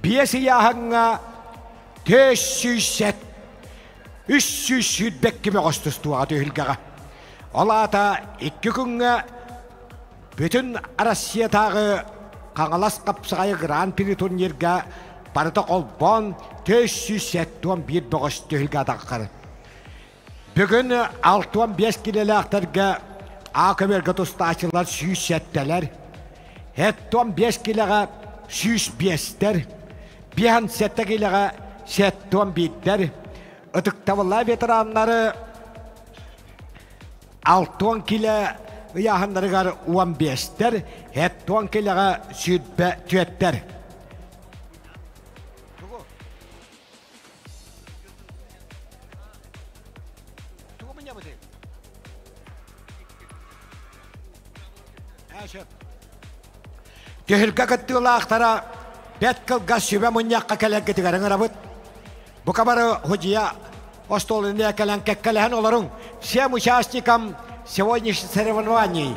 Biasiyahanga tesyset üssüsütbekki meqostustua tühilgaga. Olata ikki kunga bütün Arassiyatagı Qangalas Qapsagayı Grand Prix turnirga barda qolbon tesyset tuan bir beqos tühilgada qar. Bugün 6-5 kilolaqtarga Akaberga tostaçılar süysetteler. Hetton 5 kiloga süyesbester. Bihan sette kiloga setton bitler. Itıktavalla veteranları 6 kilo yahanları gar 15'ter. Hetton kiloga süyetbe tüetler. Tehilka katılaqtara betkal gaz sübe munyaqqa kelek getigarın arabıt. Bu kabarı hoca остолыне келен кеккелен оларың. Всем участникам сегодняшних соревнований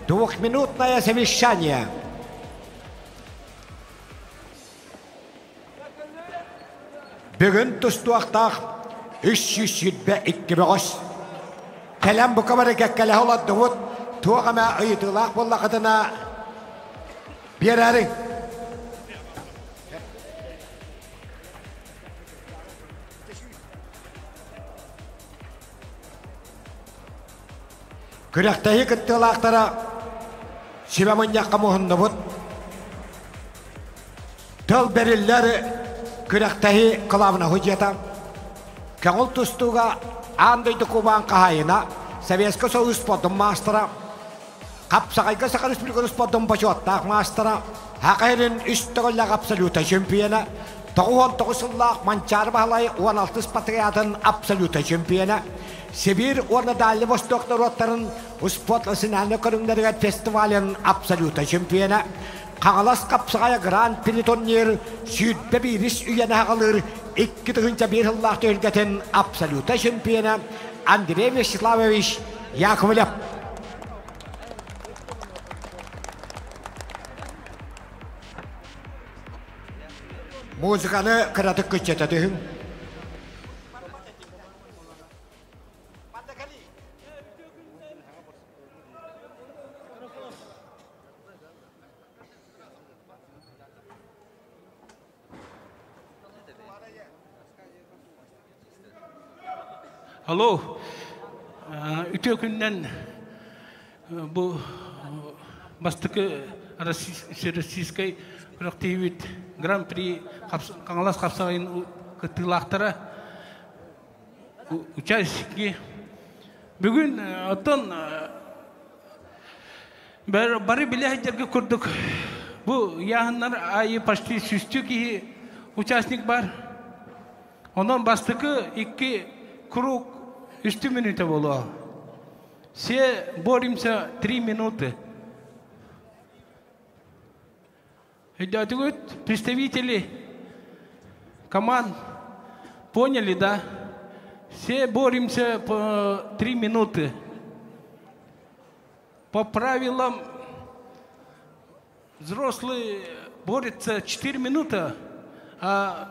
2-минутное совещание. Бүгін тұстуақтақ 372 beğos. Kelem bu kabarı kekkelен oladığıt tuğama ayıtılaq bollaqıdına bir arın. Kürekteyi kıttılaqtara Sibemin yakkamuhunda bud. Tıl beriller kürekteyi kılavına hüccetam. Kağıl tustuğa andaydı kuban kahayına Soветский Союз подым мастера. Kapsakayga Sakar Respublikası podum başottaq mastera. Haqayrin üstügüllaq absoluta çempiyona. 99 yıllaq Mançar bahalay 16 Spatriyatın absoluta çempiyona. Sibir orna Dali Vostok'ta rotların Uspotla Sinanlı Kırınlarıgat Festivalin absoluta çempiyona. Qangalas Kapsakaya Grand Prix turnir südbe biris üyene qalır. 2-1 yıllaq tölgetin absoluta çempiyona. Andrei Vyacheslamovich Yakovlev. Muzikanı kıratık küçetedihim. Alo, ütü günden bu bastıkı Российской коллективит Гран При Qangalas Qapsagayın kıtılaqtara участники bugün otan bari bilahijlerge kurduk. Bu yağınlar ayı paşti süstü ki участник var. Ondan bastıkı 2 kruг 3 minute bolu. Все боремся 3 минуты. Представители команд поняли, да? Все боремся по 3 минуты. По правилам взрослые борются 4 минуты, а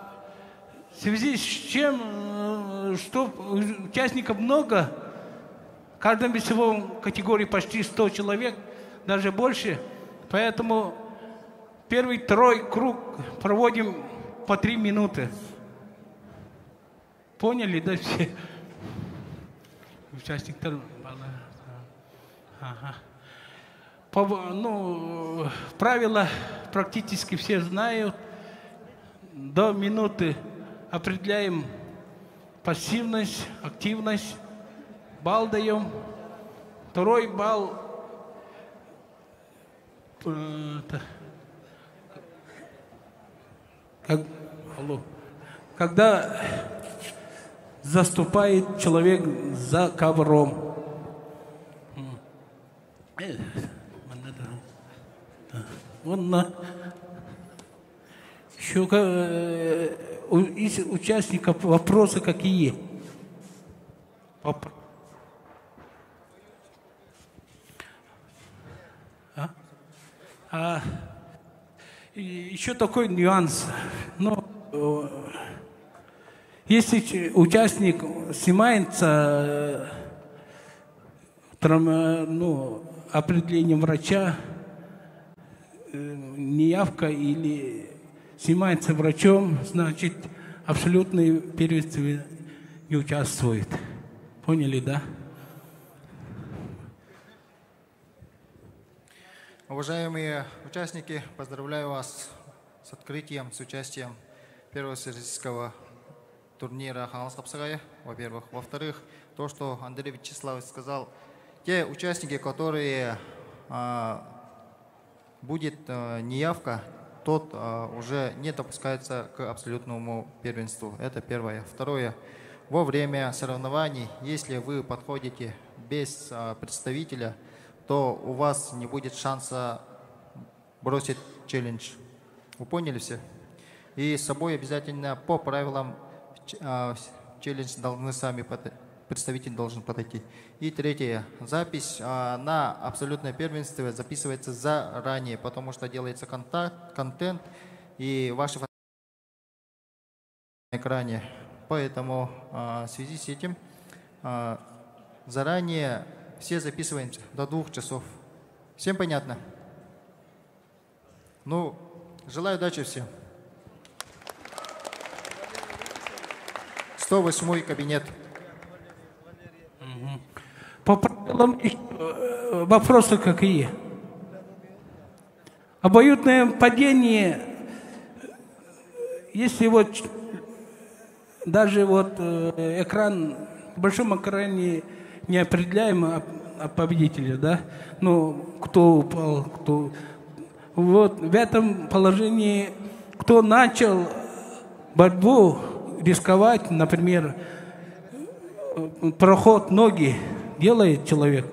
в связи с чем, что участников много, в каждом весовом категории почти 100 человек, даже больше, поэтому первый, второй круг проводим по 3 минуты. Поняли, да, все? Участник. Ага. Ну, правила практически все знают. До минуты определяем пассивность, активность. Балл даем. Второй балл. Когда заступает человек за ковром. Еще из участников вопросы какие? Еще такой нюанс. Ну, если участник снимается определением врача, неявка или снимается врачом, значит, абсолютное первенство не участвует. Поняли, да? Уважаемые участники, поздравляю вас с открытием, с участием первого всероссийского турнира Халас Капсагая, во-первых. Во-вторых, то, что Андрей Вячеславович сказал, те участники, которые будет неявка, тот уже не допускается к абсолютному первенству. Это первое. Второе. Во время соревнований, если вы подходите без представителя, то у вас не будет шанса бросить челлендж. Вы поняли все? И с собой обязательно по правилам челлендж должны сами представитель должен подойти. И третье. Запись на абсолютное первенство записывается заранее, потому что делается контент и ваши фотографии на экране. Поэтому в связи с этим заранее все записываемся до 2 часов. Всем понятно? Ну, желаю удачи всем. 108-й кабинет. По правилам вопросы какие? Обоюдное падение, если вот даже вот экран, в большом экране не определяем победителя, да? Ну, кто упал, кто... Вот в этом положении, кто начал борьбу рисковать, например, проход ноги делает человек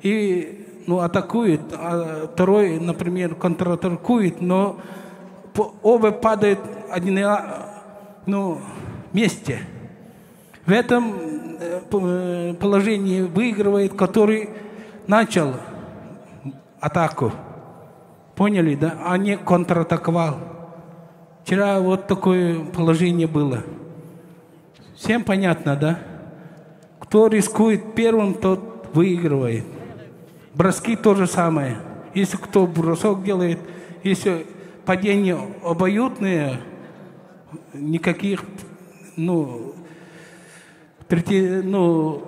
и атакует, а второй, например, контратакует, но оба падают вместе. В этом положении выигрывает, который начал атаку. Поняли, да? А не контратаковал. Вчера вот такое положение было. Всем понятно, да? Кто рискует первым, тот выигрывает. Броски то же самое. Если кто бросок делает, если падение обоюдное, никаких,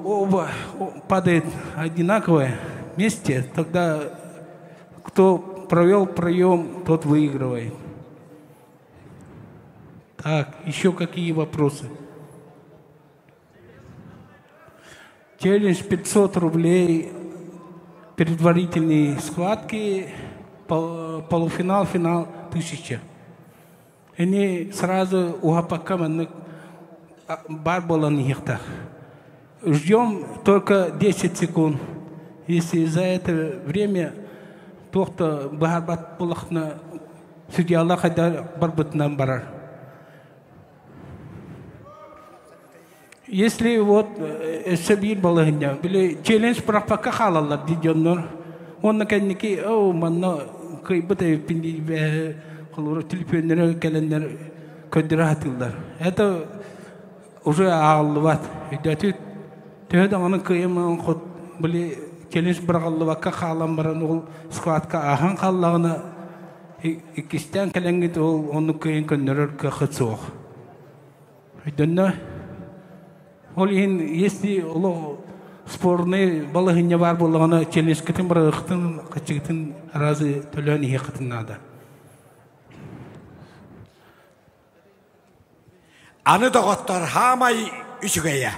оба падают одинаково вместе, тогда кто провел прием, тот выигрывает. Так, еще какие вопросы? Челлендж 500 рублей, предварительные схватки, полуфинал, финал 1000. Они сразу у Гапакамана барбаланихта. Ждем только 10 секунд. Если за это время кто-то барбат булахна судья Аллаха барбатнам барар. Если вот Сабир Балагня, были челлендж про пока халала дидённор, он наконец-таки, манно, кой бытай пинди, холура телефонер, календар, кодиратилдар. Это уже аллват. Идёт, тогда он каем ход были челлендж про халала, как халам баранул схватка, ахан халлана ikisten kelengit onu kıyın könürür kıhıtsıq. Dönne Олин, если спорный балыгыня бар болғаны челескетін біріқтін қачығытын разы төлен еқытын надо. Аны доғыттар хамай үшігейе.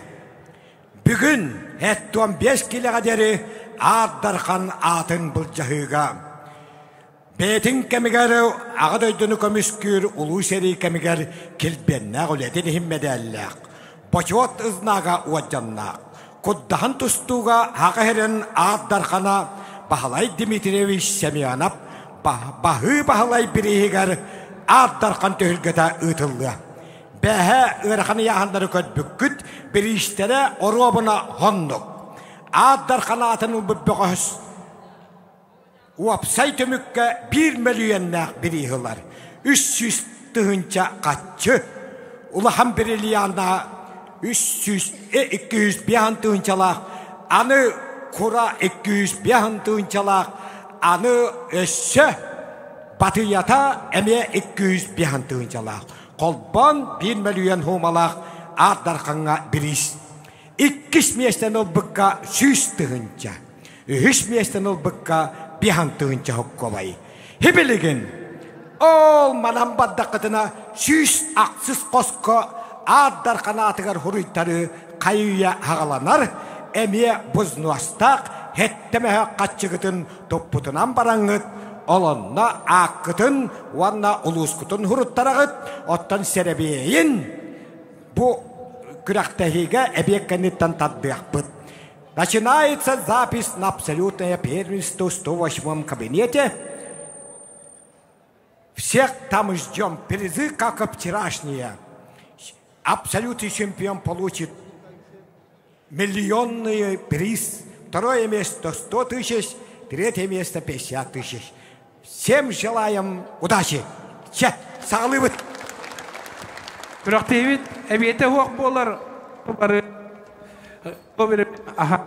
Бүгін 15 келеға дәрі ардырқан атын бұл жағыға. Бәтін кәмігері ағыдойдыны көміскүр ұлу сәрі кәмігер келбенна ғолетін химмедәлләқ. Почет ызнага уаджаннақ. Куддахан тустуға хақахерін ардырқана Бахалай Дмитриевич Семенов бахы бахалай бірігер ардырқан төхілгіта ұтылды. Бәхі ұрқаны яғандары көт бүккіт біріштері оробына хондық. Ардырқана атын ұббіғыз. Уапсай төмікке 1 миллионнақ бірігілер. 300 тұхынша қатшы. Улахан бірілияна 200 бияхантуынчалақ, аны кура 200 бияхантуынчалақ, аны өссі батыята әме 200 бияхантуынчалақ. Қолбан 1 миллион хумалақ ардырқанға біріс. 2 местен ол бұққа 100 тұғынча, 3 местен ол бұққа бияхантуынча хұққолай. Хебелеген, ол манан баддақытына 100 ақсыз қосқы Аддар қанатығар хуруйттары қайуя ағаланар, әме бұзнуастақ, хеттемеге қатшығытын топпутынан бараңыт, олонна аққытын, уанна ұлысқытын хуруттарағыт, оттан серебейін, бұ күрақтахиге әбеккәнеттен таддыяқпыт. Начинается запись на абсолютное первенство в 108 кабинете. Всех там ждем призы, как и вчерашние. Абсолютный чемпион получит миллионный приз. Второе место 100 тысяч, третье место 50 тысяч. Всем желаем удачи. Сағылыбыт. Күрақтейбет, әбеті оқ болар. Аха.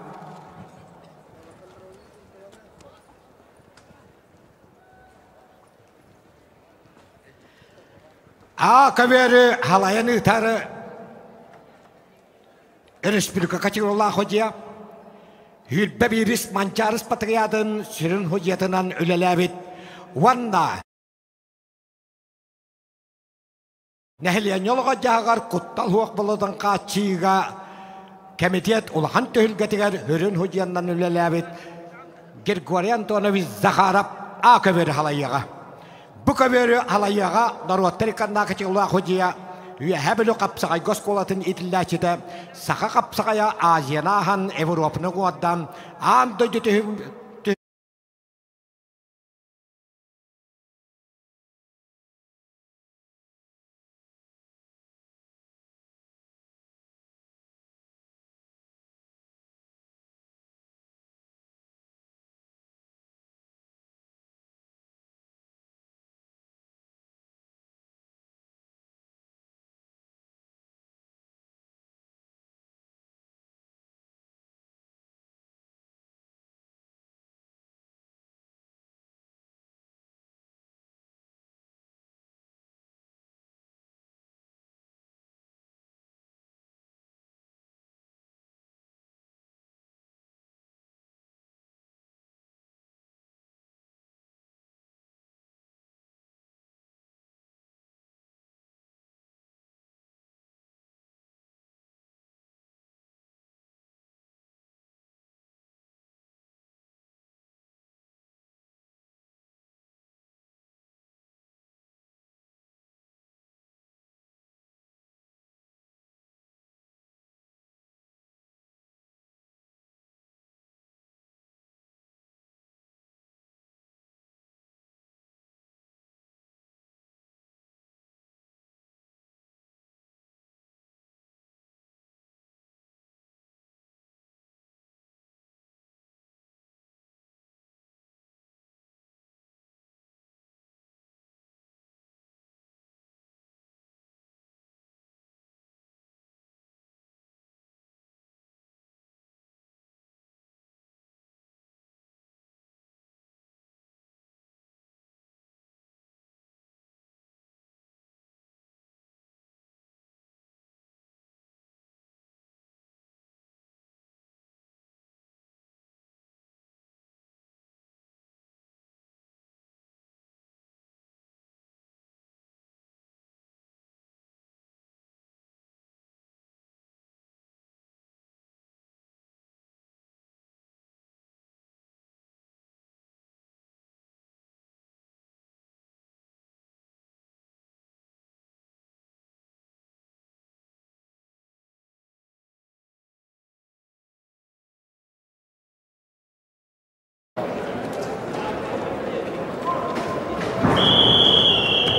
Кавері халаяны тары республика категорила ходия. Хүлбе бирис манчарыс патриядын сүрін ходиятынан өлеләбет. Ванна нәхілиян йолға жағар құттал хуақ болудан қатшиға комитет улахан төхілгетігер хүрін ходияннан өлеләбет. Григорий Антонович Захаров кавері халаяға. Бұ көбері алайяға Наруаттариканна категорила ходия Үәбілі қапсағай госколатын итілләчеті сақа қапсағая Азиянахан Европны қуаддан андой дүтігім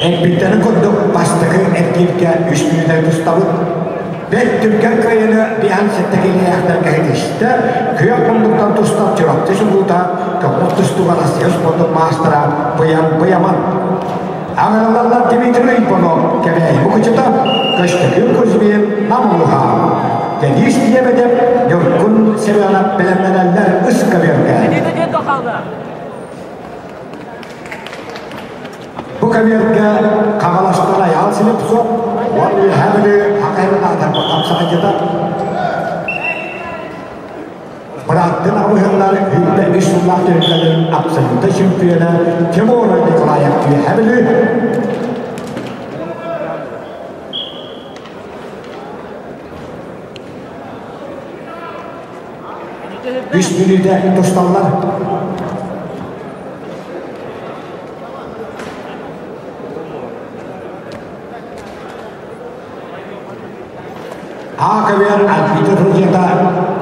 Elbitlerin kunduk bastığı etkinlikte 3 minüte tustavut. Ben Türkiye kayını bir an settekili yaktar kaydeşti. Köy kunduktan tustav cevaptı şu burada kaput tustu galasıyız kunduk mastra bayaman. Ağırlarlar Dimitri bunu kebeği bu küçükta köşteki kuzbiyin namluha. Dedi isteyemedim yorgun seviyanat bilenmeyenler ıska verdi. Bu kabirge kağalaştığına yal silip sok, vallahi hemli hakayırına atar kapsağa gider. Bıraktın avıhınlar hütte Üsullah Türklerin absolute şempiyonu Timur Nikolayev diye hemli. Üç minüde dostlarlar. Hakikaten albide projede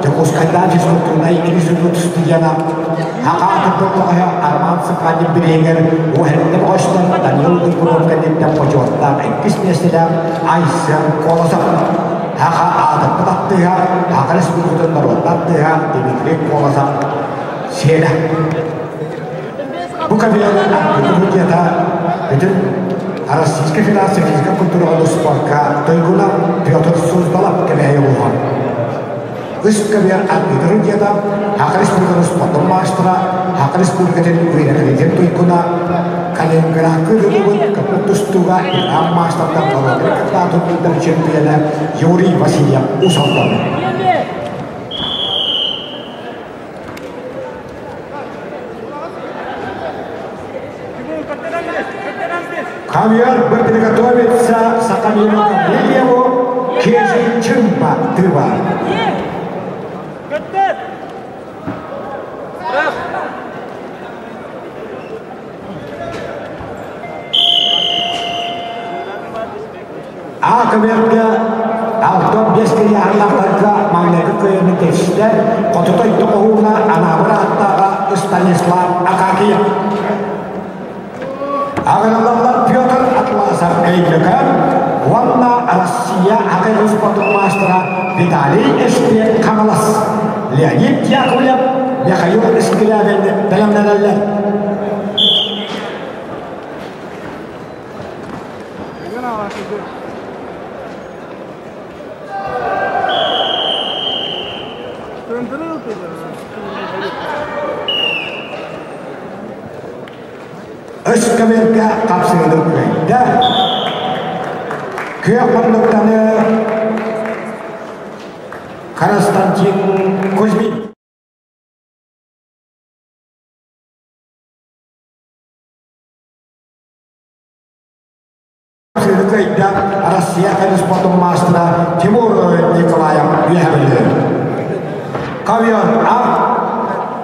Jakuskanda diskontunay ini sudut stujana hakakat pokoknya arman sekali beringer wahanda ostan Daniel Dipurun kanita pojota ekisnya sedang Aisyah kolosak haka ada petatnya hakaris bukutan merotatnya Dimitri kolosak sedang bukan bilangan albide projede itu Российская Федерация физико-культурного спорта Тойгуна Петр Суздалов Кавяевухан. Искавер Альбидрудеда, Хакариспургана спортом мастера, Хакариспургатен Уиракаден Тойгуна, Калининград Кырдывын, Капутустуга, Иран мастердан Колодер Катату Мидер чемпиона Юрий Васильев Усалдан. Камьяр будет готовиться Сакамину Кавельеву Кежичимба Тыва. А камерга автом беския аллахтарга мамлекет көйөнүтесте кототой тоогуна анабыраттага Станислав Акакиев. Ağırlarlar Piotr Atlasov Eylükan, Vanna Россия Akademi Sportu Mastera Vitaliy Espe Kamalas, Leonid Yakovlev, Mikhail Iskilyavel'in bilimlenenler. Özkamerga kapsayılıp köyde köy konuktanı Konstantin Kuzmin kapsayılıp köyde Rusya Akademi Sportu Mastera Timur Nikolayev Üyeveli Kavyon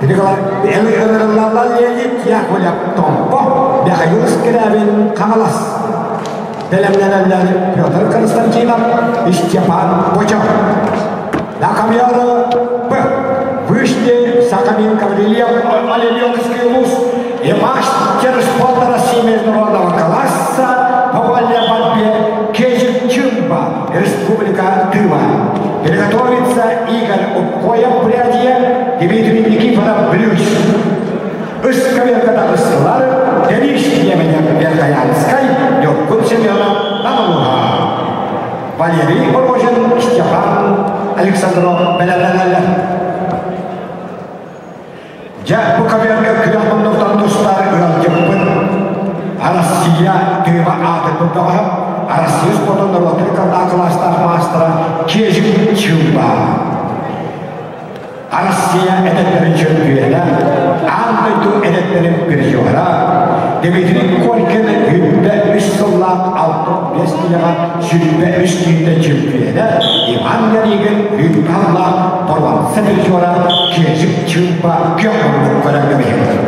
Ellerler Leonid Yakovlev Tompo, Mikhail Iskilyavel'in Kamalas, bilimlenenler Piotr Konstantinov, Stepan Почев. На камеру вышли Сакамин Каврилев, Оленёвский луз и мастер спорта России международного класса по вольной борьбе Кежичимба, Республика Тыва. Переготовится Игорь Упкоев Брядье, Дмитрий Никифоров Блюч. Искаверкада Ислар, Денис Еменяк Верхоянской, Йокун Семенов Намалуга. Валерий Порожин, Степан Александров Белянеллер. Жак Буковерка Кюрмановтан Тустар Грандепын. Россия Тыва Атырбындага, Россия спортун Ротрикалда класстар мастера Кежичимба. Россия эдеттерин чемпионы, Андайту эдеттерин призера, Дмитрий Колькин Юббе Үссуллак Алтын Бескилега Жүббе Үскинде чемпионы, Иван Яригин Юббалла Торвансы призера Кежичимба Кёкмундук көрәңгемейді.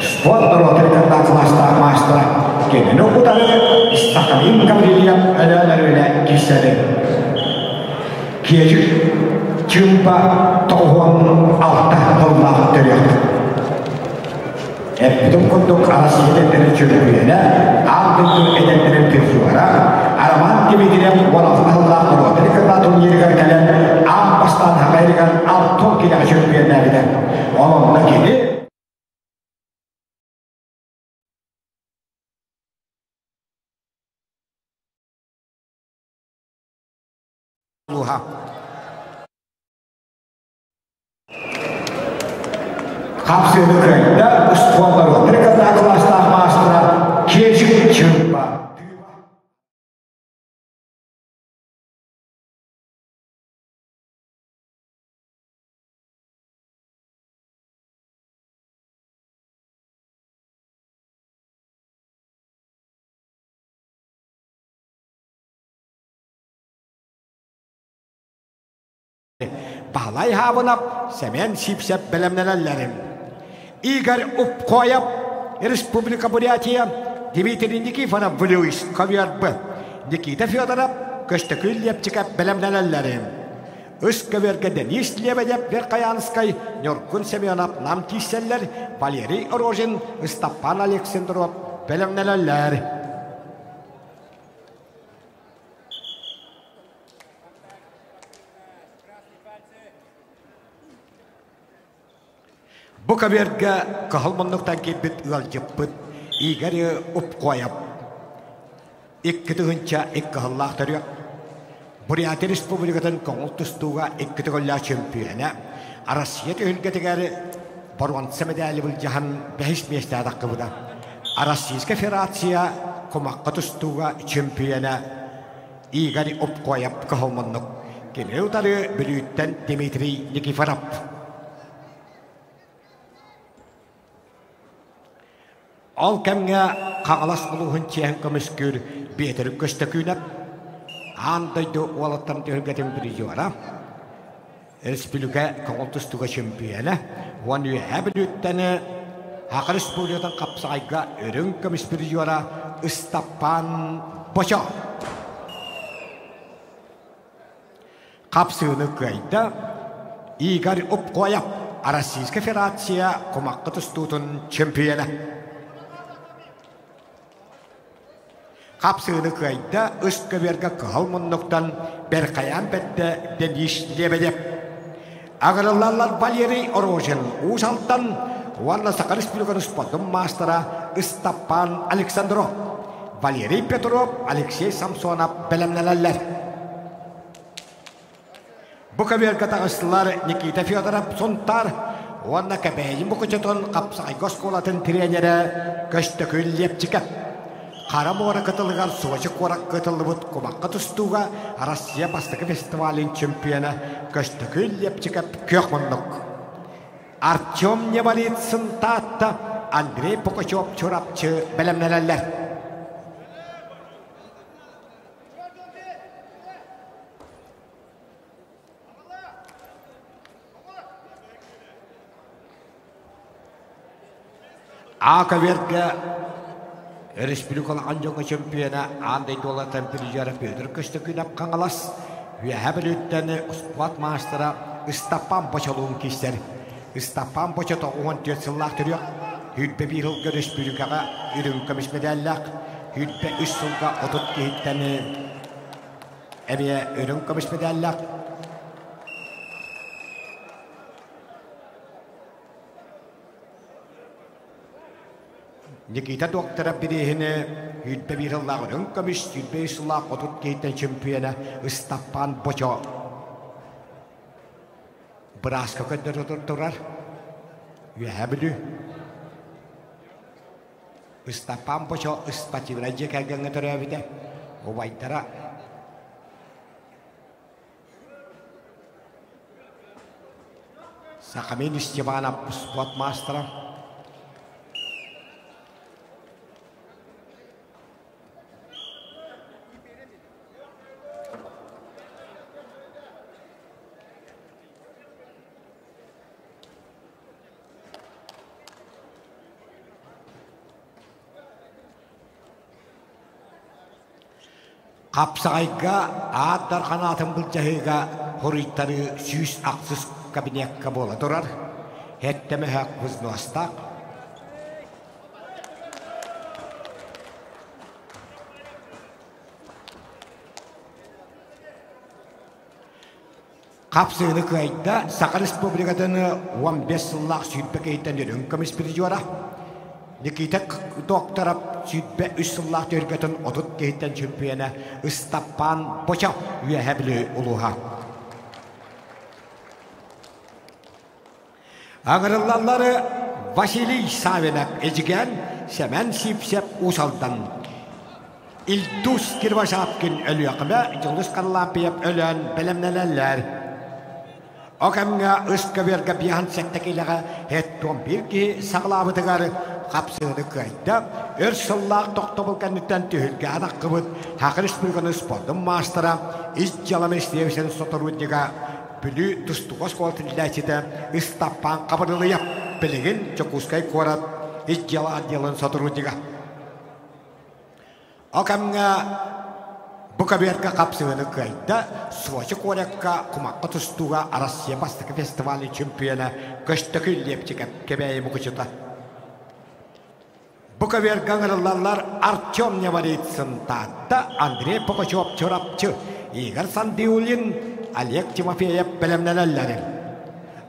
Спорт Ротрикалда класстар мастера Кенен оқудары Сакамин Каврилев өлі кеседі. Кежичимба Тоғуан алта толлағы түрек. Bütün kunduk arası yetenleri çöpüyene, altın edenlerin tüzüvara, Arman gibi direm Valafın Allah'ın ortaya kırmatın yeri garkelen, Abbas'tan haberligen altın kila çöpüyenlerden. Onunla geri, Luha. Kapsını kayıtta üstüonlar ortaya kırmatın akılastan maastıra, keşik çırpa. Bağlay havınap, semen sipsep belemlenellerim. Igor Upkoyev, Республика Бурятия, Дмитрий Никифоров, Влюис, КВРБ, Никита Федоров, Костыкül Лепчиков, белемленелlerim. Üst köverge Denis Lebedev, Verkayanskay, Nurgun Semyonov, Namtiseller, Valeri Orozhin, Stapan Aleksandrov, belemleneller. Bu kaberge kahılmanlıktan kebet ıalcıppıt, İgari Upkoyev. İkki tığınca ikki hıllaq tarıyor. Buryatı Respublika'dan konultustuğa ikki tığılla çempiyona. Arasiyet ülketegeri Borvantsa medali bulcahan behis mestadaq kıbıda. Arasiyska Federatsiya kumakka tustuğa çempiyona. İgari Upkoyev kahılmanlık. Geneutarı bülütten Dmitri Nikiforov. Al kemge kağalas buluğun çehen kömüskür beter köstekünep andaydı olattan tölgetin birijuara Respublika konultustuğa çempiyona wan yuhabülüttene Haqı Respublika'dan kapsayga örün kömüs birijuara Stapan Boşa kapsığını kayda Igor Upkoyev Arasiyska Federatsiya kumakka tustutun çempiyona Kapsığını kayda üst köverge kıhalmınlıktan Berkayan bette Denis Lebedev. Ağırlarlar Valeri Orozhin Usaltan Varla Sakar Respublika Ruspadın Mastera Stapan Aleksandrov. Valeri Petrov, Alexey Samsonov belemleneller. Bu köverge tağısılar Nikita Fyodorov Sontar Varla Kebeyin bu köçeton kapsay Goskolatın treneri Kostykül Lепчиков. Karam olarak katılgan Soğucuk olarak katılıbıt kumakka tustuğa Rusya bastıkı festivalin çempiyona Kostykül Lепчиков kökmanlık. Artyom Nevalitsyn tatta Andrei Pugachev çorapçı belemleneller. Akaverge Respublikalı anjoga çempiyona anday dolatan birijara Peter Kostykünep kangalas ve habelütteni sport mastera Stapan Boşaluğun kisler. Stapan Boşa toğuğun tüyetsillak türüyor. Hüdbe bir hılgı Respublikaga ürün kömüş medallak. Hüdbe üç sılga otut kehitteni emeğe ürün kömüş medallak. Nikita doktora birihine hüdbe bir hıllağının kömüş hüdbe üç sılga otut kehitten çempiyona Stapan Boşa. Beraska kadar turar. Ve hablu. Stapan Boşa ispati beraja kagang terabite. Obaitara. Sakamin istimana sport master. Kapsayga atar kanatın bulcahıga horitarı süs aksız kabinet kabola durar. Hetteme hak vıznu astak. Kapsığını kayda Sakar Respublika'dan 15 yıllık sütbe kayıttan önkömüş bir jora. Nikita doktora sütbe 3 yıllık törgötün 30 kayıttan çempiyona Istapan Poçav üyehebli uluha. Ağırlıları Vasily Savenak ecigen semen sipsep usaldan. İldus kirvaşapkin ölüyakme yıldız kanlampiyep ölen belemnelerler. Okamga ıskaberga bihan sektekilega hetton bir ki sağlamıdıgar kapsığını kayda örsallak toktobulkanlıktan tühülge anak kıbıt Hakırış Bülganı sportun mastara izcalama isteyevsen sotoruddiga bülü tustuğuz koltillachida Istapan kabarılıyap biligin çokuskay korat izcala adyalan sotoruddiga. Okamga Bukaberga kapsığını kayda Soğuşu Korekka kumakka tustuğa Arasya Bastıkı Festivali çempiyona Köştökü lepçikep kebeyi mukucuta. Bukaberga ngırılarlar Artyom Nevaritsin tatta Andrei Pokachov çorapçı Igor Sandiulin Alek Timofeyev belemnelerleri.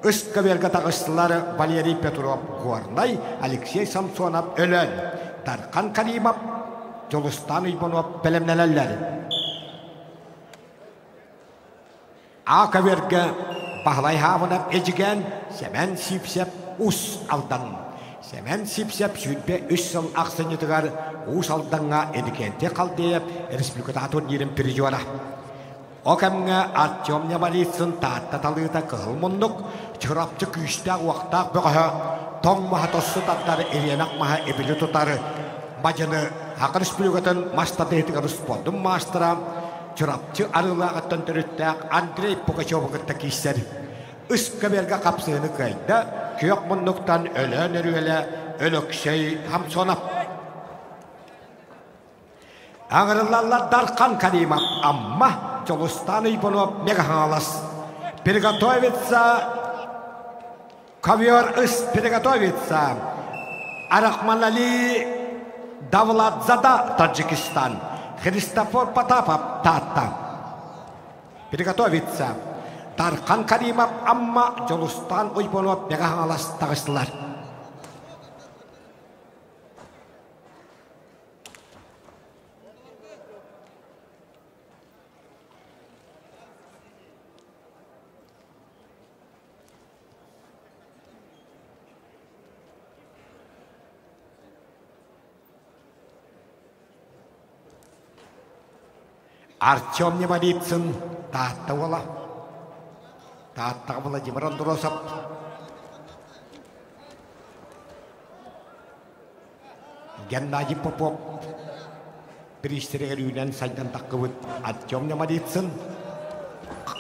Iskaberga tağıştıları Valeri Petrov Gornay Alexey Samsonov ölen Tarkan Karimov Jolustan Ivanov belemnelerleri. Akaberga bahlay havınap ecigen semen sipsep us aldan. Semen sipsep sütbe 3 yıl aksınıdıgar us aldanga edikente kaldeyip Respublikada atun yerim pirijora. Okamga Artyom Nevaritsin tatta talıda kılmunduk çırapçı küçte vaktak böğe tong maha tossu tatları eriyenak maha ebili tutarı bacını Hakır Respublika'dan mastada hetigar sportun mastara çırapçı arılağıttan törüttek Andrei Pokachov gıtta kişiler. Iskaberga kapsığını kayda köyok munduktan ölen erüele ölük şey hamsonap. Ağırlarla Darkan Karimov amma Çolustan Ivanov megahalas. Prigotovitsa Kavior is Prigotovitsa Arahman Ali Davlatzada Tadjikistan. Христофор Потапов Тата. Приготовиться. Тархан Каримов Амма Жолустан Уйбонов Мегагалас тағыстылар. Artyom Nevaritsin tatta ola. Tatta Vladimir Androsov. Gennady Popov. Biriştirege rüyden saydan takıbıt Artyom Nevaritsin.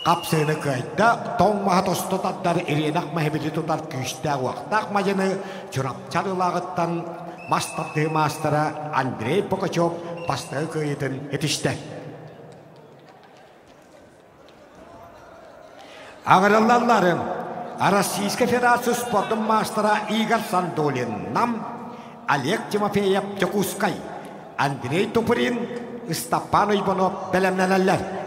Kapsığını kayda ton maha tostu tatlar eriyenak mahebili tutar küçte vaktak majanı çırap çarılağıttan mastatı mastara Andrei Pokachov bastığı kıyıdın yetişti. Ağırlarlarım Российская Федерация спортун мастера Игорь Сандолин нам Олег Тимофеев Чекускай Андрей Тупурин Стапан Иванов белемненелер.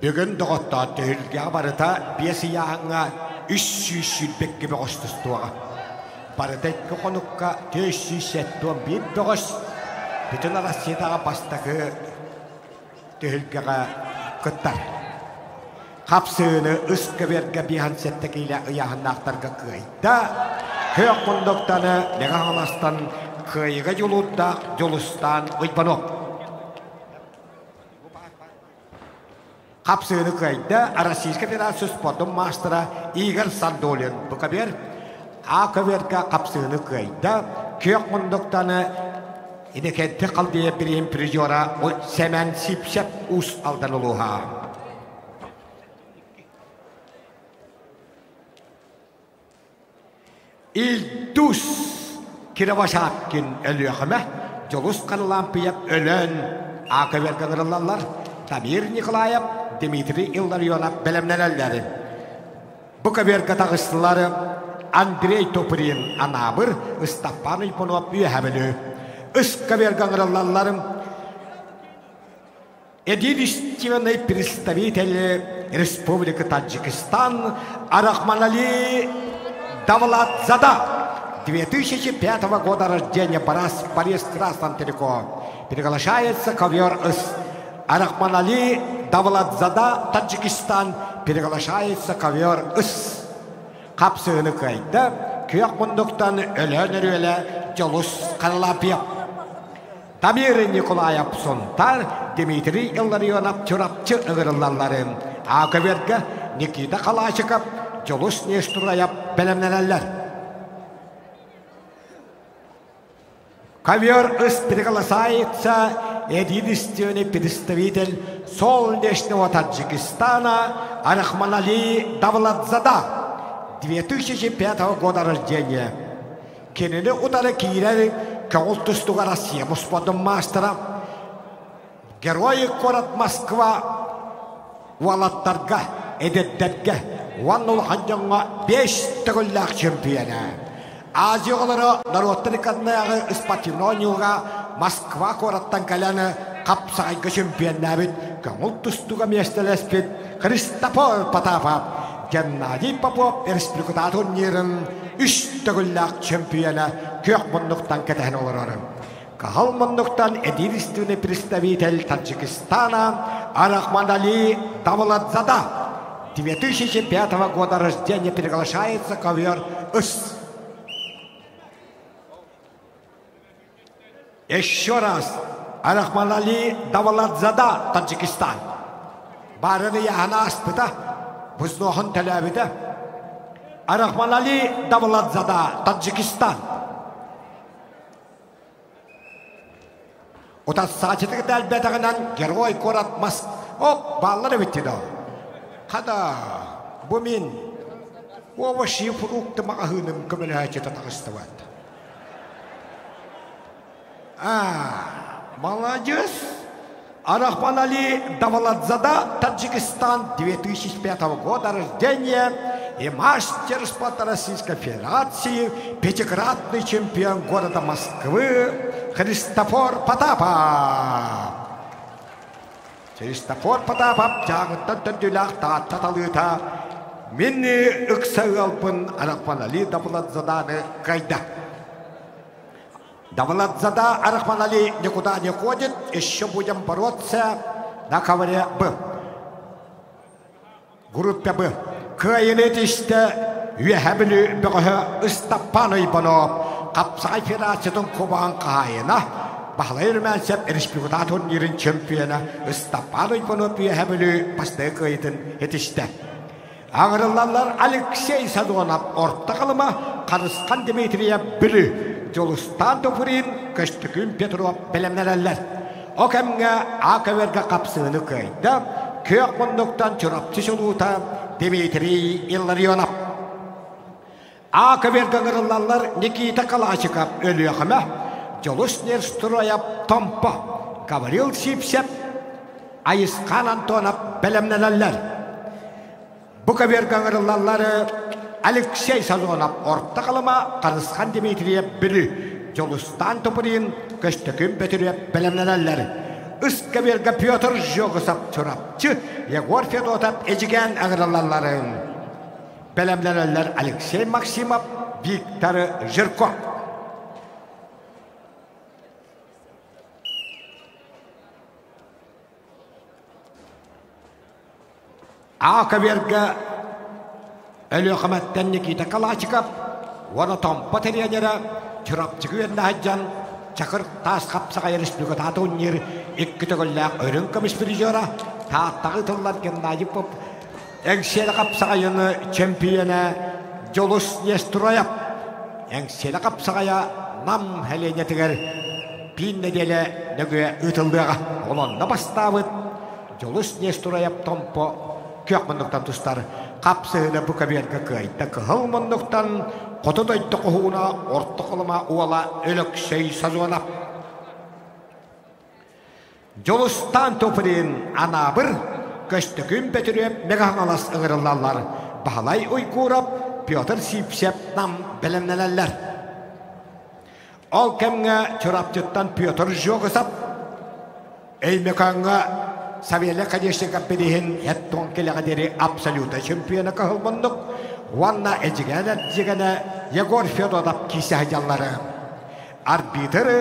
Bugün doğutta tühülge barıta biyesi yağına 300 sütbek gibi koştustuğa. Barıta iki konukka 300 settuğun bir boğuz. Bütün Arasya'da bastığı tühülge'ye kıttar. Kapsığını ıskıverge bihan settekiyle ıyahın aktarga kıyda. Köyok konduktanı Megahalas'tan kıyıga yolunda Jolustan Uybanov. Kapsığını kayda Российская Федерация спортун мастера Игорь Сандолин. Bu kadar Akaberga kapsığını kayda köyok munduktanı idekente kaldığı biriyim prijora o semen sipsep us aldan oluha. İldus Kiravaşapkin ölüyakme Jolus kanılampiyap ölen Akavergen ırılallar Damir Nikolayev, Dmitri Illarionov bilemlenelleri. Bu kaverge tağıstıları Andrei Topurin Anabır, Istapan Iponov üyehabili. Is kavergen ırılallarım Единственный представитель Республики Таджикистан Арахманали Давлатзада 2005 года рождения Борис Красный Телеко приглашается ковер из Арахманали Давлатзада Таджикистан приглашается ковер из Капсыны кайда күйек мұндықтан өлі жолыс қалапия Дамир Николаев Сонтар, Дмитрий Илларионов Чурапчы ығырылалары. Акаверге Никита Калашиков, Жолус Нештураяп белемненелер. Ковер из приглашается единственный представитель солнечного Таджикистана Арахманали Давлатзада 2005 года рождения. Кенені удары кийлері көңіл тұстуға Россия мұспадың мастера. Герои город Москва уалаттарға, әдеттерге, уаннул ханжанға 5 түгілләк чемпионы. Азиялары народтырыканнағы спортивнониуға Москва городтан кәләні қапсағайғы чемпионы бит, көңіл тұстуға местелеспет Христофор Потапов, Геннадий Попов республика турнирын 3 түгілләк чемпионы көк мұндықтан кәтән олырары. Кағал мұндықтан единственный представитель Таджикистана Арахманали Давлатзада 2005 года рождения приглашается ковер ИС. Еще раз, Арахманали Давлатзада Таджикистан. Барыны яғана аспыта, бұзноғын тәләбіді. Арахманали Давлатзада Таджикистан. Отас сачетігі дәлбетіғінен герой город Москва. Оп, баллары біттеді. Қада, бұ мен оваши фрукты мағahыным көмілі әчеті тағысты бәді. Молодец! Арахманали Давлатзада, Таджикистан, 2005 года рождения и мастер спорта Российской Федерации, пятикратный чемпион города Москвы Христофор Потапов. Христофор Потапов жағыттан дүләқ таталыта. Мені үксәғалпын Арахманали Давлатзаданы қайда. Давлатзада Арахманали никуда не ходит, еще будем бороться на ковре Б. Группе Б. Кайынетішті үйәбілі бұғы Истапан Ипанов Қапсай Федерацияның Кубан қайына бағлайыр мәнсеп республика турнирін чемпионы Истапан Ипанов үйәбілі басты қайытын етішті. Ағырылалар Алексей Садонов орта қалыма Қарысқан Дмитрия білі Жолустан Тофурин Көштікін Петров білімнелелер. Окемге Акаверге қапсыны көйді, көк мұндықтан чұрапчы жолуыта Дмитрий Илларионов. Акаверге ғырылалар Никита Калашиков өлі өқіме, Жолус Нерстрояп Томпо, Гаврил Сипсеп, Айысқан Антонов білімнелелер. Бұқаверге ғырылалары Алексей Сазонов орта қалыма Қарысқан Дмитрия білі Жолустан Топырин Көштікін бөтірі білімнелелер. Үскаберге Петр Жоғысап Чурапчы Егор Федотов әжіген ағыралаларын. Білімнелелер Алексей Максимов, Виктор Жирко. Акаверге Өлі қыматтан Никита Калашиков, оны Томпо тренері, Чурапчығы өнді хаджан, Чақыр тас қапсаға республика таты өнер, екі түгілләқ өрін көміс призера, таттағы тұллар Геннадий Поп, әңселі қапсаға ені чемпионы Жолус Нестрояп, әңселі қапсағая нам әленетігер пин неделі нүгі үтілдіға, олонны бастауыд, Жолус Нестрояп Томпо көк мұндықтан тұстар, Қапсыны бұқаберге көйті күхіл мұндықтан қотыдайды құхуына орты қылыма уала өліксей сазуанап. Жолустан топырын анабыр, көстікін бөтіріп меғаңалас ұғырылалар. Бағалай ойқурап, Петр Сипсеп нам білімнелелер. Ол кәмге чораптыттан Петр жоғысап, әймекаңға Савелі қадешіға берейін еттон келеғадері абсолюта чемпионы қағылмындық. Уанна әжігені Егор Федоров кесі хадяллары. Арбитры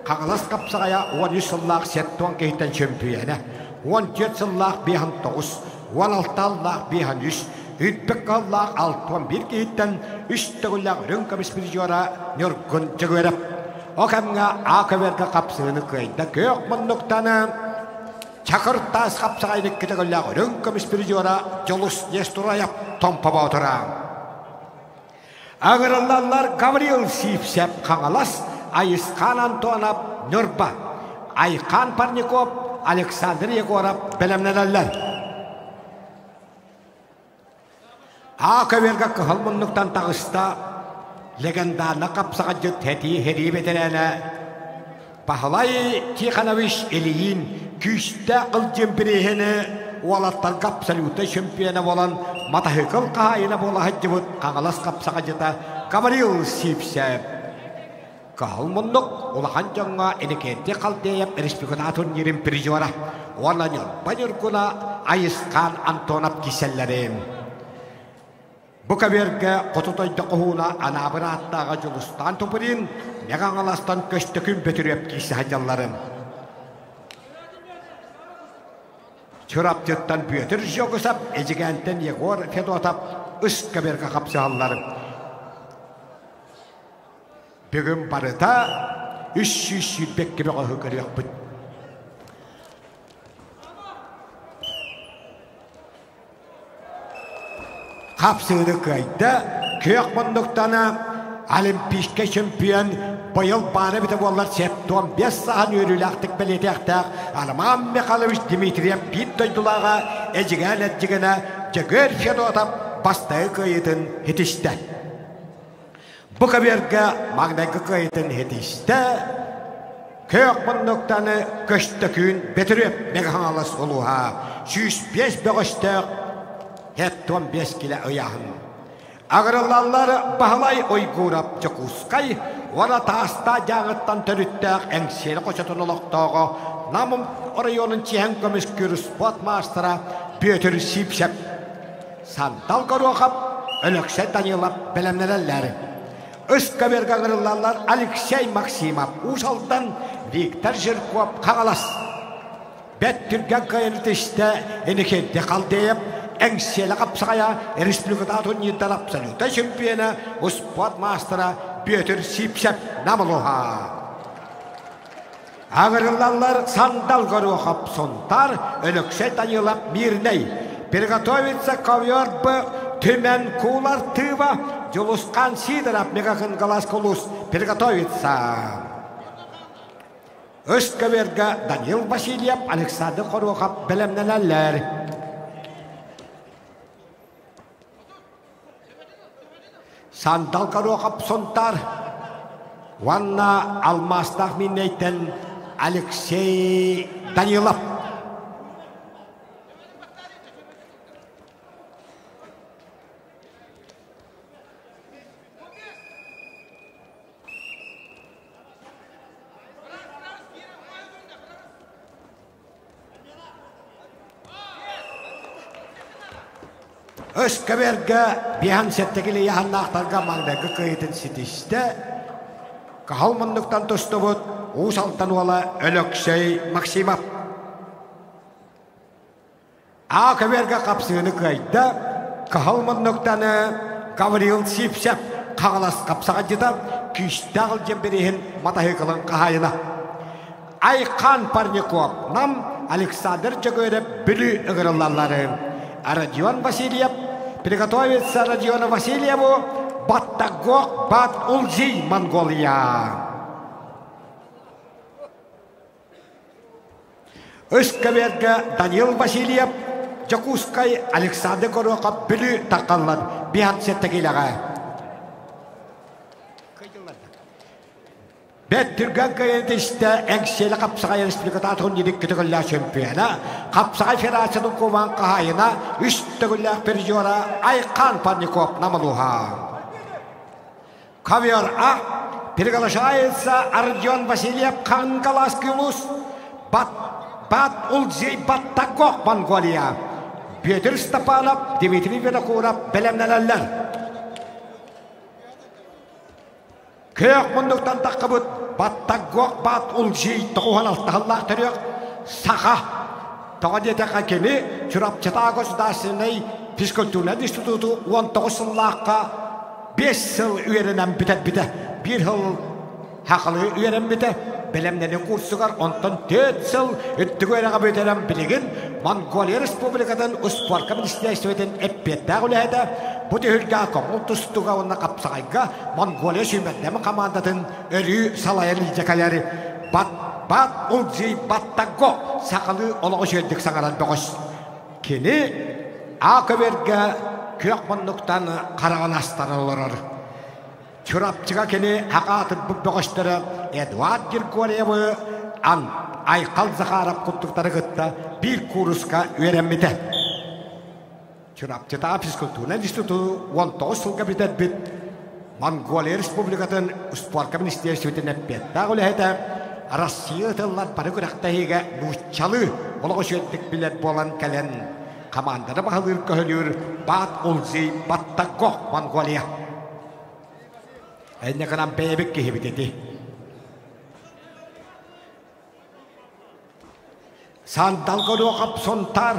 қағылас қапсағая 13 сыллақ сеттон кейттен чемпионы. 14 сыллақ 5-9, 16 сыллақ 5-3, үтпік қаллақ 6-11 кейттен 3 тұғыллақ рүнкамыс бір жора нүргін жүгеріп. Оқамға ақывергі қапсығыны көйді көк мұндықтаны Чақырттас қапсағайды кетігілләғ рүнкамыс бір жора жолыс естұраяп томпа баутыра. Ағырыллалар Гавриил Сипсеп қаңалас, Айысқан Антонов Нүрба, Айқан Парников, Александр Егоров білімнелелер. Ақывергі қығылмынлықтан тағыста легендарны қапсаға жүт тәті хері бетерәні. Бағылай Тиханович Ильин күшті қылжын бірейіні олаттар қапсалуты чемпионы болан матахықыл қайына бола хаджыбыт қағалас қапсаға жүта Гавриил Сипсеп. Қағылмындық олақан жаңға әнекетте қалдейіп республика турнирін призора. Оланыр баныргуна Айысқан Антонов киселлерім. Бұқаберге құтытайды құхуна анабыр аттаға жылыстан тұпырын меғаңаластан көштікін бөтіреп кейсі хаджаларым. Чыраптыттан бөтір жоғысап, әжігентен Егор Федотап үш каберге қапсы алларым. Бүгін барыта 300 бек кебеға хүкірек бұд. Қапсыды көйді, көк мұндықтаны олимпийске чемпион бұйыл бары біті болар 15 саған өріліқтік білетектіқ Арман Михайлович Дмитриев бит дойдылаға әжіген Жегер Федотап бастығы көйетін хетішті. Бұқаберге маңдайғы көйетін хетішті, көк мұндықтаны көштікін бетіріп меғаңалас олуға 105 бөғіштіқ 15 кило ұяғын. Ағырылалары бағылай ойгурап жүкусқай, ора таста жаңыттан түріттәқ әңсері қошатын олықтағы намым районын чиән көміс көрі спорт мастера Петр Сипсеп. Сандал қоруақап, өліксе Данилов білімнелелері. Үскі бергі ағырылалар Алексей Максимов, Усалдан Виктор Жирков қағалас. Бәт түрген қайынытышты әнекенде қалдейіп, әңселі қапсағая республикада турнирдан абсолюта чемпионы спорт мастера Петр Сипсеп намылуға. Ағырылалар сандал қоруақап сонтар өліксе Данилов Мирней. Приготовиться ковер бы түмен кулар тыва Жолусқан Сидоров мегахын галас колус приготовиться. Өскөверге Данил Васильев, Александр қоруақап білімнелелер. Сандал қоруақап сонтар Ванна Алмастақ минейтен Алексей Данилов. Өскөберге бейхан сеттекілі яғаннақтарға маңдағы көйетін сетішті қағылмындықтан тұсты бұд Усалтан ола Өлөксей Максимов. Ақөберге қапсығыны көйді қағылмындықтаны Гавриил Сипсеп қағалас қапсаға жетіп күшті ағыл жемберейін матахықылын қағайына. Айқан Парников нам Александр Жегерев бүлі ұғырылалары. Родион Васильев, приготовиться Родиону Васильеву, Баттагок, Бат Улзи, Монголия. Өскөверге Данил Васильев, Жакускай, Александр Горохов, бүлі таққалар, бихан сеттегіліға. Беттүргән кайдышта әңшелі қапсағай республикататығын едік күтігілі чемпионы, қапсағай федерацияның кован қағайына үштігілі пережора Айқан Парников намылуға. Ковер А приглашается Ардион Васильев Кангаласкилус Бат Улзей Баттакок Монголия. Петр Стапанов, Дмитрий Винокуров, Белемнелелер. Көк мұндықтан таққыбыт Баттакок Бат Улзей Тоғухан алтығыллақ түрек Саға Тоғадетеқа кені Чурапчата государственный физкультурный институту 19-лаққа 5 жыл үйерінен біте. 1 жыл хақылы үйерін біте. Белемнені курсығар, онтан 4 жыл үттігі өреға бөтерін білігін Монголия Республикадан ұспорқа министерстветін әппеттәғ үләді. Бұды үлгі қоңыл тұстыға онына қапсағайға Монголия сүймәддемі командатын өрі салайын жекалары Бат Улзей Баттаго сақылы олығы сөйдік саңаран бұғыз. Кені ақөберге көк мұндықтан қараған астары олырыр. Чурапчыға кені ақатын бұғыштыры Эдуард Григорьевы Айқал Захаров құттықтары ғытта бір курсқа өремеді. Чурапчыда физкультурный институту 19 жылға бітет біт. Монголия Республикатын ұспорқа министерстветін әппеттәғ үләйді. Россия тыллар бары күрәқтәйге нұшчалы олығы сөйттік білет болан кәлін. Командары бағылыр көхілер Бат Улзей Баттакок Монголия. Әйне қанам бәйбік кехебет еті. Сандалғыр оғап сонтар.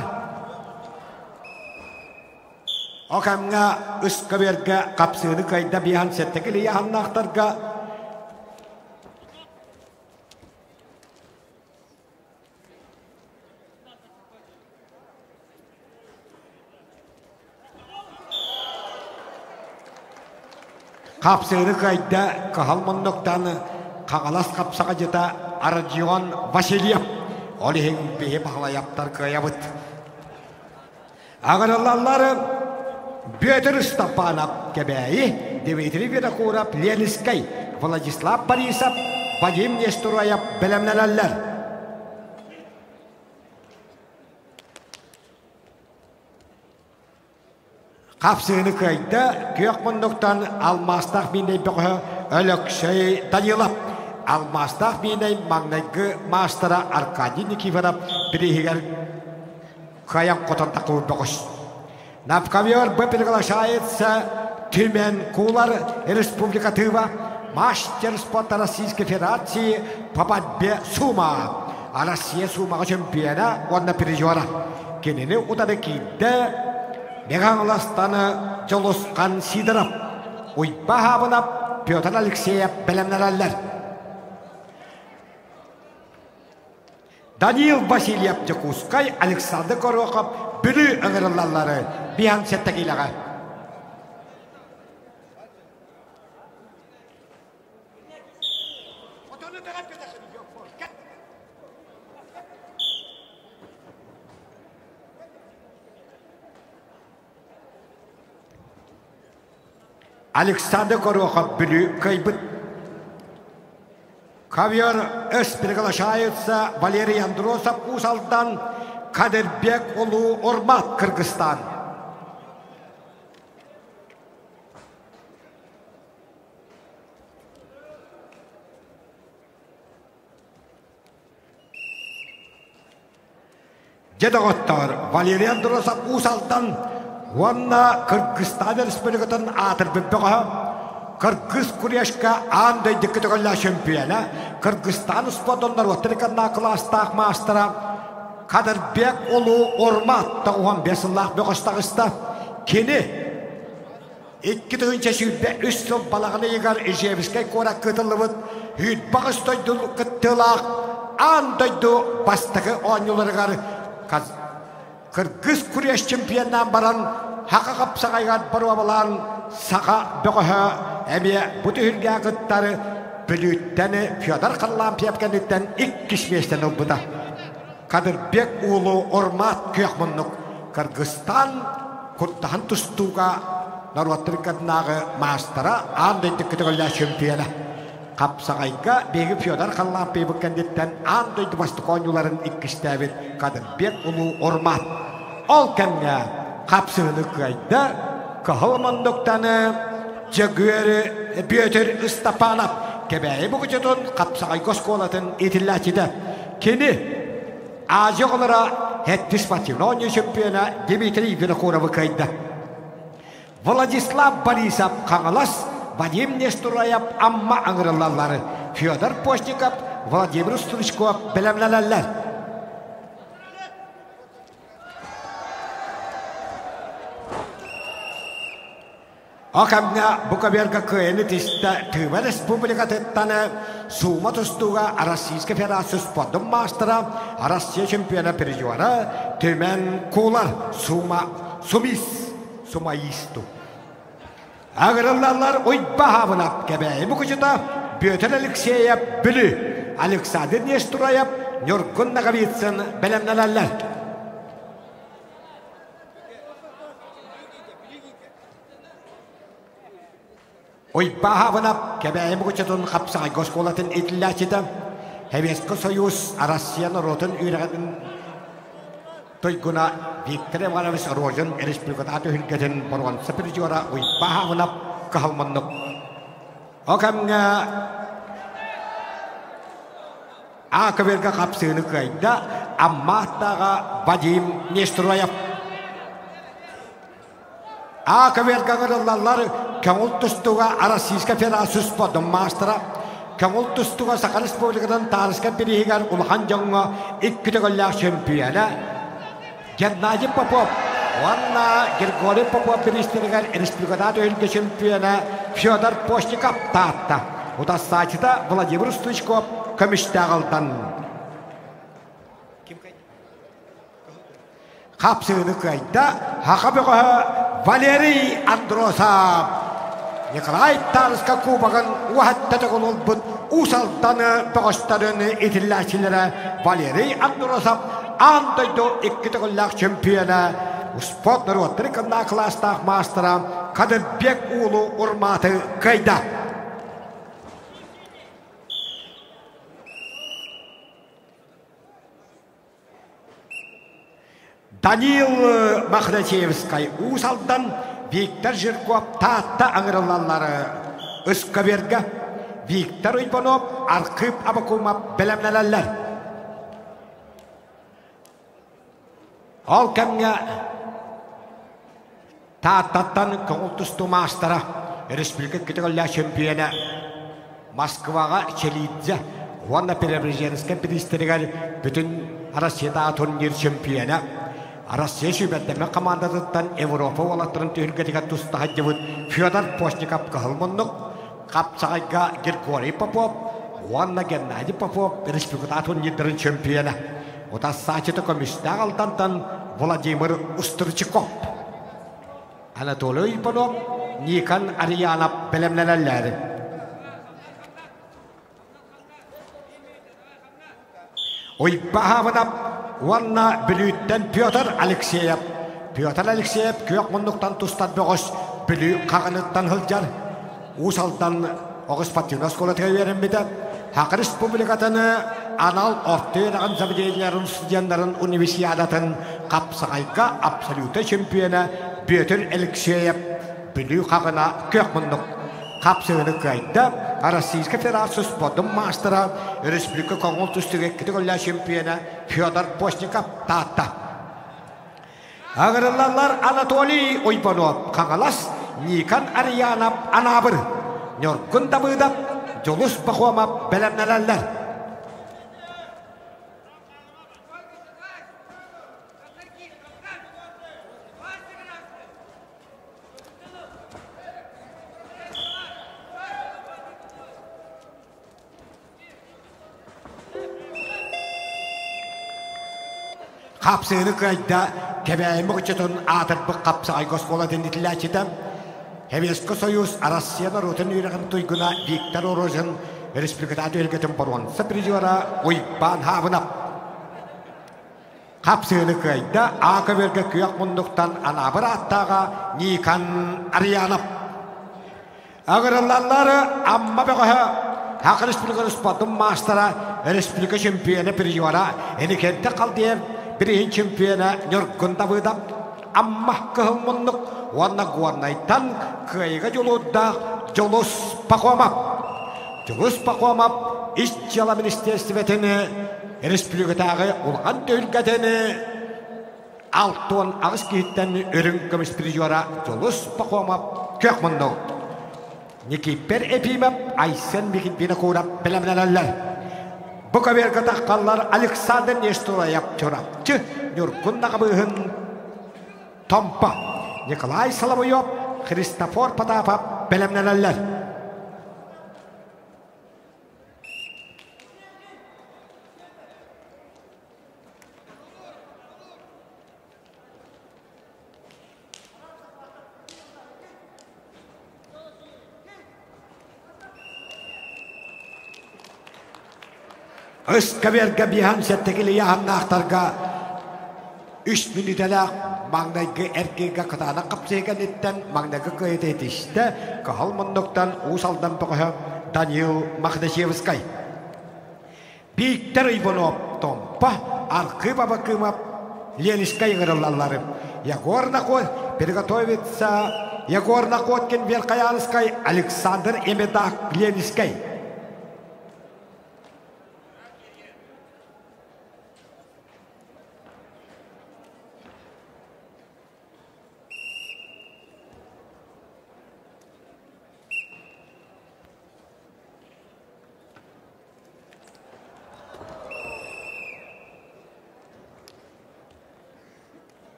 Оғамға үскі берге қапсығыны қайда бейхан сәттекілі яғаннақтарға Қапсығыны қайда қағал мұндықтаны қағалас қапсаға жета Ардион Васильев олығын бейі бағылаяптар қаябыт. Ағыралалары Петр Стапанов кебәйі, Дмитрий Винокуров, Ленискай, Владислав Борисов, Вадим Нестураев білімнелелер. Қапсығыны қайда көк мұндықтан алмастақ бейней бұғы өлікшей Данилов. Алмастақ бейней маңнайғы мастера Аркадий Никифоров бірігер қаян қотан тақуы бұғыш. Навковер бы приглашается Тюмен Кулар Республикатыва, мастер спорта Российской Федерации по борьбе сумо. А Россия сумаға чемпиона онна пережора. Кенені ұтады кейді Меғанластаны жолысқан Сидоров, Уйба Хабынап, Петр Алексеев білімнерәлер. Даниил Васильев Джекускай, Александр Горохов, бүлі өңіріллалары бейхан сәттәкейліға. Александр Горохов бүлі кайбыт. Ковер өс приглашается Валерий Андросов Усалдан, Кадырбек Улу Ормат, Кыргызстан. Дедағоттар Валерий Андросов Усалдан, Уанна Кыргызстан Республикатын атыр бүббіға. Кыргыз күрешка андай декетіғілі чемпионы, Кыргызстан спортондар өттіріканна кластақ мастера, Кадырбек Улу Ормат тағуған 5 жыллақ бөғістағыста, кені 2 сүйбе 3 жыл балағыны егар ежевіскай қора күтілівіт, үйт бағыстойды күттілақ, андайды бастығы оңылырғар Кыргыз күреш чемпионнан баран, хақа қапсағайған баруа баларын саға бөғіға әме бұты үрге ағыттары біліттені Федор қаллам пепкенеттен 2 мештен ұлбыда. Кадырбек Улу Ормат күйіқмұнық Кыргызстан күрттаған тұстуға Нарваттырқадынағы мастера андайды күтігілі чемпионы. Kapsağayga Begi Fyodor Kallampi bu kendinden andoydu bastık oyuncuların ikkiştebit kadın bir ulu orman. Ol kemne kapsığını kayda kahılmandoktanı cagüeri büyütür ıstapanap kebeği bu küçütün kapsağay goskolatın itillaçıda. Kendi ağacı olara hettis patımla oyuncu şampiyona Dimitri Vinokurov'u kayda. Vladislav Borisov Kangalas Vadim Nesturayev amma ağırlarları Fyodor Postnikov Vladimir Sturchkov bilemlelerler. Akamna Bukaberga köyeni tiste Tüve Respublika tettanı Suma tustuğa Rossiyska Federasyonu Spodum Mastera Rossiya Şampiyona Perjivara Tümen Kular Sumayistu Ağırlarlar oyba havınap kebeği bu küçüta Büyütün Alexeyev Bülü Alexander Nesturayev Nurgun Nagavitsin bilemlelerler. Oyba havınap kebeği bu küçütün kapsağay goskolatın itillaçıda Hevesko Soyuz Rossiya Narodın üyreğinin Toyguna Viktor Ivanoviç Rozhin Respublikada hülketin Borwan Sapirjora oyba havınap kahalmanlık. Okamga Akaverga kapsığını kayda Ammahtaga Vadim Nesturayev Akaverga gırıllarlar Kangul tustuğa Rossiyska Federasyonu Spodum Mastera Kangul tustuğa Sakar Respublikadan Tarıska Birihigar Ulhan Jonga İkkütegöller Şampiyona Gennady Popov Vanna Grigoriy Popov Biristirigar Respublikada ülke şampiyona Fyodor Postnikov tatta. O da saçta Vladimir Sturchkov kömüştağıldan. Kapsığını kayda Hakabığı Valeriy Androsov Nikolay Tarıska Kubag'ın uhattatıgın olbun usaltanı bağışların itillaşilere Valeriy Androsov Andoydu ikkitigollak şampiyona Sport narotları kanna klastağ mastera Kadırbek ulu urmatı kayda. Danil Makhnachevskay usaldan Viktor Zhirkov tatta ağırlarları Iskaberga Viktor Ivanov Arkip Abakumov bilemlelerler. Al kemge taattan konultustu mastera Respublika Kitigolla şampiyona Moskvaga Çelidze Vanna Preobrazhenska Pristirigar bütün Rossiyada turnir şampiyona Rossiya şubetdeme komandadıttan Avrupa olatların tühülgetiga tusta hacıvıt Fyodor Postnikov kahılmınlık Kapsağayga Grigoriy Popov Vanna Gennady Popov Respublikada turnirlerin şampiyona O da saçıda komüştağıldan Vladimir Usturchkov Anatoly Ivanov Nikan Aryanov bilemlelerler. Oyba havınap Vanna Bülü'den Pyotr Alexeyev Pyotr Alexeyev köyakmınlıktan tustad boğuz Bülü kağınıttan hılcar Usaldan Oğuz Patinos kolatı verenmedi Hak Respublikatanı Anal ortaya zavadiyelerin studiyanların Universiadatın Kapsağayga absolute şampiyona Pyotr Alexeyev Bülü kağına köyakmınlık Kapsığını kayda Rossiyska Federasyonu Spodum Mastera Respublika Kongol tustuğa Kitigolla şampiyona Fyodor Postnikov tatta. Ağırlarlar Anatoly Ivanov Kangalas Nikan Aryanov Anabır Nurgun Davıdov Julus Bakhomov bilemlelerler. Kapsığını kayda kebeğimi uçutun atırbı kapsağay goskolatın itillaçıdan Hevesko Soyuz Rossiya Narodın üyreğin tuyguna Viktor Rozhin Respublikada ülketin Borwan Sapirjora oyban havınap Kapsığını kayda Akaverga köyakmınlıktan Anabır attağa Nikan Aryanov Ağırlarları amma beğe Hak Respublika Spot'un mastera Respublika şampiyonu Priora enikente kaldı birinci şampiyonu Nurgunda Vıda amma kehmunluk wana guanaitan kayga joludda Jolus Pakomap İşçiler Ministersiyetini Respublika'da olan dölgetini altın ağız gihitten örünkümüz Priora Jolus Pakomap kökmunluk Nikiper epimap aysen bikin bina kurap belamnalar. Bu kabar katakallar Alexander Nestorayap çorapçı Nurgunda kabıhın Tompa Nikolay Salamoyov Christopher Patapap belamnalar. Kabarga bihan settekili yahan nahtarga 3 minutela mangdayga erkega katana kapsega nitten mangdayga kayetitiste kahalmandoktan usaldan pakah Daniel Makhdashevskay Viktor Ivanov Tompa Arkıba bakımap Leniskay ngaralallarım Yagor nakot переготовится Yagor nakotkin Verkayanskay Alexander Emedak Leniskay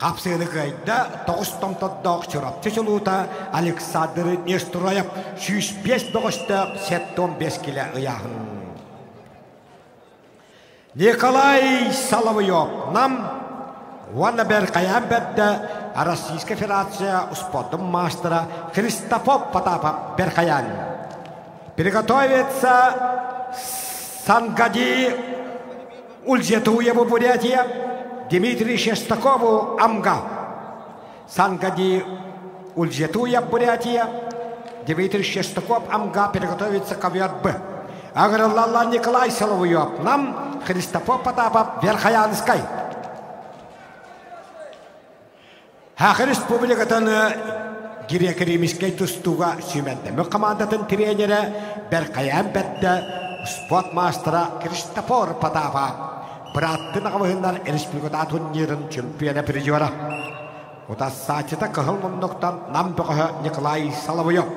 Kapsayını kayda 9 tomtadaq çorapçı çoluta Alexander Nestorayap 105 boğuşta 75 kilo ıyahın. Nikolay Salamoyov nam Vanna Berkayan bedde Российская Федерация Успотом мастера Христофор Потапов Беркаян. Приготовиться Сангади Ульзетуеву Бурятия Дмитрий Шестакову Амга. Сангади Ульзетуев Бурятия Дмитрий Шестаков Амга приготовится ковер Б. Аграллалла Николай Соловьев нам Христофор Потапов Верхоянской. Хақ республикатын Гирекеремиске тұстуға сүймендемі командатын тренері Беркаян бәтті спорт мастера Христофор Потапов. Бұраттың ағымығындар республикада турнирін чемпионы Приора. Ота сатыда қығыл мұндықтан нам бұғы Николай Соловьев.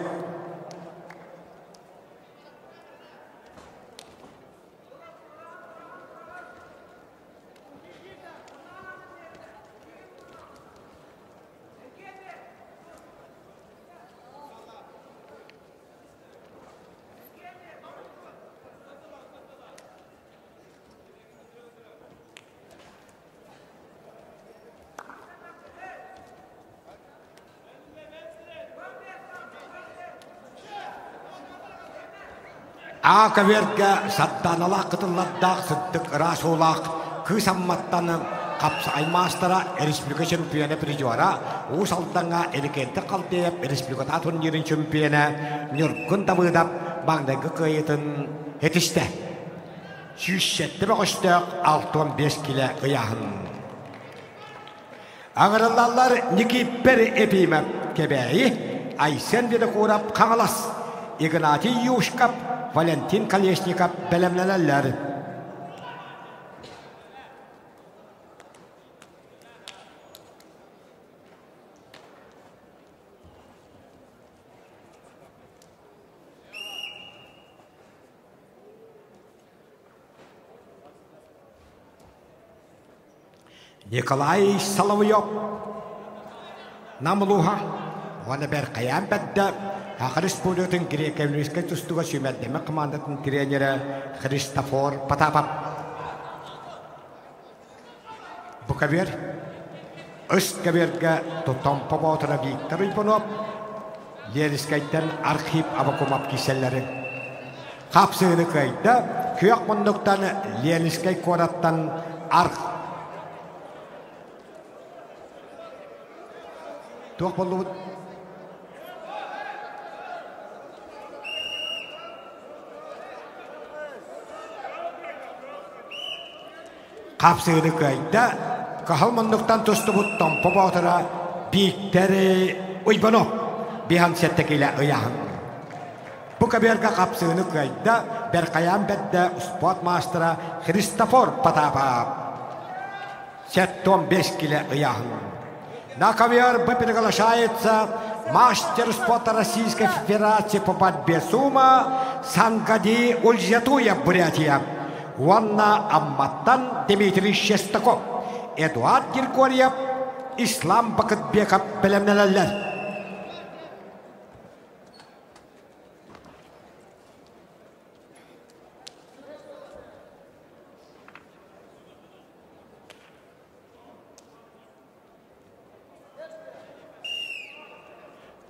Akaverga sattanalaq qıtılladaq sıddık rasulaq kısammattanı kapsa aymastara Respublika şampiyonu Priora usaltanga elikente qaltayap Respublika turnirin şampiyonu Nurgunda Vıdap Bangdayga kayıtın etişte 107 boğuştaq 65 kilo ıyahın. Ağırallar Nikiper epimep kebeyi Aysen bir kurap kangalas Ignatiy Yushkap Valentin Kalesnikov belemlenenler. Nikolay Salamoyov Namluha Vanna Berkayan bedde Haq Respublika'nın Grekevliske tustuğa sümendeme komandatın treneri Christopher Potapov. Bu kabar Özkaberga tutam pabotara Viktor Ivanov Leniskay'tan arxiv avakomap kiselleri. Kapsığını kayda köyek munduktan Leniskay korattan Tuak bolu Kapsığını kayda kahalmanlıktan tustu bu tompa bağıtıra büyükleri uybanop bir hansettekiyle ıyağın. Bu kaberga kapsığını kayda berkayan bedde sport master'a Christopher Patapap. Setton 5 kile ıyağın. Накавер бы приглашается мастер спорта Российской Федерации по борьбе сумо Сангади Ульзятуя Бурятия. Уанна Амматтан Дмитрий Шестаков. Эдуард Григорьев, Ислам Бакытбеков белемнелерлер.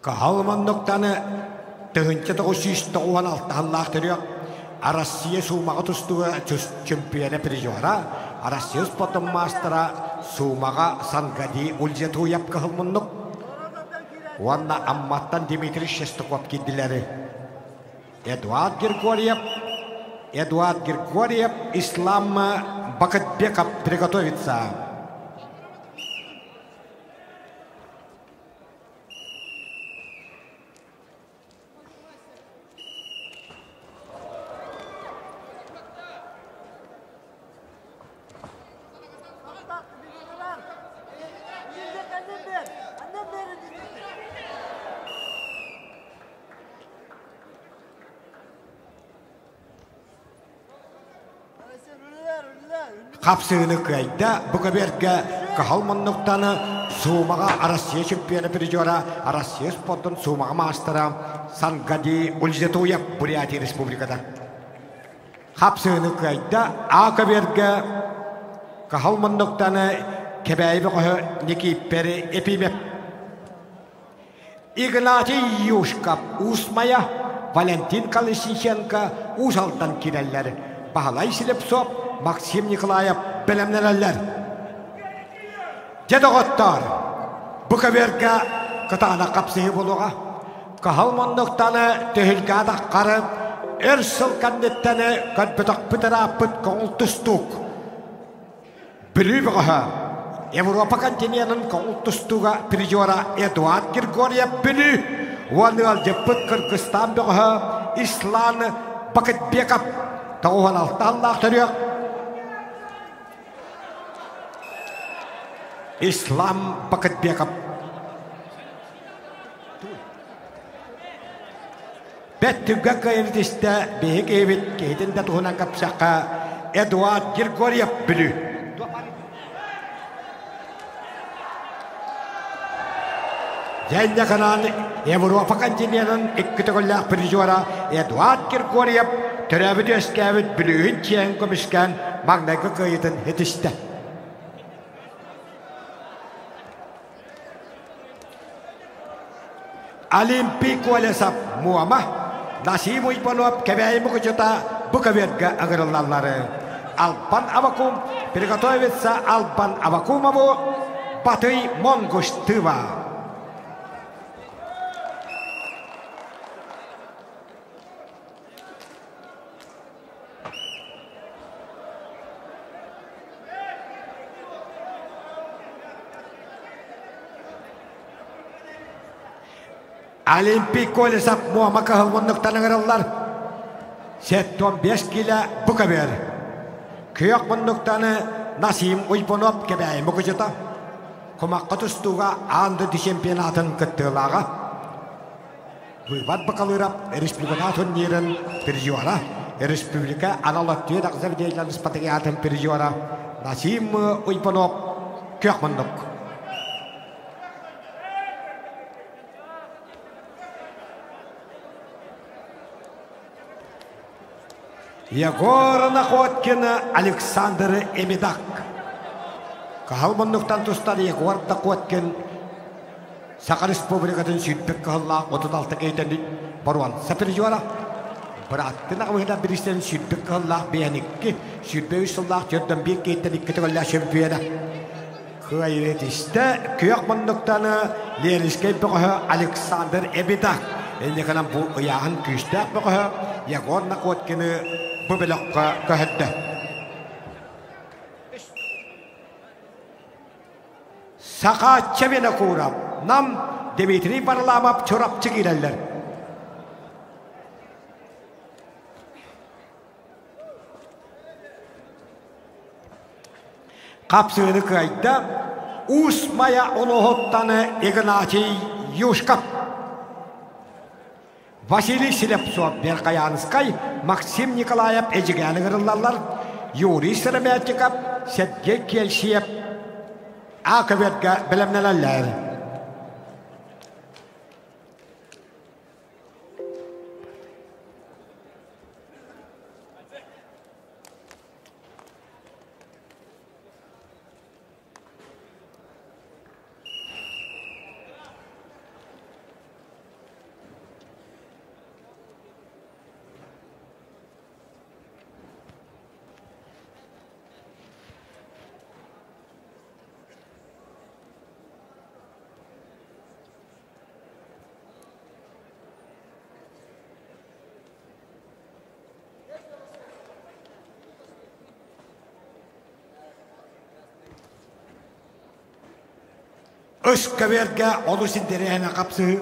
Кахалманныктаны тыгынча 996 төрөк Россия сумага тустуга чемпионы призера Россия спортын мастера сумага Сангади Ульзятуев кахалманнык Уанна Амматтан Дмитрий Шестаков кидилери Эдуард Григорьев Ислам Бакытбеков приготовится. Kapsığını kayda bu kaberge kahalmanlıktаны Сумага Россия чемпионы призера Россия спортын Сумага мастера Сангади Ульзятуев Бурятия республикада. Kapsığını kayda A kaberge kahalmanlıktаны Kebeybi kohu Nikiperi Epimep Игнатий Юшков Усмая Валентин Колесnichenko Узалдан kirelleri Bahalay Silipsop Максим Николаев белемнелерлер. Дедоғыттар, бұ кәберге қытана қапсығы болуға, қағалмандықтаны төхілге адаққары, әрсіл кәндеттені көтбітақ бұтыра бұт қоңыл тұстуқ. Білі бұға, Европа континентін қоңыл тұстуға призера Эдуард Григорьев білі, оны алды бұт Қырғызстан бұға, Ислам Бакытбеков, тауған алтанлақ түрек, Ислам Бакытбеков. Бәттүгә кайырдысты бейік евет кейдінде тұғынан қапсаққа Эдуард Григорьев білі. Және қанан Европа континентін ikkitogollar призера Эдуард Григорьев түрәбіді өскәвіт білігін тиен көмішкен маңнайғы қайытын етісті. Олимпик олесап муама Насим Уйпанов кебеймі күчіта бұ кәберге ағырылалары. Алпан Авакум приготовится Алпан Авакумову Батый Монгуштыва. Олимпик олесап муама кағылмындықтан ағыралар. Сеттон 5 килі бұқа бер. Күйек мұндықтаны Насим Уйпанов кебеймі күчіта. Құмаққа тұстуға анды чемпионатын күттілаға. Бұйбат бұқалырап республика турнирін призера. Республика аналаттүйе дақзар дейлер спатығиятын призера. Насим Уйпанов күйек мұндық. Егор Находкин Александр Эмидак. Кахалманныктан тустар Егор Находкин Сақа республикатын сүйтпек кахалла 36 кейтен баруан сапиржуара. Бұраттын ағымында бірістен сүйтпек кахалла бейәнікке сүйтпек үсіллақ жерден бір кейтен иккетіғалла шемпионы. Кайретісті күйақманныктаны Лерискей бұғы Александр Эмидак. Әне қанан бұл ұяғын күйістәк бұғы Егор Находкины bu bilakka kahette. Sakatça Vinokurov. Nam Dmitri Varlamov çorapçı girerler. Kapsığını kayda Usmaya Olohottanı Ignatiy Yushkov. Vasiliy Sleptsov Berkayanskay, Maksim Nikolayev Ejigani Gırıllarlar, Yuri Sremetnikov, Sergey Kelsiev, Akavetga bilemnelerler. Özkeverge olusin derehine kapsı,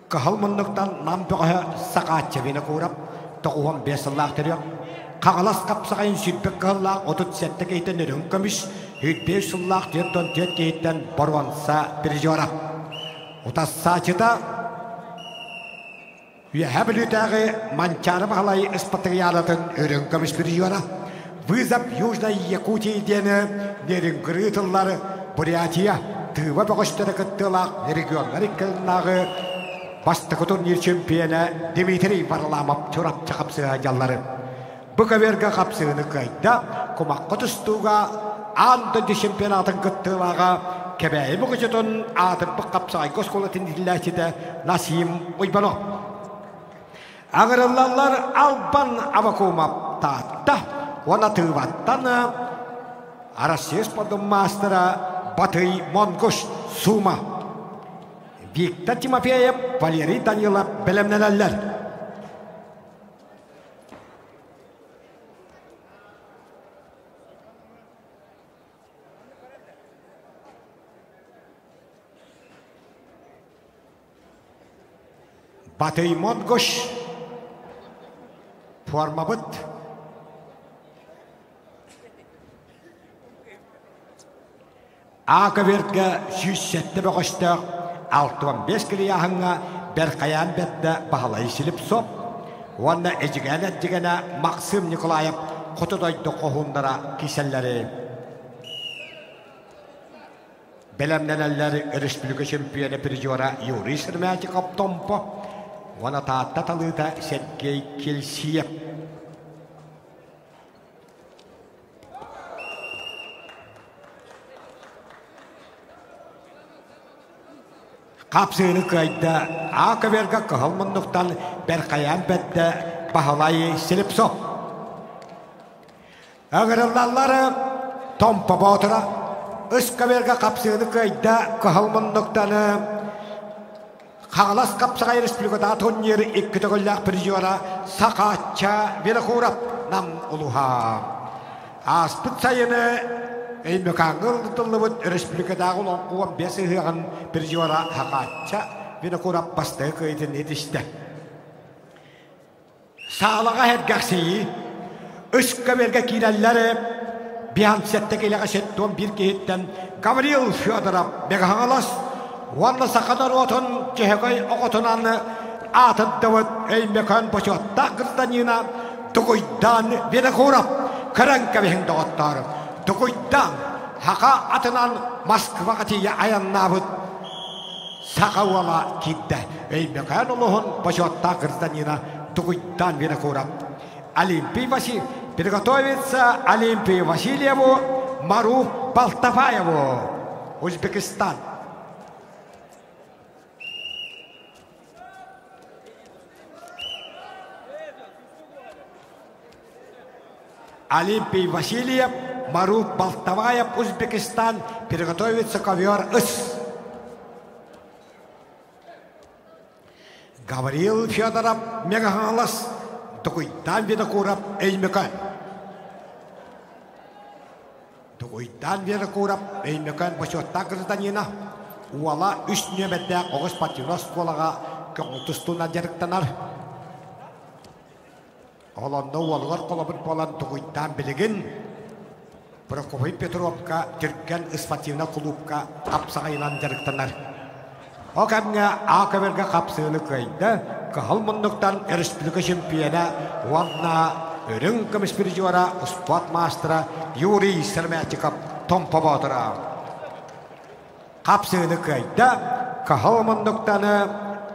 kıhalmınlıktan namtığı sakatça Vinokurov, toğuhan besallah teriyor. Kağalas kapsağın sübbek kığıllağ, otut sette geyten nörün kömüş, hüdbe sullağ dörtön tört geyten boruansa bir jora. Otas saçıda, Üyehebilütəği mançarı bağlayı ıspatı yalatın örün kömüş bir jora. Vızap Южной Якутии deni nerin kırıtılları Buryatiya, Tıva bağıştırı kıttılaq regionlar ikilinağı bastığı turnir çempiyonu Dmitri Varlamov çorapçı kapsığı jalları. Bu kaverge kapsığını kayda kumak kutustuğa andı çempionatın kıttılağı kebeği bu kıcıtın adı bu kapsığı goskolatin dillahçıda Nasim Uybanov. Ağırlılar Alban Avakumov tatta ona tıvattan Arasiyes podum mastera Batый Монгуш Сума. Виктор Тимофеев, Валерий Данилов bilemnelerler. Batый Монгуш forma bıt. Akavertge süssette bağıştı 65 kiliyahına Berkayan bette bahalay silip sop. Onda ejigene digene Maksim Nikolayev kutudoydu kohundara kiselleri. Belemneneller Respublika şempiyonu prijora Yuri Sremetnikov tompo. Ona taatta talıda Sergey Kelsiev. Kapsığını kayda Akaverge kıhalmınlıktan Berkayan bette bahalayı silip sop. Ağırlarları tompa boğatıra Özkaverge kapsığını kayda kıhalmınlıktan Kağalas kapsağay Respublika'da turniri iki tağıllak prijora Sakatça Vinokurov nam uluha. Aspıt sayını Eymekangıl tutulubut Respublika'da olan 15 hıgan prijora Sakatça Vinokurov bastığı kıyıtın edişti. Sağlığa hergahsiyi Özkaverge kirelleri bir hansettek ile kaşettuğun bir kehitten Gavril Fyodorov Meghangalas Vanna sakadar otun cehegay okotunanı atın davat eymekan boşotta kırdanına Tukuydan Vinokurov karanka vehen dağıttar Tukuydan haka atınan Moskva katiye ayannabıt Sakavala kidde eymekan olohun boşotta kırdanına Tukuydan Vinokurov Olimpiy Vasilyev Приготовиться Олимпию Васильеву Мару Балтафаеву Узбекистан. Олимпий Васильев, Мару Балтаваев, Узбекистан. Приготовиться ковер-ыс. Гаврил Федоров, Мегагалас, Tukuydan Vinokurov Eymekon. Tuğuydan beri kurap, eymöken başotta kırdanına, uala üst nöbette oğuz patinos kolağa köngültüstüğünden yarıktanar. Olanda ualılar kolabın bolan tuğuydan biligin, Prokofy Petrovka Türkmen Ispativna klubka kapsayılan yarıktanar. O kemge akaberge kapsığını kaydı, kahalmınlıktan Respublika şempiyona, Vanna, Örün komispiricora, Sport Master'a, Yuri Sermetikap, Tom Pabodra. Kapsığını kaydı, kahalmınlıktan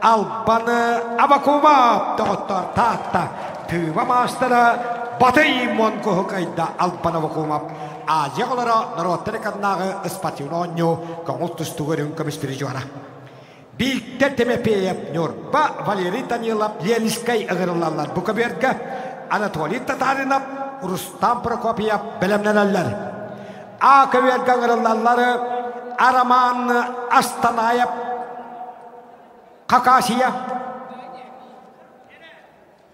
Albanı Abakuma, Doktor Tahta, Tüva Master'a, Batı Monko kaydı Albanı Abakuma. Azia olara narottere kannağı Ispativnonyo, Kongultustu Örün komispiricora. Bilter temepeyep Nurba Valeri Danilov Leniskay ağırlarlar. Bu kaberge Anatoliy Tatarinov Rustam Prokopyev bilemlenenler. A kaberge ağırlarları Araman Astanayev Kakasiyev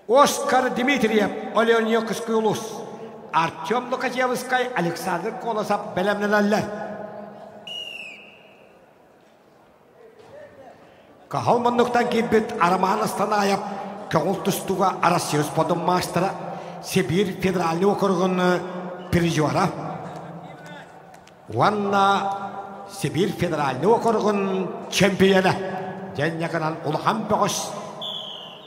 Oskar Dmitriev Olenyo Kıskılus Artyom Lukashevskay Alexander Kolosov bilemlenenler. Kahalmanlıktan kibet Araman Astanayev Köngültüstüğü Arasiyos Podum Master'a Sibir Federalni Okurgun Pirijora Vanna Sibir Federalni Okurgun Çempiyona Cennekanan Ulhan Boğuz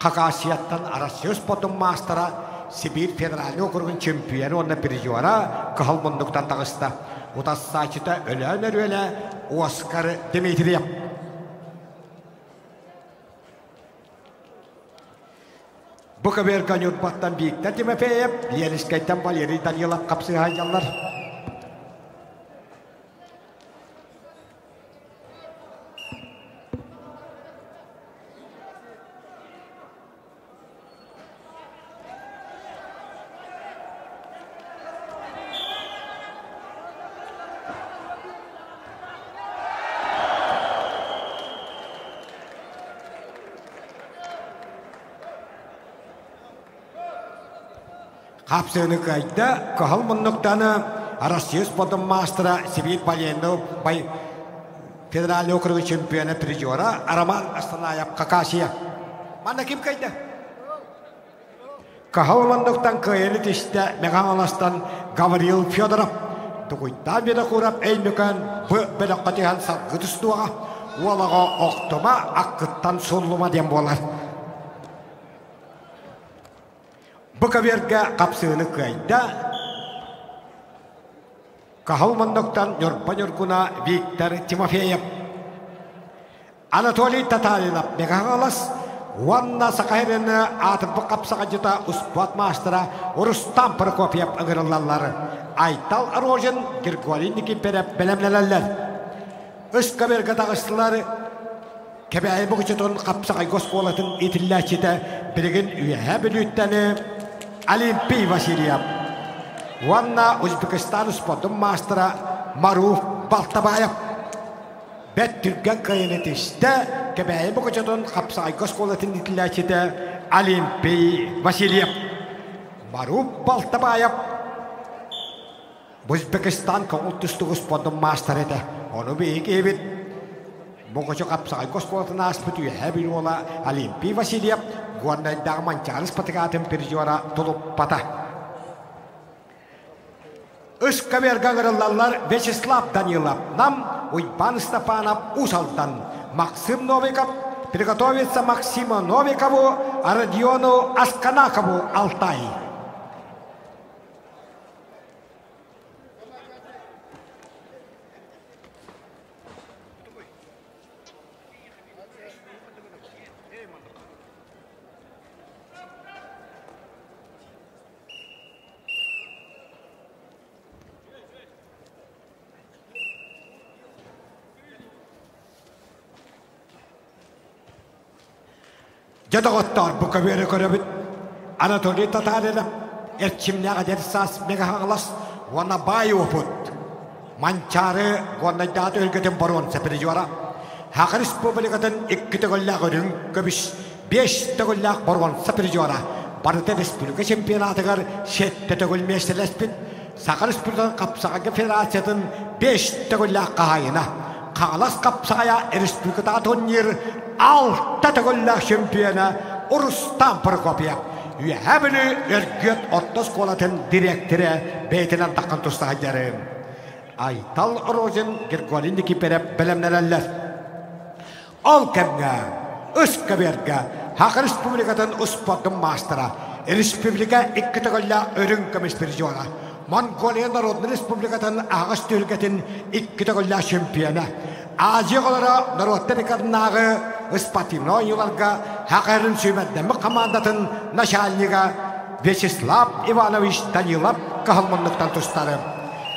Kakasiyattan Arasiyos Podum Master'a Sibir Federalni Okurgun Çempiyona Onna Pirijora Kahalmanlıktan tağısta Utas saçıda öyle Oskar Dmitriev Bu kabar kanyut battan büyükten Timofeyev, Leniskay'tan Valeri Danilov kapsı hayallar. Kapsığını kaydı, kahalmanlıktanı Arasiyos Podum Master'a Sibir Balenov Bay Federalni Okrugu Çempiyona Pirijora Araman Astanayev Kakasiyev. Mana kim kaydı? Kahalmanlıktan kayını tişte Meganostan Gavril Fyodorov. Tuğuydan beri kurap eymöken bu belakatihan sargıtıstuğa Olağa oktuma akkıttan solluma dem bolar. Bu kaberge kapsığını kaydı. Kahalmanlıktan Yorkuna Viktor Timofeyev. Anatoliy Tatarinov Megahalas. Vanna Sakayren'i atıp kapsağıcıda Sport Master'a Rustam Prokopyev ağırlarları. Aytal Arojin Girgoliniki perep belemlenenler. Üst kaberge dağıstıları kebeği bu küçütün kapsağıy goskolatın itillerçide birgin üyehe bülütteni Olimpiy Vasilyev. Vanna Uzbekistan Sportum Master'a Maruf Baltabayev. Bet Türkmen kayınetişte kebeği bu küçütün kapsağıy goskolatın itillerçide Olimpiy Vasilyev. Maruf Baltabayev. Uzbekistan Köngültüstüğü Sportum Master ede. Onu büyük evit. Bu küçük kapsağıy goskolatın aspıtıyor. Hebil ola Olimpiy Vasilyev. Guarda daman Charles Patikatın Pirijora tulup pata. Üst kaberge ağırlarlar Vyacheslav Danilov nam Uyban Stepanov Usal'dan Maksim Novikov Приготовиться Максиму Новикову, Родиону Асканакову Алтай. Jadagottar bu kabere korabit Anatoliy Tatarinov erçimne kadar sas megahaglas wana bayu oput mançarı wana dağıt ülkeden baron seperijora Hak Respublika'dan iki tegollağının köbüş 5 tegollağ baron seperijora Barıta Respublika şempiyonatı gar 7 tegol meselespit Sakar Spur'dan kapsağa federasyatın 5 tağılla kahayına. Kağalas kapsağa Respublika'da turnir 6 tağılla şampiyona Rustam Prokopyev. Üyebini örgüt ottos kolatın direktörü beytinden takın tustağıları. Aytal Orozin Girgolindeki bilimlerler. Ol kemge, Üskaberge, Hak Respublika'dan Uspotun Mastera, Respublika 2 tağılla örünkümüz bir yola. Mongolia Narodny Respublika'dan Ağız Türk'ün 2 tağılla şampiyona. Aziya olarak Narodny Karnağı Ispatimno yıllarga Hakarın Süymedden komandatın naşalliga Vyacheslav Ivanovich Danilov kahılmanlıktan tustları.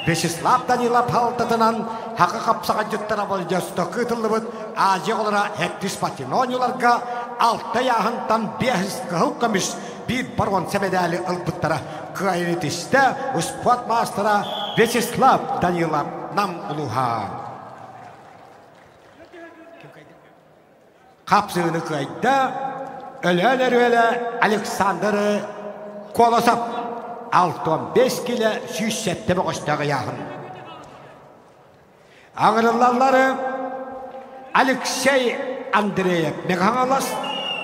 Vyacheslav Danilov haltatınan haka kapsağa cüttara bolcası kıtılıbıt Aziya olarak hep Ispatimno yıllarga altta yağıntan behis kahılkamış bir baron semedali ılbıttara kıyretişte Uspot Mastera Vyacheslav Danilov nam uluha. Kapsığını kayda öyle Aleksandr Kolosov 6-15 kilo 107 boğuştağı yağın. Ağırlarları Alexey Andreyev Meghalas,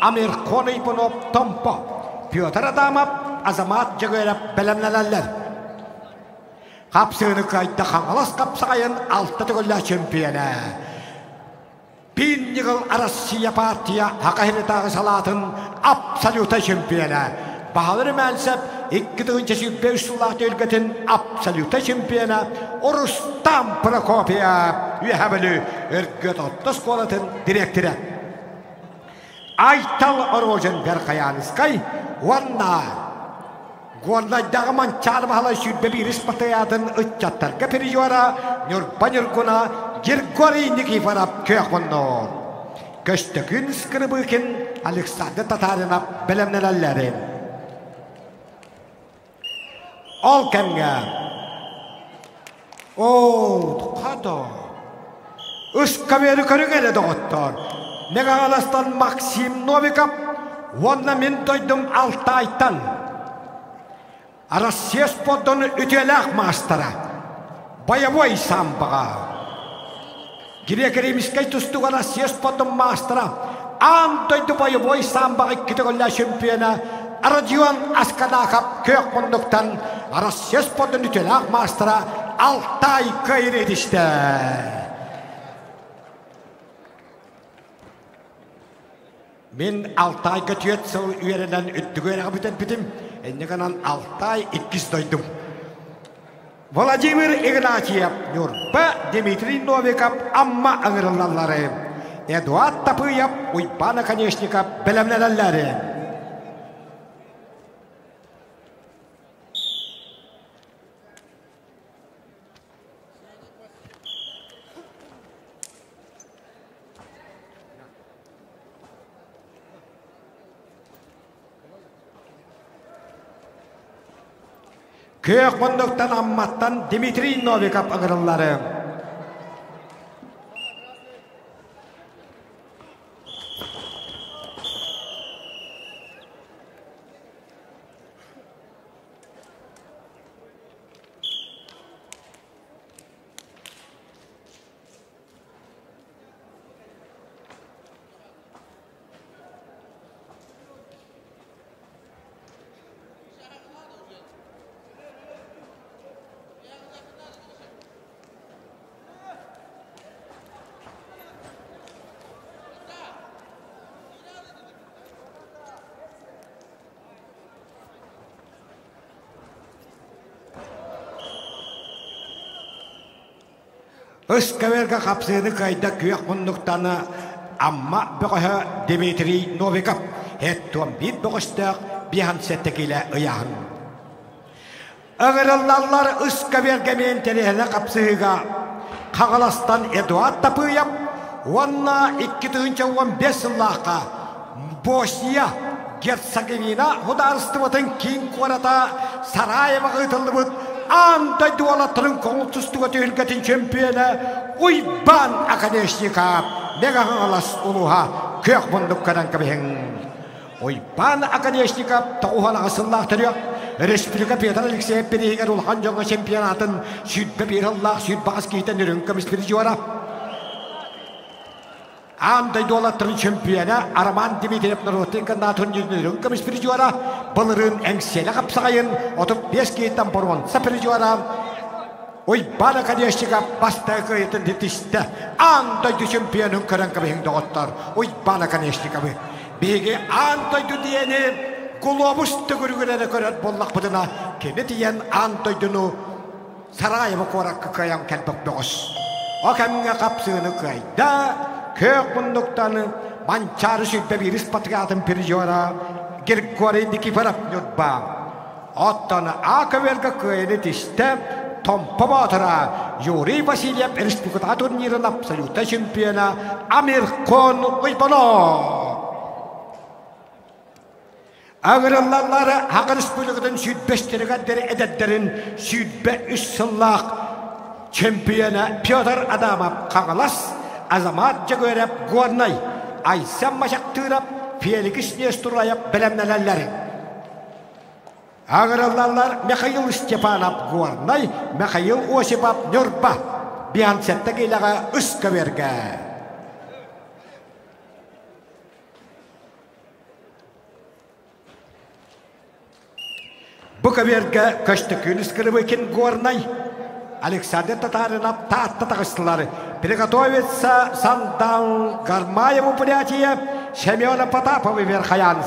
Amir Konaypunov Tompo, Pyotr Adamov, Azamat Jagörev bilimlerler. Kapsığını kayda Kağalas kapsayın 6 tağılla şampiyona. 1000 yıl Rossiya partiya Hakahiretağ salatın absoluta şampiyona. Bahadır mensep 2005 ülketin absoluta şampiyona Rustam Prokopyev üyebili örgüt ottos kolatın direktörü. Aytal Orozin Berkayanskay vanna Gondaydağı çağrı bahala şübbe bir ispatayatın ıççatlarga periyora Nurbanirguna Girgori Nikiforov kökunno. Köştökün skribıkin Aleksandr Tatarina bilimlerlerin. Ol kemge. Kato. Üskaveri körügele doktor. Meghalastan Maxim Novikov. Vonna min doydum 6 aytan. Rossiya Spot'un ütüelak mastera. Boyovoy sambağa. Грек-римский тустуга Россия Spot'un mastera. Antoydu boyovoy sambağa 2 tağılla şampiyona. Rodion Askanakov kökmunduktan Rossiya Spot'un ütüelak mastera 6 ay gayret işte. Men 6 ay götüyet sıl üyerinden üttügöre bitim. Ne kadar 6 ay 2 doydum. Vladimir Ignatiev, Nurba, Dmitry Novikov, amma ağırlarları. Eduard Tapıyev, Uypan Konechnikov, bilimlerleri. Kökmunduktan ammattan Dmitry Novikov ağırları. Üskaverga kapsığını kayda kökmunduktanı amma böğü Dmitry Novikov. Hettuan bir böğüstük bir hansettekiyle ıyağın. Ağırlarlar Üskaverga menterihine kapsığıga Kağalastan Eduard Tapıyev vanna 2015 yıllığa Bosniya Herzegovina Hudarstvatın King Korata Sarayeva ıtıldıbıt Anda dualatların konultustuğa tülketin şampiyona Uyban Konechnikov Meghalas uluha kökmunduk kadan kabihin. Uyban Konechnikov tağuhana asıllahtırıyor. Республика Петр Алексеев Перегер улхан жоңа чемпионатын сүйтбе bir Allah süt bağız keyten ürünkömüz bir jora. Anday dolatırın çempiyona Arman Dimitriev Narotin natun ürünkömüz bir jora. Balırın engseli kapsayın 35 keyten borvansa bir jora. Oy bana kadyaştıga bastı kayıtın ditişte. Anday çempiyonun kırınkabı doğutlar. Oy bana kadyaştıga bu. Bege anday diyeni Globus tükürgülere köret bollak bıdına kene diyen andaydını sarayımı korak kıkayan kelpek boğuz. O kemge kapsığını kayda kök bunduktanı mançarı sütbe bir ispatıyatın pirijora girgorindiki farap yutba. Ottanı akıverge kıyını tişte tompa batıra Yuri Vasilyev Respublika turnirin absoluta şampiyona Amir Kon Uypano. Ağırlarları Hakan Respublika'nın sütbeşlerine deri edetlerin sütbe üssallak çempiyona Piotr Adamov Kangalas azamatça görep Gornay Aysam maşaktırap Felix Nesturayap bilemnelerleri. Ağırlar Mikhail Stepanov Gornay Mikhail Osipov Nurba Bihansette gilaga ıska verge. Bu kaberge kaçtıkın iskırıbıkin Gornay Alexander Tatarınap tahta takıştıları Приготовиться Сандал Гармаеву Пурятия Семена Потапова Верхоянц.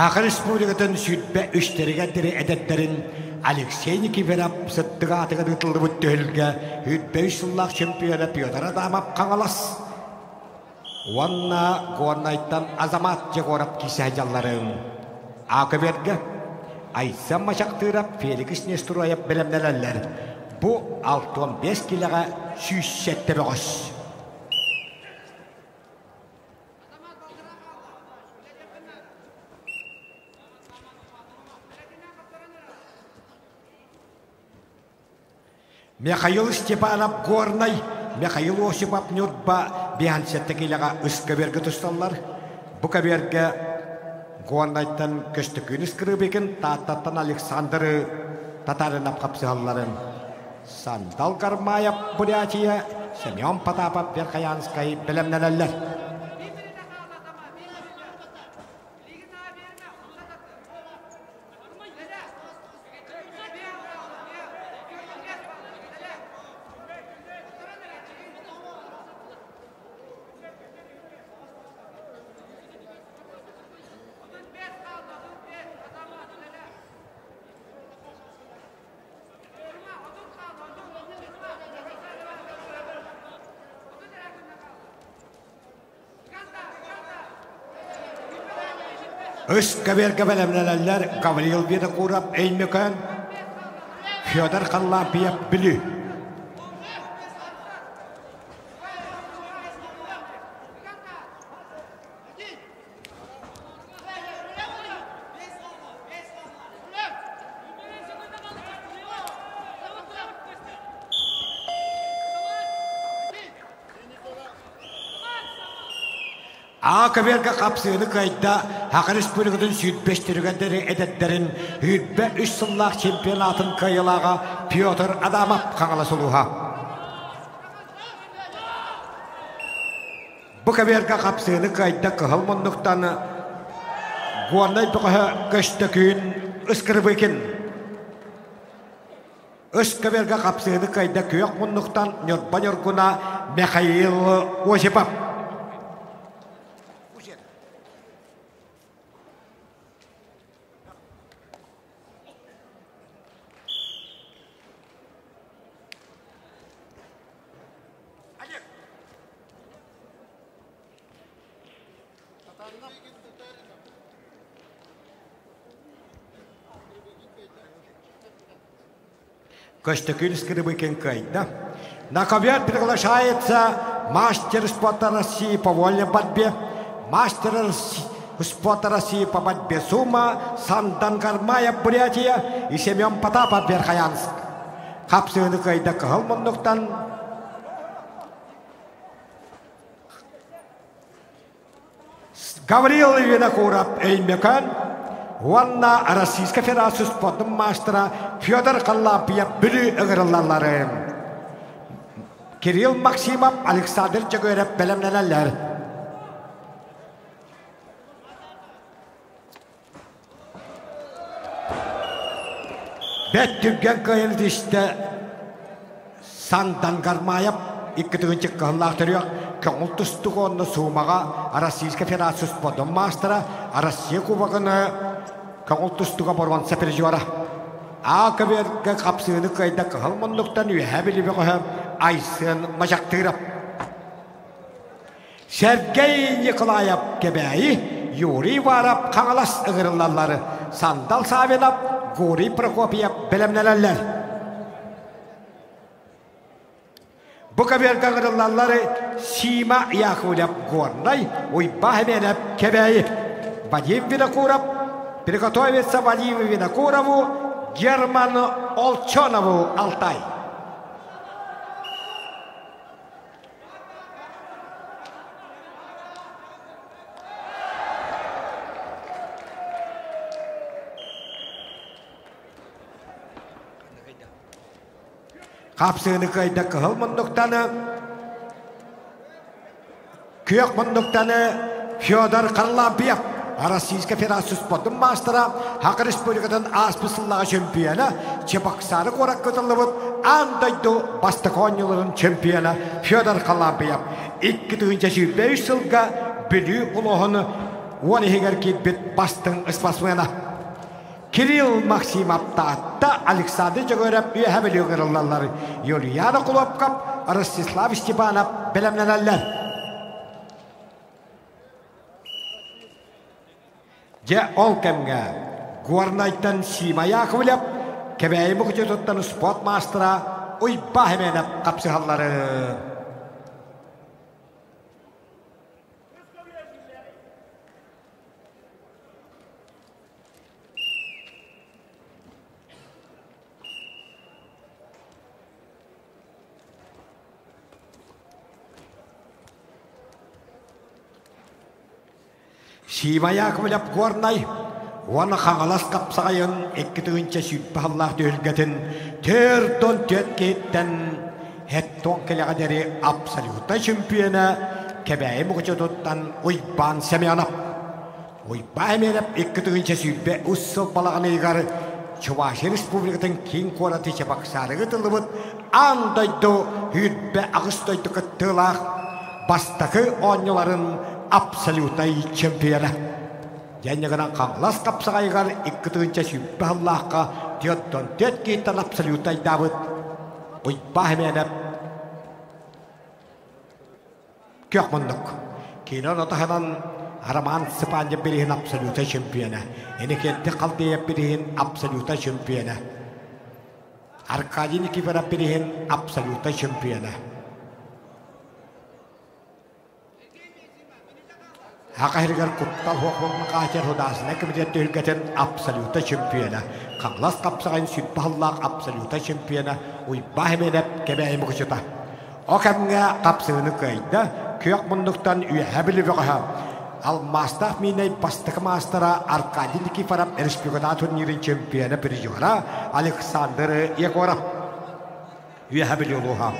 Hakan Respublika'nın sütbe üçlerine diri edetlerin Alexey Nikiforov sıddığı atığı dıtıldı bu tölge hütbe üçlülük şampiyonu Piotr Adamov Kangalas. Vanna Gornay'tan azamatça korap kisahcalların. Akıberge Aysam maşaktırap Felix Nesturayap bilemnelerler. Bu 6-15 kiloga süssette beğiz. Mikhail Stepanov Gornay, Mikhail Osipov Nurba Bihansette gilaga ıska verge tustanlar. Bu kaberge Gornay'tan köstükün iskırıbekin Tatatan Alexander Tatarınap kapsıhalların. Sandal Garmayev Buryatiya, Semyon Potapov Verkhoyanskay bilemnelerler. Iska verge bilemnelerler Gavril Vidakurov Eynmekan Fyodor Kallapiev Bilü. Akıberge kapsığını kayda Hakan Respublika'nın sütbeşlerine deri edetlerin hütbe üçsallak çempionatın kayılağı Piotr Adamov Kangalas oluha. Bu kaberge kapsığını kayda kıhılmınlıktan Gornay bıqıha köştükün ıskırıbıkin. Iskaberge kapsığını kayda köyek mınlıktan Nurba Nurguna Mikhail Osipov. Костюкильский Рыбыкинкой, да? На ковер приглашается мастер спорта России по вольной борьбе, мастер спорта России по борьбе Сума, Сандангармая, Бурятия и Семен Потапов, Верхоянск. Хапсыныкайда Калмандуктан. Гаврил Винокуров, Эймекан. Уанна Российская Федерация спорта мастера Федор Калапьев, Били Игрлалары. Кирилл Максимов, Александр Чагоеров, Белемнелер. Бет түрген кайылдышты Сандангармаев, иккетігінші кыллақтырық, көңіл тұстығынны суымаға Российская Федерация спорта мастера Россия кубағыны көңіл тұстыға борған сәпір жуара. Ақыбергі қапсығыны қайда қылмындықтан үйе білібі қойып, айсын мажақтырып. Сергей Николаев кебәйі, Юрий Варап қаңылас ұғырылалары, Сандал Савинов, Гурий Прокопьев білімнелелер. Бұқабергі ұғырылалары Сима Яхулев Горнай, Уйбахменев кебәйі, Вадим Винокуров, приготовиться Вадиму Винокурову, Герману Олчонову, Алтай. Қапсыны қайда қығыл мұндықтаны, күйек мұндықтаны Федор Калапьев, Российская Федерация спорта мастера, Хак Республикадан аспысыллаға чемпионы, Чебоксары қорак көтіліп, андайды бастықоныларын чемпионы Федор Калапьев. 2025 жылға білі ұлығыны оны егер кетбет бастың спортсмені. Кирилл Максимов таатта Александр Чагоеров үйе білі ғырылалары. Юлияна Кулопкап, Ростислав Степанов білімнелелер. Же ол кәмге Горнайтан Сима Яковлев, кәбәйі мұқчы тұттан спорт мастера ұйба әменіп қапсығалары. Сима Яковлев Горнай, оны қаңалас қапсағайын, 2-тігінші сүйтпағаллақ өлгетін, төрден төткеттен, әттон келеға дәрі абсолютта чемпионы, кәбәйі мұғычы тұттан Ойбан Семенов. Ойба әменіп, 2-тігінші сүйтпе ұссыл балағын егары, Чувашия Республикатын кейін қораты Чебоксары ғытылыбыд, андайды үйітбе ағыстайды күттілақ, бастақы оңыларын абсолютный чемпионы. Және ғана қаңлас қапсағайғар 2-тігінші сүйтпе Аллахқа төттен төткеттен абсолютный дабыд. Ойба әменіп, көк мұндық. Кейін отағынан Роман Сыпанжы берейін абсолютный чемпионы. Енекетті қалдыя берейін абсолютный чемпионы. Аркадий Никифоров берейін абсолютный чемпионы. Ақайырғар құттал хоқуғын қачар худасына кімдер төлгетін абсолютный чемпионы. Қаңлас қапсағайын сүйтпағыллақ абсолютный чемпионы. Ойба әменіп кәбәйім күшіта. Оқамға қапсығыны көйді, көк мұндықтан үйе білі бұға. Ал мастақ меней бастық мастера Аркадий Никифоров республикада турнирин чемпионы призера Александр Егоров. Үйе білі ұлыға.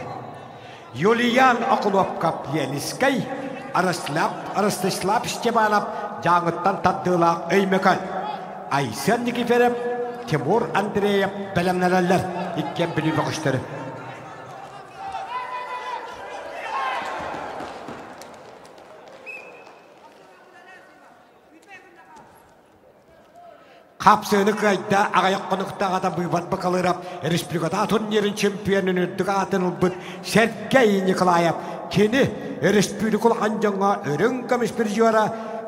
Юлиян Окуловкап Елискай, Ростислав Степанов жаңыттан таттылақ өймекал. Айсен Никифоров, Тимур Андреев білімнелелер. Иккен білі бұғыштыры. Қапсыны қайда ағаяқ қонықтағада бұйбат бақалырап, республикада турнирин чемпионын үрдіға атыныл бұд Сергей Николаев кені республикал анжаңға өрін көміс бір жуара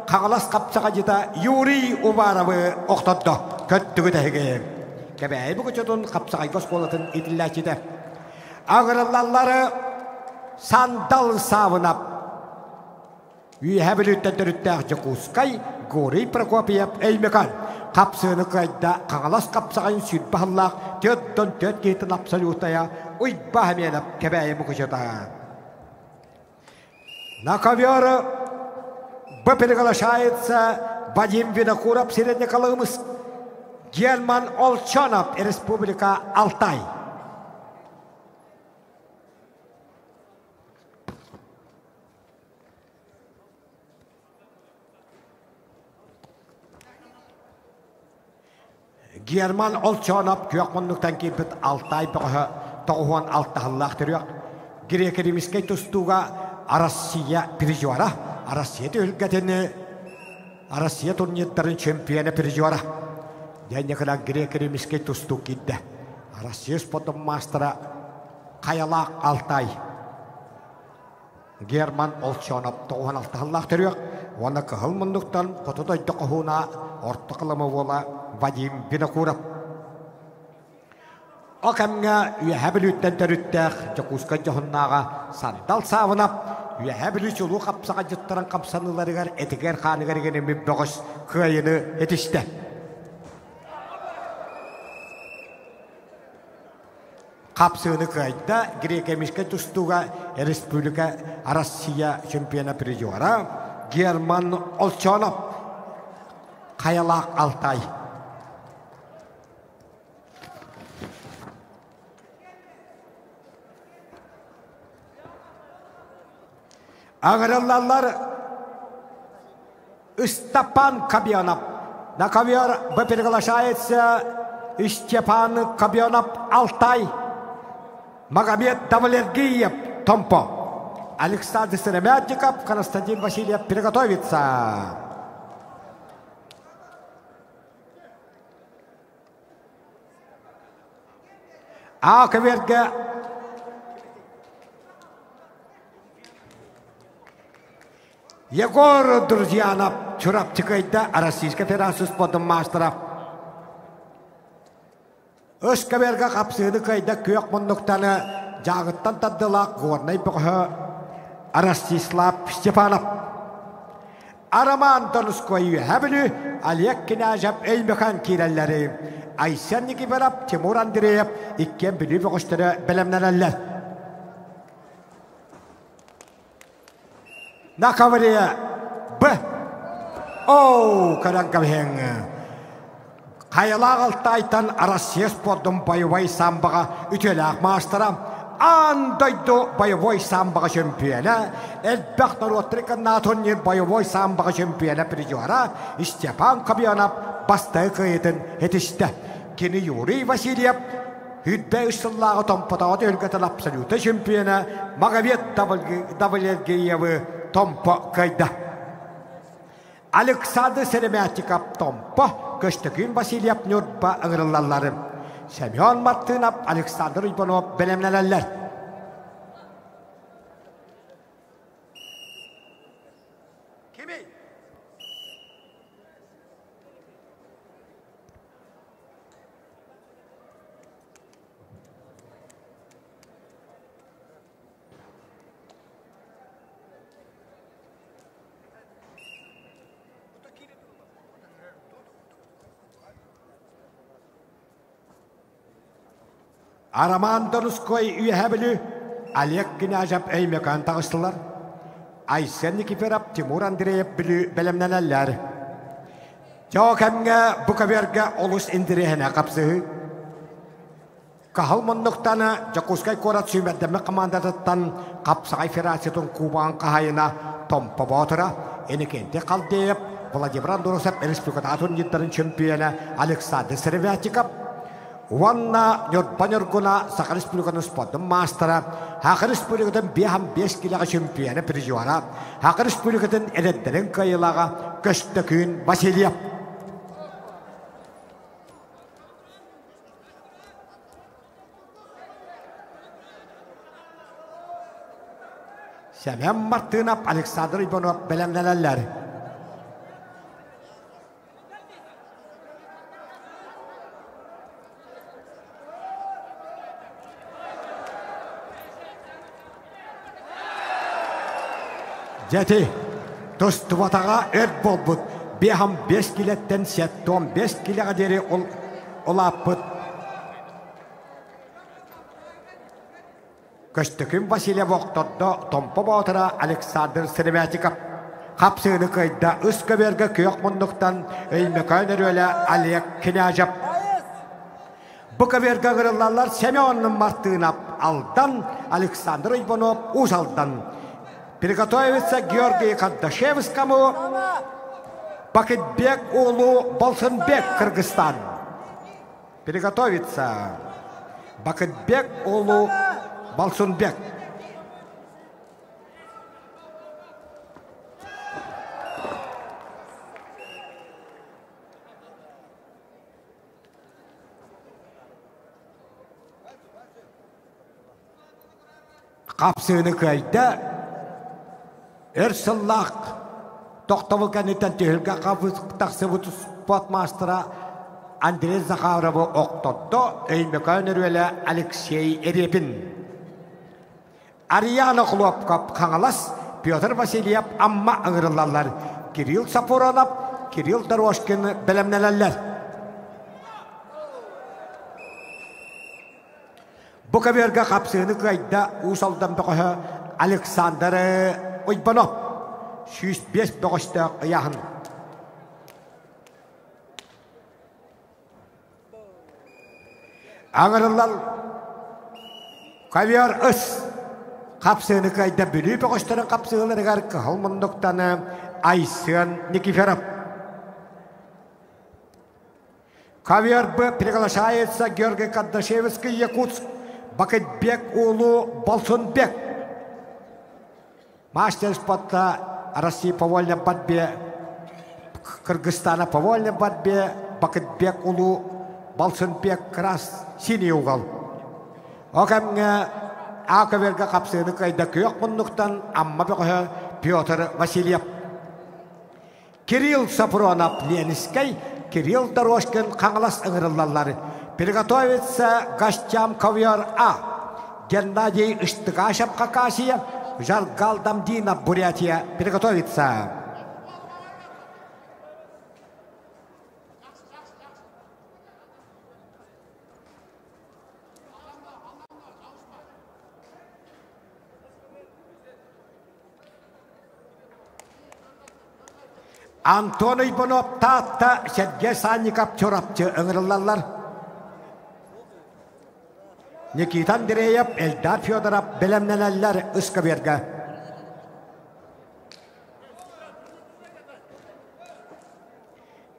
қағалас қапсаға жета Юрий Уваровы оқтадды көттігі дәйге. Кәбәй бұғы жөтін қапсағай көз қолатын етілі әчеді. Ағырылалары сандал савынап, үйе біліттен түріттәқ жүкускай Горей Прокопиев әймекан. Қапсыны қайда қағалас қапсағайын сүр бағыллақ, төттін төт кейтін абсолютая, ұй бағаменіп кәбәй бұғы жөті. На ковер приглашается Вадим Винокуров, Среднеколымск, Герман Олчанов, Республика Алтай. Герман Олчанов күйақмонлықтан кейбіт Алтай бұғы тоғуан алтағыллақ түрек. Грекеремескей тұстуға Россия переживара. Россия төлгәтені Россия турниеттарын чемпионы переживара. Дәне қыла грекеремескей тұсту кейді. Россия спортын мастера Қаялақ Алтай. Герман Олчанов тоғуан алтағыллақ түрек. Оны қығыл мұндықтан құтыдайды қығуына орты қылымы бола Вадим Винокуров. Окамга үйәбіліттен түріттәқ жүкусқа жоғыннаға сандал савынап, үйәбілі жолу қапсаға жыттыран қапсаныларығар әтігер қанығар генеме бұғыз қайыны етішті. Қапсыны қайда грекемешке тұстуға Республика Россия чемпионы переживара Герман Олчанов, Қаялақ Алтай. Ағырылалар Степан Кабьянов. На ковер приглашается Степан Кабьянов, Алтай. Магомед Давлергиев, Томпо. Александр Серемятников, Константин Васильев приготовится. А коверге Егор Друзьянов, Чурапчикайда, Российская Федерация спортын мастера. Үш коверге қапсыны кайда көк мұндықтаны жағыттан таддылақ ғорнай бұғы Ростислав Степанов. Араман Донскойы әбілі Олег Князев Эймехан кейләлері. Айсен Никифоров, Тимур Андреев, иккен білі бұғыштыры білімнен әлі. На ковре Б. Оу, көрін көбең. Қайылақ Алтайтан Россия спортын боевой самбаға үтеләқ мастера. Андайды боевой самбаға чемпионы. Әлбәқ Нароттриканна турнир боевой самбаға чемпионы переживара Степан Кабьянов басты қиытын етішті. Кені Юрий Васильев хүтбе ұшсыллағы томпатауды өлгетін абсолюты чемпионы Магомед Давлергиевы томпа қайды. Александр Серемятников томпа, Көштігін Васильев Нюрба ыңырылалары. Семен Мартынов, Александр Ибанов білімнелелер. Кемей? Араман Донской үйәбілі Олег Князев Эймекан тағыстылар. Айсен Никифоров, Тимур Андреев білімнен әлләр. Жоқ әмге бұқаверге олыс індірехіне қапсығы. Қағыл мұндықтаны Жакускай Корат сүймәддімі командатыттан қапсағай федерациятын Кубан қағайына томпа батыра. Енекенде қалдейіп Владимир Андурусов Республиката турнирлерінің чемпионы Александр Серемятников. Уанна Нюрпанюргуна Саха Республиканың спортын мастера, Хақа Республиканың 5 килоға чемпионы переживара, Хақа Республиканың әреттерін қайылаға Көштігін Васильев. Семен Мартынов, Александр Ибанов білімнелелер. Жети. Тустубатаға өрт болбут. Бехам 5 килеттен 7-15 килеға дері олаппыт. Көштікін Василия Воқтодды томпы баутыра Александр Сереметиков. Қапсыны қайда үскі бергі күйек мұндықтан өймекайнер өлі Олег Княжев. Бұқа бергі ғырылалар Семенның мартығынап алдан Александр Ибанов узалдан. Приготовится Георгий Кадашевскому, Бакытбек улу Болсынбек, Кыргызстан. Приготовится Бакытбек улу Болсынбек. Қапсыны көйді Эрсыллақ тоқтавы кәнеттен түйілге қапыстақсы бұты спортмастыра Андрей Захаровы оқтодды өймекөнер өлі Алексей Эрепин. Ариана Хлопкап қаңалас Петр Васильев амма аңырылалар. Кирилл Сапуронов, Кирилл Дорошкин білімнелелер. Бұқа берге қапсыны көйді ұсалдан бұқы Александр Ибанов 105 бұғыстық яғын. Аңырылал Кавиар үс қапсыны көйді бүлі бұғыстырын қапсығылары ғарқы ғылмындықтаны Айсын Никиферов. Кавиар бұ приглашается Георгий Кадашевский Якутск. Бакытбек улу Болсынбек. Мастер спорта России по вольной борьбе, Кыргызстана по вольной борьбе, Бакытбек улу Болсынбек крас синий угол. Окамга Акаверга капсыны кайда күйек мұндықтан амма бұғы Петр Васильев. Кирилл Сапуронов Ленинский, Кирилл Дорошкин қаңылас ыңырылалары. Приготовится гостям ковер А. Геннадий Иштыгашев, Хакасия, Жаргал Дамдина, Бурятия. Приготовиться. Антон Ибанов, Тата, Сергей Санников, Чорапчы, ыңырылалар. Никита Андреев, Эльдар Федоров, белемнелелер ысқы берге.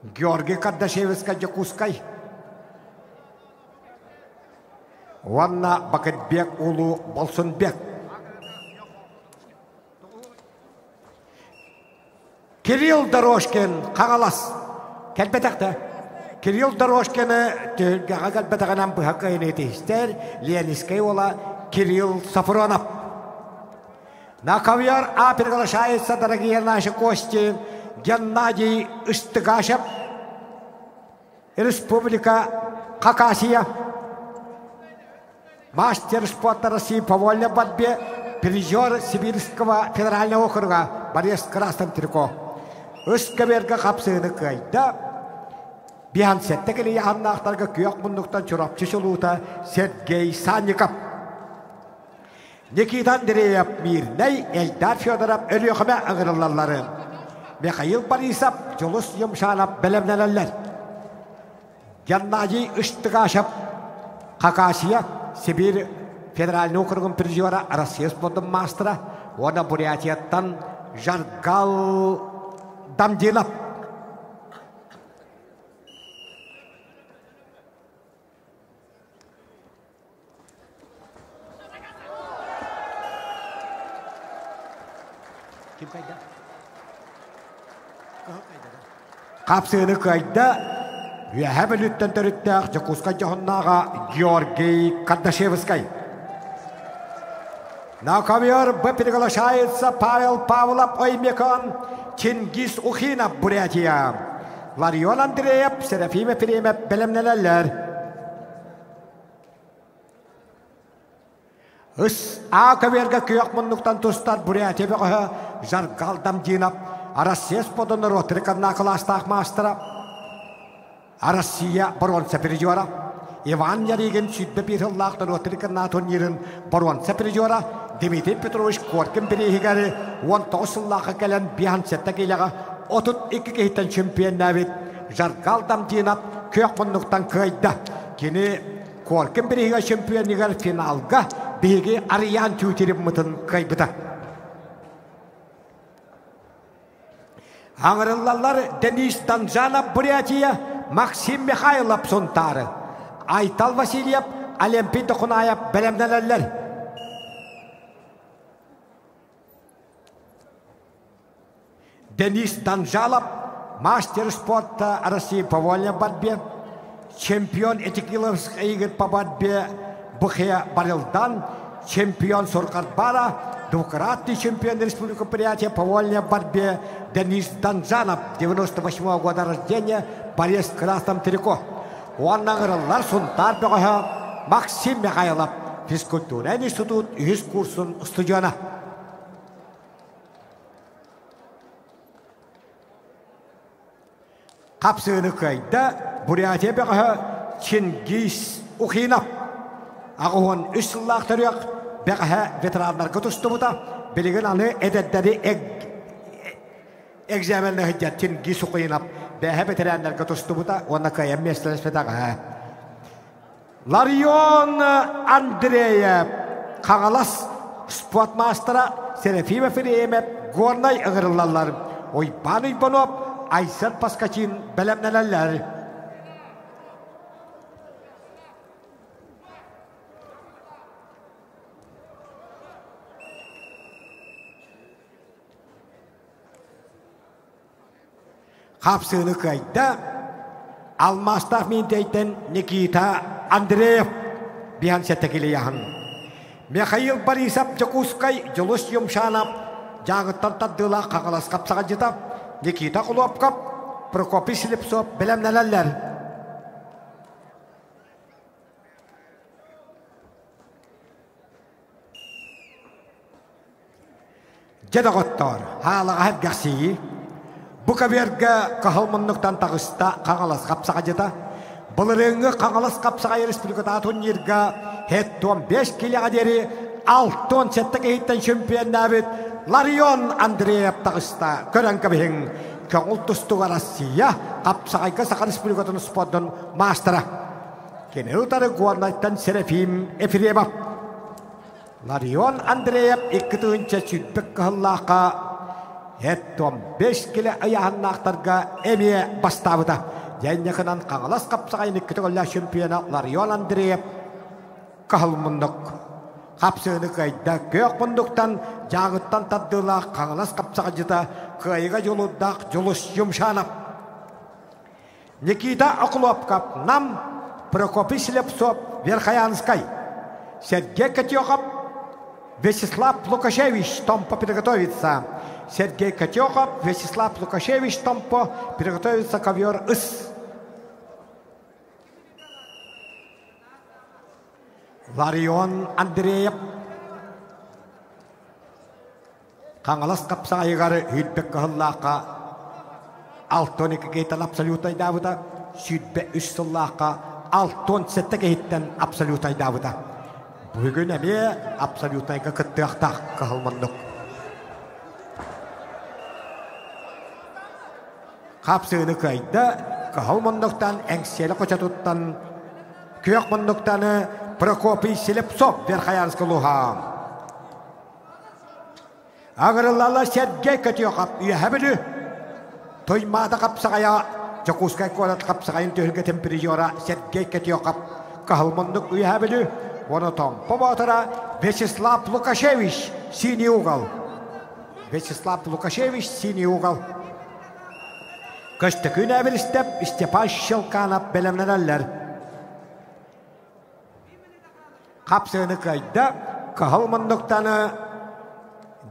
Георгий Кадашевский Якутской. Ванна Бакытбек улу Болсынбек. Кирилл Дорошкин, қағалас. Кәлбетақты. Кирилл Дорошкины түйілгеға кәлбетағынан бұхаққа енетестер Ленинский ола Кирилл Сафронов. На ковер А приглашается, дорогие наши гости, Геннадий Иштыгашев, Республика Хакасия, мастер спорта России по вольной борьбе, призер Сибирского федерального округа Борис Красный Трико. Үскеберге қапсыны қайда Бихан сеттекілі яғаннақтарға күйек мұндықтан чұрапчы шылуыта Сергей Санников. Никита Андреев Мирней, Эльдар Федоров өліқіме аңырылалары. Михаил Борисов жолыс емшанап білімнелелер. Геннадий Иштыгашев, Хакасия, Сибирь федеральный округын призера Россия спортын мастера, оны Бурятияттан Жаргал Дамдинов. Қапсыны қайда Вяхабеліттен түріттәқ Якутска жағыннаға Георгий Кадашевский. На ковер Б приглашается Павел Павлов Оймекон, Чингис Ухинов, Бурятия. Ларион Андреев, Серафим Ефремов, білімнелелер. Ыс Акаверге күйек мұндықтан тұстар Бурятия беғі жарғалдам дейінап, Россия сподыны ротрикадна кластақ мастыра. Россия бронза призера. Иван Яригин сүдбе бирыллақтын ротрикадна турнирін бронза призера. Дмитрий Петрович Коркин бірегері 19 сыллақы кәлін биян сетті келеға 32 кейттен чемпион нәвет жарғалдам дейінап күйек мұндықтан көйді. Кені Коркин бірегері чемпион негер финалға беге Ариан түйтеріп мұтын қайбыда. Аңырылалар Денис Данжанов Бурятия, Максим Михайлов сонтары. Айтал Васильев, Олимпий Дұқынаев бәлемнәләлер. Денис Данжалов, мастер спорта России по вольной борьбе, чемпион этикиловской игр по борьбе Бухе Барилдан, чемпион Суркарбара, двукратный чемпион Республики Бурятия по вольной борьбе Денис Данжанов, 98-го года рождения, борец в красном трико. Он награлар сунтар бега Максим Михайлов, физкультурный институт, курсын студиона. Қапсыны көйді Бурятия беға Чингис Ухинов. Ағуын үш сыллақтырық беға ветерандар күтісті бұта. Білігін аны әдеттері экзаменді хүдет Чингис Ухинов. Бәға ветерандар күтісті бұта. Оны көйім местелес бетаға. Ларион Андреев қағалас спорт мастера Серафимов Иремеп горнай ұғырылалар. Ойбаны бұноп Айсат Паскачин бәлемнәләләр. Қапсыны көйді Алмастав мен дейтін Никита Андреев биян сәттекілі яғын. Михаил Борисов Джакускай жылыс юмшанап жағыттан таддыла қағалас қапсаға жетап Никита Құлопкап, Прокопий Слепцов, бәлемнәләләр. Жедағыттар, халыға әбгәсі, бұқаберге қағылмынлықтан тағыста қағалас қапсаға жета, бұлырыңы қағалас қапсаға республиката турнирға 15 келеға дері 6 сәттік ейттен чемпион нәбет Ларион Андреев тағыста көрін көбең көңіл тұстуға Россия қапсағайға Сақа республикатын спорттың мастера. Кенер ұтары Гуарнайттан Серафим Эфиремов. Ларион Андреев 2-түйінші сүйтбік қығыллаққа 15 келі аяғыннақтарға әме бастабыда. Жәнекінен қағалас қапсағайын 2-тігілі чемпионы Ларион Андреев қығылмындық. Қапсыны көйді көк мұндықтан жағыттан таддыла қағылас қапсаға жыта көйіға жолудақ жолыс жұмшанып. Никита Окулопкап, нам Прокопий Слепцов, Верхоянскай, Сергей Котёхов, Вячеслав Лукашевич, Томпо приготовится. Сергей Котёхов, Вячеслав Лукашевич, Томпо приготовится ковер ыс. Ларион Андреев қаңылас қапсаға егары үйдбек қығыллаққа 6-12 кейттен абсолют айдабыда, сүйдбе 3 сыллаққа 6-10 сәтті кейттен абсолют айдабыда. Бүгін әме абсолют айға күттіқтақ қығылмындық. Қапсыны көйді қығылмындықтан әңселі қочатуттан күйек мұндықтаны Прокопий Слепцов, Верхоянский луға. Ағырылала Сергей Котёхов, үйәбілі. Тоймада қапсағая, Жакускай қорат қапсағайын төхілгі температура Сергей Котёхов. Қағылмындық үйәбілі. Оны Томпо батыра Вячеслав Лукашевич, синий угол. Вячеслав Лукашевич, синий угол. Көшті күн әбіл Степан Щелканов бәлемнәләләр. Қапсыны көйді қағылмындықтаны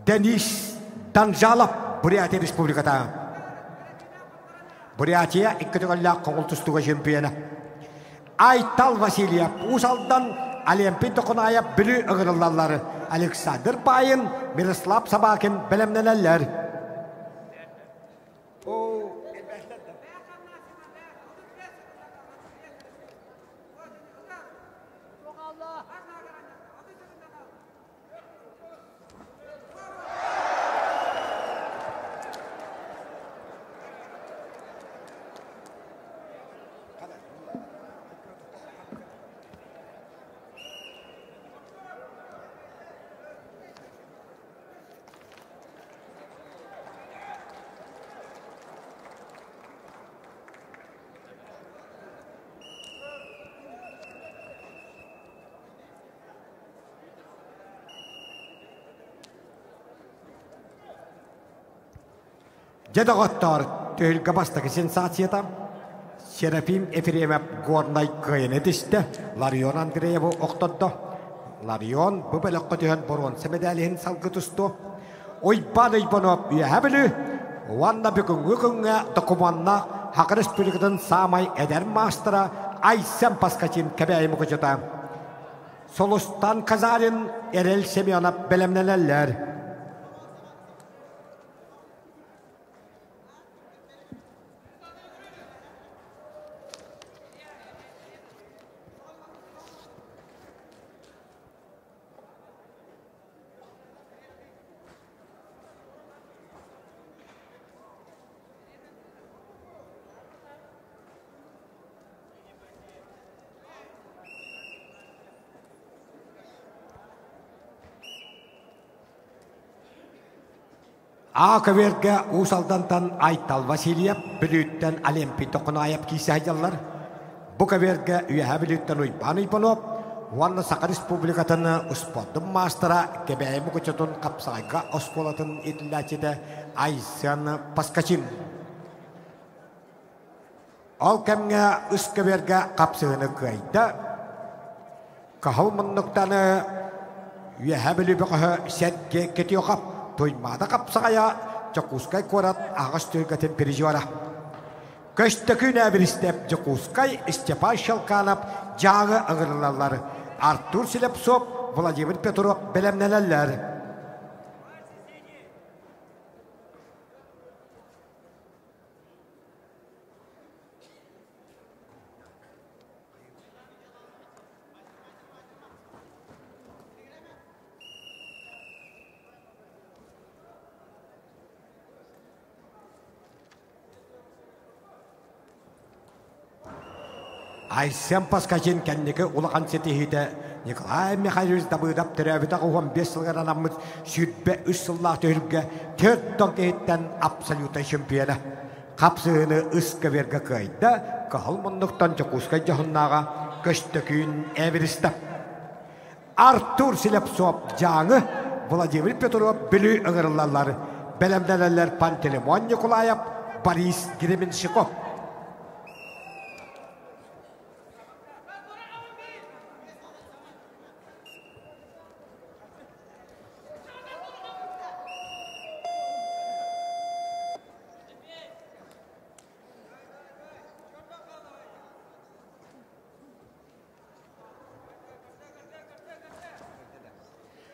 Денис Данжалов, Бурятия республиката. Бурятия 2-тігілі қоңыл тұстуға чемпионы. Айтал Васильев, Усалдан Олимпий токунaya білі ұғырылалары Александр Байын, Мирослав Сабакин білімнелелер. Жедағаттар түйілгі бастығы сенсацията Серафим Ефремов горнай кайын етісті Ларион Андрееву оқтадды. Ларион бұбылыққа түйін бұрын сәмедәліхін салғы тұсты. Ойбан ойбанып үйәбілі, уанна бүгінгі күнге докуманна Хақыр Республикадан самай әдер мастыра Айсен Паскатин кәбәйімі көчеті. Солустан Казарин Эрел Семенов білімнелелер. Ақыверге ұсалдантан Айтал Васильев біліттен Олимпий тоқынайып кейсе айдалар. Бұқыверге үйәе біліттен ұйбан ұйбанып, уанны Сақы Республикатыны ұспадым мастыра кебәйімі көчетін қапсайға осколатын етіләтеді Айсен Паскачин. Ол кәмге ұскыверге қапсығыны көйді. Қағыл мұннықтаны үйәе білі бұқы сәтке кеті оқап. Тоймада қапсағая Жакускай корат ағаш түйгетін пережуара. Көшті күн әбірістеп Жакускай Степан Шалқанов жағы ығырлалар. Артур Селепсов, Владимир Петров білімнелелер. Айсен Паскачин кәннекі ұлған сетихиді Николай Михайлович дабыдап түрәбітағы 15 жылғар анамыз сүйтбе 3 жыллақ түрілге 4 тоңтейттен абсолюта чемпионы. Қапсығыны ұсқы берге қайды, қағыл мұндықтан Жакускай жағыннаға көшті күйін әбірісті. Артур Селепсов жаңы Владимир Петров білі ұғырлалар, бәлемдәләлер Пантелеймон Николаев, Борис Гременщиков.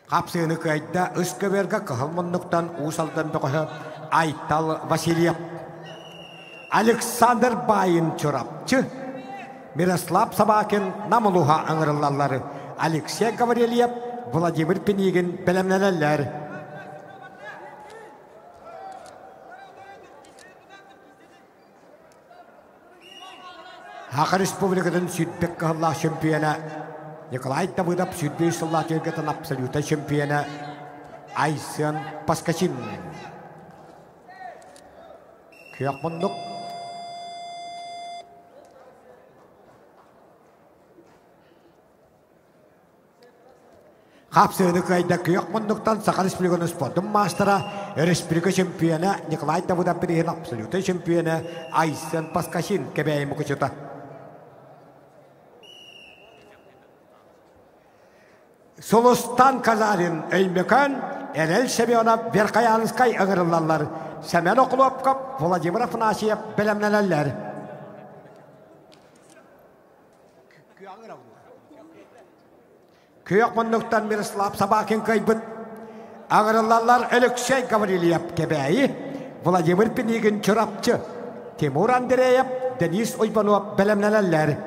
Қапсығыны көйді ұсқыверге қығылмындықтан ұсалдан бұқы Айтал Васильев. Александр Байын чорапчы, Мирослав Сабакин намылуға аңырылалары, Алексей Гаврилев, Владимир Пенигин білімнелелер. Хақы Республикадан сүйтбек қығылла чемпионы Николай Давыдов сүйтбей жылла тергетін абсолюта чемпионы Айсен Паскачин. Күйек мұндық. Қапсығыны көйді күйек мұндықтан Сақы Республиканың спортын мастера Республика чемпионы Николай Давыдов берген абсолюта чемпионы Айсен Паскачин кебәйімі көчеті. Солустан Казарин өймекөн Эрел Семенов Веркаянскай ығырылалар. Сәмен оқылып қап Владимир Афанасьев білімнелелер. Köyök Munduk'tan Miroslav Sabakин kaybıt. Ağırlarlar Alexey Gavrilyev kebeyi, Vladimir Pinigin çorapçı, Timur Andreyev, Denis Oybanov belemlenenler.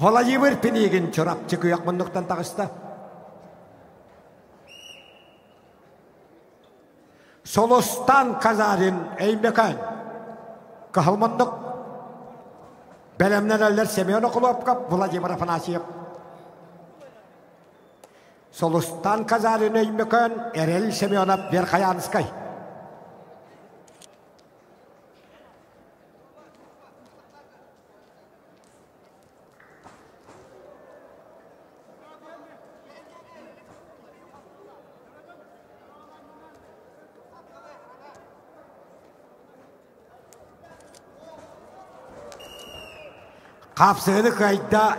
Vladimir Pinigin çorapçı Köyök Munduk'tan tağısta. Solustan Kazarin Eymekan, Kahılmunduk, belemlenenler Semyon Okulovkap, Vladimir Afanasyev. Solustan Kazarin Eymekan, Erel Semyonov Verkhayanskay. Kapsığını kayda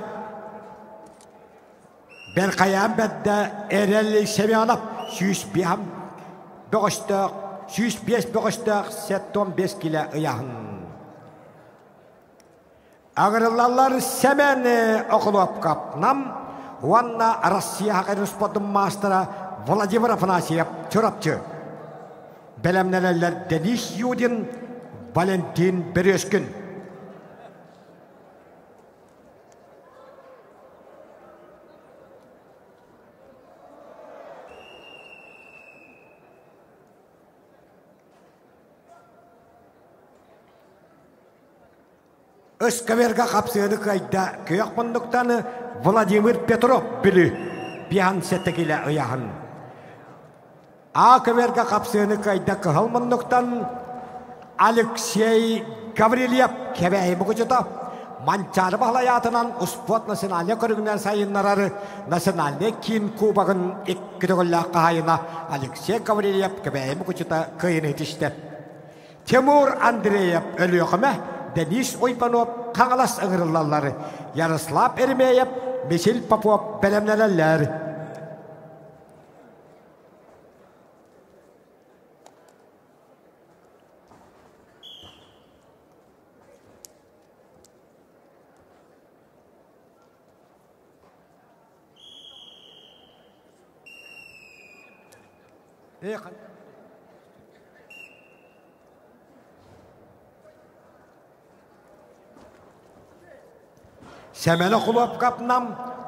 Berkayam bedde Erel Semyonov 105 boğuştuk 7-15 kilo ıyahın. Ağırlarlar Semen Okulovkap nam Vanna Rusya Hakkı Sport'un mastera Vladimir Afanasyev çorapçı. Belemlenenler Denis Yudin, Valentin Berezkin. Özkaverga kapsığını kayda Köyök Munduk'tan Vladimir Petrov biri bihan setekile ıyahın. Akaverga kapsığını kayda Kıhıl Munduk'tan Alexey Gavrilyev kebeyi bukucuda mançarı bahlayatından Uspot nasyonalya körüngünden sayınlararı nasyonalya kin kubagın ikkidogülla kahayına Alexey Gavrilyev kebeyi bukucuda kıyını yetişti. Timur Andreyev ölüyokime Denis Oybanov Kangalas ağırlarları, Yaroslav Ermeyev, Misil Popov belemlenenler. Semen Okulovkap nam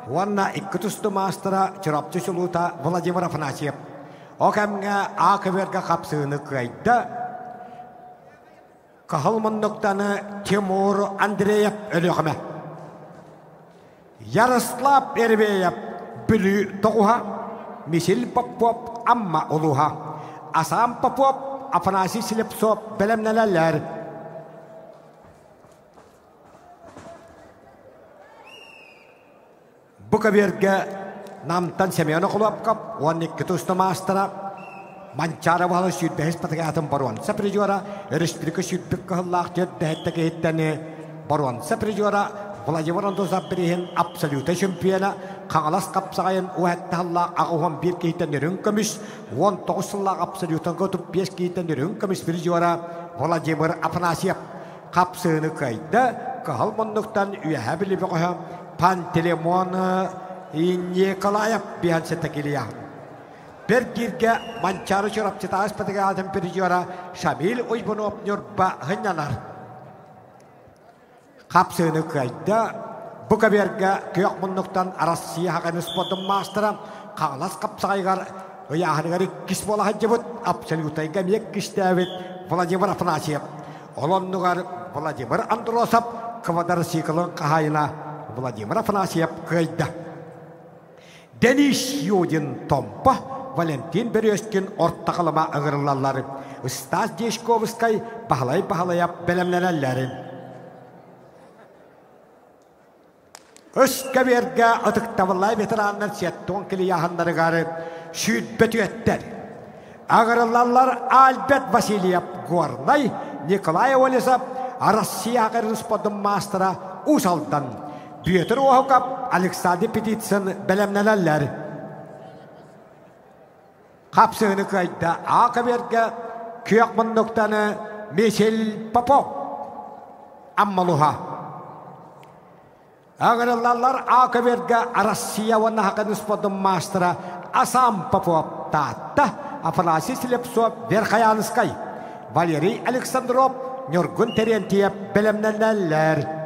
Vanna ikkitustu mastera çorapçı çuluta Vladimir Afanasyev. Okamga Akaverga kapsığını kayda Kıhıl Munduk'tan Timur Andreyev ölüğüme. Yaroslav Ermeyev bülü toğuha, Misil Popov amma oluha, Asam Popov Afanasy Slipsov belemlenenler. Bukaverga namtan Semyon Okulovkap, Vannik Ketusta Mastera, Mancara Wahala Südbehis Patagatan Baruan. Sapri juara, Resplika Südbek Kahallak Jadda Kehittane Baruan. Sapri juara, Vladimir Antosapirihin Absolute Championa, Kangalas Kapsayan, Uhat Tahallak, Akuham Bir Kehitan Nirungkamis, Wan Tokusallak Absolute Gotup Pies Kehitan Nirungkamis Sapri juara, Vladimir Afanasyev. Kapsığını kayda, Kıhıl Munduk'tan üyehabili bakıha, Pantelemon Nikolayev bihan setekiliya. Bergirge mançarı çorapçı taas patagatan perjuara Şamil Oybanov nyorba hınyanar. Kapsığını kayda Bukaverga Köyök Munduk'tan Rusya Hakkı Sport'un mastera Kangalas kapsaygar ıyahını kis bola hacıbıt absolutay gamiyek kis David Vladimir Afanasyev. Olan nugar Vladimir Androsov kıvadar siklın kahayına Vladimir Afanasyev kayda. Denis Yudin tompa, Valentin Berezkin ortakalama ağırlarları. Stas Deshkovskay pahalay belemlenenlerin. Özkaverga atıktavallay veteranlar setton kili yahanları garı südbetü etler. Ağırlarlar Albert Vasilyev Gornay, Nikolay Olisov, Rusya Hakkı Sport'un mastera Usal'dan. Pyotr Ohokap, Alexander Petitsin belemlenenler. Kapsığını kayda Akaverga Köyök Munduk'tan Misil Popov ammaluha. Ağırlarlar Akaverge Россия вона хакын сподом мастера Асам Попов татта Афанасий Слепцов Верхоянский Валерий Александров Нюргун Терентьев белемнеллер.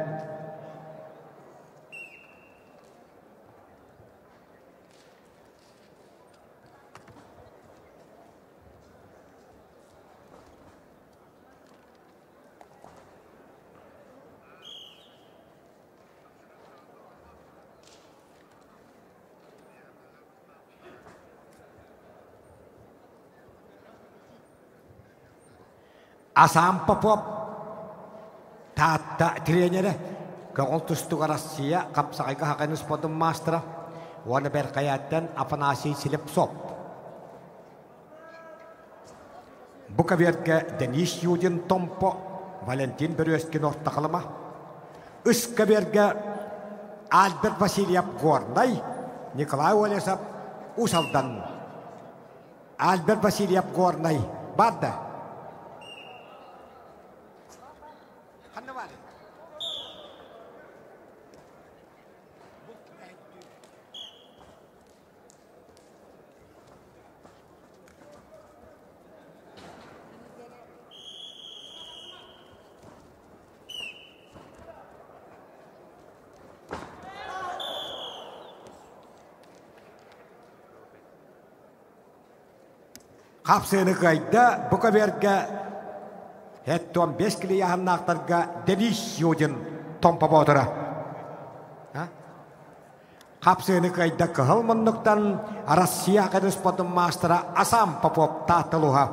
Асам Попов татта тренері Кағылтыстығы Россия қапсағайға хақын сподым мастера оны Верхояттен Афанасий Слепцов. Буковерге Денис Юдин Томпо Валентин Березкин ортақылыма. Үскаверге Альберт Васильев Горнай Николай Олесов Усалдан. Альберт Васильев Горнай барды. Қапсыны қайда Буковерге Хеттон 5 кілі яғыннақтарға Денис Юдин Томпа болдыра. Қапсыны қайда қығылмындықтан Россия қадыспадың мастера Асам Попов татылуға.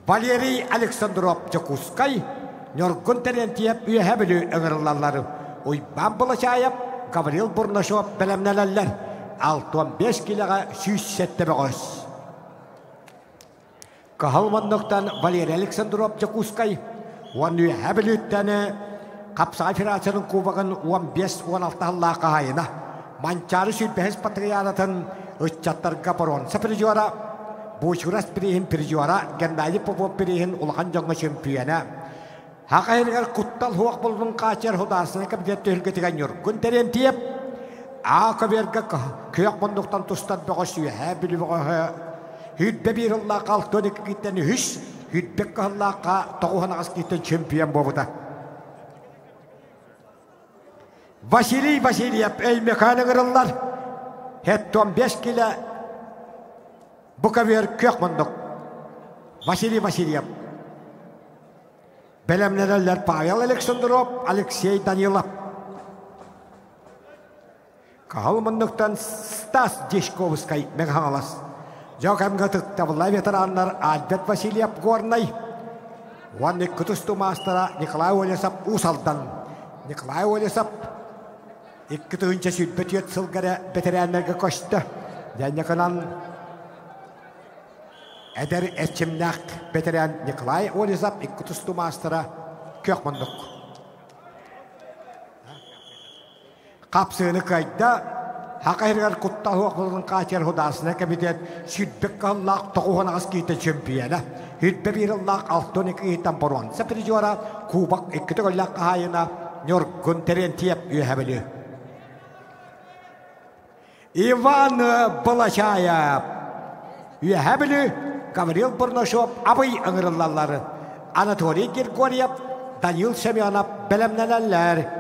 Валерий Александров Жакускай Нюргун Терентьев үйәбілі өңірілалары. Ойбан бұлышайып Гаврил Бурнашов білімнелелер. 6-5 кіліға сүйсетті бұғыз. Кахалмандықтан Валерий Александров Жакускай, оны әбілеттені Қапсағай Федерацияның кубағын 15-16 аллаға қағайына. Манчары сүйтбәхіз патриянатын үтчаттарға бұрын сапыржуара, Бушурас бірейін піржуара, Геннадий Попов бірейін ұлған жоңғы чемпионы. Хақайырғар құттал хуақ болдың қачар худасына кәбдетті үлгетіген Нюргун Терентьев, Ақаверге көйек мұндықтан тұстан бұға сүйі әбілі бұға Hüdbe bir Allah kalktı ki gitten hüs, hüdbe ki Allah'a toğuhan ağız gitten çempiyon bobuda. Vasili Vasilyev el mekanı kırıllar. Hetton 5 kilo Bukaver kök munduk. Vasili Vasilyev. Belemneler Pavel Aleksandrov, Alexey Danilov. Kahal munduktan Stas Deshkovskay mekanılas. Жокамга тыктабылай ветераннар Альберт Васильев Горнай. Ванны күтісту мастера Николай Олесов Усалдан. Николай Олесов икки тыгынча сүйтбетет сылгары ветераннарға көшті. Дәнеканан әдер әтчімнәк ветеран Николай Олесов икки күтісту мастера көк мұндық. Қапсыны қайда Хақайырғар құттал оқылығын қачар худасына кәмедет сүйтбек қаллақ тоғуған ағыз кейті чемпионы. Хүтбе бір ұллақ 6-12 кейттен бұрын. Сәпірі жуара Кубақ 2 ғыллақ қағайына Нюргун Терентьев үйәбілі. Иван Балашаев үйәбілі Гаврил Бурнашов абый ыңырылалары. Анатолий Григорьев, Данил Семенов бәлемнәләләр.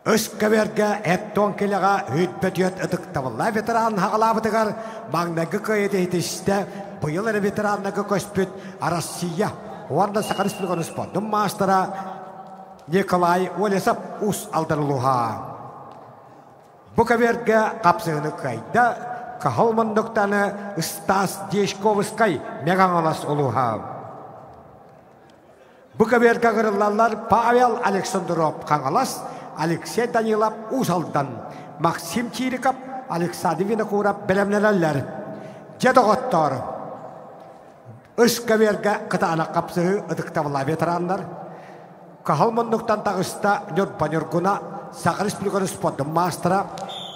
Öskaverge etton kelega hütbetiöt ıtıktavılla veteran hağalabıdıgar mağnagı köyede hitişte bu yılları veteranlığı köspüt Arasıya Wanda Sakarısplıgın spondun mastera Nikolay Olesap us aldırılığa. Bu kaverge kapsığını kayda kahalmandoktanı Stas Deshkovskay meganas oluğa. Bu kaverge gırılallar Pavel Aleksandrov kangalas Alexey Danilov usaldan Maksim Chirikov Alexander Vinokurov belemnelerler. Cedoğottor. Öskaverge kıtağına kapsığı ıdıktavıla veteranlar. Kahalmandoktan tağısta nörpanörguna Sakarısplıgın spondun mastera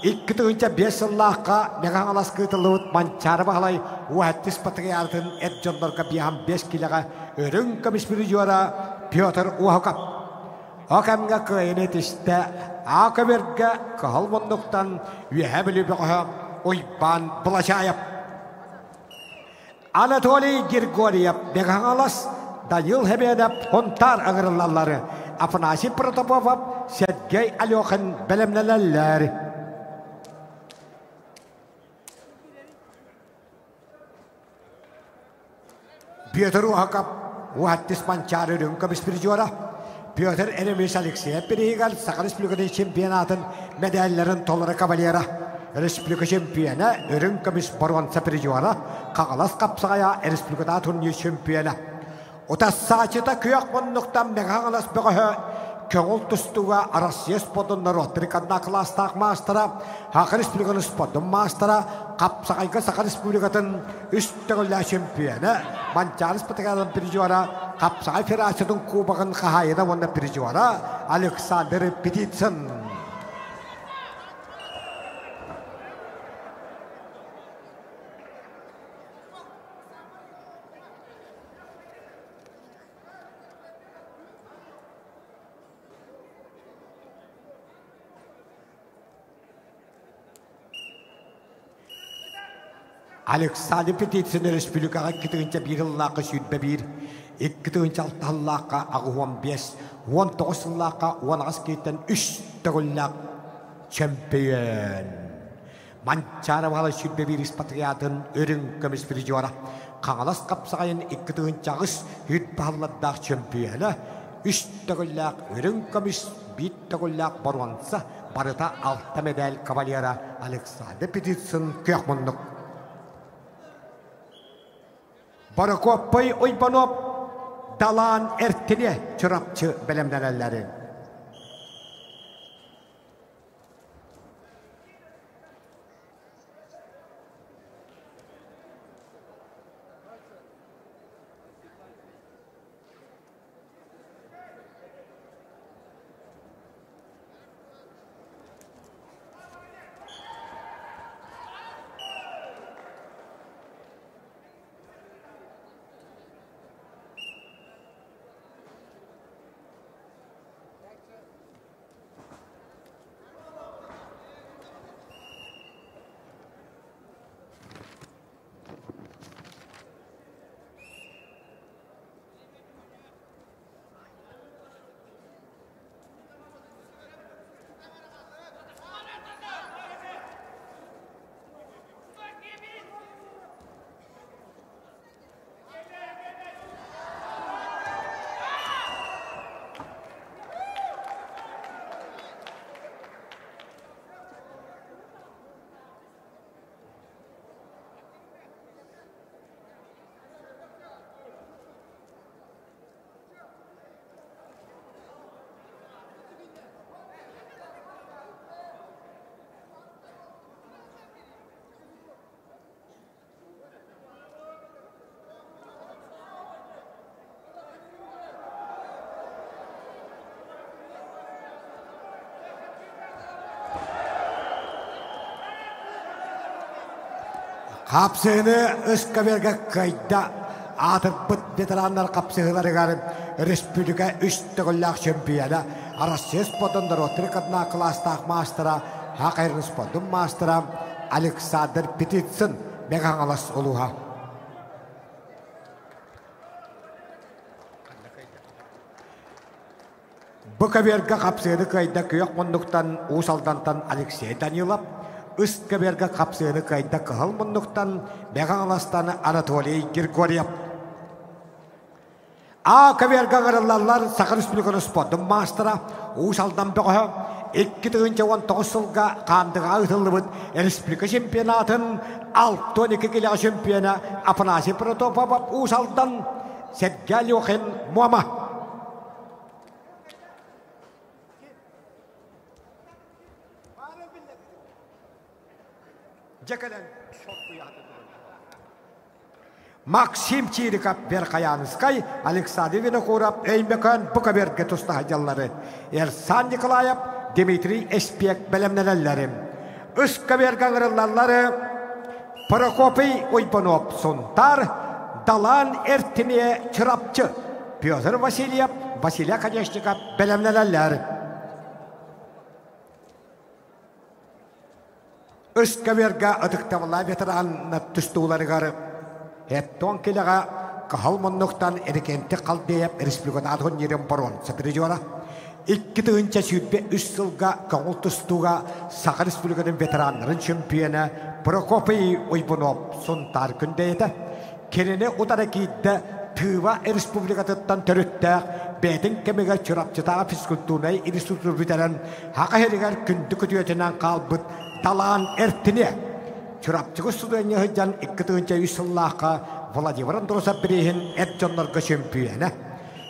2-5 yıllığa meganas kıtılıvıt mançarı bağlay uhattis patriyardın etjonlarga biyaham 5 kilaga örün kamis juara Piotr Uhakov. Hakamga köynet işte akaverge kahalmandoktan üyebili bir oyban bulaşayıp. Anatoly Grigoriev meganas Daniil Hebedev hontar ağırlarları Afanasi Protopopov Sergey Alyokhin belemnelerler. Piotr Uhakov uhattis mançarı örün kamis juara Piotr Eremis Alexey Perigal Sakarısplıgın şampiyonatın medallerin toları kavalyera. Respublika şampiyonu örün kamis barvansa perijuara kağalas kapsaya Respublikada turnier şampiyonu. Otas saçıda kıyak bunduktan megalas beğe köngül tustuğa Arasya spodunda Rotrikadna klastak mastera Sakarısplıgın spodun mastera kapsayga Sakarısplıgın üstügüllä şampiyonu Mançarıs patakadan perijuara kapsay federasyonun kubakın kahayına wanda perijuara Alexander Petitson. Alexander Petitson Respublikaga gidince bir yıllaqa südbe bir, gidince altallaqa ağuan 5, 19 yıllaqa uanağız gitten 3 tağıllaq şampiyon. Mançara bağlı südbe bir ispatriyatın örün kömüs bir juara. Kağalas kapsayın gidince ağız hüdbahalladdaq şampiyonu. 3 tağıllaq örün kömüs 1 tağıllaq barvansa barıta 6 medal kavalyera Alexander Petitson kıyakmunduk. Barakopay Oybanov dalan ertine çırapçı belemlenenleri. Kapsığını Öskaverge kayda atıp veteranlar kapsığıları garip Respublika 3 tağıllaq şampiyonu Arasya spodunda Rotrikadna klastak mastera Hakayırın spodun mastera Alexander Petitson meganas oluğa. Bu kaberga kapsığını kayda kıyok munduktan Usaldan'tan Alexey Danilov, üst kaberga kapsığını kayda kıhal munduktan Meğanlastan Anatoliy Grigoryev. A kaberga garalarlar Sakar Respublikanı sportun mastera Usaldan Böğü 2019 yılga kandığa ıtılıbıt Respublika Şempiyonatın 6-12 kilo şempiyona Apanasi Protopopov Usaldan Sergey Yokhin Muamma. Максим Чириков Верхоянскай, Александр Винокуров, Эймекан, Буковерге Тустахаджаллары, Эрсан Николаев, Дмитрий Эспек Белемнелеллерим. Үскаверганрыллары Прокопий Ойпанов Сунтар, Далан Эртине Чырапчы, Петр Васильев, Василия Конечников Белемнелеллер. Үскаверга Адыктавла ветеран Тустуларыгары. Эттон келега кахалмонноктан эрекенте калдеяп республикада адгон нерем барон сапирежора 2-нче сүтбе 3 жылга кагылтыстуга Саха республикадан ветераннарын чемпионы Прокопий Ойбунов Сунтар күндейді. Кенене удара кийді Тыва республикатыттан төрүттәк бәтін кемеге чырапчытаға физкультурнай институт битерен хақахерігер күнді күтіетінен қалбыт Далан Эртине Чурапчығы судайны ғыджан 2-нче үйсіллаққа Владимир Андроса бірейін әтжонларға чемпионы.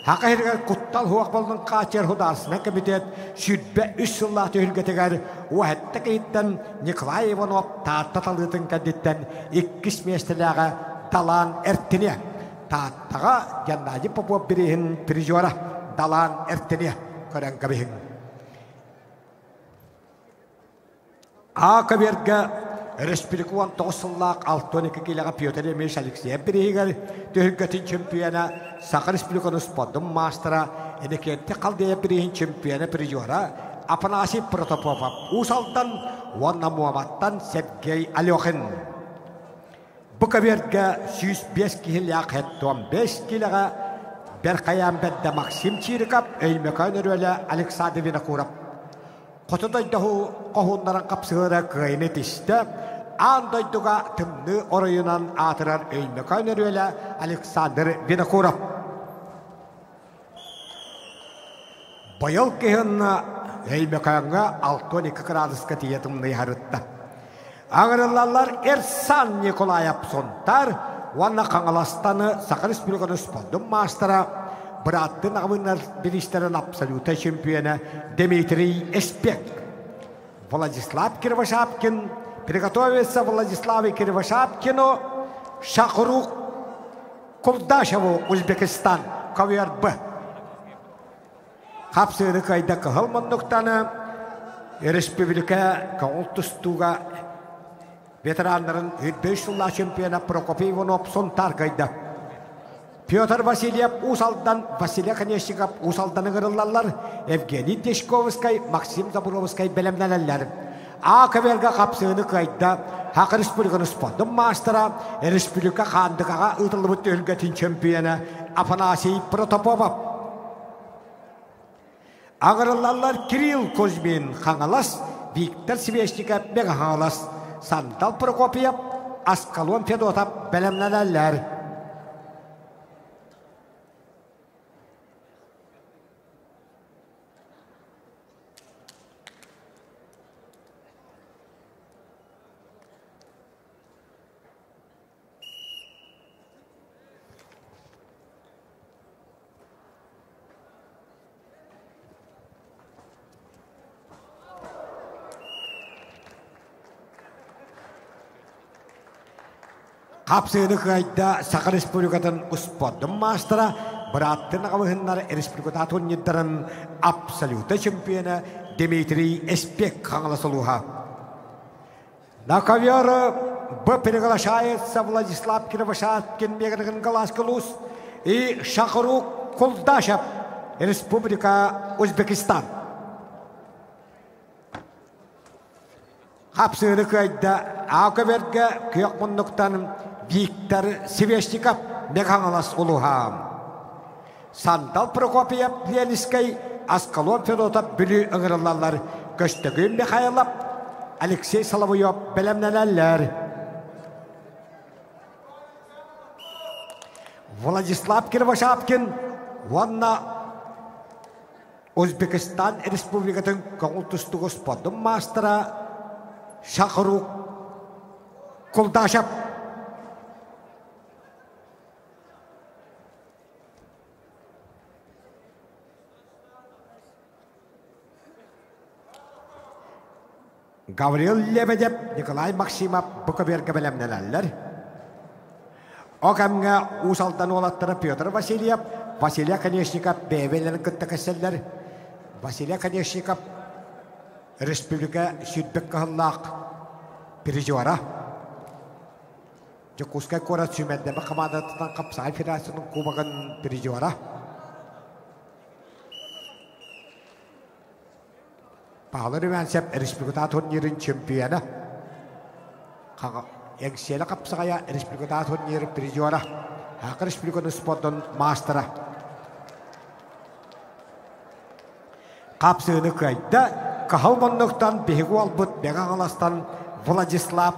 Хақайырғар құттал хуақбалдың қачер хударсына комитет сүрбе үйсіллақты үлгетігер уәтті кейттен Николай Иванов тартаталытын кәдеттен 2 местіліға Далан Эртине. Таттаға Геннадий Попов бірейін призера Далан Эртине көрен кәбейін. Ақаберге Республикуан 9-лақ 6-12 килоға Петр Емеш Алексей Берегер төхілгетін чемпионы Сақа Республиканы спорттың мастера әнекетті қалдея бірейін чемпионы призера Апанасий Протопопов Усалдан Уанна Муаматтан Сергей Алехин. Бұқаберге 105 килоға 15 килоға Берқаян бәдді Максим Чириков Өймекан өрөлі Александр Винокуров. Қотыдайдығы қоғынларын қапсығыра қайны тісті, андайдыға тымны орайынан атырар Өймекан өрөлі Александр Винокуров. Байыл кейінна Өймеканға 6-12 градусқа тиетімні харытты. Аңырылалар Эрсан Николаев Сунтар, Уанна Қаңаластаны Сақа Республиканы спорттың мастера, Браттын ағымынар бірістерін абсолюта чемпионы Дмитрий Эспек. Владислав Кирвашапкин приготовится Владиславу Кирвашапкину Шахрух Кулдашеву Узбекистан КВРБ. Хапсыры кайда кығылмандықтаны республика кауылтыстуға ветеранларын 5 жылла чемпионы Прокопий Иванов Сунтар кайда. Петр Васильев Усалдан, Василия Конечников Усалдан ығырылалар, Евгений Дешковскай, Максим Забуровскай белемнелелер. Ақаберға қапсығыны қайда Хақы Республиканы спорттың мастера, Республика қандығаға ұтылыбыт өлгетін чемпионы Афанасий Протопопов. Ағырылалар Кирилл Кузьмин Хаңалас, Виктор Свешников Мегахаңалас, Сандал Прокопьев, Аскалон Федотов белемнелелер. Қапсығыны қайда Сақа Республикадан спорттың мастера, Браттын ағымығынлар Республикада турнирдарын абсолюта чемпионы Дмитрий Эспек қаңыласылуға. На ковер приглашается Владислав Кирвашапкин Меграган Галаскалус и Шахрух Кулдашев, Республика Узбекистан. Қапсығыны қайда Ақаверге күйек Виктор Свешников Мегахаңалас улуға. Sandal Prokopiev Ленинский, Аскалон Федотов бүлі ыңырылалар. Көштігін Михайлов, Алексей Соловьев білімнелелер. Владислав Кирвашапкин, Ванна Өзбекистан Республикатын көңілтүстігі спордың мастера Шақыру Құлдашап. Гавриил Лебедев, Николай Максимов Буковерге білімнелелер. Оғамға ұсалдан олаттыры Петр Васильев, Василия Конечников бәйбелерін күтті кәселер. Василия Конечников республика сүйтбек қығыллақ пережуара. Жокускай қора сүймәндемі қамадатынан қапсай федерацияның кубағын пережуара. Пағылы Рүмәнсеп республиката турнирін чемпионы. Еңселі қапсығая республиката турнирі пережуара. Хақы республиканы спорттың мастера. Қапсығыны көйді қағыл мұнлықтан бейгі албыт беға қаластан Владислав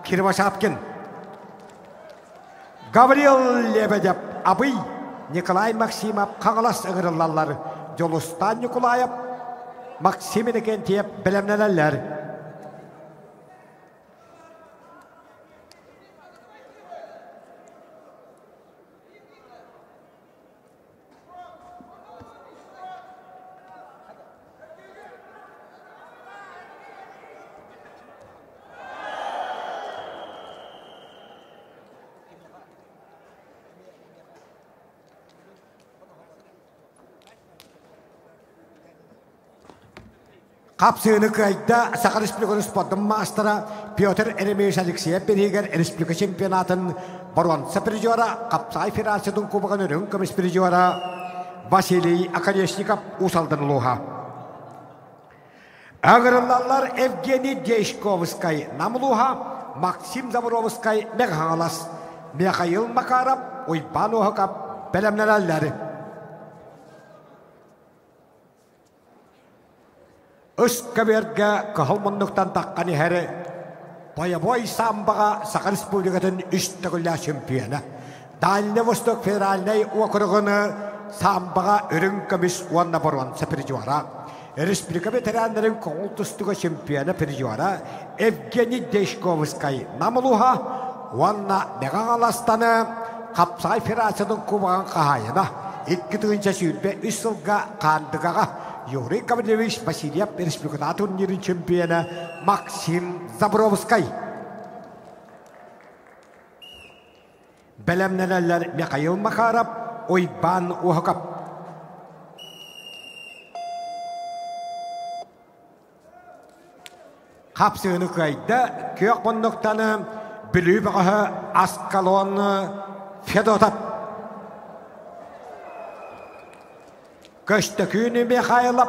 Кирвашапкин. Гавриил Лебедев Абый, Николай Максимов қағылас ұғырылалар. Жолустан Николаев, Максимин Кентиев білімнелелер. Қапсығыны көйді Сақар Республиканы спорттың мастера Петр Эремеевич Алексеев Берегер Республика чемпионатын Баруанса пережуара, Қапсай федерацияның кубағын өрін көміс пережуара Василий Акадешников ұсалдың луға. Ағырылалар Евгений Дешковскай намылуға, Максим Заборовскай Мегхалас, Михаил Макаров Ойбан Оғақап бәлемнеләлері. Өскәберге қығылмынлықтан таққаны әрі Боябой самбаға Сақар Республикатын үштігілі чемпионы. Дальний Восток федеральный окруғыны самбаға үрін көміс уанна баруанса пережуара. Республика ветеранларын көңіл тұстығы чемпионы пережуара Евгений Дешковскай намылуға уанна Меғаластаны Қапсай федерацияның кубаған қағайына 2-тігінші сүйілбе 3 жылға қандығаға Юрий Гаврилович Васильев республиката турнирин чемпионы Максим Заборовский. Белемнелер Михаил Макаров, Ойбан Оғақап. Қапсығыны көйді көк бұндықтаны білі бағығы Аскалон Федотов. Көштікіні Михайлов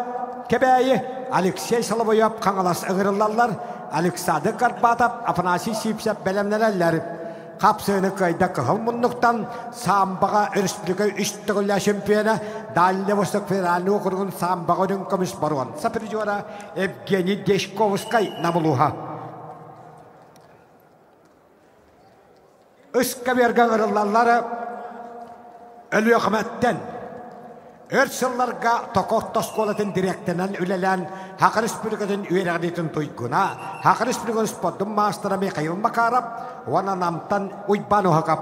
кебәйі Алексей Соловьев қаңылас ұғырылалар, Александр Карпатов, Афанасий Сипсеп бәлемнеләлер. Қапсығыны көйді қығыл мұндықтан самбаға республика үштігілі чемпионы Дальний Восток федеральный округын самбаға өдің көміс баруан. Сапіржуара Евгений Дешковскай намылуға. Үскі берген ұғырылалары өлі өқіметтен Өрсілларға тоқоттас қолатын директорынан үлелән Хақы Республикатын үйерәғдетін тойгуна Хақы Республикатын спорттың мастера Михаил Макаров оны намтан Ойбан Оғақап.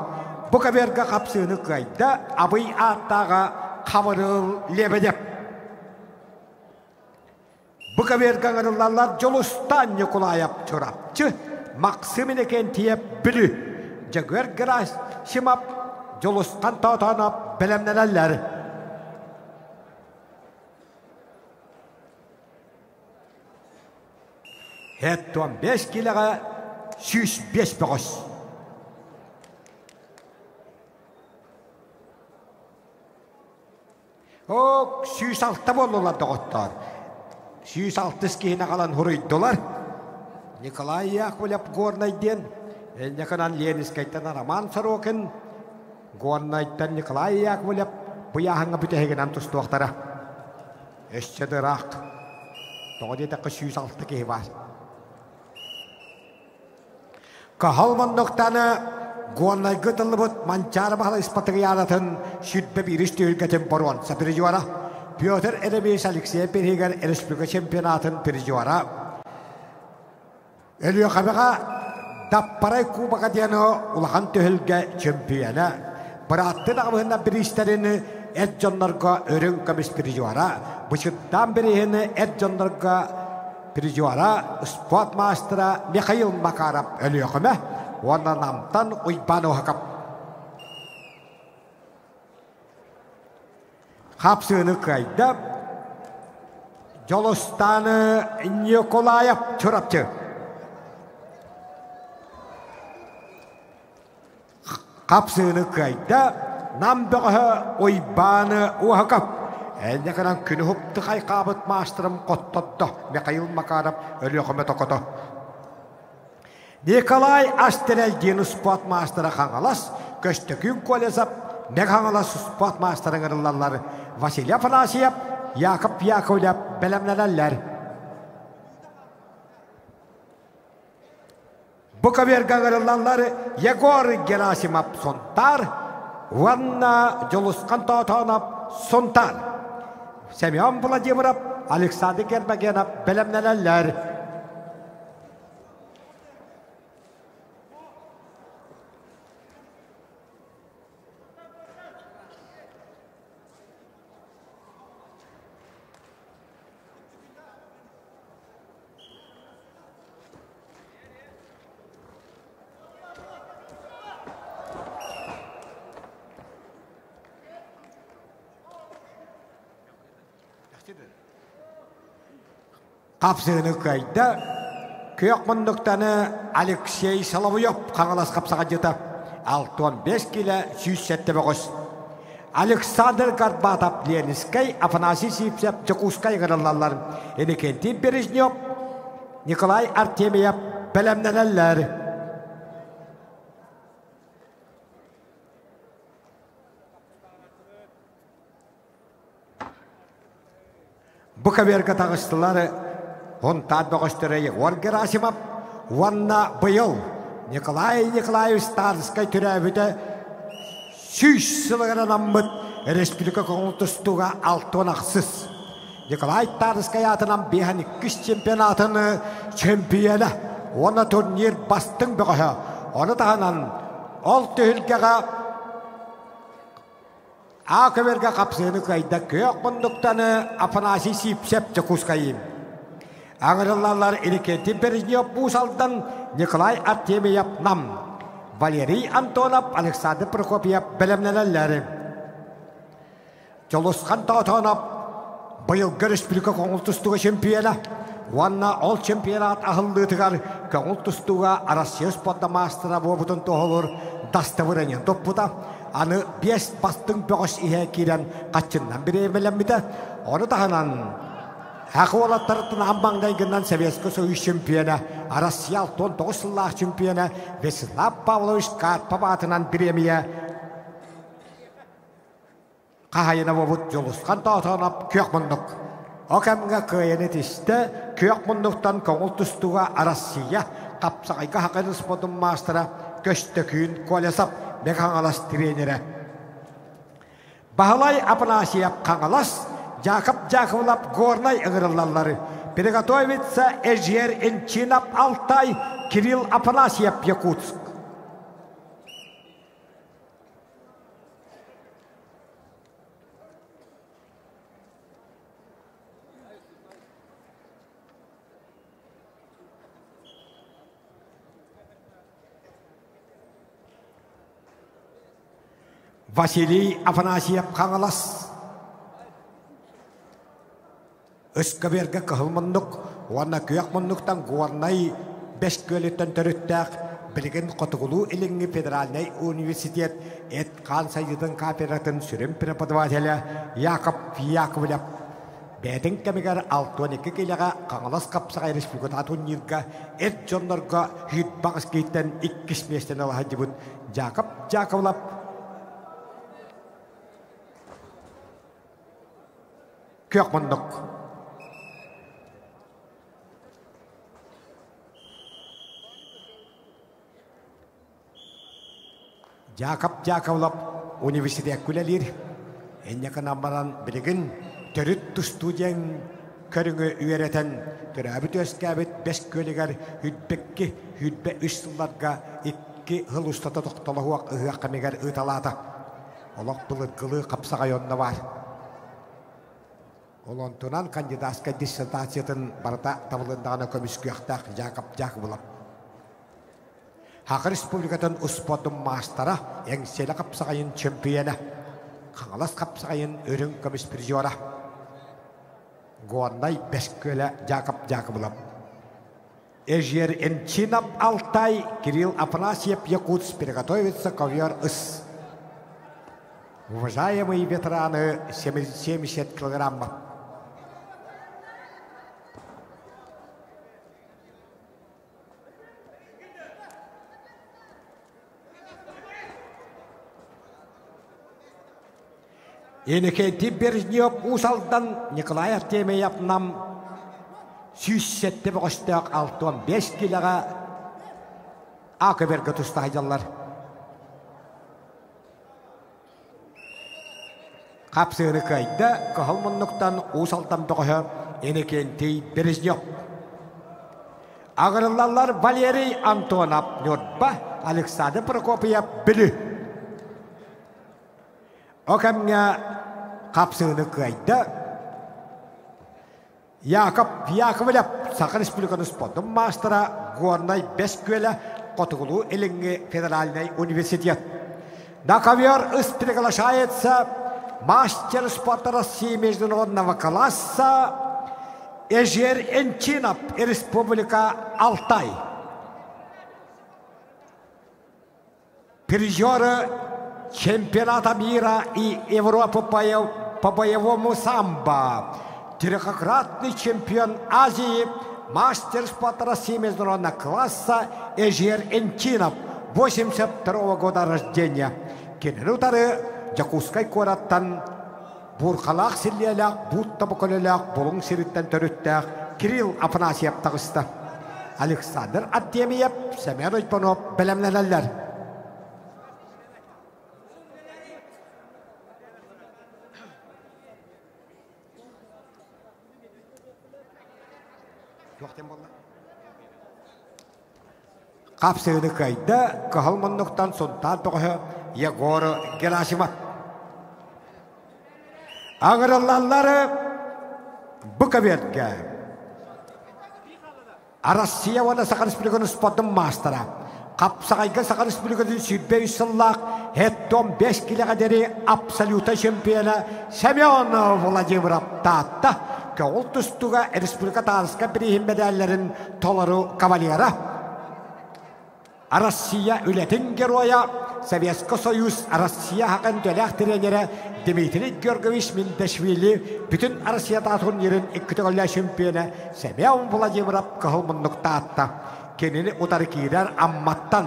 Бұқа бергі қапсығыны көйді Абый аттаға Қавырыл Лебедев. Бұқа бергі ғырылалар Жолустан Николаев Чорапчы Максимин Кентиев білі Жагөр Герасимов Жолустан Таутанов білімнеләлер. Хеттуан 5 килоға 105 бағыз. Оқ, 106 болылар доғыттар. 106 кейіне қалан хұрыйдылар. Николай Яковлев горнайден, Неканан Ленинскайттан Роман Сорокин, горнайттан Николай Яковлев, bu yahanga bütehegen tustuaqtara. Eşçediraq. Toğdeta qışıyız altı kehi var. Kahalmanlıqtanı Guanay gıtılıbıt mançara bahala ispatı yaratın şüdbe bir işti ülketin boruan sapiri juara. Piotr Eremis Alexey Perhiger Respublika Çempionatın piri juara. Elio Kabeqa dapparay kubaka diyano ulahan tühülge çempiyona. Bırattı dağımında bir işlerini etcanlarga örün kamis piri juara. Bıçıttan birihini etcanlarga piri juara. Sport Master'a Mikhail Makarov Elio Kabeqa. Wana namtan uybano hakap. Kapsını kayda Jolostanı Nikolayev çorapçı. Kapsını kayda Nambeğe uybanı uhakap. Ne kadar günü huptı kaykabıt masterım kottadı. Mikhail Makarov ölüyor kome tokodu. Nikolay Asterelgin sport master'a kangalas, köştökün kolesap, ne kangalas sport master'ın ırılalları, Vasilya Afanasyev, Yakub Yakovlev belemlenerler. Bu kabergan ırılalları Yegor Gerasimov sontar, Vanna Joluskan Totonov sontar. Semyon Vladimirov, Alexander Gerbagenov belemlenerler. Kapsını kayda Köyakmunduktanı Alexey Solovyov kangalas kapsağa jıta 6-15 kile 179. Alexander Garbatov Lenskay Afanasiy Sipsev Jakuskay gırılallar. Enikenti Berezhnyov Nikolay Artemyev belemlenerler. Bu kaberga tağıştıları Hontat boğuştırı Yegor Gerasimov, Vanna Bayıl, Nikolay Nikolayev Starskay türevüde süs sılığına namıt Respublika Konultustuğa altın aksız. Nikolay Tarskay atınan bihan 2 çempionatını çempiyona, ona turnir bastın boğuşu, onu tahanan ol tühülgeğe Akaberga kapsını kayda Köyakmunduktanı Afanasiy Sipsev Jakuskay'ım. Ağırlarlar Enikenti Berezhnyov Busal'dan Nikolay Artemyev nam, Valeriy Antonov, Alexander Prokopyev belemlenerler. Joluskan Totonov, Bayılgı Respublika Konultustuğa çempiyona, Vanna ol çempionat ahıllığı tıgar, Konultustuğa Arasya Sport'ta master'a bu butun toğulur, dastavıranyan toppuda, anı 5 bastın boğuş ihe kiren kaçından biri emelenmide, onu tahanan Hakıvalat tarafından ambangdayından Sovetski Soyuz çempiyona, Arasya altın 9 yıllık çempiyona ve Slav Pavlovich Karpov atından biremiye kahayına vabut Joluskan Totonov Köyakmunduk. O kamga kıyanet işte Köyakmunduk'tan Konultustuğa Arasya kapsayga hakkını spotun master'a köştökün kolesap ve kangalas trenere. Bahalay Afanasyev kangalas Jakub Jakovlev Gornay ıgırılalları. Приготовится Эжер Энчинов Алтай, Кирилл Афанасьев Якутск. Vasiliy Afanasyev kangalas. Öskaberge kahılmandık, wana Köyakmunduk'tan Gornay 5 köyletten törüttük, bilgin Kotukulu ilingi Federalnay Üniversitet et Kansayıdın kaafiratın sürüm prepodavatelya Yakub Yakovlev. Bedin kemigar 6-12 kilaga kangalas kapsakay Respublikatun yirga et jonlarga hütbağız geyten 2 mesten alahacibut Jakub Yakovlev. kök munduk. Jakob Üniversitet gülelir. En yakın ambaran bilgin törüt tustujen körüngü üyereten törabit öskabit beş köleger hüdbekki hüdbe üstüllarga iki hıl ustata toktala huak ıhakameger ıtalata. Olak bılıkkılı kapsağa yonda var. Olontunan kandidaska dissertasiyatın barata tavılındağına komisküyaktaq Jakob bulap. Hak Respublika'nın uspodum mastara yang sela kapsağayın çempiyona. Kangalas kapsağayın ürün komispiryora. Goanday besköle Jakob bulap. Ejyer Enchinap Altay Кирилл Афанасьев Якутск приготовится ковер ИС. Уважаемые ветераны 70 килограммов. Енекенти Бережнев Усалдан Николай Артемьев нам сүйсетті бұғыстық 6-15 килоға ақыбергі тұстайдалар. Қапсығыны қайды қығылмынлықтан Усалдан бұғы Енекенти Бережнев. Ағырылалар Валерий Антонов Нёрба, Александр Прокопьев білі. Окамға қапсығыны қайды Яковлев Саха Республиканы спортын мастера Горнай Бескөйлі Котығылу Элинге Федеральный университет. На ковер ИС приглашается мастер спорта России международного класса Ежер Энчинов, Республика Алтай. Призеры чемпионата мира и Европы по боевому самбо. Трехкратный чемпион Азии, мастер спорта России международного класса Ежер Энчинов, 82 года рождения. Кенерутары Якутской кораттан Бурхалақ силелек, Будта буколелек, Булың сириттен төріттек, Кирилл Афанасьев тағысты. Александр Артемьев, Семен Ойпанов, білімленелер. Қапсығыны қайды қығылмынлықтан сонтан тұғы Егор Герасимов. Ағырылалары Буковерге. Россия вана Саха Республиканы спортын мастера. Қапсағайға Саха Республиканы сүрбе үсіллақ 15 килоға дәрі абсолюта чемпионы Семен Владимиров татты. Көңіл тұстуға Республика Тарысқа бірейін медаллерін толару кавалера. Россия үлетін героя Советский Союз Россия хақын төләқ тренері Дмитрий Георгиевич Миндашвили бүтін Россия турнирін 2 төгілі чемпионы Семен Владимиров қығылмынлықта атты. Кенені ұтары кейдер амматтан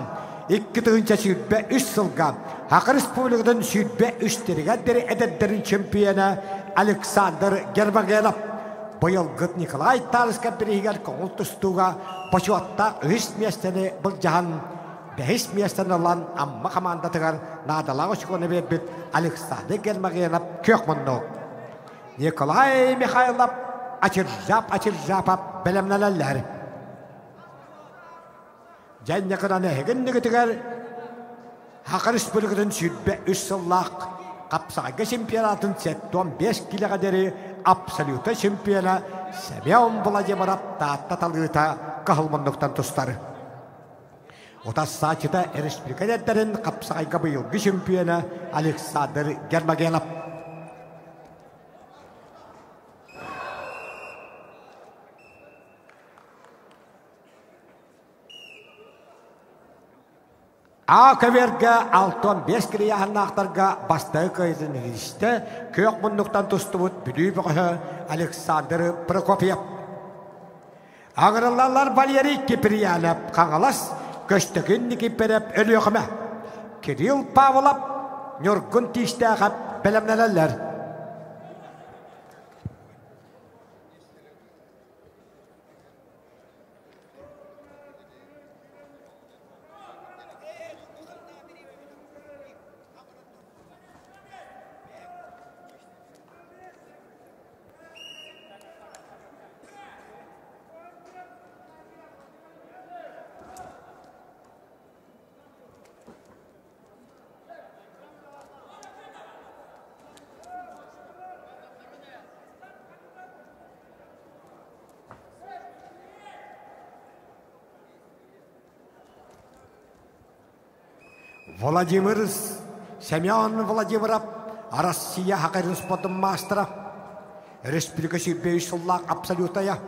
2 төгінші сүрбе 3 сылға Хақы Республикадан сүрбе 3-терге дәрі әдәддерін чемпионы Александр Гербагенов. Бұйыл ғыт Николай Тарысқа бірігер көңіл тұстуға почуатта үш местені бұл жағын 5 местені олан амма командатығар надалағы шықыны бет Александр Гербагенов көк Николай Михайлов ачыржап білімнелелер. Және қыраны әгіннігі түгер Хақы Республикадан сүрбе 3 сыллақ Қапсағайға чемпионатын 15 килоға дәрі абсолюта чемпионы Семен Владимиров таталыта қағылмындықтан тұстары. Отас сатыда Республика дәрін Қапсағайға бұйылғы чемпионы Александр Гербагенов. Ақыверге 6-15 кілияғын ақтарға бастығы көйдің рейсті көк мұндықтан тұсты бұд бүлі бұғы Александр Прокопьев. Ағырылалар Валерий Киприянов қаңылас көштігін кипереп өлі өқіме. Кирилл Павлов Нұргын тиштәғіп білімнелелер. Владимир Семен Владимиров, Россия хакырын спортын мастера, Республика Сирбейшыллақ абсолютая,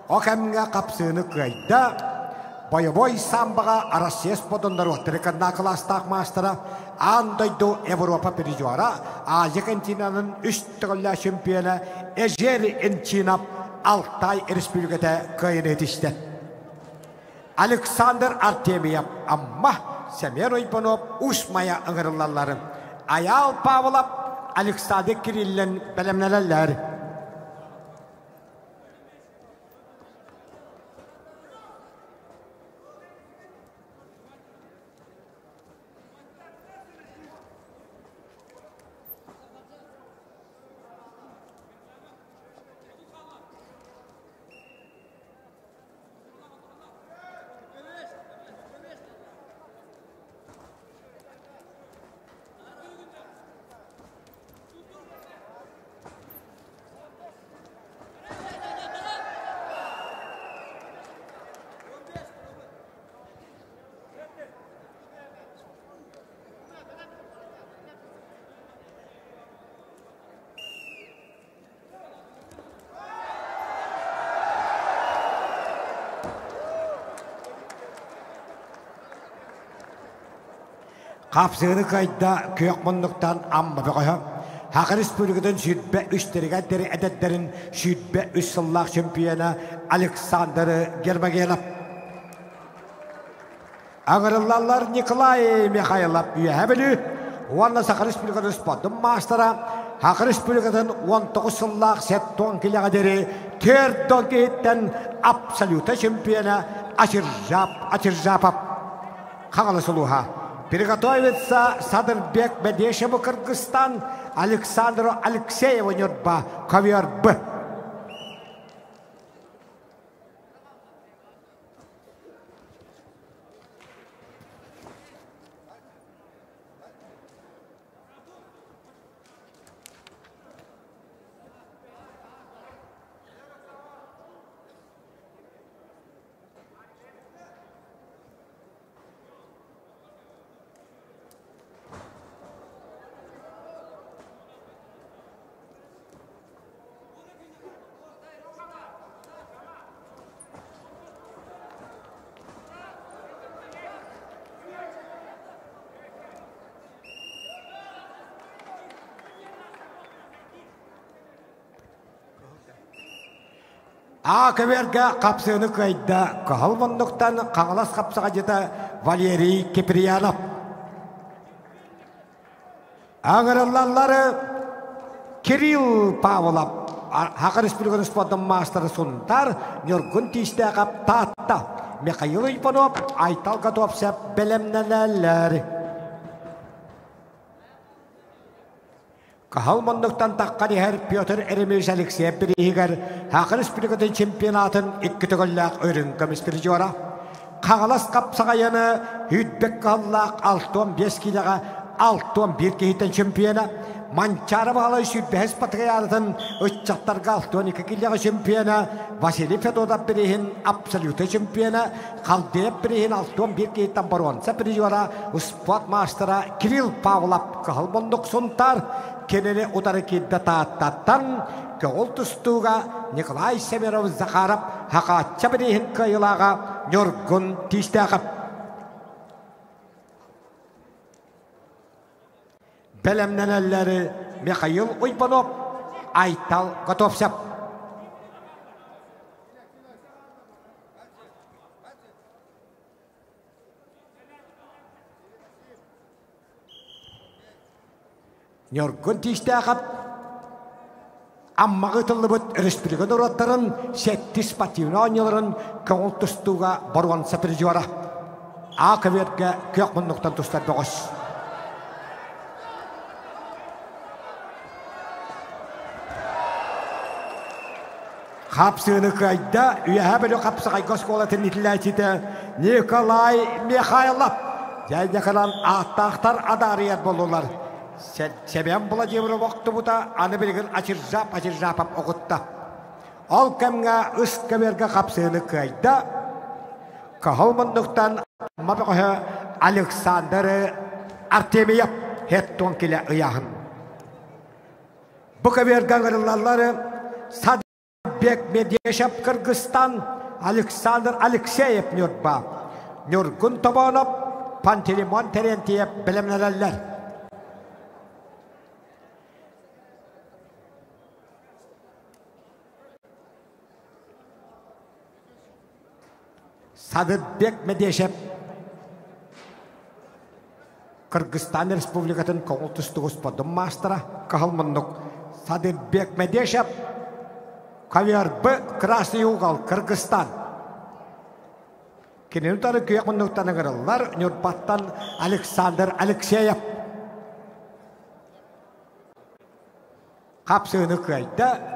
окамға қапсыны кайда, боевой самбаға Россия спортындар оттырықында кластақ мастера, андайду Европа пережуара, Азия континентінің үстігілі чемпионы Эжери Энчинап Алтай Республикада кайын етішті. Александр Артемьев, амма Семен Ойпанов, Усмая ыңғырылалары. Аял Павлов, Александр Кириллен бәлемнелелер. Kapsığını kayda köyük munduktan amma beqoya. Haqı Respublikadan südbe üstlerine deri edetlerin südbe üssallaq şempiyona Aleksandr Germagelov. Ağırlılar Nikolay Mikhailov üyebili. Onunla Haqı Respublikadan sportun mastera. Haqı Respublikadan 19 yıllaq setton kilağa deri 4 gitten absoluta şempiyona Achirjapov. Қағалы сұлуға. Приготовится Садырбек Бедешеву Кыргызстан, Александру Алексееву Нюрба, ковер Б. Акверга капсыны кайда калмандыктан каңалас капсыга жета Валерий Киприянов. Аңырыллары Кирилл Павлов, Хақы Республиканы спортын мастері сунтар, Нюргун тиште кап татта. Михаил Ойпанов, Айтал Готовсеп белемнелелер. Кахалмандыктан таққаны әр Петр Эремеш Алексеев бірігер Хақы Республикатын чемпионатын 2 түгілләқ өрін көміспір жора. Қағалас қапсағайыны Хүйтбек қаллақ 6-5 килаға 6-1 кейттен чемпионы. Манчары бағалы Сүйтбәс патриятын ұтчаттарға 6-2 килаға чемпионы. Василий Федотов бірігін абсолюты чемпионы. Қалдеп бірігін 6-1 кейттен баруанса бір жора. Спорт мастера Кирилл Павлов Кахалмандық сұнтар. Кенене удары кидді таттаттан, көғыл тұстуға Николай Семенов Захаров хақатча бірейін кайылаға Нюргун тишті ағып. Бәлемнен әллері Михаил Ойпанов, Айтал Готовсеп. Нюргун тишті ағып, аммағы тұлы бұд республика дұраттарын сәтті спортивны ойныларын көңіл тұстуға баруан сәпір жуара. Ақыверге көк мұндықтан тұстар бұғыз. Қапсыны қайда үйәе білі қапсығай көсколатын итіләтіді Николай Михайлов. Жәйде қылан аттақтар адарияр болулар. Семен Владимиров оқты бұта, аны білген Achirjapov оғытта. Ол кәмге үс көмерге қапсыны қайда, Кахалмандықтан мабықы Александр Artemiev Hetton kile ıyahın. Bu kavergan gırılalları Sadbek Medyeşev Kırgızstan Aleksandr Alekseyev Nürba Nürgün Tabanov Pantelimon Terentiyev bilimlerler. Sadbek Medyeşev Kırgızstan Respublikasının Koğultustuğuz Podum Mastera Kahılmınlık Sadbek Medyeşev Kavyarbı Krasny Ugal Kırgızstan Kinin utarı köyek mınlıktan ağırlar Nürbattan Aleksandr Alekseyev Kapsığını köyde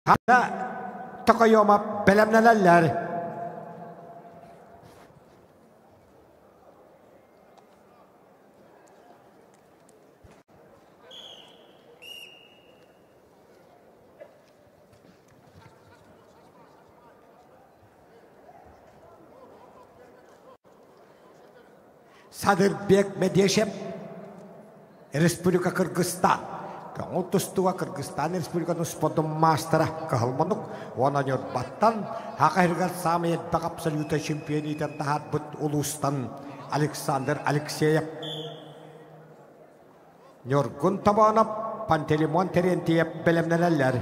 Hatta Tokoyoma belemnelerler. Sadbek Medyeşev Respublika Kırgızstan Koğultustuğa Kırgızstan Respublikasının Spodum Mastera Kahılmanuk Ona Nürbattan Hakahirgar Samiyet Bakap Salyuta Şempiyoniten Tahat Bıt Ulustan Aleksandr Alekseyev Nürgün Tabanov Pantelimon Terentiyev bilimlerler.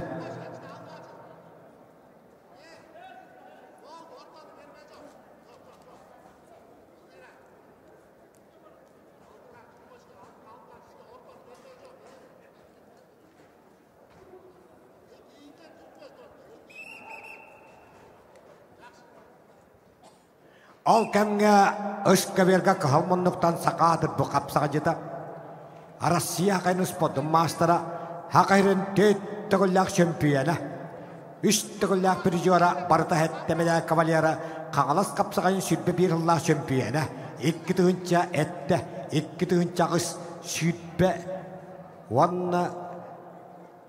Al kemge ıskaverga kahılmınlıktan sakadır bu kapsağıcıda. Arasya kaynı Spodum Mastera Hakayırın tüt tıgıllak şempiyona. Üç tıgıllak bir jora barıta hettemede kavalyara Kağalas kapsağın sütbe bir hıllah şempiyona. İki tığınca ette, iki tığınca kız sütbe. Vanna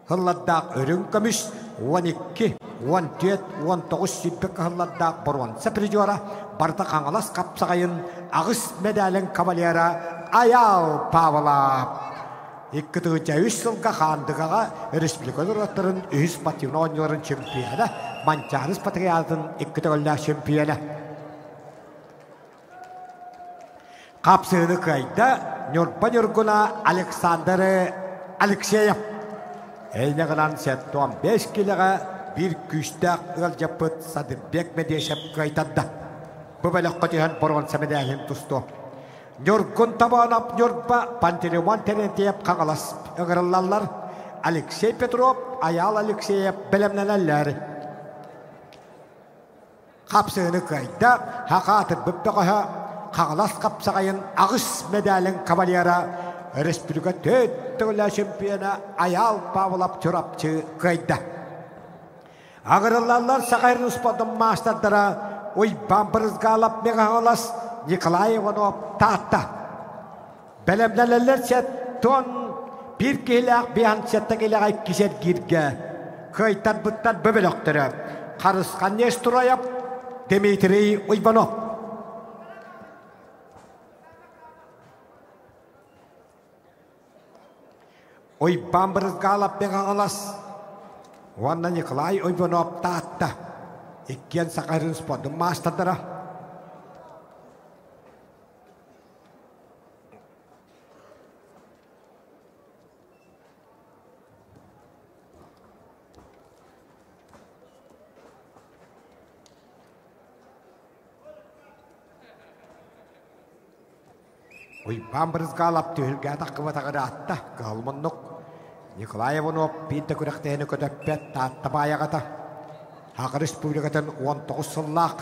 hılladdak örün kömüş, 12, 14, 19 sütbe hılladdak boruan. Sepri jora barıta Kağalas kapsağın ağız medalın kavalyara Ayal Pavlov. İki tığınca 3 yılga kandıgağa Respublikadır otların ühüs pativna oynuyorun şempiyona. Mançarız patriyatın iki tığıllak şempiyona. Kapsığını kayda Nürgüna Aleksandr Alekseyev. Eyne gılan set 15 kiloga bir güçtak ıl yapıt Sadbek Medyeşev kaytadda. Bu böyle kotihan boron semedalin tustu. Nürgün Tabanov Nürba Pantelimon Terentiyev Kağalas ıgırılallar. Aleksey Petrov Ayal Alekseyev bilimlerler. Kapsığını kayda hakatır büppüqaha Kağalas kapsağın ağız medalın kavalyara Respublika tüt tıgılla şempiyona Ayal Pavlov çorapçı kayda. Ağırılallar Sakayırın Spodum Masterdara Oy Bambırızga alap Megağalas Nikolay Ivanov tahta. Bilimlerler setton bir kilak bir hançetta kilak iki set girge. Kaytan bıttan böbelöktürü. Karıskan Nestorayap Dmitri Ivanov. Oy Bambırızga alap Megağalas Vanna Nikolay Ivanov tahta. İkiyen Sakayırın Spodum Masterdara Oy Bambırızga alap tühülge takıva takıra atta Kalmannuk Nikolay Ivanov pinta kürekteyini kötöppet tahta bayagata Hak Respublika'nın 19 yıllık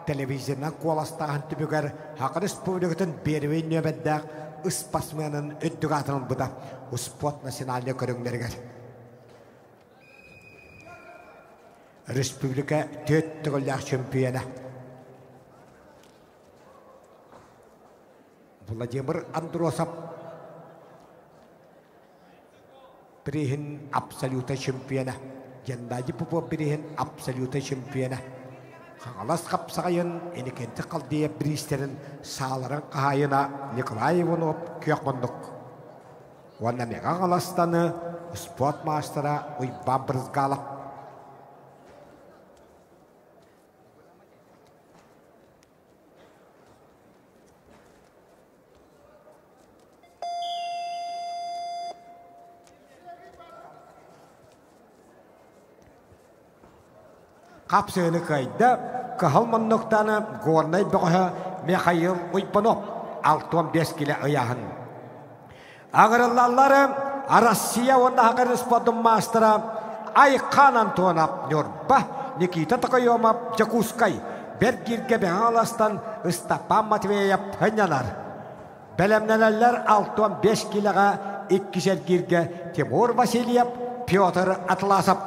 televizyona kualastağın tübüger Hak Respublika'nın berveyn nöbeddağ ıspasmanın öddügatının bıda Uspot nasyonalne körünlerger. Республика төттігілер чемпионы. Владимир Андросов. Бірігін абсолюта чемпионы. Геннадий Попов бірігін абсолюта чемпионы. Қаңалас қапсағайын, енекенті қалдия бірістерін сағаларын қағайына Николай Иванов күйақмындық. Онна меға қаластаны спорт мастера ұйбан бірізғалық. Қапсыны қайды, қығылмындықтаны ғорнай бұғы Михаил Уйпанов 6-15 келі ұяғын. Ағырылалары Россия онда ағыр спортын мастера Айқан Антонов Нюрба, Никита Токойомов Джакускай, Бергирге Бегаластан Истапан Матвеев Ханянар. Бәлемнелелер 6-15 келіға 2 жергирге Тимур Васильев, Петр Атласов.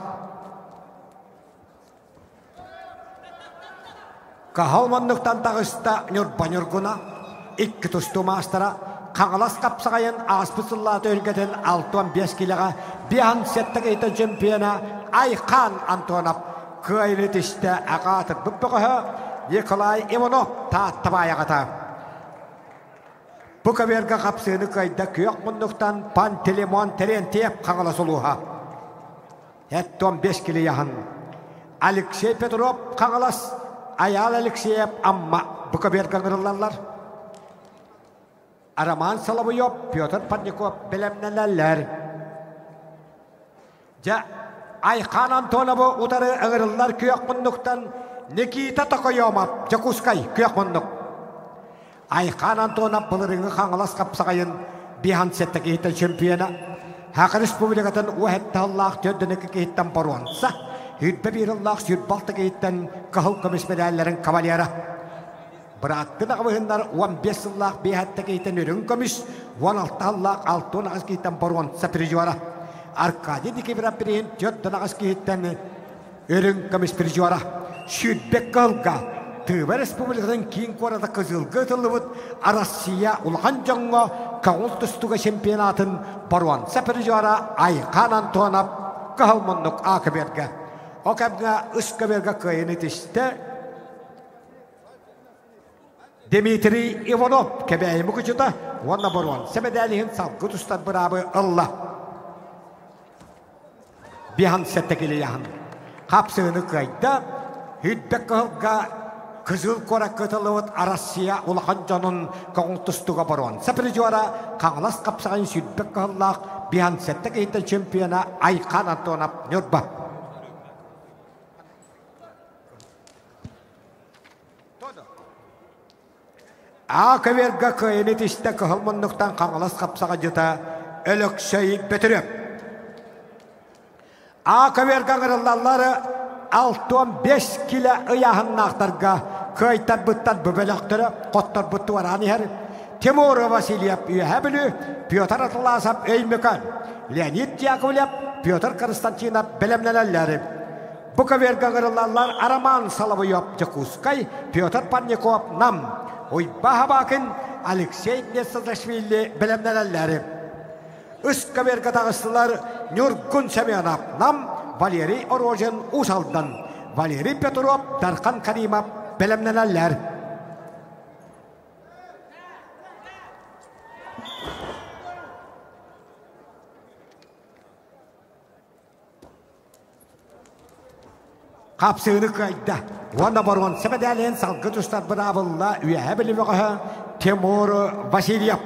Қағалмандықтан тағыста Нюрба-Нюргуна, 2 тұсту мастера, қаңылас қапсағайын аспысыллаты өлгетін 6-15 келіға биян сеттік еті чемпионы Айқан Антонов көйлі тішті ағатыр бұппығығы Николай Иванов таттыбай ағата. Бұқавергі қапсыны қайда күйек мұндықтан Пантелеймон Терентьев қаңылас ұлуға. 15 келі яғын. Алексей Петров қаңылас Аял Алексеев амма Бұқабергі ғырылалар. Араман Соловьев, Петр Парников білімнелелер. Айқан Антоновы ұтары ғырылалар күйек мұндықтан Никита Токойомов Джакускай күйек мұндық. Айқан Антонов бұлырыңы қаңылас қапсағайын бихан сеттік ейті чемпионы. Хақы республикатын уәтті Аллах төддінікі кейттен баруанса, Үтбе бір Аллах сүрбалты кейттен қағыл көміс медаллерін кавалері. Бұраттын ағывығындар 15 Аллах бейхатты кейттен өрін көміс, 16 Аллах 6 ағыз кейттен баруанса призуара. Аркадий Дикебірап бірейін 4 ағыз кейттен өрін көміс призуара. Сүрбек қағылға Тывы республикадан кейін қорады қызылғы тұлывыд Россия ұлған жоңға қағыл тұстуға чемпионатын баруанса призуара Айқан Антонов қағылмындық ақыбергі. Окамга ұскаберға көйіні тішті Дмитрий Иванов кәбәйімі күчіті онна баруан сәмедәліғін салғы тұстан бұрабы ұлла. Бихан сәтті келі яғын. Қапсығыны қайда үдбек қылға қызыл қора көтілуіт Россия ұлған жанын қоңыл тұстуға баруан. Сәпірі жуара қаңылас қапсығын сүдбек қыллақ бихан сәтті кейтін чемпионы Айқан Антонов Нюрба. Ақывергі көйіні тішті қығылмындықтан қаңылас қапсаға жыта Өлікшей бөтіріп. Ақывергі ғырылалары 6-15 келі ұяғын ақтарға көйтар бұттар бүбеліқтірі, қоттар бұтты вараны әр. Тимур Васильев үйе білі, Петр Атласов өймекан, Леонид Яковлев, Петр Константинов білімнелелері. Бұқывергі ғырылалар Араман Соловьев Джакускай, Петр Парников нам. Ойбаға бақын Алексей Несадашвили білімнелелері. Үскабергі тағыстылар Нюргун Семенов нам, Валерий Орожин Усалдан, Валерий Петров, Дархан Каримов білімнелелер. Қапсығыны қайда. Онда баруан сәбәдәлен салғы тұстар бір авылла үйе білімі қығы Тимур Васильев.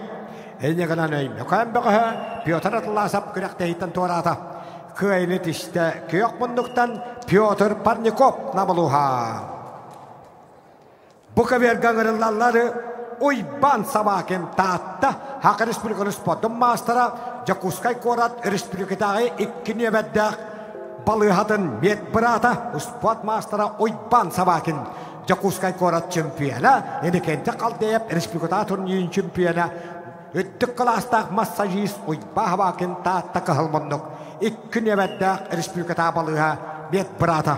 Әне ғынан өймі көйім бұғы Петр Атласов күректейттен туарата. Көйіні тішті көйік мұндықтан Петр Парников намылуға. Бұқы берген ғырылалары ойбан сабакен таатта Хақы республиканы спорттың мастера Джакускай Корат республикадағы 2 небәддәқ Балыхатын мет брата, спорт мастера ойбан сабакин. Джакускай Корат чемпиона, енекенте қалдеп республиката турнирин чемпиона. Үттік кластақ массажист ойба бакин таатта қығылмындық. 2 небәддәқ республиката балыға мет брата.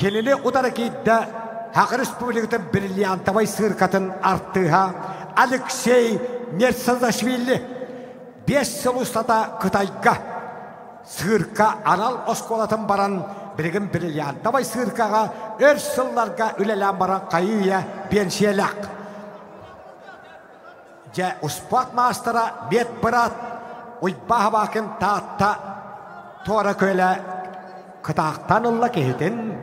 Kenini udarakiyde Hak Respublika'nın Brilliyantavay sırkatın arttığa Alexey Nersazashvili 5 yıl ustada Kıtayga sırka anal oskolatın baran birgin Brilliyantavay sırkağa örsıllarga ülelen baran kayıya benşiyelak. Je uspat mastera bet berat uybaha bakın tahta tora köyle kıtaqtan Allah kehitin.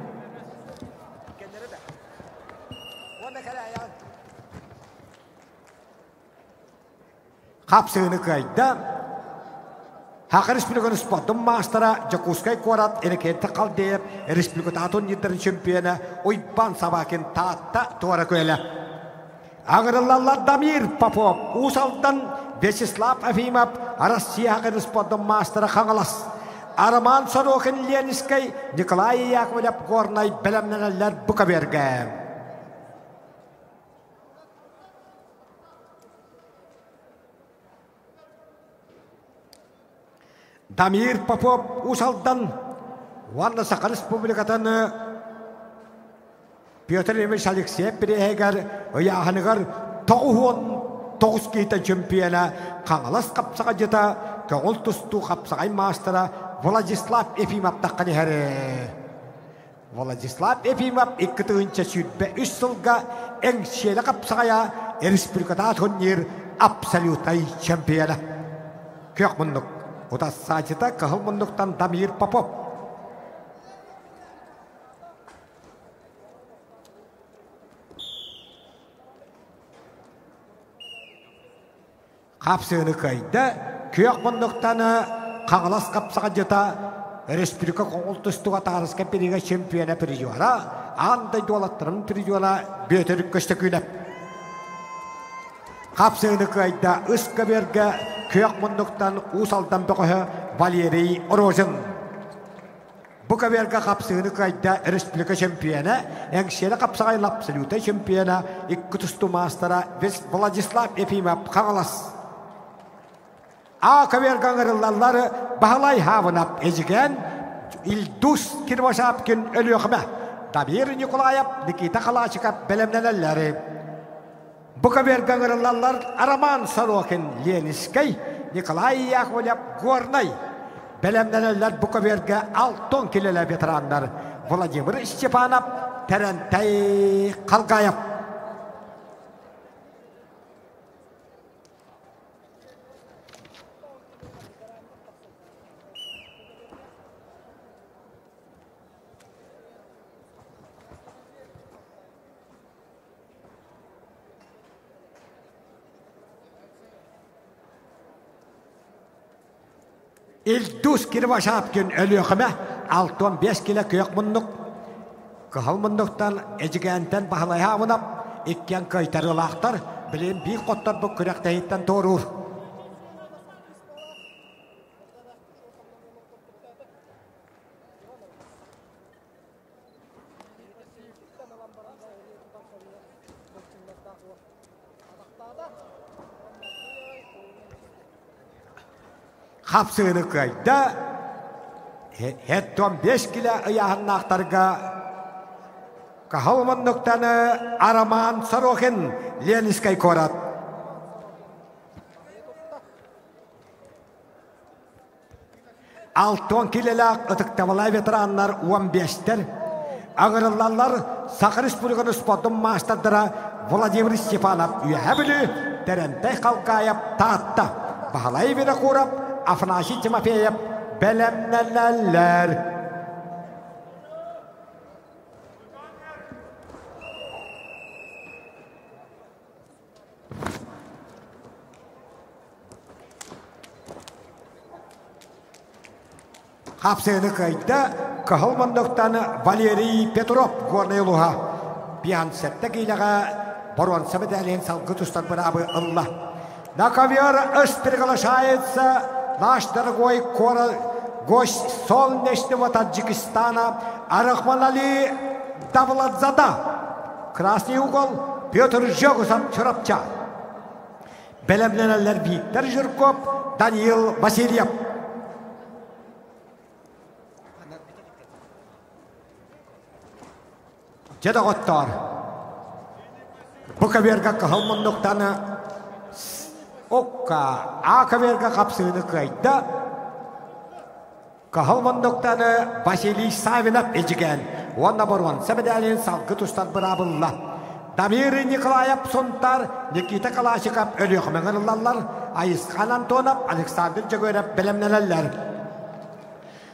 Kapsığını kayda Hak Respublika'nın uspattın mastera Jakuskay Korat enekente kal deyip Respublika tatun yitirin şempiyona uyban sabakın tahta tora köyle. Ağırlarla Damir Popov, Usal'dan Vyacheslav Efimov, Rusya Hak Respublika'nın mastera kangalas. Arman Sorokhin Lenskay, Nikolay Yakovlev Gornay Belemneler Bukaberga. Damir Popov, Usal'dan Vanna Sakha Respublika'nın Pyotr Ivанович Alexeyev Birehegar Oyahanıgar Toğuz kiyten çempiyona Kangalas kapsağa jeta Kağol tustu kapsağay mastera Vladislav Efimov taqqani hare Vladislav Efimov ikkitığınca sütbe 3 yılga en şele kapsağaya Respublika'da turnir absolutay çempiyona Kök munduk O da sacita kahıl munduktan Damir Popov Kapsığını kayda kök munduktanı Kangalas kapsağa jeta Respublika konultustuğa tarıska biriga şempiyona pirijuara anday dolatlarım pirijuara bötörük köstöküylep Kapsığını kayda ıska berge kök munduktan Usal'dan bököhü Valeri Orozhin Buka berge kapsığını kayda Respublika şempiyona Engşele kapsağay lapsaluta şempiyona İkkitustu mastera Vladislav Efimov Kangalas Akaber gangarılları bahalay havınap ezigen İldus kirvaşapkin ölüyokme Damir Nikolayev Nikita Kalachikap belemneleri Bukaber gangarıllar Araman Sorokhin Lenskay Nikolay Yakovlev Gornay belemneler Bukaberge 6 kilole veteranlar Vladimir Stepanov Terentay Kalgayev İldus kirvaşapkin ölüyokme 6-5 kilo kök munduk Kıhıl munduktan ejigenten bahalay havınap İkken kaytarılaqtar Bilin bir qottar bu kürekteyitten doğurur Kapsığını kayda Hetton 5 kilo ayağının aktarga Kahal munduktanı Araman Sorokhin Lenskay Korat 6 kilolak ıtıktavalay veteranlar 15'ter Ağırlarlar Sakha Respublika'nın spotun masterdıra Vladimir Stepanov üyebili Terentay Kalgayev tahtta Bahalay vere kurap Afanashi Timofeyev belemneler Kapsığını kayda Kahıl munduktan Valeri Petrov Gornayluha Bihan sette kıylağa Boron sabedeleyin salgı tustan bırabı Allah Nakavyar ıshtırgılı şahitse Наш дорогой гость солнечного Таджикистана Арахманали Давладзада, Красный угол Петр Жогусов Чурапча, Белемненелер Виктор Жирков, Даниил Васильев. Jada Gottar. Bu kaverga kahılmınlıktаны okka a kaverga kapsığını kayda. Kahılmınlıktаны Vasiliy Savinov ecigen. Onda borwan sebedalin salgı tuştar bırabılla. Damir Nikolayev Sontar, Nikita Kalashnikov ölüyökmeğinler, Ayıskan Antonov, Alexander Jagorev bilemneler.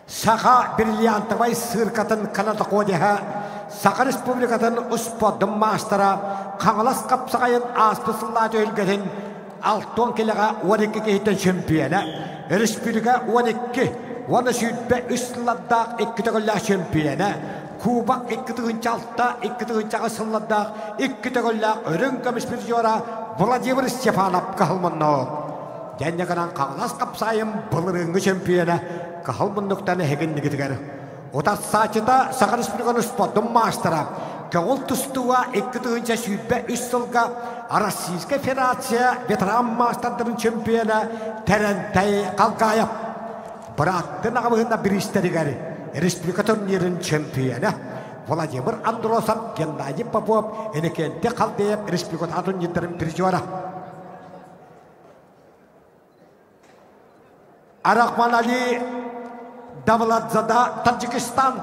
Saka Brilliantovay sırkatın Kanada Kodiha, Saka Respublikatın Uspodum Mastera, Kangalas Kapsakayın Aspısılladı ülgetin, Alton Kilaga 12 kehitten şempiyona, Respublika 12, Vana Südbe Üsladağ 2 tağılla şempiyona, Kuba 2 tağınçalta, 2 tağınçağı sılladağ, 2 tağılla örünkamış bir jora, Vladimir Stepanov kahılmanı. Jenne kanan Kangalas Kapsayın bılırıngı şempiyona, kahılmanlıktan hegenligi tigar. Oda saçıda Saka Respublikanın Uspodum Mastera, Kağıl tustuğa 2 tağınça Südbe Üsladağ, Российская Федерация Veteran Master'ların şempiyona, Terentay Kalkayev. Bıraktın ağabeyinde bir istediğer Respublika turnirin şempiyonu Vladimir Androsov, Gennady Popov, Enekente Kaldeyev, Respublika turnirin bir juara. Arahman Ali Davlatzada, Tacikistan,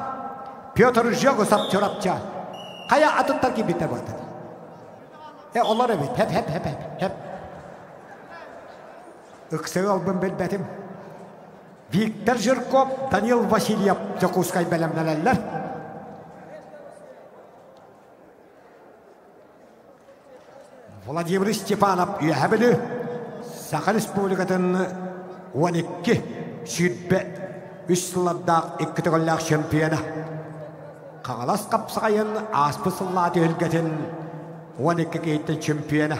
Pyotr Jogosov çorapça. Kaya atıtlar ki biter vardı. Onlar evet, hep. Iksı albım belbetim. Viktor Zhirkov, Danil Vasilyev, Jakutskay bilemneler. Vladimir Stepanov üyebili, Saka Respublikatın 12 Südbe Üsladağ 2 tağılla şempiyona. Kangalas Kapsakayın Aspısılladı ülgetin 12 kehitten şempiyona.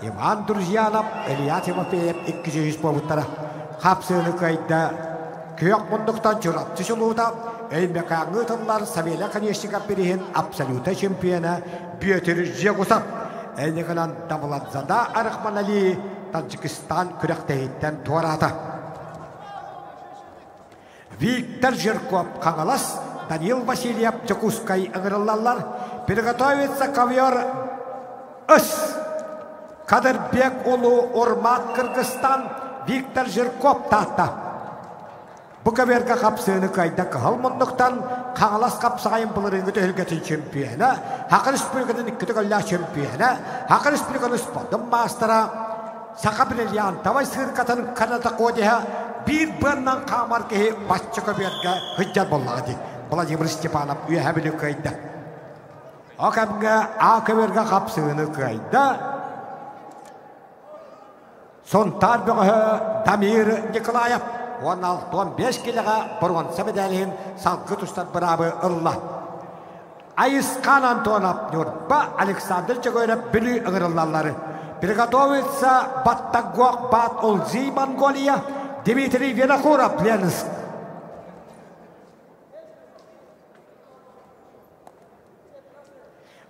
Ivan Druzyanov, Ilya Timofeyev 200 povutlara. Kapsığını kayda köyok munduktan çorapçı şuluğda Elmekağını tınlar Savela Kanyeştikap birihin absoluta şempiyona Pyotr Jogosov. Elmekanan Davlatzada Arahman Ali Tacikistan kürektehitten tuarata. Виктор Жирков, Кангалас, Данил Васильев, Jakutskay ыңырылалар. Приготовится ковер Ыс. Кадырбек Улу Урмат Кыргызстан, Виктор Жирков tahta. Bu kaverga kapsığını kayda kahılmınlıktan Kangalas kapsağayın bılırıngı tölgetin şempiyona, Haka Respublika'nın 2 tağılla şempiyona, Haka Respublika'nın Uspodum Mastera, Saka Brilliantovay sırkatın Kanada Kodiha, bir bırnan kamar kehi başçı kaverga hıccar bolladı. Vladimir Stepanov üyebili kayda. O kaverga kapsığını kayda, Sontar böğü Damir Nikolayev 16-15 kiloga borwan sebedalin salgı tuştar bırabı ıllah. Ayıskan Antonov Nurba Alexander Jagorev bülü ıgırıllalları. Приготовится Battagok Bat Olzi Mongolia, Dmitry Vinokurov Lensk.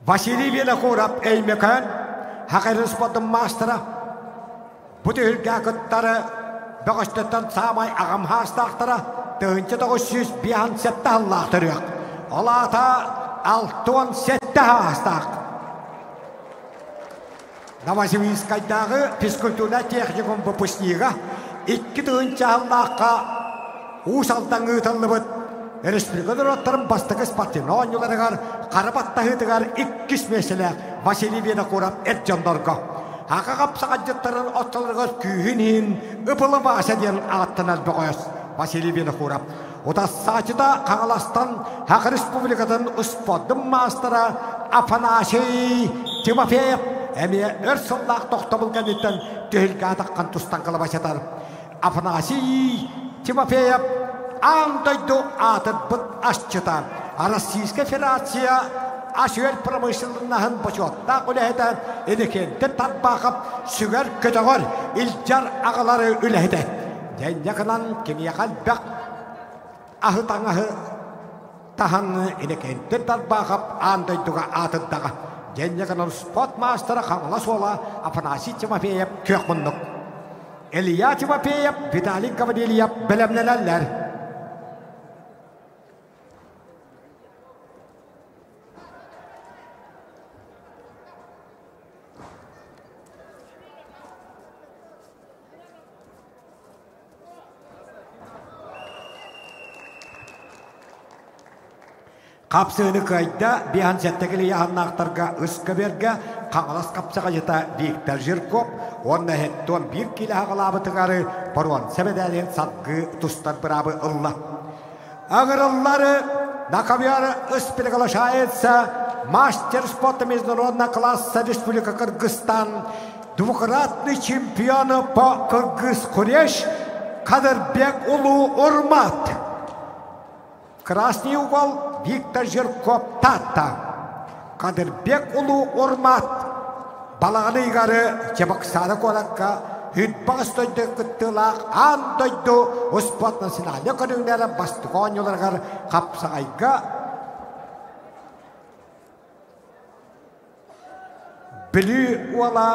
Vasiliy Vinokurov Eymekan, Haka Respublika'nın Mastera. Bu tülge kıtları Bağıştıktan samay ağam hastaqtıra Tığınca 957 Allah'tırıyor. Olata 617 hastaq. Novosibirskaydağı Fiskultura Texnikum Выпускниga 2 tığınca Allah'a Usaltan ıtıllıbıt. Respublika'da rottarın bastığı spatini oynularıgar Karabatta hıtıgar 2 mesele Vasiliy Vinokurov Ercandorga. Haka kapsakacıtların otlarıgız kühünün ıpılı bahsediyen ağıttınar boğaz Vasiliy Vinokurov. O da saçıda Kangalas'tan Haka Respublika'dan Uspodum Mastera Afanasiy Timofeyev emiye örsüllağ toxtabılgan etten tühülge ataqқан tuştan kılı başatar. Afanasiy Timofeyev андойду атыр бұт ашчыта. Российская Федерация Aşıver pромышленнахын почетта үләһетән эдекенте татбақып сүгәр көтөгөр илҗар агалары үләһетә. Дәнҗәкнан кимиякал бак ахытаңахы таһан эдекенте татбақып андойдуга атыддага. Дәнҗәкнан спорт мастера Кангалас ола Афанасий Тимофеев көкмүндүк. Илья Тимофеев, Виталий Кавадельев белемнеләр. Kapsığını kayda bir an settekili yahannaktırga ıska berge Kağalas kapsağa jeta Viktor Zhirkov onna hetton bir kili hağalabı tıgarı Boruan sebedalin satgı tustar bırabı ılla. Ağırılları nakabiyarı ıspilgala şahetse Мастер спорта международного класса Республика Кыргызстан, двукратный чемпион по кыргыз-куреш Кадырбек Улу Урмат. Красный угол Виктор Зhirkov Тата. Кадырбек Улу Урмат. Балағаны игары Чебоксары колакка Хүтбағыз тойды күттілақ ан тойды спорт национальный көріңдері бастыған оларғар қапсағайға Білі ола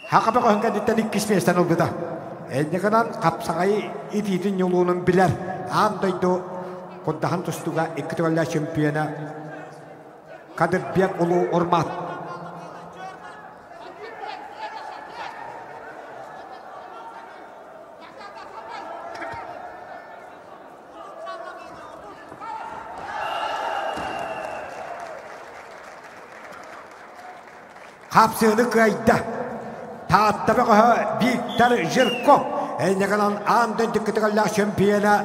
Хақапы қоғынға деттен 2-5 олды да. Әйнеғынан қапсағай етейтін елуының білер. Андайды құндаған тұстуға 2 түгілі чемпионы Кадырбек Улу Урмат. Kapsığını kayda. Tattabağı Viktor Zhirkov. Әйнеғынан андын дүкітіғілі чемпионы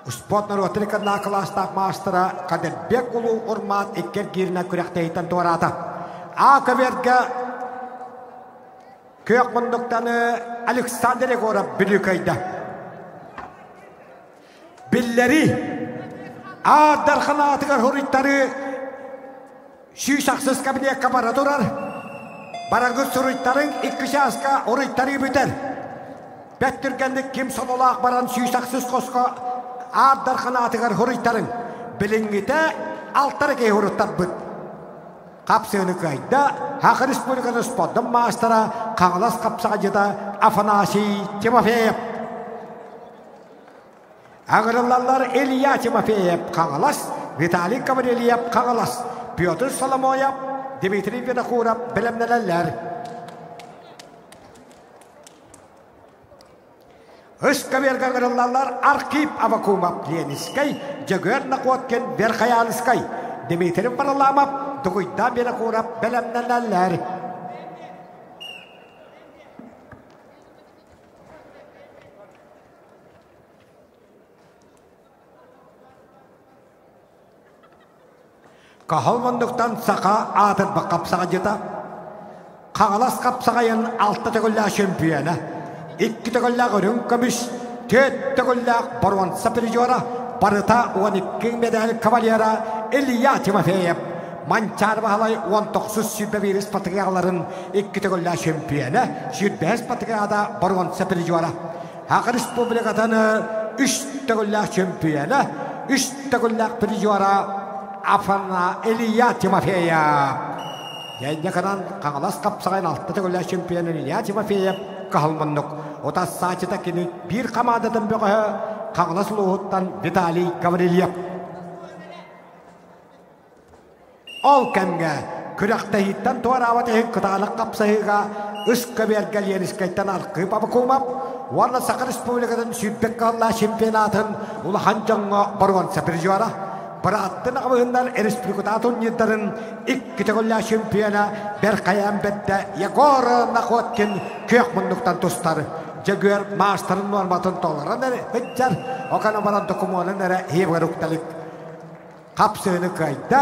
спортнар отырықынна кластақ мастера Кадырбек Улу Урмат еккер керіне күректейтін туарады. Ақы берге көк мұндықтаны Александр Егоров білі кайда. Біллері Адархана атығар хұриттары Шүйсақсыз кабинетке бара тұрар. Бараңыз сұруйттарын 2 жасқа ұруйттары бүтер. Бәттіргендік кем сололақ баран шүйсақсыз қосқа Адархана атығар хұриттарын білінгіті алтары кей хұрыттар бұд. Қапсығыны қайда Хақы Республиканы спорттың мастера Қаңылас қапсаға жеда Афанасий Тимофеев. Ағырылалар Илья Тимофеев Қаңылас, Виталий Каврелиев Қаңылас. Петр Соломоев, Дмитрий Винокуров, білімнелелер. Үскі берген ғырылалар Архип Авакумов, Ленискай, Жегер Нақуаткен, Верхаянскай, Дмитрий Варламов, Дугуйда Винокуров, білімнелелер. Қағалмандықтан сақа атырбы қапсаға жета. Қағалас қапсағайын 6 түгілі чемпионы. 2 түгілі ғырын көміш, 4 түгілі Боруан Сапиржора, барыта 12 медаль кавалера Илья Тимофеев. Манчар бағалай 19 сүрбе спатығаларын 2 түгілі чемпионы, сүрбе спатығада Боруан Сапиржора. Хақы Республикатаны 3 түгілі чемпионы, 3 түгілі призора Афана Илья Тимофеев. Яйнеканан Қаңылас қапсағайын 6 түгілі чемпионы Илья Тимофеев қағылмындық. Ота сачыта кені бір қамадатын бұғы Қаңылас ұлығыттан Виталий Гаврилев. Ол кәмге күрәқті хиттен туар аватығын қытағалық қапсағыға үскі бергел еніскайттан арқы бабықумап, Уарна Сақы Республикадан сүрбек қағыла чемпионатын ұлыған жаңға Боруан Сапиржора. Бұраттың ағығындар республиката турнирдарын 2 түгілі чемпионы Берқаян бәтті Егор Нақуаткен көк мұндықтан тұстары. Жегер мастырын норматын толырын әрі хүтчар, оқаны баран документын әрі евгар ұқталық. Қапсығыны қайда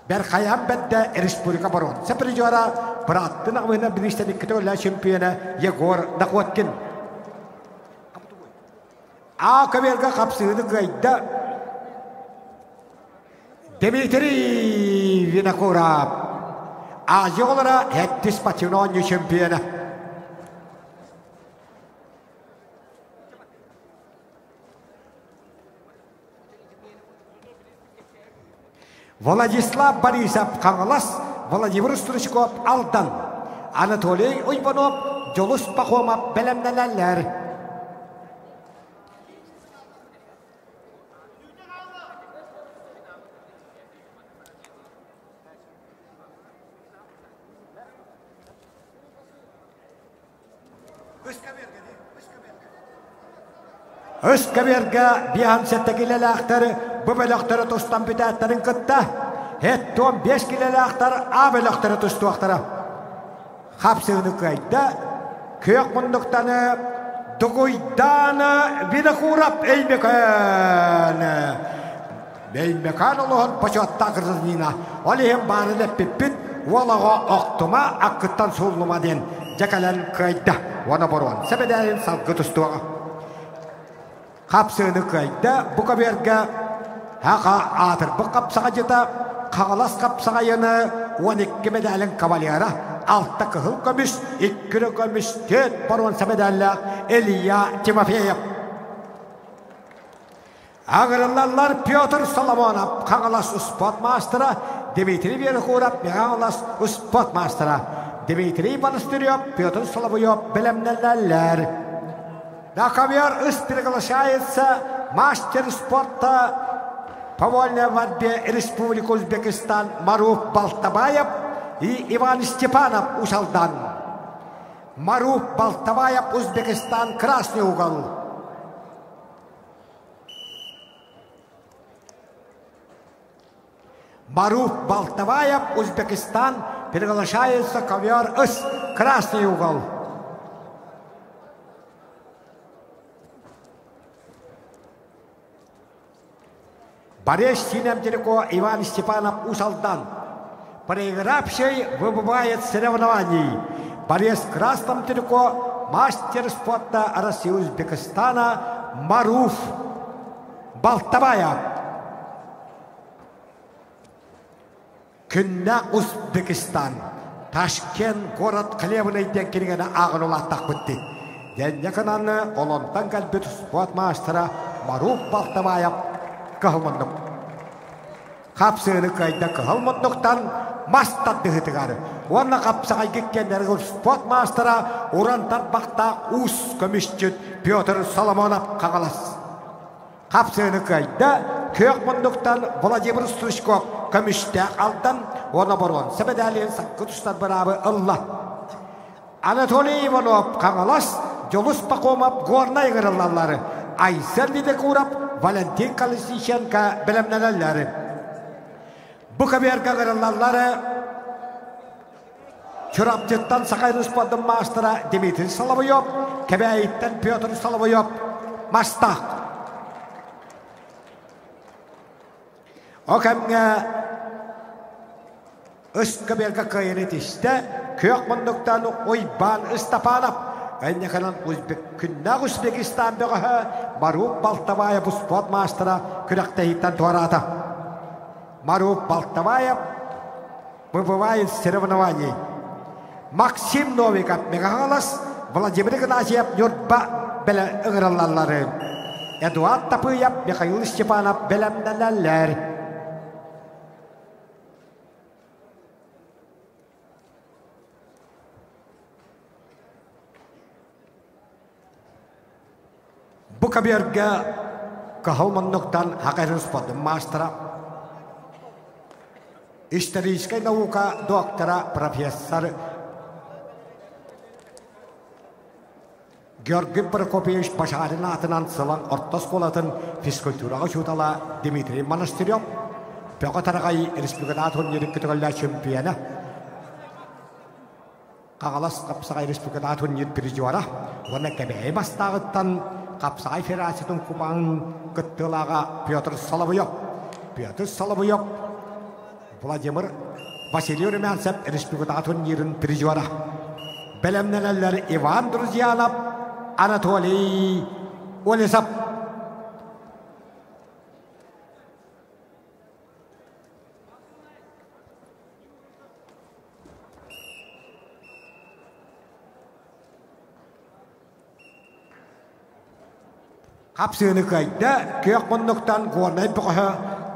Берқаян бәтті республика Боруан Сапиржора бұраттың ағығындар біріштен 2 түгілі чемпионы Егор Нақуаткен. Ақы берге қапсығыны қайда Дмитрий Винокуров. Азия олара әтті спортивный чемпионы. Владислав Борисов Қаңылас, Владимир Стручков Алдан, Анатолий Уйбанов, Жолус Пахомов білімнелелер. Öskeberge bihan settekileli aktarı bu bölükleri tostan bütetlerin kıtta. Het 15 kileli aktarı a bölükleri tostu aktarı. Hapsığını kayda kök munduktanı Duguydanı biri kurap eymekan. Eymekan Allah'ın paçatta kırızlığına. Olihim bari leppipit. Valağa oktuma akkıttan soğuluma den. Cekalen kayda. Vana boruan. Sebederin salgı tustuğa. Kapsığını kayda. Bu kaberge haka atır. Bu kapsağa cita. Kağalas kapsağa yanı. 12 medalin kavalyara. Altta kıhıl kömüş, ikkili kömüş, tüt boruan sebederler. Eliya Timofeyev. Ağırlarlar Piotr Solomonov. Kağalas spot master'a. Dmitri Verkhurov. Kağalas spot master'a. Dmitri Banastyryov. Piotr Solomonov. Bilemlerler. Rakavyer üst приглашается мастер спорта Повольная борьбе Республики Узбекистан Маруф Балтабаев и Иван Степанов Усалдан. Маруф Балтабаев, Узбекистан, красный угол. Маруф Балтабаев, Узбекистан, приглашается ковер С, красный угол. Борис Синемтелко Иван Степанов Усалдан. Проигравший выбывает с соревнований. Борец в красном трико, мастер спорта России Узбекистана Маруф Балтабаев. Күннәк Узбекистан. Ташкент город хлебный теккенігені ағынулаттақ бітті. Денекінаны олонтан кәлбет спорт мастера Маруф Балтабаев кығылмындық. Қапсығыны қайда кығылмындықтан мастатты ғытығары. Онна қапсағай кеккендергі спорт мастера урантар бақта ұс көмішчіт Петр Соломонов қағалас. Қапсығыны қайда көкмындықтан Владимир Стручков көмішті алдан оны бұрған. Себедәлен саққы тұстар бірабы ұлла. Анатолий Иванов қағалас, Жолус Пақомов горнай ғырылалары. Айсен Видекуров, Валентин Колесниченко білімнелелері. Bu kaberge kırılanları Çorapçık'tan Sakaylı Spor'dan master'a Dimitri Solovyov, Kebeyit'ten Piotr Solovyov, Mastak. O kemge üst kaberge kıyınıt işte Kökmunduk'tan Uyban Istapanov, aynı kalan Künnak Uzbekistan böğü Marup Baltavaya bu sport master'a Küraktehit'ten tuarata. Маруф Балтабаев выбывает с соревнований. Максим Новиков Мегагалас, Владимир Игнатьев Нюртба Беленграллары. Эдуард Тапыев, Михаил Степанов Белемнеллер. Букаберге Кахалманнуктан Хакайрын спортын мастера. Историческая наука доктора, профессор Георгий Прокопьевич Пашарин атынан сылан орта школатын физкультураға шутала Дмитрий Монастырев, Пеқатарғай республикада турнирін күтігілі чемпионы, Қағалас Қапсағай республикада турнир призера, оны кәбәй бастағыттан Қапсағай федерацияның кубанын күттілаға Петр Соловьев. Петр Соловьев Владимир Василий Румянцев республикада турнирін призера. Білімнелелер Иван Друзьянов, Анатолий Олесов. Қапсыны қайда көкмұндықтан ғорнай бұқы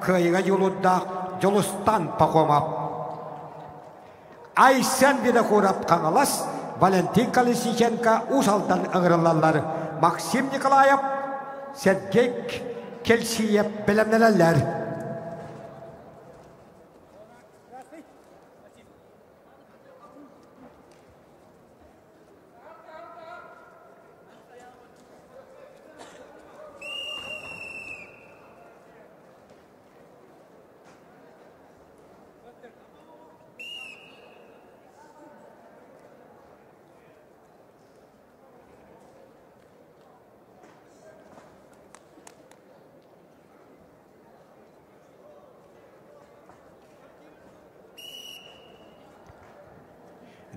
көйіға жолудда Жолустан Пахомов. Айсен Видекуров Қаңалас, Валентин Колесниченко Усалдан ыңғырылалар. Максим Николаев, Сергей Кельсиев білімнелелер.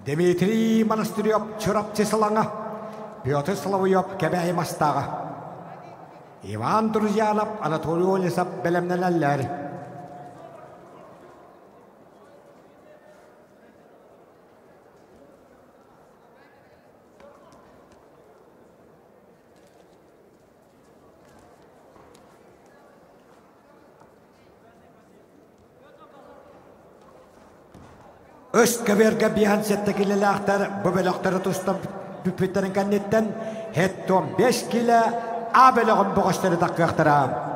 Дмитрий Монастырев чурап чесылаңа, Петр Соловьев кебәйі мастаға. Иван Друзьянов, Анатолий Олесов бәлемнен әлләр. Öskəbergə bihan sette kilelaqtar bu belaqtara tustam büpütlərin kannetten hetton 5 kile abelağın boğaçları daqqaqtara.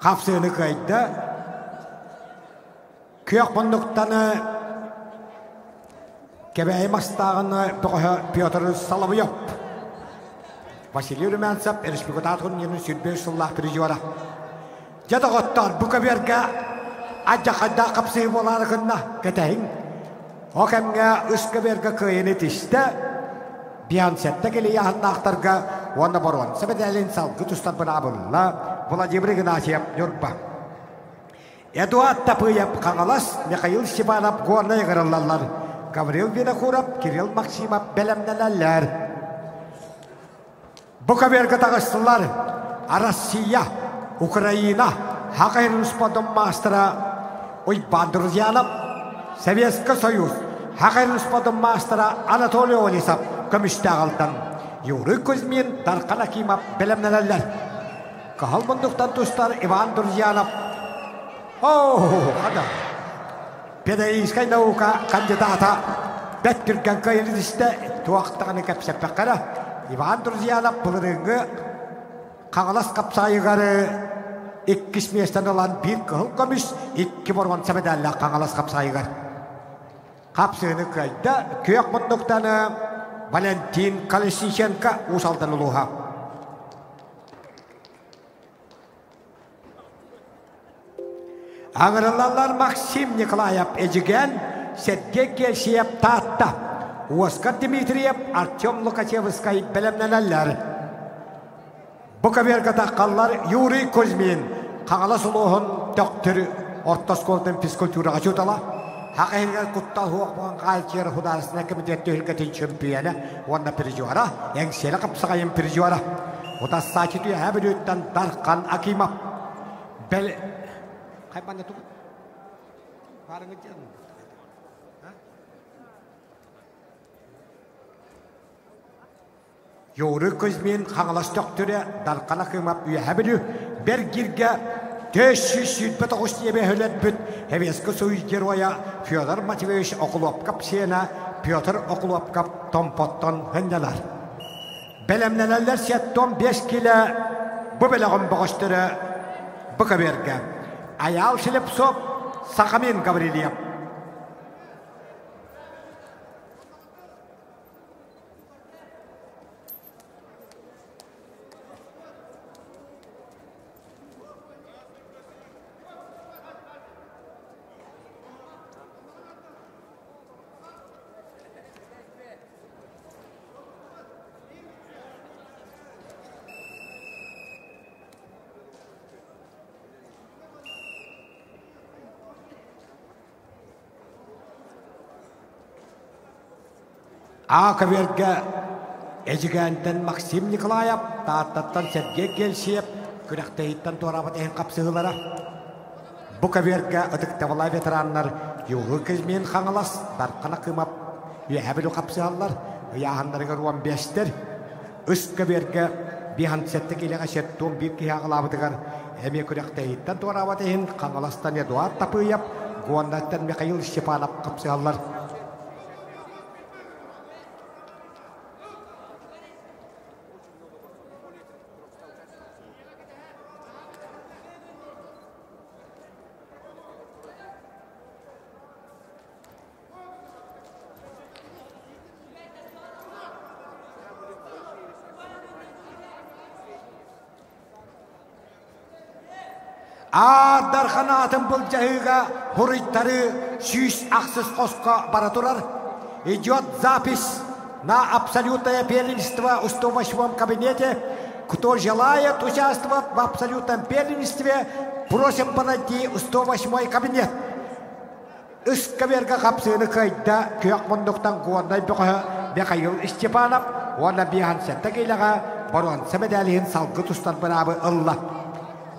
Kapsığını kaydı. Kök bunduktanı kebeği mastağını Piotr Solovyev. Vasiliy Rumensev, Respublikatatın yeni sürbeş sıllah birijora. Jada gottar bu keberge acakada kapsığı bolarıqınna ketehin. O kemge üst keberge kıyını tişte bihan sette keli yahanna aktarga onda boruan. Sebedelin salgı tustar bana bulla. Vladimir Ignatiev, Yorba. Eduard Tapıyev, Kangalas, Mikhail Stepanov, Gornay Gırıllalar. Gavril Vinokurov, Kirill Maksimov, Belemneler. Bu kaberge tağıştılar. Rusya, Ukrayna, Hakayrın Spodum Mastra, Ivan Druzyanov, Sovetskiy Soyuz, Hakayrın Spodum Mastra, Anatoly Olesov, Kömüştağıldan. Yuri Kuzmin, Darkan Akimov, Belemneler. Kahal bunduktan tustar Ivan Druzyanov. Hada. Pedagogическая наука кандидата. Бәттүрген кайрылышта туақтағаны кәпсәппәққара. Иван Друзьянов бұлырыңғы қағалас қапсайығары 2 местен olan bir қыл көміш 2 борған сәбедәлі қағалас қапсайығар. Қапсығыны қайда көйек бұндықтаны Валентин Колесниченко ұсалдан ұлуға. Ağırlılar Maksim Nikolayev Ecigen, Sergey Gelshev Tatta, Oskar Dmitriev, Artyom Lukachevskay belemlenenler. Bu kaberge taqqallar Yuri Kuzmin, Qağalas uluğun doktoru, ortaskoldan fiskультураға жутала. Haqayırgan kuttal huaq buğan qalkir hudarısına komiteti hülketin çempiyonu, onda pirijora, engseli qapsağayın pirijora. Oda sakit üye həbirütten Darkan Akimov. Kapan itu? Barang aja. Yuri Kuzmin Qağalas doktoru Darkan Akimov üyehabili bir girge 579 yebe hölletbüt Heveski Soyuz geroya Fyodor Matveyevich Okulopkap sena Piotr Okulopkap Tompotton hındalar. Belemleneler setton 5 kilo bu belağın bağıştırı bu kaberge. Ayal Şilepsov, Sakhamin Gavrilyev. Akaverge Ecigen'den Maksim Nikolayev, Tatattan Sergey Gelshev, Kürekteyitten Torabat en kapsığılara. Bu kaverge adıktavala veteranlar Yuri Kuzmin Qağalas, Darkan Akimov, üyehabili kapsığalar, yahanlarıga ruan 5'tir. Üst kaverge bihan settik ilega setton bir kihağılabıdıgar. Hemi Kürekteyitten Torabat en Qağalastan Eduard Tapıyev, Guandattan Mikhail Stepanov kapsığalar. Darxanatın бұл жайыға хурыттары сүйіс ақсыз қосқа бара тұрар. Идет запись на абсолютное первенство в 108 кабинете. Кто желает участвовать в абсолютном первенстве, просим подойти в 108 кабинет. Үскаверға қапсыны қайда көк мұндықтан қуандай Бекайыл Степанов, оны бихан сәтті кейліға баруан сәмедәліғін салғы тұстан бұрабы ұлла.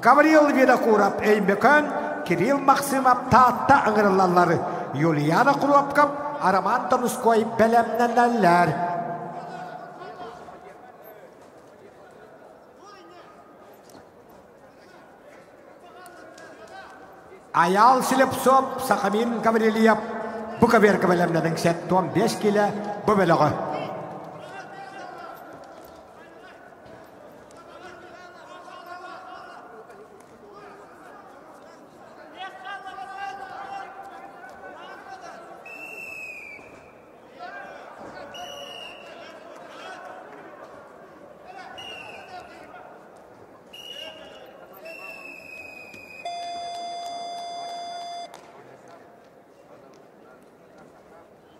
Гавриил Винокуров Эймбекön, Кирилл Максимов таатта аңырылалары, Юлияна Куропков, Араман Тонуской бәлемнәнәләр. Аял Силепсоп, Сақамин Гаврилиев, Буковерка бәлемнәнің сәт 15 келі бұбеліғы.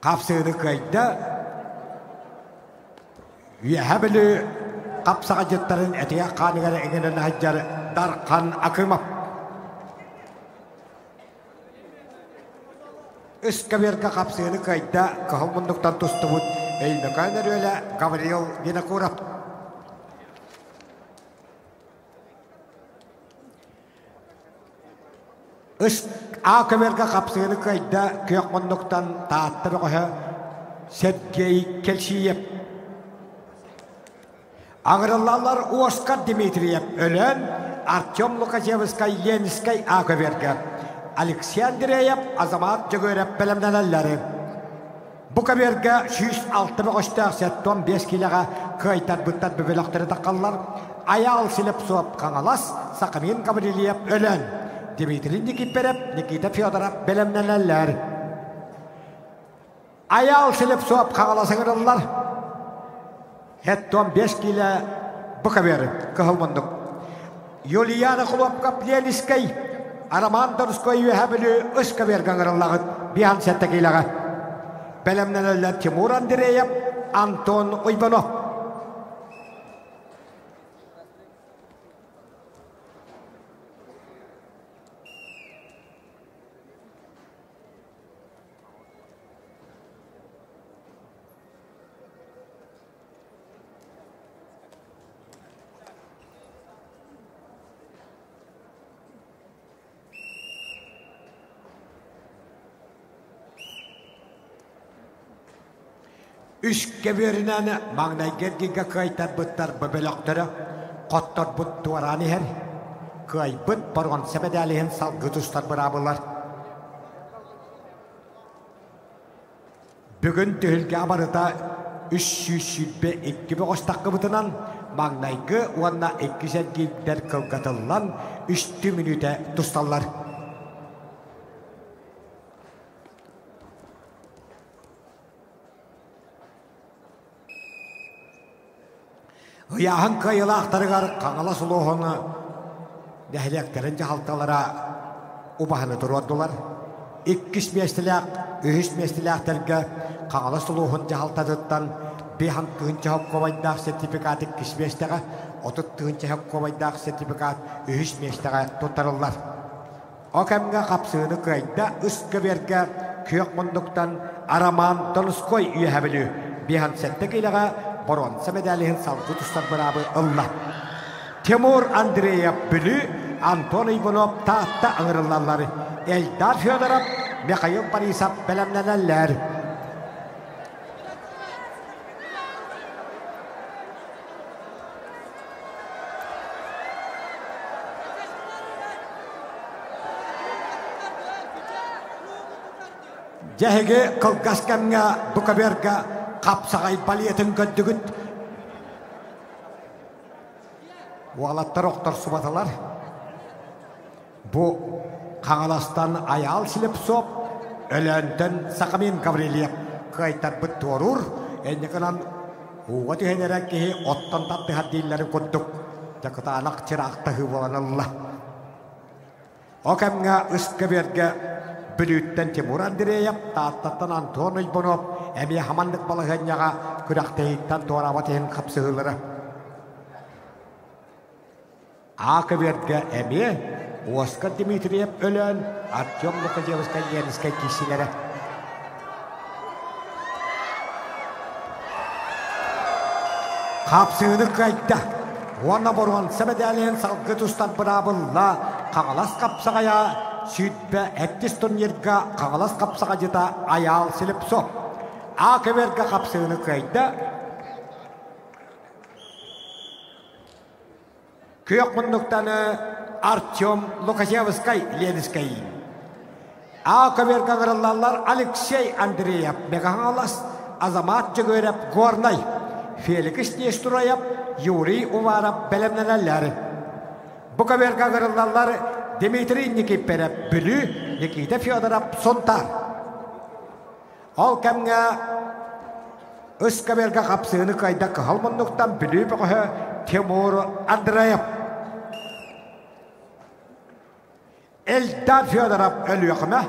Қапсыны қайда үйәбілі қапсаға жеттарын әтея қанығары әңгенен әджары Дарқан Акымов. Үскаверға қапсыны қайда қағылмындықтан тұсты бұд Эймекөнер өлі Гавриил Винокуров. Акымерға қапсыны қайда көк мұндықтан тааттыры қоя Сергей Келшиев. Аңырылалар Оскар Дмитриев өлін Артем Лукашевскай Ленскай Акымерға. Алексей Андреев Азамат Жөгөреп бәлемдәнәлері. Бұқаберға 106 қоштақ сәттон 5 келіға қайтар бұттар бүбеліқтері таққалар. Аял Силепсоп қаңалас Сақамин Гаврилиев өлін. Дмитрий Никипперев, Никита Федоров бәлемнәләләр. Аял Силепсоп қағаласыңырылар. Әттон 5 келі бұқабері қығылмындық. Юлияна Кулопков Ленскай, Араман Тонуской үйәбілі Үскабергаңырылағыт бихан сәтті келіға. Бәлемнәләләр Тимур Андреев, Антон Ойбанов. Үшке берінәні маңнай кергеге қайтар бұттар бұбеліқтері қоттар бұт туараны әр. Қай бұт барған сәбедәліғін салғы тұстар бұрабылар. Бүгін түхілге абарыда 300-2 қостаққы бұтынан маңнайғы уанна 2 сәргейдер қылғатылан 3 минуте тұсталар. Ұяғын қайылақтарығар қаңала сұлуғыны дәхілектерін жағалталара ұбағыны тұрудылар. 2 местіләқ, 3 местіләқтерге қаңала сұлуғын жағалтадыттан бейхан түгін жағып қобайдақ сертификаты 2 местіға, 30 түгін жағып қобайдақ сертификат 3 местіға тұттарылар. Окамға қапсыны қайда үскі берге көк мұндықтан Араман Тонуской үйәбілі бейхан сәтті кейліға Борон сәмедәліғін салғы тұстар бұрабы ұлла. Тимур Андреев бүлі, Антон Ибунов таатта аңырылалары. Эльдар Федоров, Михаил Борисов бәлемнәләләр. Жәхеге қылғасканға Бұқаберға Қапсағай балиетін көндігіт. Уағалаттар оқтар сұбаталар. Бұ қаңаластан Аял Силепсоп, өләнтін Сақамин Гаврилиев қайтар бұт туарур. Әнекінан уға түйенерек кеге оттан татты хаддейлері көндік. Жақыта анақ чырақтығы боланылла. Окамга Искаберге Білуттен Тимур Андреев, Таттаттан Антон Ибонов, әме хамандық балығанияға күрақтайыттан туарабатығын қапсығылары. Акаберге әме Оскар Дмитриев өлін, Артем Лукадевскай Ленскай кесілері. Қапсығыны қайтта. Оны бұрған сәбәдәлен салғы тұстан бұрабылла қағалас қапсағая сүйітбі әттіс турнирға қағалас қапсаға жета аял сіліп со. Акаберге қапсығыны қайтта. Күйек мұндықтаны Артем Лукашевскай Ленскай. Акаберге ғырылалар Алексей Андреев Мегахалас Азамат жүгөреп Горнай Феликс Нестураев Юрий Уваров белемнеләләр. Букаберге ғырылалар Дмитрий Никиперев Бүлі Никита Федоров Сонтар. Ол кәмге Искаберге қапсығыны қайда қығал мұндықтан Бүлі бұғы Тимур Андреев. Эльдар Федоров өліғіме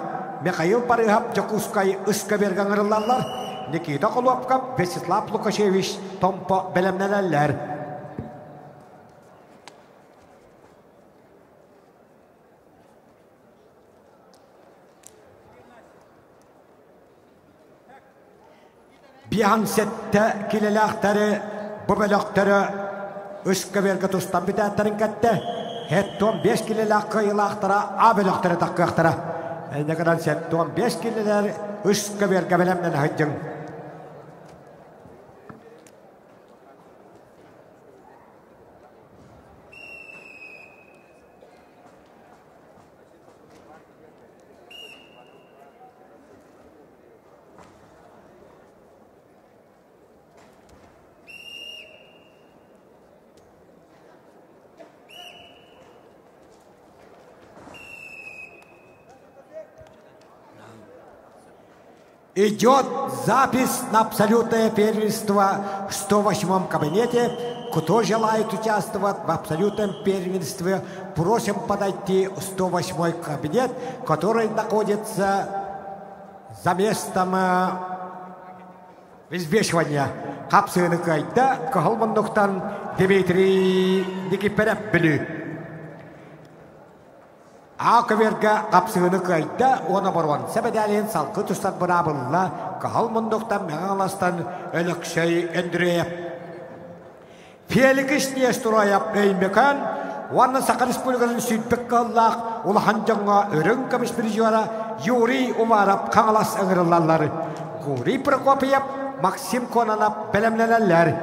Михаил Парыхап Жакускай Искаберге ғырылалар Никита Колопков Вячеслав Лукашевич Томпо белемнеләләр. Биhan сетті келеләқтері, бұбеліқтері Искаберге тұстан бітәттірін кәтті. Хеттон 5 келеләқ қиылақтыра, абеліқтері таққықтыра. Әйнекадан сеттон 5 келелер Искаберге белемнен ғыджың. Идет запись на абсолютное первенство в 108-м кабинете. Кто желает участвовать в абсолютном первенстве, просим подойти в 108-й кабинет, который находится за местом взвешивания. Капсыны кайда, Кахалмандуктан Дмитрий Никиперев Бүлі. Акаберге қапсығыны қайда, оны бұрған сәбәдәлен салқы тұстан бұрабылла, қағал мұндықтан мәғаластан өлікшей өндірейіп. Феликс Нестураев өймекан, оны Сақа Республикасын сүйтпік қаллақ, ұлған жаңға өрін көміс бір жуара Юрий Уваров қаңалас ұғырылалар. Гурий Прокопиев, Максим Конанов білімнелелер.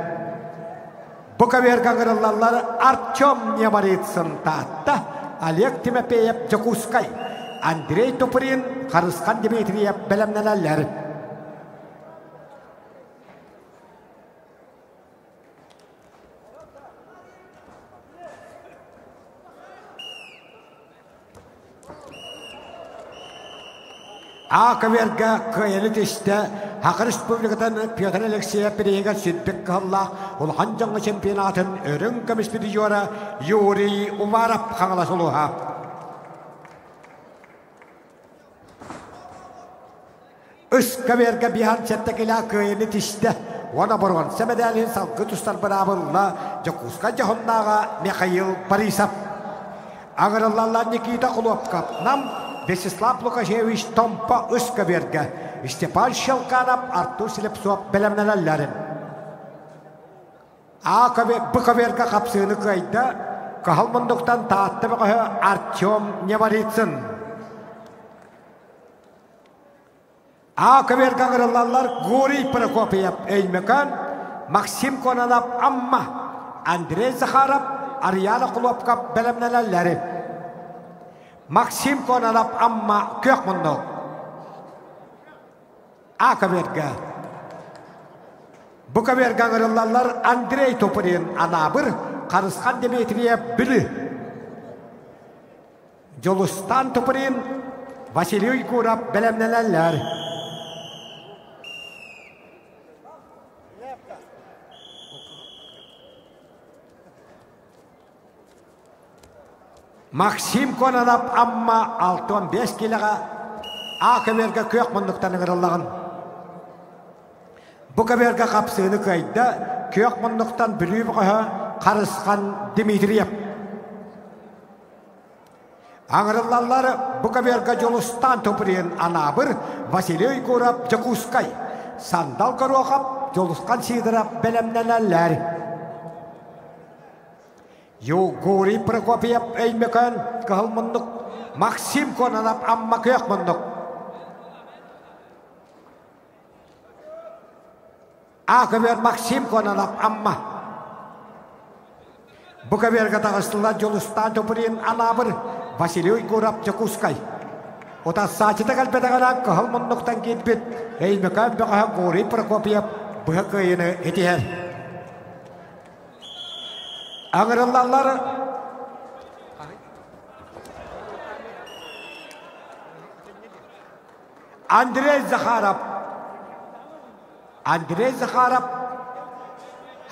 Букаберге ұғырылалар Артем Немарицын татта, Олег Тимофеев Жакускай, Андрей Тупырин, Харысқан Дмитриев белемнеләләр. Акаберге кыйылы тешті Хақы Республикадан Петр Алексеев переге сүтбек қаллақ ұлған жаңғы чемпионатын өрін көміспеді жуара Юрий Уваров қаңылас ұлыға. Искаберге бихан сәттекілі кыйылы тешті оны бұрған сәмедәлін салқы тұстар бұрабылла Жакуска жағыннаға Михаил Парисов. Ағырылалар Никита Колопков нам Вячеслав Лукашевич Томпо Искаберге, Степан Щелканов, Артур Селепсов белемнеләләрін. Букаберге қапсығыны қайда, Кахалмандуктан таатты бұғы Артем Немарицын. Акаберге ғырылалар Гурий Прокопиев өймекан, Максим Конанов Амма, Андрей Захаров, Арияна Колопков белемнеләләрін. Максим Конанов Амма көк мұндық. Акаберге. Букаберге ғырылалар Андрей Тупырин Анабыр, Қарысқан Дмитриев Бүлі. Жолыстан Тупырин Василий Гуров белемнеләләр. Максим Конанап амма 6-15 келіға ақыберге көк мұндықтан ғырылығын. Бұ көберге қапсыны көйді көк мұндықтан білі бұғы қарысқан Дмитриев. Аңырылалары бұқаберға жолыстан топырен анабыр Василий Гурап Жакускай. Сандал қаруақап жолысқан сидырап бәлемнәләләр. Югури Прокопиев әймекен қығыл мұндық. Максим Конанап амма көк мұндық. Ақыбер Максим Конанап амма. Бұқаберға тағыстылар жолыстан топырен анабыр Василий Гурап Жакускай. Ота сачыта калпетагана кахал мұндықтан кетпет. Әймекан бәғаға Гурий Прокопиев бұға көйіні етер. Аңырылалары Андрей Захаров.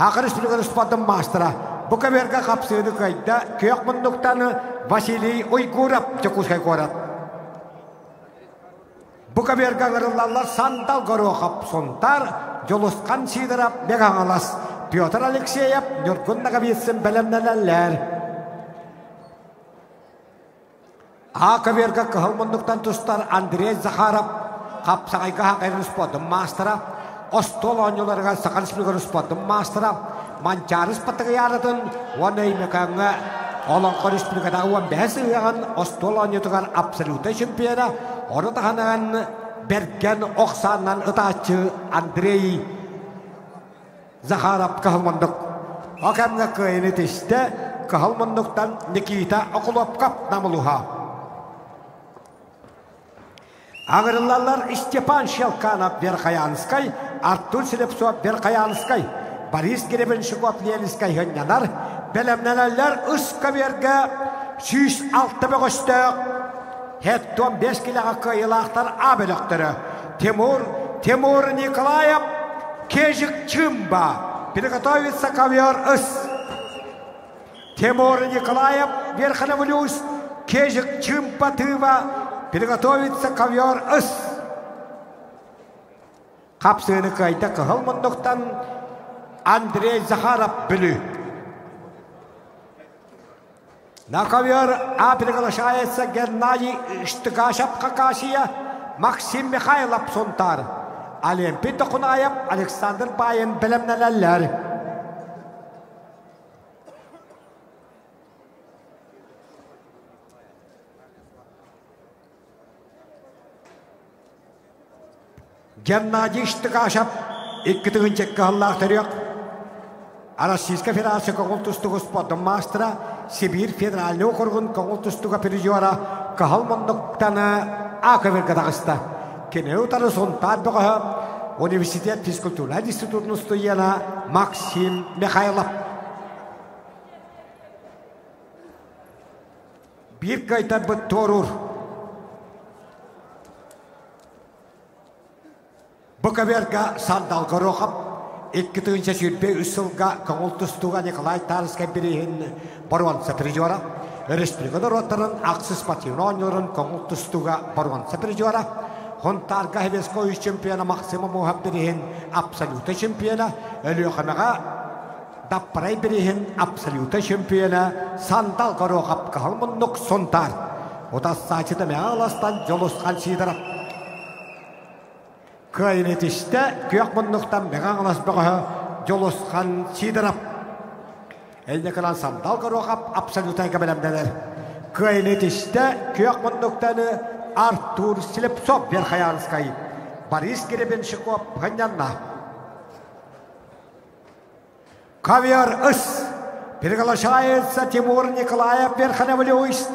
Хақыр үстілігін ұспадым мастыра. Бұқаберға қапсыды көйді көк мұндықтаны Василий Ойгурап Жакускай көрат. Бұқаберға ғырылалар сандал ғыроқап сонтар жолысқан сидырап беғаңалас. Петр Алексеев нүргіннаға бетсін бәлемнәләләр. Ақыберға қығыл мұндықтан тұстар Андрей Захаров қапсағайға хақырын ұспадым мастыра. Остол оңыларға сақан үстілігін ұспадым мастыра. Манчарыс патығы яратын, оны емекаңы оланқыр үстілігідағы 15 ұяған Остол оңытығар абсолюта чемпиона, оны тағанаған берген оқсаннан ұтачы Андрей Захаров қағылмандық. Оқамға көйіні тесті қағылмандықтан Никита Окуловкап намылуға. Аңырылалар Степан Щелканов Верхаянскай, Артур Селепсов Верхаянскай, Борис Геребеншиков Ленинскай ғынянар, бәлемнәләләр ұсқа берге 106 бөғістіқ, 15 келіға көйілақтар абеліктірі. Тимур Николаев, Кежик Чимба, приготовится ковер ыс. Тимур Николаев, Верхоновлюс, Кежик Чимба Тыва, приготовится ковер ыс. Қапсыны көйді қығыл мұндықтан Андрей Захаров білі. На ковер приглашается Геннадий Штыгашев-Какашия, Максим Михайлов Сонтар, Олимпий Токунаев, Александр Байен білімнәләләр. Геннадий Штыгашев 2-тігін чеккі ғыллақтыр еқ. Российская Федерация Коңылтустығы спортын мастыра, Сибир федеральный округын Коңылтустығы пережуара қағыл мұндықтаны ақыверге дағысты. Кене ұтары сонтар бұғы университет физкультура институтын ұстыйена Максим Михайлов. Bir kaytar bu torur. Bu kaberga sandalga roqab, 2-тігінші сүрбе үсілға Коңылтустуға Николай Тарыскай берейін баруанса пережуара. Республикада роттарын ақсы спортивны ойныларын Коңылтустуға баруанса пережуара. Хонтарға хевеско үш чемпиона Максима Мухаб берейін абсолюта чемпиона. Өлі оқамаға даппарай берейін абсолюта чемпиона. Сандалға роқап қағыл мұндық сонтар. Ота сачыда мәң аластан жолысқан сидырап. Көйнетішті көк мұндықтан мәң аласпығы жолысқан сидырап. Әлдекілан сандалға роқап абсолютайға бәлемдәлер. Көйнетішті көк мұндықтаны Артур Селепсов Верхоянскай, Борис Геребеншиков ғынянна. Ковер ыс. Приглашается Тимур Николаев Верхоновлюс,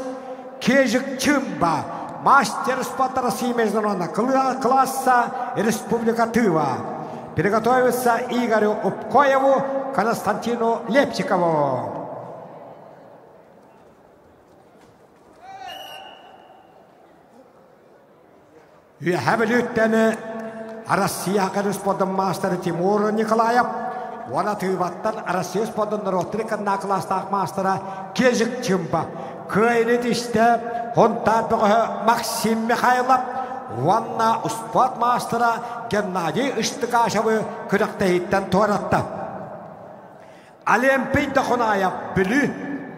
Кежик Чимба, мастер спорта России международного класса Республика Тыва. Приготовится Игорю Упкоеву, Константину Лепчикову. Үйәбіліттені Россия спортын мастері Тимур Николаев, Оны тываттан Россия спортын ротриканна кластақ мастері Кежик Чимба. Köynet işte Hontabığı Maksim Mikhailov Vanna Uspot Mastera Gennadiy Ishtiqashovi Kırıktahit'ten to'rattı. Olimpiy Dokhunayev Bülü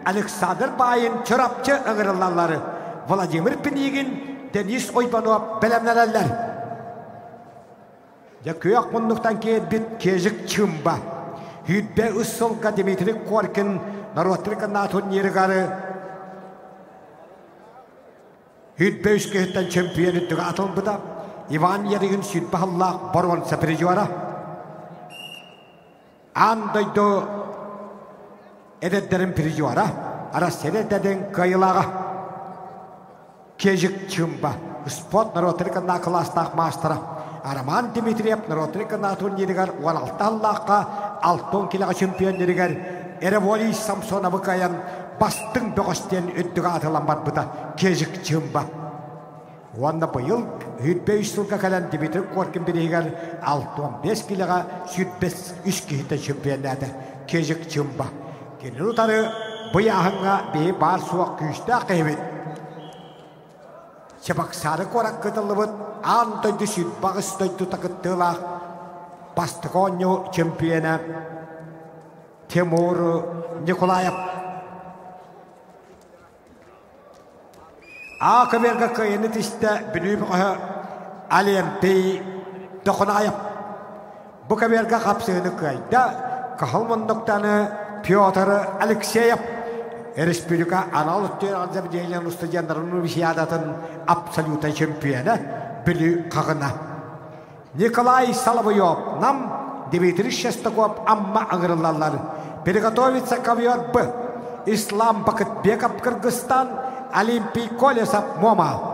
Aleksandr Bayin çorapçı ıgırılarları Vladimir Pinigin Denis Oybanov bilemlerler. Yakıyak bunluktan ki bit kezik çımba. Hüdbe ısılga Dimitri Korkin Narotrik Natun Yerigarı Hüdbe üskehitten çempiyonu dığı atılbıda Ivan Yerigin südbe Allah Baron Sapiriciora Andaydo edetlerin piriciora Ara senededen kayılağa Kezik çımba Spot Narotrik Nakılastak Mastera Araman Dimitriyev Narotrik Natun Yerigar 16 Allah'a 6 kiloga çempiyon Yerigar Erevoli Samson'a kayan bastın böğüsten öddüğü atılan var bu da kezik çımba. Onda bu yıl hüdbe 3 yılga kalan Dimitri Korkin biriger 6-15 kiloga südbes 3 kihite çempiyonlarda kezik çımba. Genel utarı bu yağınga bir bar suak güçte akıbet. Çabak sarı korak kıtılıbıt antoydu südbağ üstoydu takıttığla Bastıkonyo çempiyona Timur Nikolayev Akaberga kayınıt işte Bülübüğü Olimpiy Dokhunayev Bu kaberga kapsığını kayda Kahılmınduktanı Pyotr Alekseyev Respublika Analuttuyur Azerbaycan Ustajanların Üniversiyadatın Absoluta çempiyona Bülü kağına Nikolay Solovyov nam Dmitri Shestakov amma ağırlarlar. Приготовиться ковер Б. Ислам Бакытбеков Кыргызстан, Олимпий Колесов Мома.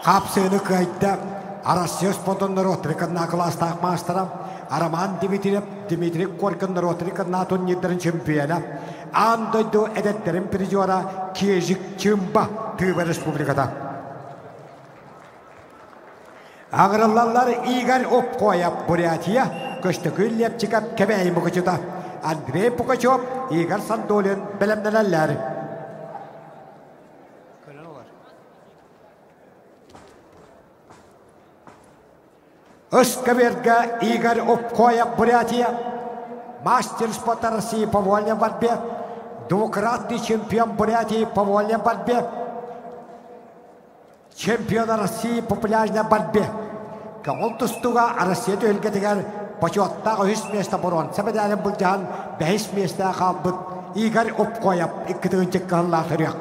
Kapsığını kayıtta Arasya Spot'un Narotrik Nakılastak Mastera Araman Dimitri Korkin Narotrik Natun Yedirin çempiyona Andoydu edetlerin prizora Kezik çımba Tübe Respublika'da. Ağırlarlar Igor Opkoyev Buryatiya Köştükül Lepçikap Kebeyi Mukıcıda Andrei Pukachov Igor Sandolin bilemneler. Оскаверга Игорь Опкоев Бурятия, мастер спорта России по вольной борьбе, двукратный чемпион Бурятии по вольной борьбе, чемпион России по пляжной борьбе. Калтустуга Россия өлкетигер почеттагы 3 место борон. Себедәле булган 5 место калды. Игорь Опкоев 2-нче каллатырык.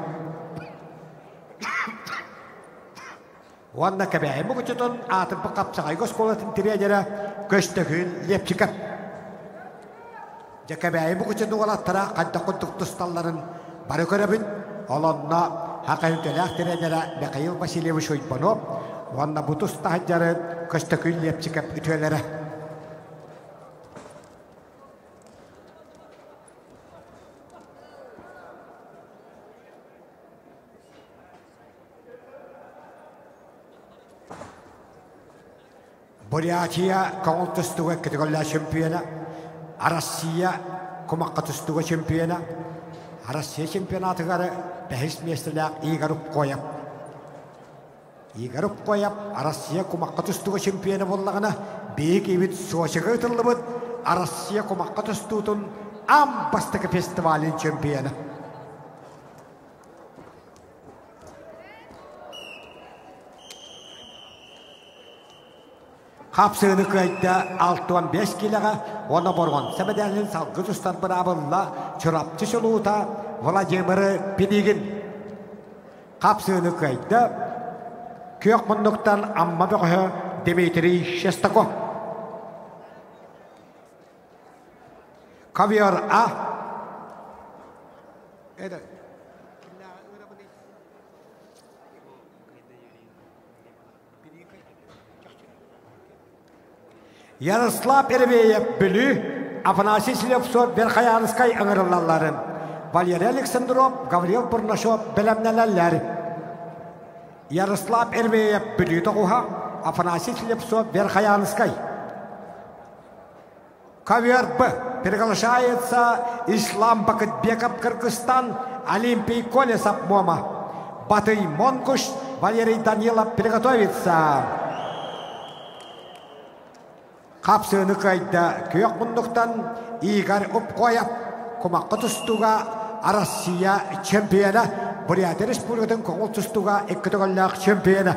Ванна кебе мукчутун атып капсагай госколатын тирежера көстөгүл лепчикап. Жакебе мукчутун олаттара кайда куттуктусталларын бары көрөбүн. Олонна хакыйкалак тирежера Михаил Васильевич Ойпанов ванна бутуста хаджары көстөгүл лепчикап үтөлөрө. Бурятия контестуга категория чемпиона, Россия комакатестуга чемпиона, Россия чемпионатыгары 5 местелер Игорь Опкоев. Игорь Опкоев Россия комакатестуга чемпиона боллагына бейик эбит Сочига ытылыбыт Россия комакатестуутун амбастыгы фестивалин чемпиона. Kapsığını kayıtta 6-15 kiloga ona borgon. Sebedənin salgı ustar bırabılla çorapçı şuluğuta Vladimir Pinigin. Kapsığını kayıtta Kök munduktan amma bökö Dmitri Shestakov. Kaviar A. Yaroslav Erveyev bülü Afanasiy Slevtsov Verkhayanskay ıngırılalların. Valery Aleksandrov, Gavril Burnoshov bilemnelerler. Yaroslav Erveyev bülü toğuha Afanasiy Slevtsov Verkhayanskay. Kaviar B. Приглашается Ислам Бакытбеков, Кыргызстан, Олимпий Колесов, Мома. Батый Монкуш, Валерий Данилов приготовится. Kapsığını kayda kök bunduktan Igor Upkoyev kumakka tustuga Россия чемпионы, Бурятия Республикатын коңул tustuga ekkitogallak чемпионы.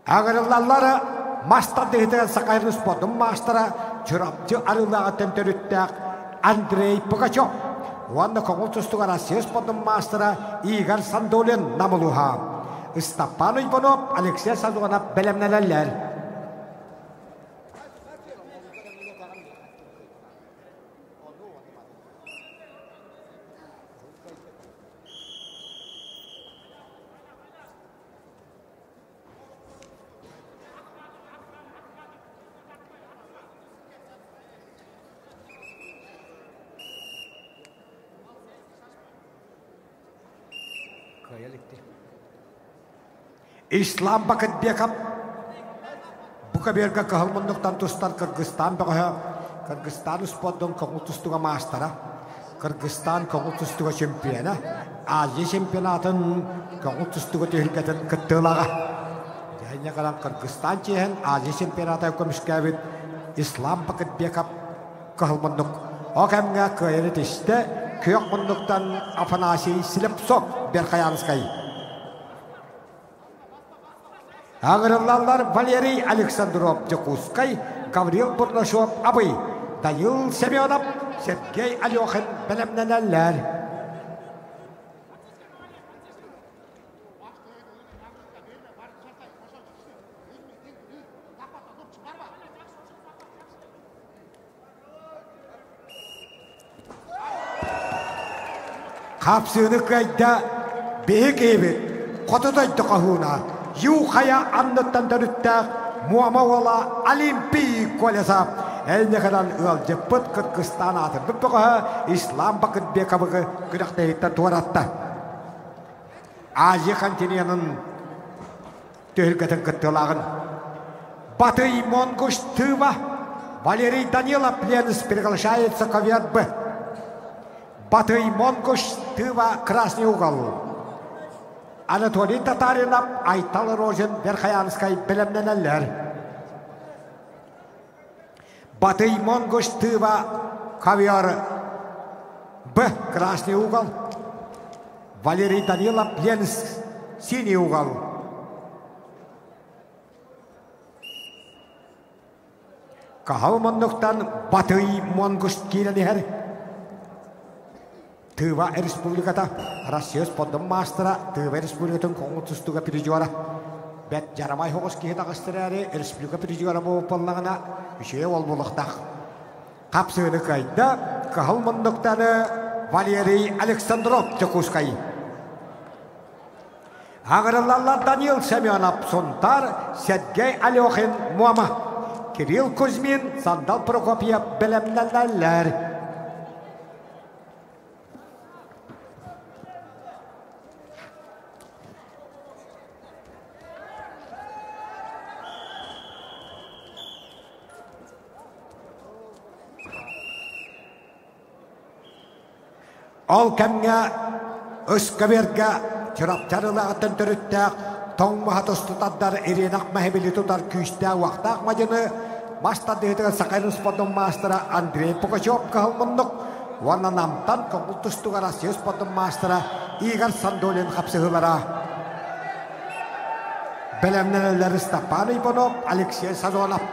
Ağırlıları Master dehten sakayırın sportun mastera çırapçı arılağı temterüttək Andrei Pugachev. Wanda koңul tustuga Россия sportun mastera Igor Sandolin namuluha. Степан Иванов, Алексей Сазонов белемнелер. İslam Bakıtbekov Bukaberga kahılmınlıktan tuştar Kırgızstan bağı Kırgızstan sportun koңul tustuga mastera Kırgızstan koңul tustuga çempiyonu Aziya çempionatın koңul tustuga tehilketin kıttılağı Yayına kalan Kırgızstan çehen Aziya çempionatı ökümüşkevit İslam Bakıtbekov kahılmınlık O kemge köyeri teşte kök mınlıktan Afanasiy Slevtsov Verkhayanskay Ağırlılar Valery Aleksandrov Jakuskay, Gavril Burnoshov Abay, Danil Semyonov, Sergey Alyokhin bilemnelerler. Kapsığını kayda büyük evi, kotudaydı kahuna. Yuhaya anlattan dönüttək Muamavola Olimpiy Kolesov. Elne kadar ılcıpıt Kırgızstan atırdı бұғы İslam Bakıtbekov'ı kırıqtayıtta tuarattı. Aziya kontinentinin tölgetin kıttılağın. Батый Монгуш Тыва Валерий Данилов Ленс приглашается к Б. Батый Монгуш Тыва Красный угол. Anatoliy Tatarинов, Aytal Rozin, Verkhayanskay bilemneler. Батый Монгуш Тыва Kaviar Б. Красный угол. Валерий Данилов Ленс Синий угол. Kahалмандықтан Батый Монгуш киленер. Тыва республиката Россия спортун мастера Тыва республикатын коңул тустуга призера. Бет жарамай хогус киһи тагыстырары республика призера болуп боллагана үшее ол болуктак. Капсыны кайда кахалмандыктаны Валерий Александров Жакускай. Агырлалар Данил Семенов Сонтар, Сергей Алёхин Муама, Кирилл Кузьмин, Сандал Прокопьев белемнелер. Al kemge Özkeberge çırapçarılağıtın törüttəq toңмаһатыс tutadlar erinak mehbili tutar küçtä waqtaq majını masta dehtiga saqayın spotun mastera Andrei Pugachev kahılmındık wana namtan koңултустуга Россия spotun mastera Igor Sandolin hapsıhılara belemneler Stepan Ivanov Alexey Sazonov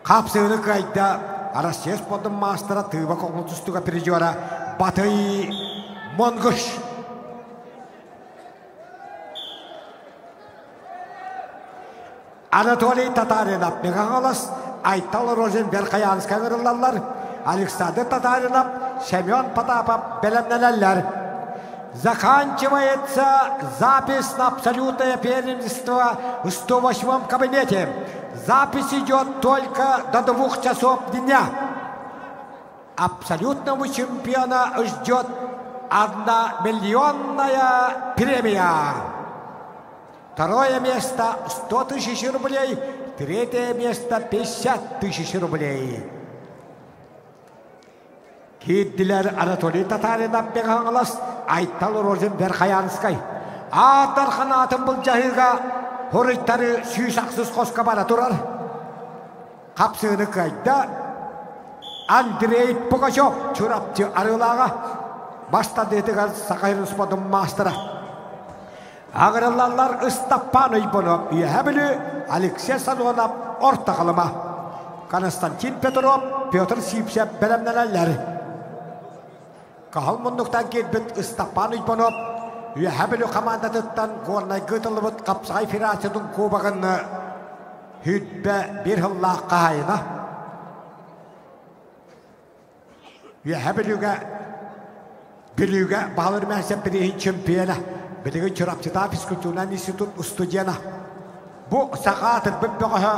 Kapsığını kayda Arasya Spor'un mastera tıva konultustuğa pirijora Batay Monguş. Anatoly Tatarinov Megahalas, Aytal Rojen Berkayanska kırılarlar, Alexander Tatarinov, Semyon Потапов белемнелер. Заканчивается запись на абсолютное первенство в 108-м кабинете. Запись идет только до 2 часов дня. Абсолютного чемпиона ждет 1-миллионная премия. Второе место 100 тысяч рублей, третье место 50 тысяч рублей. Киддилер Анатолий Татаринов Бегангалас, Айтал Розен Берхаянскай. Атарханатын бұл жайыға хорыттары сүйсақсыз қосқа бара тұрар. Қапсығыны қайда Андрей Пугачев чурапчы арылаға бастады етіғар Сақайрын спордың мастера. Ағырылалар ұстаппан ұйбонып, үйәбілі Алексей Салонов орта қалыма. Константин Петров, Петр Сипсеп бәлемнеләлер. Қағыл мұндықтан келбіт ұстаппан ұйбонып, үйәбілі командатыттан ғорнай ғытылыбыт қапсағай федерацияның көбағыны хүтбі бір ғыллақ қағайына. Үйәбіліге біліге бағылыр мәсеп бірейін чемпионы. Білігі чырапчыта физкультурнан институт студияна. Бұ сағатыр бүппіғі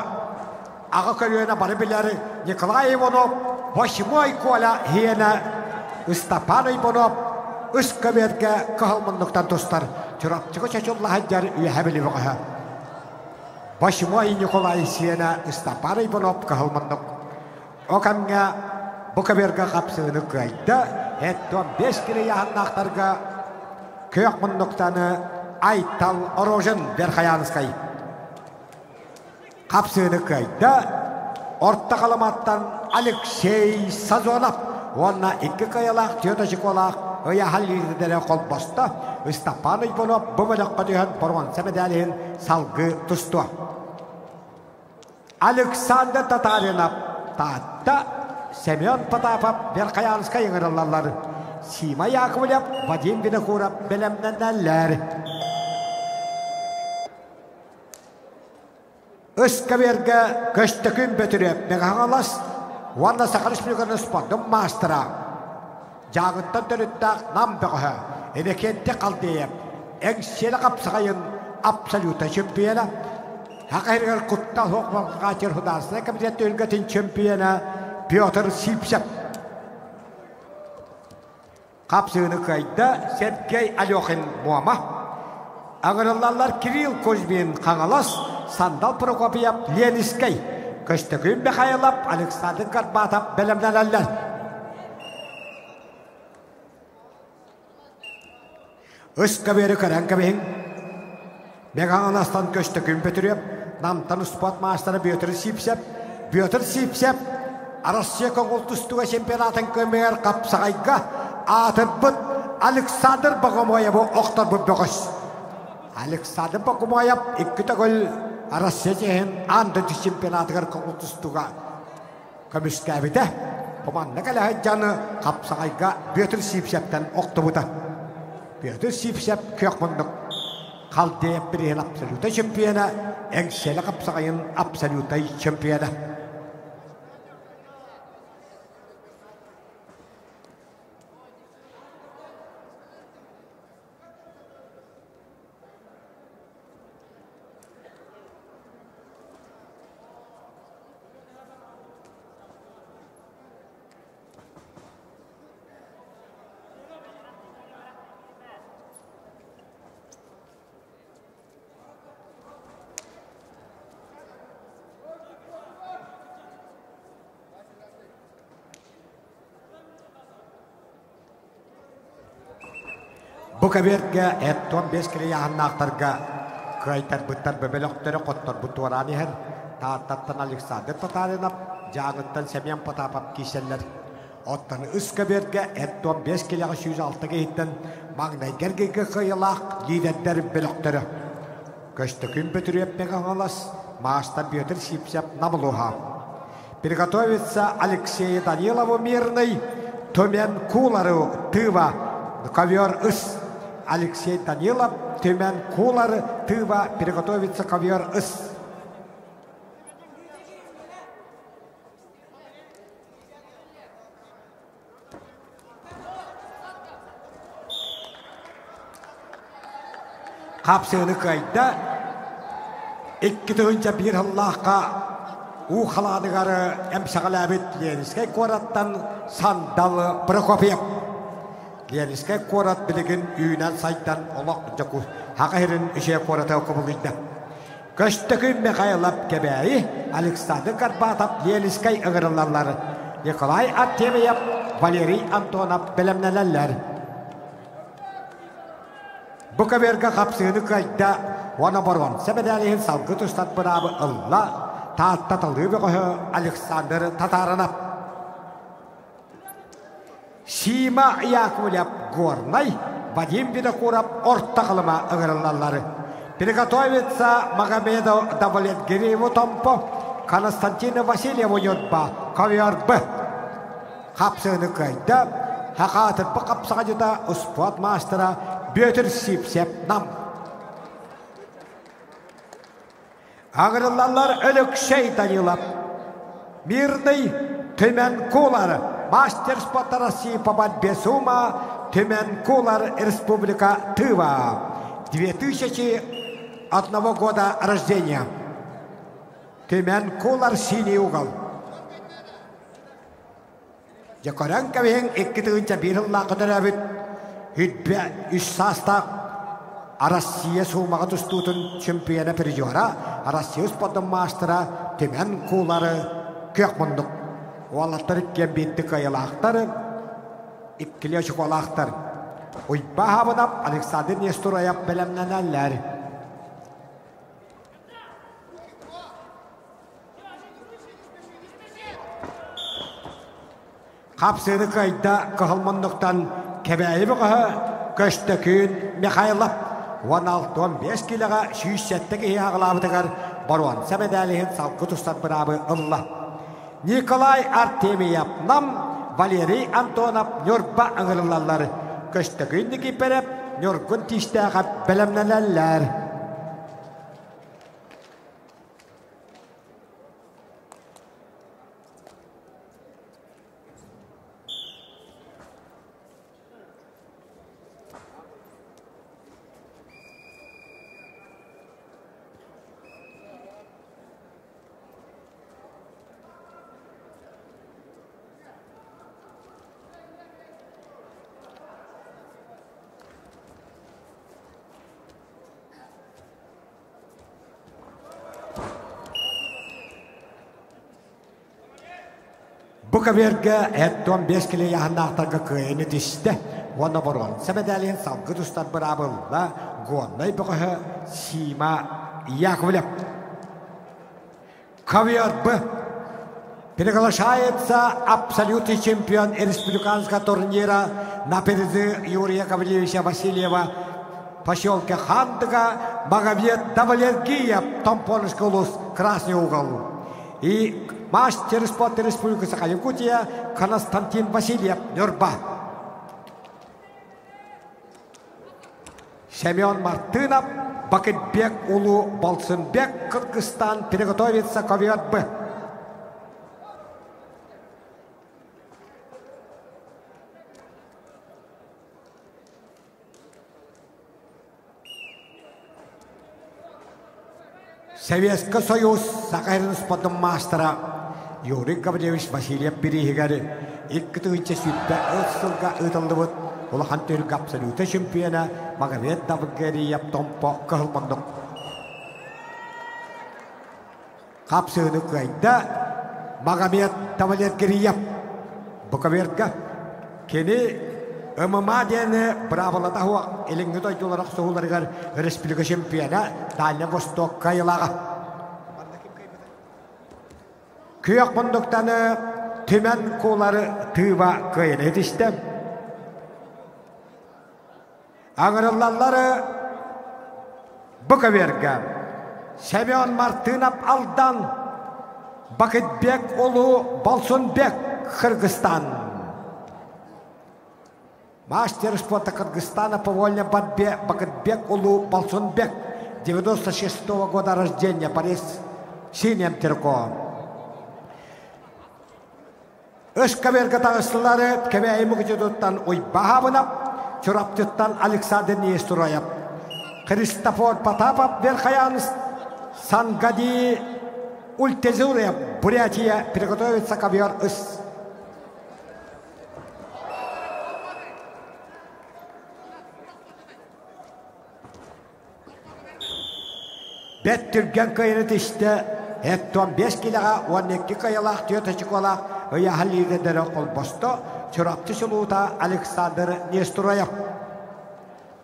аға көріуіне бары білері Николай Иванов, 8-й кола хиені Стапан Иванов, үш көберге қығылмындықтан тұстар. Чырапчығы чачыллағы жар үйе білі бұғы. 8-й Николай хиені Стапан Иванов қығылмындық. Оқамға бұ көберге қапсығыны қайды. Әттон 5 кілі яғыннақтарға Көк мұндықтаны Айтал Орожын Берхаянскай. Қапсығыны қайда орта қаламаттан Алексей Сазонов. Онна 2 қайалақ, 4 қолақ, ұяхал лидерлері қол басты. Стапан Иванов бұмылық қадығын Порванса медаліғін салғы тұсты. Александр Татаринов татта Семен Потапов Берхаянскай еңірілалар. Сима Яковлев, Вадим Винокуров белемнелер. Үскәберге көштікін бөтіріп меғағалас, Уанна Сақар Республиканы спорттың мастера. Жағыттан түріттақ нам бұғы, әнекетте қалдейіп, әңселі қапсығайын абсолюта чемпионы. Хақайрығыр құттал хоқмаққа терхудасына комитетті өлгетін чемпионы Петр Сипсеп. Қапсығыны қайда Сергей Алехин Муама. Ағырылалар Кирилл Кузьмин Қаңалас, Сандал Прокопьев Ленискай. Көштігін бәқайылап Александр Карпатов бәлемнеләлер. Үскәбері көрән көбейін. Меғаңаластан көштігін бөтіріп, намтан спорт мастері Петр Сипсеп. Петр Сипсеп Россия конкурстуға чемпионатын көмегер қапсағайға атыр бұд Александр Богомоев оқтар бұд бұғыз. Александр Богомоев 2 төгіл Россия жейін андыды чемпионатығыр конкурстуға көміскәбіді. Бұманны кәлі жаны қапсағайға Петр Сипсептен оқты бұды. Петр Сипсеп көк мұндық қалдейіп бірейін абсолюта чемпионы, әңселі қапсағайын абсолюта чемпионы. Бұ көберге әттон 5 кілі яғыннақтарға қайтар бұттар бөбеліктері қоттар бұттуараны әр. Тааттаттан Александр Татаринов, жағыттан Семен Потапов кешелер. Оттан үс көберге әттон 5 кіліға 106 кейттен маңнайгерге қиылақ лидерлер бөліктері. Көштікін бүтіріп меғаңалас, мағыстан Петр Сипсеп намылуға. Приготовится Алексей Данилову Мирный. Тумен Кулару Тыва. Ковер-ыс. Алексей Данилов. Тумен Кулар Тыва. Приготовится ковер-ыс. Kapsığını kayda iki tığınca bir Allah'a uğaladıgarı emsağalabit Leniskay korattan Sandalı Prokofiev Leniskay korat biligin üyünen saydan olaq jaku haqahirin işe korata okubuluyda Köştükü Mikhailov kebeyi Alexander Karbatov Leniskay ıgırılarları Nikolay Artemyev Valeri Antonov bilimnelerler Bu kaberga kapsığını kayda ona barvan. Sebedalihin salgı tüstat bırabı Allah tattatılı bir koyu Alexander Tatarana. Sima Yakovlev Gornay Vadim Vidakurov ortaqılıma ıgırılarları. Приготовится Магомедов Давлет Гирееву Томпо Константина Васильеву Йодба Ковер Б. Kapsığını kayda Hakatır bu kapsağıcıda Uspot Master'a Bötür Sipsep Nam. Ağırlılar ölük şey Danilov. Mirnay Tümen Kular. Master Spot России по борьбе Сума. Тюмен Кулар Республика Тыва. 2001 года рождения. Тюмен Кулар синий угол. Jakaren kaving ikkitığınca bir yılla kadar evet hüdbe üssasta Arasya soğumağı tustutun şempiyona periyora Arasya uspadın master'a Tümen Kuları kök munduk. O Allah'tar ikken bitti kayılağıktar ikkili açık olağıktar. Uyba havınap Alexander Nestoraya belemlenenler. Kapsığını kayda kıhılmınlıktan kebeyi bir kıhı Köştükün Mikhailov 16-15 kiloga şüyüşsetteki hiyağılavıdıgar Barvan Semedalihin salgı tuştat bırabı Allah. Nikolay Artemyev Nam Valeri Antonov Nürba ıngırılarları Köştükündeki perep Nürgün tiştağıp belemlelerler. Bu kaberge et 15 kilo yahanaqtaga kıyını dişte. Ona boron. Sebedalihin salgı tuştan bırabılla Gonay bıqıhı Sima Yakovlev. Ковер Б. Приглашается абсолютный чемпион республиканского турнира напереди Юрия Гавриловича Васильева поселка Хандыга Магомед Давлетгиев Томпольский улус Красный угол. И мастер спорта Республики Саха-Якутия Константин Васильев Нюрба. Семен Мартынов Бакытбек Улу Болсынбек Кыргызстан приготовится к Ковер Б. Советский Союз Сахарин спортын мастера Юрий Гаврилович Васильев Перехигари 2007 ылсылга ытылдыбыт улахан түрк абсолюты чемпиона Магомед Давлетгиев Томпо кыһылмандык. Капсыны кайда Магомед Давлетгиев Буковерга кени ММА дені бравалата хуа еліңгі тойтуларақ соғыларығар республика чемпиона Дальний Восток кайылаға. Күйек бұндықтаны Тюмен Кулары тыва кайын етішті. Аңырылалары Буковерга Семен Мартынов алдан Bakıtbek olu Balsonbek Kırgızstan. Мастер спорта Кыргызстана по вольной борьбе Бакытбек улу Балсонбек, 96-го года рождения, борец синим терко. Ышкаверга тағысылары кәбәйімі күтетуттан Ойбахабынап, Чураптыттан Александр Нестураев. Христофор Потапов, Верхоянс, Сангади Ультезураев, Бурятия, приготовится ковер ыс. Бет түрген кайрыт ішті, әттон 5 килаға 12 кайылақ түйетішік олақ ұяғал егендері қолбосты Чурапты сұлуыта Александр Нестураев.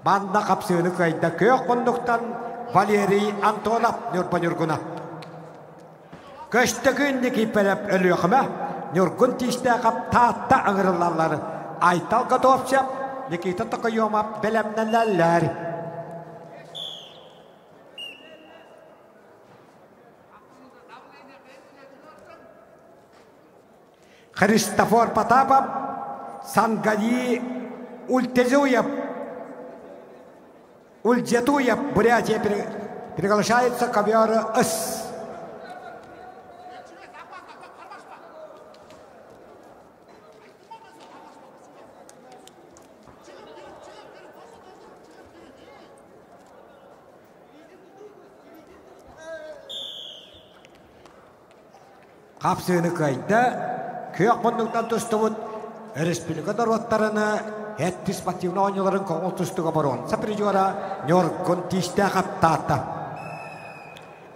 Банда қапсығыны қайда көк құндықтан Валерий Антонов Нұрпа-Нұргұна. Көшті күнді кейпелеп өлі өқіме, Нұргұн тишті қап таатта аңырылалары. Айтал қытопсеп, Никита тұқыйомап білемнелелер. Христофор Потапов, Сангади Ультезуев, Ульджетуев, Бурятия приглашается ковер ыс. Қапсыны қайда Көк мұндықтан тұстығыд республикада роттарыны әтті спортивны ойныларын қоңыл тұстығы баруын. Саприжуара Нёргун тишті қаптата.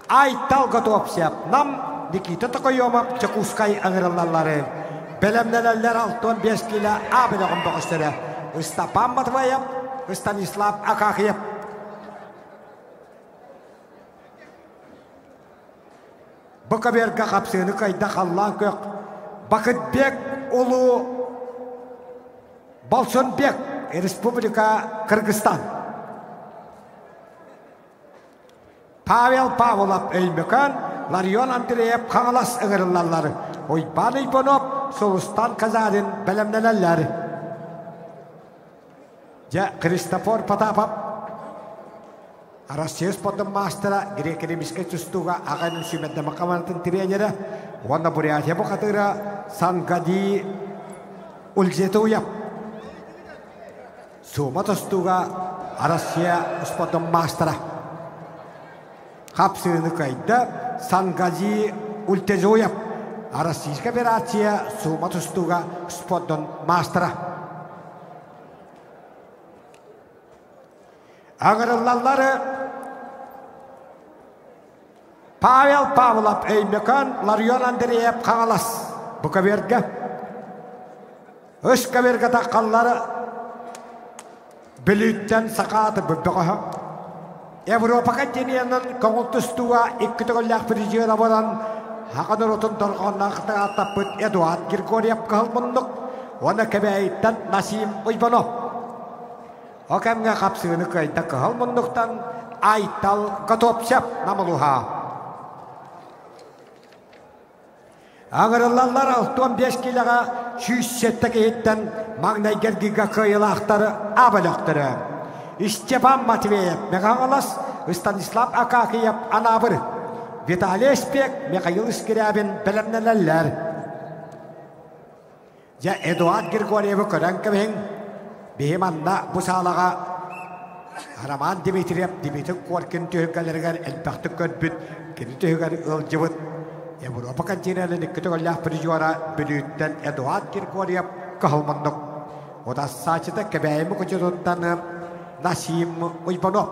Айтал готовсеп, нам Никита Токойомов Чакускай аңырылалары. Белемнелелер 6-5 килі абылығын бұғыстыры. Стапан Матваев, Станислав Акахиев. Бұқаберға қапсыны қайда қаллан көк. Бакытбек улу Балсонбек, Республика Кыргызстан. Павел Павлов Эльмекан, Ларион Андреев Қаңалас ыңырылалары. Ойбан Ипонов, Солустан Казарин бәлемнелелері. Христофор Потапов, Россия спортын мастера, грек-ремеске тұстуға ағайның сүйметті мақаманатын тренері, Онна Бурятия бұқатыра Сангади Ульджетуев. Сума тұстуға Россия спортын мастера. Қапсыны қайда Сангади Ультезуев. Российская Федерация сума тұстуға спортын мастера. Ағырылалары Павел Павлов Эймекан, Ларион Андреев Қаңалас. Бұқаберге. Үшкаберге таққалары біліттен сақаты бұббіғыға. Европа континентінің көңіл тұстуға 2 түгілләқ президиона болан Хақаныр отын тұрғанна қытың аттап бұд Эдуард Григорьев қылмындық. Оны кәбәйттен Насим Ойбанов. Окамға қапсығыны қайда қылмындықтан Айтал Қатопсеп намылуға. Аңырылалар 6-5 килаға 107 кейттен маңнай гергіға қиылақтары абылықтыры. Степан Матвеев Меғаңылас, Станислав Акахиев Анабыр, Виталий Спек Михаил Скрябин білімнелелер. Эдуард Григорьеві көрін кімін бейманна бұсалаға Роман Дмитриев, Дмитрий Коркин түйінгелерген әлбәқті көрбіт, кені түйінгер ұлжыбыт. Европа континентінің күтігілләқ призуара бүліттен Эдуард Григорьев қығылмындық. Ода сачыда кәбәйімі күтетуттаны Насим Ойбанов.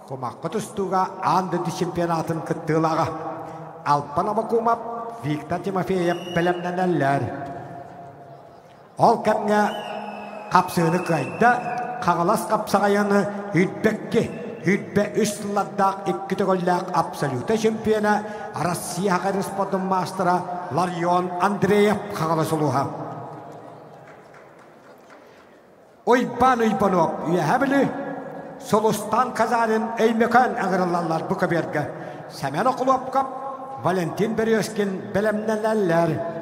Құмаққы тұстуға андыды чемпионатын күттілаға. Алпан Амакумап, Виктор Тимофеев білімненелер. Ол кәмге қапсыны қайда қағалас қапсағайыны үйтбекке. Үйтбе үстілладдақ 2 түгілләқ абсолюта чемпионы Россия спортын мастера Ларион Андреев қағалас олуға. Ойбан Ойбанов үйәбілі Солустан Казарин Эймекан ағырылалар бұқы бергі. Сәмен оқылып қап Valentin Berezkin belemnelerler.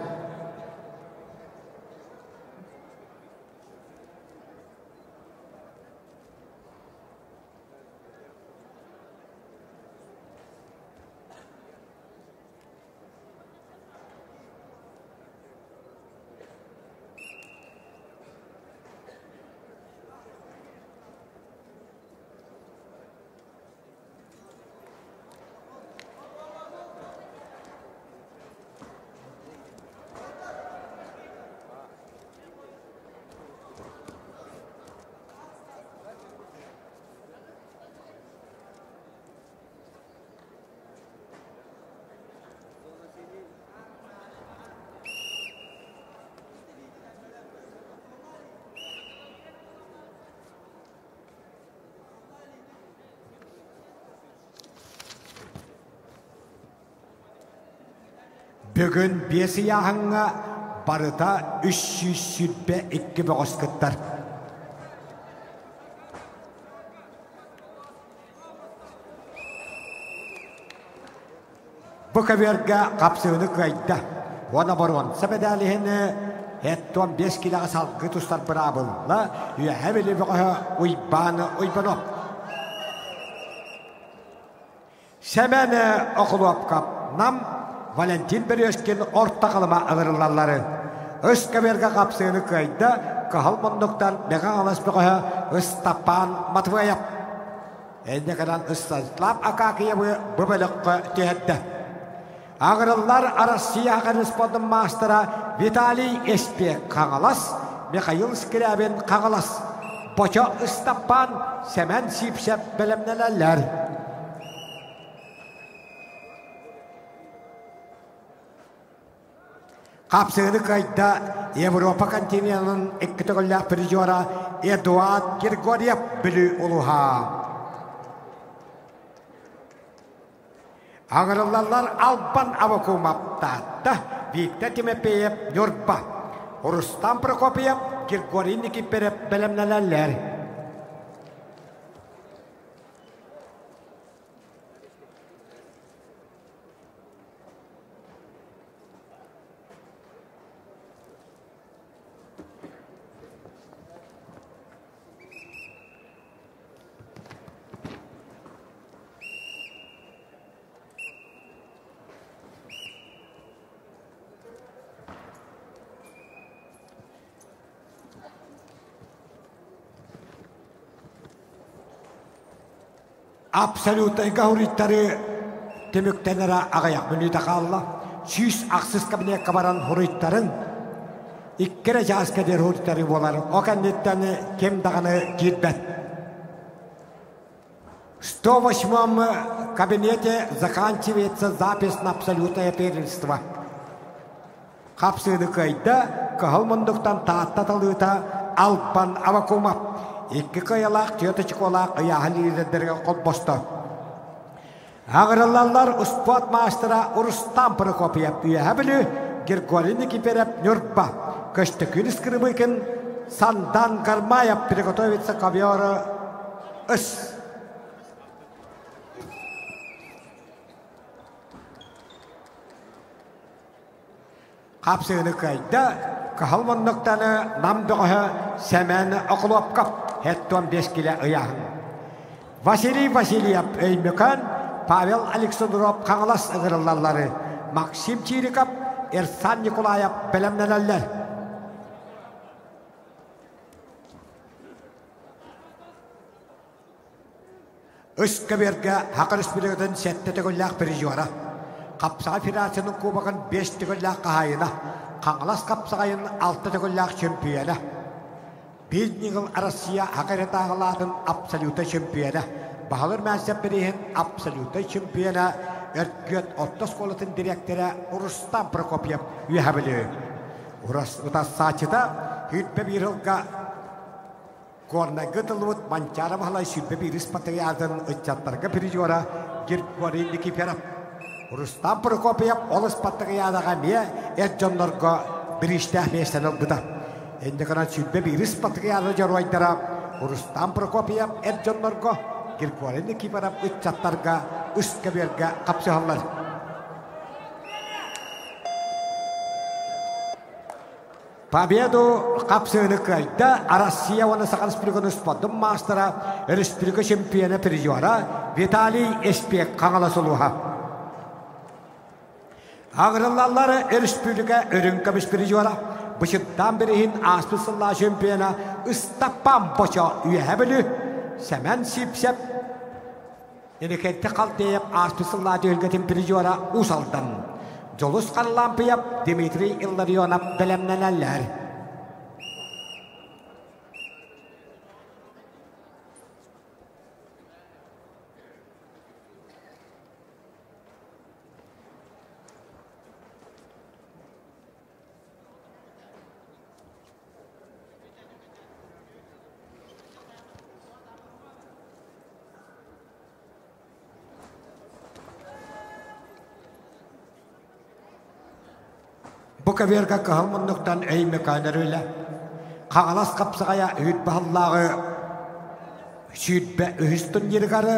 Bugün besi yağınga barıda 300 sütbe 2 boğaz kıttar. Bu kaverge kapsığını kayda. Ona barvan sebedalihini etton 5 kilo salgı tustar bırabılla. Yuheveli boğa uybanı. Semene okulup kap nam Valentin Berezkin orta kalıma ağırlarları. Özkeberge kapsığını kayda, kahalmonduktan meğen alasbıqaha ıstapan Matveyev. Ende kadan ıstaslap akakiye bu bölükü tühedde. Ağırlar arasıya ağırıspodun mastera Vitali Espek kağalas, Mikhail Skriabin kağalas. Boça ıstapan semen sipsep belemnelerler. Kapsığını kayda Avrupa kontinentinin ekitogollar prizora Eduard Grigoryev bülü oluha. Ağırlarlar Alban avakumapta da Viktor Timofeyev Nurba. Rustam Prokopyev Grigoryin Nikiperep belemnelerler. Absoluta gahurittari temüktenere ağayak münü takalla. Süs aksız kabine kabaran hurittарын ikkere jaskeder hurittari bolar. O kandittani kem dağını gitbet. 108-м кабинете заканчивается запись на абсолютное первенство. Kapsığını kayda kahılmındıktan taatatılığıta Alpan Avakumap. İki kayalak, tiyatı olak, ayahalilerine kol bosta. Ağırlarlar uspat maastera Rustam Prokopyev üyehabili Grigoryin Nikiperep Nurba. Kıştı künis kırmıkın Sandan Karmayev приготовится ковёры ıs. Kapsığını kayda kahılmındıktanı namdığı semeni okulup kap. Hetton 5 kilo ayağın. Vasily Vasilyev öymükan, Pavel Aleksandrov kanılas ığırlarları, Maksim Çirikov, Ersan Nikolayev belemnelerler. Özkeberge Hakar Üspülüğü'nün sette tügüllak prizora. Kapsağı Federasyonun kubakın 5 tügüllak kahayına, kanılas kapsağıyın 6 tügüllak şempiyona. Bir yıl Rusya hakaret ağıladın absoluta şempiyona. Bahalar mensep birihin absoluta şempiyona. Örgüt Ottos Kolatın direktörü Rustam Prokopyev üyehabili. Utas saçıda hütbe bir yılga korna gıdılıvıt mançara mahalay sütbe bir ispatıyadın ıçatlarga prizora Grigoryin Nikiperep. Rustam Prokopyev ol ispatıyadaga miye ercanlarga bir iştah meşlenilgıda. Ende kana sütbe bir ispatıyada jarvaydara Rustam Prokopyev ercanlarga Grigoryin Nikiperep ıçatlarga üstkeberge kapsıhallar. Победу Капсыныкайда Россия оны сақан республиканы спорттың мастера республика чемпионы призера Виталий Эспек қаңаласылуға. Ағырылалары республика өрінкіміс призера бұшыттан бірігін аспысылла чемпионы ұстаппан боча үйәбілі сәмен сипсеп енекетті қалтайып аспысылла дөлгетін призера ұсалдан. Жолус қаллампияп Дмитрий Илларионов білімненелер. Бұқаверға қағылмындықтан әйме қайнар өйлі. Қағалас қапсығая үйт бағаллағы сүйітбе үйістің ергары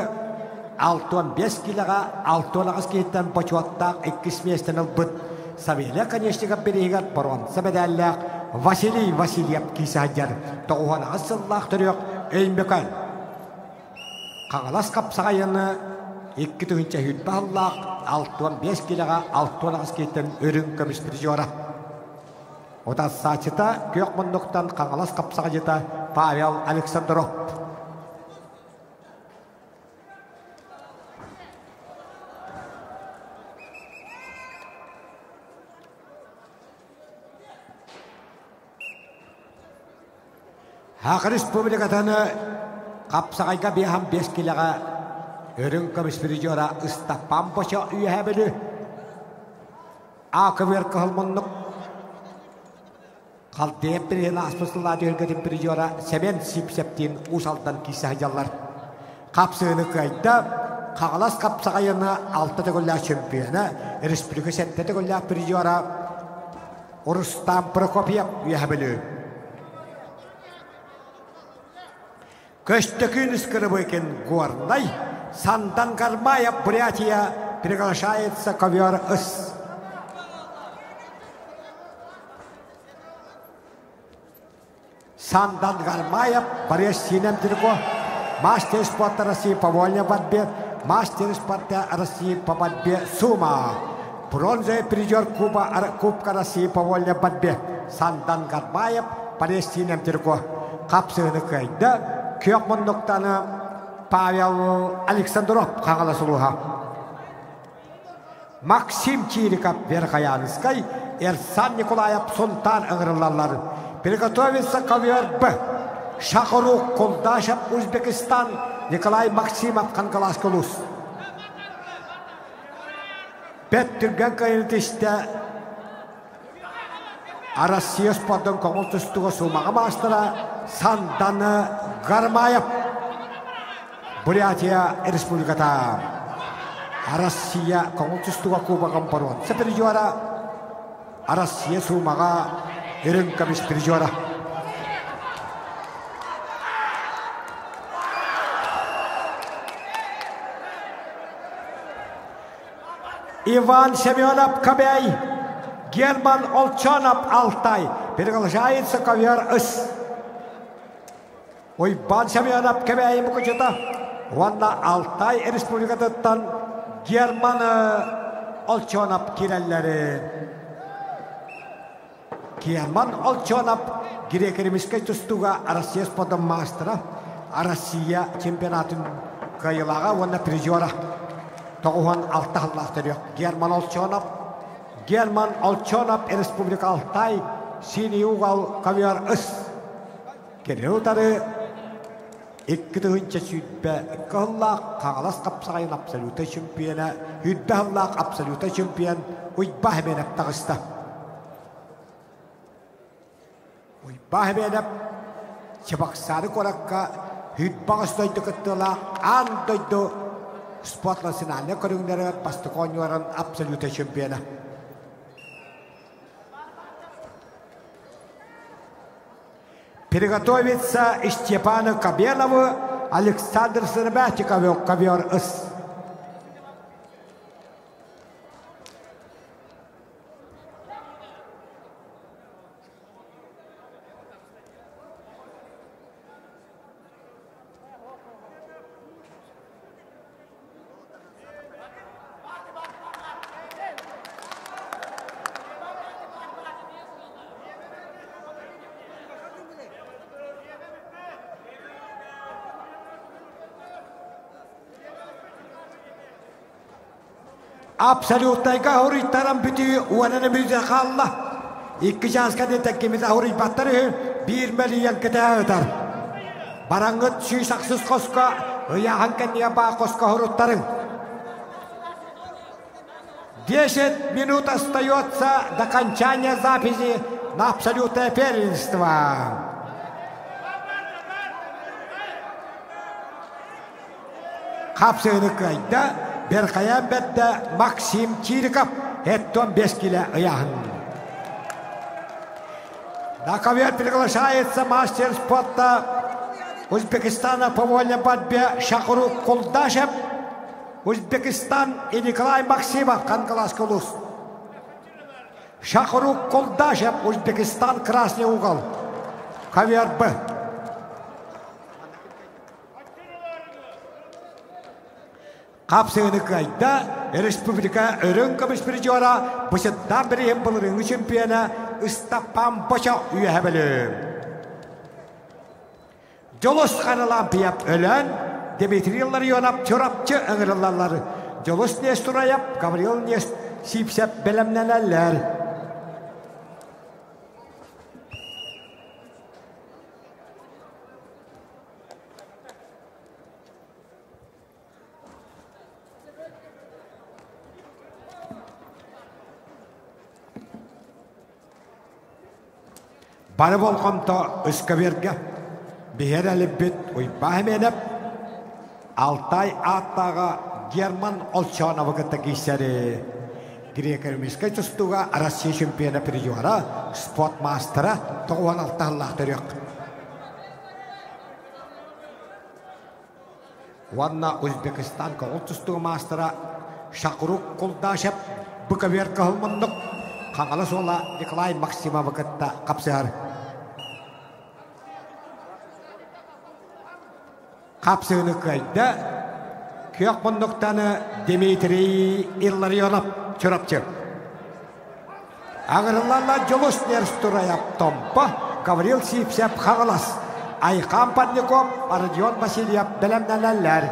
6-5 килоға 6-10 кейттен бачуаттақ 2 местен ұлбыт. Савелі конечніға берегер бұрын сәбедәлләқ Василий Васильев кейсәдер. Тоғуған асыллақ түрек әйме қайын. Қағалас қапсығайыны 2 түгінші үйт бағаллақ 6-5 килоға 6-10 кейттен өрін көміс призера. Ота сачыта көк мұндықтан қаңалас қапсаға жета Павел Александров. Хақ республикатаны қапсағайға бейхам 5 килоға өрін көміс призера ұстаппан боша үйәбілі. Ақывер қылмындық Қалдеп бірген аспысылла дөлгетін призера сәмен сипсептен ұсалдан кейсі хайжалар. Қапсығыны қайда қағалас қапсағайыны 6 төгілі чемпионы республика 7 төгілі призера Рустам Прокопьев үйәбілі. Көштікін үскірі бойкен горнай Сандан Гармаев Бурятия приглашается ковер ыс. Сандан Гармаев, Борис Синемтирко, мастер спорта России по вольной борьбе, мастер спорта России по борьбе Сума, бронзовый призер Кубка России по вольной борьбе, Сандан Гармаев, Борис Синемтирко, Капсыны кайда, Кёкмондуктаны Павел Александров қағаласылуға. Максим Чириков Верхоянскай, Эрсан Николаев Султан ыңғырылалар. Приготовится ковер Б. Шахрух Кулдашев, Узбекистан, Николай Максимов, Канкаласкулус. Петтірген кайынтішті Россия спорттың көңіл түстігі сумаға мастыра Санданы Гармаев, Бурятия республиката. Россия көңіл түстігі кубағын баруын. Сәпіржуара Россия сумаға Өрінкіміс призера. Иван Семенов Кобяй, Герман Олчанов Алтай. Приглашается ковер ыс. Иван Семенов Кобяй мұқычыта. Ванна Алтай республикатыттан Герман Олчанов киреллері. Герман Олчанов грекеремиске тұстуға Россия спорттың мастера, Россия чемпионатын қайылаға оны призера. Тоғуан алтағылақтыр. Герман Олчанов республика Алтай, синий уғал ковер ыс. Кереутары 2-тігінші сүйтбе қыллақ қағалас қапсағайын абсолюта чемпионы, үдбе қыллақ абсолюта чемпион, ұйба әмен әптағысты. Bahbenep çabaksarı korakka hütbağıstaydı kıttıla andaydı sportlasın anne körünleri bastı konyoran absolute şampiyona. Приготовится Степану Кабелову, Александр Сырбятиков, ковер ыс. Absolutayga huriytaran bütü uanana müzakalla. İki şanska detekimize huriyt battarı 1 milyon kete öder. Barangıt şuysaksız koska yahanken yaba koska huruttarın. 10 минут остается до окончания записи на абсолютное первенство. Kapsığını kayda bir kıyambette Maksim Çirikov etton 5 kilo ayağın. Наковер приглашается мастер спорта Узбекистана по вольной борьбе Шахрух Кулдашев, Узбекистан и Николай Максимов, Канкалас-Кулус. Шахрух Кулдашев, Узбекистан, красный угол. Ковер Б. Kapsığını kayda Республика Örünkabış Birjora Bışıttan biri hem bulurun çempiyona Istapan Başa üyehebelim. Jolus kanalan piyap ölen Dimitriyalları yonap çorapçı ıngırılarları. Jolus nestura yap Gavril nes sipsep belemnelerler. Bana volkanto ıskaverge bir elbet uybahemenep Altay Ataga German olçana vakıtta giyseri Grekerimiska çustuğa Rusya şampiyona perjuara Sport Master'a doğan altahlar yok. Vanna Uzbekistan koltustuğa Master'a Shakruk Kuldashev Bukaver kahılmandık Kangalas ola Nikolay Maksimov vakıtta kapsar. Kapsığını kayda kök bunduktanı Dimitri İllaryonov çorapçı. Ağırlarla Jolus nerstura yaptım. Gavril Sipsep Kangalas. Aykan Padnikov, Arjyon Vasilyev belemnelerler.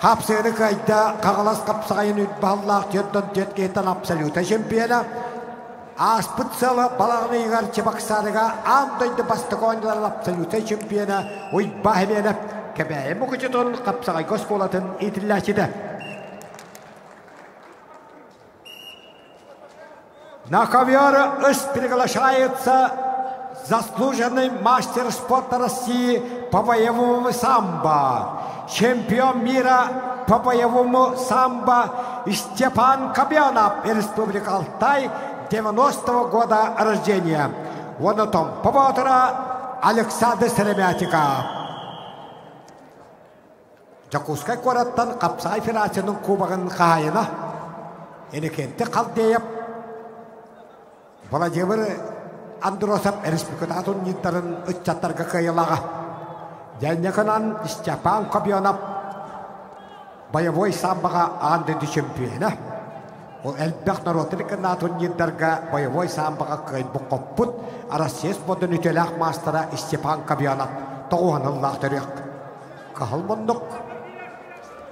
Kapsığını kayda Kangalas kapsayın ütballak tiyotun tiyotketan absoluta şempiyona. Aspıtsalı balağını yığar çıbaksarıga andaydı bastık oyuncular absoluta şempiyona. Uybahemenep kebeğe mukıcıdın kapsağay gospolatın itillaçıda. На ковер приглашается заслуженный мастер спорта России по боевому самбо, чемпион мира по боевому самбо Степан Кобянов, Республика Алтай, 90-го года рождения. Вон о том поводора Александр Серемятиков. Jakutskay Koratan Kapsay Federasyonun Kubağın kahayına Enikenti Kaldeyep Vladimir Androsov Respublikatun Yintarın Uççatlarga kıyılağı. Yanyakanan Stepan Kobyanov Boyavoy sambaga andı çempiyona. O elbek narotrik natun Yintarga Boyavoy sambaga kıyı bu koput Arasyes bodun ütelak mastera Stepan Kobyanov Doğanıllah terek. Kahalmonduk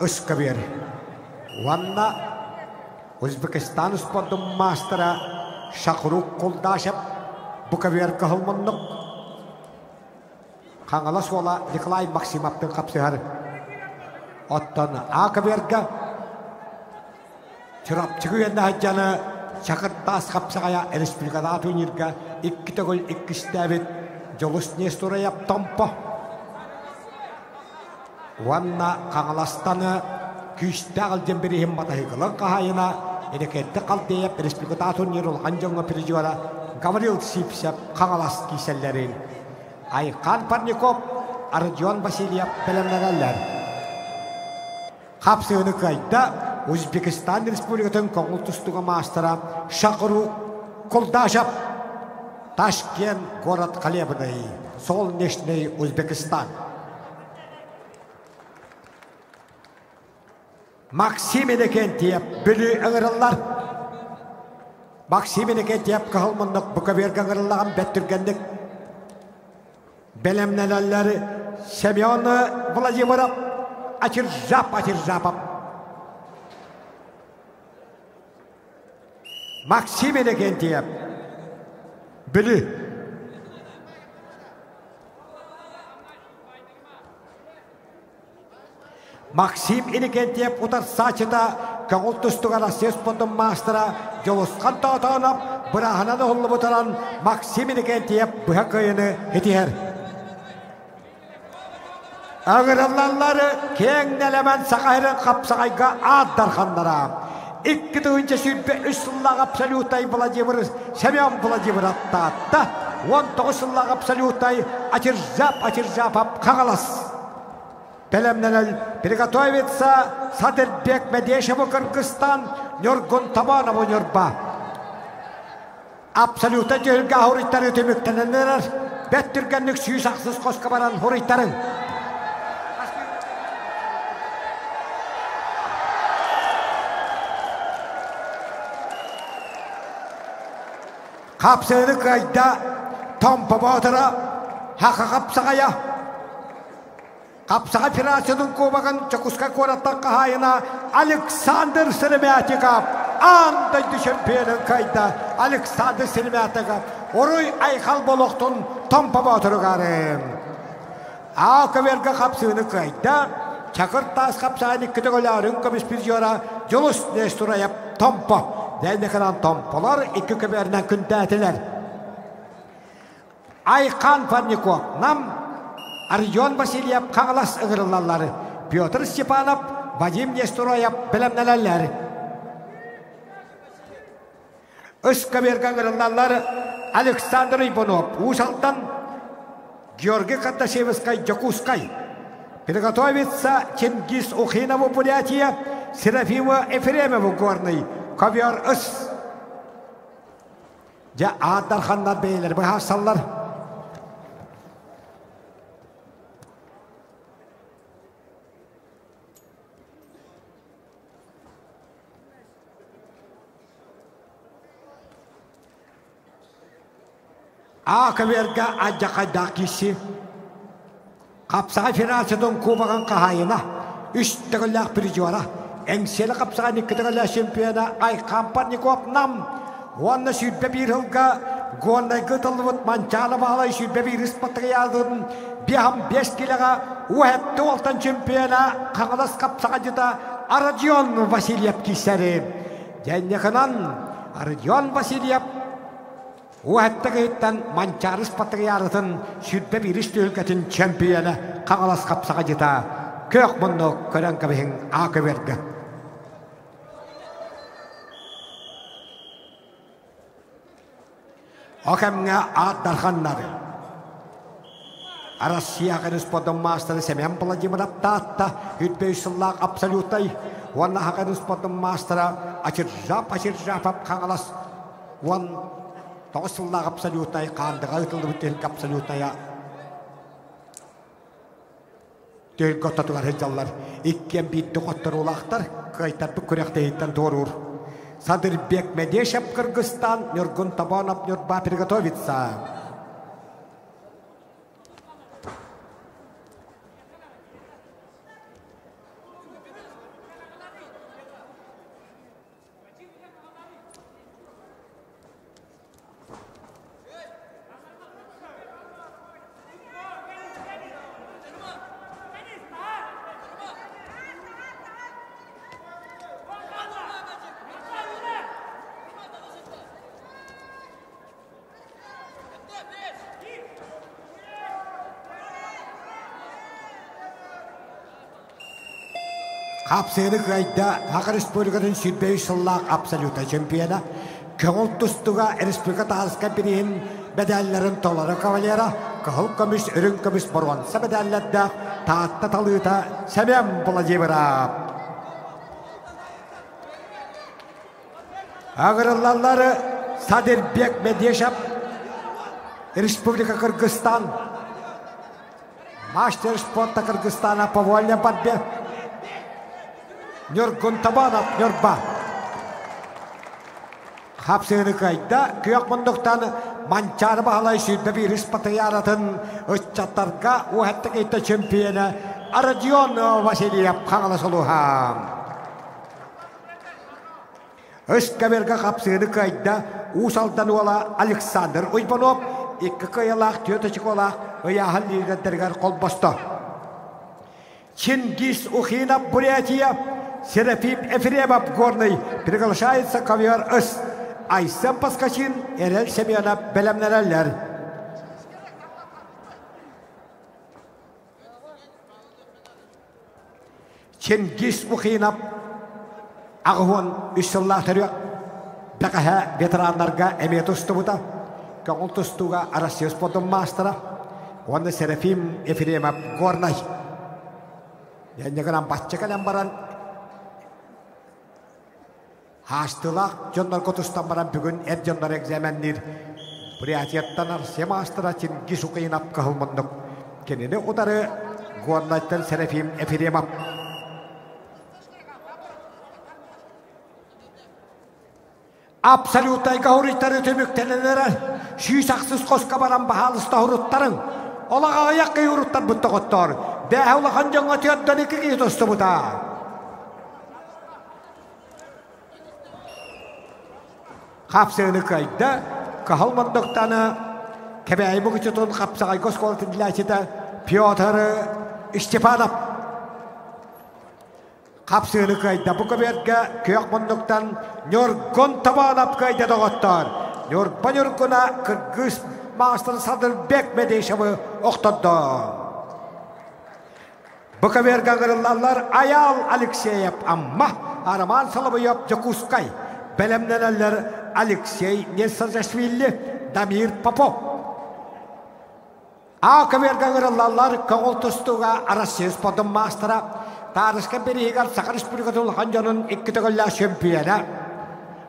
Iskaver. Vanna Uzbekistan sportun mastera Shakruk Kuldashev Bukaver kahılmınlık Kangalas ola Nikolay Maksimov'ın kapsıhar Ottan Akaverge Çırapçı güvenli haccanı Şakırtas kapsıhaya Respublikada tünirge İki tegol iki istavit Jolus nestura yaptım pa Vanna Kangalas'tanı Küstağıl cemberi himmata hıkılın kahayına Enikette Kaldeyep Respublikata turnirul Anjonga perjuara Gavril Sipsep Kangalas kisellerin Aykan Padnikov Arjyon Vasilyev belemnelerler. Kapsığını kayda Uzbekistan Respublikatın Konultustuğa mastera Shakruk Kuldashev Tashkent город Хлебный Солнечный Uzbekistan. Maksimini kentiyep bülü ıngırıllar. Maksimini kentiyep kahılmındık Bukaverge ıngırıllağın bettürgendik. Belemnelerleri Semyon Vladimirov Açır-zap. Максим Иннокентьев. Били. Максим Иннокентьев утар сачыта көңіл тұстығара сес бұндың мастыра жолысқан таутанап бұрағынан ұлы бұтаран Максим Иннокентьев бұға көйіні етер. Ағыраллары кең нәлемән сақайрын қапсағайға аддархандара. İki tığınca sürbe üstüllağ absolutay Vladimir Semyon Vladimir attı. 19 yıllağ absolutay açır-zap kağalas. Belemnenel приготовится Садырбек Медешев Кыргызстан Нёргун Табанов Нёрба. Absoluta jölge horitarı tümüktenenler bettürgenlik süyüsaksız koskabaran horitarın. Kapsayını kayda Tompa Batıra Haka kapsaya Kapsaya Federasyonun kovagan Çakuska Koratan kahayına Alexander Sırmyatikap Andaydı şempiyonun kayda Alexander Sırmyatikap Oruy Aykal Boloktun Tompa Batıra garım Aka verga kapsayını kayda Çakırtas kapsayını kütügülerin komispizyora Julus Nesturayap Tompa Dende kalan tompalar iki köberden küntetiler. Aykan Fannikov, nam Arjon Vasilyev Kağlas ığırılalları, Pyotr Stepanov, Vadim Nestorayev bilemnelerler. Iskabergan ığırılalları Alexander Ivonov, Usaltan, Georgi Katashevskay, Jakuskay. Приготовится Чингис Ухинов Бурятия, Серафима Ефремов Горный. Kavyar ıs. Ja adarxanlar beyler, bahasallar. Akaverga acakadakisi. Kapsağı Federasyonun kubagan kahayına. Üsttegüllak prizyora. Engseli kapsağın iktiğiyle şempiyona Aykan Fannikov nam. Onunla sütbe bir hılga Gonday gıtılıvıt mançalı bağlay sütbe bir ıspatığı yazın. Bir ham 5 kiloga uhetti oltan şempiyona Kağılas kapsağıcı da Arjon Vasilyev kisleri. Jennekanan Arjon Vasilyev uhetti gıyıttan mançalı ıspatığı yazın sütbe bir ıspatığı şempiyona Kağılas kapsağıcı da kök bunu kören kabihin akı vergi. Okemge adarxanları. Россия сподом мастер Семен Владимир Аптата, Hütbeysullak absolutay. Wan hakan spodom mastera açır-zap kağalas. Wan tosullak absolutay kandığa ıtıldı bütün absolutaya. Tüyül kottatular hecallar. İkken bitti kottar olaqtar, kaytar bu kürekteyitten doğurur. Садырбек Медешев Кыргызстан, Нёргун Табанов Нёрба приготовится. Kapsayını kayda Haka Respublika'nın sütbeyi yıllak absoluta şempiyona Köğül tustuğa Respublika tarızka birihin bedellerin toları kavalyera Kıhıl kömüş, ürün kömüş boruansa bedellerde Taatta talığıta Semyon Vladimira Ağırlıları Садырбек Медешев Respublika Kırgızstan Мастер спорта Кыргызстана по вольной борьбе Нёргун Табанов Нёрба. Kapsayını kayda kıyak munduktan mançarı bağlay sürdü bir ispatı yaratın. Üç çatlarga o hatta kayda şempiyona Родион Васильев қаңылысылуға. Үш кәберге қапсыны қайда ұсалдан ола Александр Уйпанов екі қиялақ төтішік олақ ұяғын легендергер қол басты. Чингис Ухинов Бурятия, Серафим Ефремов Горный приглашается ковер ыс. Айсам Паскачин, Эрел Семенов Белемнереллер. Чингис Ухинов Ағуын үсіллақ түрек бәқіға ветеранларға әмет ұстыбыда. Көңіл тұстуға арасыз подым мастыра. Оны Серафим Ефремов Горный. Янегінен батчықанен баран Хастылақ жондар көтістан баран бүгін әд жондар экзаменнер Бурятияттан арсе мастыра Чингис Ухинов қығылмындық. Кенені ұдары Горнайттан Серафим Ефремов. Абсолюттай ғауриттары төміктенелері шүйсақсыз қосқа баран бағалысты ғұрыттарын олаға аяққы ғұрыттар бұтты қоттар бәғылыған жаңа түйеттен екі кейт ұсты бұта. Қапсығыны қайды қағылмандықтаны кәбәй мұғычытын қапсағай көсколатын діләсеті Петр Степанов. Қапсығыны қайды бұқы берге көйек мұндықтан Нөргон табанап қайды доғыттар. Нөргон үргіна Кыргыз мастыр Садырбек Медешеві оқтады. Бұқы берге ғырылалар Аял Алексеев Амма, Араман Салыбыев Жокускай, Белемненелер Алексей Несажашвили, Дамир Попов. Ақы берге ғырылалар көңіл тұстуға арасыз подым мастыра Тарысқа берегер Сақар Республикатыл ханжанын екі түгілі чемпионы.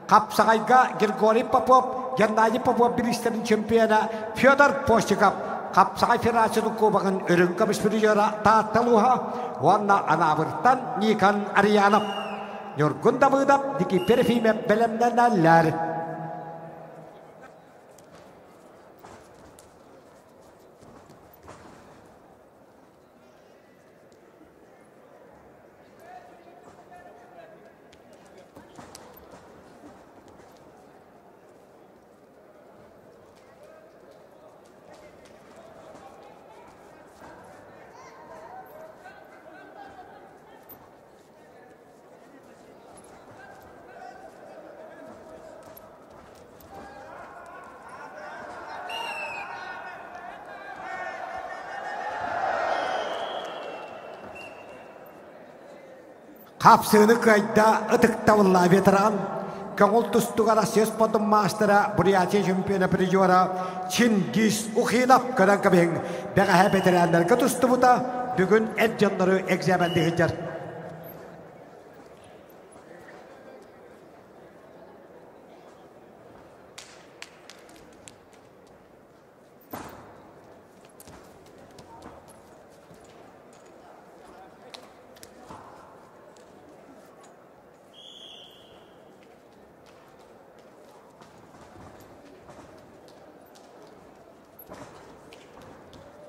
Қапсағайға Григорий Попов, Геннадий Попов бірістерін чемпионы Федор Постиков. Қапсағай федерацияның кубағын үрін көміспірігері татталуға. Онна анабырттан Никан Ариянов. Нұргында бұйдап, декі перфиме білімден әлләр. Қапсығыны қайда ұтықтауылла ветеран, көңіл тұстуғара сөз подым мастыра Бурятия чемпионы призера Чингис Ухинов көрін көбең бәғі ветеранларға тұсты бұта бүгін әд жандары экзаменді ғыджар.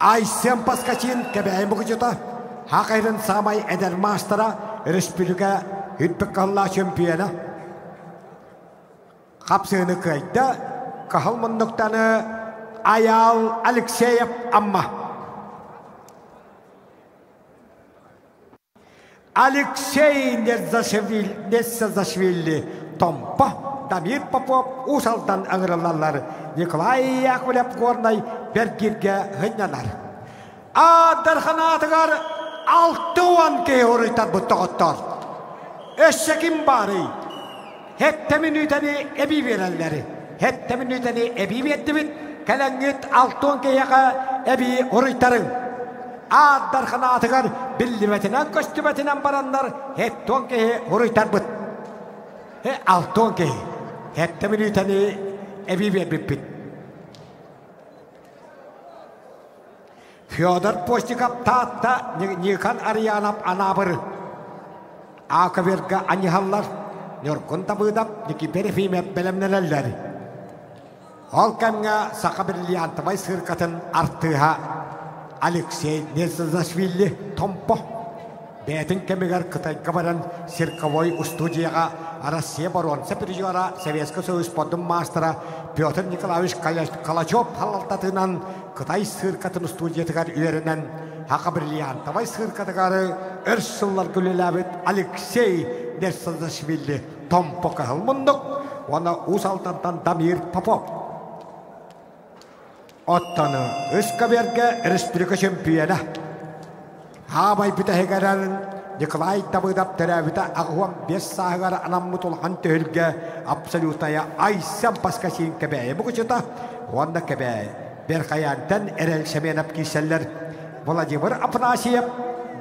Айсем Паскачин кәбәйін бұғычыта, хақайрын самай әдер мастыра республика үтпіккалла чемпионы. Қапсығыны қайды, қағылмындықтаны Аял Алексеев Амма. Алексей Несазашвили Томпа, Дамир Попов ұсалдан аңырылалар. Николай Яковлев Горный бергерге ғынянар. Дарханатығар алтуан кей орытар бұттығыттар. Өссекім бары. Хеттемін үйтені әбі верелері. Хеттемін үйтені әбі вердімін. Кәләңгет алтуан кейіға әбі орытарын. Дарханатығар білдіметінен көстіметінен барандар. Хеттуан кейі орытар бұт. Алтуан кейі. Хеттемін үйтені әбі вербіппін. Федор Постиков татта Никан Ариянов анабыр. Ақыверге анихаллар. Нөргін табыдап, некі перефиме білімнелелер. Ол кәмге сақы бірлі антыбай сырқатын арттыға. Алексей Несазашвили Томпо. Бәтін кемегер Қытайға баран Сирковой студияға Россия барон сапиржора Советский Союз подым мастера Петр Николаевич Калачев халалтатынан Қытай сырқатын студиятығар үйерінен Хақа бриллиантовай сырқатығары өрсыллар күлеләбет Алексей Несазашвили Томпо қағыл мұндық. Оны усалтантан Дамир Попов. Оттаны Өскаберге республика чемпионы. Хабай бітәхегерін Николай Давыдап тәрәбіті ағуам 5 сағығары анаммы толған төхілге абсолютная айсам паскасиын кәбәйі бұғычыта. Онда кәбәйі Берқаянтан әрәл шәменап кейселер Владимир Афанасьев,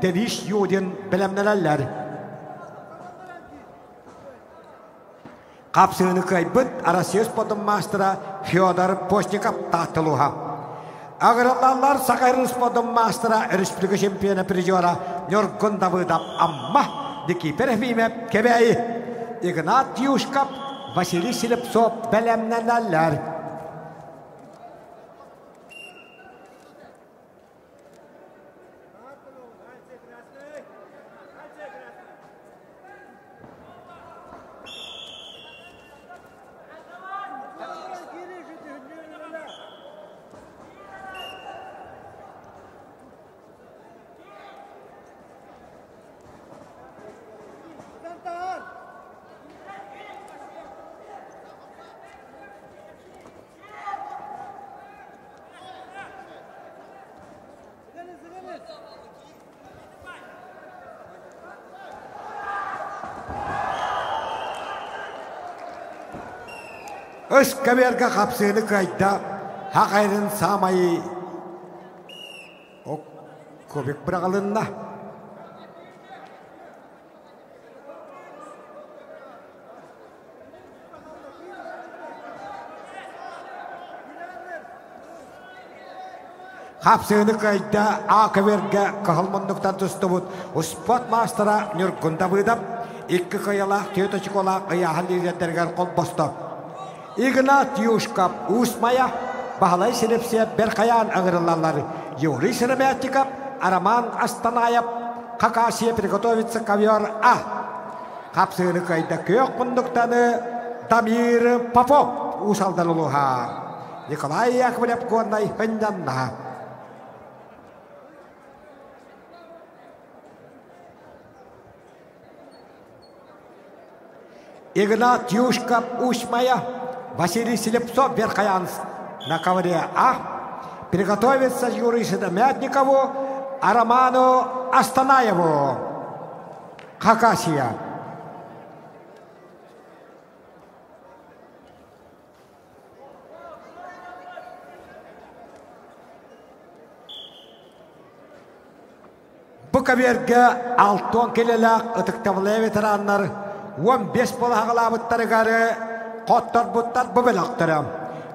Денис Юдин білімнеләлер. Қапсығыны қайбыт Россия спортын мастера Федор Постников тақтылуға. Ағыралалар Сақайрын спортын мастера республика чемпионы призера Нұргын Давыдап амма Никипер Фимеп кебәйі. Игнат Юшкап, Василий Селепсов бәлемнәләләр. Өскәберге қапсығыны қайда Хақайрын самайы көбек бірағылынна. Қапсығыны қайда Ақыберге қағылмындықтан тұсты бұд. Спорт мастера Нұргын Давыдап 2 қиялақ, 4 чықолақ қияғын лезеттергер қол босты. Игнат Юшкап Усмая, Бахалай Селепсия Берқаян ағырылалар. Юрий Сырамятиков, Араман Астанаев, Хакасия приготовится ковер А. Қапсығыны қайда көк мұндықтаны Дамир Попов усалдан ұлыға. Николай Яковлев қонай хынданна. Игнат Юшкап Усмая, Василий Селепцов, Верхоянс на ковре А. Приготовится Юрию Сырамятникову, а Роману Астанаеву. Хакасия. Буковерге алтон келелек ытыктавлы ветераннар 15 болағылабыттарығары қоттар бұттар бұбелақтары.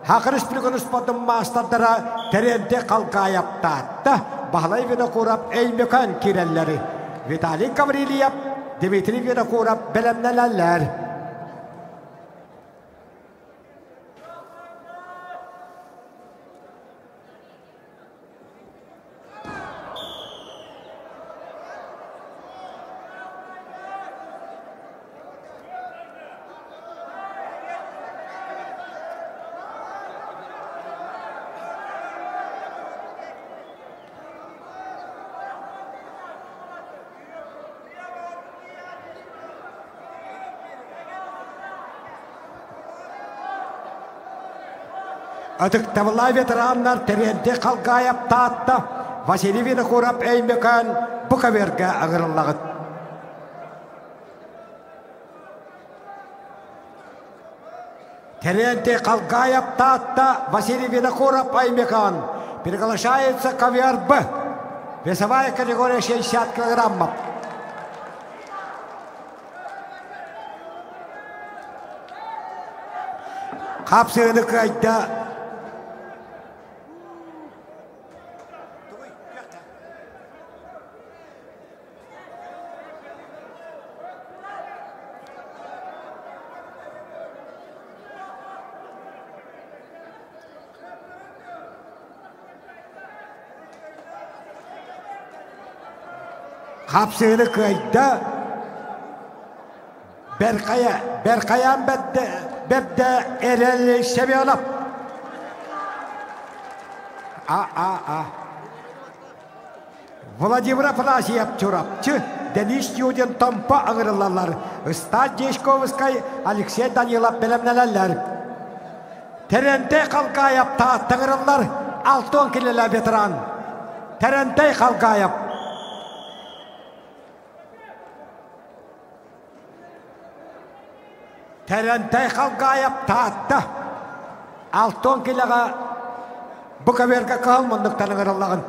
Хақыр республиканы спортын мастардара тәренде қалқаяптатты. Бағлай Винокурап әймекан керелері. Виталий Гаврилиев, Дмитрий Винокурап бәлемнеләлер. Атықтавылай ветераннар тәренде қалғайап таатты. Василий Винокурап әймекан Буковерге ағырылағыд. Тәренде қалғайап таатты. Василий Винокурап әймекан. Приглашается ковер Б. Весовая категория 60 килограммов. Қапсығыны қайда Kapsığını kıydı. Berkayan bebde erel Semyonov. Vladimir Afanassiev çorapçı. Denis Yudin Tompa ağırlarlar. Stad Jeşkovskay Alexey Danilov belemnelerler. Terente Kalkayev tağırlar. 6 kilolar veteran. Terente Kalkayev. Terente Kalkayev tağıttı. 6 kiloga bu kaberge kalmandıktan ağırlarlar.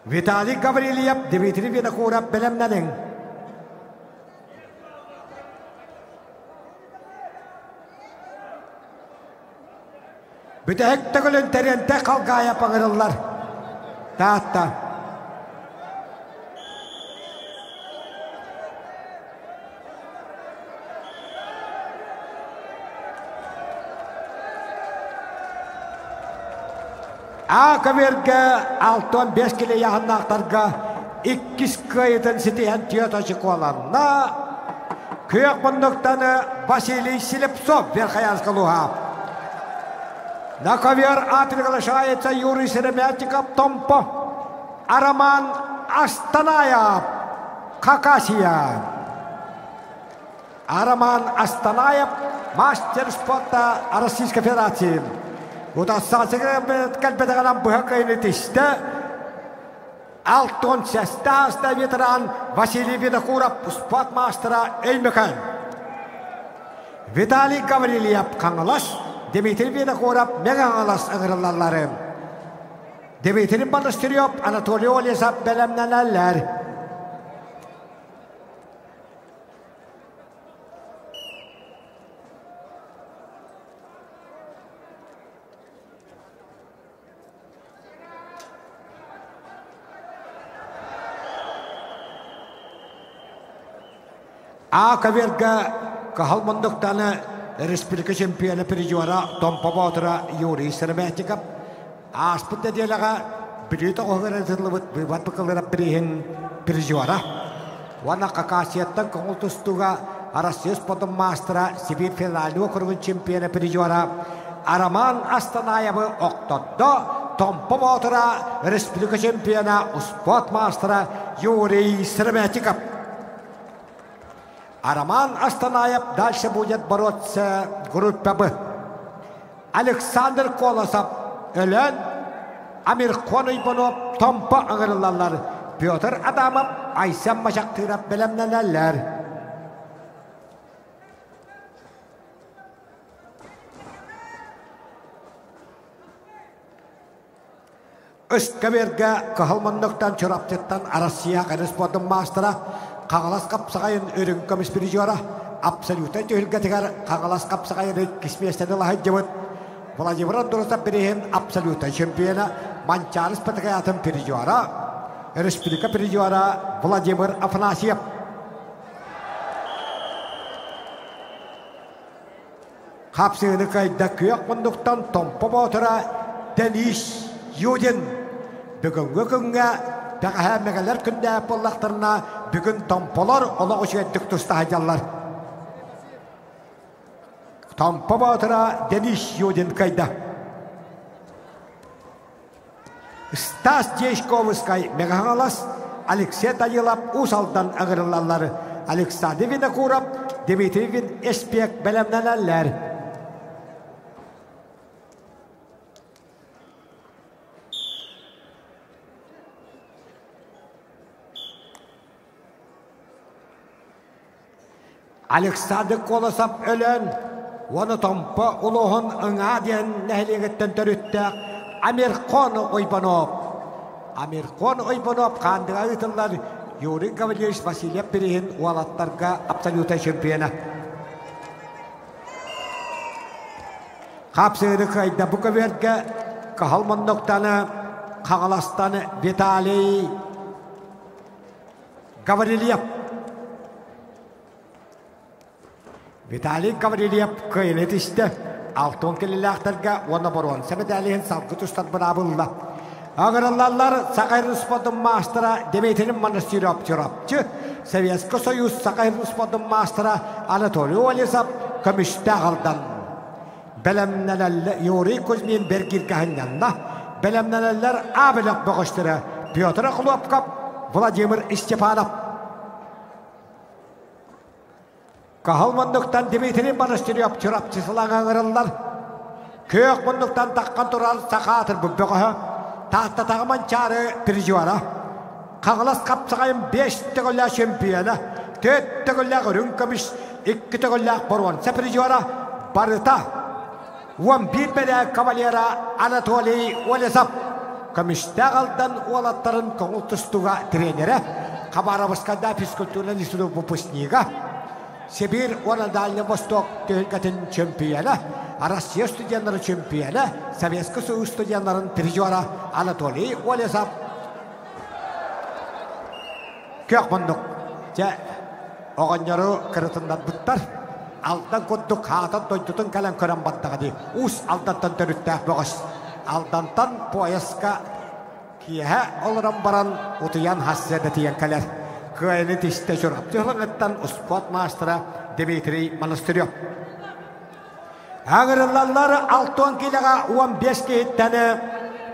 Vitaliy Gavrilyev, Dmitry Vinokurov belemnenin. Bütehek tügülün terente Kalkayev ağırlar. Tağıtta. Kaverge 6-5 kilo yakınlıklarga 2 kayıtın sitiyen tiyotaşı kolanna köyek bunduktanı Vasiliy Silipsov verkayanskaluha. Nakover Afrikalı şahitse Yuri Seremetnikov Tompo Araman Astanayev Kakasiya. Araman Astanayev Master Sport'ta Российской Федерации. Utasasıgı kalbedeğen bu hakkıyla tişte 6-6 veteran Vasiliy Vinokurov sport master'a eğmekan. Vitaliy Gavrilyev kangalas, Dmitry Vinokurov megangalas ağırlarları. Dmitry Balastyryov, Anatoly Olesov belemnelerler. Kaverge kahalmanduktanı Respublika Çempiyonu Perjuara Tompa Botra Yuri Seremetnikov. Aspıtta diyelega bilita oğuranırlıbıt bivat bakılırıp birihin Perjuara. Wana kakasiyattan kongultustuga Rusya Sport'un master'a Sibir finalini okurgun Çempiyonu Perjuara. Araman Astanayev'ı oktodda Tompa Botra Respublika Çempiyonu Sport master'a Yuri Seremetnikov. Araman Astanayev дальше будет бороться группа Б. Александр Колосов ölen Amirkon Ибанов Tompa ağırlarlar. Pyotr Adamov Aysem Maşaktırab belemnelerler. Östkaberge kahalmanlıktan çorapçıttan Arasya Sport'un master'a Kağalas kapsağayın örün komis Perjuara absoluta tühülge tegar Kağalas kapsağayın kismiyesteni lahit jemut Vladimir Androsov birihin absoluta şampiyona Mancharis patakayatın Perjuara Respublika Perjuara Vladimir Afanassiev. Kapsığını kayda kıyak munduktan Tompa Botra Denis Yudin bugünkü günge Pekahaya megaler künde yapıllaklarına bugün Tompalar ola uçuettik tustahajallar. Tompa Botra Denis Yudin kayda. Stas Jeşkovskay megahalas Alexey Danilov usaldan ağırlarlar. Alexander Vinokurov Dmitry Espek belemnelerler. Alexander Kolosov ölen, onu Tompa uluğun ıngğa diyen nehliğetten törüttük. Amirkon Ибанов kandığa ıtırlar. Yuri Gavrilyev Vasilyev birihin ualatlarga absoluta şampiyona. Kapsığını kayda bu kaverge kahalmanlıktanı Kağalastanı Vitaliy Gavrilyev. Виталий Гаврилев кыйылет исте. Алтын келеләхтәргә оны борон сәбәдәлеген салгы тустар бұрабылла. Ағыраллар Сақайрын спортын мастера Деметрин Монастыров чырапчы, Советский Союз Сақайрын спортын мастера Анатолий Олесов көмішті ағылдан. Бәлемнәләлі Юрий Кузьмин Бергир кәхіннәнна, бәлемнәләләр абылық бұғыштыры Петр Хлопков, Владимир Степанов. Кахалмандықтан Деметрин Монастыров чырапчысылан ағыраллар. Көк мұндықтан таққан тұрар сақатыр бұббіғі. Tahta tağman çare pirjuara. Kağlas kapsağayım 5 tağılla şempiyona. 4 tağılla görün kamış. 2 tağılla borvan. Sepirjuara barıta. 11 bere kavalyera Anatoliy Olesov. Kamış tağıldan olatların konultustuğa trenere. Kabarovskada физкультурный институт выпускника. Сибирь, он Дальний Восток, Тюлькатын чемпиона. Россия студентлары чемпионы, Советский Союз студентларын тренера Анатолий Олесов. Көк мұндық. Оғаняры кірітінден бұттар. Алдан көттік хатын тойдытын кәлін көрін баттығы дей. Ұс алдантан түріттәк бұғыз. Алдантан поясқа кие олырын баран ұтыян хасседі тиен кәлер. Көйіні тесте жүріп. Түхліңіттен ұспот мастера Дмитрий Монастырев. Ағырылалары 6 келеға 15 кейттені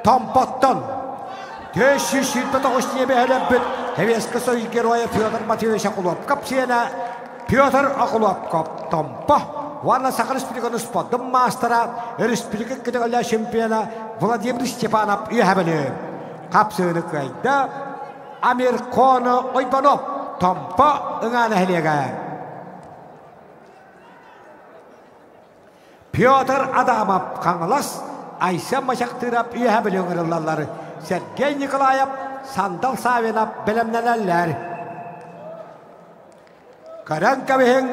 Томпоттон. 579 небе әліппіт. Советский Союз героя Петр Матвеевич Окуловков сені Петр Окуловков Томпо. Ванна Сақыр Республиканы спорттың мастера, Республика кітігілі чемпионы Владимир Степанов үйәбілі. Қапсыны көйді Америконы Ойбанов Томпо ұңаны әлегі. Петр Адамов қаңылас, Айса Машақтырап үйәбілі өңірілалары. Сергей Николаев, Сандал Савинов білімнелелер. Каран кәбіхен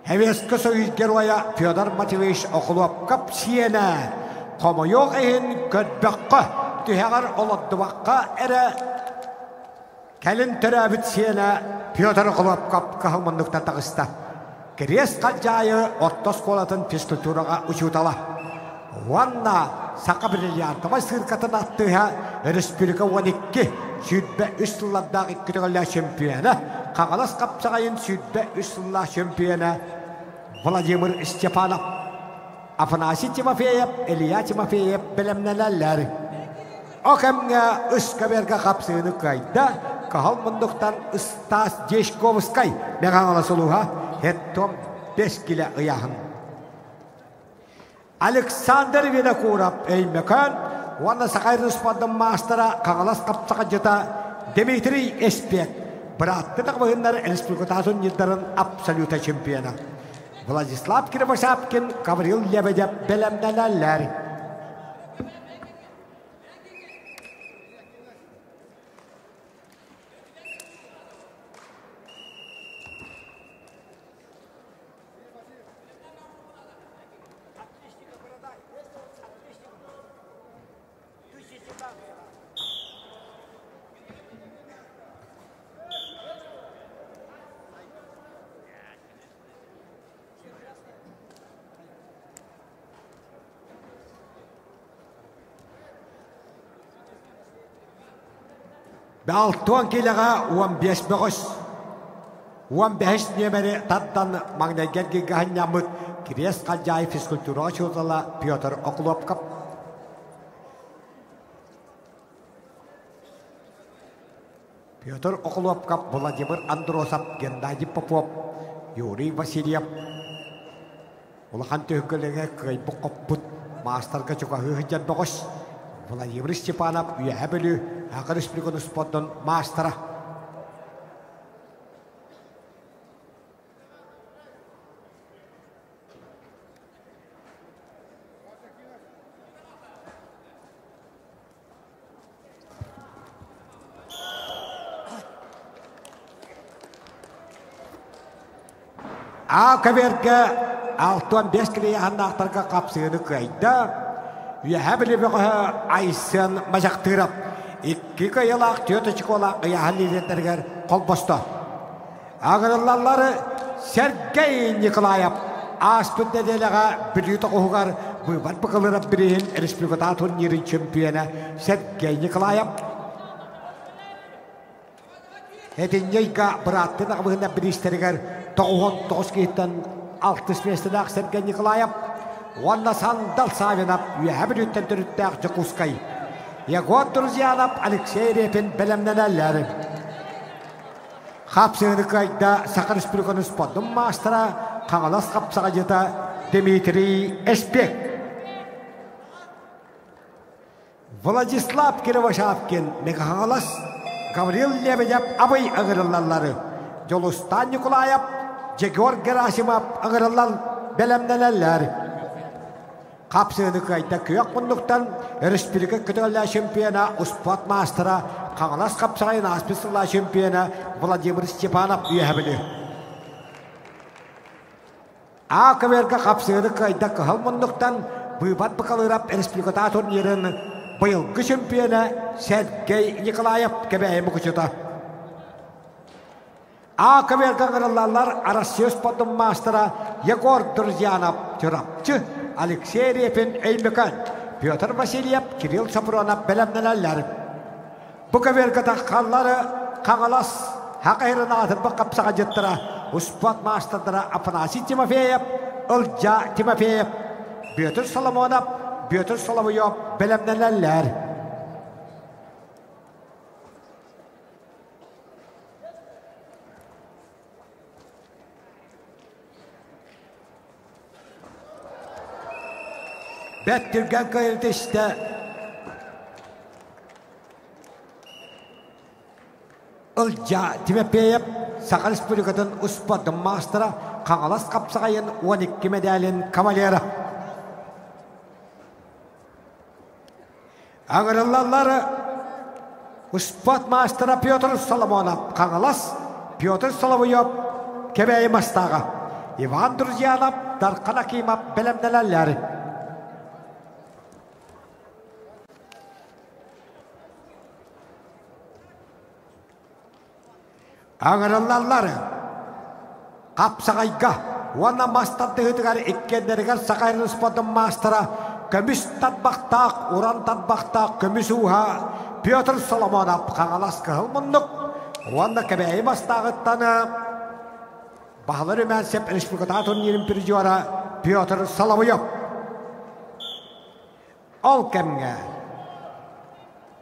Советский Союз героя Петр Матвеевич Окуловков сиені қомойоқ ейін көтбіққы түйеғар олаттыбаққа әрі кәлін түрәбіт сиені Петр Окуловков қағылмындықтан тағыста. Крест қалжайы Оттос қолатын физкультураға учутала. Ванна сақа бриллиантыма сырқатын аттыға Республика 12 сүйтбе үстілладағы күтігілі чемпионы, қағалас қапсағайын сүйтбе үстілла чемпионы Владимир Степанов, Афанасий Тимофеев, Илья Тимофеев білімнелелер. Окамға үскаберға қапсығыны қайда, қағал мұндықтан Стас Дешковскай меғаңала сұлуға Хеттом 5 киле ұяғын. Александр Винокуров әймекан, оны Сақайрын спорттың мастера қағалас қапсаға жета Дмитрий Эспек. Біратты тағығынлары республикатасын елдерін абсолюта чемпионы. Владислав Кривошапкин, Гаврил Лебедев білімнелелер. Балтуан келеға 15 бұғыз. 15 немері таттан маңнайгерге ғаннямыт Крест қалжай физкультура чуызала Петр Окуловков. Петр Окуловков, Владимир Андросов, Геннадий Попов, Юрий Васильев. Улахан түйікілігі көй бұқып бұд. Мастарға чуға ғығыджан бұғыз. Владимир Степанов үйәбілі Ағыр Республиканы спорттың мастера. Кәберге 6-15 кілі ағандақтарға қапсығыны көйді. Үйәбілі бұғы Айсын Машақтырап. 2 кайылақ, 4 чиколақ ұяғын лезеттергер қол босты. Ағырылалары Сергей Николаев. Аспыт неделяға білуті қоғығар бұйбат бұқылырап бірейін республиката турнирин чемпионы Сергей Николаев. Әденейға бұраттың ағығында бірістергер 99 кейттен 60 местінақ Сергей Николаев. Онна сандал савинап, үйә білуттен түріттәқ Жықускай. Егор Друзьянов, Алексей Репин білімнен әлләрі. Қапсығыны қайда Сақыр Республиканың спорттың мастера Қаңалас қапсаға жета Дмитрий Эшбек. Владислав Кировошавкин, Мега-Қаңалас, Гаврил Лебедев, Абай ағырыллалары. Жолустан Николаев, Жегор Герасимов ағырыллал білімнен әлләрі. Қапсығыны қайда көйек мұндықтан Республика күтілі чемпионы спорт мастера Қаңалас қапсағайын аспесілі чемпионы Владимир Степанов үйәбілі. Ақывергі қапсығыны қайда қығыл мұндықтан бұйбат бұқалырап Республиката турнирін бұйылғы чемпионы Сергей Николаев кәбәйімі күшіті. Ақывергі ғырылалар Россия спорттың мастера Егор Друзьянов түрапчы Алексей Репин Эймекан, Петр Васильев, Кирилл Сапронов білімнен әлләрі. Бұқывергі таққалары Қаңалас Хақайрын атырбы қапсаға жеттіра спорт мастerdara Афанасий Тимофеев, Ылжа Тимофеев, Петр Соломонов, Петр Соловьев білімнен әлләр. Бәттірген қайыртышты Ылжа Тимофеев Сақыр Республикатын спорттың мастера Қаңалас қапсағайын 12 медалін кавалері. Аңырылалары спорт мастера Петр Соломонов, Қаңалас Петр Соловьев кебәйі мастаға. Иван Друзьянов, Дарқан Акимов білімнен әлләрі. Аңырылалары қапсағайға, оны мастарды ғытығар еккендерігер Сақайрын спорттың мастера көміс татбақтақ, уран татбақтақ, көміс уға Петр Соломонов Қаңалас қығыл мұндық. Оны кәбәйі мастағыттаны бағылыр өмәнсеп Республиката турнирин призері Петр Соловьев. Ол кәмге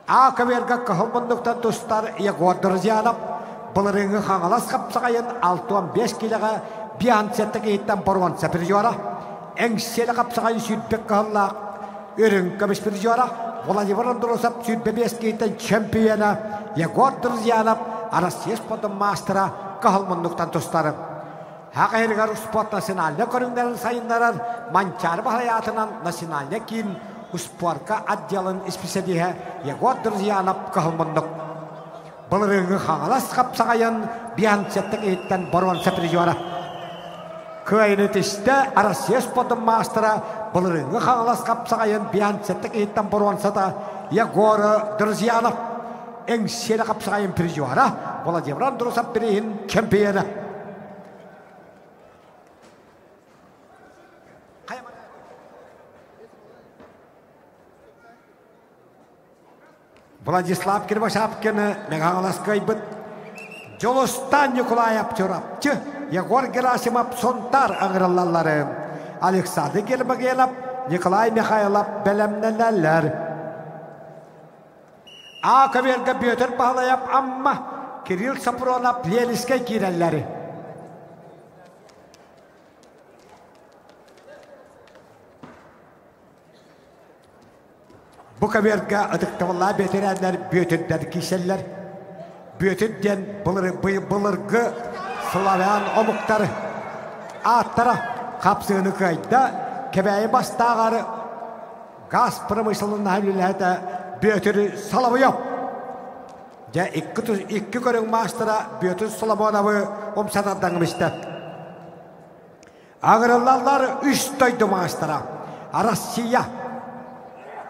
Ақывергі қығыл мұндықтан тұстар Егор Друзьянов Бұлырыңы Қаңалас қапсағайын 6-15 келіға биянцетті кейттен борғанса призері. Әңселі қапсағайын сүйтбек қығыллақ өрің көміс призері. Владимир Андросов сүйтбе-5 кейттен чемпионы Егор Друзьянов Россия спорттың мастера қығыл мұндықтан тұстары. Хақайырғар спорт национальны көріңдерін сайындарар манчары бағаятынан национальны кейін спортқа отделын специалиге Егор Друзьянов қығыл мұндық. Бұлырыңы Қаңалас қапсағайын биянцеттік еттен борғанса призері. Көйіні тішті Россия спорттың мастера Бұлырыңы Қаңалас қапсағайын биянцеттік еттен борғанса да Егор Друзьянов әңселі қапсағайын призері Владимир Андросов бірейін чемпионы. Владислав Кировошавкин, Мега-Қаңалас қайбыт. Жолустан Николаев түрапчы, Егор Герасимов сонтар аңырылалары. Александр Гермогенов, Николай Михайлов білімнен әлләр. Ақывергі Петр Пахлаев амма Кирилл Сапронов Ленинскай кирәлләри. Bu kamerga adıktavalla beterenler büyütünden kişiler. Büyütünden bılırgı Slavian omukları attara kapsığını kayda kebeği bastağarı gaz pırmışılının haliyle büyütürü Salavıyop. Ya iki körün maçlara büyütür Salamonov'u omsatandanmıştı. Ağırlılar 3 doydu maçlara. Rusya,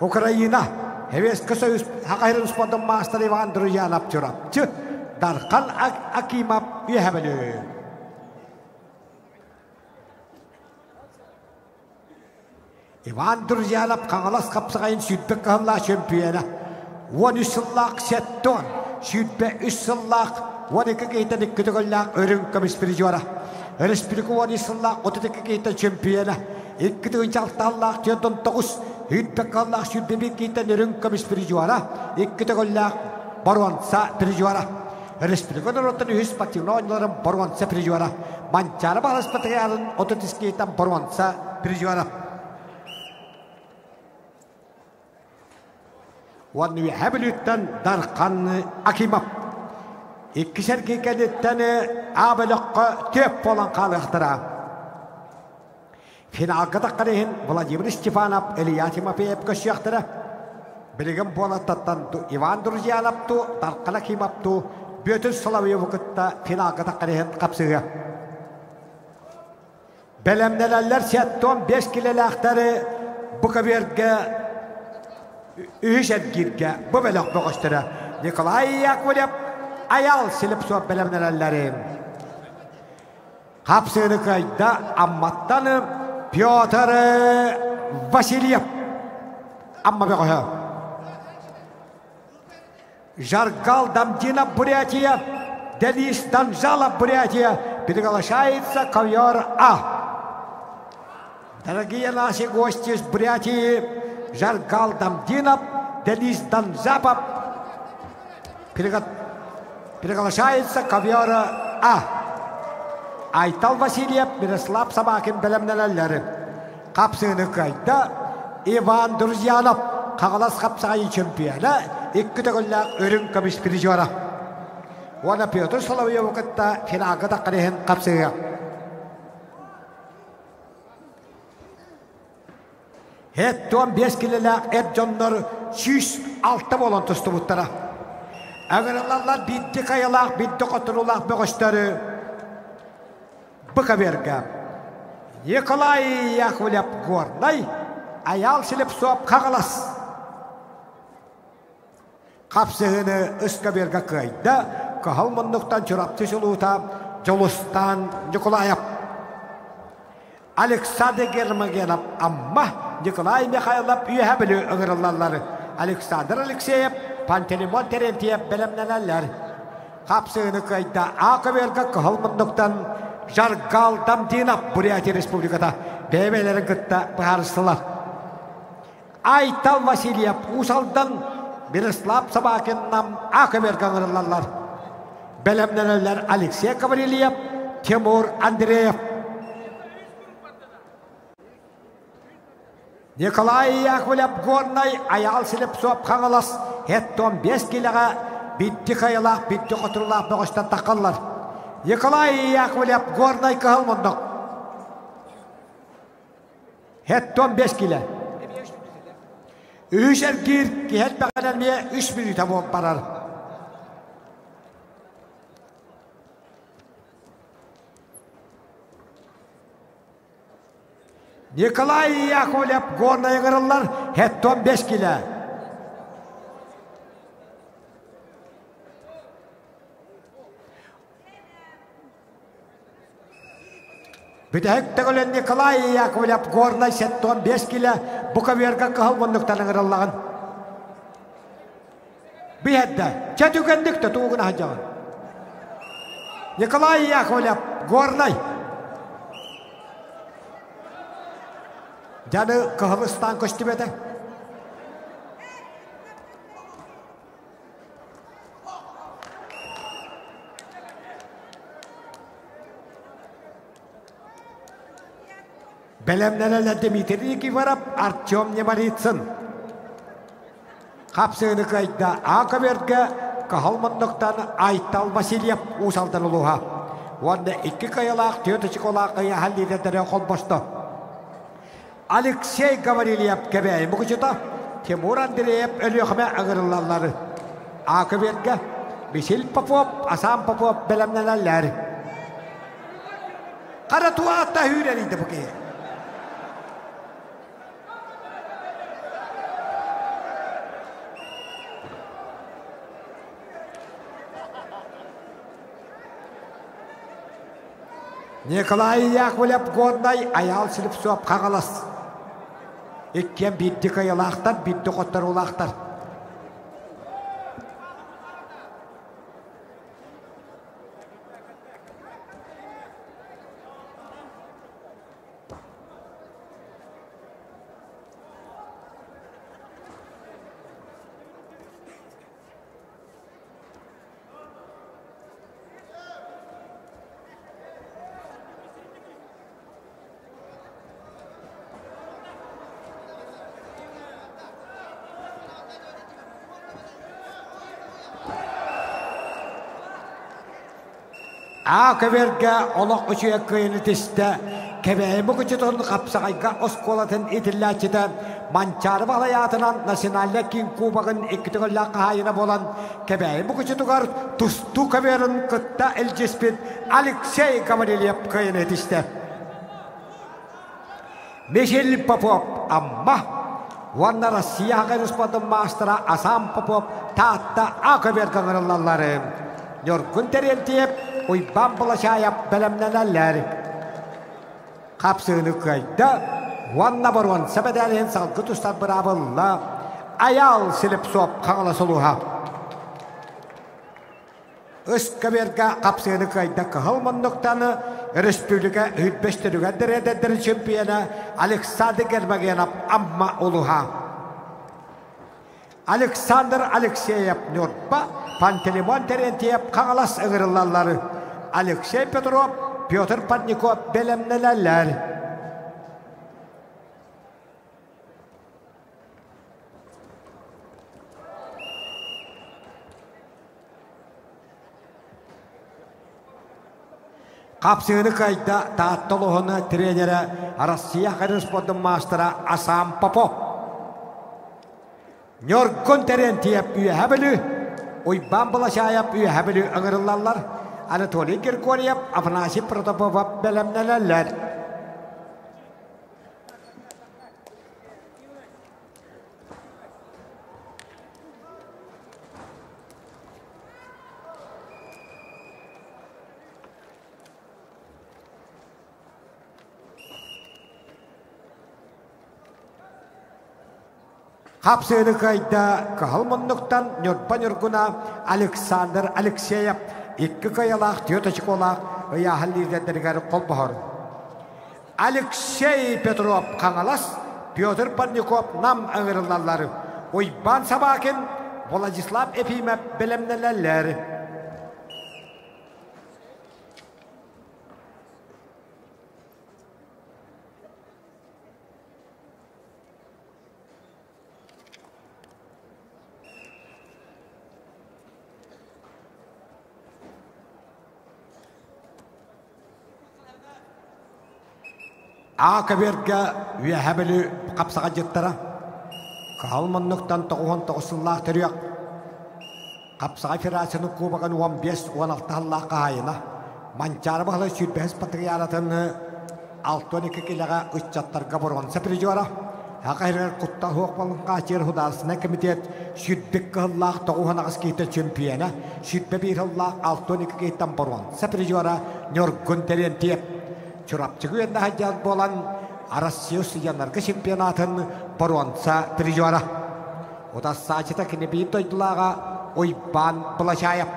Ukrayna, Heveski Soyuz, Haqayrın spordun maçları Ivan Druyanov çırapçı. Darkan Akimov üyebeli. Иван Друзьянов қаңалас қапсығайын сүйтбек қағылла чемпионы. 13 сыллақ сеттон, сүйтбе 3 сыллақ, 12 кейтен 2 түгіллақ өрін көміспірі жуара. Республика 13 сыллақ 32 кейтен чемпионы. 2 түгін жалталлақ 19, сүйтбек қағыллақ сүйтбе кейтен өрін көміспірі жуара. 2 түгіллақ баруанса пірі жуара. Республика нұрыттың үз спортивны ойныларын баруанса пірі жуара. Манчары бағылас патриялын 30 кейтен баруанса пірі жуара. Onu hebelütten Darkan Akimov. İkişer kekeletten ağabeylikle tüp olan kalıqtıra. Finalga da qarayın Vladimir Stepanov, Ilya Timofeyev köşüyaqtıra. Bilgin bolattattan Ivan Druzyanov'tu, Darkan Akimov'tu, bütün Solovyov vakıtta finalga da qarayın kapsığı. Belemneler setton 5 kilolaqtары Bukaverge Üyüşet girge, bu belak boğuştura. Nikolay Yakovlev, ayal silip soğuk belemnelerlerim. Kapsığını kayda ammattanım Pyotr Vasilyev. Amma beğoğu. Жаргал Дамдина Бурятия, Денис Данжала Бурятия, приглашается ковер А. Дорогие наши гости из Бурятии, Жаргал Дамдинов, Денис Данжапов, приглашается ковер А. Айтал Васильев, Мирослав Собакин белемнелерлери. Капсыны кайда Иван Друзьянов, Қағалас қапсағай чемпионы, 2 түгілләк өрін көміс призера. Оны Петр Соловьев вақытта финалға да қарайын қапсыға. Хет 15 килоләк әп жонлар 106 болан тұсты бұттара. Әгірлалар бітті қайылақ, бітті қотырулақ бұғыштары бұқа бергі. Николай Яковлев Горнай аял сіліп соп қағалас. Қапсығыны ұсқа бергі қайда қағал мұндықтан чұрапты сұлуыта Жолыстан Николаев. Александр Гермогенов амма Николай Михайлов үйе білі ұғырылалары. Александр Алексеев, Пантелеймон Терентьев білімненелер. Қапсығыны қайда ақы бергі қағал мұндықтан Жаргал Дамдинов Бурятия Республикада бәйбелерін күтті бұғарыстылар. Айтал Васильев Усалдан Мирослав Собакиннан ақы бергі ұғырылалар. Білімненелер Алексей Ковалилиев, Тимур Андреев. Николай Яковлев Горнай аял сіліп соп қаңылас. Хеттон 5 келіға бітті қайылақ, бітті қотырылақ бұғыштан таққалар. Николай Яковлев Горнай қағыл мұндық. Хеттон 5 келі. Үш әргер кехет бәғанан ме 3 минута болып барар. Николай Яковлев Горнай ғырылар, хеттон 5 келі. Бітәк тәгілі Николай Яковлев Горнай хеттон 5 келі бұқа бергі қығыл мұндықтан ғырылағын. Бейәдді, чәтүгендікті туғын ағын. Николай Яковлев Горнай. Жаны Қығылыстан көшті беді. Белемнелі Дмитрий Киваров, Артем Немарицын. Қапсығыны қайда ақы бергі қағыл мұндықтан Айтал Васильев ұсалдан ұлуға. Онда 2 қайылақ, 4 қолақы әлдердері қол босты. Алексей Гаврилиев кебей мұғычыта, Тимур Андреев өліғіме ағырылалары. Ақы бергі Мишель Попов, Асан Попов білімнелелер. Қаратуа атта үйрелейді бұқи. Николай Яковлев Горнай аял сіліп соп қағалас. Ikkien bitti kayalaqtar, bitti qottar olaqtar. Keverge olaq uçuya kıyınıtiste kebeğimi küçütün kapsağayga oskolatın itillatçıda mançarı bağlayatınan nasyonallekin kubağın ikkitüğülla kahayına bolan kebeğimi küçütüğür tustu keverin kıtta elcespit Alexey Gavriliyev kıyınıtiste. Michel Popov amma Vanna Rossiya Haqqı Mastra Asam Popov taatta keverge ngırılalları Yorgun terentiyep Uyban bulaşayap belemlenenler. Kapsığını kayda Vanna barvan sebedeliğin salgı tustad bırabılla ayal silip sop kanala soluha. Iskaberga kapsığını kayda kıhılman noktanı Respublika hütbeştürüge derededir çempiyona Alexander Germagenov amma oluha. Alexander Alexeyev Nurba Pantelimon Terentiev Kangalas ıgırılalları Alexey Petrov, Pyotr Patnikov belemnelerler. Kapsığını kayda taattoluğunu trenere Rossiya Haqqı Mastra Asam Popov. Yorgun Terentiev üyehabili Uyban bulaşayap üyehabili ıgırılallar Anatoly Grigoryev, Afanasy Protopov belemnelerler. Kapsığını kayda kıhılmınlıktan Nurban Yorguna Alexander Alexeyev İki kayalaq, tiyotacık olaq, ıyahalliderlerger kol bahar. Alexey Petrov Kangalas, Pyotr Patnikov nam ıgırılalları. Uyban Sabakin, Vladislav Efimev belemnelerler. Keberge üyehabili kapsağa jettara. Kıhılmınlıktan toğun toğusullaq törüyak. Kapsağa federasyonu kubağın 15-16 hallaq kahayına. Mançarı bağlı sütbehis patriyaratını 6-12 kilaga 3 jattarga boron sepirjora. Haqayrer kutta hoqbalın qaçer hudalsına komitet sütbek hallaq toğun ağız kehte çempiyona. Sütbe bir hallaq 6-12 kehten boron sepirjora Yorgun Terentiev. Çorapçı güvende hacjat bolan Rossiya Yanargı Çempionatın boronsa trijora. O da saçıta kine bir doydullağa Uyban bulaşayap.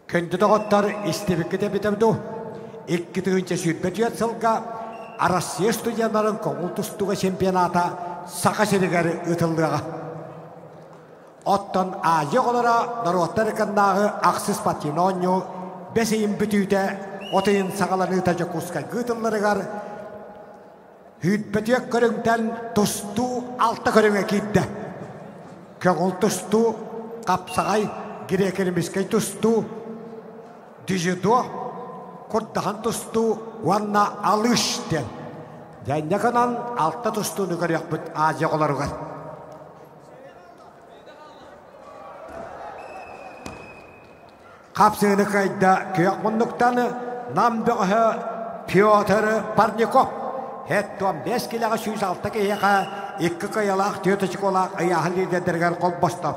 Köndü doğutlar istebekki de bitemdu. İkki tığınca sütbetiyat sılga Rossiya Yanargın konultustuğa çempionata saka serigeri ıtıldığa. Ottan ajı olara narotları kandağı aksız patinonyo Beseyin bütüde otayın sağalanı tacak uskay gıtıllarıgar hütbetiyek körüngten tustu altta körünge kidde. Köngül tustu kapsağay girekeni miskay tustu dijidu kurdahan tustu vanna alışten. Yani yakanan altta tustu nükür yakbıt ağacı olarıgar. Kapsığını kayda kıyakmınlıktanı namdığı Pyotr Patnikov. Hettuam 5 kilaga 106 kiyaga 2 kayalaq tiyotacık olaq ayahalliderger kol bosta.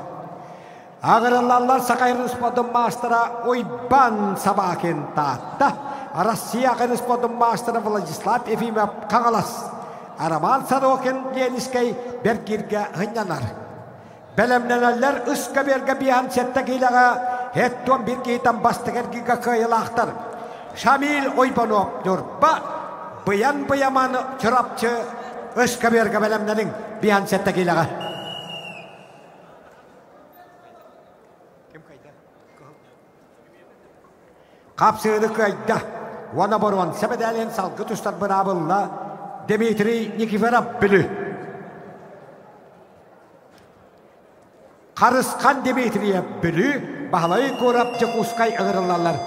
Ağırılallar sakayırın spodun mastra Uyban Sabakin taatta Россия спортун мастера Владислав Ефимов Каңалас. Араман Садокин Ленискай Бергирге Хынянар. Белемненелер үскө берге биян сеттегилага хеттон бир кейтан бастыгергига кыйылақтар. Шамил Ойбанов Нурба биян быяманы чырапчы үскө берге белемненин биян сеттегилага. Қапсыды көйді. Оны бұрын сәбедәлен салғы тұстар бұрабылла Дмитрий Никифоров білі. Қарысқан Дмитрия білі бағалай көріп жүк ұсқай ұғырылалар.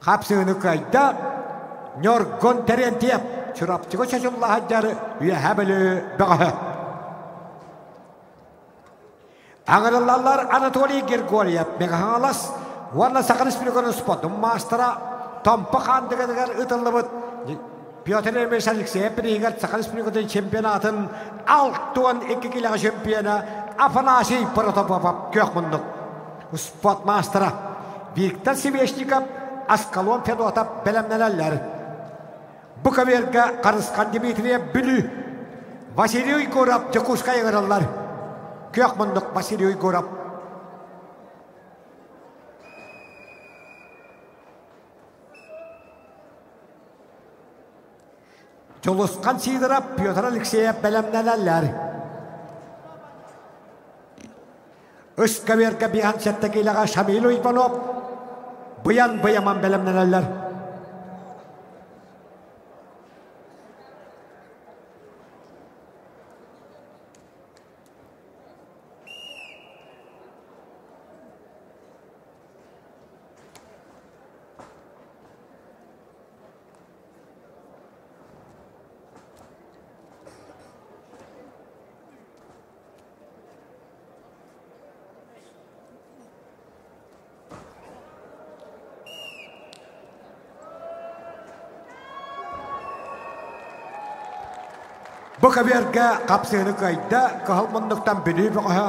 Қапсыды көйді. Нөргон тәрентеп чұрапчығы шашылла хаджары үйе білі бұғы. Аңырылалар Анатолий Григорьев Меганалас, Варна Сахариспирикон спортун мастера, Томпа қандығыдығар ұтылыбыт, Петр Эмеш Алексеев бірігер Сахариспирикон чемпионатын, алтуан 2 килога чемпионы, Афанасий Протопопов көкмұндық. Спорт мастера, Виктор Семешников, Аскалон Федотов бәлемнелелер. Бұқаверге қарысқан Дмитрия Бүлі, Василий Горов Жекускай ғырылар. Көкмұндық Василий Горов. Жолысқан Сидоров Петр Алексеев бәлемнелелер. Үскө берге биян сеттегилага Шамил Ойбанов бұян бұяман бәлемнелелер. Бұқаверге қапсыны көйді қығылмындықтан бүлі бұғы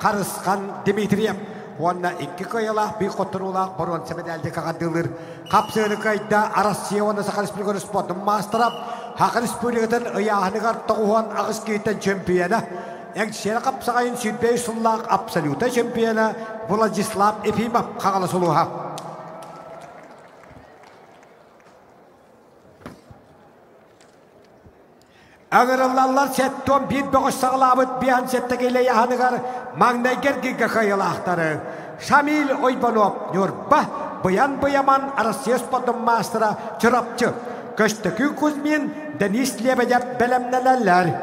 қарысқан Дмитриев. Онна 2 көйілақ бүй қоттырулақ бұрын сәбедәлді қағандылыр. Қапсыны көйді Россия оны Сахариспирикон спортын мастырап, Хақариспирикон ұяғынығар тұғуан ағыз кейтен чемпионы. Әңшері қапсағайын сүйтбей сұллақ абсолюта чемпионы Владислав Ефимов қағалы сұлуға. Аңырылалар сәттон бір бұғыш сағылабыт биян сәттегейлі яғанығар маңнайгер гига қайылақтары. Шамил Ойбанов Нурба бұян бұяман Россия спортын мастера чырапчы. Көштікі күзмен Денис Лебедев бәлемнелелер.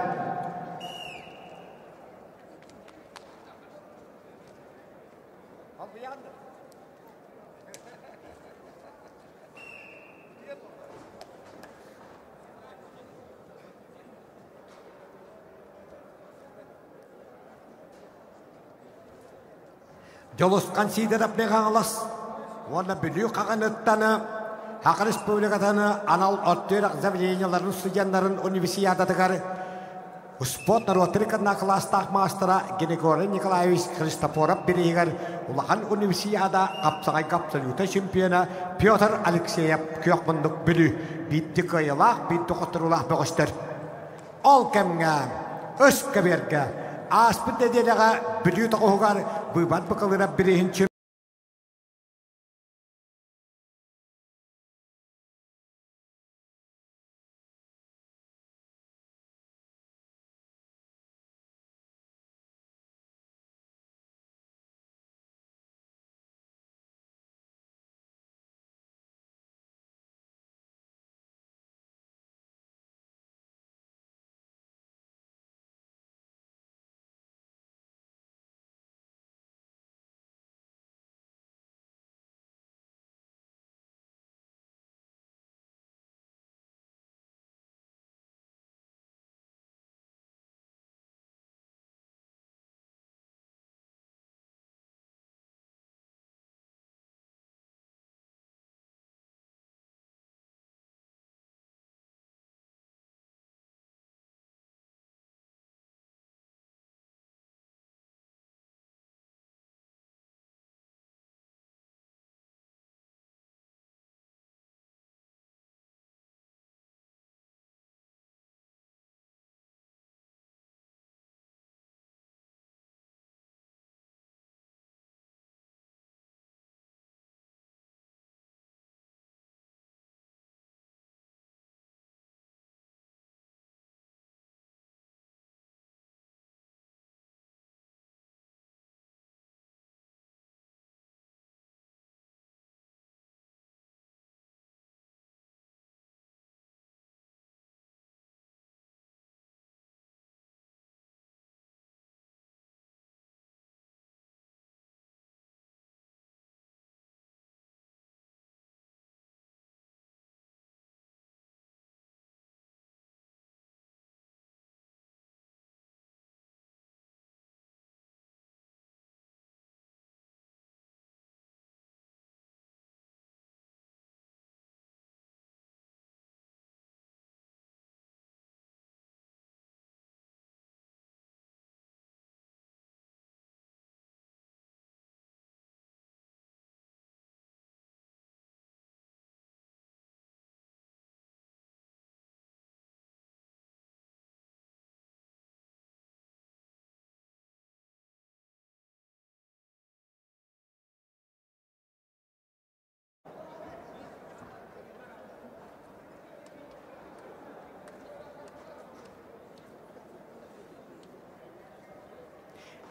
Жолысқан Сидоров Меганалас, оны бүлі қаған ұттаны, Хақы Республикатаны анал өттер заведенияларын студенттарын универсиададығары, спорт ротрикана класстақ мастера Григорий Николаевич Христофоров бірігер, ұлаған универсиада қапсағай абсолюта чемпионы Петр Алексеев көкмұндық бүлі, битті көйілақ, битті қоттырулақ бұғыстыр. Ол кәмге, өз көберге, аспын деделіға бүлі тұғығар бұйбат бұқылыра бірігін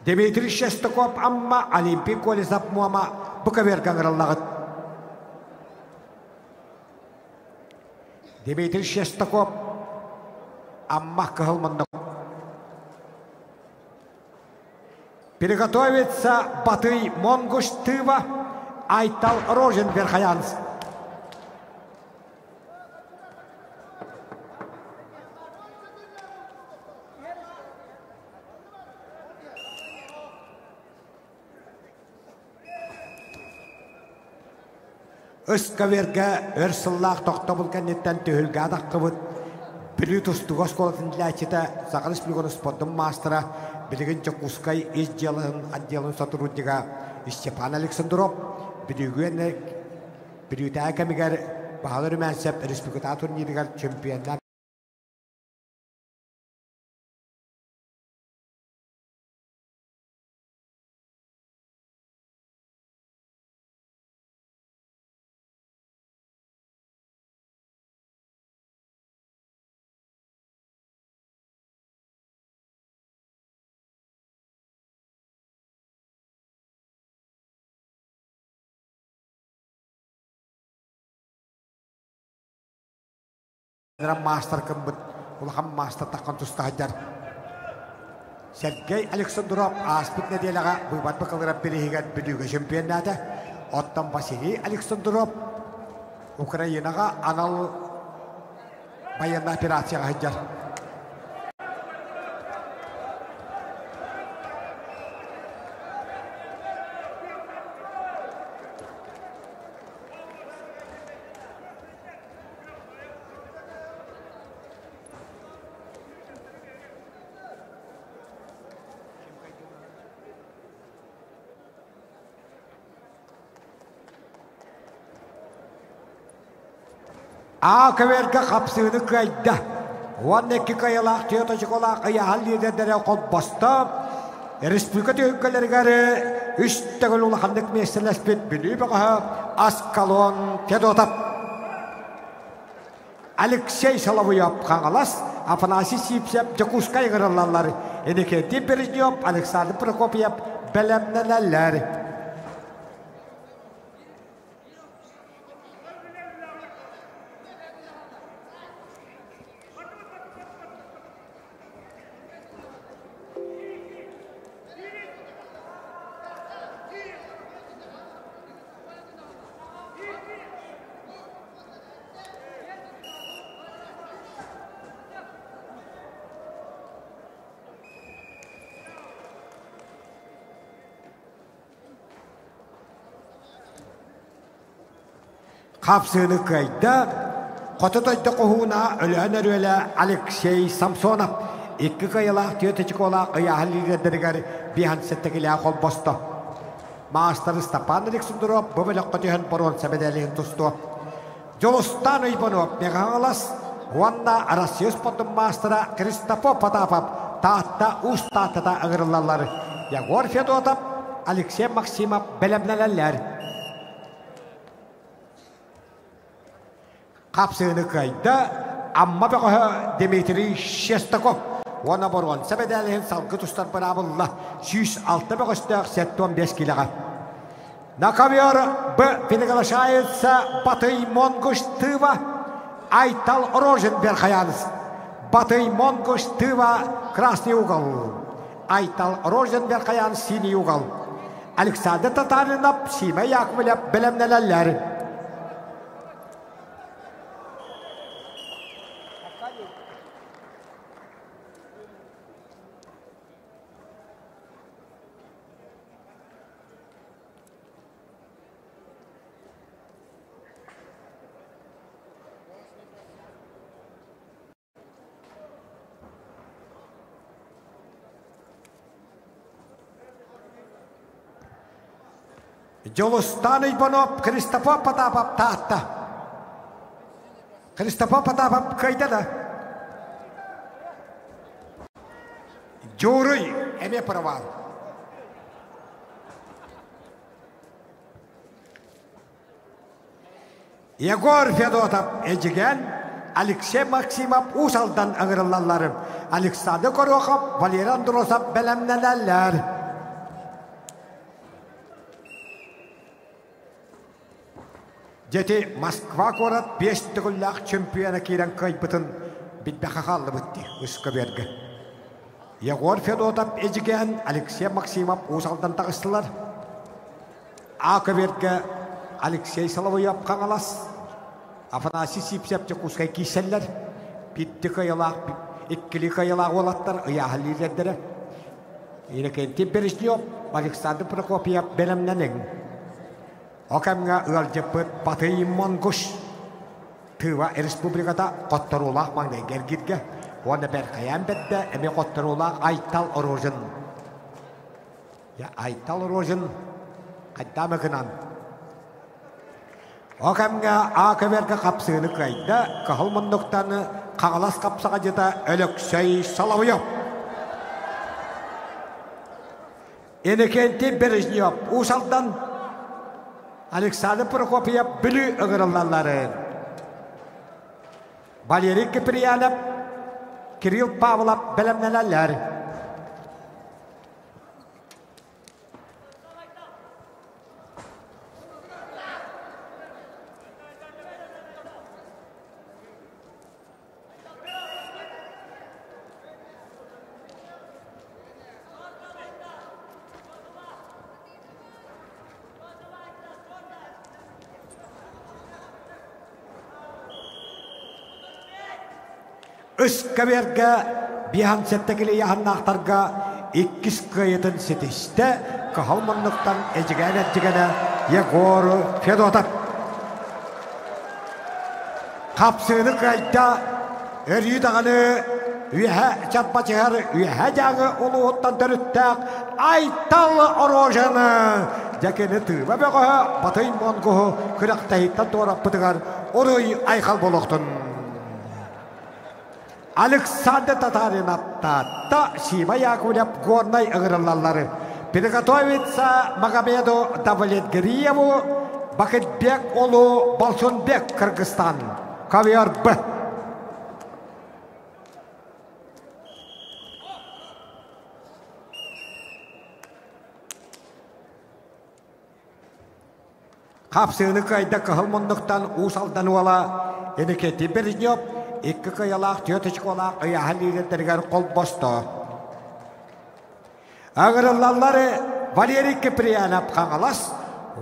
Дмитрий Шестаков амма Олимпик Олисап муама Буковерка граллагыт. Дмитрий Шестаков амма кахылманна. Приготовится Батый Монгуш Тыва Айтал Роженберхаянс. Өскаверге өрсыллақ тоқта болған еттен түйілге адақ қыбыт. Білі тұстығыз қолатын діләчеті сағылыс білген спорттың мастера білген жоқ ұскай отделын сотруднига Степан Александров білуді әкемігер бағалыр мәнсеп республика турнирігер чемпиондар. Мастер кымбыт, улахам мастер таққан тұста хаджар. Сергей Александров аспыт неделяға бұйбат бақылырап берегер бүдігі чемпионаты. Оттан Василий Александров Украинаға анал баянды операцияға хаджар. Каверга қапсыны қайда. 12 қайылақ түйеті жықолақ аяғал лидердері қолбасты. Республика түйіккілергері үштігіл ұлақандық местерләспет білі бұғы Аскалон Федотап. Алексей Соловьев қаңылас, Афанасий Сипсеп Жакускай ғырылалар. Енекенте Бережнев, Александр Прокопьев бәлемнеләлер. Қапсыны қайда, қотытойды қоғуына өләнер өлі Алексей Самсонов. 2 қайылақ түйеті чықолақ ұяғыл лидердергер бейхан сеттігілі қол босты. Мастер Степан Александров бұбілі қотығын бұрын сәбеделігін тұсты. Жолыстан ұйбынып меғаңылас, онда Россия спорттың мастера Кристофор Потапов таатта ұстатыда ұғырылалар. Егор Федотов, Алексей Максимов бәлемнеләлер. Қапсыны қайда, амма бұғы Дмитрий Шестаков. Оны бұрған сәбеделігін салғы тұстар бұрабылла 106 бұғыстық 15 киліға. На ковер Б переглашается Батый Монгуш Тыва Айтал Роженберхаянс. Батый Монгуш Тыва красный угол. Айтал Роженберхаянс синий угол. Александр Татаринов, Сима Яковлев бәлемнеләлер. Жолыстан ұйбанып, Кристофор Потапов таатта. Кристофор Потапов қайдады? Жорый әме правал. Егор Федотов әжіген, Алексей Максимов ұсалдан ағырылаларым. Александр Корохов, Валерий Андросов бәлемнеләлер. Jeti Moskva korat 5 tügüllak çempiyona kiren kayıpıtın bitbaka kallı bitti ıska berge. Yegor Fedotap ejigen Alexey Maksimov usaldan tağıstılar. Aka berge Alexey Salovoyev kangalas. Afanasi Sipsepçe kuskay kiseller. Bitti kayalak, ikkili kayalak olatlar, ayahallireddere. Yine kenti Bereznyov, Alexander Prokopiev belemnenin. Okamga ıalcıpıt Batı Monguş. Tıva Respublikada Kottarulak mangday gergitge. Ona berkayan bette eme Kottarulak Aytal Orozun. Ya Aytal Orozun kaddamı kınan. Okamga akaberge kapsığını kayda kahılmandoktanı kağalas kapsağa jeta Alexey Salovoyev. Enekenti Bereznyov usaldan Alexander Prokopiev bülü ıgırılalları. Valery Kipriyanov, Kirill Pavlov belemnelerler. Iska berge bihan settekili yahannaqtarga ikkis kayıtın setişte kahalmanlıktan ejigene Yegor Fedotap. Kapsığını kayda örüyü dağını üye çatbacıgar üye jağı uluğuttan törüttak Aytal Orozhany. Jakeni tığba beğe Batayın monguhu kıraqtayıttan torap bıdıgar oruy aykal boluqtun. Alexander Tatarinat'ta Şiva Yakovlev Gornay ıgırılalları. Prigotовится Магомедов Давлетгириеву Baketbek Olu Balsonbek Kırgızstan. Kavyar B. Kapsığını kayda kahılmındıktan usaldan ola Eneketi Bereznyov İki kayalak, tiyotuşuk olak, ayahalliyle terger kol bostu. Ağırılalları Valery Kipriyanov kangalas,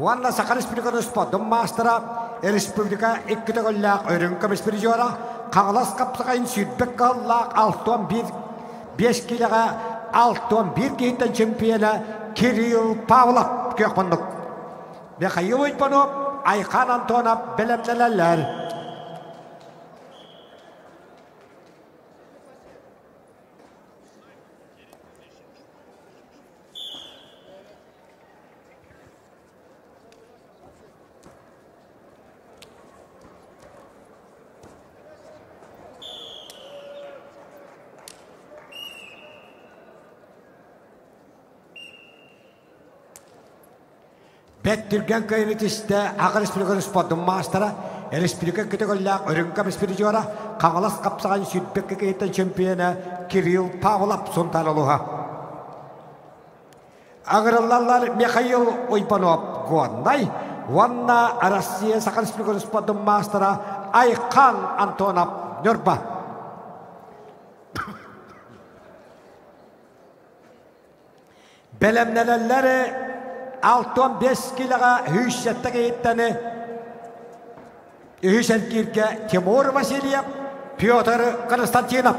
Vanna Sakar Respublika'nın spodun mastera, Respublika iki tügüllak örünküm espiriyora, kangalas kapsakayın südbek kallak 5 kilaga 6-11 kihitten çempiyona Kirill Pavlov kökmündük. Ve Kayıl Uypanov, Aykan Antonov belemnelerler. Pettürgen kayınıtiste Ağır Respublika'nın spodun mastera, Respublika kütügüllak örünküm espiriyora, kangalas kapsağın südbek kayıttan çempiyona Kirill Pavlov suntan oluha. Ağırılallar Mikhail Uypanov Gornay, Vanna Rusya Sakar Respublika'nın spodun mastera Aykan Antonov Nurba. Belemnelerleri 6-5 kilaga hüyşette kayıttanı Hüsenkirke Timur Vasilyev, Pyotr Konstantinov.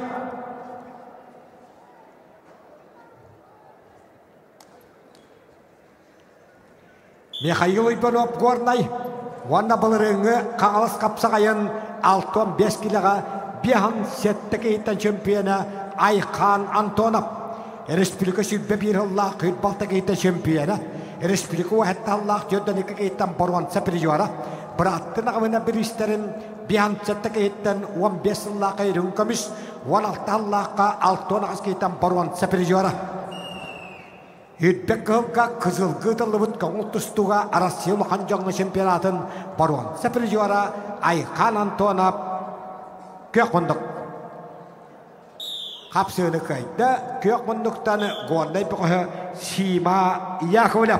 Mikhail Uypanov Gornay, Vanna balırıngı kangalas kapsağayın 6-5 kilaga bihan sette kayıttan çempiyona Aykan Antonov. Respublika sübbe bir Allah kıyıt balta kayıttan çempiyona. Respublika vahatta Allah jödden iki kayıttan boruan sepiriyora. Bırattın ağabeyine bir isterin bihan sette kayıttan 15 Allah kayırın kamış. 16 Allah'a 6-10 kayıttan boruan sepiriyora. Hüdbek kılga kızıl gıdılıbıt kağıl tustuğa Arasya Luhanjanglı şempiyonatın boruan sepiriyora Aykan Antonov kökmündük. Kapsığını kayda kökmündükten Gornay Pekahı Şiva Yakovlev.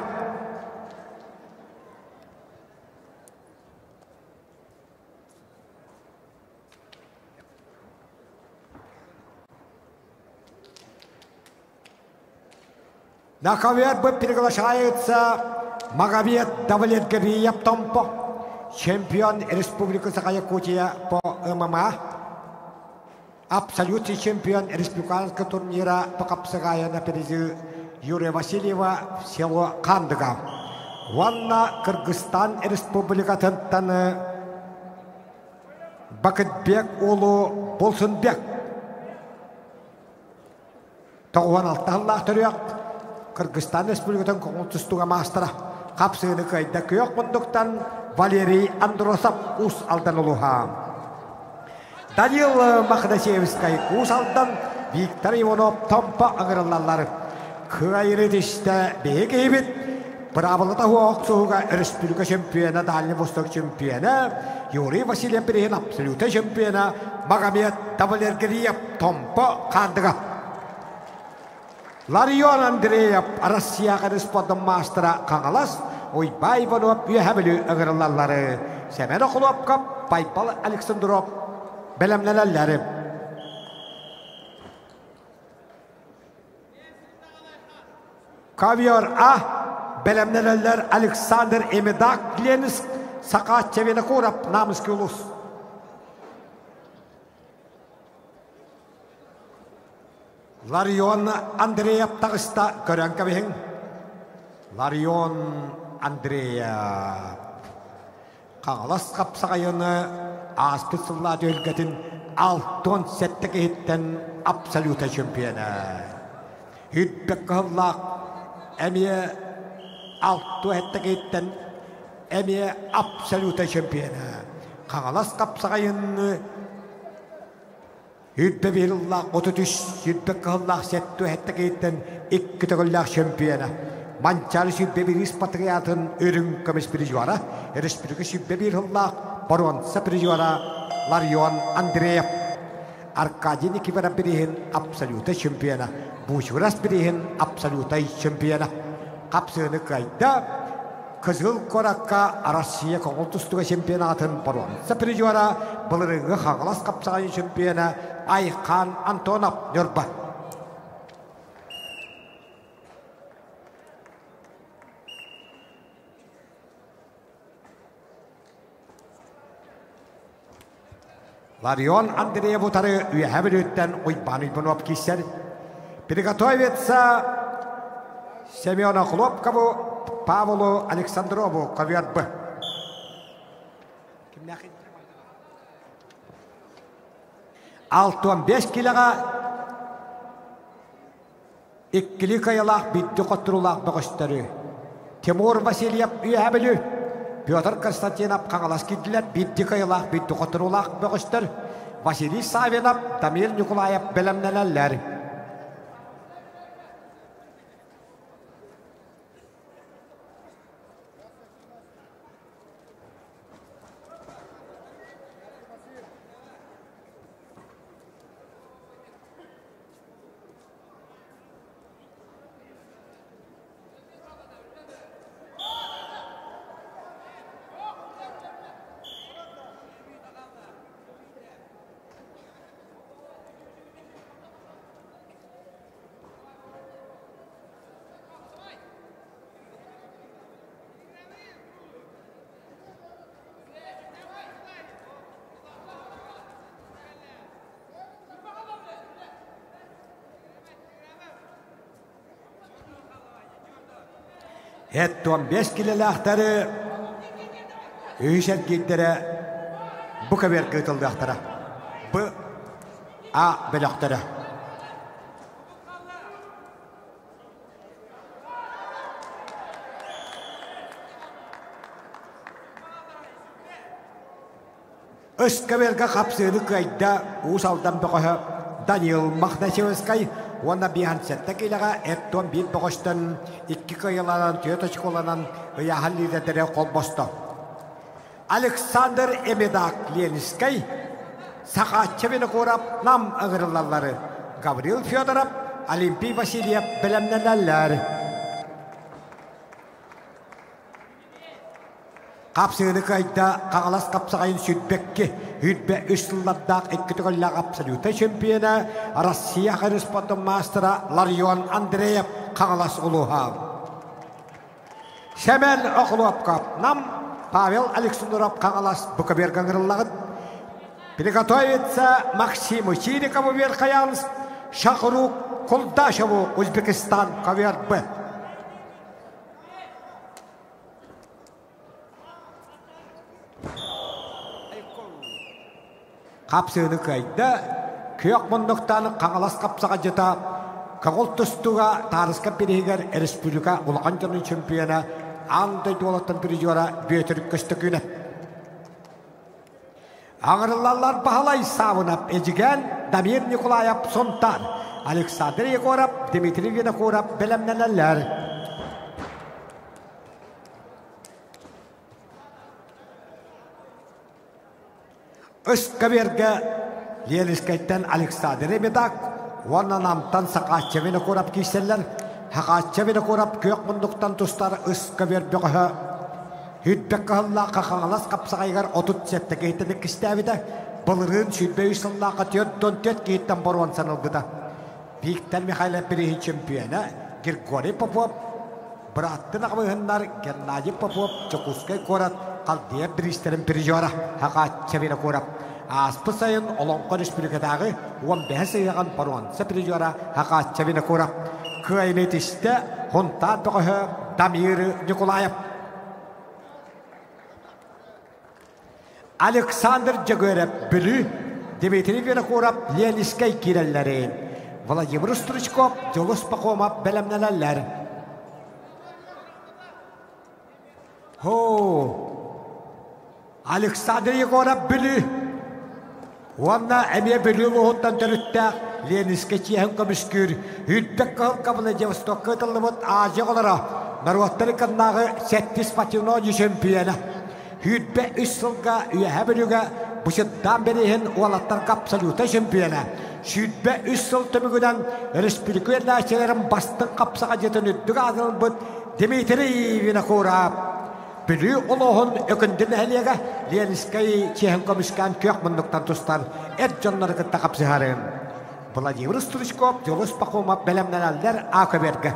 На ковер приглашается Магомед Давлетгариев Томпо, чемпион Республики Саха-Якутия по ММА, абсолютный чемпион республиканского турнира по капсагаю на передел Юрия Васильева в село Кандыга. Ванна Кыргызстан Республика Тентаны Бакытбек Улу Болсынбек. Тоғуан алтағылақ түрек Кыргызстан Республикатын көңілтістіға мастыра. Қапсығыны қайда көйек мұндықтан Валерий Андросов ұс алдан ұлыға. Данил Мақдасевскай ұс алдан Виктор Иванов Томпа аңырылалары. Кайры дешті бейік ебет. Правилата хуақсуға республика чемпионы, Дальний Восток чемпионы, Юрий Васильев Перехин абсолютный чемпионы, Магомед Давлетгариев Томпа Кандыга. Ларион Андреев Россияға республиканың мастера Қаңалас, Ойбай Иванов үйәбілі ұғырылалары, Семен Оқылуапқа Пайпал Александров бәлемләләләләре. Кавиор А. Белемнелер Александр Эмедак Лениск Сақат Чевені Қорап намыске ұлыс. Ларион Андреев тағыста көрен кәбейін. Ларион Андреев қағылас қапсағайыны аспецылла дөйлгетін алтон сәттік еттен абсолюта чемпионы. Хүтбек қыллақ әмие Алту әттігеттен әме абсолюта чемпионы. Қағалас қапсағайын үтбе беріллақ 33 үтбе қыллақ сәтту әттігеттен 2 түгіллақ чемпионы. Манчары сүббе беріс патриатын өрін көмес біржуара. Республика сүббе беріллақ Боронса біржуара Ларион Андреев. Аркадий Никифоров берейін абсолюта чемпионы. Бушурас берейін абсолюта чемпионы. Қапсығыны қайда Қызыл Қораққа Россия көңілтістігі чемпионатын Боронса біржуара бұлырыңғы қағылас қапсағайын чемпионы Айқан Антонов Нөрба. Ларион Андреев ұтары үйәбіл өттен Ойбан Ибанов кесер. Приготовится Семена Хлопкову, Павлу Александрову, ковер Б. Алтон 5 килоға ikkili кайылақ битті қоттырулақ бұғыштары. Тимур Васильев үйәбілі, Петр Константинов қағалас кеділер битті кайылақ битті қоттырулақ бұғыштыр. Василий Савинов, Дамир Николаев бәлемнеләлер. Еттон 5 килелақтары үйшер кейттері бұқа бер көтілдіқтары. Бұ А бөліқтері. Өскәберге қапсыны қайда ұсалдан бұқы Данил Мақдасевскай Онна бихан сәтті кейліға әттон бейт бұғыштын 2 қайыланан, 4 школанан ұяғын лидерлері қол босты. Александр Эмедак Ленискай Сақатчевені қорап нам ұғырылалары. Гаврил Федоров, Олимпий Васильев білімнеләлер. Қапсығыны қайда қағалас қапсағайын сүйтбекке үйтбе үстілдардақ 2 түгілләқ абсолюта чемпионы Россия Республикасының мастера Ларион Андреев қаңалас ұлуға. Семен Оқлуапқап нам Павел Александров қаңалас бұқыбер қаңырылағын. Приготовится Максиму Чирикову Верхоянск, Шахру Кулдашеву Узбекистан ковер Б. Қапсыны қайды, көк мұндықтаны қаңалас қапсаға жета, қағыл тұстуға тарысқа перегер республика ұлған жырның чемпионы аңдай дуалаттан призера бөтірік көсті күні. Аңырылалар бағалай сауынап әжіген Дамир Николаев Сонтар, Александр Егоров, Дмитрий Винокуров білімнелелер. Үскаверге Ленискайттен Александр Емедак, онан амтан Сақатча Винокуров кейселер, Хақатча Винокуров көк мұндықтан тұстары Үскавер бұғы. Хүйтбек қағыллаққа қаңалас қапсағайғар отут сетті кейтіні кістәвіді, бұлырын сүйтбе үйсіллаққа төттен төт кейттен боруан санылбыда. Биіктен Михайлов Перехин чемпионы Григорий Попов, Браттын ағымығындар Геннадий Попов, Чокускай Корат, Қалдия Бристерін Пережора, Хақатча Винокуров. Аспы сайын Олонқы республикадағы 15 сайыған Паруанса Пережора, Хақатча Винокуров. Күйметісті Хунтан бұғы Дамир Николаев. Александр Жагөрев Бүлі, Дмитрий Винокуров Ленискай киреллерін. Владимир Стручков Жолус Пахомов бәлемнелелер. Александр Егоров Бүлі. Онна әме Бүлі ұлғыттан түріттәк Ленискай чиән көміскүр. Хүйтбек қылқабылы Девосток қытылымыт ажы қолыра. Наруаттары қыннағы 7 спативноны чемпионы. Хүйтбе үш сылға үйәе білуге бұшыттан берейін уалаттар қапсалуыта чемпионы. Хүйтбе үш сыл түмігінен республикуер нәшелерін бастың қапсаға жетін үттігі адылын бұд Дмитрий Винокуров. Бүлі ұлығын өкіндін әлеге Ленискай чехін көмішкен көк мұндықтан тұстан әт жонлары күтті қапсығарын. Владимир Стручков, Жолус Пахомов бәлемнен әлдер Ақыбергі.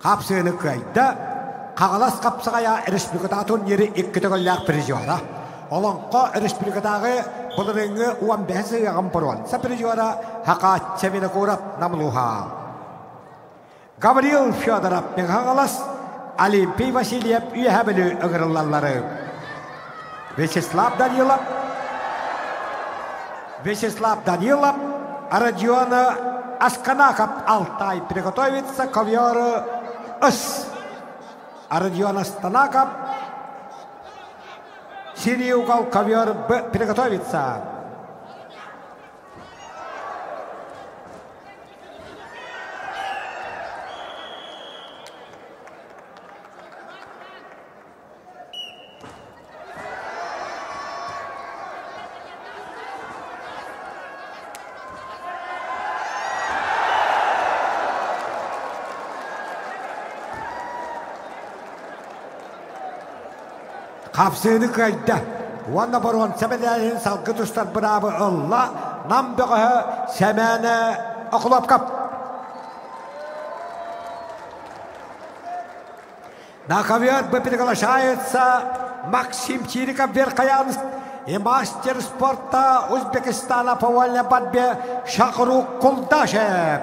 Қапсыны көйді, қағалас қапсығая республикада турнирі 2 төгілләқ призера. Олонқы республикадағы бұлырыңы 15 ғын Паруанса призера Хақатча Винокуров намылуға. Гаврил Федоров мен қағалас Олимпий Васильев үйе білі ұғырылалары. Вячеслав Данилов, Родиона Асканаков Алтай приготовится к ковёру С. Родион Астанаков синий угол ковер Б приготовится. Қапсыны қайда. Онна баруан сәмәләрін салғы тұстар бұрабы ұлла. Нам бұғы сәмәні ұқылап қап. На ковер приглашается Максим Чириков Верхоянск и мастер спорта Узбекистана по вольной борьбе Шахру Кулдашев.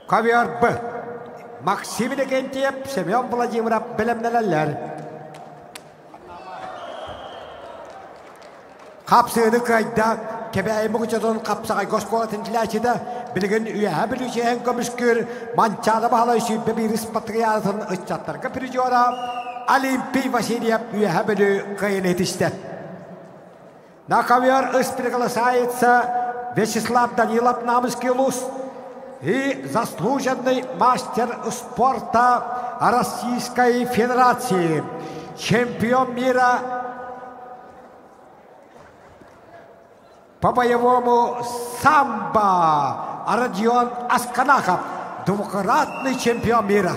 Ковер Б. Максим Легентьев, Семен Владимиров білімнелелер. Қапсыны қайда, кебәй мұғычадың қапсағай ғошқолатын тіләшеді, білген үйәе білушен көмішкір, манчалы бағалай сүйбе біріс патриятын ұшчаттарға призера Олимпий Васильев үйәе білу қайын етішті. На ковер приглашается Вячеслав Данилов Намский Лус и заслуженный мастер спорта Российской Федерации, чемпион мира по боевому самбо Родион Асканаков, двукратный чемпион мира.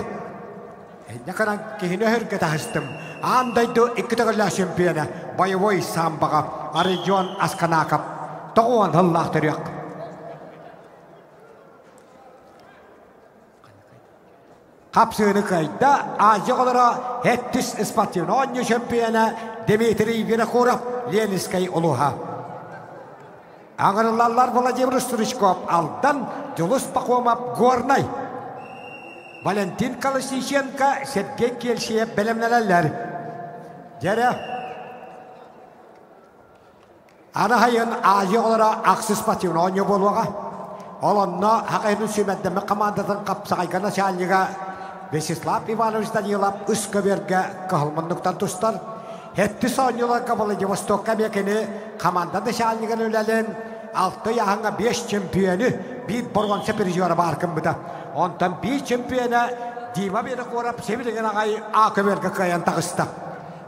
Некогда кихинехер кетахстем, андайду иккетагля чемпиона боевой самбо Родион Асканаков. Тоон Аллах терек. Kapsığını kayda Azya olara hettis ispatyon onyo şampiyona Dmitri Vinokurov Leniskay oluha. Ağırlarlar Vladimir Sturishkov aldan Julus Pakhomov Gornay. Valentin Kalashnichenko Sergey Kelshiyev belemnelerler. Jere Anahayın Azya olara aksız patyon onyo bolwaga. Olanna haqayını sümeddeme komandadan kapsağaygana şalliga Vyacheslav Ivanovich Danilov Üsköberge kahılmanlıktan tuştar. Hetti sonyolar Vladivostok'a mekeni komandada şalligan ölelim. 6 yahanga 5 çempiyonu bir borgonsa perijora barkın bıda. Ondan bir çempiyona Dima beni korap sevilgen ağay Aköberge kayan tağısta.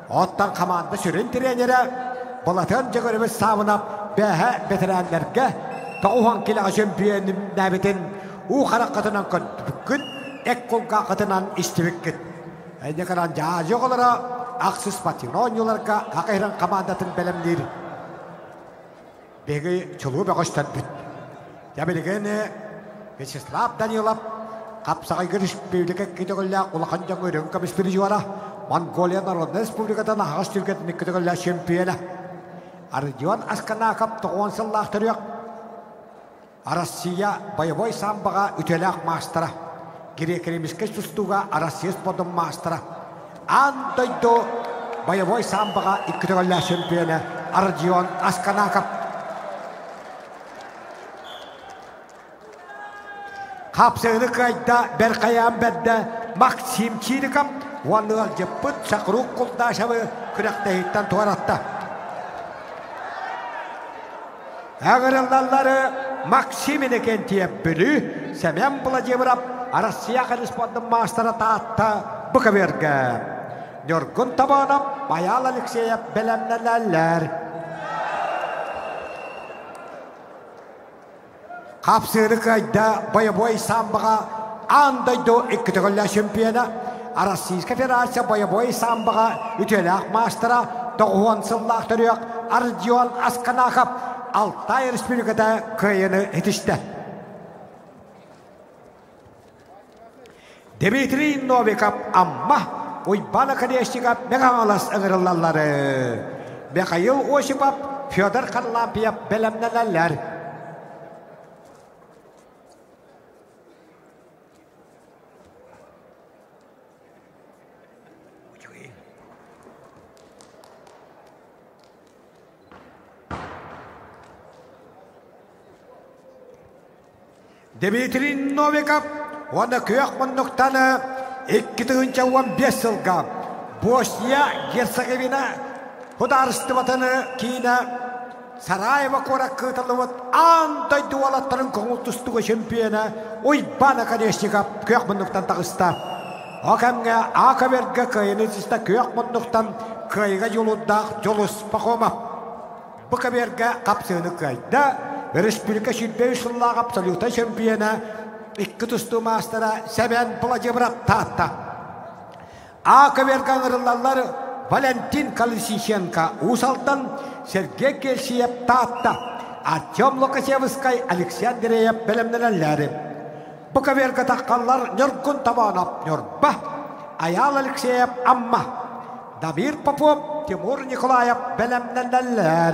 Ottan komanda sürün trenere Balatınca görümüz savunap behe veteranlarga Tağuhan kila şempiyonim nabetin u harakatından kod bugün ek kolga katınan istivik. Ne kadar cazı olara aksız patyon oynuyorlarga hakikaten komandatın belemleri. Begi çoluğu bekoştan bit. Ya bilgene Vyacheslav Danilov kapsağay giriş birlikte gidiyorlar ulakanca görün kamış bir juara. Mongolia Narodna Respublika'dan ağaç Türkiye'nin gidiyorlar şempiyona. Arjun Askanakov toğon sallahtırıyor. Россия боевой самбоға үтелақ мастера. Грек-римский сустуға Россия сподым мастера. Андойдо боевой самбоға иккітігілі чемпионы Арджион Асканаков. Қапсығыны қайда бір қаян бәдді Максим Чириков. Онығыр жеппіт шақыруқ құлдашавы күректейттен туаратты. Ağırlarları Maksimini kentiye bülü, Semen Vladimиров Россия Республикасы мастера таатта Bukaverge. Nurgun Tabanov, Mayal Alekseyev belemlenenler. Kapsığını kayda boy sambağa andaydo ikkitogalla şempiyona. Российская Федерация boy sambağa ütелақ мастера Doğuan Sıllақтырық Arjun Askanakov Altay Respublika'da kıyını yetişti. Dmitri Novikov amma Uybana Kadeshnikov meğalas ağırlarları. Mikhail Osipov, Fyodor Karlampiev belemlenenler. Dmitri Novikov onu köyek munduktanı 2015 yılga Bosniya Herzegovina Hudarıstivatını kiyine Sarayeva korak kıtılıvat anday duvalatların konultustuğu şempiyona Uybana Kadeshnikov köyek munduktan tağısta. Okamga Akaberge köyünü ziste köyek munduktan köyga yolunda Julus Pakhomov. Bukaberge kapsığını kayda Respublika Şüdbeyi Şullağı Absoluta şempiyona İki tustu mastera Semen Vladimиров tatta. Akaberge ağırlarları Valentin Kalashnichenko Usaltan Sergey Kelshiyev tatta. Artyom Lukashevskay Aleksandreyev belemlenenleri. Bukaberge takkallar Nurgun Tabanov Nurbah Ayal Alekseyev amma. Damir Popov Timur Nikolayev belemlenenler.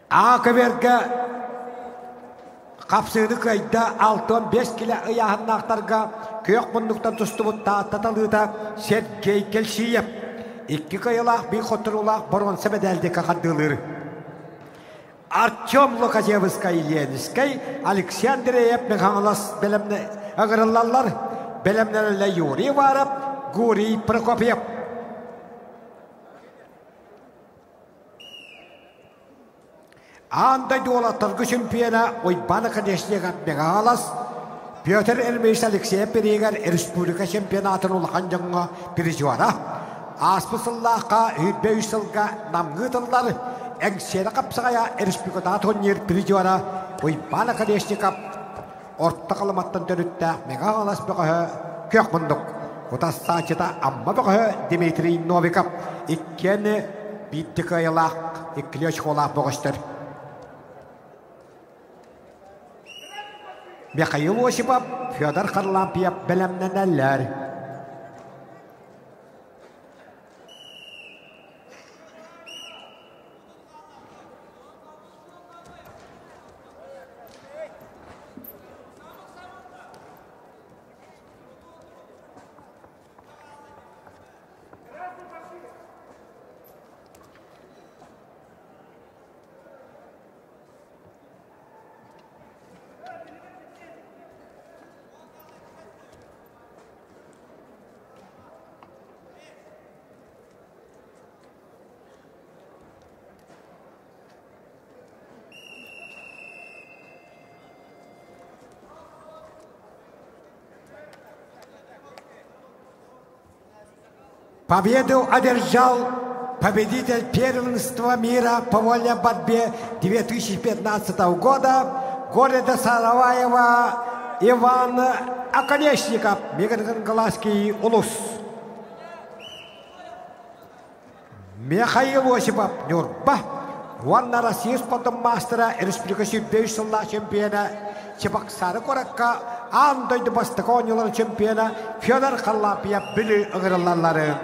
Akaberge kapsığını kayda 6-15 kilo ıyahın aktarga köyek bunduktan tustubut taatatalığıda Sergey Kelshiyev. 2 kayılak bir koturulak boronsa bedeldi kakadılır. Artyom Lukashevskay Leniskay Aleksandreyev meğanlas belemne ağırlarlar belemlerle Yuri Varap Guri Prokopyev. Андай дуалаттарғы чемпиона ойбаны қадешілеға мегалас. Петр Эрмейс Алексей Перегер республика чемпионатын улахан жаңға пережуара. Аспысыллаққа үйбе үйсілға намғы тылдар әңсері қапсығая республикада турнир пережуара. Ойбаны қадешілеға орта қалыматтан төрітті мегалас бұғы көк мұндық. Отас сачыда амма бұғы Дмитрий Новиков. Иккені биттік айылақ, иккілеш қолақ бұғыштыр. Михаил Осипов, Федор Харлампиев белемнен әлләр. Победу одержал победитель первенства мира по вольной борьбе 2015 года города Сараваева Иван Околешников, Мегадангаласский улус. Михаил Осипов, Нюрба, Ванна Россия спортом мастера республика Сибирского чемпиона Чебоксары Коракка, Андой Бастаконилар чемпиона Федор Харлампиев Били Аграллары.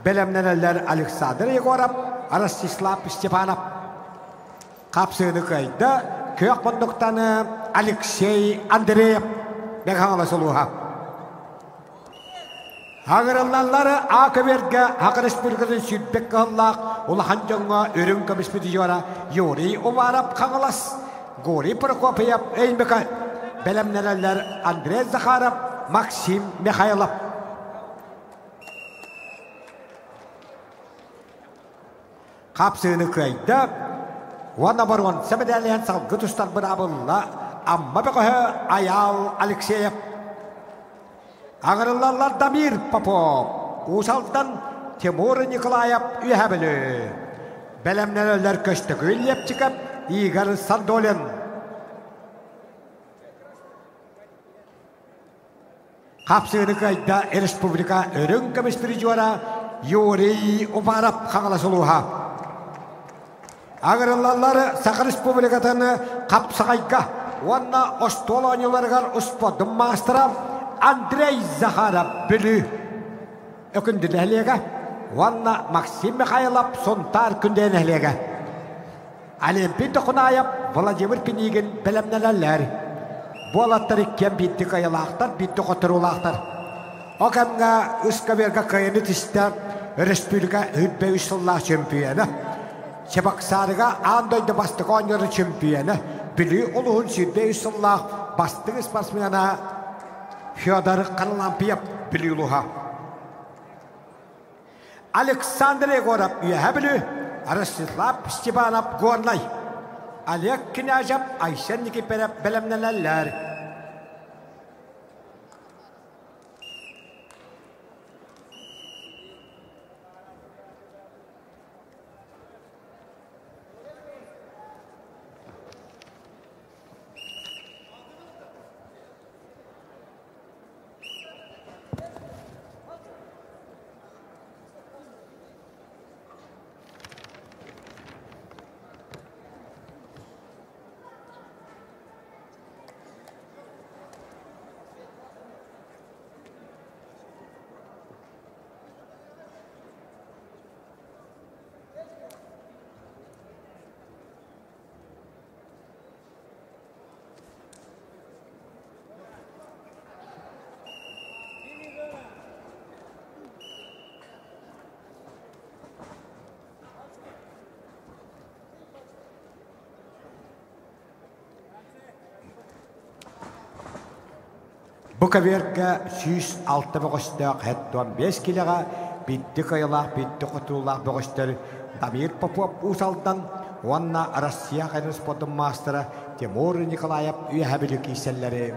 Белемненелер Александр Егоров, Ростислав Степанов. Капсыны кайда көк мұндықтаны Алексей Андреев Бекаңалы сұлуға. Ағырыллары Ақыберге Ақ Республикасын сүйтбек қағылақ ұлахан жоңға өрін көміспеті жора Юрий Уваров қағылас, Гори Прокопиев Эйнбека, Белемненелер Андрей Захаров, Максим Михайлов. Қапсыны көйді, Ванна баруан сәбедәліен салғы тұстар бір абылла, амма бәқі Аял Алексеев. Ағырыллар Дамир Попов, Усалдан Тимур Николаев үйәбілі. Бәлемнелер көшті көйлеп чықып, Игорь Сандолин. Қапсыны көйді республика өрін көмістері жуара Юрий Уваров қаңылы сұлуға. Ағырыллары Сақыр Республикатаны қапсығайға, онна Остолониларғар ұспадым мастыра Андрей Захаров білі өкіндін әлеге, онна Максим Михайлов сонтар күнден әлеге. Олимпий Тұқынайып, Владимир Пенигин білімнен әлләр. Болаттар еккен битті қайылақтар, битті қотырулақтар. Оқамға ұскаберға қайыны түсті Республика үтбе үшілла чемпионы. Чебоксарыға Андойды Бастаконилар чемпионы, білі ұлығын сүрбе үшіллақ бастығы спортсмена Федор Харлампиев білі ұлыға. Александр Егоров үйәе білі, Ростислав Степанов Горлай, Олег Князев Айсен Никиперев білімнен әлләр. Буковерка 6-6 боғыстық, әттуан 5 келеға битті қайылақ, битті құтылақ боғыстыр. Дамир Попов Усалдан, Онна Россия қайны спортын мастера Тимур Николаев үйәбілі кейселері.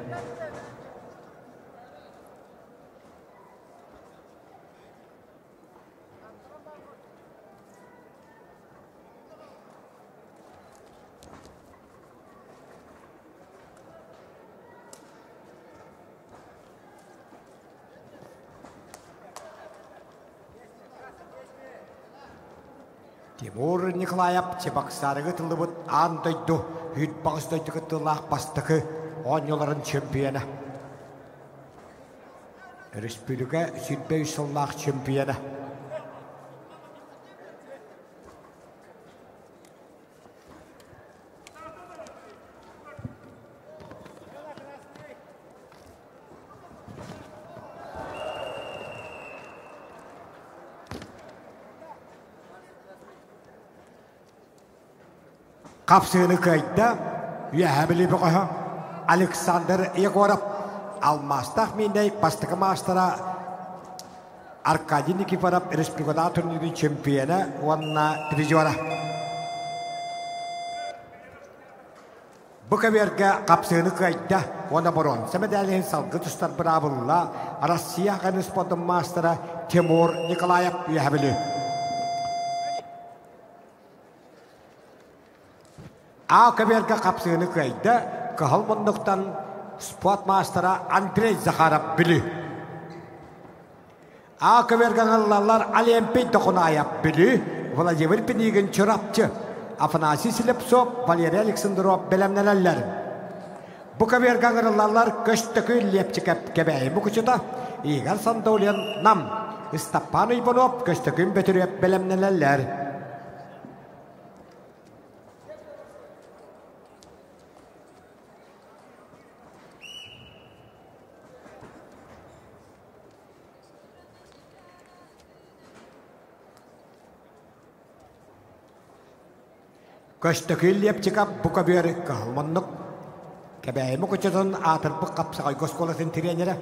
Тимур Николаев Чебоксарығы тылы бұд андойду, үйт бағыстойдығы тылақ бастықы оңыларын чемпионы. Республика сүйтбей сыллақ чемпионы. Kapsığını kayıtta üyehabili бұқыға Александр Егоров алмастақ мендей бастықы мастера Аркадий Никифоров республикада турнирдің чемпионы онна дивизиона. Бұқа берге қапсығыны кайыtta оны бұрын. Сәмедәліғін салғы тұстар бірабылла Россия қаны спортын мастера Тимур Николаев üyehabili. Ақыберге қапсығыны көйді қығыл мұндықтан спорт мастера Андрей Захаров білі. Ақыберге ғылалар Олимпий Тоқынаяп білі, Владимир Пенигін Чырапчы, Афанасий Слепцов, Валерий Александров білімнелелер. Бұқыберге ғылалар көштікі лепчікіп кебәйі мұқычыда, Игорь Сандолин нам, Стапан Иванов көштікін бөтіріп білімнелелер. Көштікіл епчіка бұқа бері қағылманнық. Кәбәйімі көчетін атырпы қапсағай көсколатын тренері.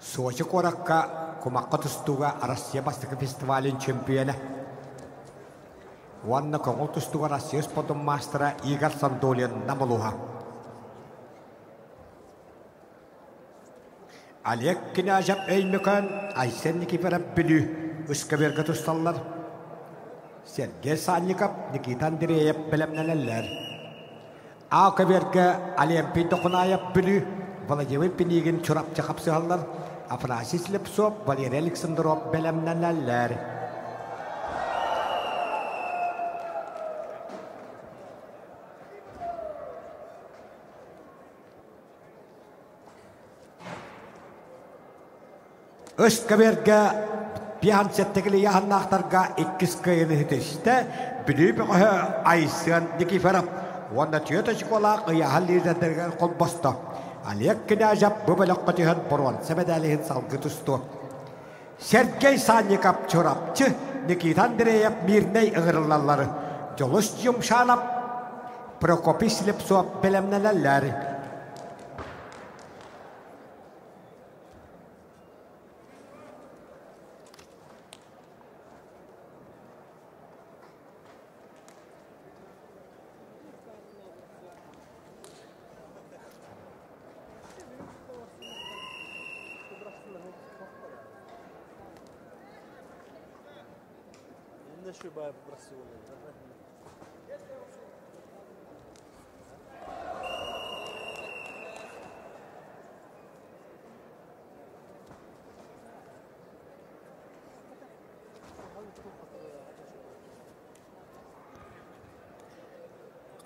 Сочи қораққа құмаққа тұстуға Россия бастықы фестивалін чемпионы. Онны көңіл тұстуға Россия спортын мастера Игорь Сандолин намылуға. Олег Князев өймекін Айсен Никифоров білі үскі бергі тұсталар. Сергей Санников, Никита Андреев білімнелелер. Ақыберге Олимпий Тоқынаев білі, Владимир Пенигін Чырапчы қапсығалар, Афанасий Слепцов, Валерий Александров білімнелелер. Өскөберге Пиансеттегілі яғыннақтарға 2 қиыны хүтесті, білі бұғы Айсын Никифоров, онда түйеті школа қияғын лидердерген қол босты. Олег Князев бұбылық құтығын бұрын сәбедәліғін салғы тұсты. Сергей Санников Чырапчы, Никита Андреев Мирней ұғырылалары, Жолыс Жұмшанов, Прокопий Слепцов білімнелелер.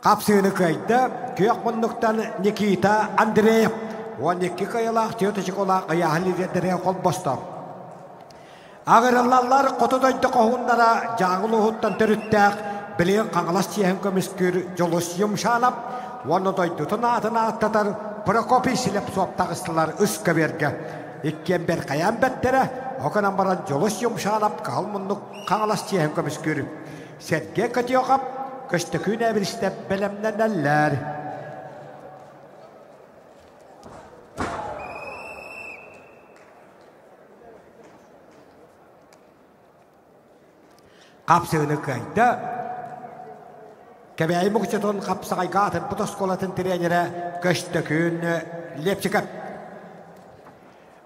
Қапсығыны көйді, күйек мұндықтан Никита Андреев, 12 қайылақ түйеті шықолақ аяғын лидердерге қол босты. Ағыралалар қотыдайды қоғындара жаңыл ұғыттан түріттәк, білген қаңылас тиен көміскер Жолыс Жұмшанов, оны дойдытын атына аттатар Прокопий Слепцов тағыстылар үскі берге. Еккен бер қаян бәттері, оқынан баран Жолыс Жұмшанов қағыл мұндық қаңылас тиен көміскер. Сәрге көте оғап, көштікін әбірістеп білімненелер. Қапсығыны көйді, Кебәй мұқчетон қапсағайға атын бұтыс қолатын тренері көштікін лепчікіп.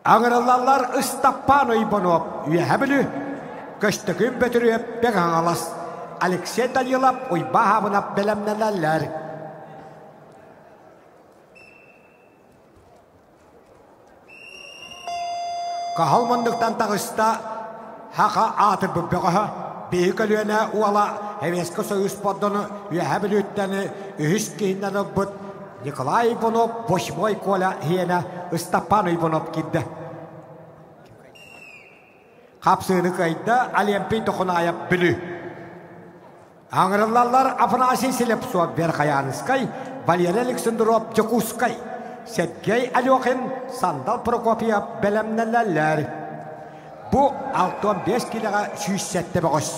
Аңырылалар ұстаппан ойбанып, үйәбілі көштікін бөтіріп бек аңалас. Алексей Данилов ойба хабынап бәлемнәләләр. Қағылмындықтан тағыста хақа аты бүббіғі бейік өліені уала әвескі соғыс поддыны үйәбіл өттәні үйіс кейіннен бұд Николай Иванов бошмой коля хиена Ыстапан Иванов кидді. Қапсыны қайды Олимпий тұқын аяп білі. Аңырылалар Афанасий Селепсов Верхаянскай, Валерий Александров Джакускай, Сергей Алёхин, Сандал Прокопьев бәлемнәләләр. Бұ 65 килоға 107 бұғыз.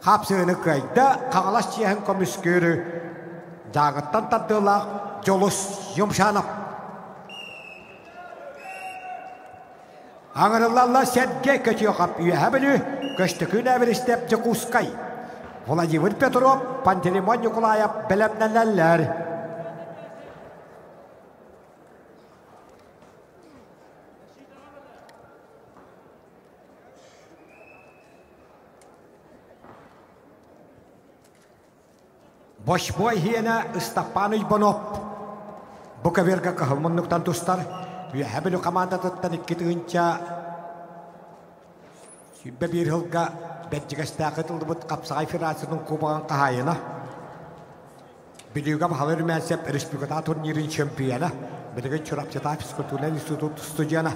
Қапсыны қайды қағалас чейін көміскөрі жағыттан таддылақ жолыс жұмшанып. Аңырылалар Сергей Көтеқап үйәбілі көштікін әвірістеп Джакускай, Владимир Петров, Пантелеймон Николаев бәлемнәләләр. Бошбой хиена Ыстапан Иванов. Буковерга қағылмынлықтан тұстар. Үйәбілі команда тұттан 2 тұғынша Сүббе бір ғылға бәтчігістә қытылды бұд қапсағай федерацияның кубаған қағайына. Білуға бағалыр мәнсеп республиката турнирин чемпионы. Біліген Чурапчата физкультурный институт студияны.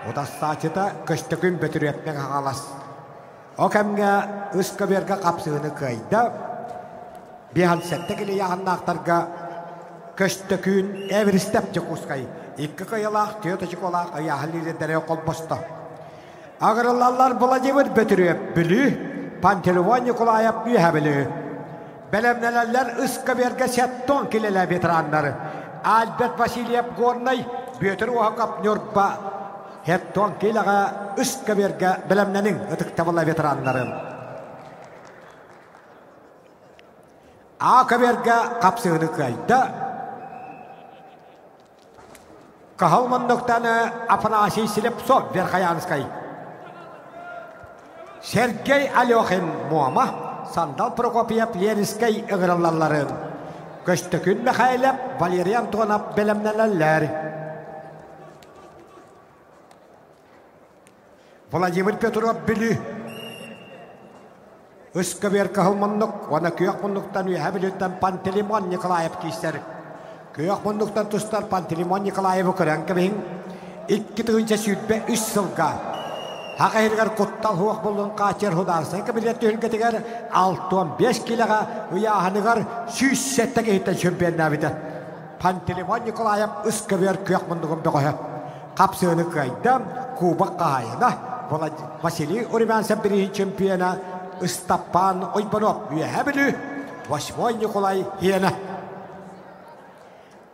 Ода статета көштігін бөтірепне қағалас. О кәмге ұсқаберға қапсығыны қайды. Бихан сәтті келе яғыннақтарға көштігін әвірістеп Джакускай. 2 қайылақ, 4 қолақ аяғылері дәрі қолбосты. Ағырылалар Владимир Бөтіреп білі, Пантелеймон Николаев үйәбілі. Бәлемнәләләр ұсқаберға сәттон келелі ветеранлары. Альберт Васильев Горнай, Бөтір оғақап Нөрба, Хеттон келеға ұсқаберға бәлемнәнің ұтықтабылы ветеранларын. Ақаберға қапсығыны қайды. Қағылмындықтаны Афанасий Селепсов Верхаянскай. Сергей Алёхин Муама, Сандал Прокопьев Ленинскай ұғыралаларын. Көштікін Михайлов Валерий Антонов бәлемнәләләр. Владимир Петров білі. Үскабер қағылмындық, оны күйек мұндықтан үйәбілеттен Пантелеймон Николаев кейстер. Күйек мұндықтан тұстар Пантелеймон Николаевы көрән кәбейін. 2 тұғынша сүйтбе 3 сылға. Хақайырғар құттал хуақ болуын қачер хударсын кәбілетті үлгетігер 6-15 килоға ұяғанығар 107 кейттен чемпионна біді. Пантелеймон Николаев үскабер күйек мұндығын бұғығы. Қапсығыны қайды Кубақ қағайына. Василий Урмянцев бірінші чемпиона Ыстапан Ойбанов үйәбілі 8 Николай Хиена.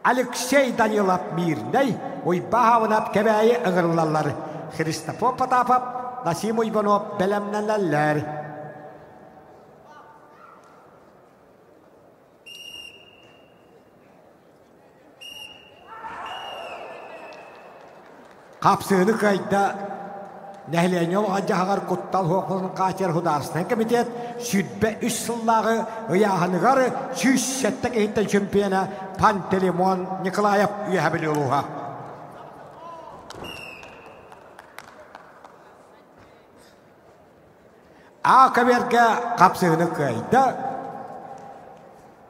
Алексей Данилов Мирней ойбағавынап кәбәйі ұғырлалар. Христофор Потапов, Насим Ойбанов бәлемнәләләр. Қапсығыны қайда Нәхілен олға жағар құттал хоқылын қачер хударсынан комитет сүйтбе 3 сыллағы ұяғанығары 107 кейттен чемпионы Пантелеймон Николаев үйәбілі олуға. Ақаберге қапсығыны қайды.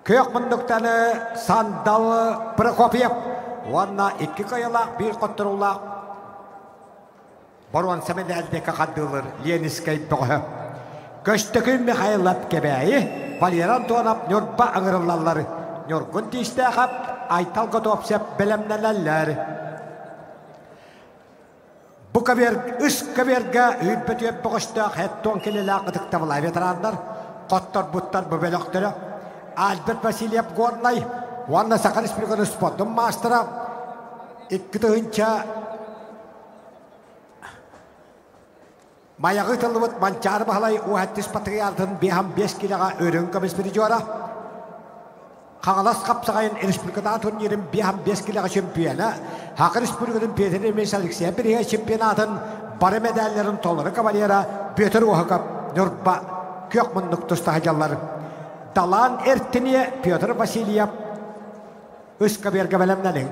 Көк мұндықтаны Сандал Прокопьев. Онна 2 қайылақ, 1 құттырулақ. Баруан сәмен әлдекі қаддылыр Ленинскай бұғы. Көштікін Михайлов кәбәйі, Валерий Антонов Нөрба аңырылалар. Нөргін тейсті қап, айтал көтопсеп бәлемнәләләр. Үс кәберге үйбіт өп бұғышты қәттон келелі қытықтабыла ветерандар. Қоттар бұттар бүбеліқтірі. Альберт Васильев Горнай, Уанна Сақан Республиканы спорттың мастера. 2 тұғынша Mayagı tılıbıt mançarı bahalay uhattис patriartın beham 5 kilaga örün kamis birijora. Kağalas kapsağayın Respublikada turnirin beham 5 kilaga şempiyona. Hakkı Respublika'nın Petri Meşalikse bir şempiyonatın barı medallerin tolları kavalera Petr Ohakap Nurba Kökmünlük tustahajallar. Dalan ertiniye Petr Vasilyev Üska berge belemlenin.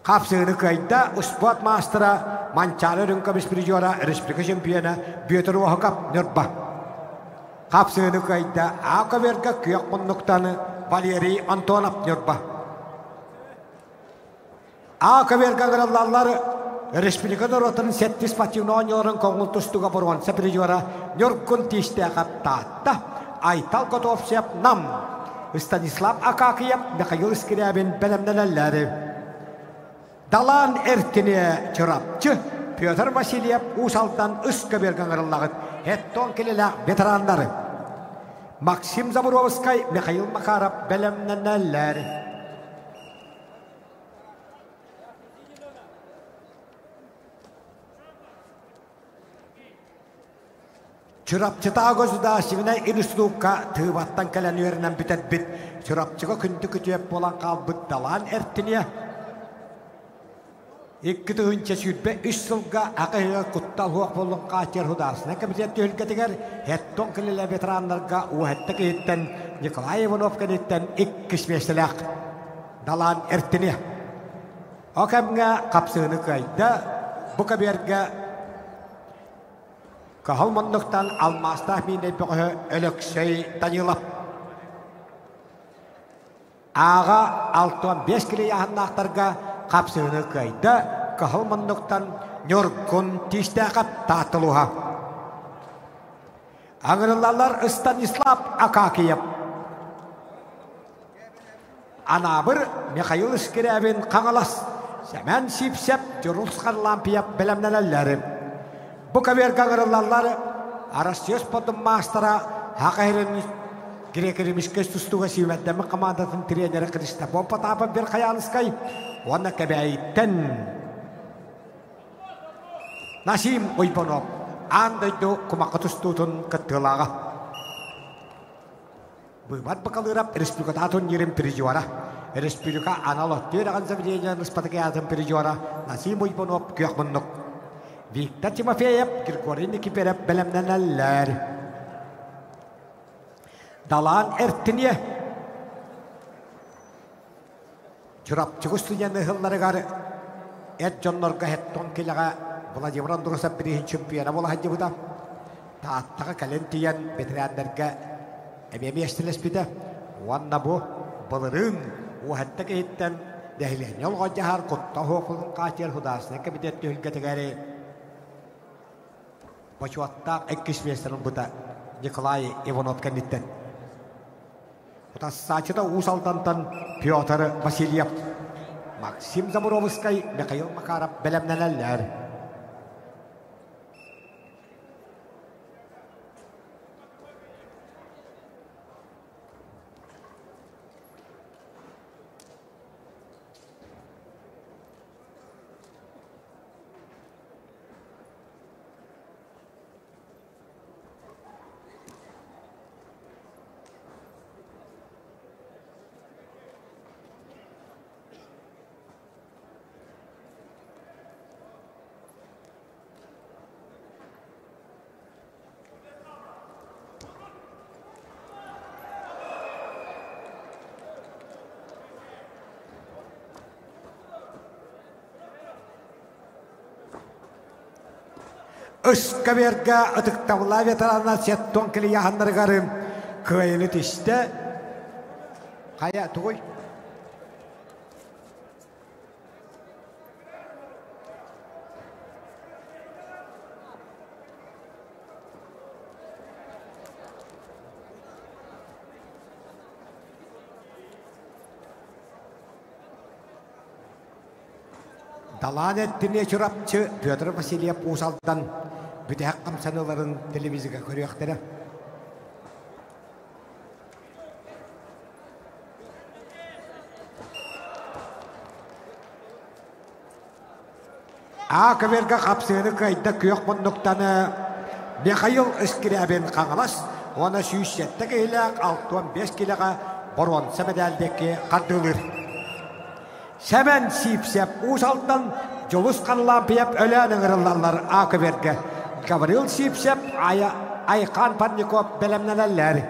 Kapsığını kayda Uspot Master'a Mançarı Rünkamis Birijora Respublika şempiyona Petr Ohakap Nurba. Kapsığını kayda Aka berge Kökmünlük'tanı Valeri Antonov Nurba. Aka berge krallar Respublikada rotanın 7 patyunon kongul tustuga boron Birijora Nurkun tistaqap tatta Aytal Kotovsev nam Stanislav Akakiev Mikhail Skriabin belemlenelleri. Dalan ertine çırapçı Petr Vasilyev usaltan ıska bergen kırıllağıt Hetton kelele veteranları Maksim Zaburovskay Mikhail Makarov belemlenelleri. Çırapçı tağızı da şivine ilüslukka tığbattan kelen yerinden bitet bit. Çırapçıga küntü kütüyep olan kalbıt dalan ertiniye. İki tığınca sütbe 3 yılga akıya kuttal huak bolun kaçer hudasına kabinet tühülgetiger. Hetton kelele veteranlarga uhatta kehitten Nikolay Ivanov kenitten ikkis meselak. Dalan ertiniye. O kemge kapsığını kayda bu kaberge Kahalmanlıktan almaz tahmini bir Alexey Danilov. Ağa 6-5 kilo yahanlaqtarga kapsığını kayda kahalmanlıktan Nurkun tistaqap tatılıha. Ağırlarlar Stanislav Akakiev. Anabır Mikhail Skriabin Kağalas. Semen sipsep Jurulskar Lampiyev belemlenelleri. Bu kaber kağırlarlar Arasyos Podum Master'a Hakahirin Girekirimişke sustuğa sivetleme komandatın treneri Kristapon Potapov bir kayalıskay. Ona kabeyitten Nasim Uypanov andaydı kumakatustutun katılağa. Buat bakalırap Respublika'da atun yerim perijuara. Respublika analog dirakan zaviyenya nispatakayatın perijuara. Nasim Uypanov Kökmünlük. Viktor Timofeyev Kirkorini kiperep belemleneller. Dalan ertiniye Çırapçı üstüne nehirleri garı et jonlarga hetton kilaga bula jibran durusa birihin çempiyona bula hacı buda taattaga kalentiyen veteranlarga ememi estiles bide wanna bu balırın o hatta ki hitten dehlen yol gajahar kutta hokulun kaçer hudasına kabidet hülgetegari Başuatta ekkis meselin buda Nikolay Ivanov kenditten Saçıda usaltantan Petr Vasilyev, Maksim Zaburovskay, Mikhail Makarov belemleneller. Üska berge atık tavla veteranlar setton kili yahanlargarım köyünü tişte kaya tuğuy. Dalan ettiğine çırapçı Petr Vasilyev usaldan bütün hakkım sanıların televizyona görüyorlar. Акаверга қапсыны кайда күйек мұндықтаны Михаил Искирябин қаңылас, оны сүйсетті кейлек 6-5 келеға бұрын сәбедәлдекі қардылыр. Сәмен сипсеп, ұз алтын жолыс қанылан пейіп өләнің ұрылалар Акаверга. Гаврил сипсеп, Айқан Парников бәлемнен әлләр.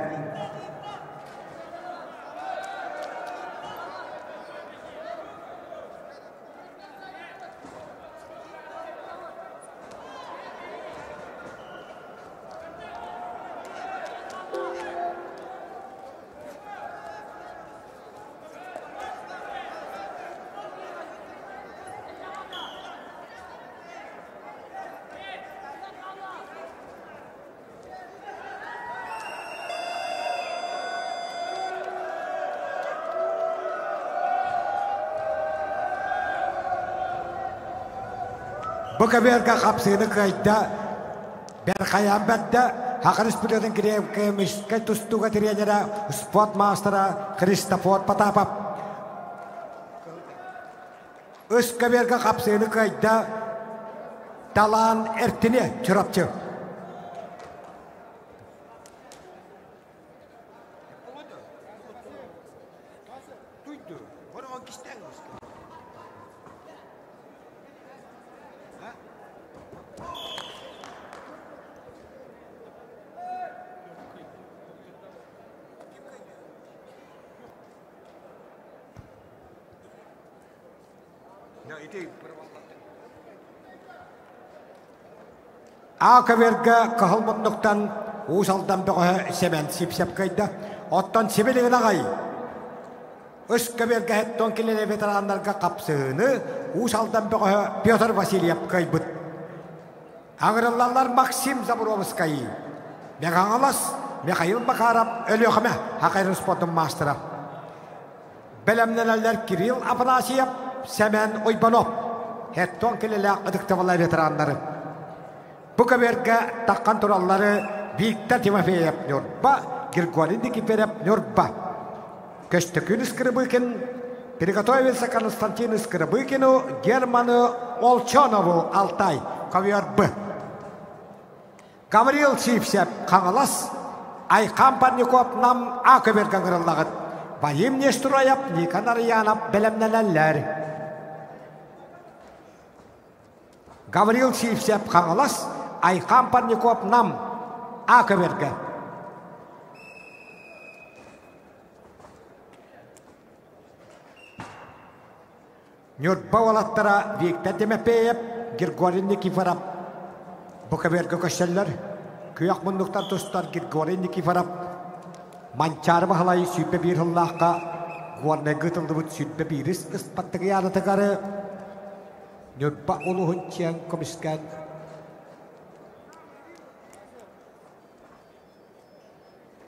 Бұқаберға қапсыны қайда бәр қаян бәдді Хақырыс бүлердің кіреміз кәй тұстуға тренері спорт мастера Христофор Потапов. Үскаберға қапсыны қайда талан әртіне чұрапчы. Акаверга қағылмұндықтан ұсалдан бұғы сәмен сипсеп қайды. Оттан себелігін ағай. Үскаберга әттон келелі ветерандарға қапсыны ұсалдан бұғы Петр Васильев қайбыт. Аңырылалар Максим Забуровскай. Меғаңалас Михаил Бақарап өліғіме Хақайрын спортын мастера. Бәлемнен әлдер Кирилл Афанасьев, Сәмен Ойбанов. Әттон келелі қыдықтывалы ветерандары. Бұқаберге таққан туралары Виктор Тимофеев Нюрба, Григорий Никифоров Нюрба. Көстікін Скрыбыкин приготовился Константину Скрыбыкину, Герману Олчонову Алтай, ковер Б. Гаврил Сипсеп Қаңылас, Айқан Парников нам Акаберге ғырылағыд. Вадим Нестроев, Никанор Янов білімнен әлләр. Гаврил Сипсеп Қаңылас, Айқан Парников нам Акаверге. Нюрба олаттара Виктор Тимофеев, Григорий Никифоров. Бұқаверге көшелер, күйек мұндықтан тұстар Григорий Никифоров. Манчар бағалай сүйпе бір ғыллаққа, ғуарны ғытылды бұд сүйпе біріс ұспаттығы янытығары. Нюрба олуғын чен көміскен.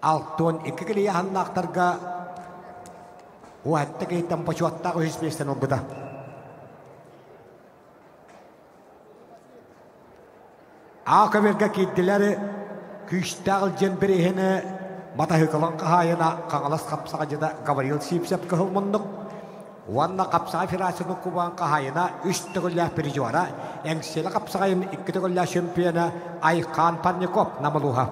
Алтон екі келе яғаннақтарға уәтті кейттен бачуаттағы хүспестен олғыда. Акаверге кейттілері күйістағыл жен бірейіні матахықылын қағайына қаңылас қапсаға жеда Гаврил Сипсеп кығыл мұндық. Уанна қапсаға ферасының құбан қағайына үш түгілі бірі жуара, әңселі қапсағайын екі түгілі шемпионы Айқан Парников намылуға.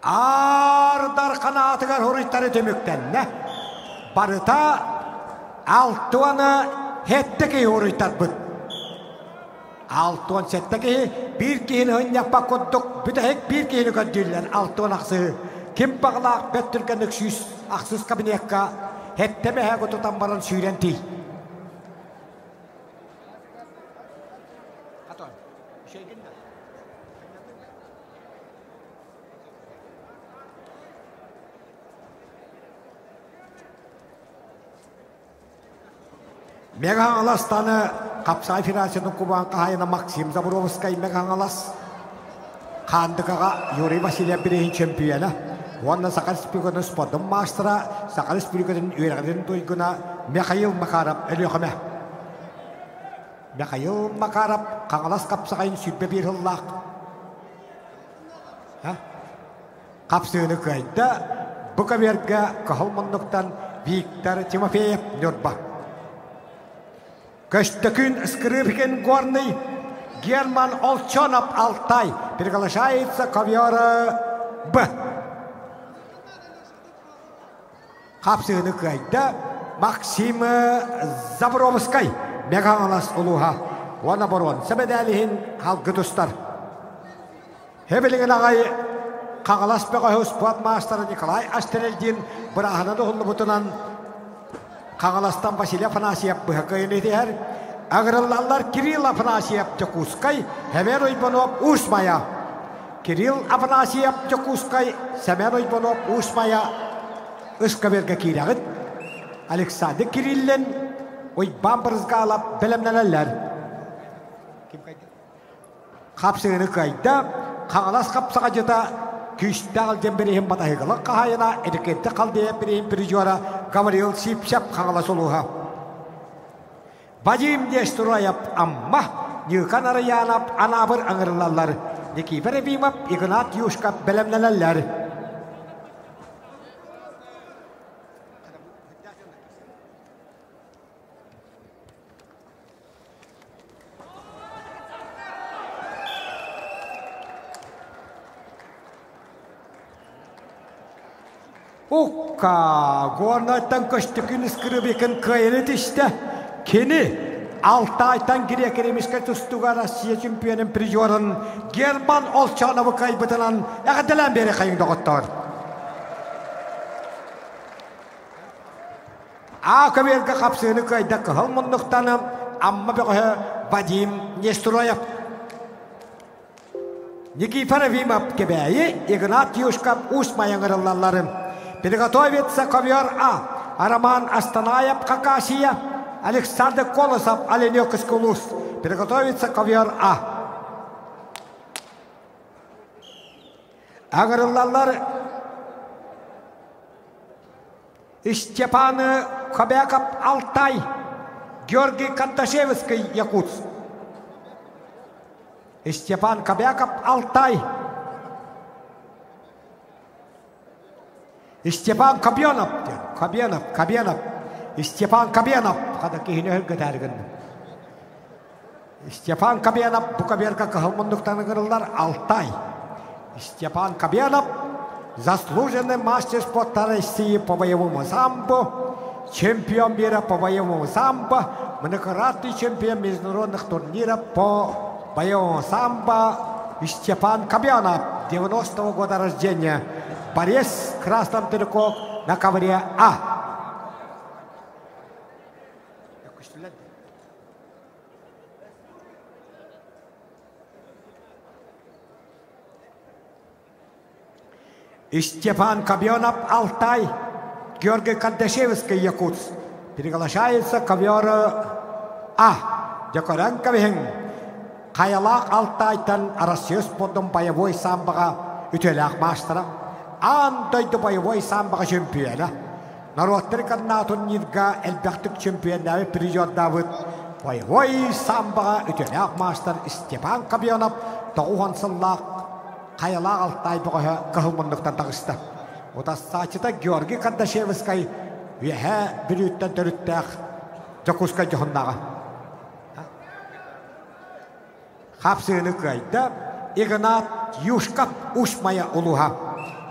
Ардар қанатығар хорыттары төміктен, барыта алтуаны хеттікі хорыттар бұд. Алтуан сеттікі бір кейіні өңнеппа көддік, бүдәйік бір кейіні көдділер алтуан ақсы. Кем бағылақ бәт түргенлік сүйіс ақсыз кабинетқа хеттеме әгі тұтан баран сүйренті. Меганаластаны Капсай Федерацияның Кубан қайына Максим Забуровскай Меганалас. Қандықаға Юрий Васильев бірейін чемпионы. Онна Сақар Спиргоның спортын мастера, Сақар Спиргоның үйрәгінің тойгына Михаил Макаров әліғіме. Михаил Макаров қаңалас Капсағайын сүрбе бір ұллақ. Капсыны көйді бұқаверге қығылмындықтан Виктор Тимофеев нөрба. Көштікін скрипкен горный Герман Олчонов Алтай приглашается ковера Б. Капсыны көйді Максим Забуровскай Меганалас ұлуға. Оны бұрын сәбедәліхін халқы тұстар. Хебелеген ағай Қағалас бәғай спорт мастері Николай Астерелдин бір ағынан ұғылы бұтынан Қағаластан Василий Афанасьев бұхақайын етер. Ағырылалар Кирилл Афанасьев Чакускай, Хемен Ойбанов Усмая. Кирилл Афанасьев Чакускай, Семен Ойбанов Усмая. Үскаверге кейләғыт. Александр Кириллен Ойбан бірізға алап білімнәләлер. Қапсығыны қайда, Қағалас қапсыға жета Күштәғыл ден бірейін батағығылық қағайына әдекетті қалдия бірейін бірі жуара Гавриил Сипшап қағалас олуға. Вадим Дестураев амма Нюқан Араянап анабыр аңырылалар. Некипер Эбимов Игнат Юшкап бәлемнәләләр. Укка, горнайтан көштікін скрыбекен көйелет ішті. Кені, Алтайдан керекеремеске тұстуға Россия чемпионын призерін Герман Олчановы кайбытынан әғаділен бері қайыңды қоттар. Ақы-бергі қапсыны көйді қығыл мұндықтаны амма бөғі Вадим Нестураев. Никифор Эбимов кебәйі Игнат Юшкап Усмаяңырылаларын. Приготовится ковер А. Роман Астанаев, Хакасия. Александр Колосов, Оленек Искулус. Приготовится ковер А. Агрылалар Степан Кобяков, Алтай. Георгий Канташевский, Якутск. Степан Кобяков, Алтай. Степан Кобенов, Степан Кобенов, қада кейіне өргі тәргін. Степан Кобенов, бұқаберға қығылмындықтаны қырылдар Алтай. Степан Кобенов, заслуженный мастер спорта России по боевому самбо, чемпион мира по боевому самбо, многократный чемпион международных турниров по боевому самбо Степан Кобенов, 90-го года рождения. Борис красным тырком на ковре А. Степан Кобенов, Алтай. Георгий Канташевский, Якутск. Приглашается ковер А. Декоренко Вихин. Каялак Алтайтан Россия спортом боевой самбоға үтелек мастера. Андайды боевой самбоға чемпиона. Народтыр каннатын нирга әлбәқтік чемпионнары призердавыд. Боевой самбоға үтелек мастер Степан Кобенов 90 сыллақ Каялак Алтай бұға қығылмындықтан тағысты. Ота сатыда Георгий Канташевский веге бір үттен түріттәқ Жакускай жоғындағы. Қапсыны көйді Игнат Юшкап Усмая ұлыға.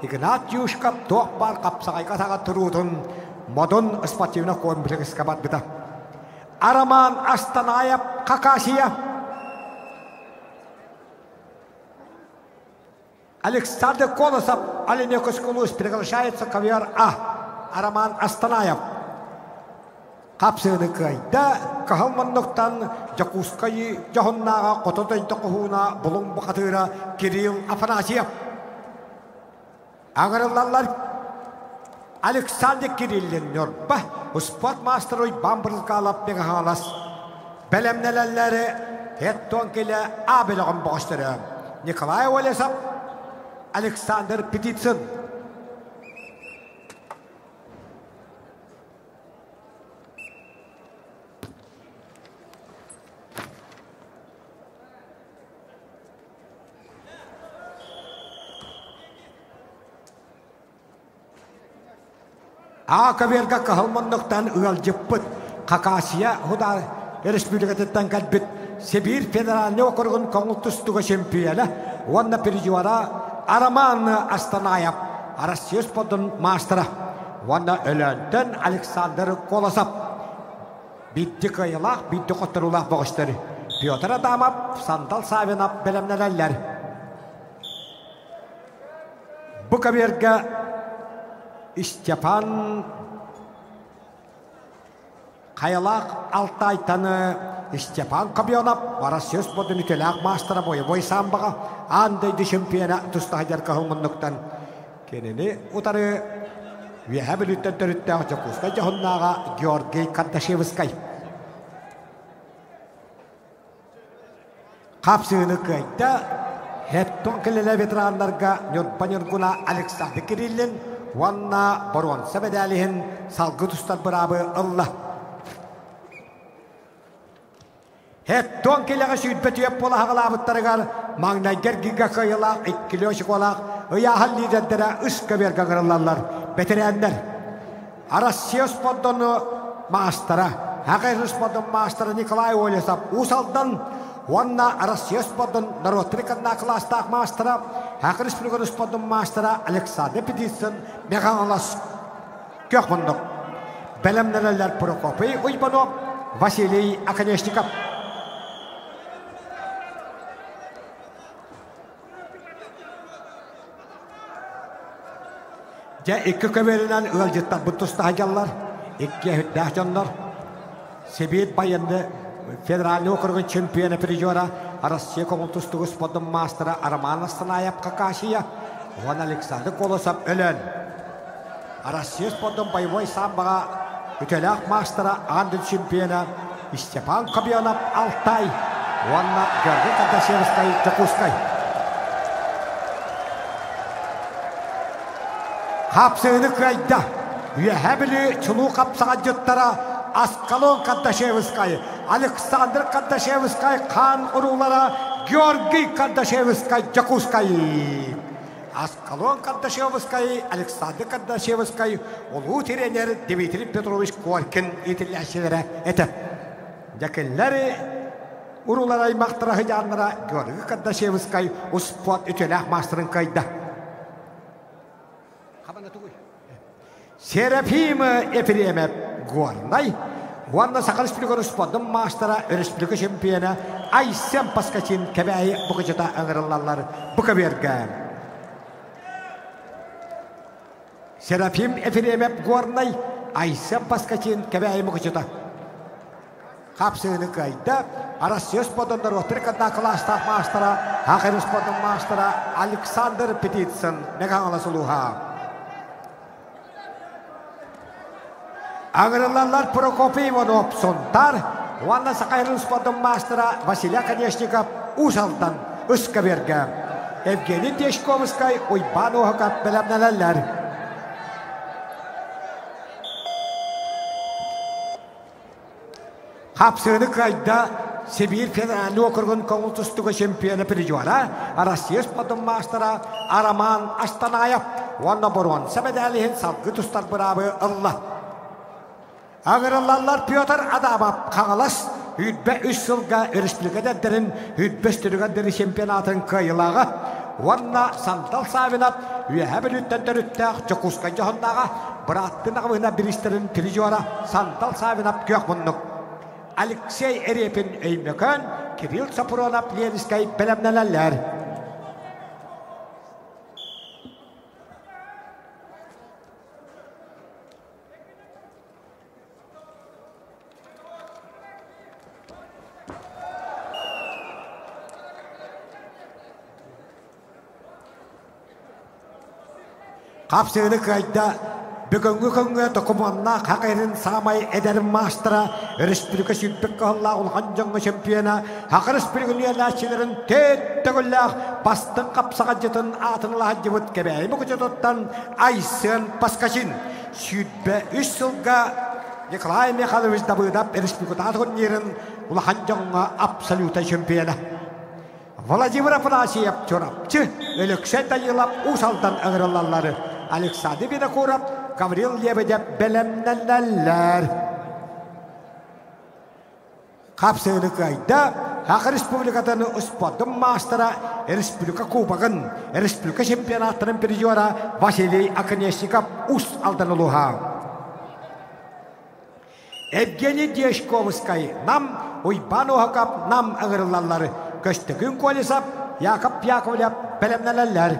Игнат Юшкап тоқ бар қапсағайға таға тұрудың модын спортивны қойын білігіске бат бұда. Роман Астанаев, Хакасия. Александр Колосов, Оленек Искулус, приглашается ковер А. Роман Астанаев. Қапсыны көйді қағылмандықтан Жакускай жоғыннаға қотодайды құхуына бұлың бұқатыра Кирилл Афанасьев. Ағырылалар Александр Кириллен нөрбі Sport masteroy bambırızga alap bega halas. Belemnelerleri hetton kele abelegin boğuştırı. Nikolay Olesap, Alexander Petitsin. Akaverga kahılmanlıktan ığal cıppıt. Kakasiya huda Respublikatetten kalbit. Sibir Federalni okurgun konultustuga şempiyela. Wanna perjuara Araman Astanayap. Arasiyos podun mastera. Wanna ölönden Alexander Kolasap. Bitti kıyılak, bitti koturulak boğuşları. Piotr Adamap, Sandal Savinap belemnelerler. Bu kaberga Stepan Kayalak Altay tanı Stepan Kabionap Varasiyos bodun itelak mastera boy sambaga andaydı şempiyona tusta hajar kahılmanlıktan kenini utarı ve habilitten törütten jakuska jahonnaga Georgi Kardashevskay kapsığını kayda hetton kelele veteranlarga nyorpanyurguna Alexander Kirillin wanna boron sebedalihin salgı tustar bırabı Allah hetton kelele süydbetiyep bola hağalabıttarıgar magnayger giga kayıla ikkiliyoşik olaq ıya halli deddere ıska verga kırılarlar beterenler Arasiyos poddonu maastara haqayırız poddon maastara Nikolay Olesap usaldan wanna Arasiyos poddon narotrikanna klastak maastara haqayırız pülgörüs poddon maastara Alexander Petitsin meğanlas kökmunduk belemneler Prokopy Uybanov Vasiliy Akaneshnikov ja iki kömerinden ılcıttan bu tusta hajallar iki hüddahcanlar Sibir bayandı Federalni okurgun çempiyonu prijora Arasya komutustuğu spodun mastera Araman Astanayap kakashiya Van Alexander Kolosap ölen Arasya spodun bayboy sambaga ütelak mastera andın çempiyona Stepan Kabionap Altay Vanna Georgi Kardashevskay Jakuskay Kapsığını kayda Üyehebili çuluğu kapsağa cıttara Askalon Kardashevskay Alexander Kardashevskay kan urulara Georgi Kardashevskay Jakuskay Askalon Kardashevskay Alexander Kardashevskay Olu trener Dmitri Petrovich Korkin itilyaşilere etip Jakilleri urulara imaktara hıcanlara Georgi Kardashevskay Uspot ütelah masterın kayda Serafim Efremev Gornay Wanna Sakal Spilgor Spodum Mastera Respublika Şempiyona Aysem Paskaçin Kebeyi Bukacata Angaralarlar Bukaverga Serafim Efremev Gornay Aysem Paskaçin Kebeyi Bukacata Kapsığını kayda Arasiyos Spodum'da Rotrikadna Klastak Mastera Haqayır Spodum Mastera Alexander Petitsin Mekanala Suluha Angaralarlar Prokopy Ivanov Sontar Wanna Sakayırın Spodum Mastera Vasiliy Akaneshnikov Usaldan Iskaverga Evgeniy Teshkovskay Uybanov Hakap belemnelerler Kapsığını kayda Sibir Federalni okurgun konultustuğu şempiyonu prijora Arasiyos Spodum Mastera Araman Astanayap Wanna boron sebedalihin salgı tustar bırabı Allah Ağırlarlar Piotr Adamov Kağalas hüdbe 3 yılga Respublikada derin hüdbe stürüge deri şempiyonatın kayılağı Wanna Sandal Savinap üyehebelütten dörüttağ Jakuskay jahonnağa bırattın ağına biristerin prijora Sandal Savinap kökmunduk Alexey Erepin Eymekön Kirill Sapuronov Lenskay belemnelerler Kapsığını kayda Бүгінгі күнгі тұқыманна қақырын самай әдәрін мастыра, республика сүйтпік қығылла ұлған жаңғы чемпионы, хақы республиканы әләшілерін төттігілләқ бастың қапсаға жетін атынла жывыт кәбәймі күчетоттан Айсын Паскашин сүйтбі 3 жылға Николай Михайлович дабыдап республика турнирын ұлған жаңғы абсолюта чемпионы. Владимир Афанасьев чорапчы, өлікшет айылап ұсалдан ығырылалары. Александр Винокуров, Гаврил Лебедев белемнелләр. Қапсыны қайда, Хақы республикатаны ұспадым мастера, республика кубағын, республика чемпионаттарын пережора Василий Аконечников ұс алдан ұлыға. Евгений Дешковскай, нам Уйбан Ухакап, нам ығырылалары. Көстігін колесап, Яков Яковлев білімнелелер.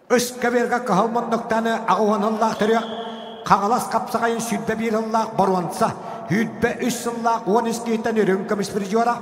Үш кәберға қағылмандықтаны ағуаныллақ түрек, қағалас қапсағайын сүйтбе бір ыллақ баруанса, Hüdbe 3 yıllık 12 yıldan ürün kamış bir jora.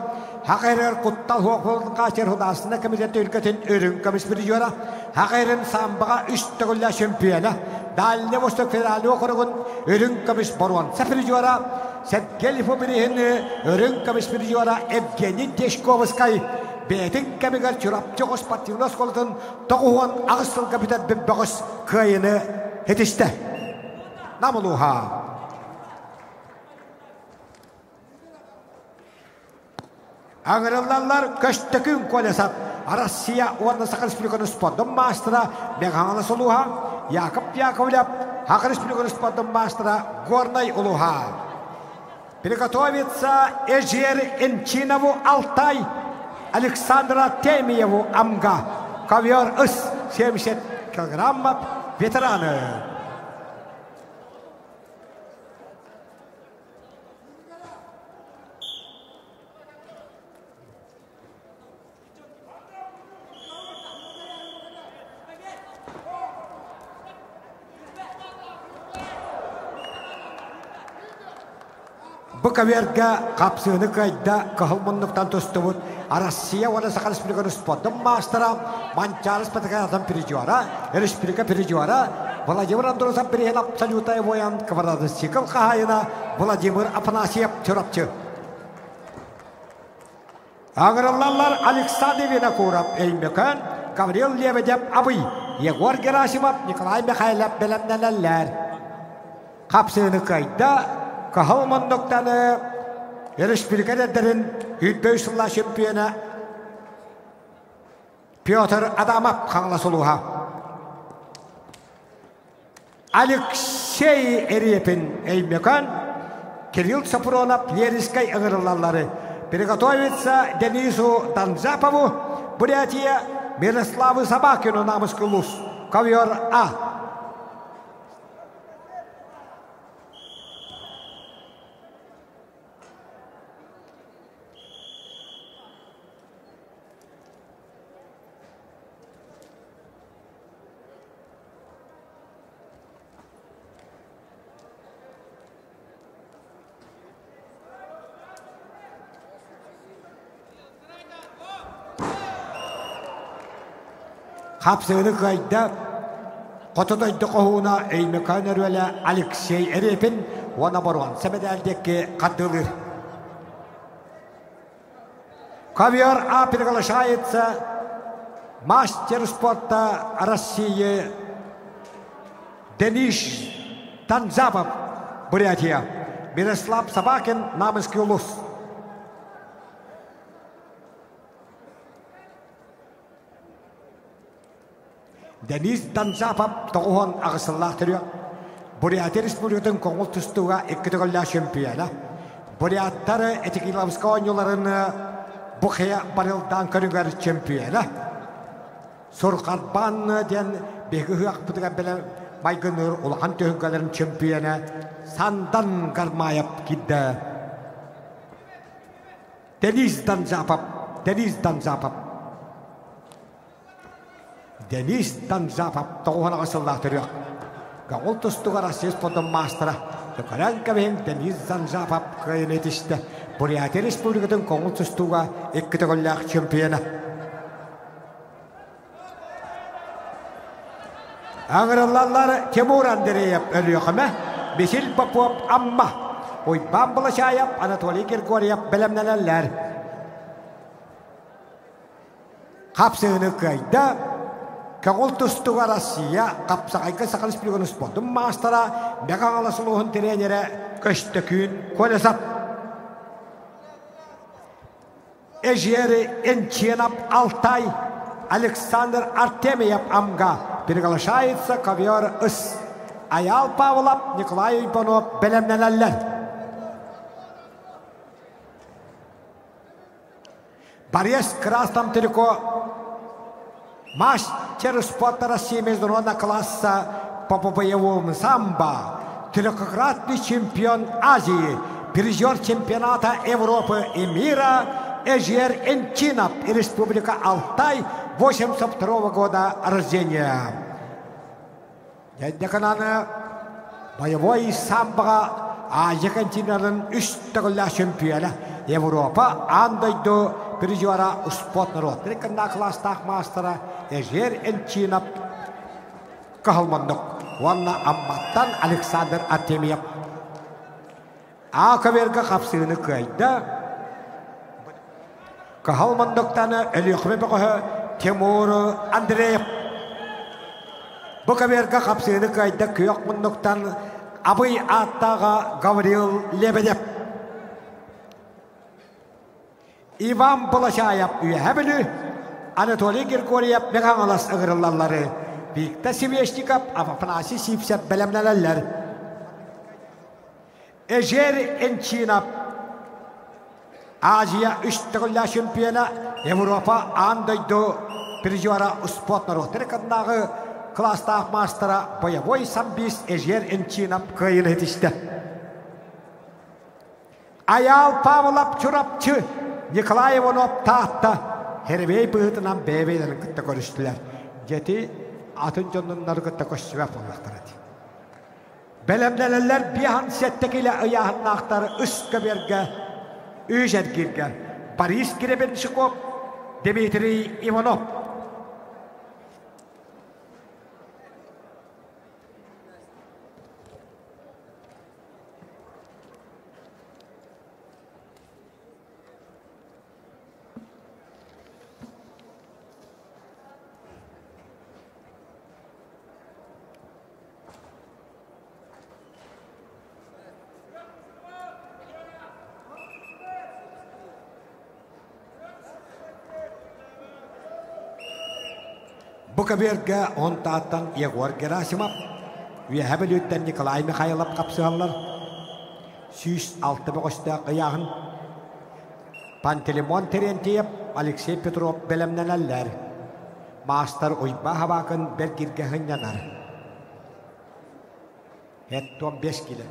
Hakayır kuttal hukukulun kaçır hudasında komiteti ülketin ürün kamış bir jora. Hakayırın sambağa 3 tığılla şempiyona. Dalile Vostok Federali okurugun ürün kamış baruan. Sefir jora. Setgelifu birihini ürün kamış bir jora. Evgeni Deşkovskay. Betin kemigar çırapçı Ospativnos kolutun toğuğun ağısıl kapitat bibbağız kıyını hetişte. Namuluha. Ağırlarlar köştekün kolesat. Россия orada Sakar Respublikanın sportun mastera Meghana Soluha. Yakıp Yakovlev Haqar Respublikanın sportun mastera Gornay Uluha. Приготовится Эжер Энчинову Алтай. Александра Темиеву Амга. Ковер ыс 70 килограммов. Ветераны. Bu kaverga kapsını kayda kahılmanlıktan tostuvut. Россия orada Sakar Respublikanın sportun mastera Mançarız Patakayatan пережора. Республика пережора. Владимир Андросов перехен абсолютно воян каварады сикл кахайына Владимир Афанасьев чорапчы. Ağırlarlar Alexander Vinokurov Elmekan, Gavril Lebedev Abıy, Yegor Gerasimov, Nikolay Mikhailov bilemneler. Kapsını kayda kahılmanlıktanı Respublika'nın Hüdbeysulla şempiyonu Pyotr Adamov kanlasılığa. Alexey Erepin Elmekan, Kirill Sapronov Leriskay ağırlarları. Приготовится Денису Танзапову, Бурятия, Мирославу Собакину, Намыский Луз, ковер А. Kapsını kayda Kotodaydı qoğuna Eymekan Ervele Alexey Erepin ona baruan sebedeldeki katılır. Ковер А приглашается мастер спорта России Денис Танзапов, Бурятия, Мирослав Собакин, Намыский Луз. Денис Танзапов тоғуын ағысыллақ түрі. Бурятия Республикатын коңыл тұстуға екітіғілі шемпияна. Буряттары этикилавска ойныларыны бұқия барылдан көрігер чемпияна. Сұрқарбан ден бегі ғақ бұдыға білі майгыныр ұлған түйінгелерін чемпияна сандан қармайып кидді. Денис Танзапов. Deniz Danzapap toğuna qısıllah türüyor. Gağıl tustuğa Россия спортын мастера. Yukarıdan kabin Deniz Danzapap kıyın etişti. Бурятия Республикатын koğul tustuğa iki tügüllük çempiyonu. Ağırlarlar Timur Andreyev ölüyor ama Bisil Popov amma. Oy Bambalaşayev, Anatoly Grigoryev bilimlenenler. Kapsığını kayda Kağıl tustuğa Россия kapsağayka sakal ispiliğini sportun mastera Megan alasılığın treneri Köştekün Kolesap. Ejeri Ençenap Altay Alexander Artemyev amga Приглашается ковер ыс. Аял Павлов, Николай Иванов bilimlenenler. Борис Красном Трико. Мастер спорта России международного класса по боевому самбо. Трехкратный чемпион Азии. Призер чемпионата Европы и мира. Эжер Энчинов и Республика Алтай. 82 года рождения. Дядя Канана боевой самбо Азия континентын үстігілі чемпионы Европа андайды призера спорт народ. Реканда класстақ мастера Эжер Энчинов Кахалмандық. Ванна Амматтан Александр Артемьев. Акаверға қапсығыны кайда Кахалмандықтаны әліқме бұқы Тимур Андреев. Бұқаверға қапсығыны қайда күйек мұндықтан Абый аттаға Гаврил Лебедев. Иван Балашаев үйәбілі Анатолий Григорьев меғаңалас ұғырылалары. Виктор Севешников Афанасий Сипсеп бәлемнәләләр. Эжер Энчинов Азия үштігілі чемпионы Европа андайды призера спорт народ. Рекандағы класстағы мастера боевой самбист Эжер Энчинов кайын етішті. Аял Павлов Чурапчы Николай Иванов тағытта Хербей бұғытынан бәйбейлерін күтті көріштілер. Жеті атын жонынлары күтті көшсібәп олақтырады. Бәлемдәлелер биян сәттекілі ұяғын ақтары үскі берге, үйжәдгерге. Борис Гребенщиков, Дмитрий Иванов. Bukaverga on tatan Yegor Gerasimov. Üyəbəlüttən Nikolay Mikhailov qapsıqallar. Süs altı boğuşta qıyağın. Pantelimon Terentiev, Alexey Petrov bələmnənələr. Master Uyba Havakın Bergirgəhin yanar. Het 15 kilo.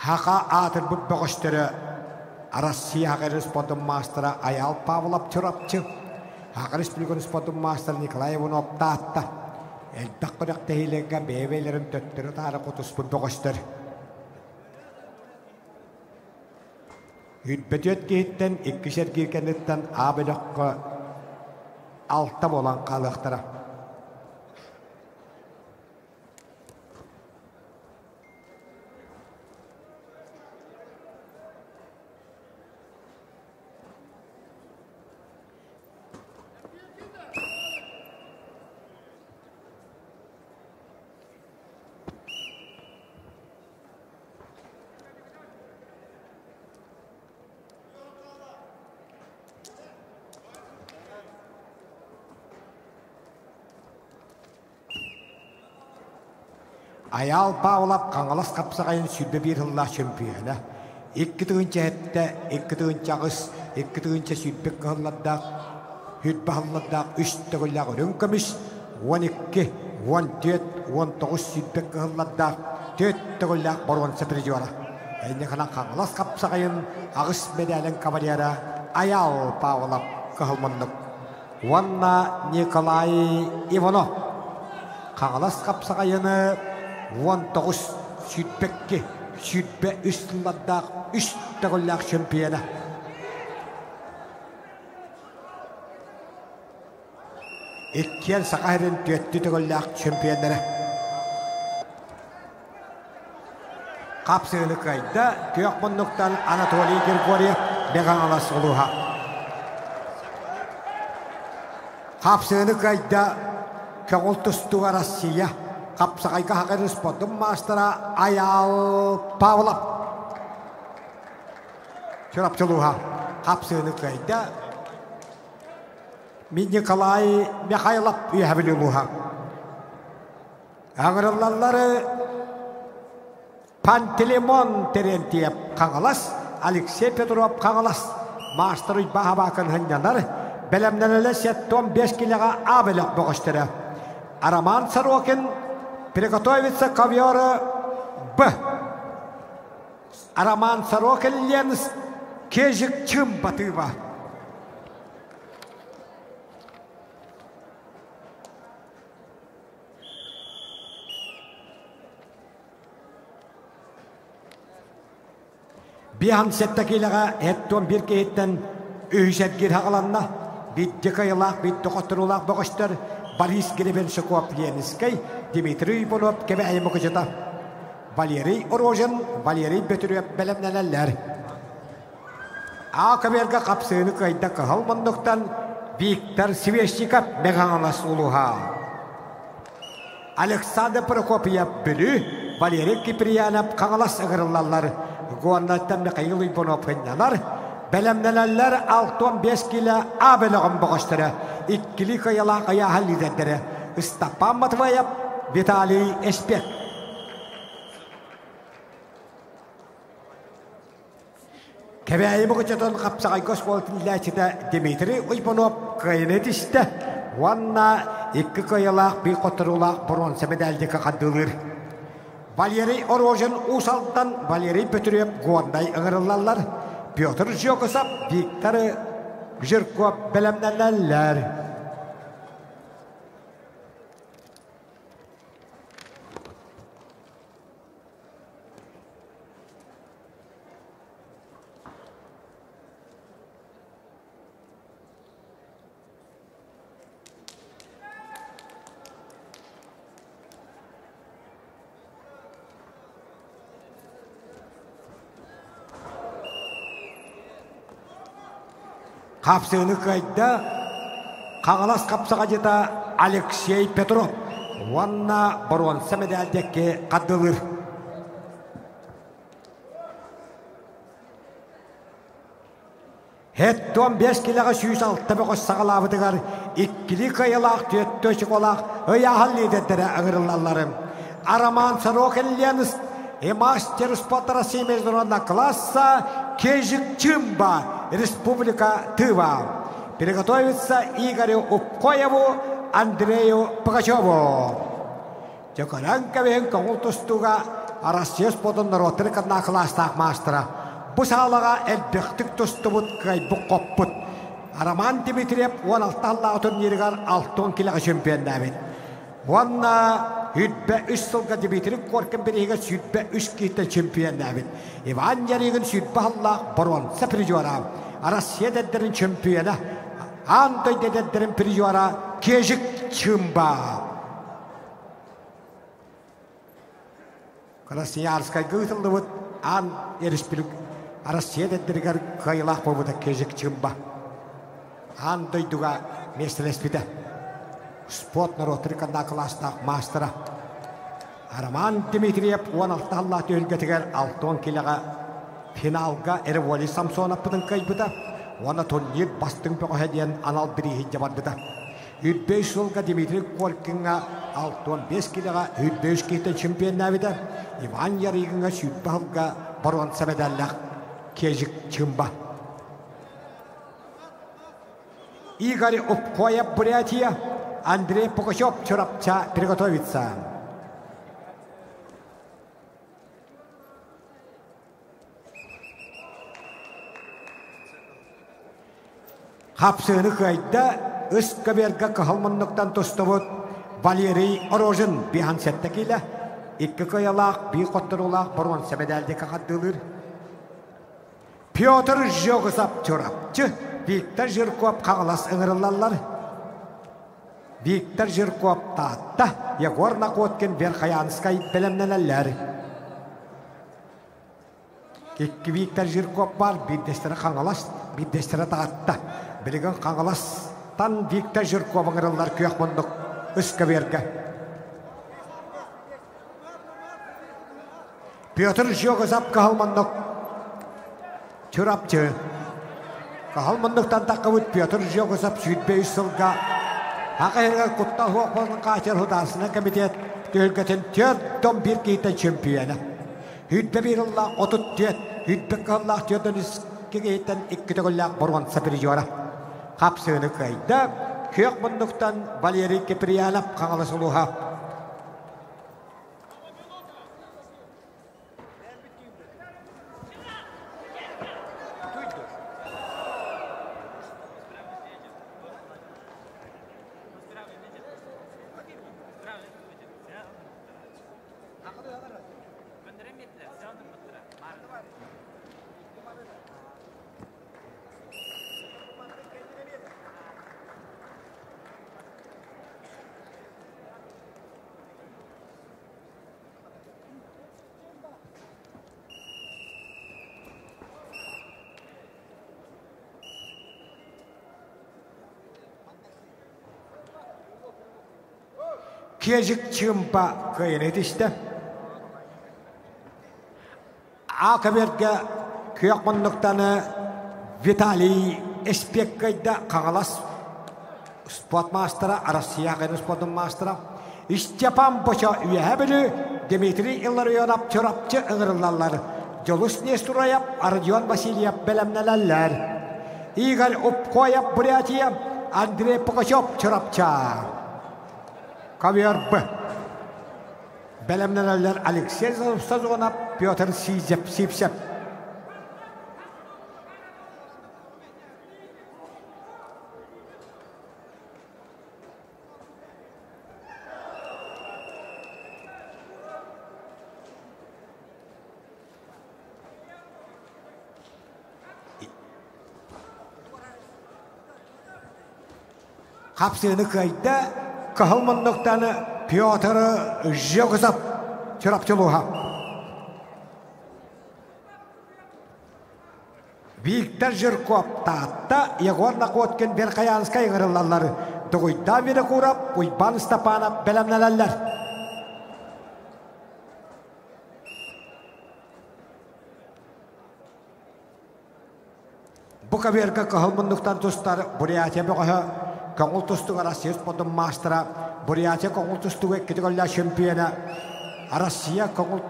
Haqa atır bu boğuşları Россия Республикасы мастера Аял Павлов Чурапчы, Haqa Республикасы мастера Николай Иванов татта. Элдақ қырық тәйілігі бейбейлерін төттірі тары құтыспын боғыштыр. Үтбетет кейттен иккішер кейкенеттен абылыққа алта болан қалықтыра. Аял Павлов қаңылас қапсағайын сүрбе бір жылла чемпионы. Екі түгінші әтті, екі түгінші ағыз, екі түгінші сүрбек қылладақ, хүтбе қылладақ, үш түгіллақ өрін көміш, 12 19 sütbek kıhılladda töttөгөлләк Боронса призера. Әйне хана қаңылас қапсағайын ағыс медалін кавалера Аял Павлов кыхылмындык. Ванна Николай Иванов қаңылас қапсағайыны 19 sütbekке sütbe üstünladda töttөгөлләк чемпионы. İkken Sakahir'in töttөгөлләк чемпиондары. Kapsığını kayda Töyakmunduk'tan Anatoliy Grigoryev Beğanalas oluha. Kapsığını kayda Kağıltıstuğa Rossiya Kapsağayga Haqarı Spodun Mastara Ayal Pavlov Çorapçılığa Kapsığını kayda Nikolay Mikhailov üyebiluluğa. Ağırlarları Pantelimon Terentiev Kağalas, Alexey Petrov Kağalas, Mastery Bahabakın hınyanar, belemlenele 15 kilaga abelak boğuştırı. Araman Sarokin, Prigotовится Kovyor B. Araman Sarokin Lens, Kejik Çım Batıva. Bihan settekilaga etton bir kehetten üyset gir haqalanna bitti kayılaq bitti qoturulaq boğuştur Boris Grebenshikov Lenskay Dmitry Ivanov kebe aymıqıcıda Valeri Orozhin Valeri Betüryev belemneneller Akaberga kapsığını kayda kıhalmanduktan Viktor Sveshnikov Beğanalas uluha Alexander Prokopyev bülü Valeri Kipriyanov Kağalas ığırılallar Guanattan Mikhail Ivanov hınyanar, belemneneller 65 kilo abelağın boğuştırı, ikkili kayala kaya hallidenleri, Istapan Matvayev, Vitaliy Espek. Kebeyi boğuştırın kapsağay Gosvoltin ilaçıda Dmitry Ivanov kayınetişte, Vanna iki kayala bir koturulaq Boronsa medaldeki kaddılır. Valeri Orozhin Usal'dan Valeri Petrev Gonday ığırılallar. Pyotr Zhokosov, Viktor Zhirkov belemneneller. Kapsığını kayda Kağalas kapsağa jeta Alexey Petrov Vanna Boronsa medaldeki kaddılır. Het 15 kilaga 106 sağalabıdıgar ikkili kayalaq töttөşük olaq öya hallideddere ağırılallarım. Araman Sarokin Lens Master Spotara Semeznorona klassa Kejik Чымба Республика Тыва. Приготовиться Игорю Упкоеву, Андрею Пугачеву. Чокоранковен Кongultustuga Россия Спотон Ротрикадна кластақ мастера. Bu sağlığa elbektik tustubut kaybı kopput. Araman Dimitriyev 16 turnirigar 6 kilaga şampiyon davet. Vanna hüdbe 3 sılga Dimitriyev korkan biriga hüdbe 3 kita şampiyon davet. Ivan Yarigin hüdbe Allah Boronsa prizora. Rusya dedlerin şampiyona. Antoy dedlerin prizora Kejik Çımba. Krasnoyarskay gıtıldı bud an erişpilik. Rusya dedlerigar kayılaq bobuda Kejik Çımba. Antoy duga meselespide. Spot narotrikanda klastaq mastera. Araman Dimitriyev 16 Allah tölgetiger 6 kilaga finalga Ervoli Samsonov'un kaybıda. Ona turnir bastın peko hediyen anal biri hicabadıda. 5 yılga Dmitry Korkinga 6-15 kilaga 5 kiten şampiyon navida. Ivan Yarigınga 7 yılga Boronsa medallaq Kejik Çımba. Igor Упкоев Бурятия Андрей Пугачев, чорапча, приготовиться. Хапсыны кайда үс каберга кахалманныктан тостовут Валерий Орожин бихан сеттекиле. Икки каялақ, би қоттырулақ бұрын сәбедәлде қақаддылыр. Петр Жогызап чорапчы, Виктор Жирков қағылас ыңырылалар. Виктор Жирков таатта, Егор Накоткен Верхаянскай білімнелелер. Икки Виктор Жирков бар, биддестері қаңылас, биддестері таатта. Білігін қаңыластан Виктор Жирков ыңырылар күйек мұндық үскі берге. Петр Жогызап қағылмандық чорапчы. Қағылмандықтан таққы Петр Жогызап сүйітбей сылға. Ақайырға құттал хоқпалының қачыр худасына комитет көлгетін төрден бір кейтен чемпионы. Хүйтбе бір ұллақ отыт тет, хүйтбе қыллақ төрден үскі кейтен ikki төгіллақ бұрған сапір жора. Қапсыны қайда, көк мұндықтан Валерий Киприянов қаңылы сұлуға. Кезік чымпа көйін етішті. Ақыберге көйек мұндықтаны Виталий Эспеккайда қағалас спортмастера, Россия қайны спортын мастера. Степан Боча үйе білі Дмитрий Илларионап чорапчы ұңырылалар. Жолус Нестураяп, Ардион Васильев бәлемнеләләр. Игорь Упкояп Бурятия, Андрей Пугачев чорапча. Кавер Б. Бәлемнеләләр Алексей Сазонап, Петр Сипсеп. Қапсыны қайда Қағылмандықтаны Петр Жогызап чорапчылуға. Виктор Жирков таатта Егор Накоткен Верхаянскай ғырылалар. Дұғыйда мені құрап, Уйбан Стапанов бәлемнеләлер. Бұқа бергі Қағылмандықтан тұстар Бурятия бұғығы Коңыл тұстуға Россия спортын мастера, Бурятия коңыл тұстуға кетігілі чемпионы, Россия коңыл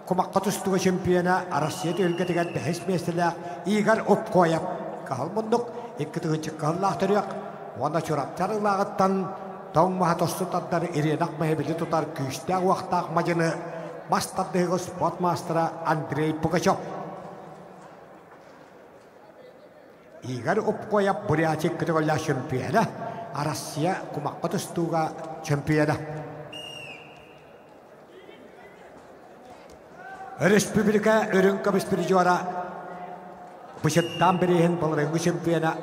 құмаққа тұстуға чемпионы, Россия төлгетіген бәхіс местілі Игорь Упкояп. Қағыл мұндық, екі түгінші қағылақ түрек, оны чораптар ұлағыттан таң маға тостытаддар еренақ мәйбілі тұтар күйістәк уақтақ мажыны мастадығы спорт мастера Андрей Пугачев. Игорь Упкояп Бурятия кетігілі чемпионы, Россия құмаққа тұстуға чемпионы. Республика өрінгі біспірі жора бұшыттан бірейін бұлырыңғы чемпионы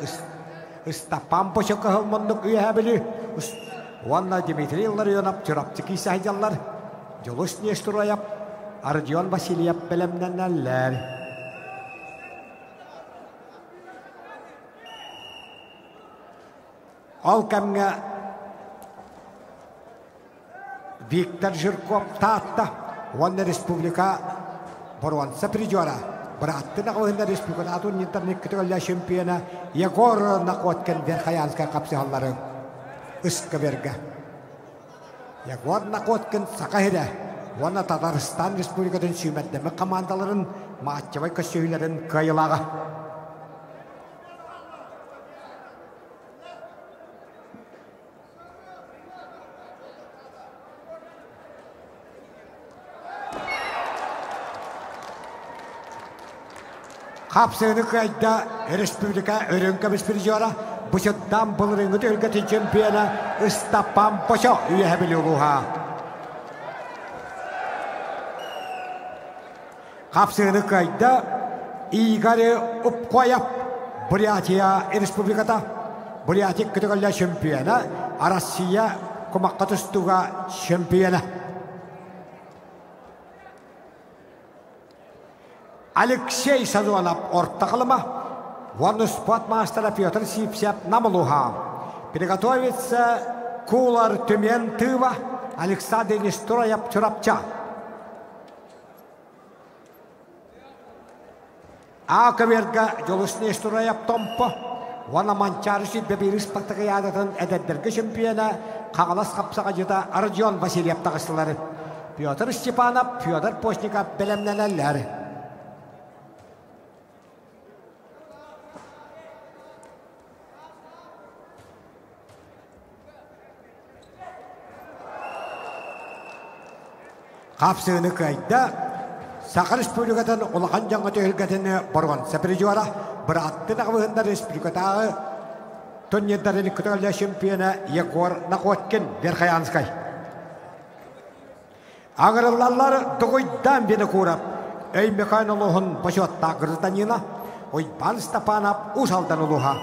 Стапан Бочоқа ғылмындық үйе білі. Онна Дмитрий Илларионап чорапчы кейсі айдалар. Жолус Нестураяп, Ардион Васильев бәлемнен әлләр. Ал кәмге Виктор Жирков таатта. Онна республика Боруанса придера. Браттына қойында республикатун интернет күтігілі чемпионы Егор Накоткен Верхаянскай қапсығалары үскі берге. Егор Накоткен сақайыры. Оны Татарстан республикатын сүймәттемі командаларын матчевай көсейлерін қайылағы. Kapsını kayda Respublika Örünkemiz Birijora bu şuddan bulurungu ülketi çempiyona Istapan Paşa üye biliyorluha. Kapsını kayda İgari Upkoyap Buryatiya Respublikata Buryatik Kütükolla Şampiyona Arasya Kumakatustuga Şampiyona Alexey Sadonov ortaqlama One спортмастера Петр Сипсяп Намалуха. Приготовиться Кулар Тюментыва Александр Нестроев Чурапча. Акаверга Жолус Нестроев Томпо. Вана Манчарыши Бебирис Пактагаядатын Эдеддерге чемпиона Кагалас Капсага жыта Родион Васильев тагыслары. Петр Степанов, Федор Постников белемненелер. Kapsını kayda Sakar Respublika'dan olağan жаңа tölgetini borgan Sapirjora bir attı nağvığında Respublika'da Tonyeddar'ın kütüğüyle şampiyona Yegor Nakotkin Verkhayanskay. Ağırlarlar doğuydan beni kurap ey mekanoloğun başotta Gırdanina Oyban Stepanov usaldan uluha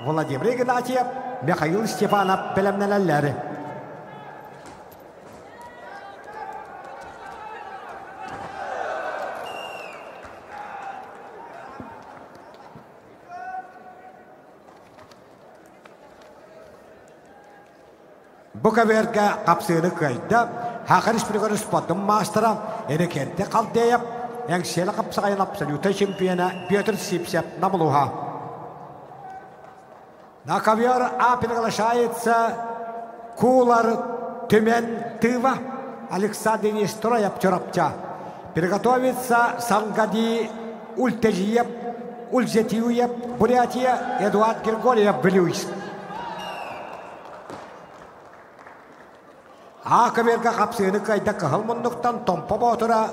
Vladimir Ignatiev Mikhail Stepanov bilemnelerleri. Bukaverga kapsını kayda Hakar Respublika Sportun Mastera Erekente Kaldeyap yang sela kapsayın absoluta şampiyona Piotr Sipsep Namaluha. Nakaviyor apinagala şayetsa Kular Тюментыва Александр Нестроев Чурапча. Приготовиться Сангади Ультежиев Ульзетиуев Бурятия Эдуард Григорьев Белюйск. Акаверга kapsını kayda kıhılmınlıktan tompa boğtura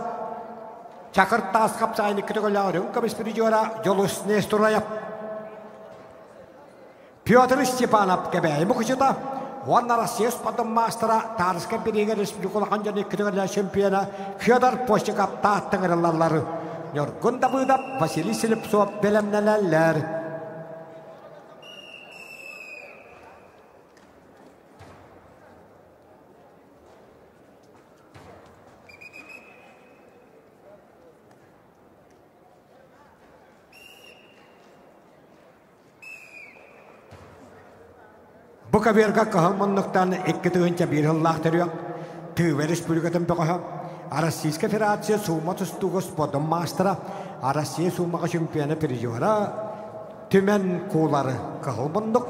Çakırtaz kapsayını kütükolla Örünkemiz Birijora Jolus Nestoroyev Piotr Stepanov gebeyi mukıcıda Vanna Rusya Spotun Mastera Tarıska Biriga Respublikalı Kancanı kütükolla şampiyona Fyodor Postnikov tahtın ırılarları Yorgunda bıydap Vasily Silipsov belemnelerler. Bukaverga kahılmanlıktan iki tığınca bir hıllah teriyok. Tığve Respublika'dan bakaha. Arasiyska Federatsiya Suma Tustuğu Spotun Mastera. Arasiya Suma Şampiyona Birijora. Tümen kuğuları kahılmanlık.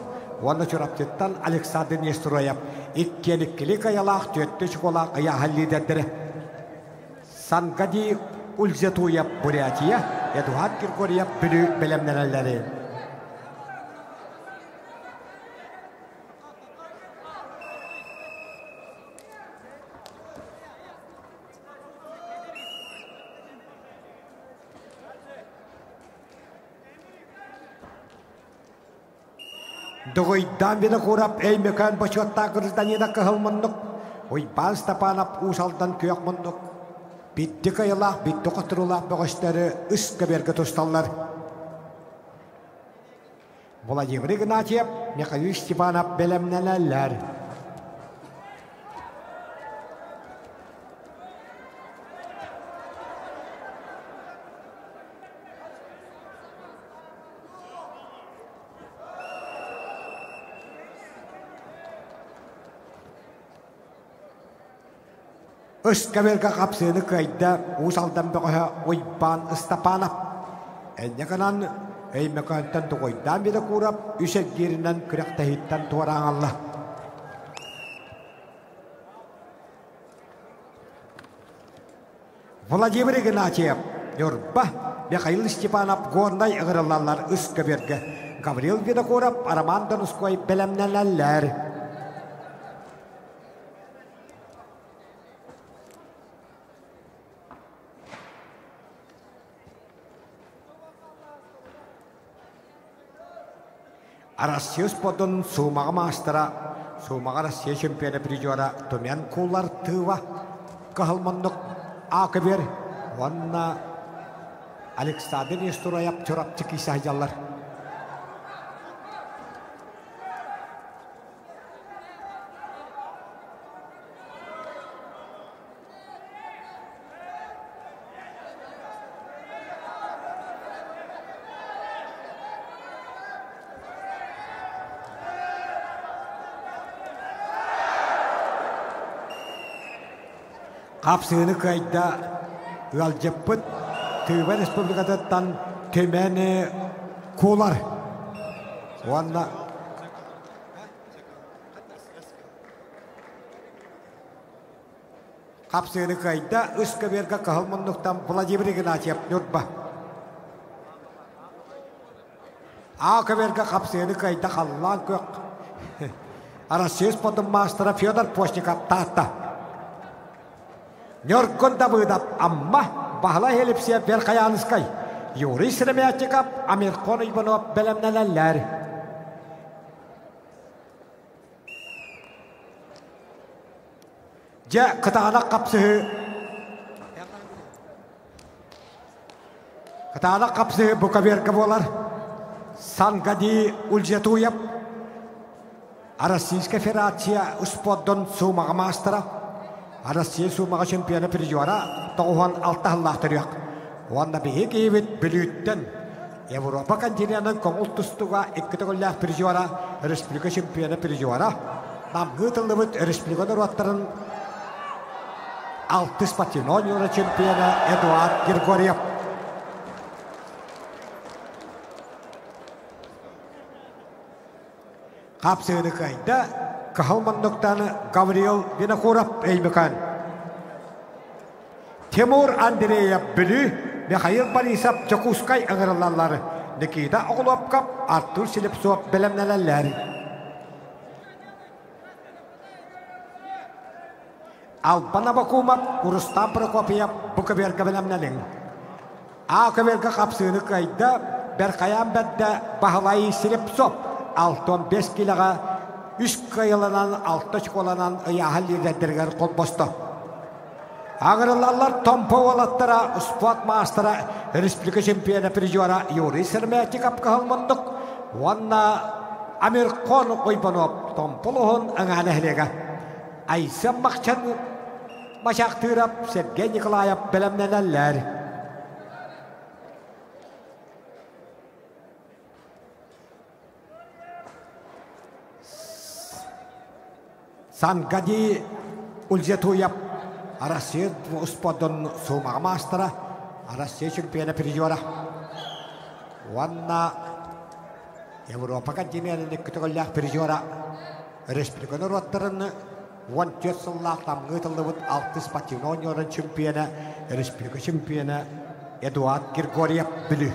Vanna Çorapçıttan Alexander Nestoroyev. İkkelikli kayalak tüyöttü çikola kaya halliderleri. Sangadi Ulzetuyev Buryatiya. Eduard Grigoryev Bülü belemnelerleri. Doğuydan beni kurap ey mekan başotta Gırdanina kıhılmınlık. Oyban Stepanov usaldan köyakmınlık. Bitti kayalak, bitti kutturulak bağışları ıska berge tostallar. Vladimir Ignatiev, Mikhail Stepanov belemnelerler. Iskaverga kapsını kayda usaldan bakaha Oyban Stepanov. Ennekanan ey mekantan tokoydan bile kurap üsek gerinden kırak tahittan tuarang Allah. Vladimir Ignatiev yorba Mikhail Stepanov gornay ıgırılarlar Iskaverga. Gavril bile kurap Aramandan uskoy belemnelerler. Россия сподон сумага мастера, сумага Россия чемпионы придёра, тумен кулар тыва, кахалмандык акыбер, ванна Александр Нестураяп чорап чыки сахжалар. Kapsığını kayda Alceput Tüve Respublika'dan temeni kular. Valla kapsığını kayda ıska verga kahalmanlıktan Vladimir açıp nurba. Aka verga kapsığını kayda kallan kök. Arasız podun mastera Fyodor Poshnikov tahta. Нёркон да выдап, амма бахла хелипсия верхаянскай. Юрий Сремятиков, Амиркон Иванов белемнелелер. Же кытана капсыгы буковерка болар. Сангади Ульжетуев. А Российская Федерация усподдон сумага мастера. Россия сумага чемпионы придёра, тоған алтахлақтырыяқ. Онда бейік евет білуттен Европа континентінің коңыл тұстуға ikkitogollah придёра, республика чемпионы придёра. Намғы тылыбыт республикадар оттарын 6 спортивный чемпионы Эдуард Григорьев. Қапсығыны қайда Кахалмандықтан Гавриил Винокуров Эймекан. Тимур Андреев Білі, Михаил Борисов Чакускай аңырылалары. Никита Оғылопкап, Артур Селепсов білімнелелері. Албана Бакумов, Урустам Прокопиев, Буковерга білімнелің. Ақыверга қапсығыны қайда Берқаян бәдді Бахалай Селепсов 6-15 килоға 3 кайылынан 6 школанан ыяхал лидердергер қол босты. Ағырылалар Томпо олаттара спорт мастера республика чемпионы придёра Юрий Сремятиков кахалмандық. Онна Амиркон Ойбанов Томполуғын аңаны әлеге. Айсам мақчан машақтырап Сергей Николаев білімненелер. Сангади Ульжетуев, Россия усподон сумага мастера, Россия чемпионы придёра. Ванна Европа континентінің күтігілләқ придёра. Республиканы роттарын вон тесыллақ тамғы тылыбыт 6 спортивный чемпионы, республика чемпионы Эдуард Григорьев білі.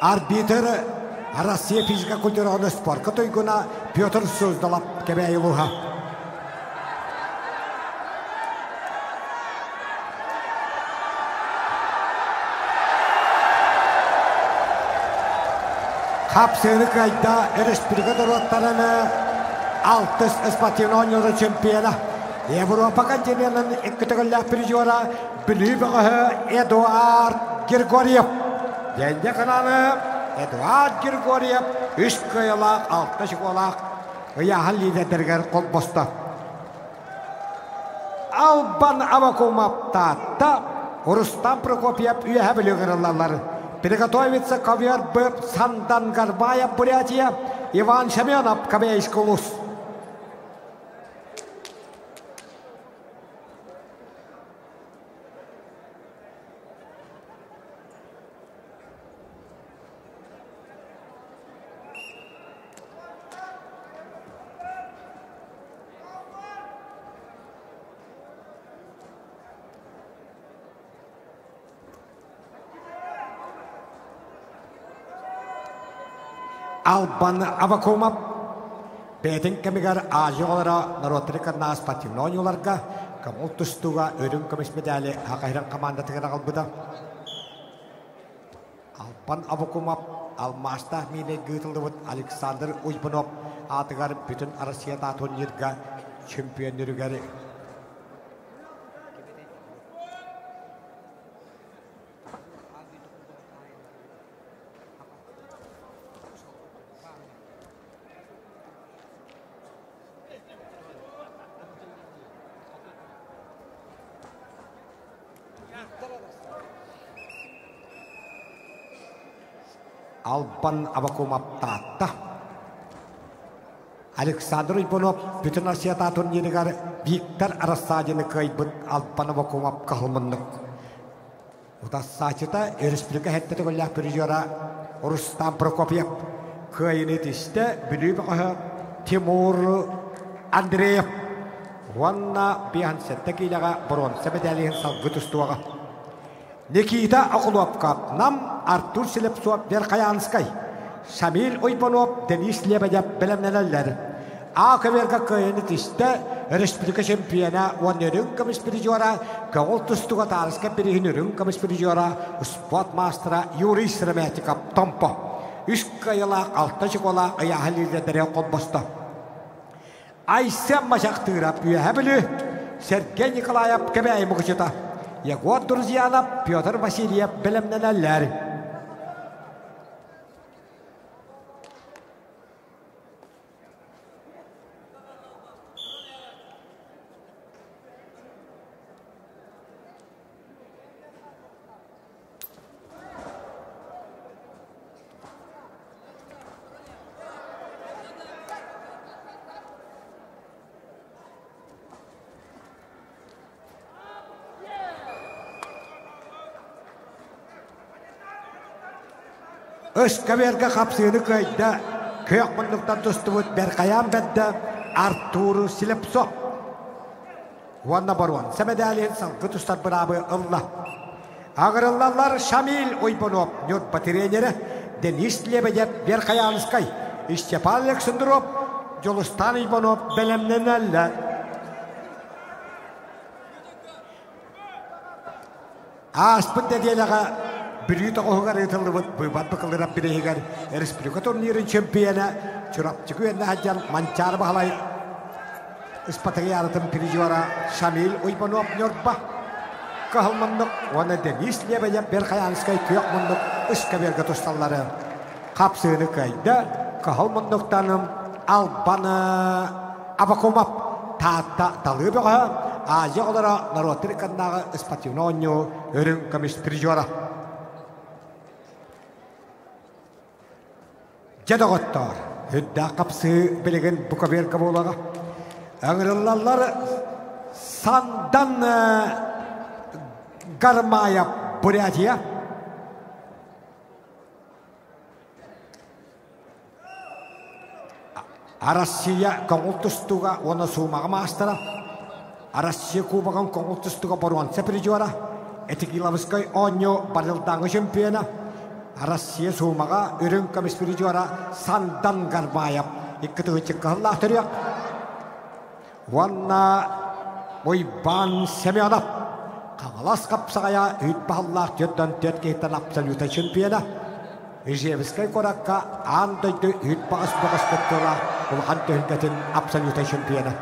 Арбитр Россия физика культурный спорт категория Петр Суздалов Кебейлуха. Kapsığını kayda республика роттарыны 6 спортивный чемпионы. Европа континентінің ikkitogollah придёра Білібіғі Эдуард Григорьев. Денде кананы Эдуард Григорьев 3 кайылақ, 6 школақ ыяхал лидердергер қол босты. Албан Авакумов татта Урустам Прокопьев үйәһә білігірілалар. Приготовится ковер Б. Сандан Гарбаев, Бурятия, Иван Семенов, Кобейский Лус. Албан Авакумов бетин кемигер ажолара народрика нас патимнониоларга камол тустуга өрүн комисс медали хакайран команда тегера албыда. Албан Авакумов алмаста мине гытылдыбыт Александр Уйбунов атыгар бүтүн Россияда турнирга чемпиондөрүгө Албан Авакумов татта. Александр Уйбунов бүтүн Россияда турнирга Виктор Арасадины кайбыт Албан Авакумов калмындык. Утассачыта республика хеттети голлах призера Рустам Прокопьев кайнетисте билибага Тимур Андреев ванна биансеттекилага бронза медалиин салгытыстуага. Никита Окуловка нам Артур Селепсов Верхаянскай Шамиль Уйбунов Денис Лебедев белемнелер. Акверга кайнетисте республика чемпиона оннерүн комисс призера кол тустуга тарыска перихинерүн комисс призера спорт мастера Юрий Среметиков Томпо. Үскайла алта чокола аяхалилдере колбоста. Айсем машактырап үйәбілі Сергей Николаев кәбәй мұғычыта. Егор Друзьянов Петр Васильев білімненелер. Öskaverga kapsığını kayda köyakmanlıktan dostumut Berkayan bedde Artur Silepsov. Vanna barvan. Semedaliyen salgı tuşlar bırabı Allah. Ağırlılar Şamil Uybunov, Nürtba treneri Denis Lebedev Berkayanskay, Stepan Aleksandrov, Jolustan Uybunov belemleneller. Aspın dediğine Birita kohugar etildibut bubat bakılırap birehigar Respublika turnirin çempiyona çorapçı güvenli haccan mancar bahalay ispatagi yaratım pirijora Şamil Uybunov Nürtba kahalmandık ona Denis Lebedev Berkayanskay kuyakmandık ıskaberga tostalları kapsığını kayda kahalmandıktanım Alban Avakumov tahta talıbıға Azia olara narodrikandağı ispativnonyo örün kamis pirijora Jadagottar, hüdda kapsı bilegen bukaver kabulaga. Ağırlılar Sandan Garmaya Buryatiya. Россия конкурстуга оны сумага мастера. Россия кубаган конкурстуга борванса прижора. Этикилавскай оньо барылдаңы чемпиона. Россия сумага өрүн комисс призера Сандан Гарбаев иккытыгычы каллах төрөк. Ванна Ойбан Семенов кагалас капсагая үт бааллах төттөн төт кейтен абсолютный чемпиона. Ижевскай коракка андойды үт багас көттөла ул антөһүнкетин абсолютный чемпиона.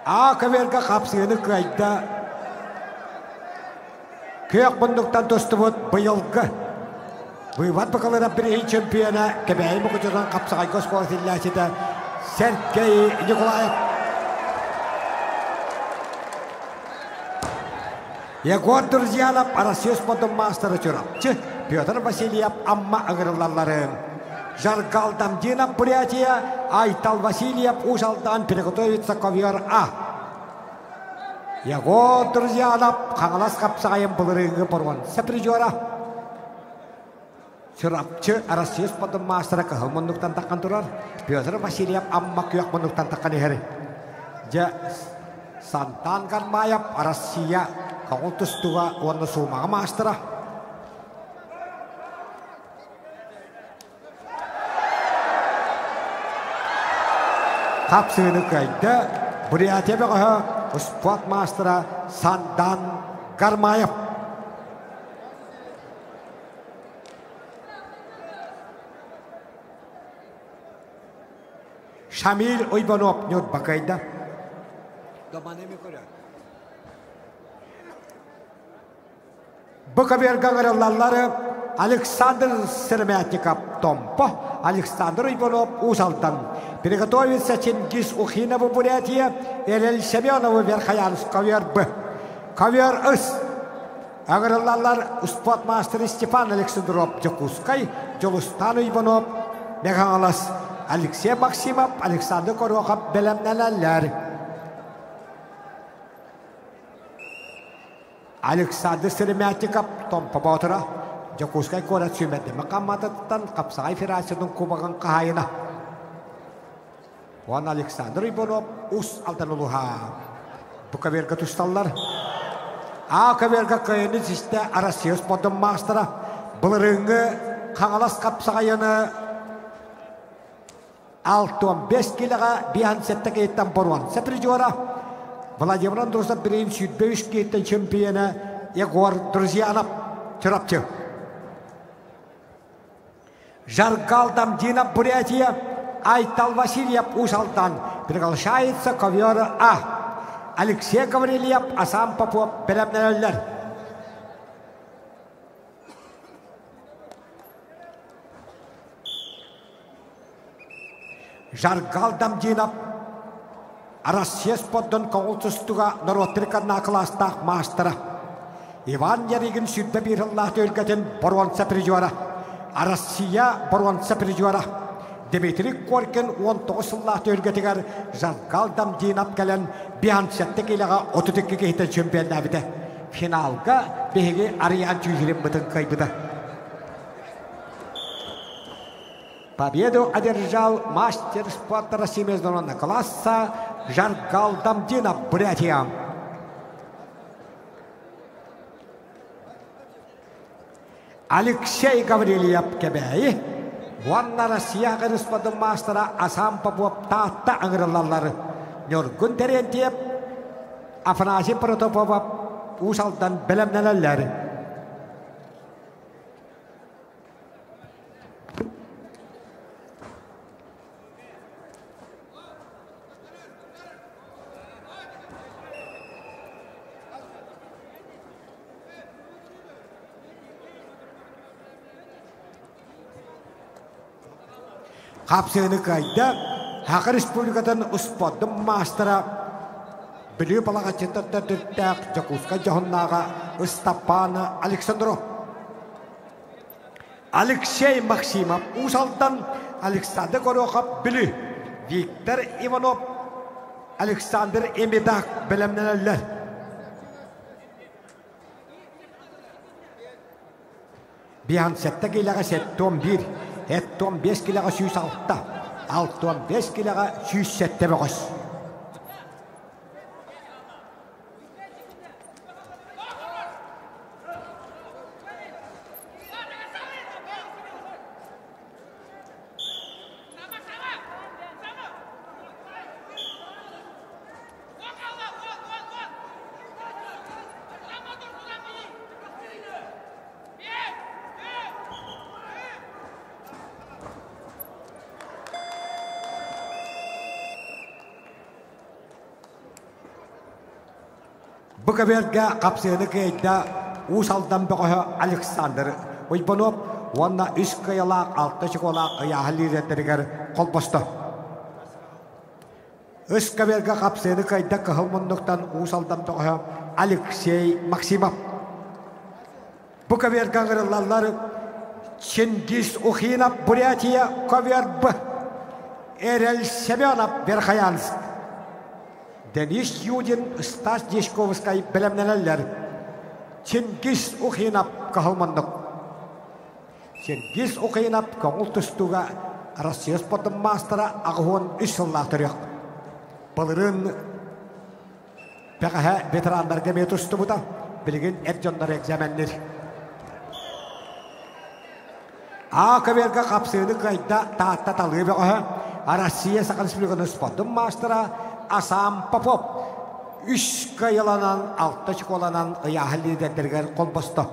Akaverga kapsığını kayda köyak bunduktan dostumut bıyılgı Buyvat bakalara bir çempiyona kebeği mukucudan kapsağay gosportillasıda Sergey Nikolayev Yegor Druzianov Россия спортун мастері чорапчы Петр Васильев амма ығырылаларын Жаргал Дамдинов Бурятия, Айтал Васильев Ужалдан приготовится ковер А. Яго, друзья, анап, қаңылас қапсағайын бұлырыңғы бұрған. Сәпіржуара. Сұрапчы Россия спортын мастера кығыл мұндықтан таққан тұрар. Петр Васильев амма күйек мұндықтан таққан ехері. Же Сантан Гармаев Россия қағыл тұстуға оны суымаға мастера. Қапсығыны көйді. Бурятия беғығы спорт мастера Сантан Гармаев. Шамил Ойбанов нёт бакайда. Бұқабер ғаңыралалары Александр Сермятников Томпо, Александр Ойбанов Узалдан. Приготовится Чингис Ухинова Бурятия, Элель Семенова Верхоянск, ковер Б. Ковер С. Агралалар спортмастер Степан Александров Джакускай, Джолустан Ойбанов, Мегангалас Алексей Максимов, Александр Корохов, Белемнелалер. Александр Сермятников Томпо Ботра, Джакускай Корат Сюмеде Макамататан, Капсай Ферасион Кубаган Кахайна. Ван Александр Ибонов ус алтанулуха. Бұқаверға тұсталар. Ақаверға қайыны зісті Россия спортын мастера. Бұлырыңы қаңалас қапсағайыны 6-15 килоға биян сәтті кейттен бұруан. Сәпірі жуара. Владимир Андросов бірейін сүйтбе үш кейттен чемпионы Егор Друзьянов түрапчы. Жаргалдам Дина Бурятия. Айтал Васильев Усалдан приглашается ковер А. Алексей Гаврилев, Асам Попов, Белемнеллер. Жаргал Дамдинов, Россия спортын қоғылсыстыға Нұротырқанна кластақ мастера. Иван Яригин сүтті бір Аллахты өлгетін Борван Саприжуара. Россия Борван Саприжуара. Дмитрий Коркин 19 сыллақты өлгетігер Жаргал Дамдинов кәлін биян сәтті келіға 32 кейтен чемпионна біді. Финалға бейге Ариан Чүйзілім бұтын қайбыды. Победу одержал мастер спорта России международного класса Жаргал Дамдинов, Бурятия. Алексей Гаврилев Кебей. Ванна Россия спортын мастера Асам Попов Тата аңырылалары. Нұргүн Терентьев, Афанасий Протопов Усалдан Белемнеллер. Қапсығыны қайда Хақы Республикадан ұспадым мастера білі балаға четті түрттәк Жакуска жағыннаға Стапана Александров. Алексей Максимов Усалдан Александр Горохов білі Виктор Иванов Александр Эмидак Белемнеллер. Биян сәтті келіға сәтті 11 15 килоға 106, 6-15 килоға 107 бөғыз. Бұқаверге қапсығыны кейді Усалдан бұғы Александр Ойбанов онна үш қиялақ, алты шықолақ яғылы реттергер қол босты. Үш қаверге қапсығыны кейді қығыл мұндықтан Усалдан бұғы Алексей Максимов. Бұқаверге ғырылалар Чингис Ухинов Бурятия ковер Б. Эрель Семенов Верхоянск. Денис Юдин Стас Дешковскай белемнелер. Чингис Ухинап кахалмандык. Чингис Ухинап коңул тустуга Россия спортын мастера ағуын үсіллақтырық. Бұлырын пәғаға ветерандар кеме тұсты бұда білген әджондар экзаменлер. Ақыверге қапсыны қайда таатта талығы бәғаға Россия Сақын Республиканы спортын мастера Асам Попов үш қайыланан, алты шықоланан ұяғы лидердерген қол бұсты.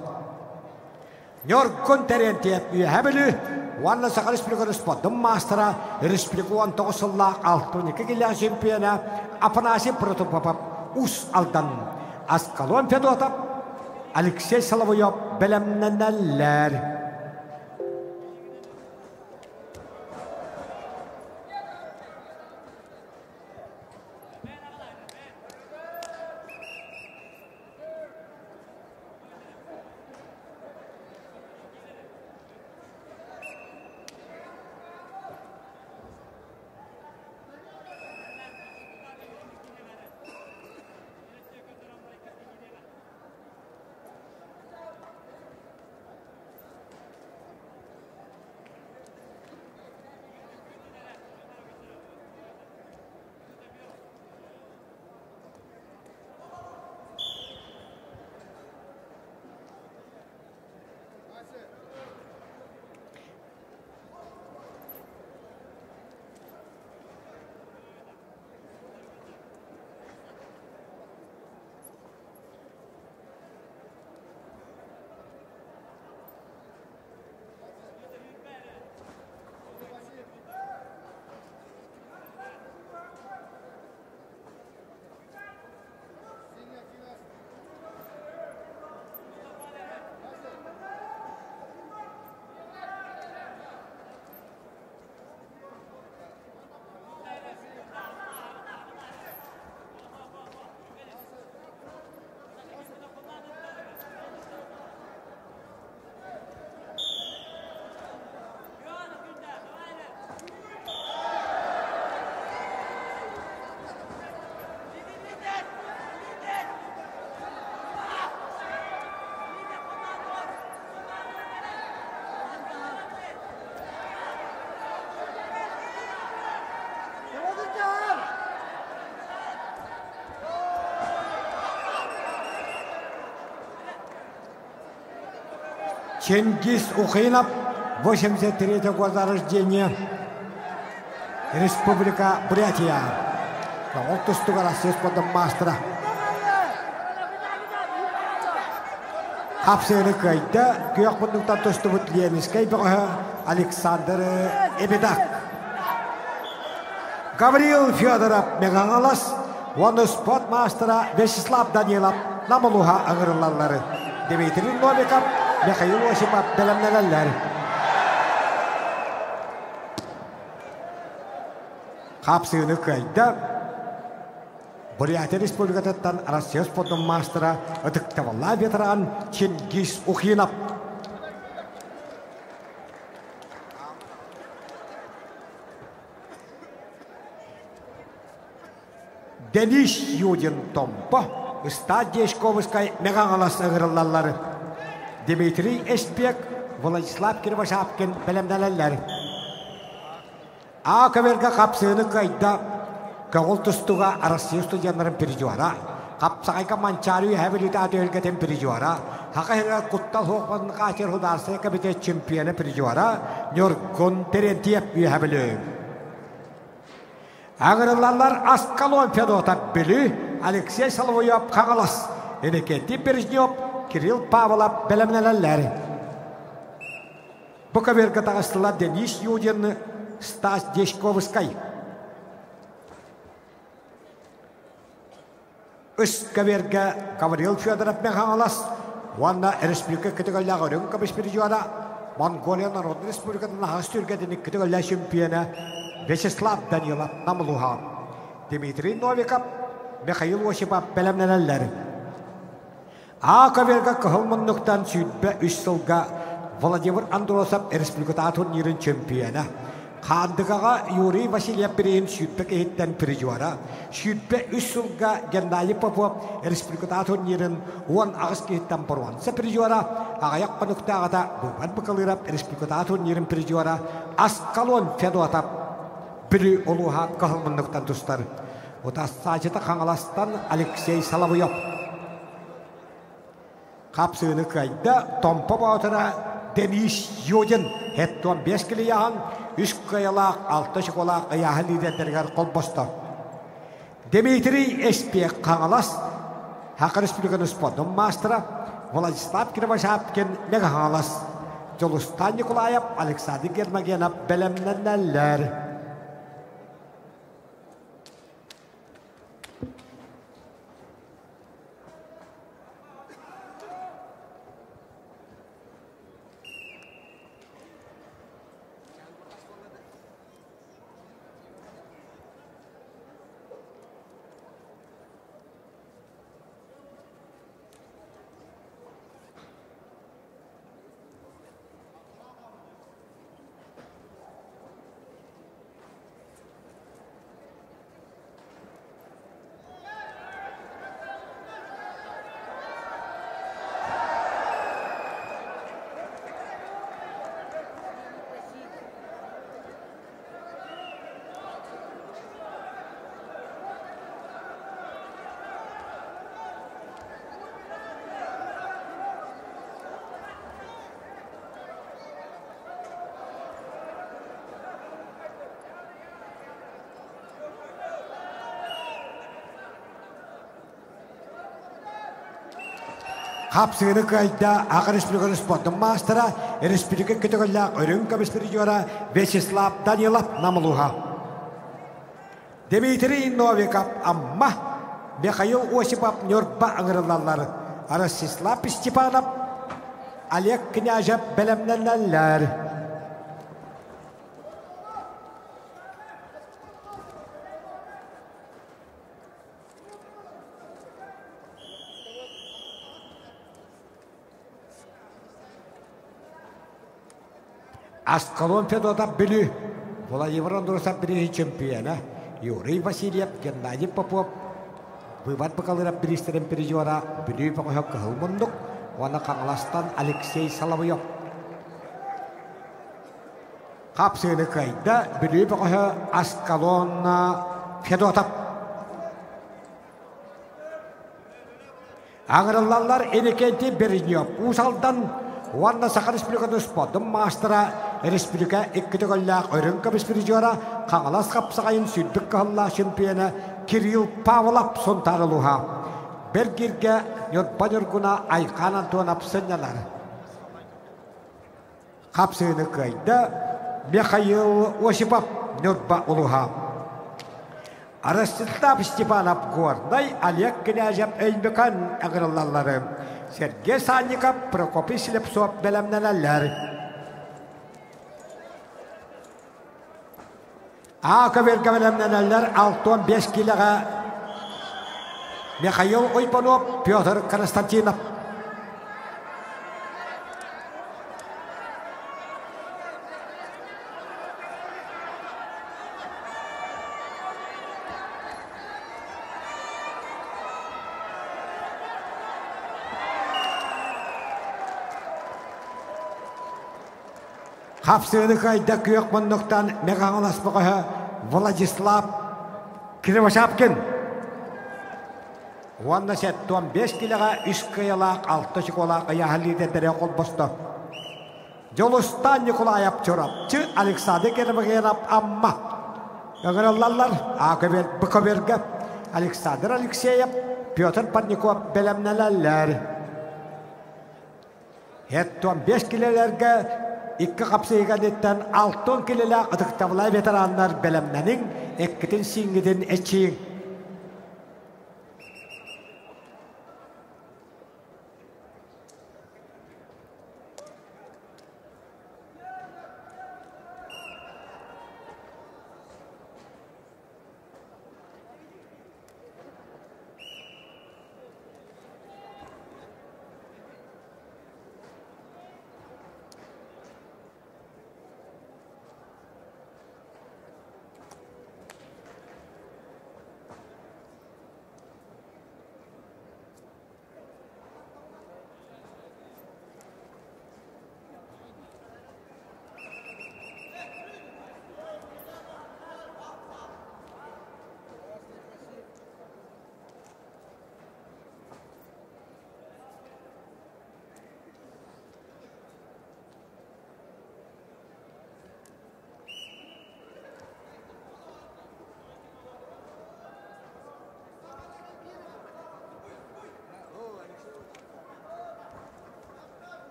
Нёргон Терентьев үйәбілі Ванна Сақын Республиканы спортын мастера Республика 19-лақ 6-12 келі чемпионы Апанасий Протопопов Ус алдан Аскалон Федотов Алексей Соловьев білімненелер. Чингис Ухинов, 83 года рождения, Республика Бурятия. Коңул тустуга Россия спортын мастера. Қапсыны кайда, күйек бұндықтан тусты бұт Ленинскай бұғы Александр Эбедак. Гавриил Федоров Мегангалас, оны спорт мастера Вячеслав Данилов намылуға аңырылалары. Дмитрий Новиков, Михаил Осипов белемнелер. Қапсыны кайда, Бурятия Республикатыттан Россия спортын мастера ұтықтавалла ветеран Чингис Ухинов. Денис Юдин Томпо, Стас Дешковскай Мегангалас аңырылалары. Дмитрий Эспек, Владислав Кирвашапкин белемнелер. Ақыверге қапсыны кайда, коңул тустуга Россия студиянларын пережуара. Қапсағайка манчару әбіліті атөлгетен пережуара. Хақайға құттал хоқпадың қачыр хударсы комитет чемпионы пережуара. Нёргон Терентьев әбілі. Аңырылалар Аскалон Федотов білі, Алексей Соловьев қағалас. Энекенти Бережнев, Кирилл Павлов белемнелер. Бұқаверге тағыстылар Денис Юдин, Стас Дешковскай. Үскаверге Гавриил Федоров Мегангалас, Ванна Республика Категолягорын кабыш пережуара, Монголия Народный Республикатын Нағыстүргедіні Категоля чемпионы Вячеслав Данилов намылуға. Дмитрий Новиков, Михаил Осипов белемнелер. Ақыверге қығылмынлықтан сүйітбе 3 жылға Владимир Андросов Республиката турнирин чемпионы. Хандыгага Юрий Васильев Перин шүтпе кехиттен призера. Шүтпе үссулга Геннадий Попов республиката турнирин 10 агыс кехиттен борван. Се призера агаяк пануктагата бубат бакалырап республиката турнирин призера Аскалон Федотап бiri олуха кахылмындыктан тустар. Ота сачыта Қаңаластан Алексей Соловьев. Капсыны кайда Томпа Баутара Денис Юдин хеттон 5 килі яған 3 каялақ 6 шоколақ аяғы лидерлер қолбосты. Дмитрий Эспек Қаңалас Хақы Республиканы спортын мастера Владислав Кривошапкин Мега Қаңалас Жолустан Николаев Александр Гермогенов білімненлер. Хапсыны кайда Ақы Республиканы спортын мастера республика кетігілі өрін комиссарияра Вячеслав Данилов намылуға. Дмитрий Новиков Амма Михаил Осипов Нюрба аңырылалар. Ростислав Степанов Олег Княжев білімнелер. Аскалон Федотап білі, Владимир Андросов бірінші чемпионы, Юрий Васильев, Геннадий Попов, Выват Бакалырап бірістерін пережуара, білі бақыға қығылмындық, оны Қаңластан Алексей Соловьев. Қапсыны қайда, білі бақыға Аскалон Федотап. Аңырылалар енекенті Бережнев, Усалдан, Уанна Саха Республиканы спортын мастера республика ikkitігілләқ өрін комиссарияра Қаңалас қапсағайын сүрдік қағылла чемпионы Кирилл Павлов сонтарылуға. Бергерге Нұрбаныргуна Айқан Антонов сынялар. Қапсыны қайда Михаил Осипов Нұрба ұлуға. Ростислав Степанов Гордай Олег Княжев Эйбекан ағырылалары. Сергей Санников, Прокопий Слепцов білімнелер. Ақы-бергі білімнелер 6-15 киліға Михаил Ойпанов, Петр Константинов. Хапсыны қайда күйек мұндықтан меғаңылас бұғығы Владислав Кривошапкин. Онна сәт 15 киліға 3 киялақ 6 шоколақ аяғылыды дәрі қол бұсты. Жолустан Николаев Чорапчы Александр Гермогенов Амма. Өңіраллалар Ақыбел Бұқыбергі Александр Алексеев Петр Парников білімнелелер. 15 килілерге İki kapsayıgan etten 6 kiloluk atıktavlay veteranlar belemlenin ekkitin singidin eçiğin.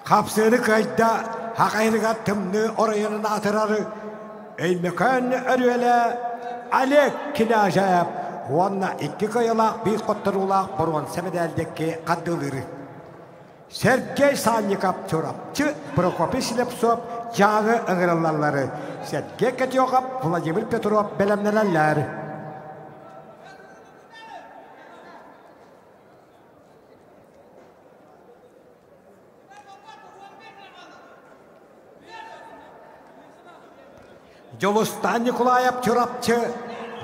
Kapsını kayda haqayırga tımны orayının atırarı eymekan örüele Alek Kinajab Onunla iki kayılaq bir qottarulaq boron semedeldeki qaddılırı. Sergey Salnikov çorapçı Prokopy Slepsov jağı ıgırılalları. Sergey Katyokov Vladimir Petrov belemnelerler. Jolustan Nikolayev çorapçı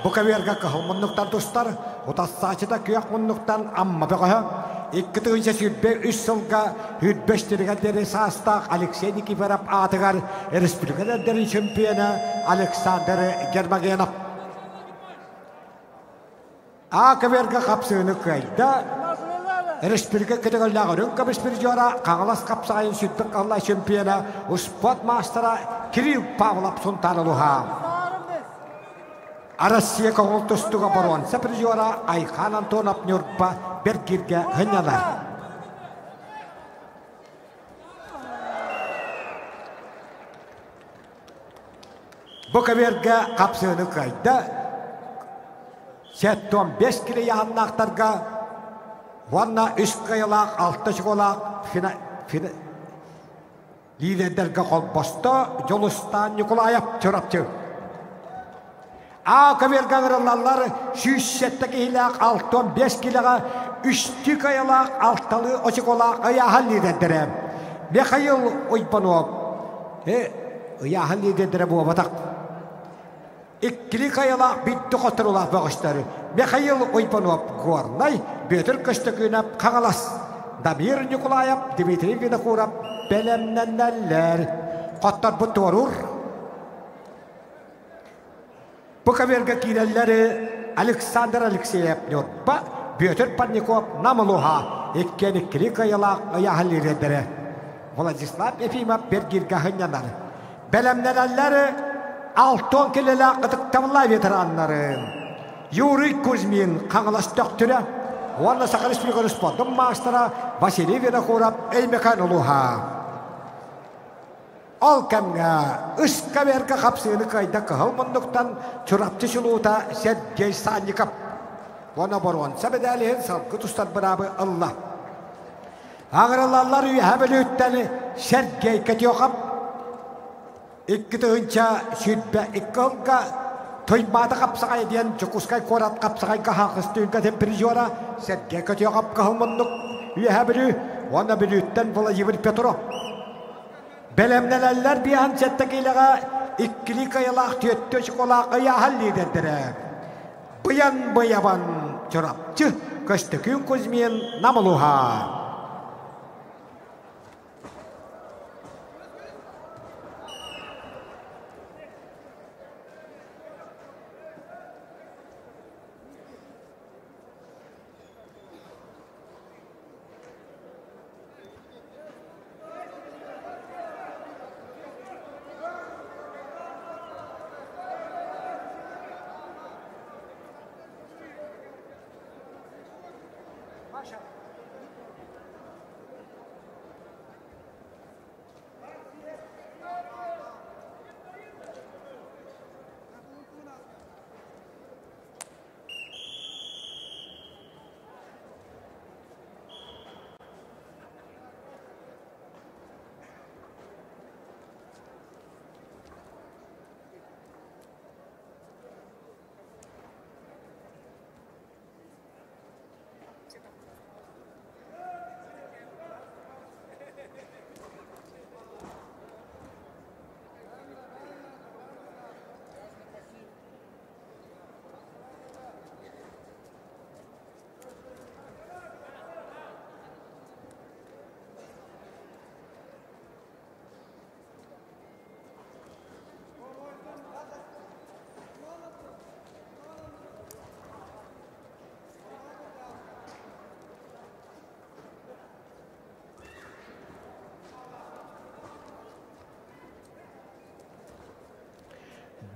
Bukaverga kahılmınlıktan dostlar, otassacıda köyak mınlıktan amma beğaha. İki tığınca sütbe 3 sılga hütbeştirgenleri sağıstak Alexey Nikiforov atıgar Respublikalarların şampiyonu Alexander Germagenov. Akaverga kapsığını kayda Respublika kategorilarının kapıştırıcılara Kağılas kapsayın sütbek Allah şampiyonu Uspot Master'a Kirill Pavlov suntanılığa. Россия koğultustuğa boron sepirjora Ayhan Antonov Nurpa Bergirge hınyalar. Bukaverga kapsığını kayda Setton 5 kilo yahanlaqtarga Vanna 3 kayılaq 6 şkolaq liderlerge kol bosta Jolustan Nikolayev çorapçı. Akaverga ıgırılallar 107 hilaq 6-5 kilağa 3 kayılaq 6'lı oçukolaq ayahan liderleri. Mikhail Oypanov ayahan liderleri bu batak. İkili kayılaq bitti qotarulaq bağışları. Mikhail Oypanov Gornay Betür Köstökünep Kağalas. Damir Nikolayev Dmitri Vinokurov belemnenler. Qottar bu torur. Bukaverga kirelleri Alexander Alexeyev Nurpa Betür Parnikov Namuluha Ekken ikili kayılaq ayahan liderleri. Vladislav Efimov Bergirge hınyalar. Belemnenler Altın kilele qıtıqtavla veteranları Yuri Kuzmin Kağılas döktürü Onunla Sakal Respublika Respondan Master'a Vasily Vinokurov Eymekanoluha Alkamga Iskaverga kapsığını kayda kıhılmınlıktan çorapçı şuluğuta Sergey Salnikov Ona boron sebedeliğin salgı tustad bırabı Allah Ağırılallar üyehabeli ütteni Sergey Katyokov İki tığınca sütbe ikılga Toymada kapsakay diyen Çokuskay korat kapsakay kahakıstığınca temperijora Sergey Katyokov kahılmınlık üyehabeli Ona bilütten Vladimir Petrov Belemnelerler bir an settekiyle İkkili kayalak tüyöttü şokolak ayahan liderleri Bıyan bıyaban çorapçı Köstökün Kuzmin Namuluha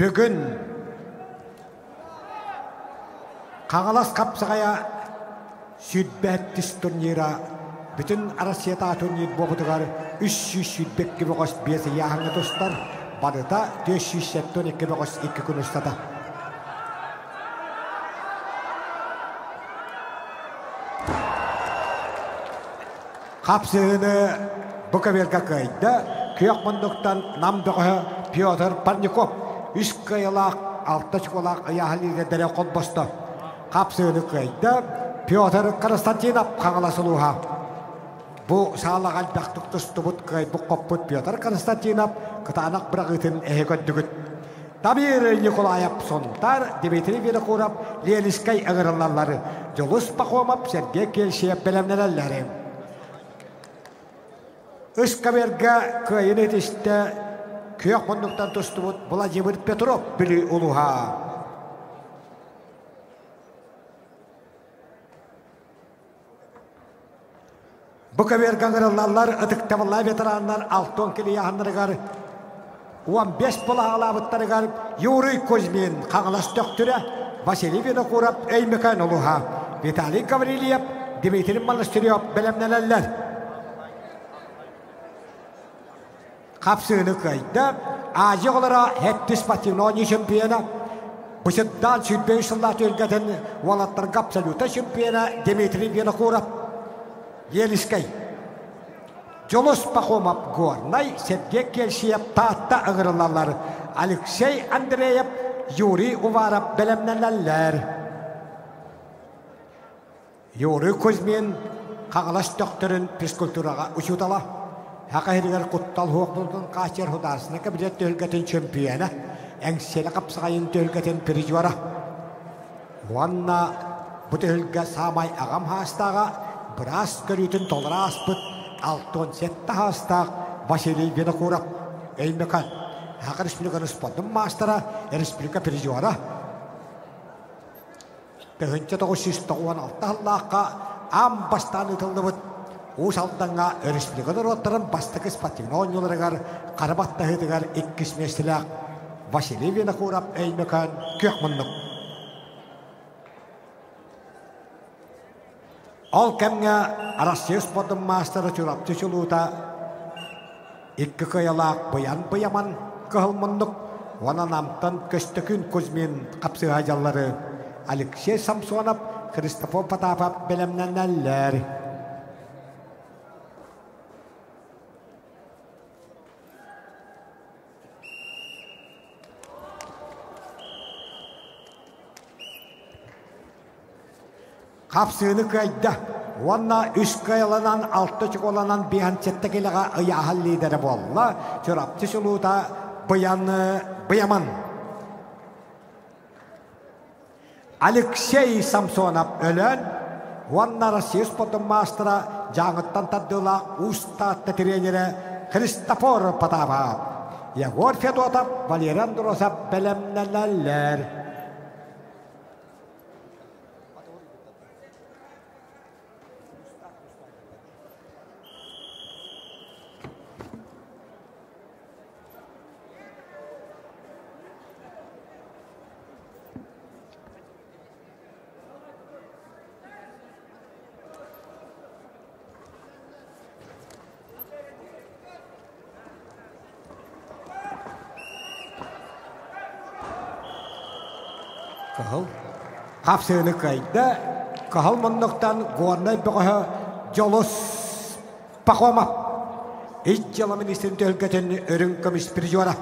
Bugün Kağalas kapsağaya sütbettis turnira bütün Россияда турнир болдугар 300-500 бесі яғыңы достар, барыда 472 күн ұстады. Қапсығыны Буковерға қайды, күйек мұндықтан намдығы Петр Парников, 3 қиылақ, 6 шқолақ аяғылығы дәрі қол босты. Қапсығыны қайды, Петр Константинов қаңыласылуға. Бұл сағылақ әлбәқтік тұсты бұд қайды бұл қоппыд Петр Константинов қытанақ бірағытын әйгөндігіт. Табир Николаев сонтар, Дмитрий Винокуров, Ленискай ағырылалары, Жолыс Пахомов, Сергей Келшев бәлемнелелері. Үскаберге көйін етішті күйек мұндықтан тұсты бұд Владимир Петров білі ұлыға. Бұқаберге ағырылалар, ұдықтавылай ветеранлар, алтон келі яғынларығар, 15 бұла ағылабыттарығар, Юрий Кузьмин қағылас төқтірі, Василий Винокуров өймекен ұлыға, Виталий Гаврилиев, Дмитрий Монастырев бәлемнелелер. Қапсығыны қайды, ажы олара әтті спортивный чемпионы, бұшыддан сүйтбей сыллат өлгетін олаттарға абсолюта чемпионы Дмитрий Винокуров, Ленискай. Жолос Пахомов Горнай, Сергей Келшев татта ағырылалар, Алексей Андреев, Юрий Уваров бәлемнелелер. Юрий Кузьмин қағылас доктырын физкультураға ұшудала. Хақайрығар құттал хоқпылдың қачер хударсына кәбілет төлгетін чемпионы, әңселі қапсығайын төлгетін пережуара. Уанна бұт өлгі самай ағам хастаға біраз көрітін толыра аспыт, алтон сетті хастақ Василий Винокуров өймекан. Хақы республиканы спордың мастера, республика пережуара. Тығынчы 996 аллаққа ам бастан ұтылды бұд. Уус алдаңа республиканы роттарын бастықы спортивный ойынларығар, қарабатта хетігар 2 месіліғ Василий Винокуров өймекан көк мұндық. Ол кәмге Россия спортың мастері түрапты чулуыта 2 қиялақ бұян-бұяман қығыл мұндық. Оны намтан көстікін Кузьмин қапсы ажалары Алексей Самсонов, Христофор Потапов бәлемненелер. Қапсығыны көйді, онна 3 қиылынан 6 чықоланан бейханчетті келіға ұяғыл лидері болла, түрапты сұлуыда бұяман. Алексей Самсонов өлін, онна Россия спортың мастера жаңыттан таддыла ұстатты тренері Христофор Потапов, Егор Федотов, Валерий Андросов бәлемнелелер. Қапсығыны қайды, қағыл мұндықтан ғорнай бұғы Жолос Пахомов, ит жылы министрін төлгетін өрін көміс призуара.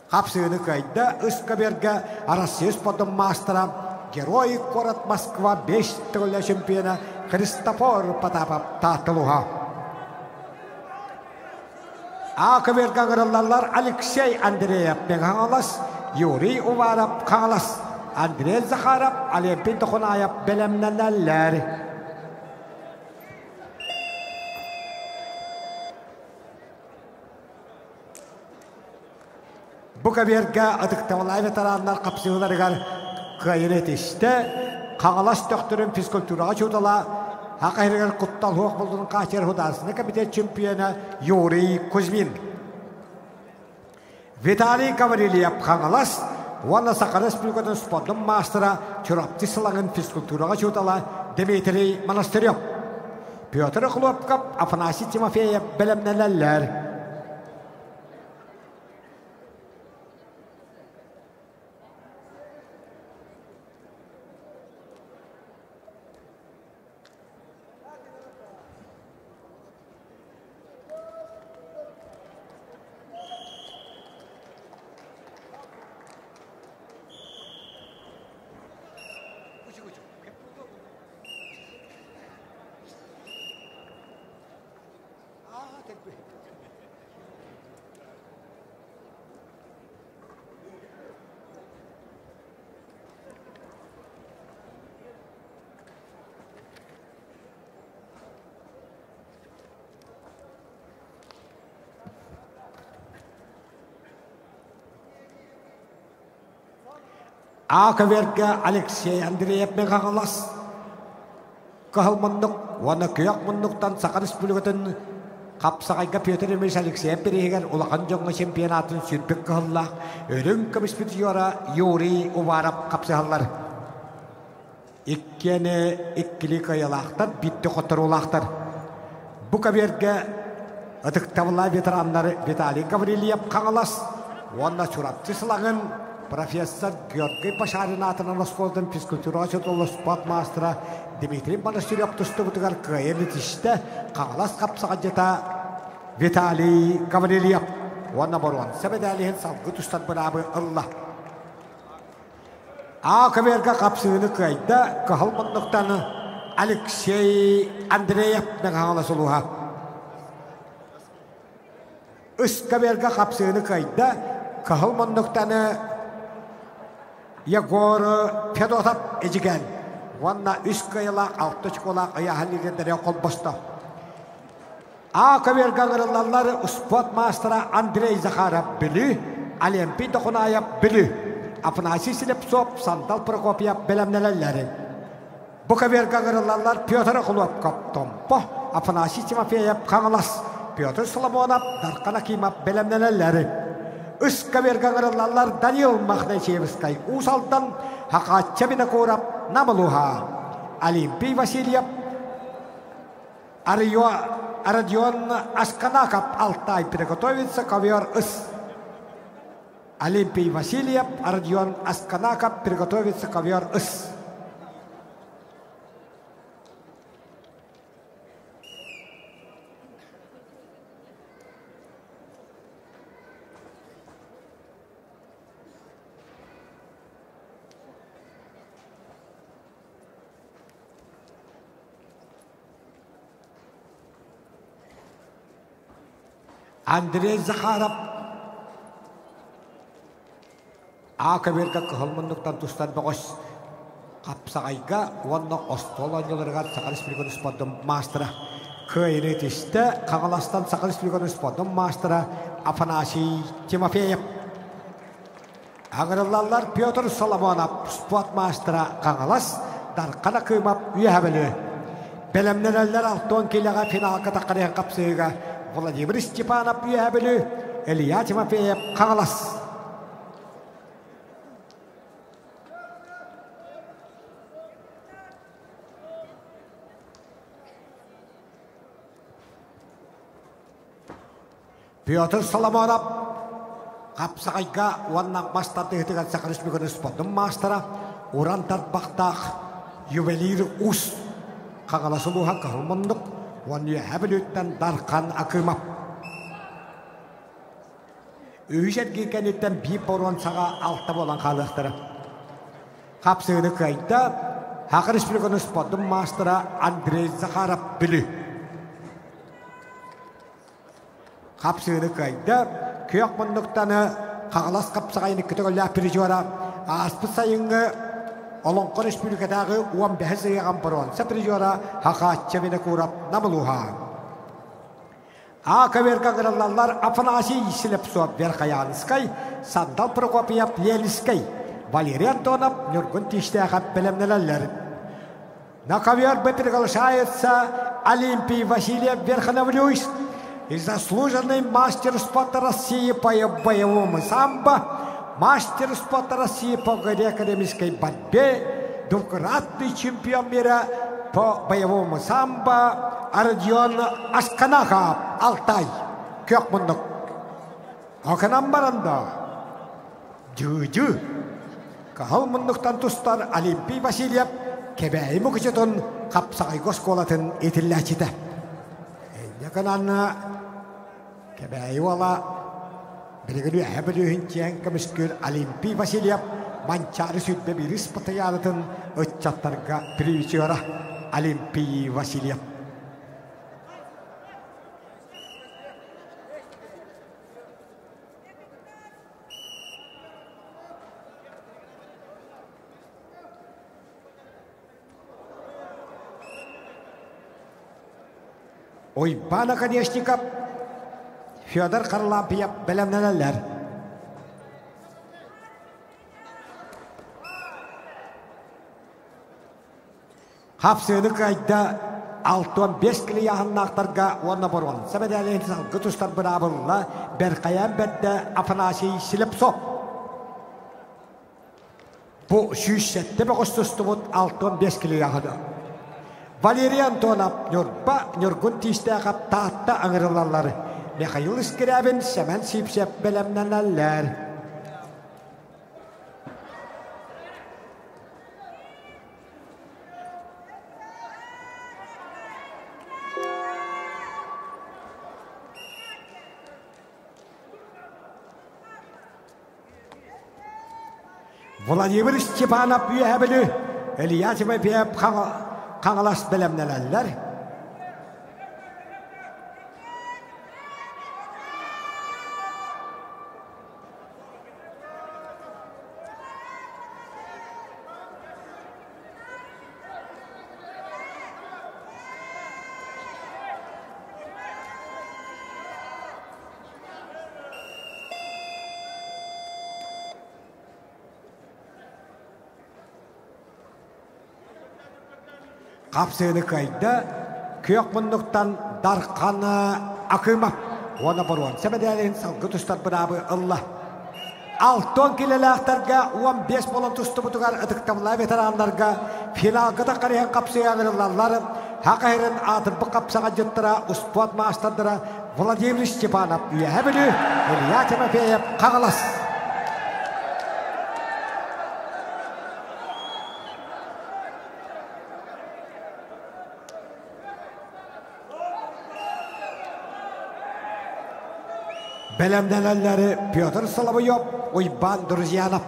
Қапсығыны қайды, Үскаберге Россия спортың мастера, Герой город Москва 5 түгілі чемпионы Христофор Потапов тартылуға. Ақыберге ғырылалар Алексей Андреев мен қаңылас, Юрий Уваров қаңылас, Андрей Захаров, Олимпин Тұқынаев бәлемнелелер. Бұқаберге ұдықтавылай ветеранлар қапсығыларығар қайын етішті, қаңылас төқтірін физкультураға чудала, Ақайрығар құттал хоқ бұлдың қачер хударсыны комитет чемпионы Юрий Кузьмин. Виталий Гаврилиев қаңылас, оны Сақан республикатын спорттың мастера Чурапты сылаңын физкультураға чудала Дмитрий Монастырев. Петр Хлопков, Афанасий Тимофеев белемнелелер. Акаверга Алексей Андреев мен қағалас. Қағылмындық, оны көйек мұндықтан Сақа Республикатын қапсағайға Петр Емеш Алексеев берегер олаған жоңғы чемпионатын сүрбек қағылақ. Өрін компетитора Юрий Уваров қапсағалар. Иккілі қайылақтар, битті қоттар олақтар. Бұ каверге ұтықтавыла ветеранлары Виталий Гаврилиев қағалас. Оны сұрапты сылағын профессор Георгий Пашарин атынан осколдың физкультура сөтолы спорт мастера Дмитрий Монастырев тұсты бұтығар көйелі тішті қағалас қапсаға жета Виталий Гаврилиев. Оны бұруан сәбедәліген салғы тұстан бұрабы ұлла. Ақыверға қапсығыны көйді қығылмындықтаны Алексей Андреев мен қағалас ұлуға. Үсківерға қапсығыны көйді қығылмындықтаны Егор Федотов ежіген. Онна үш қайылақ, алты шқолақ аяғалегендері қол босты. Ақыверға ғырылалары спорт мастера Андрей Захаров білі, Олимпий Дұқынаев білі, Афанасий Селепсов, Сандал Прокопьев білімнелелері. Бұқыверға ғырылалар Петр Хлопков Томпо, Афанасий Тимофеев қаңылас, Петр Соломонов, Дарқан Акимов білімнелелері. Үскаверға ғырылалар Данил Махначевскай Усалдан Хақатча Бинакурап Намалуха Олимпий Васильев Родион Асканаков Алтай приготовится ковер ыс. Олимпий Васильев Родион Асканаков приготовится ковер ыс. Андрей Захаров Ақыверға қығылмындықтан тұстан бұғыз қапсағайға онны остоланыларға Сақа Республиканы спорттың мастера көйіне тесті қағаластан Сақа Республиканы спорттың мастера Афанасий Тимофеев. Ағырылалар Петр Соломонов спорт мастера қағалас Дарқан Акимов үйәбілі. Бәлемнелер алтон келеға финалға таққариян қапсығыға Владимир Степанов үйәбілі, Илья Тимофеев қағалас. Петр Соломонов қапсағайға оннан бастарды етіген Сақа Республиканы спорттың мастера Уран Тартбақтақ ювелир ұс қағаласылуға қағылмындық. Оны әбілеттен Дарқан Акимов. Үйжерге кәнеттен бей борон саға алты болан қалықтыры. Қапсығыны көйді Хақы Республиканы спорттың мастера Андрей Захаров білі. Қапсығыны көйді көйек мұндықтаны қағалас қапсығайыны күтігілі әпірі жуара аспы сайынғы Олонқы Республикадағы 15 зайған бұрын сәпірежора Хақатча Бинакурап Намылуға. Ақыверға ғыралалар Афанасий Селепсов Верхаянскай, Сандал Прокопьев Лелискай, Валерий Антонов Нюргун Тиштеғап білімнелелер. На ковер приглашается Олимпий Васильев Верхоновлюйск и заслуженный мастер спорта России по боевому самбо, мастер спорта России по греко-римской борьбе, двукратный чемпион мира по боевому самбо Родион Асканахов, Алтай, Кёкмундук. Оканан баранда, жу-жу. Кахал мундуктан тустар Олимпий Васильев, кебәй мұқычытын қапсағай госколатын етілләчіті. Яканан кебәй вала, білігілі әбілігін тиян көміскер Олимпий Васильев, манчары сүтбе біріс патаялытын өтчаттарға привичиора Олимпий Васильев. Ойбан Акадешников, Федор Харлампиев белемнелер. Хапсыны кайда 6-5 килі яғыннақтарға орны бұрын. Сәбәдәлен салғы тұстар бір абылла, бәрқаян бәрді Афанасий сіліп соқ. Бұ 107 бұғыстысты бұд 6-5 килі яғыды. Валерий Антонов, Нюрба, Нюргун тистәғап таатта аңырылалары. Михаил Искирябин, Сәмән Сипсеп белемнәләр. Владимир Степанов үйәбілі, Ильясыма бейіп қаңылас білімнеләлер. Қапсыны кайда көк мұндықтан дарқаны ақымап. Оны бұруан. Сәбәдәлін салғы тұстар бұрабы ұлла. 6 келеләқтарға 15 болын тұсты бұтығар ұдықтамла ветерандарға финалғыда қариян қапсы аңырылалары хақайрын атырбы қапсаға жыттыра ұспуат маастандыра Владимир Степанов үйәбілі Илья Тимофеев қағылас. Белемнеләләре Петр Соловьев, Ойбан Друзьянов.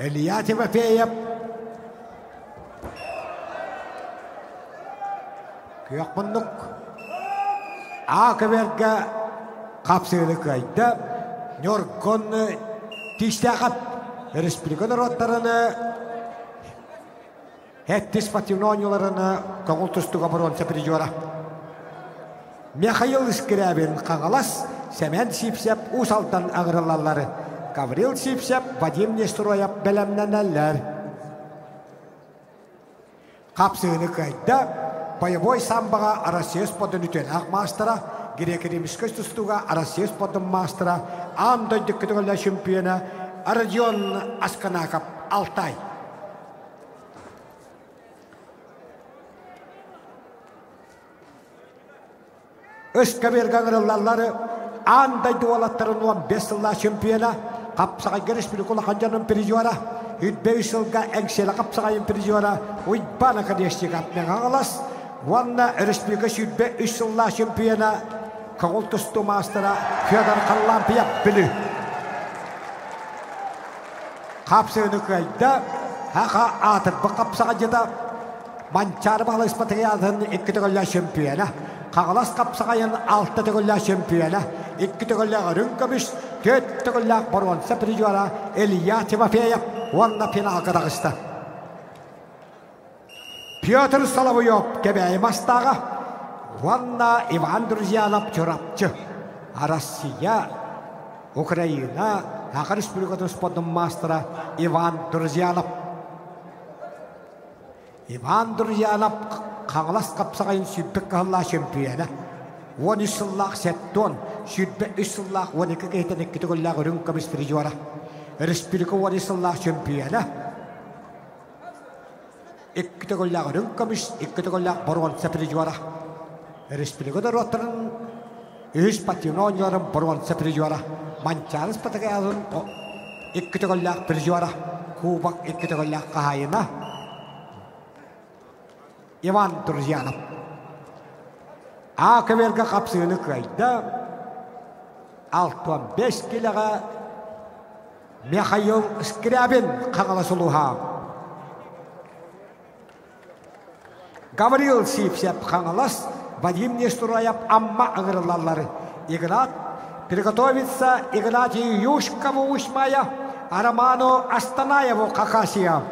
Илья Тимофеев. Күйақпындық. Ақыберге қапсығылы қайды. Нөргонны тістәғап. Республика народтарыны әттіс пативнониларыны көңіл тұстыға бұрын сәпірежуара. Михаил Искирябин қағалас, Сәмен Сипсеп ұсалтан аңырылалары. Гаврил Сипсеп, Вадим Нестроев белемнәләр. Қапсыны кайда боевой самбаға Россия сподын үтен ақ мастера, грек-римскөз тұстуға Россия сподын мастера, андойды күтігілі чемпионы Родион Асканахов, Алтай. Өскі бергаңырылалары андойды олаттарын 15 жылла чемпионы, Қапсағай республикалық қанжанын пережуара, 3 жылға әңселі қапсағайын пережуара, Ойбан Акадешников мен ағалас, онна республика 3 жылла чемпионы, көңіл тұсту мастера Федор Харлампиев білі. Қапсығыны көйді, хақа атырбы қапсаға жеді, манчары бағылы испатыға 2 түгілі чемпионы, Қағылас қапсағайын 6 түгілі чемпионы, 2 түгілі ғырын көміш, 4 түгілі бұрын сәпірежуара Илья Тимофеев, онна финалға дағысты. Петр Соловьев кебеймастага, Ванна Иван Друзьянов чурапчы. Россия, Украина, Аха Республикатын спортын мастера Иван Друзьянов. Иван Друзьянов қаңылас қапсағайын сүйтбік қағылла чемпионы. 13 сыллақ сәттон, сүйтбік 3 сыллақ 12 кейтен 2 түгіллақ үрін комиссары жуара. Республика 13 сыллақ чемпионы. 2 түгіллақ үрін комиссар, 2 түгіллақ борғын сәпірі жуара. Республикада роттарын үш патиона ойнарын борғын сәпірі жуара. Манчарыс патагазын 2 түгіллақ бір жуара. Кубак 2 түгіллақ қағайына. Иван Друзьянов. Акаверга қапсыны қайда 65 килоға Михаил Скрябин қаңыласылуға. Гаврил Сипсеп қаңылас, Вадим Нестураев амма аңырылалары. Игнат приготовится Игнатий Юшкову Ушмая, а Роману Астанаеву Хакасия.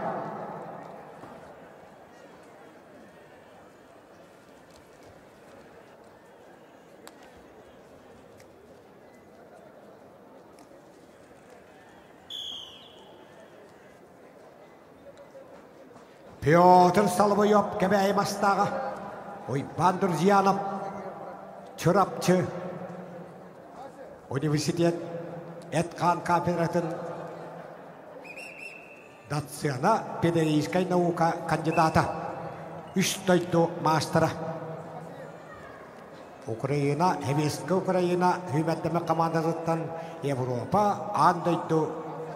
Петр Соловьев кебеймастага, Иван Друзьянов чурапчы. Университет Эткан кафедратын доцена педагогической наука кандидата. Үштойду мастера. Украина, Хевескі Украина, хүмәттімі командасыттан Европа, андойду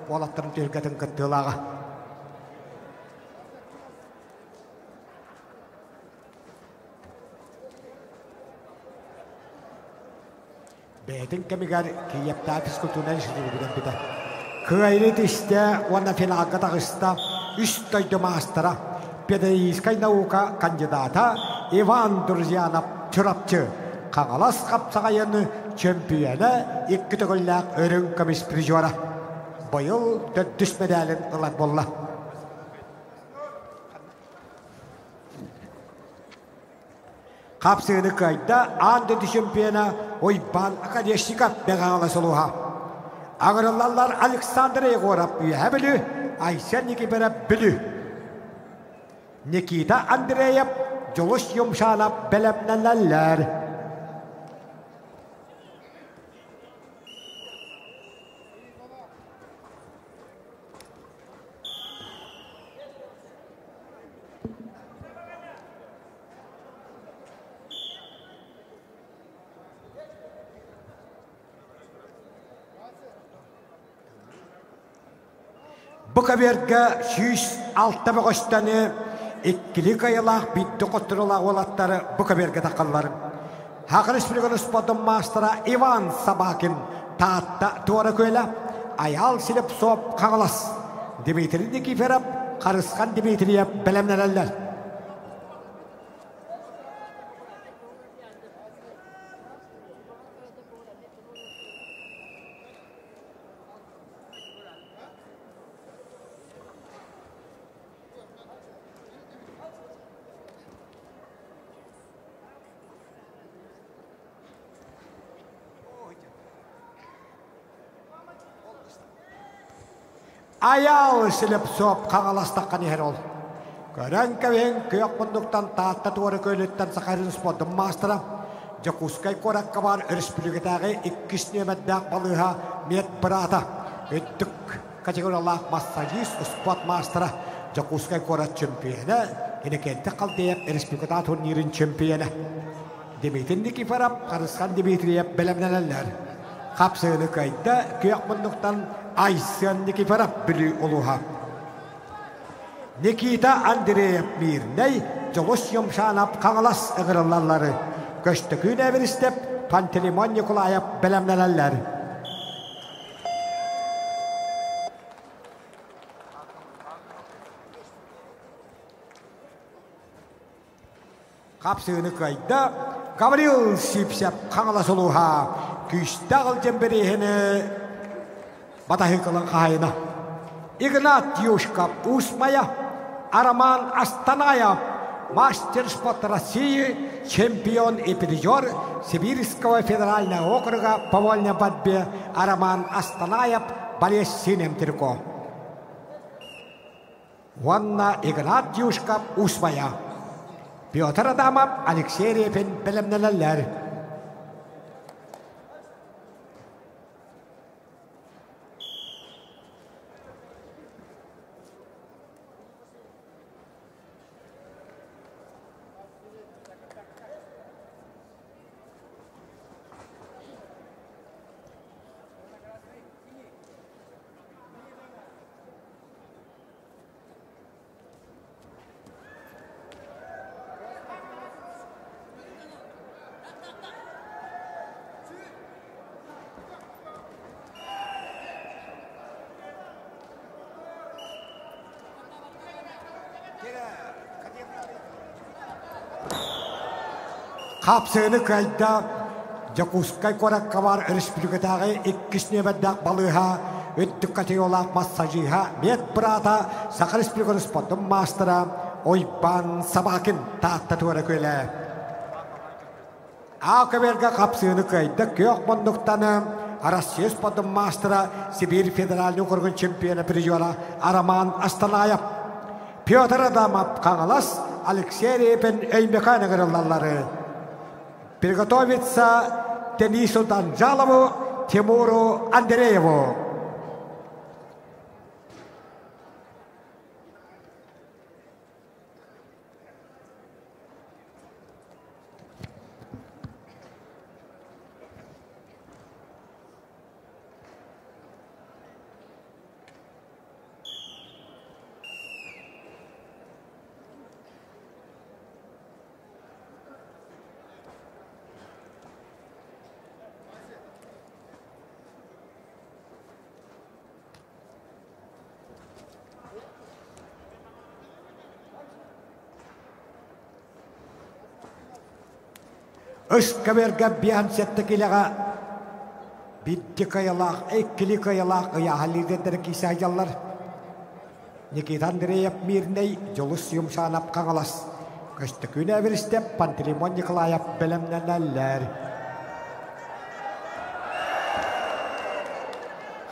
олаттырын түргетін күттілаға. Бәйтін кәмігер кейепті физкультурнан жүрді бүгін біді. Күйрет іште, оны финалға тағышта, үштойды мастера, педагогической наука кандидата Иван Друзьянов чурапчы. Қаңалас қапсағайыны чемпионы 2 түгілләк өрін комиссар жуара. Бұйыл 4 медалін ұлат болла. Қапсыны қайда анды чемпионы Ойбан Акадешников бәғаңылы сұлуға. Ағырылалар Александр Егоров үйә білі, Айсен Никипарап білі. Никита Андреев жолыш юмшалап бәләпнәләләр. Бұқаверге 106 бұғыштаны ikkili kayalaq bitti qottırılaq olattары Бұқаверге тақалларын. Хақы Республиканы спортын мастера Иван Сабакин таатта туара көйлі аял сіліп соп қағылас. Дмитрий Никифоров қарысқан Дмитрия бәлемнәләлер. Аял сіліп соп қағаластаққан ер ол. Көрін кәвен көйек мұндықтан таатта туары көйлеттен сақарын спортын мастера Жакускай қораққа бар республикадағы 2 нөмәддәк балыға мет бірата. Өттік категориялақ массажист спорт мастера Жакускай қорат чемпионы енекенті қалдайып республикада турнирин чемпионы. Дмитрий Никифоров қарысқан Дмитрия бәлемнәләлер. Қапсыны кайда көйек мұндықтан Айсен Никифоров білі олуға. Никита Андреев мирней жолыш юмшанап қағылас ығырылалары. Көшті күн әвірістеп Пантелеймон Николаев бәлемнәләлер. Қапсыны кайда Гаврил Сипсеп қағылас олуға. Күштағыл жемберейхіні Батахикалан қайына. Игнат Юшков Усмая, Роман Астанаев, мастер спорта России, чемпион и призер Сибирского федерального округа по вольной борьбе Роман Астанаев, болезнь синим трико. Ванна Игнатьюшка Усмая. Петр Адамов, Алексей Репин, Белемнелелер. Kapsığını kayda Jakускай korакка бар республикадагы 2 небеддак балыга өттүк категориялык массажига мет брата Саха республиканы спорттун мастера Ойбан Сабакин таатта туара көйлө. Акаберга капсığını kayda көк мондуктаны Россия спорттун мастера Сибирь федеральный округун чемпиону призера Роман Астанаев. Петр Адамов Каңалас, Алексей Репин Эймеканы кырыллары. Приготовиться Денису Данжалову, Тимуру Андрееву. Öskəbergə biyan settekiləğə bitti kayalaq, ekkili kayalaq ıyahallidedir ki sayallar. Nikita Andreyev Mirney jolus yumşanap kağalas. Köstöküne veristep Pantelimon Nikolayev belemneneller.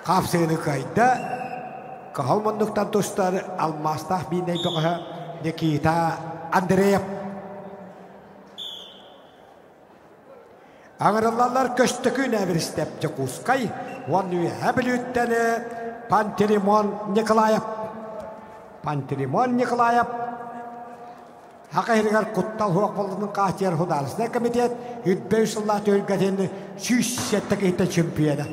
Kapsığını kayda Kahalmonduktan dostlar almastah biney doğa Nikita Andreyev. Ağırlarlar köstöküne veristep Jakускай, onu hebilütteni Pantelimon Nikolayev. Pantelimon Nikolayev Hakayırgar Kuttal Huakbalının Kahtiyar Hudarısına komitet 105 yıllar tölgeden süssettik etten çempiyona.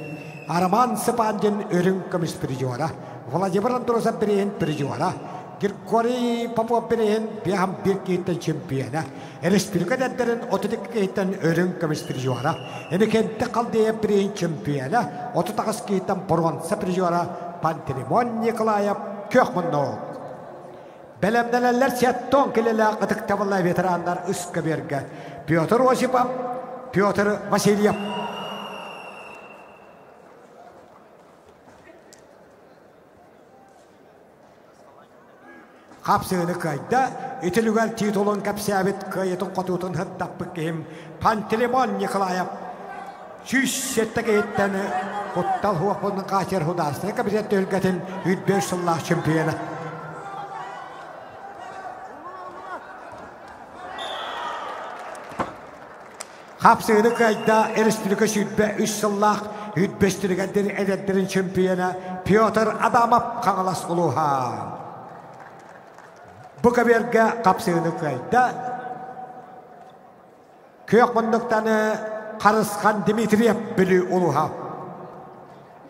Роман Сапандин өрін көміс призера. Владимир Андроса бірейін призера. Григорий Попов бірейін биян бір кейттен чемпионы. Республика дәддерін 32 кейттен өрін көміс призера. Емекенті қалдыя бірейін чемпионы. 39 кейттен бұрғанса призера Пантелеймон Николаев Көкмұннаук. Бәлемдәләләр сәттон келелі қытық табылай ветерандар үскі бергі. Петр Осипов, Петр Васильев. Kapsığını kayda, itilügel titulun kapsabit kayıtın kotutun hıddap bükeyim. Pantelimon Nikolayev. Süssette kayıttan Kuttal Huakbalının Kahtiyar Hudarısına kapsabit ülketin 105 yıllar şempiyonu. Kapsığını kayda, Respublika Südbe 3 yıllar 105 tülügendir edetlerin şempiyonu Piotr Adamov Kangalas Uluha. Bu kaberge kapsığını kayda Kökmündüktanı Karıskan Dimitriyev bülü uluha.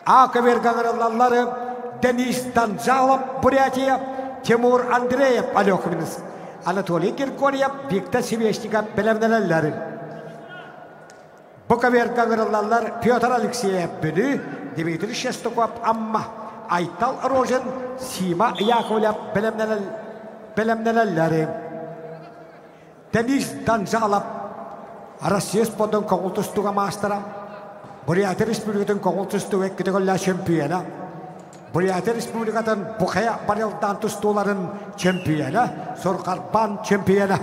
A kaberge ağırlarları Denis Danjalov Buryatiyev, Timur Andreyev Alyokuminiz, Anatoly Grigoryev, Viktor Seveshnikov belemnelerleri. Bu kaberge ağırlarlar Piotr Alekseyev bülü, Dmitri Shestokov Amma, Aytal Rojin, Sima Yakovlev belemnelerleri. Denis Danjalov Россия спортын коңултустуга мастера, Бурятия Республикатын коңултустуга кетегеллер чемпионы. Бурятия Республикатын Бухая барелдан тустуларын чемпионы, Сорқарбан чемпионы.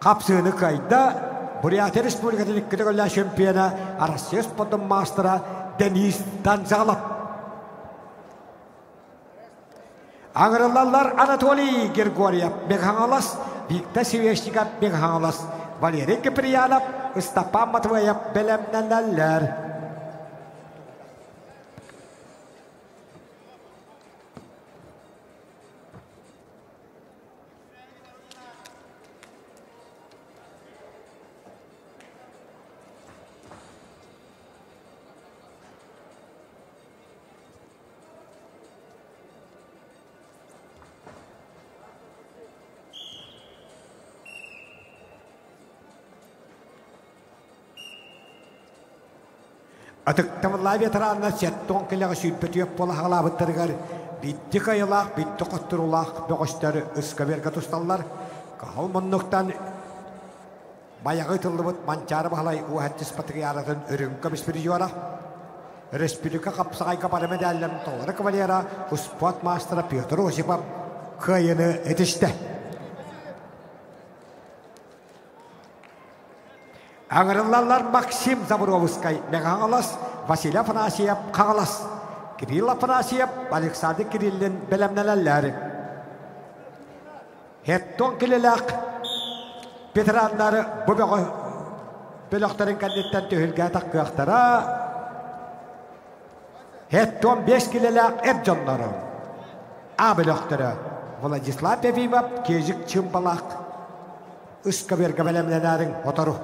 Қапсыны қайда Бурятия Республикатын иккілігілі чемпионы Россия спортын мастера Денис Данзалов. Аңырылалар Анатолий Григорьев Бекхаңалас, Виктор Севещиков Бекхаңалас, Валерий Киприянов, Стапан Матвеев белемненелер. Атыктамылла ветеранна сеттон келеға сүйіппетіеп бола халабыттырғар битті қайылақ, битті қоттырулақ бөғістері ұсқа берге тұсталлар. Қағыл мұннықтан баяғы тылыбыт манчары бағалай уәттіс патығы аратын үріңкі біспірі жуара. Республика қапсағайға бары медалларын толары кавалера ұспот мастера Петр Осипов қайыны етішті. Аңырылалар Максим Забуровскай Мегаңалас, Василий Афанасьев Қағалас, Кирилл Афанасьев, Александр Кириллин белемнелелер. Хеттон келелек ветеранлары бұбығы бөліқтарын кәндеттен төхілге таққықтара. Хеттон 5 келелек Эбджонлары. А бөліқтары Владислав Певимов кезік чымбалақ. Үскі берге белемнелерін отыру.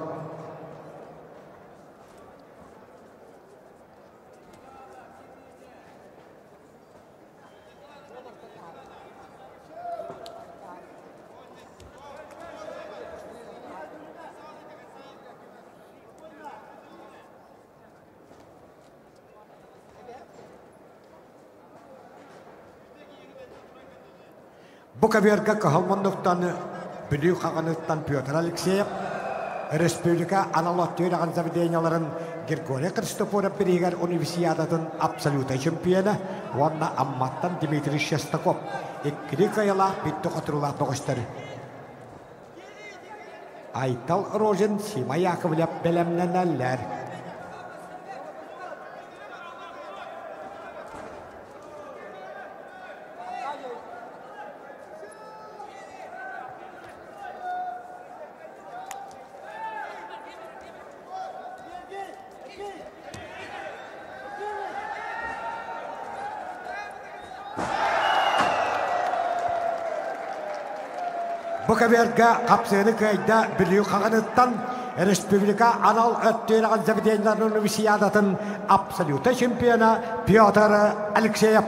Буковерка Кахалмановтан Білеу қағаныттан Петр Алексеев, Республика аналог түйраған заведенияларын Григорий Христофоров бірегер универсиадатын абсолюта чемпионы, онна Амматтан Дмитрий Шестаков, иккілі қайылақ бітті қотырулақ бұғыстыр. Айтал Рожин Сима Яковлев белемненелер. Буковерка қапсыны көйді білеу қағаныттан Республика анал өттейраған заведенияларын универсиадатын абсолюта чемпионы Петр Алексеев.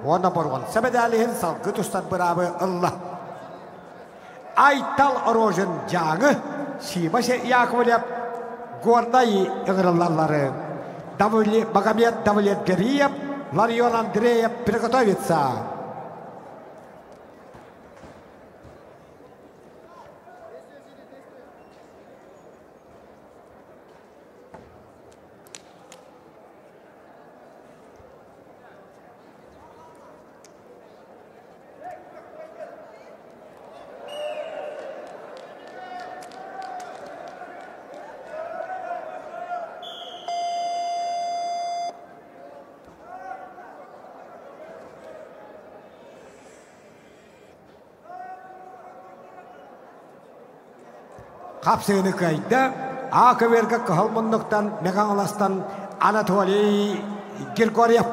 Оны бұрған сәбедәліхін салғы тұстан бұрабы ұлла. Айтал Рожин жаңы Сима Яковлев Гордай ұғырылалары. Магомед Давлет Гериев, Ларион Андреев приготовится. Қапсыны қайды, Ақывергі Қығылмұндықтан, Мегаңыластан Анатолий Григорьев.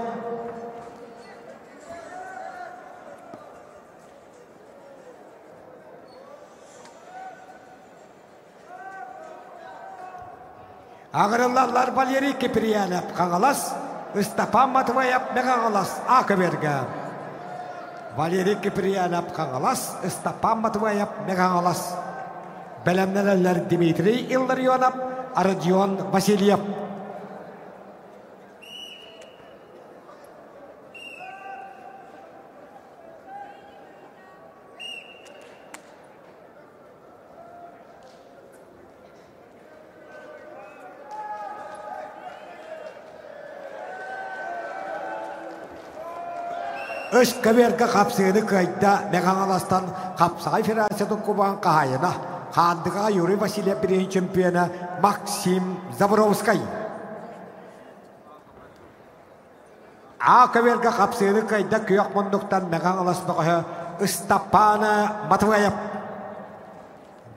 Ағырылалар Валерий Киприянов Қаңылас, Стапан Матвеев Мегаңылас Ақывергі. Валерий Киприянов Қаңылас, Стапан Матвеев Мегаңылас. Белемнелер Дмитрий Илларионов, Родион Васильев. Üç kaverga kapsığını kayda Meğanalastan kapsağay Federasyonun kuban kahayına Kandığa Yuri Vasilyev birinci şampiyonu Maksim Zaborovskay. A kaverga kapsığını kayda kıyok munduktan Meğanalas'ta Istapana Matvayev.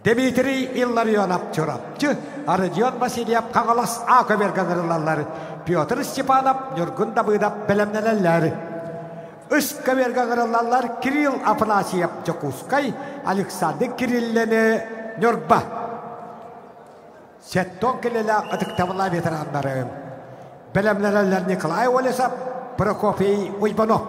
Dmitri Illarionov çorapçı, Aradion Vasilyev Kangalas A kaverga kırılarlar. Pyotr Stepanov Nurgun Davıdov belemnelerler. Üst kaverga kırılarlar Kirill Afanasyev Jokuskay, Alexander Kirilleni Nurba. Setton kelele atık tavla veteranları. Belemnelerler Nikolay Olesov, Prokofey Uybanov.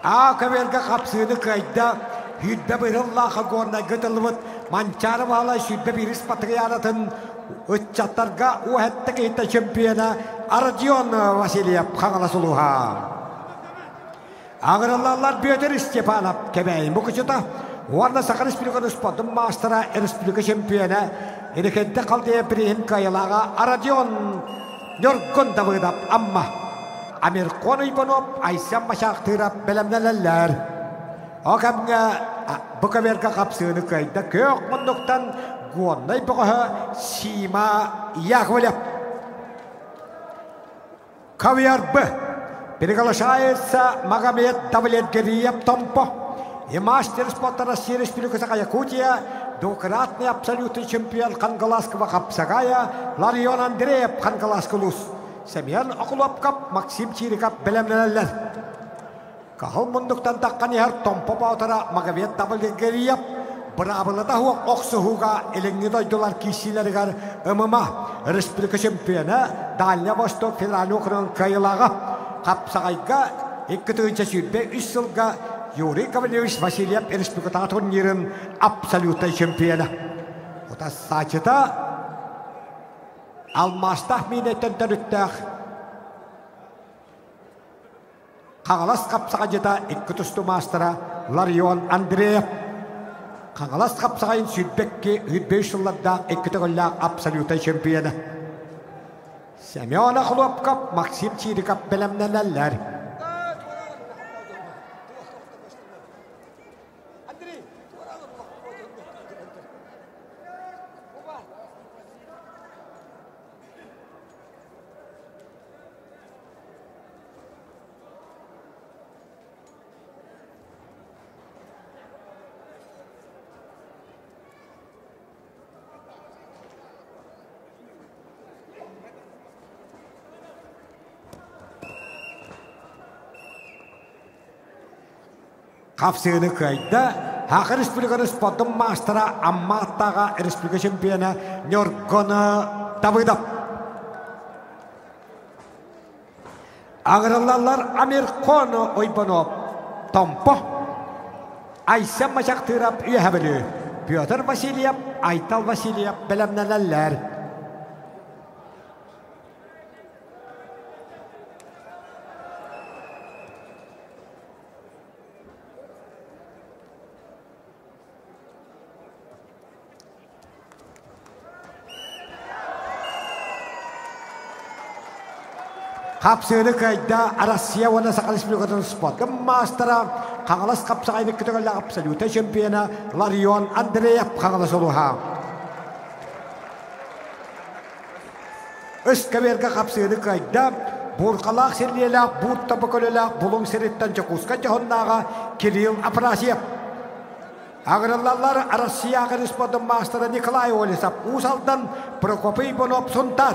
A kaverga kapsığını kayda hüdbe bırıllaha gorna götülüvüt mançarı bağla hüdbe biris patriyaratın uççatlarga o hette kehte şampiyona Aradion Vasilyev Kangalasuluha. Ağırlarlar Pyotr Stepanov kebeyin bu kıçıda Orada Sakar Respublika Sport'un Master'a Respublika şampiyona Erekette kaldığı birihin kayılağa Aradion Nurgun Davıdov amma Amir Konu Ivanov Aysam Başaktırap belemnelerler. O kamga bu kaverga kapsığını kayda kök munduktan Guonnay boğa Sima Yakovlev. Kavyar B. Переглашается Магомед Давлетгериев Томпо. И мастер спорта России Республика Якутия, двукратный абсолютный чемпион Кангаласского капсагая Ларион Андреев Кангаласкулус. Семен Окулопкап, Максим Чирикап белемнелер. Кахыл мундуктан таккан яр Томпо баутара Магомед Давлетгериев. Бравылыда хуак оксухуга элеңни дойдулар кисилергар ымыма Республика чемпионы Дальний Восток федераль округунун кайылага Капсагайга 2003 жылга Юрий Ковалевич Васильев Республика турнирын абсолютный чемпионы. Ота сачыта алмастах минеттен төрүттөх Кагалас капсагайда 2 мастера Ларион Андреев. Kangalas kapsayın sütbekki 5 yıllarda 2 tığıllak absoluta şampiyonu. Semyon Akhlopkap, Maksim Çirikap belemnelerler. Kapsığını kayda Haqı Respublika Sport'un Master'a Ammattağa Respublika şampiyonu Nurgun Davıdov. Ağırlarlar Amir Konu Ivanov Tompo. Aysam Başaktırap üyehabili. Pyotr Vasilyev, Aytal Vasilyev belemnelerler. Kapsığını kayda Rusya ve Sakar Respublika Sport'un Master'a Kangalas kapsağını kütüğüyle absolute şampiyonu Larion Andreyev Kangalasoluha. Üst kaverga kapsığını kayda Burkalak serliyle Burt tabakölüyle Bulun seritten Çakuska Cahonnağa Kirill Afanasyev. Ağırlarlar Rusya Sport'un Master'a Nikolay Olesov Usal'dan Prokofey Ivanov Suntar.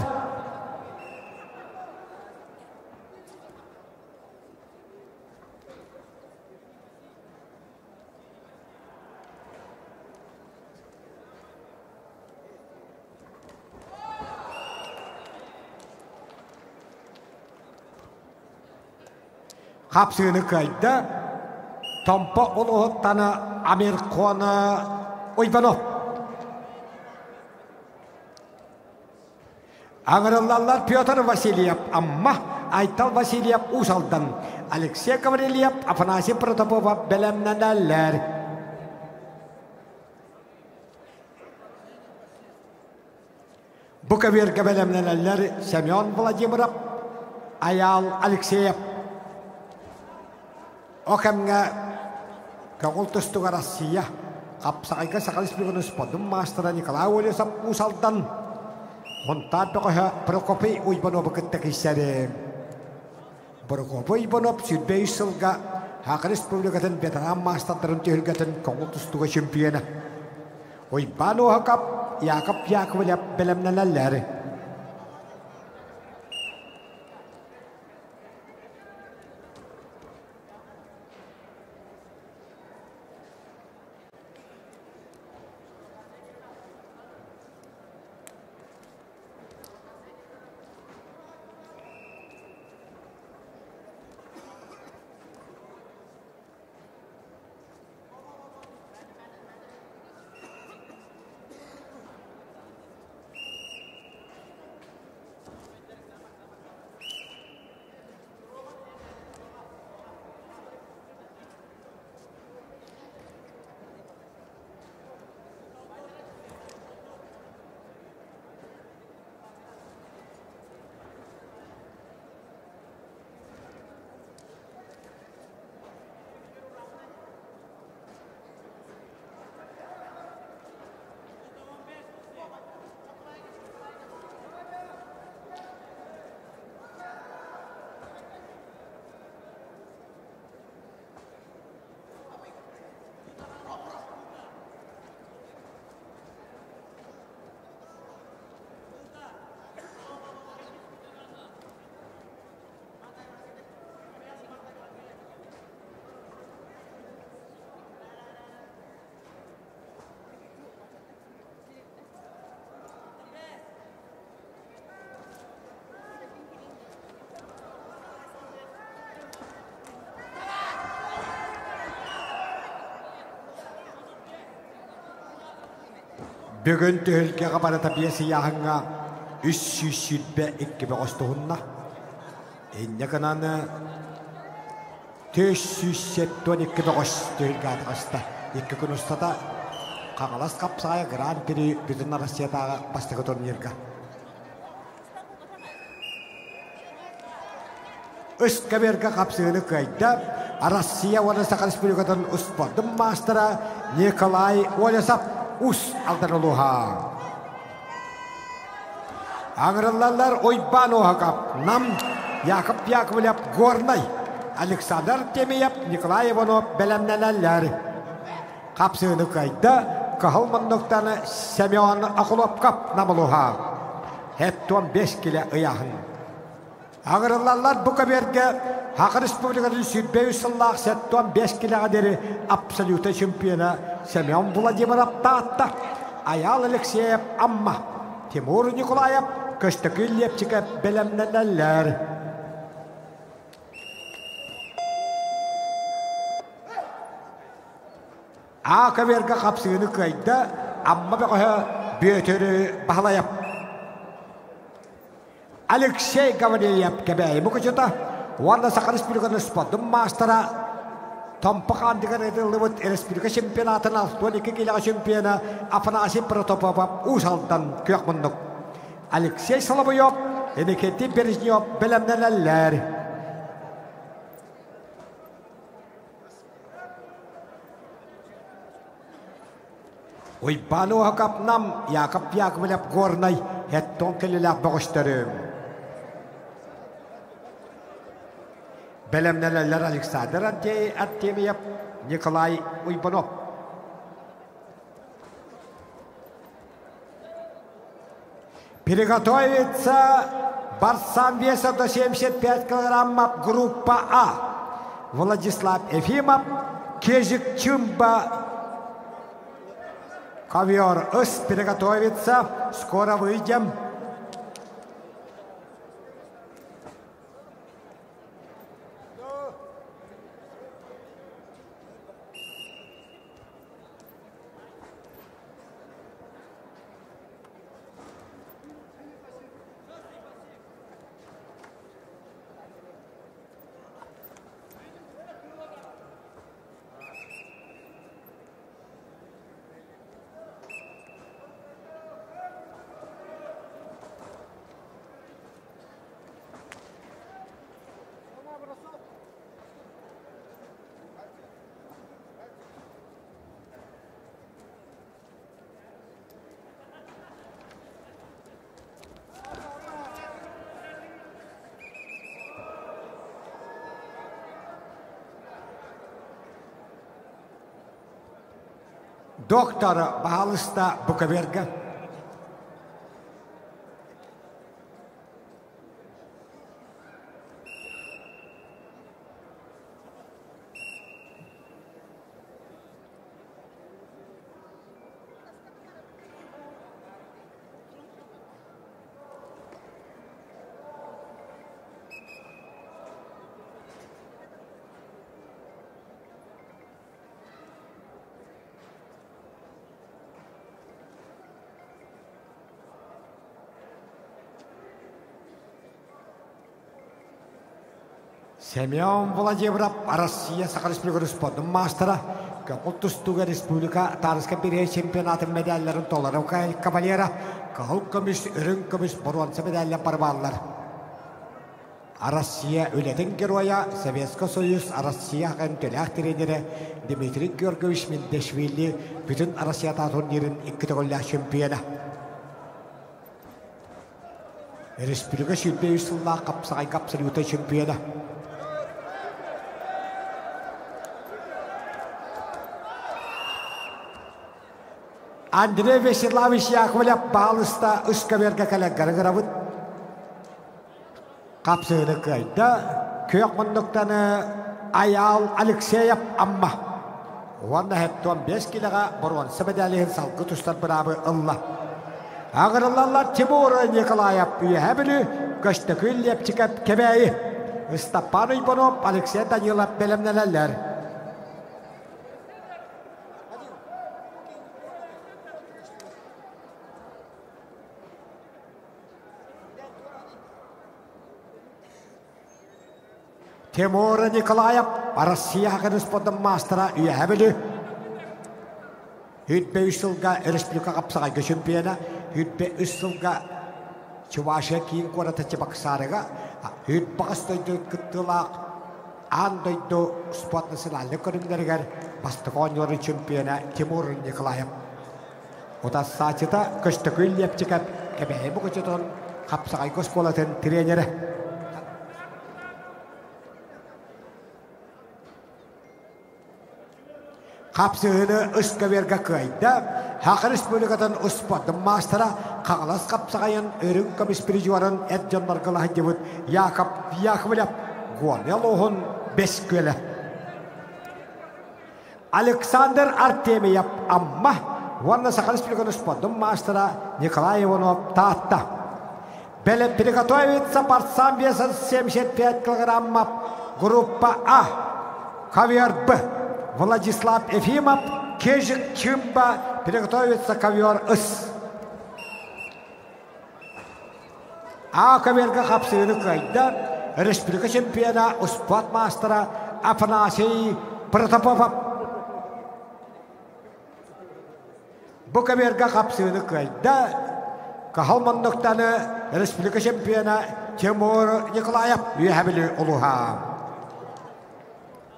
Kapsığını kaydı. Tompa uluğuttanı Amerikanı Uybanov. Ağırlarlar Pyotr Vasilyev amma Aytal Vasilyev Usal'dan Alexey Gavrilyev Afanasy Protopova belemlenenler. Bu kabirge belemlenenler Semyon Vladimirov Ayal Alexeyev. Okemge Kagultustuga Rossiya Kapsakayga sakalis bigunus podum Master Nikolai Wolyosov Usal'dan Montadoha Prokopy Uybanov kettekisere. Prokopy Uybanov Südbeysilga Hak Respublikatan Veteran Master Terentihilgatan Kagultustuga Championa. Uybanov Hakap Yakap Yakwilya belemlenenler. Bugün tühülkege barata piyesi yahınga 300 ostuğunna. Enne kananı 372 tühülge atıqasta. 2 gün ustada Kağalas kapsaya Grand Prix bütün Rusya'da bastığı turnirga. Üst berge kapsığını kayda Rusya Władysław Respublikatan Uspodum Mastera Nikolai Wolyosov Us aldanuluha. Ağırlarlar Uybanov Hakap Nam Yakap Yakovlev Gornay Alexander Temeyev Nikolai Ivanov belemlenenler. Kapsığını kayda Kahılmanlıktanı Semyon Akulovkap namuluha. Hetton 5 kile ıyahın. Ağırlarlar bu kabirge Hak Respublikasının Südbeyüsüllağ setton 5 kile kaderi absoluta şampiyona Semyon Vladimirov Tatta Ayal Alexeyev amma Timur Nikolayev Köstökül Lepçike belemlenenler. A kabirge kapsığını kayda amma bekoha büyütörü bahalayap. Alexey Gavrilyev kebeyi bu küçüta Władysław Respublikasının Uspodum Mastera Tompakan digan edildiği Respublika Şampiyonatının 12 kilo şampiyonu Afanasy Protopov Usal'dan köyakmunduk. Alexey Solovyov, Nikita Bereznyov belemlenenler. Uybanov Hakap Nam Yakap Yakovlev Gornay hetton keliler boğuşturum. Belemlenenler Alexander Artemyev, Nikolai Uybanov. Приготовиться борцам веса до 75 килограммов группа А. Владислав Ефимов, Кезик Чумба, ковер Ис. Приготовиться, скоро выйдем. доктор Баалыста Буковерга. Семен Владимиров, Россия, Саха Республика спортын мастера, Ұлттық Республика Тарысқа бере чемпионаты медальларын толары кавалера, қағыл көміс, үрін көміс, бұрынсы медалья барбалылар. Россия өлетін героя, Советский Союз, Россия ғантөләқ тренері Дмитрий Георгиевич Мендешвили бүтін Россия турнирін 2 төгілләқ чемпионы. Республика шүлбе үсілла қапсағай капсылуыты чемпионы. Андрей Веселович Яковлев Баалыста Үскаверге кәләггәрі ғырабыд. Қапсығыны қайда көк мұндықтаны Аял Алексеев амма. Онда хәпті 15 киліға бұрғансы бәдәліғін салқы тұстар бұрабы ұлла. Ағырылалар Тимур Николаев үйе білі көшті күллеп чекіп кебәйі. Стапан Үйбонов Алексей Данилов бәлемнеләлер. Тимур Николаев, Россия спортын мастера үйе білі. Хүтбе 3 жылға республика қапсағайғы чемпионы, хүтбе 3 жылға Чувашия кейін қораты Чебоксарыға, хүтбе қыстойды күттілақ, андойды спорт национальный көрімдергер бастықон жоры чемпионы Тимур Николаев. Ота сатыда көшті күллеп чекіп, кәбәйі бұғычытын қапсағайғы спорттың тренері. Қапсығыны Үскаверге көйді, Хақы Республикатын ұспатын мастера қағылас қапсағайын өрін көміспірі жуарын әджанларғыла дебіт Яковлев Гуанел оғын 5 көлі. Александр Артемьев амма, Ванна Саха Республикатын ұспатын мастера Николай Иванов таатта. Приготовиться борцам весом 75 килограммов группа А, ковер Б. Владислав Ефимов, Кежик Чимба, приготовится ковер С. А коверга қапсығыны қайда республика чемпиона спорт мастера Афанасий Протопопов. Бұл коверга қапсығыны қайда Қахалмандықтаны республика чемпиона Тимур Николаев үйәбілі ұлыға.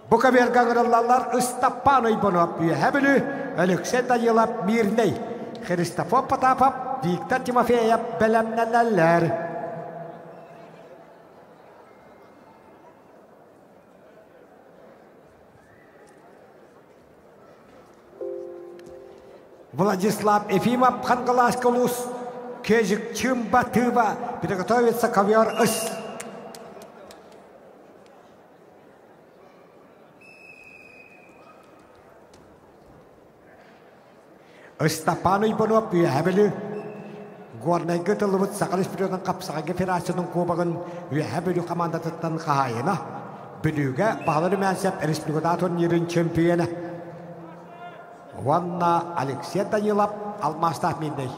Буковерга ғыралалар Стапан Үйбонов үйәбілі Алексей Данилов Мирней, Христофор Потапов, Виктор Тимофеев бәлемнәләләр. Владислав Ефимов, Хангалас Кулус, Кежик Чимба Тыва, приготовится ковер С. Стапан Үйбонов үйәбілі Горнайғы тылыбыт Саха Республиканың қапсағайғы федерацияның кубағын үйәбілі командатыттан қағайына білуге бағылыр мәнсеп республикада турнирін чемпионы. Ванна Алексей Данилов Алмастах Миндей.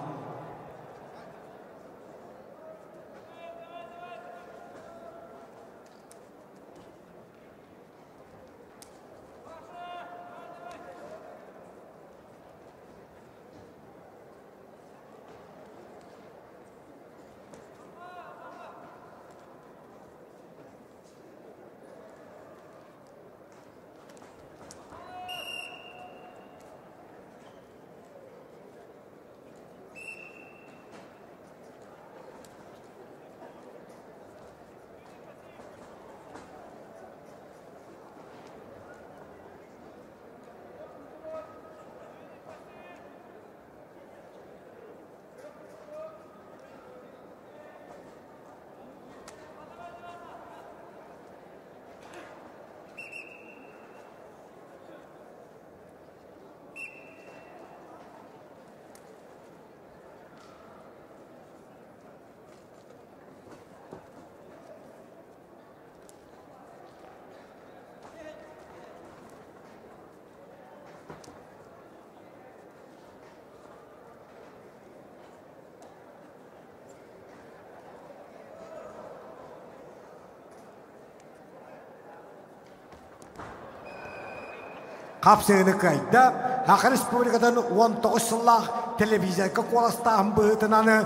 Kapsığını kayda Hak Respublikadan 19 yıllık televizyon kolastağın bıhtınanı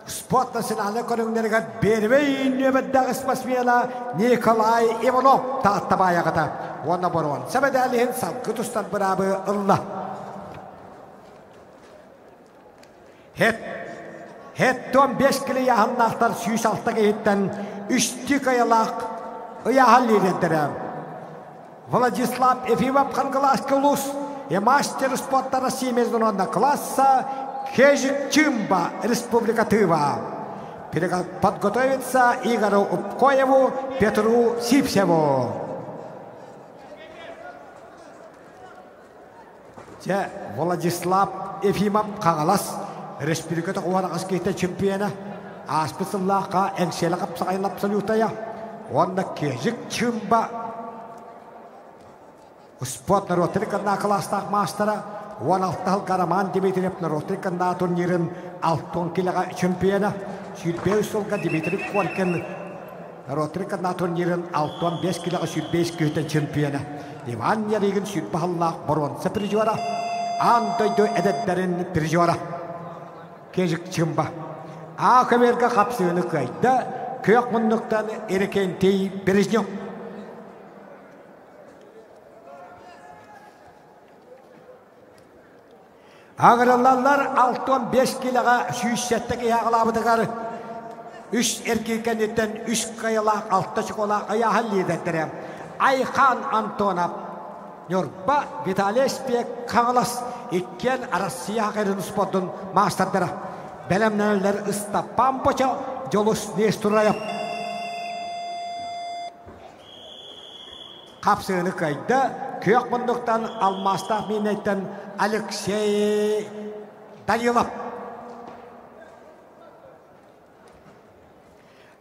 sport nasyonali konumlarına berbeyin nöbetde kısmasmıyla Nikolay Ivanov tahttabaya kadar. Ona boruan. Sebedelihin salgı tustan bırabı Allah. Het 15 kilo yahanlaklar süyüs altta geyitten 3 kayalak ıyahallilendirem. Vladislav Efimov Kangalaskulus мастер спорта России международного класса Кежик Чимба, Республика Тыва. Подготовиться Игорю Упкоеву, Петру Сипсеву. Владислав Ефимов Кангалас, Республика Тыва чемпиона. Асписыллаха Эншела Капсайна абсолютая. Он Кежик Чимба. Спорт наротырканна класстақ мастера 16 Караман Дмитриев наротырканна турнирын 6 килога чемпиона. Südbeş solga Dimitriy Korkin наротырканна турнирын 65 килога südbeş күйтен чемпиона. Иван Яригин südbahallaq бронза призера. Антойды әдеттерін призера. Кежик Чимба. Ақыверге қапсыны қайда көк мұндықтан ерекен тей Березнев. Ağırlar 6-15 kiloga süyüssetteki yağılabıdıgar 3 erkeken etten 3 kayalak 6 çikolak ayağı halliyedettirem. Ayhan Antonov Yorba Vitaliy Spek Kangalas ikken Arasiya Kırın Spot'un masterlara belemneler ıstapam poça Jolus Nesturayap kapsığını kaydı kök bunduktan almastah minetten Alexey Danilov.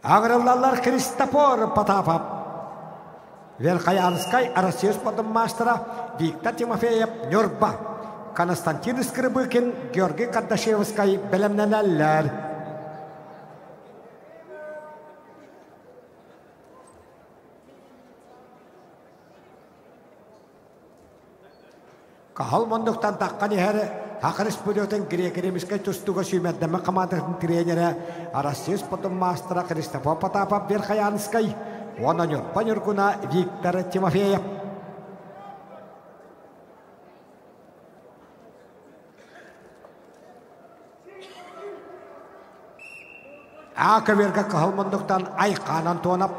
Ağırlar Kristofor Potapov. Verkhayanskay Россия спортын мастера Виктор Тимофеев Нюрба. Константин Скрыбыкин, Георгий Кардашевский белемненелер. Kahal monduktan takkan ihere Hak Respublikadan Gire-Giremiskai tustuga süymedeme kamadırın trenere Россия спортын мастера Kristofor Potapov Verkhayanskay. Ona Nurba Nurguna Виктор Тимофеев. Ақыверге қағылмындықтан Айқан Антонов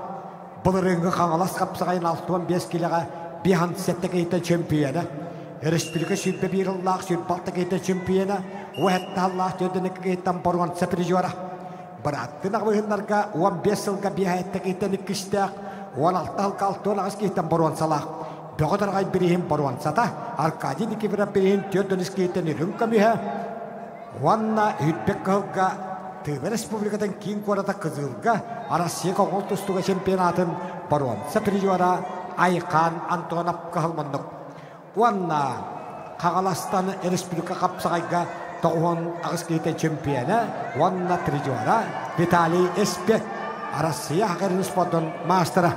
бұл рыңғы қаңылас қапсығайын 65 килоға бихан сетті кейті чемпионы. Республика сүйтбе бір ұллақ сүйтбалты кейті чемпионы. Уәтті Аллах төдінікі кейттен борған сәпірежуара. Бұраттың ағығындарға 15 жылға бейхәтті кейттен үкістәқ, 16 жылға 6 ағыз кейттен борған салақ. Бөғыдарға бірейін борған сата, Аркадий Никифоров бірейін төдініс кейттен үрін көмігі. Уанна үйтбек қылға Тывы Республикадан кейін қората қызылға Россия қоғыл тұстуға чемпионатын борған сәпірежуара Айқан Антонов қағылмандық. Уанна қағаластан Республика қапсағайға Тоғын ағыз кейтен чемпионы Уанна трижуара Виталий Эспек Россия хақырын спортын мастера.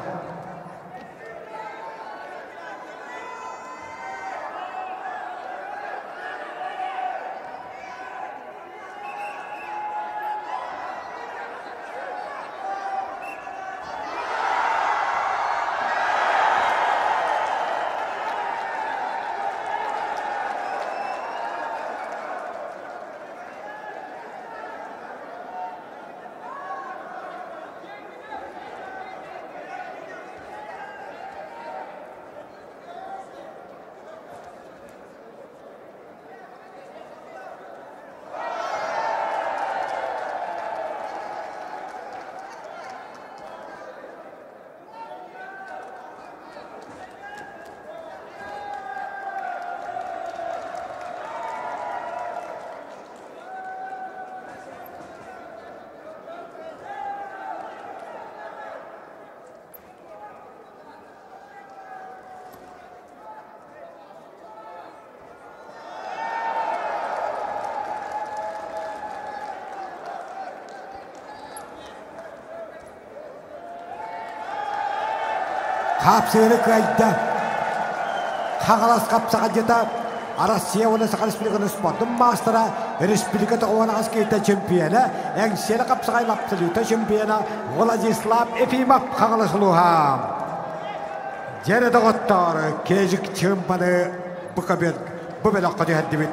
Kapsığını kaydı. қағалас қапсаға жета Россия оны сақа республиканы спортын мастера республиката оған аскейті чемпионы әңсені қапсағай абсолюта чемпионы Владислав Ефимов қағалас ұлуға жәрі дұғыттары кежік чемпионы бұбелі қыды әддебет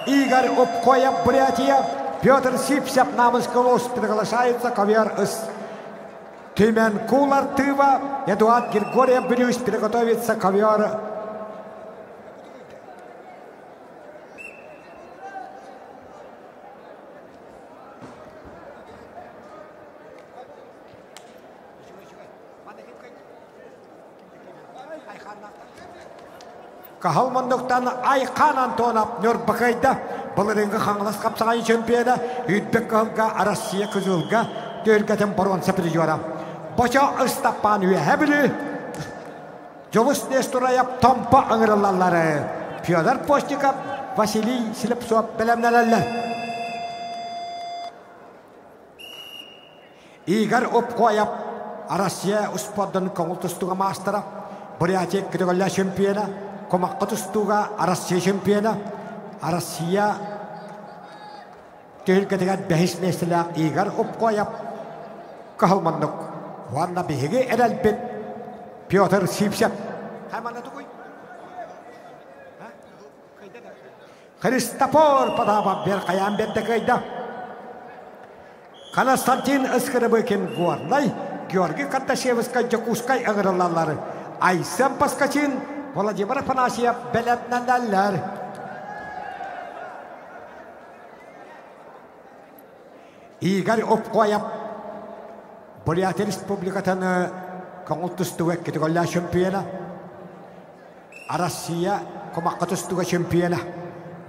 Игорь Обкоев Бурятия Петр Сипсяп намыскал приглашается ковер из Тюмен Кулар Тыва Эдуард Григорьев Брюс приготовится ковер Кахалмандықтан Айқан Антонов Нұрбақайда Бұлырыңғы қаңылас қапсағай чемпионы Үйтбек қылға Россия күзілға Дөргәтен баруан сәпілі Бача ұстапан өйәбілі Жолыс Нестураяп Томпа аңырылалары Федор Постников Василий Силипсов бәлемнәләлі Игорь Обкоев Россия ұспадын көңіл тұстуға мастера Бурятия күдігілі чемпионы Комаққа тұстуға Россия чемпионы Россия түйілгетіген бәхіс месілі Игорь Обкоев Кахалмандық Ванна бігіге әрәлбет Петр Сипсяп Қайманаты қой? Христофор Потапов бер қаян бетті қайда Константин Искырыбыкин Горнай Георгий Карташевскай Жакускай ағырылалары Айсен Паскачин Владимир Афанасьев бәләтнәләләр Игорь Обкоев Бурятия Республикатаны көңіл тұстуға кетігілі чемпионы Россия комаққа тұстуға чемпионы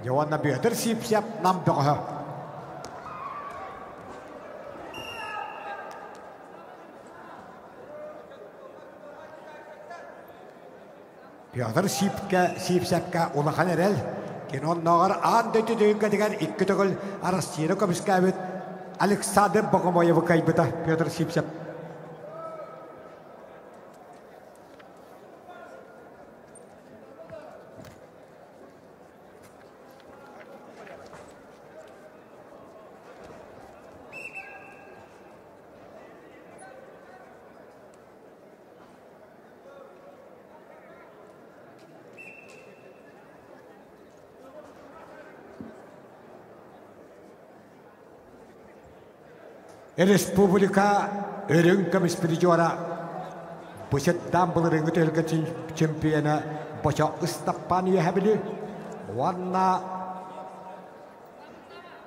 Жауанна Петр Сипсяп нам бұғы Петр Сипсяпқа улахан әрел Кенон нағар аң дөті дөйінгі деген ikki түгіл Россияны көміскі әбет Александр Богомоевы кайбыта Петр Сипсяп. Республика өрің көміспілі жора бұсеттан бұл рыңғы төлгі чемпионы баша ұстаппан үйәбілі Уанна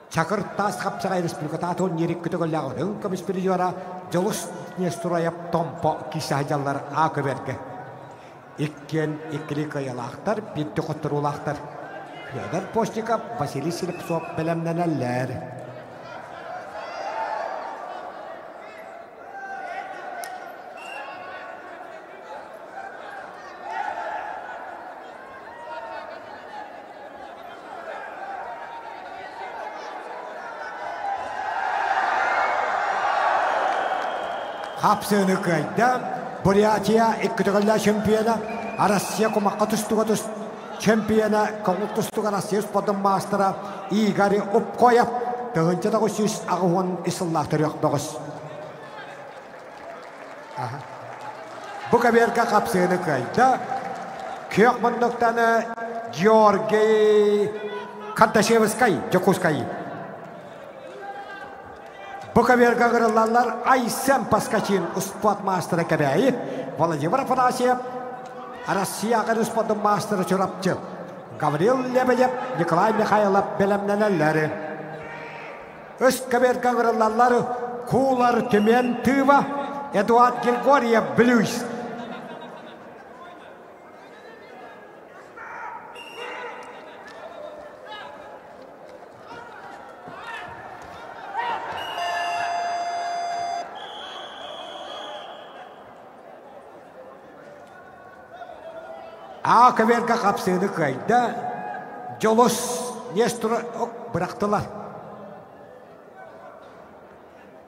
Чакыртас қапсағай республиката атон ерек күтігілі өрің көміспілі жора Жолыс Нестураяп Томпо кисағалар ақы бергі. Иккен иккілі қайалақтар, бетті құттырулақтар. Федор Постников, Василий Силипсов бәлемнәләләр. Хапсыны кайда Бурятия иккітігілі чемпионы Россия комаққа тұстуға чемпионы көңіл тұстуға Россия спортын мастера Игорь Обкоев тұғынча дағы сөз ағуын исыллақтыр өқтіғыз. Бұқа берге хапсыны кайда көк мұндықтаны Георгий Карташевскай Жакускай Бұқа берге ғырылалар Айсен Паскачин ұспат мастера кәбәйі Владимир Афанасьев Россияға ұспатын мастера чұрапчы Гаврил Лебедев Николай Михайлов бәлемнәләләрі Үст кәберге ғырылалар Кулар Тюмен Тыва Эдуард Григорьев Блюс Ақыверге қапсыны қайда Жолос Нестура бірақтылар.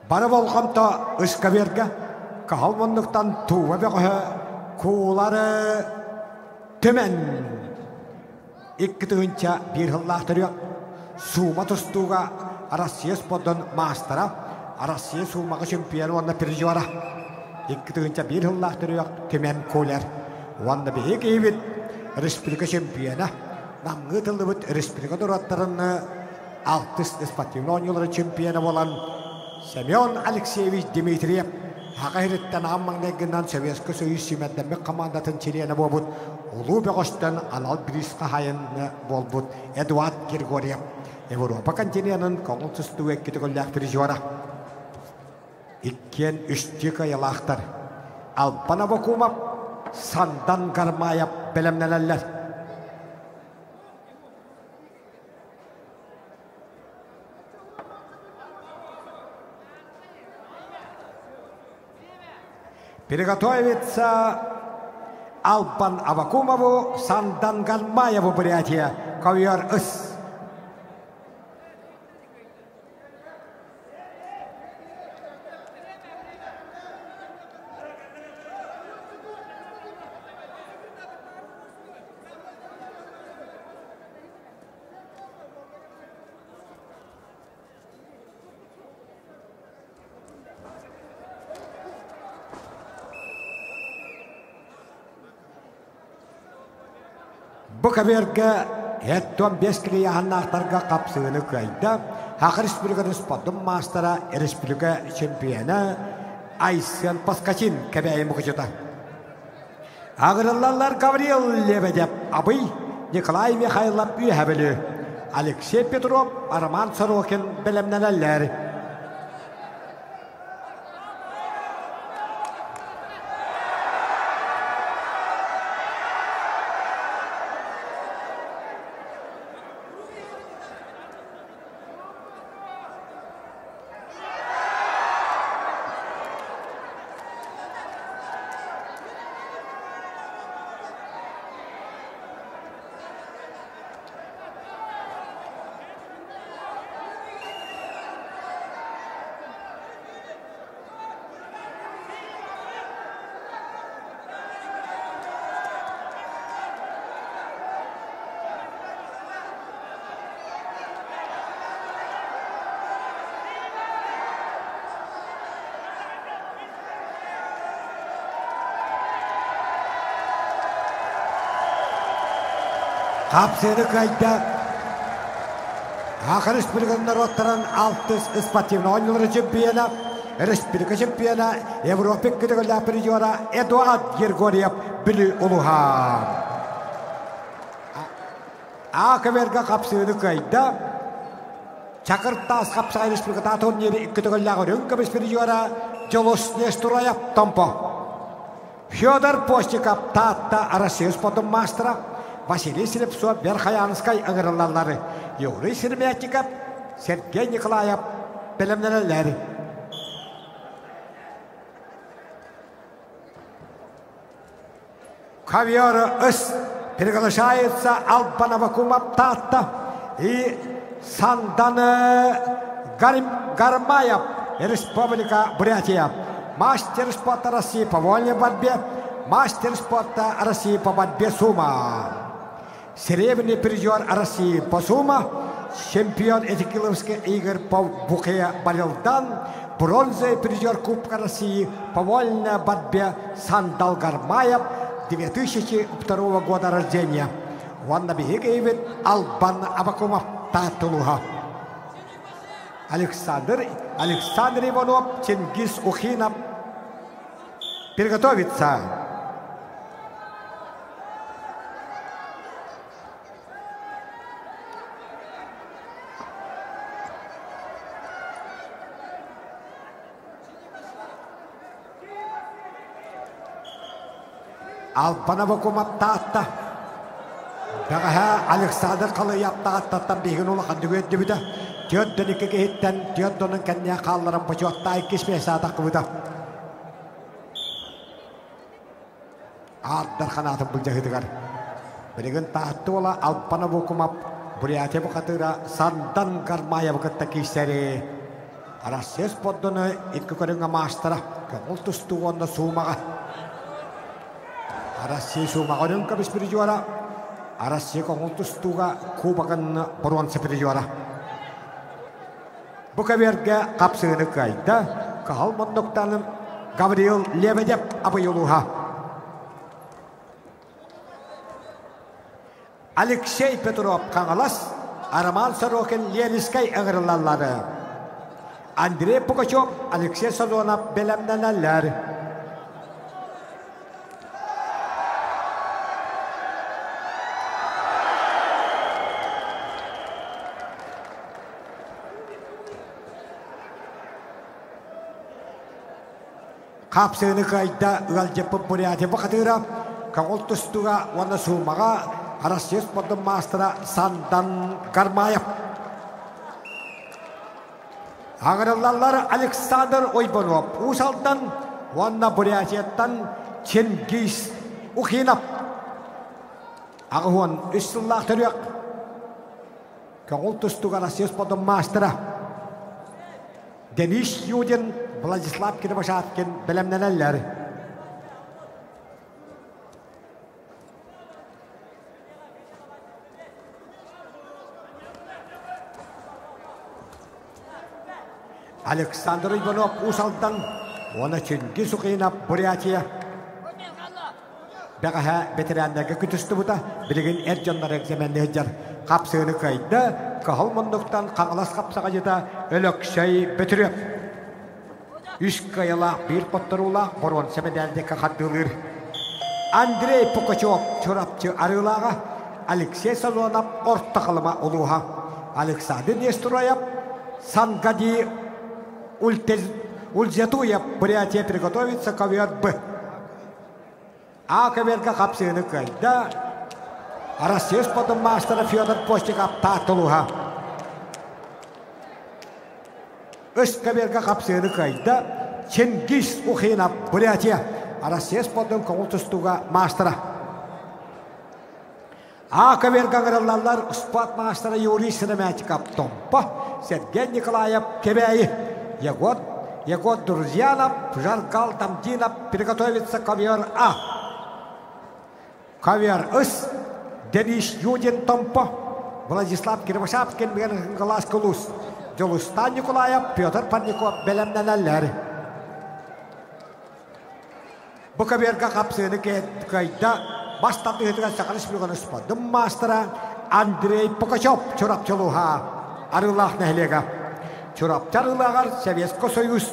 Бары болғамта үскаверге Қағалмандықтан туға бәғі Кулары tömen ikkitünçe bir hıllahtırıyor. Suma tustuğa Россия сподон мастера, Россия сумага чемпионы онна переживара. Ikkitünçe bir hıllahtırıyor tömen koler. Onda bir evit Respublika çempiyonu. Namgı tıldıbıt Respublika duratlarını Altı sportif oyuncuları çempiyonu olan Semyon Alekseyevich Dimitriyev Haqayretten ammandaginden Sovetski Soyuz simetlenmek komandatın çeliyeni bolbut. Ulu beğoştan anal biriska hayını bolbut. Eduard Grigoriev Avrupa kontinentinin koğultustu ekkiti gollak birijora. İkken üçtük ayalaqtar. Alpana Vakumov sandan garmaya belemnelerler. Приготовиться Алпан Авакумову, Сандан Галмаеву Бурятия, ковер-ыс. Bu kaberge etton beskili hanaqtarga kapsığını kayda. Haqı Respublika'nın spotun mastera Respublika çempiyonu Aysen Paskachin kebeyi mukıcıda. Ağırlılar Gavril Lebedev, Abıy, Nikolay Mikhailov Üyebeli, Alexey Petrov, Arman Sorokin bilimleneler. Kapsığını kayda. Haqı Respublika'nın narotların altı sportif oyuncuları çempiyonu, Respublika çempiyonu, Avrupa gidiyorlar birijora Eduard Grigoriev Bili Uluha. Akaverga kapsığını kayda. Çakırtas kapsağ Respublika'da turniri gidiyorlar Rünka birijora Jolos Nestorayev Tompo. Fyodor Postikov Tatta Россия спортун мастера. Василий Слепцов, Верхоянскай аңырылалары, Юрий Сермятников, Сергей Николаев, білімнелері. Ковер ыс приглашается Алпан Авакумов Татта и Сандан Гармаев, Республика Бурятия, мастер спорта России по вольной борьбе, мастер спорта России по борьбе сумо. Серебряный призер России по сумо, чемпион этикиловских игр по бухе Барилдан, бронзовый призер Кубка России по вольной борьбе Сандал Гармаев 2002 года рождения. Ванна Бегеевит Алпан Авакумов Татулуха. Александр Иванов, Чингис Ухинов. Приготовиться. Алпан Авакумов Татта. Дағаға Александр Қалыяп Таттаттан бейгін олы қанды көйді бүді. Түйеттен екі кейттен түйеттінің кәнне қалларын бұчуатта айкесмесі атақы бүді. Аттар қанатын бұл жағыдығар. Бірігін Татты ола Алпан Авакумов Бурятия бұқатыра Сандан Гармаев бұқытта кейсері. Россия спорттуны иткі көріңі мастыра. Көңіл тұсту онда суымаға. Россия сумағырын кабис пережуара. Россия коңылтыстуға кубағын бұрон пережуара. Бұқаверге қапсығыны қайда қағал мұндықтаным Гавриил Лебедев абайылуға. Алексей Петров қаңылас, Арман Сорокин Ленискай әғырылалары. Андрей Пугачев, Алексей Сазонов белемненелер. Қапсығыны қайда ұғалжепі бұриаты бұқытыра, қаңыл тұстуға оны суымаға Россия спортын мастера Сандан Гармаев. Ағырылалар Александр Ойбанов, Усалдан, оны Буриатияттан Чингис Ухинов. Ағуын үстіллақ түрек. Қаңыл тұстуға Россия спортын мастера Денис Юдин, Владислав Кирбашаткин білімненелер. Александр Иванов Усалдан, оны Чингис Ухинов Буриатия. Бәғаға бетерәндегі күтісті бұда, білген әржанлар әкземенді жар. Қапсығыны қайды, қағыл мұндықтан қаңылас қапсаға жета өлікшей бітіріп. Үш қайыла бір қоттырула бұрын сәмедәлдегі қаттылыр. Андрей Пугачев чорапчы арылаға, Алексей Сазонов ортақылыма ұлуға. Александр Нестроев, Сангади Ульзятуев Буриатия приготовится ковер Б. А коверға қапсығыны қайда Россия спортын мастера Федор Постиков тартылуға. Үш коверға қапсығыны қайда Чингис Ухинов Буриатия Россия спортын көңіл тұстуға мастера. А коверға ғырылалар спорт мастера Юрий Синематиков Томпа, Сергей Николаев Кебяи, Егор Друзьянов, Жаргал Тамдинов приготовится ковер А. Ковер С. Денис Юдин Томпа, Владислав Кирбашаткин Глаз Кулус, Джолустан Николаев, Петр Парников белемненелер. Бұл коверға қапсығыны қайда бастапты етіген сақалыс білген спортын мастера Андрей Пугачев чорапчылуға арылақ нәхілеға. Чорапчарылағар Советский Союз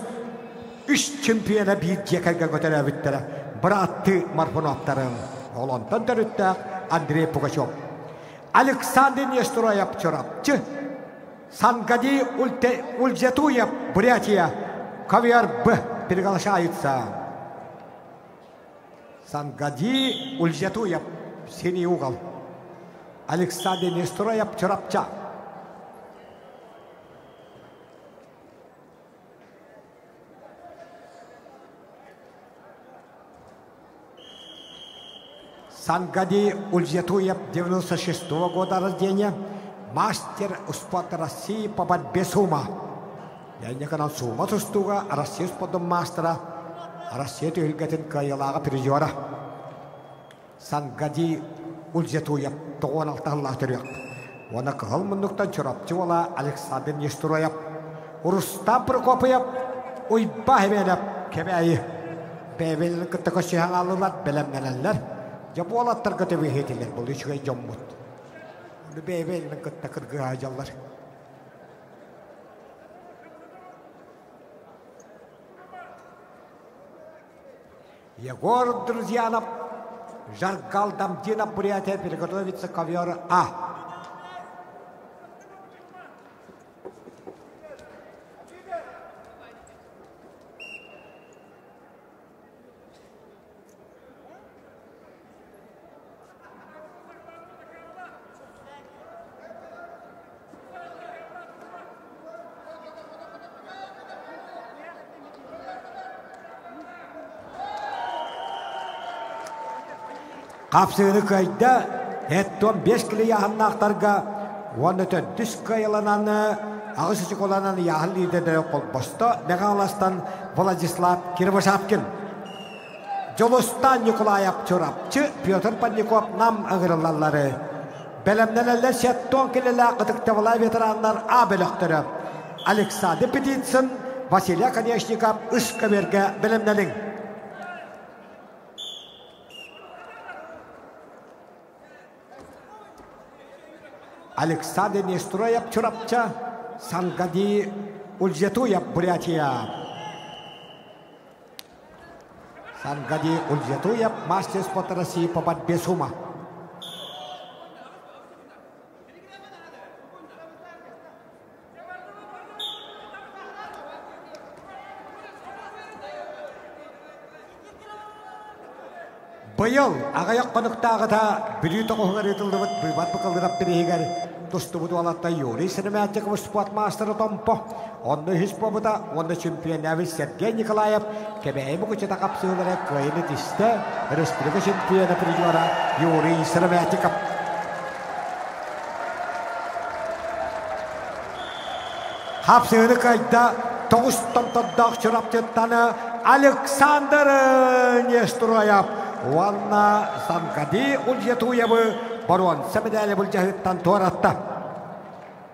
үш чемпионы бір жекерге көтері өттері. Бұратты Марфуновтарын олонтан түрітті Андрей Пугачев. Александр Нестроев чорапчы, Сангади Ульзятуев Буриатия ковер Б приглашается. Сангади Ульзятуев синий угол. Александр Нестроев чорапча. Сангади Ульзятуев 96-го года рождения, мастер спорта России по борьбе с ума. Я не канал сума тустуга Россия спортын мастера Россия түйілгетін қайылаға призера. Сангади Ульзятуев 96-ға түрек. Оны қығыл мұндықтан чорапчы ола Александр Нестроев. Урустан Прокопьев ойба хеменеп кебәйі. Бәйбелінің күтті көшіған алылар білімнелелер. Жабу алаттар көте бейхетелер бұл үшіғай жоммұд. Оны бәйбелінің күтті кіргі ажалар. Егор Друзьянов, Жаргал Тамдинов Буриатия приготовится ковер А. Қапсығыны қайда, әттон 5 кілі яғыннақтарға, оны төндіс қайылананы, ағысы қолананы яғын лидердері қолбосты, Мегаластан Владислав Кирбашаткин. Jolustan Nikolayev çorapçı Pyotr Pandikov nam ağırlarları. Belemnelerle setton kelele qıtıqtavılay veteranlar A bölüktürü. Alexander Petitsin, Vasiliy Konechnikov Iskaverge belemnelin. Alexander Nestroyev çorapçı Sangadi Uljetuyev Buryatia. Sangadi Uljetuyev Master Sport России по борьбе с ума. Быйыл ағайық қонықтағы да бүрі тоқығығар етілді бұд бұйбат бұқылдырап бірегер тұсты бұд алатта Юрий Сенемятчиков спорт мастері Томпо. Онды хиспо бұда, онды чемпион әвіл Сергей Николаев кәбәймі күчета қапсығылары көйіні тісті республика чемпионы призера Юрий Сенемятчиков. Қапсығыны қайда тоғыстан тұддақ чырап Александр Нестроев. Уанна Сангади Ульжетуевы барон сәмедәлі бұл жағыттан торатта.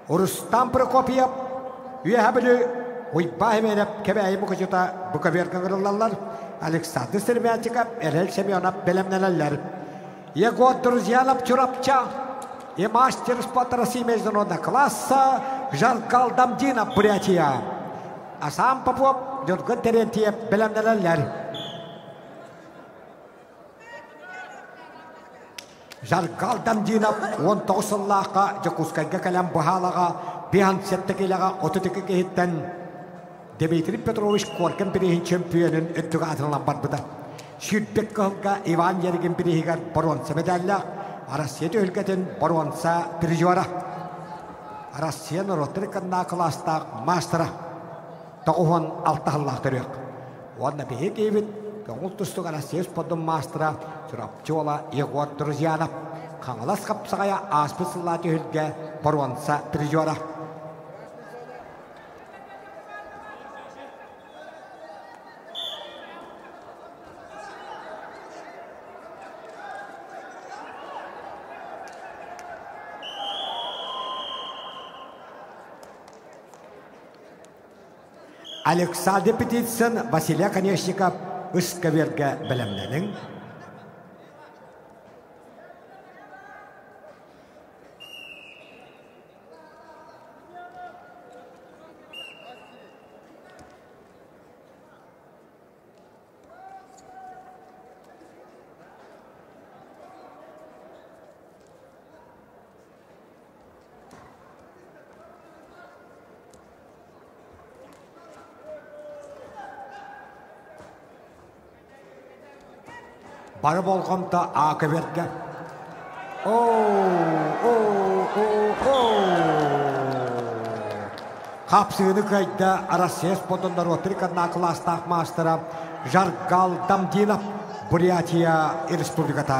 Урустан Прокопьев үйәбілі ұйба әмеріп кәбәйімі күшіта бұқа берген ғырылалар. Александр Сенемятчиков әрел Семенов белемнелелер. Егот Друзьянов чурапча и мастер спорта России международного класса Жаркал Дамдинов Бурятия. А сам Попов Жұргын Терентьев белемнелелер. Жаргал Дамдинов 19 жыллаққа Жакускайға кәлем бұхалаға бейхан сеттекелеға 32 кейттен Дмитрий Петрович Коркен бірейін чемпионын өттігі атылан бар бұда. Шүртбек қылға Иван Ерген бірейгер баронса медаллақ, Арасиет өлгетін баронса призера. Арасиен Ротриканна кластақ мастера. Тоғуын алтағылақ түрек. Онна бейік евін Көңіл тұстық Арасиет спордың мастера Чурапчола Егот Друзьянов. Қаңылас қапсағая аспысылаты өлге баронса призера. Александр Петитsin, Vasiliy Konechnikov Iskaverge bilimlerinin Barı bolğamda Akaverge. Kapsığını kayda Arasiya spotunda Rotrikanna klastaq mastera Jargal Damdinov Burятия Республиката.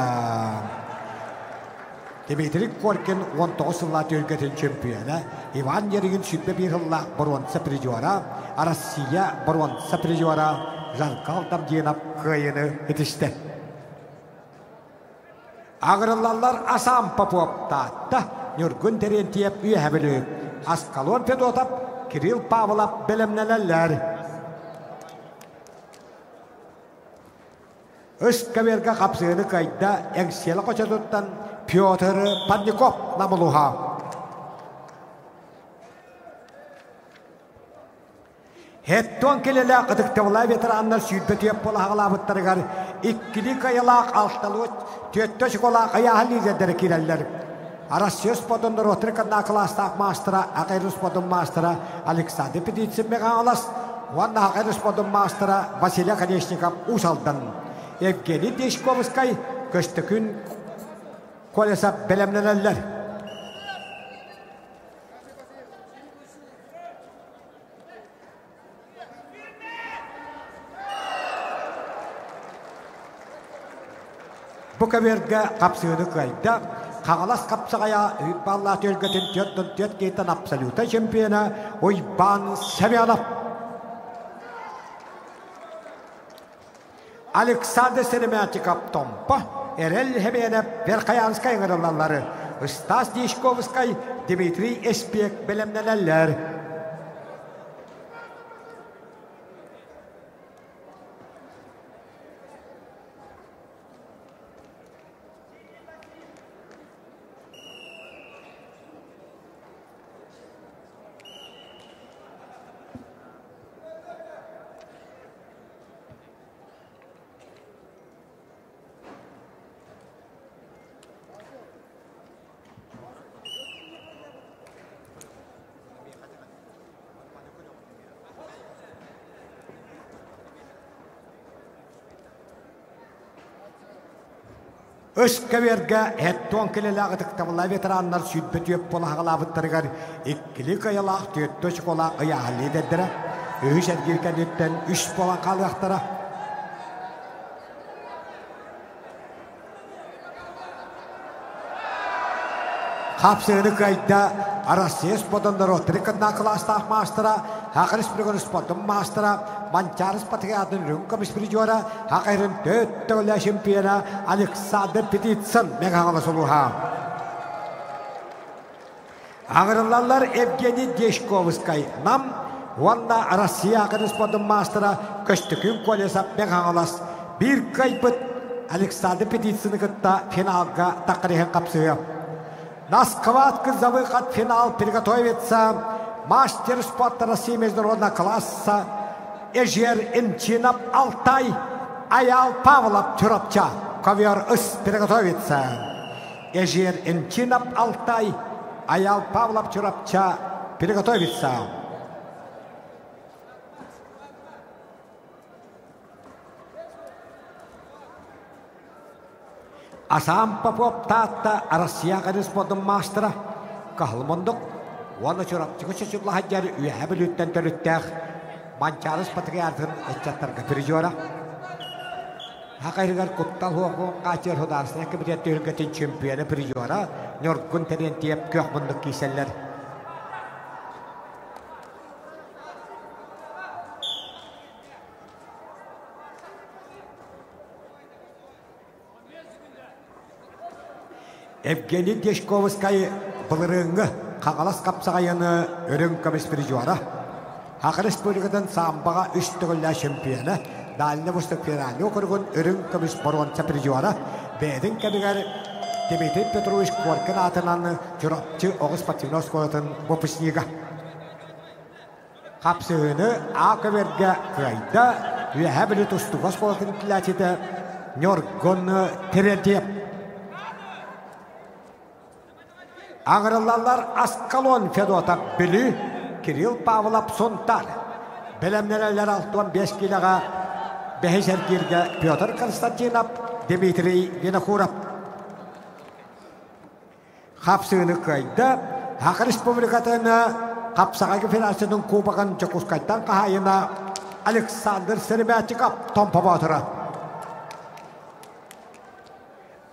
Dmitry Korkin 19 yıllar ülketin çempiyonu. Ivan Yergin sütme bir yıllar baronsa prizora. Arasiya baronsa prizora Jargal Damdinov kayını yetişti. Ağırlarlar Asam Popov tatta, Nurgun Terentiev üyebilü, Askalon Fedotov, Kirill Pavlov bilimneler. Iskaverge kapsığını kayda Engseli Koçadut'tan Pyotr Pandikov namuluha. Hetton kelele qıdıqtavılay veteranlar süydbetiyep bola ağlabıttırıgar. İkkili kayalaq altalıt, töttö şikola kayahalli zedere kireller. Arasiya spotunda Rotrikanna klastaq mastera, Aqayru spotun mastera, Alexander Petitsin meğan alas. Vanna Aqayru spotun mastera, Vasiliy Konechnikov usaldan. Evgeniy Deshkovskay, köstükün kolesa belemleneller. Bu kaverge kapsığını kayda, Kağalas kapsağaya Hübballah tölgetin töt geyten absoluta şempiyona Uyban Semyonov. Александр Серемятиков Томпа, Эрель Хеменев, Верхаянская игралары, Стас Дишковский, Дмитрий Эспек, Белемнеллер. Öskəvergə həttон kelelagı tıqtabıla veteranlar südbet yöp bola haqalabıttırıgar ikkili kayalaq töttö çıkola ayağı ederdire. Üç ergirken ötten 3 bolan kalvaxtara. Kapsığını kayda Arasya spotunda Rotrikadna klastaq mastera, Haqar Isprigon spotun mastera, Mançar Spatiyadın Rünkom Isprijora, Haqarın töttöyle şempiyona Alexander Petitson meğağına soluha. Ağırlarlar Evgeni Deshkovskay nam, Vanna Arasya Haqar spotun mastera, Köstükün kolesap meğağılas. Bir kaypıt Alexander Petitson'ı kıtta finalga takrihen kapsıya. Наскватка за выход в финал приготовится мастер спорта России международного класса Эжер Инчинов Алтай Аял Павлов Чурапча. Ковер ыс приготовится. Эжер Инчинов Алтай Аял Павлов Чурапча приготовится. Асам Попов Тата Россия Республикасының мастера Кахылмондық оны чурапчығы шешілі хаджары үйәбіл өттен төліттәқ Манчарыс патриартын әтчаттарға призора. Хақайрығар құттал хуақуын қачыр хударсына кібіретті үлгетін чемпионы призора Норгун Терентиеп көқмұндық кейселер. Evgeni Deshkovskay Bılırıngı Қағалас қапсағайыны өрін көмес призора. Хақы республикадан самбаға үстігілі чемпионы Дальны Восток федеральный округын өрін көмес боронца призора. Бәдің кәмігер Дмитрий Петрович Коркин атынан жүрапчы оғыз спортивный сколатын выпускнига. Қапсығыны ақыверге қайда үйәбілі тұстуға сколатын тіләтеді Норгон Терентиеп. Ağırlarlar Askalon Fedota Bili, Kiril Pavlov Sontar. Belemneler 65 kiloga Beheşergirge Pyotr Konstantinov, Dmitri Vinokurov. Kapsığını kayda, Haqar Respublikası'nı Kapsağı'nı Federasyonun Kubağın Çakuskay'tan kahayına Alexander Seremyatikov Tompa Batıra.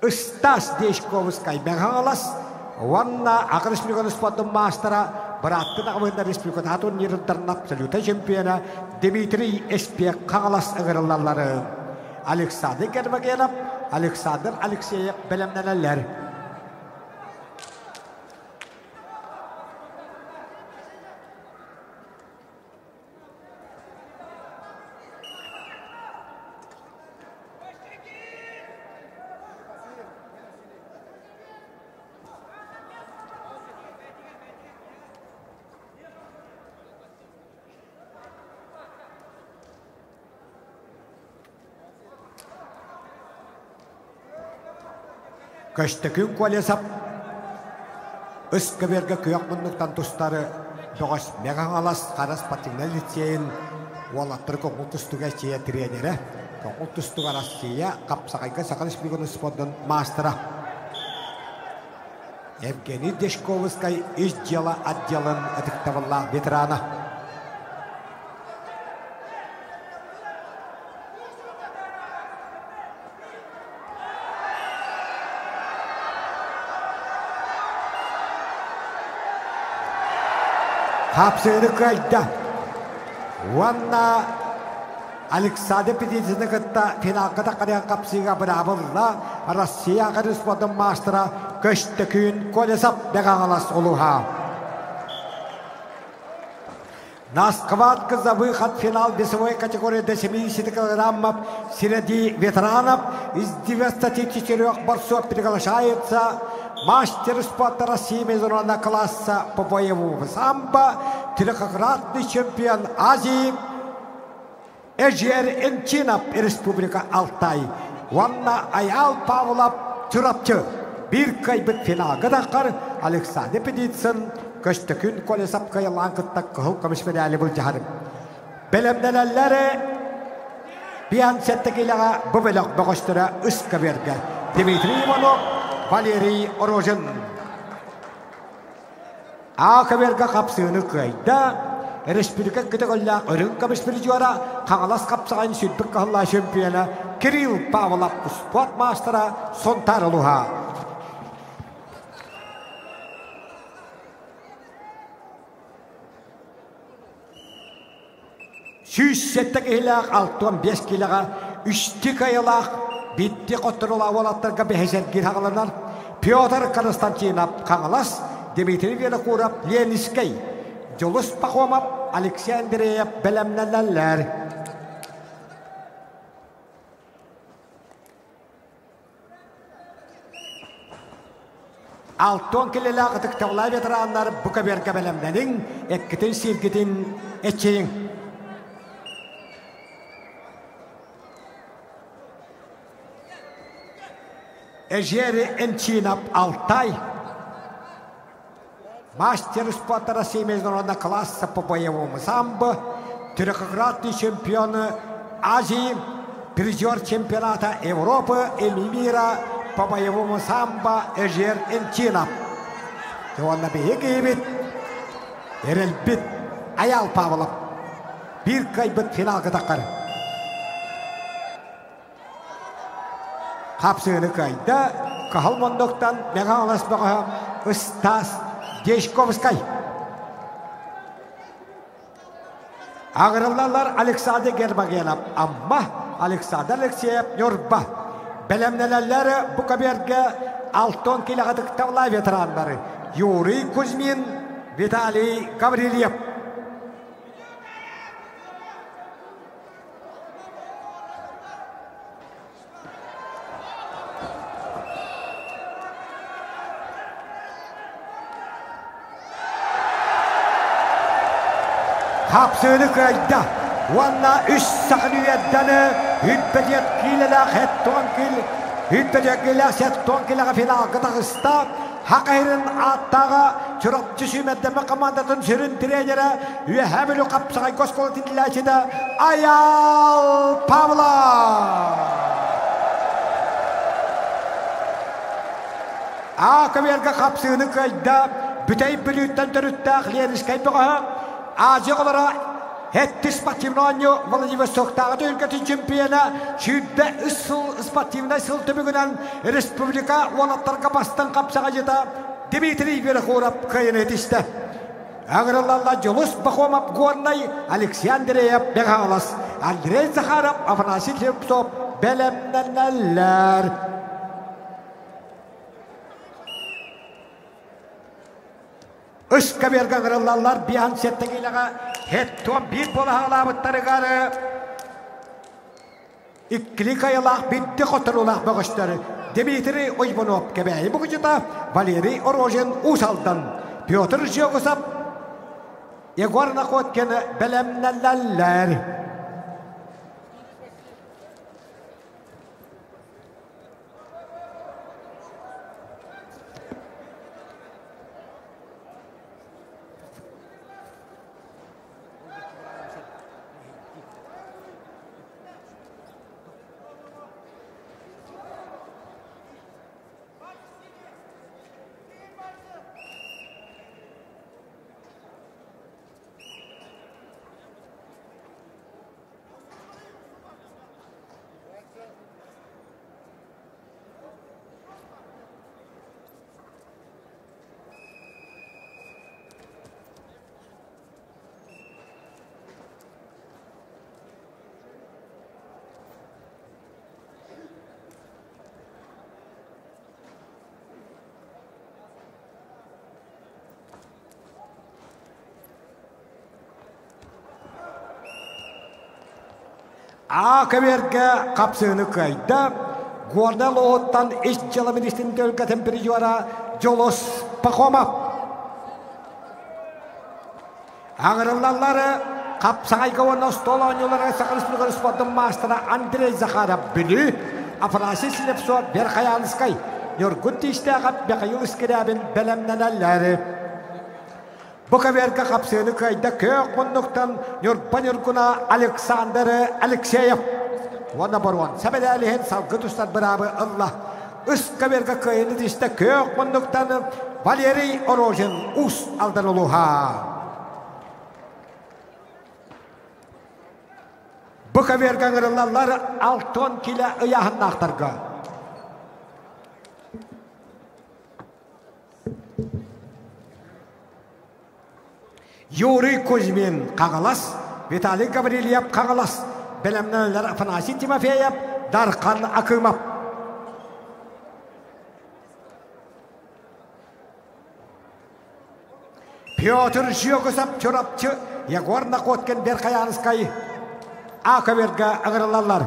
Stas Deshkovskay Meğalas, Vanna Haqar Respublikası'nın spotun mastera, Bırattın ağabeyinde Respublikası'nın hatun yerinden absoluta şempiyona Dmitri Espek Kağalas ağırlarları. Alexander Germagenov, Alexander Alexeyev belemlenenler. Köştükün kolesap Üsküverge kıyakmınlıktan tustları Doğaş Meğanalas Karas Patinel Litseyin Valattır Koğul Tustuga Çiye treneri Koğul Tustuga Rasçıya Kapsakayga Sakal Respublikası'nın spotun mastera Evgeni Deshkovskay İzcala Adjalın Adıktavalla veterana. Kapsığını kayda. Vanna Александр Петицыны кытта финалға тақариян қапсыға бұрабылла Россия ғырыспадың мастыра көшті күйін колесап бәғағалас олуға. Наскват за выход в финал весовой категории до 70 килограммов среди ветеранов из 94 борцов приглашается мастер спорта России международного класса по боевому самбо, трехкратный чемпион Азии Эжер Энчинов, Республика Алтай. Ванна Аял Павлов Чурапчы. Bir kaybet finalga daqar Alexander Peditsin köştükün kolesap kayılan kıttak kıhıl kamışmedali bul caharım. Belemdenelleri bir an settekiyle bu bölük bağıştıra ıska verge. Dimitri Ivanov, Valeri Orozhin. Ağa verge kapsığını kayda Республика категория ырын камышпыр жуара қаңалас қапсағын сүйтбік қағылла шемпионы Кирилл Павлов спорт мастера Сонтарылуға. Сүйсеттік ейлақ 6-15 келіға 3-тік айылақ битті қоттырыла олаттарға бәхесергер ағыланар Петр Константинов қаңалас Дмитрий Великуров Ленинский Жолус Пахомов Александреев Белемнеллер. Алтон келелі ағытық таула ветеранлар бұқа берге Белемнелің әккітін сиргетін әтчейін. Эжери Энчинов Алтай. Мастер спорта России международного класса по боевому самбо, трехкратный чемпион Азии, призер чемпионата Европы и мира по боевому самбо Эжер Энчинов. Он на беге бит, Эрелбит Аял Павлов. Bir kaybet finalga taqar. Kapsığını kayda, Kahalmondok'tan Megalasbağa Stas Deshkovskay. Ağırlılar Alexander Gerbagenov amma Alexander Alexeyev Yorba. Belemnelerleri bu kaberge 6 kilogradık tavla veteranları Yuri Kuzmin, Vitaliy Gavrilyev. Kapsığını kayda. Vanna üst sakınıyeddeni hübbediyet kileler hetton kil. Hübbediyet kileler setton kileler final Kıdağıstan. Hakayırın attağı çırapçı sümeddeme komandatın sürün treneri ve hemülü kapsağın koskolu titilaşı da Ayal Pavlov. Akaverge kapsığını kayda. Bütey bülütten törüttağ liyeriskay boğa. Azı olara Hette sportivnanyo Vladivostok'ta ülketin çempiyona şüdde sportivna sıltı bugünen Respublika Olatlar kapastan kapsağacıda Dmitri Velkhorov kayın etişte. Ağırlarla Jolus Bakhomov Gornay Alexandreyev Begalas Andrei Zakharov Afanasy Shevtsov Belemneler. Iska bergen ağırlarlar bir an settekiyle Hetton bir bola ağlamıtları garı. İkili kayalak bitti koturulak bağışları. Dmitri Oymanov kebeği bu gıcıda Valeri Orozhin Usal'dan Piotr Zhegosov Yegor Nakotkin Belemneler. Akaverga kapsını kayda. Guarda lohotan işçala ministrin tölka temperijora Jolos Pakoma. Ağırlarları kapsay kavanı stolonyolara sakalisplukları spotun mastera Andrei Zakharov bili. Afrasi sinepso berkayanskay. Yorgutti istağap bekayılskirabin belemneneleri. Bu kaverga kapsını kayda kök konduktan yorpanyorkuna Alexander Alexeyev. Vana barwan sabedalihen salgıtustan beraber Allah. Üst kaverga kayını işte kök konduktan Valeri Orojin us aldanoluha. Bu kaverga ngırılallar 6 kilo ıyahın aktarga. Yuri Kuzmin Kagalas, Vitaliy Gavriliyev Kagalas, Belemneler Afanasy Timofeyev, Darkan Akimov. Pyotr Zhyokosov çorapçı, Yegor Nakotkin Berkayanskay, Akaverga ağırlarlar.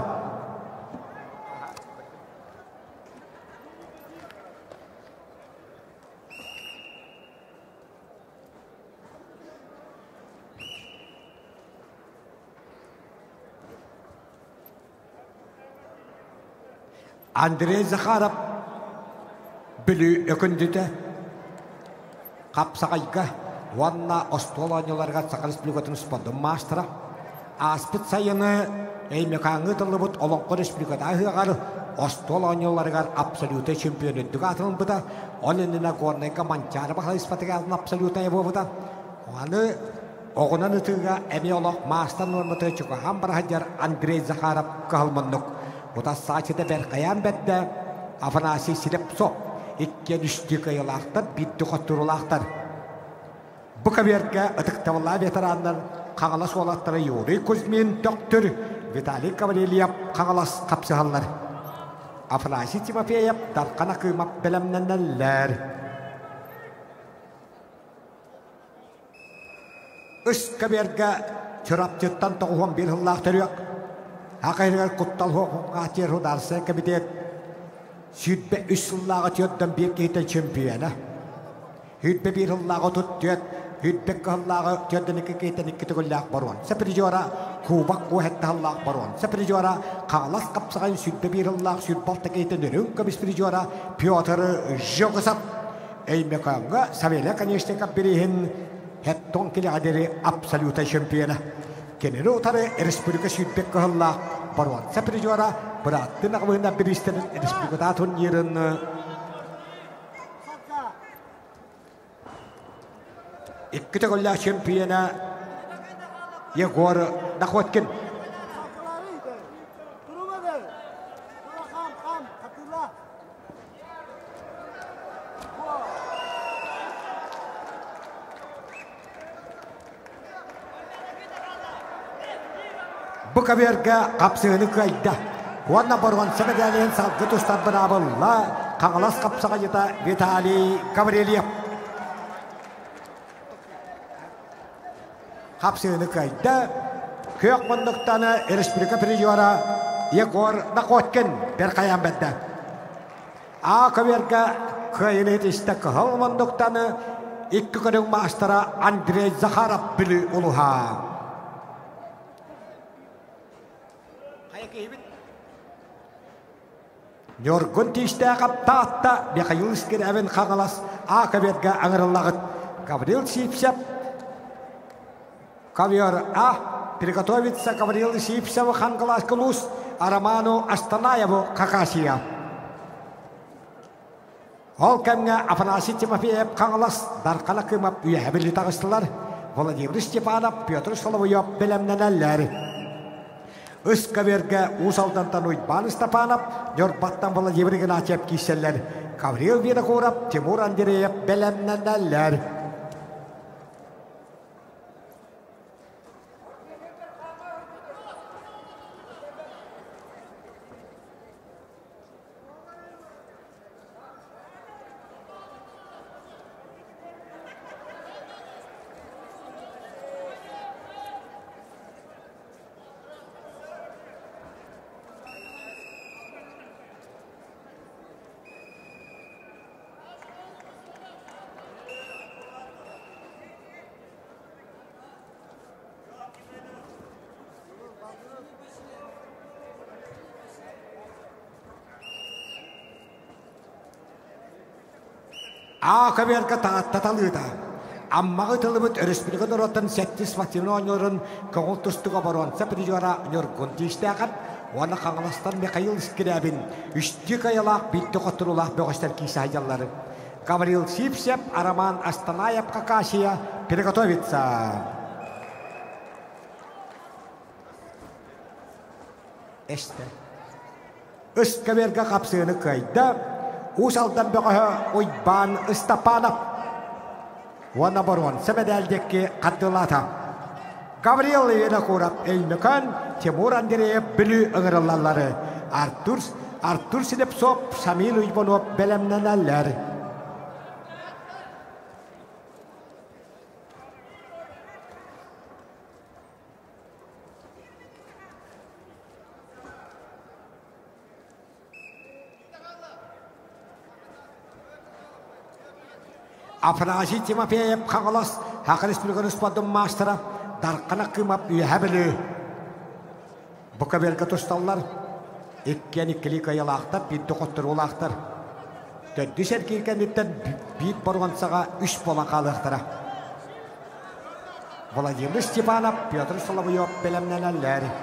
Andrei Zakharov bili ökündüde kapsakayga vanna ostolonyolarga sakalisplukatın spondun mastera aspit sayını eymekangı tılыбыт olonqo respublikada ahıgar ostolonyolarga absolute çempionettik atılın bıda onunla gornayka mançarı bakla ispatı aldın absolute evo bıda onu oğunan ıtıga emiolog master normatı çıkı hambar hajar Andrei Zakharov kıhalmanlık. Uta saçıda berkayan bedde Afanasy Silepsov ikke düştü kayılaktar bitti koturulaktar. Bu kaverga atık tavalla veteranlar Kagalas olatları Yuri Kuzmin doktor Vitaliy Gavriliyev Kagalas kapsıhallar. Afanasy Timofeyev Darkan Akimov belemneneler. Üst kaverga çorapçıttan toğuhan bir hıllaktar yok. Hakikaten kuttal hukukatır hudarsa kabidet sütbe üsüllağı tiyottan bir kehten çempiyona. Hütbe bir hıllağı tuttuyot, hütbe kıllağı tiyottan iki kehten iki tügüllak barwan. Seprijora kubak kuhette hıllak barwan. Seprijora Kagalas kapsağın sütbe bir hıllak sütbalta kehten dönün kabis prijora Pyotr Zhyokosov. Eymekanga savele kanyeşte kabirihin hetton kili aderi absolute çempiyona. Keneri utarı Respublika Südbek kehıllak barwan. Seprijora beratın akmında biristenin Respublika tatun yerin iki tegolla çempiyona Yegor Nakotkin. Bu kaverga kapsığını kayda. Vanna barwan sabedalihen salgıtustan beraberla Kagalas kapsağıyda Vitaliy Gavriliyev. Kapsığını kayda. Kök munduktanı Respublika prijora Yegor Nakotkin berkayan bedde. A kaverga kayını işte kıhıl munduktanı iki kadın mastera Andrei Zakharov bili uluha. Yorgun tiştağap taatta bekayılskir evin Kagalas Akaverga ağırlağıt. Gavril Sipsev Ковер А приготовится Гаврил Сипсев Хангалас Клус Араману Астанаеву Какасия. Ол кемге Афанасий Тимофеев Хангалас Даркан Акимов үйәбілі тағыстылар. Владимир Степанов, Петр Соловьев белемненелер. Үс Коверге Усалдан Уйбан Степанов, Нёрбаттан Владимир Игнатьев киселер. Гаврил Винокуров, Тимур Андреев белемненелер. Акаберга тааттаталыта. Аммагы тылыбыт өрөспүлгө дороттан сеттис фатимны ойнорун коңултустуга боронса прижора нёргун тиштагат. Уана каңластан Михаил Скрябин үстүк аялак битти котурулак бөгөстөр кисаяллары. Гаврил Сипсеп, Араман Астанаев, Какасия приготовиться. Эсте. Ыскаберга капсыны кайда. Усалдан бөгө ойбан Истапанов. Уана борон себеделдекке каттылата. Гаврил Винокуров Эймекан, Тимур Андреев Білі ыңырылалары. Артур Синепсоп, Самил Уйбонов белемненелер. Афанасий Тимофеев Қаңылас, Хақы Республиканы спадым мастера, Дарқана қымап үйәбілі. Бұқабергі тұсталар, еккен иккілік айалақтар, бітті қоттыр олақтар. Төттісер келгендіктен бит борғансаға үш бола қалықтыра. Владимир Степанов, Петр Соловьев белемнен әлләрі.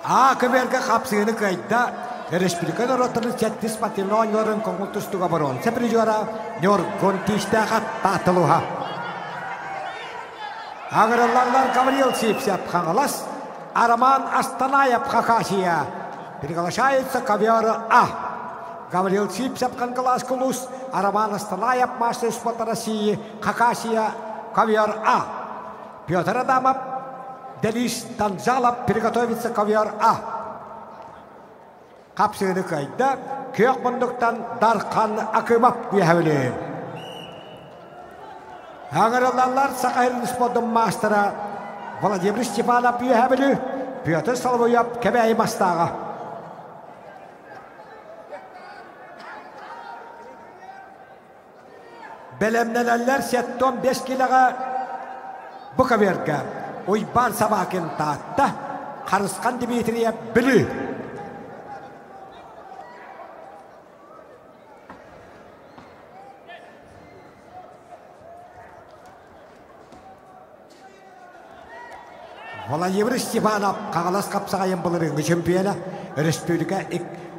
Акаберга қапсыны кайда Республика народының сәттіс патилны ойнорын коңылтыстуға борон. Сәпірежора нёргон тиштаға татылуға. Ағырылларлар Гаврил Сипсеп Қаңылас, Араман Астанаев Хакасия. Приглашается ковер А. Гаврил Сипсеп Қаңылас Кулус, Араман Астанаев мастер спорта России, Хакасия, ковер А. Петр Адамов, Денис Танзалов приготовится ковер А. Қапсыны кайда көк бұндықтан Дарқан Акымап үйәвілі. Аңырылалар Сақайрын спордың мастера Владимир Степанов үйәвілі. Петр Соловьев кәбәй мастаға. Белемнелерлер 7-15 килоға бұқа берге. Ойбан сабақын таатта қарысқан Дмитрия білі. Владимир Степанов қағалас қапсағайын бұлырыңғы чемпионы. Республика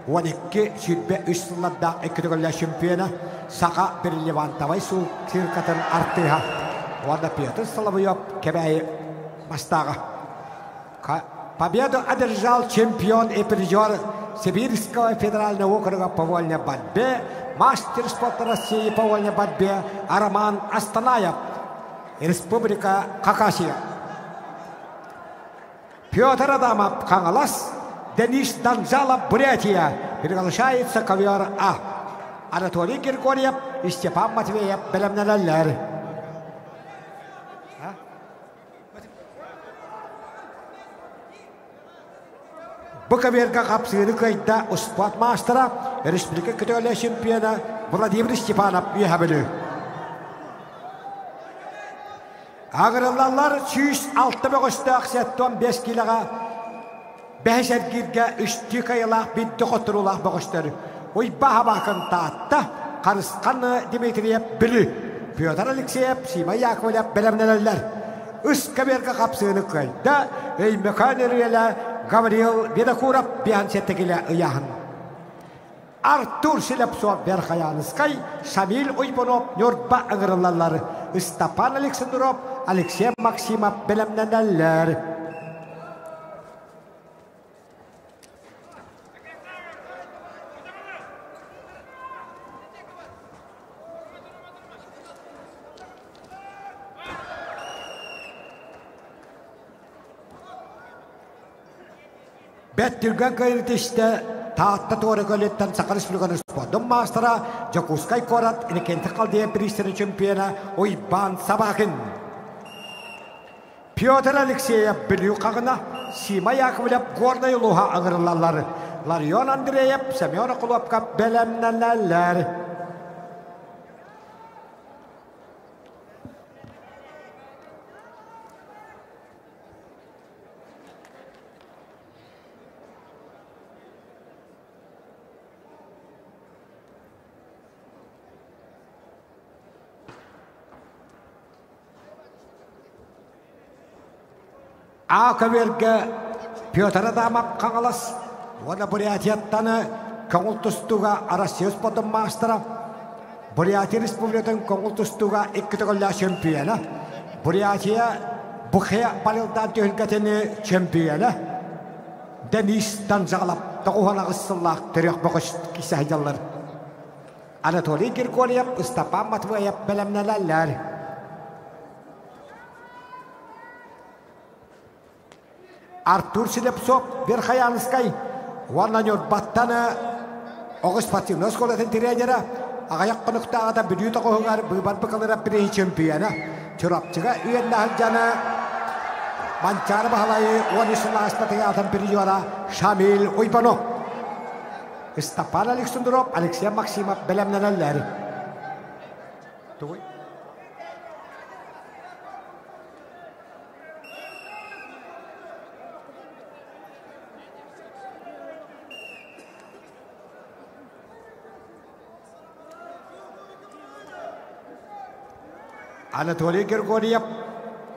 12 сүрбе 3 сылларда 2 түгілі чемпионы. Сақа бір Левантовай сул сиркатын артыға. Ванда Петр Соловьев кәбәйі мастаға. Победу одержал чемпион и призер Сибирского федерального округа по вольной борьбе, мастер спорта России по вольной борьбе Араман Астанаев, Республика Хакасия. Петр Адамов Қаңылас, Денис Танзалов Бурятия. Приглашается ковер А. Анатолий Григорьев и Степан Матвеев белемнелерлер. Бұқаберға қапсыны кайда спорт мастера Республика көтөлі чемпионы Владимир Степанов үйәбілі. Ағырылалар 106-15 килоға бәшәргерге 3 кайылақ бітті қотырулақ бұғыштары. Ойба бақын таатта қарысқаны Дмитриев білі. Петр Алексеев, Сима Яковлев білімнелерлер. Үскаберға қапсыны кайда Эймекан Ирвелі Гаврил Винокуров бәнсеттігілі ұяғын. Артур Синепсоп Верхаянскай, Шамиль Уйбонов Нёрба аңырылалары. Истапан Александров, Алексей Максимов білімненелер. Бәттілген кайрытышты таатта тоғыры көлеттен Сақар Республиканы спордың мастера Жакускай Корат инекенті қалдия пристері чемпионы Ойбан Сабақын. Петр Алексеев білу қағына, Сима Яковлев гордай ұлуға ағырылалары. Ларион Андреев, Семен Құлопқа бәлемнәләләр. Ақаверге Петр Адамап қаңылас, оны Бурятияттаны көңіл тұстуға Россия спортын мастера, Бурятия Республикатын көңіл тұстуға 2 чемпионы, Бурятия Бұқия балылдан түйінгетені чемпионы, Денис Данжалап, тұғуғана ғысыллақ түрек бұғыш кисайдалар. Анатолий Григорьев, Стапан Матвеев бәлемнәләләр. Артур Селепсов, Верхоянскай, Ваннанер Баттана, Оғыз Патинос қолатын тренері, ағаяқ қонықтағада бүдүйті қоғығар бұйбар бұқалыра бірей чемпионы, түрапчыға үйенді ғалжаны, Манчары бағалайы, онысылы аспатыға атын периора Шамил Ойпано. Стапан Александров, Алексей Максимов бәлемнәләләр. Анатолий Григорьев,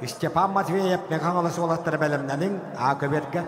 Степан Матвеев, Механгалас олаттары бәлемнәнің Ақаверге.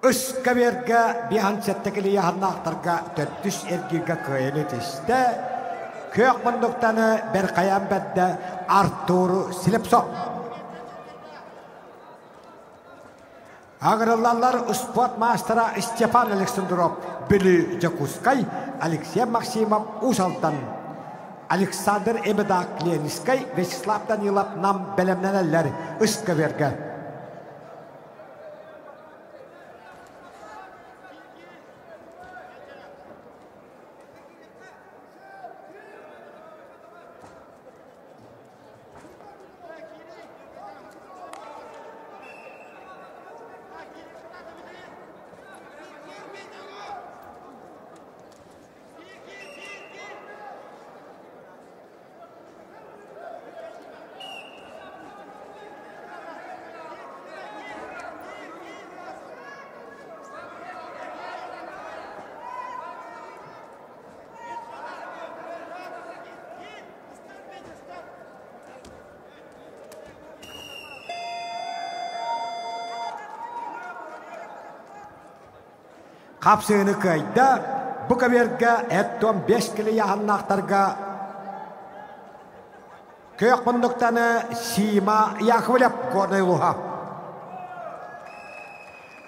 Üskaverge bihan settekili yahannaaqtarga töttüs ergiga köyeni tiste kök munduktanı berkayan bedde Artur Silepsov. Ağırılallar sport mastera Stefan Alexandrov, Billy Jakuskay, Alexey Maksimov Usaltan, Alexander Ebedak Leniskay, Vyacheslav Danilov nam belemneneller Üskaverge. Kapsığını kayda bu kaverge etton 5 kili yahannaaqtarga kök munduktanı Sima Yakovlev gornayluha.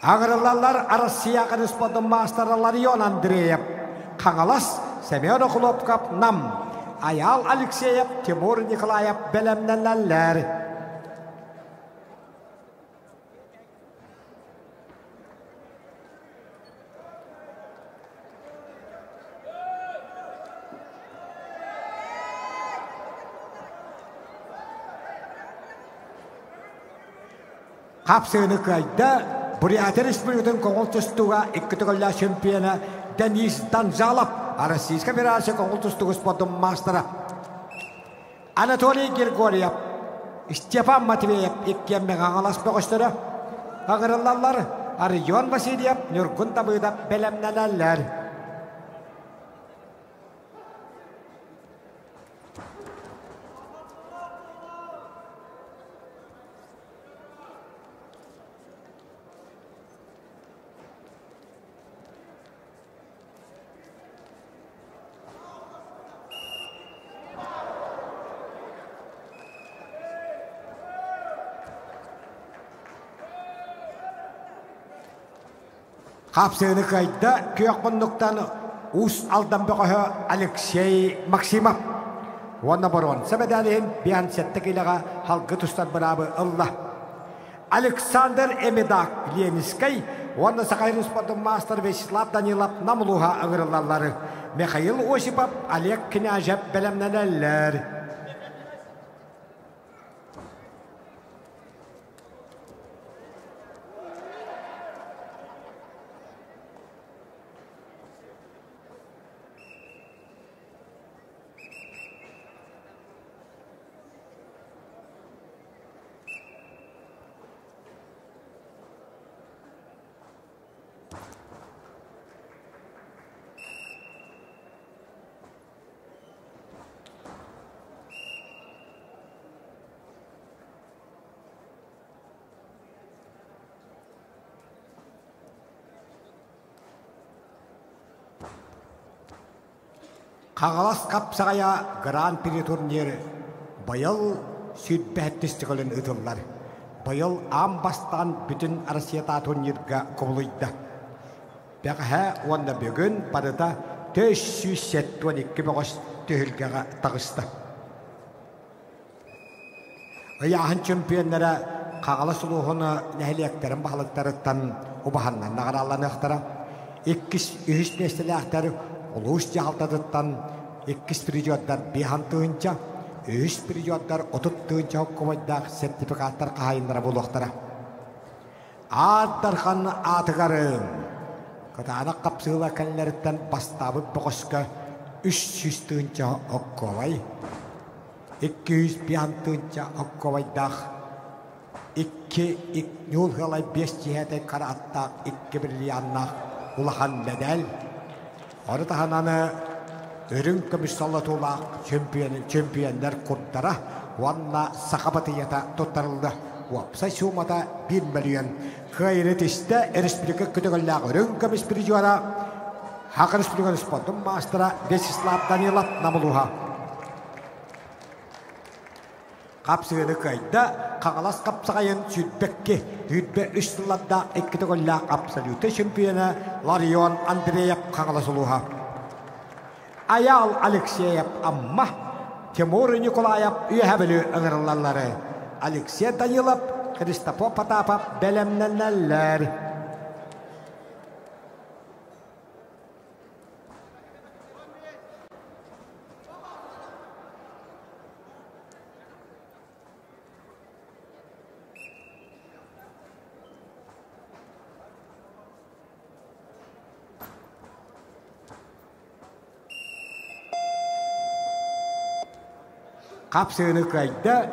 Ağırılallar Rossiya spotun masterı Larion Andreev, Kangalas Semyon Khulopkov nam, Ayal Alekseyev, Timur Nikolayev belemnelerler. Kapsığını kayda Burятия Республикатын көңіл тұстуға 2 чемпионы Денис Данжалов, Российская Федерация көңіл тұстуғы спортын мастера. Анатолий Григорьев, Степан Матвеев, еккенмен аңалас бұғыштыры. Ағырылалар Арион Васильев, Нюргун табыда белемнәләләр. Kapsığını kayda köyakbunluktan us aldan böğü Alexey Maksimov. Ona boron sebedalihim bihan settekilaga halgı tustan bırabı Allah. Alexander Emedak Leniskay, ona sakayın sportun master Vyacheslav Danilov namluha ağırlarları. Mikhail Osipov, Oleg Knyazhev belemneneller. Қағалас қапсағая Гран-при турнирі байыл сүйтбәттістігілін ұтылар. Байыл ам бастан бүтін Россията турнирға құбылыйды. Бәғі онда бүгін барыда 472 боғыз түйілгіға тағысты. Ұяғын чемпионлары қағалас ұлығыны нәхілектерін бағылықтарыттан ұбағаннан нағараланы ұқтара. 2-3 нәстілі әқтері Улус жағалтадыттан 2 периоддар бейхантығынша, 3 периоддар 30-тығынша құмайдақ сертификаттар қағайындыра болуқтара. Аттархан атығарым. Кытаны қапсығыла кәлілеріттен бастабы бұғышқа 300-тығынша оққовай. 200 бейхантығынша оққовайдақ. 2 нюлғалай 5 жиһәті қараттақ 2 бірлияннақ ұлахан бәдәл. Orada tahananı ürün kömüş sallatulaq çempiyonlar kurtlara vanna sakabatiyata tutarıldı. Vapsa şumata 1 milyon. Gayret işte Respublika kütügüllaq ürün kömüş prijuara Hakan Respublika sportun mastera Vyacheslav Danilov namuluha. Kapsığını kayda Kağalas kapsağayın sütbekke Hütbe 3 yıllarda kütügüllaq absolute şempiyonu Larion Andreyev Kağalas oluha. Ayal Alexeyev amma Timur Nikolayev üyehabili ağırlarları. Alexey Danilov, Kristopov Potapov belemneneller. Kapsığını kayda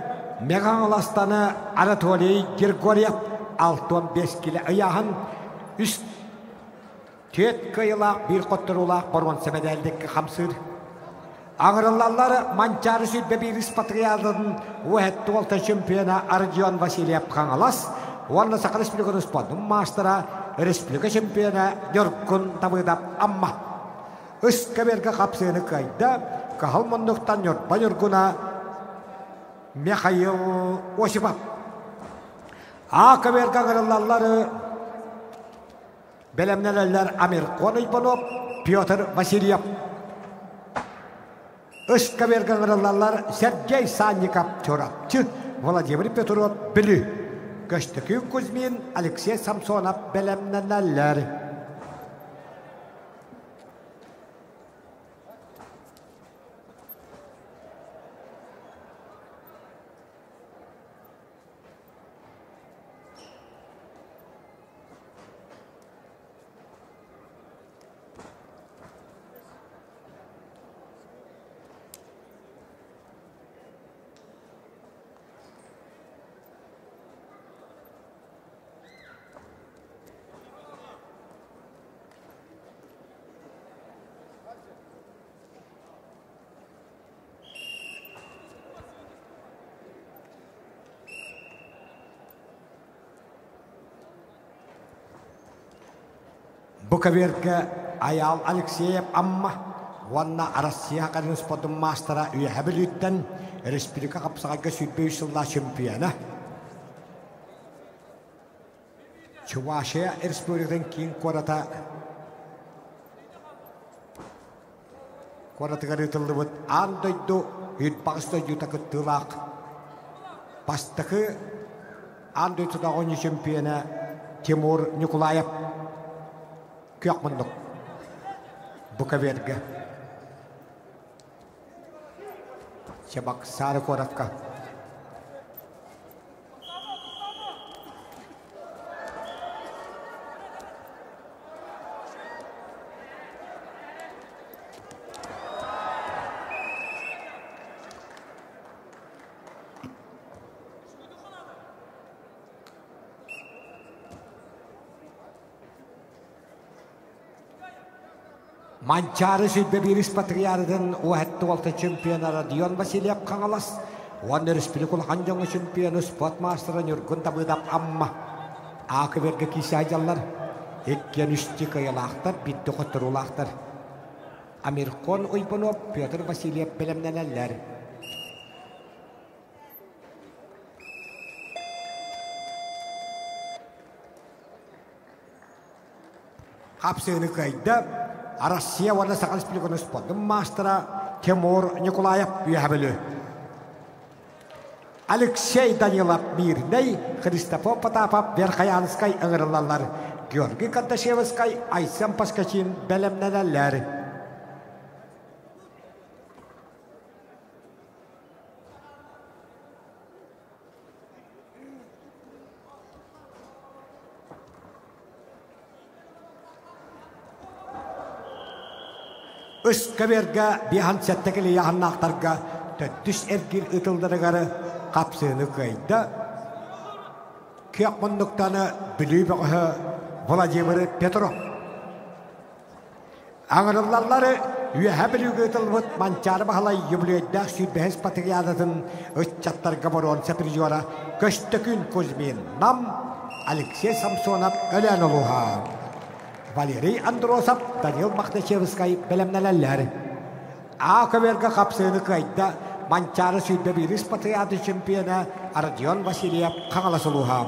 Meganlastanı Anatoliy Grigoryev 6-15 kilo ayağın üst tüet kıyılaq bir qotturulaq borwan sebedeldeki hamsır. Ağırlarları Mançarı sütbe bir ispatriyadın uhettu olta şempiyona Ardion Vasilyev Kağalas Vanna Sakal Respublika sportun mastera Respublika şempiyona Yorkun Tavıdap amma. Üskaberge kapsığını kayda Kahalmonduktan Yorkban Yorkuna Mikhail Osipov. Akaberge ağırlarları belemneler Amir Konaypanov, Pyotr Vasilyev. Üskaberge ağırlarlar Sergey Sannikov çorapçı, Vladimir Petrov Bili, Göçteki Kuzmin, Alexey Samsonov belemneler. Bukaverke Ayal Alexeyev amma Vanna Rusya kadın sportun mastera üyehabillütten Respublika kapsağa sütbe 3 yılda şempiyona. Чувашия Республикатын кин кората гарытылды бут андойду үтбагысты ютакы тылак бастыкы андойду дагоны чемпиона Тимур Николаев кёкмындык Буковерге Чебак сары коратка Манчары сүйтбе бирис патриарыдын уәтті олты чемпионы Родион Васильев қаңалас. Оны республикул ханжоңы чемпионы спортмастыры нүргін табыдап амма. Ақы берге кисе айжалар. Еккен үсті кайылақтар, битті қоттырулақтар. Америкон ұйпынып Петр Васильев білімненелер. Қапсығыны қайды. Россия варда сақал республиканы спортын мастера Тимур Николаев үйәбілі. Алексей Данилов Мирней, Христофор Потапов Верхаянскай ыңырылалар. Георгий Канташевскай Айсен Паскачин бәлемнәләләр. Үскәберге бихан сәттекілі яғыннақтарға төттіс әргіл ұтылдырығары қапсыны көйді. Кеқмұндықтаны білі бұғы Владимир Петров. Аңырыллары үйәе білігі ұтылбыт манчары бағалай юбілейдәк сүйбәхіз патриадатын ұтчаттарға бұрын сәпіржуара көштікін көзмен нам Алексей Самсонов өлән ұлуға. Валерий Андросов, Данил Махначевскай білімнәләләр. Ақывергі қапсыны қайда манчары сүйтбе бирис патриады чемпионы Родион Васильев қаңыласылуға.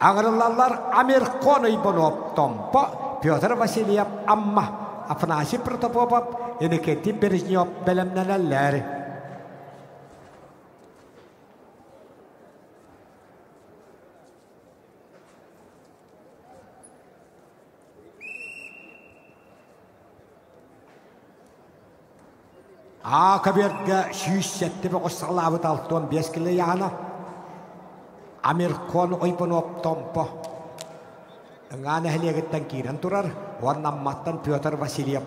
Аңырылалар Америкон ұйбынып Томпо Петр Васильев амма. Афанасий Протопопов Енекетти Бережнев білімнәләләр. Ақыберге 107 қосқалабыт 6-15 кілі яғына. Америкон ойпынып Томпо. Үңәні әлегіттен кейрен тұрар, орнамматтан Петр Васильев.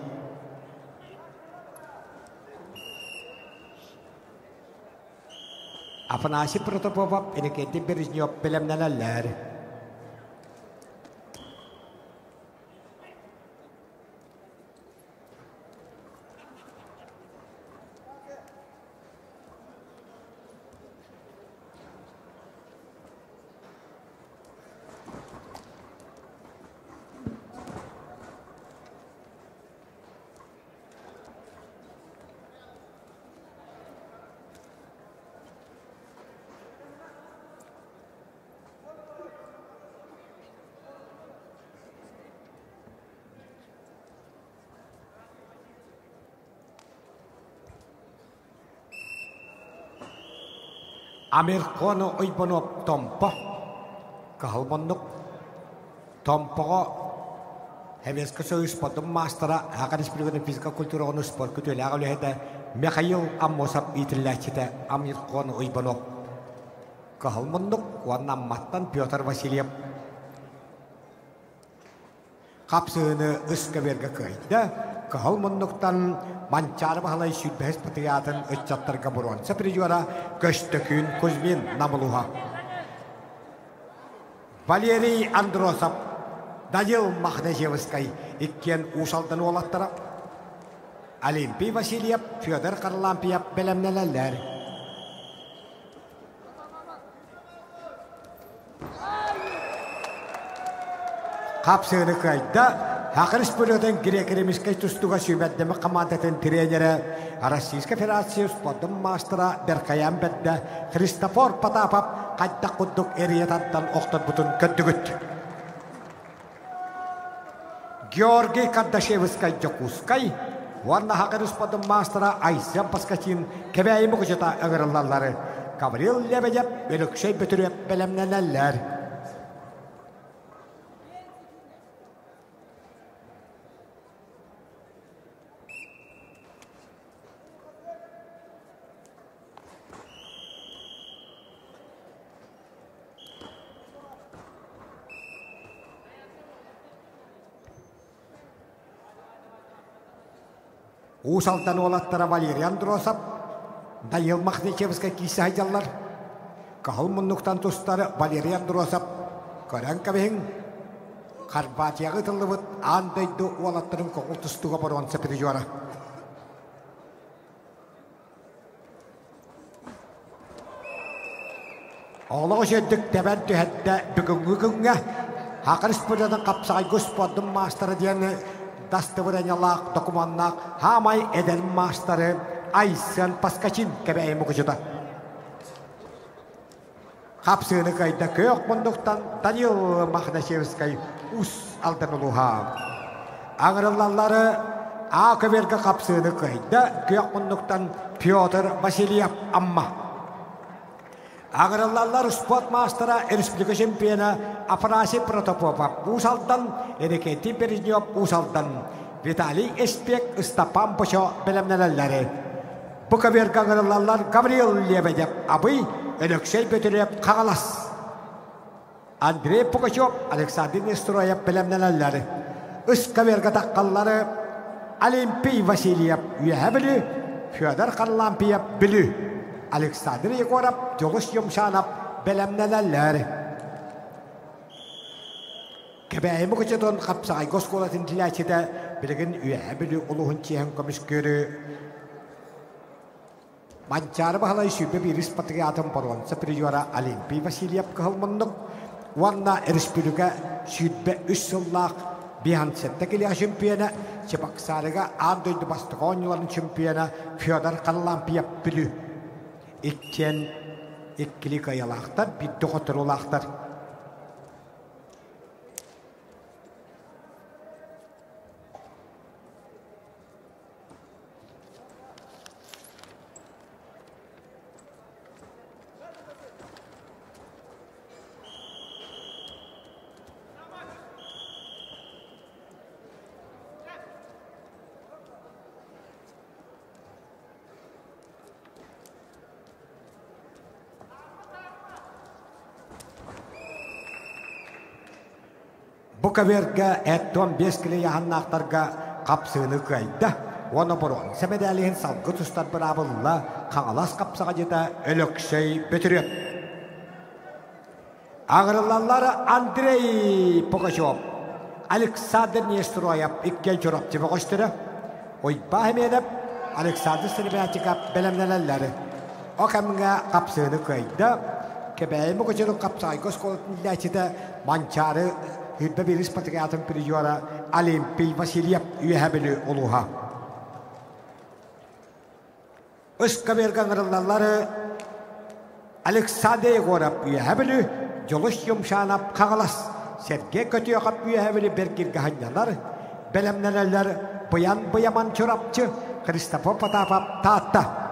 Афанасий Протопопов Енекетти Бережнев білімнәләләр. Америконы ойпынып Томпо. Кағылмындық. Томпоға әвескі сөй спортын мастера Аға республиканы физика культурағыны спорт күтелі ағылы әді Михаил Аммосап итілләчеті Америконы ойпынып. Кағылмындық. Оннан маттан Петр Васильев. Қапсыны үскі берге көйді. Кағылмындықтан манчары бағалай сүйтбәс патриатын үтчаттарға бұрын сәпірежуара көштікін көзмен намылуға. Валерий Андросов, Данил Махначевскай иккен ұшалдан олаттыра. Олимпий Васильев, Федор Карлампиев білімнеләләр. Қапсыны көйді. Ақыр республикадан грек-ремескай тұстуға сүйбәддемі командатын тренері Российская Федерация спортын мастера Беркаян бәдді Христофор Потапов kayda kudduk eriyetandan oktan butun köddügüt. Georgi Kardashevskay Jakuskay, Vanna Hakarus Padam Mastera, Aysem Paskachin, Kebey Mukujata, Agaralları, Gabriel Lebedev, Belükşey Bütürüp Belemneler. Usaltan olattara Valerian Drosap, Daniel Makhnichevska kisahjallar, Kahulmunnuktan tustara Valerian Drosap, Karankabeng, Karpatyaga tıllıvıt, andaydı olattırım kokultustuğa boron sepeti juara. Oğlu şeddik teben tühette bugünkü günge, Hakarıspıdadan kapsay gospodun masterı diyeni, Dastıvıranyalar, dokumanlar, hamay eden masterı, Aysen Paskachin Kebey Mukujata. Kapsını kayda köyok bunduktan Daniel Makhnichevskay us aldan uluha. Ağrılalları Akıverga kapsını kayda köyok bunduktan Pyotr Vasilyev amma. Ağrılallar sport master'a Respublika şampiyonu Afanasi Protopopov usaldan Ereketi Bereznyov usaldan Vitali Espek Istapam Paşa belemnelerleri. Bu kaverga ağrılallar Gabriel Lebedev abıy Alexey Petrev Kagalas. Andrei Pugachev Alexander Nestroyev belemnelerleri. Iskaverga takkalları Olimpiy Vasilyev üyebili Fyodor Karlampiyev bilü. Alexander Yegorov, Joluş Yumşanov belemnelerler. Kebey Mukujat'ın kapsay Goskolatın tilaçıda bilgin üyebili uluğun çiğen komiskörü. Mancar bahalay sübbe biris patriyatın poron sepiriyora Olimpiy Vasilyev kahılmınlık. Vanna Respublika sübbe üssüllak Bihanset'teki şampiyona Çepaksarıga Andoydu Bastıkonyuların şampiyona Fyodor Karlampiyev bilü. İkken ikkili kayalaktar, bir doktor olaktar. Bu kaverga etton beskili yahannaktarga kapsını kayda. Onu boron semedelihin salgı tustar berabulla Kagalas kapsaga jeta Alexey Petrev. Ağrılalları Andrei Pugachev, Alexander Nestroyev ikke jorapçı boğuşturu. Oyba edip Alexander Sırbiyaçıka belemnelerleri. O kamga kapsını kayda. Kebey Mukujat'ın kapsayı Goskolatın ilaçıda mançarı Hüdbe biris patriyatın piriyora Olimpiy Vasilyev üyebili uluha. Iskaverga ağrılalları Alexander Yegorov üyebili Joluş Yumşanov Kagalas. Sergey Kotyokov üyebili Bergirga hanyalar. Belemnelerler Boyaman çorapçı Christopher Potapov tahta.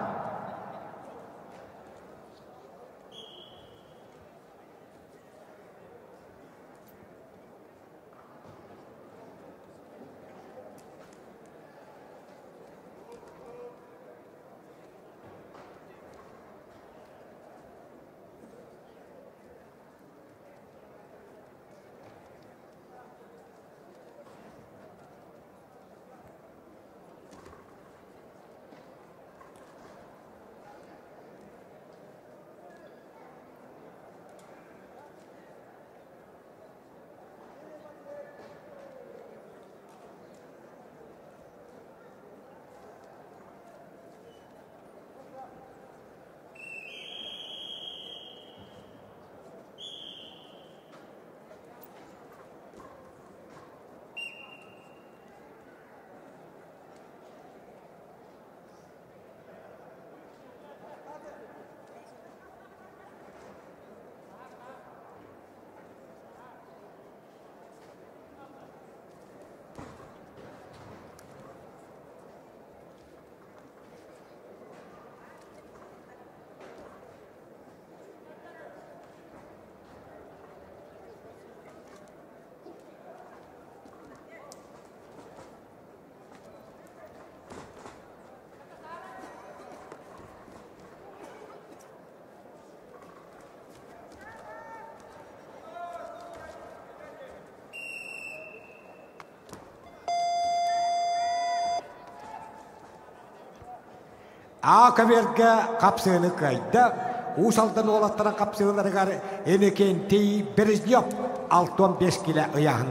Akaverga kapsığını kayda usaldan olattara kapsığıları gar enekenti Bereznyov 6-15 kilo ayağın.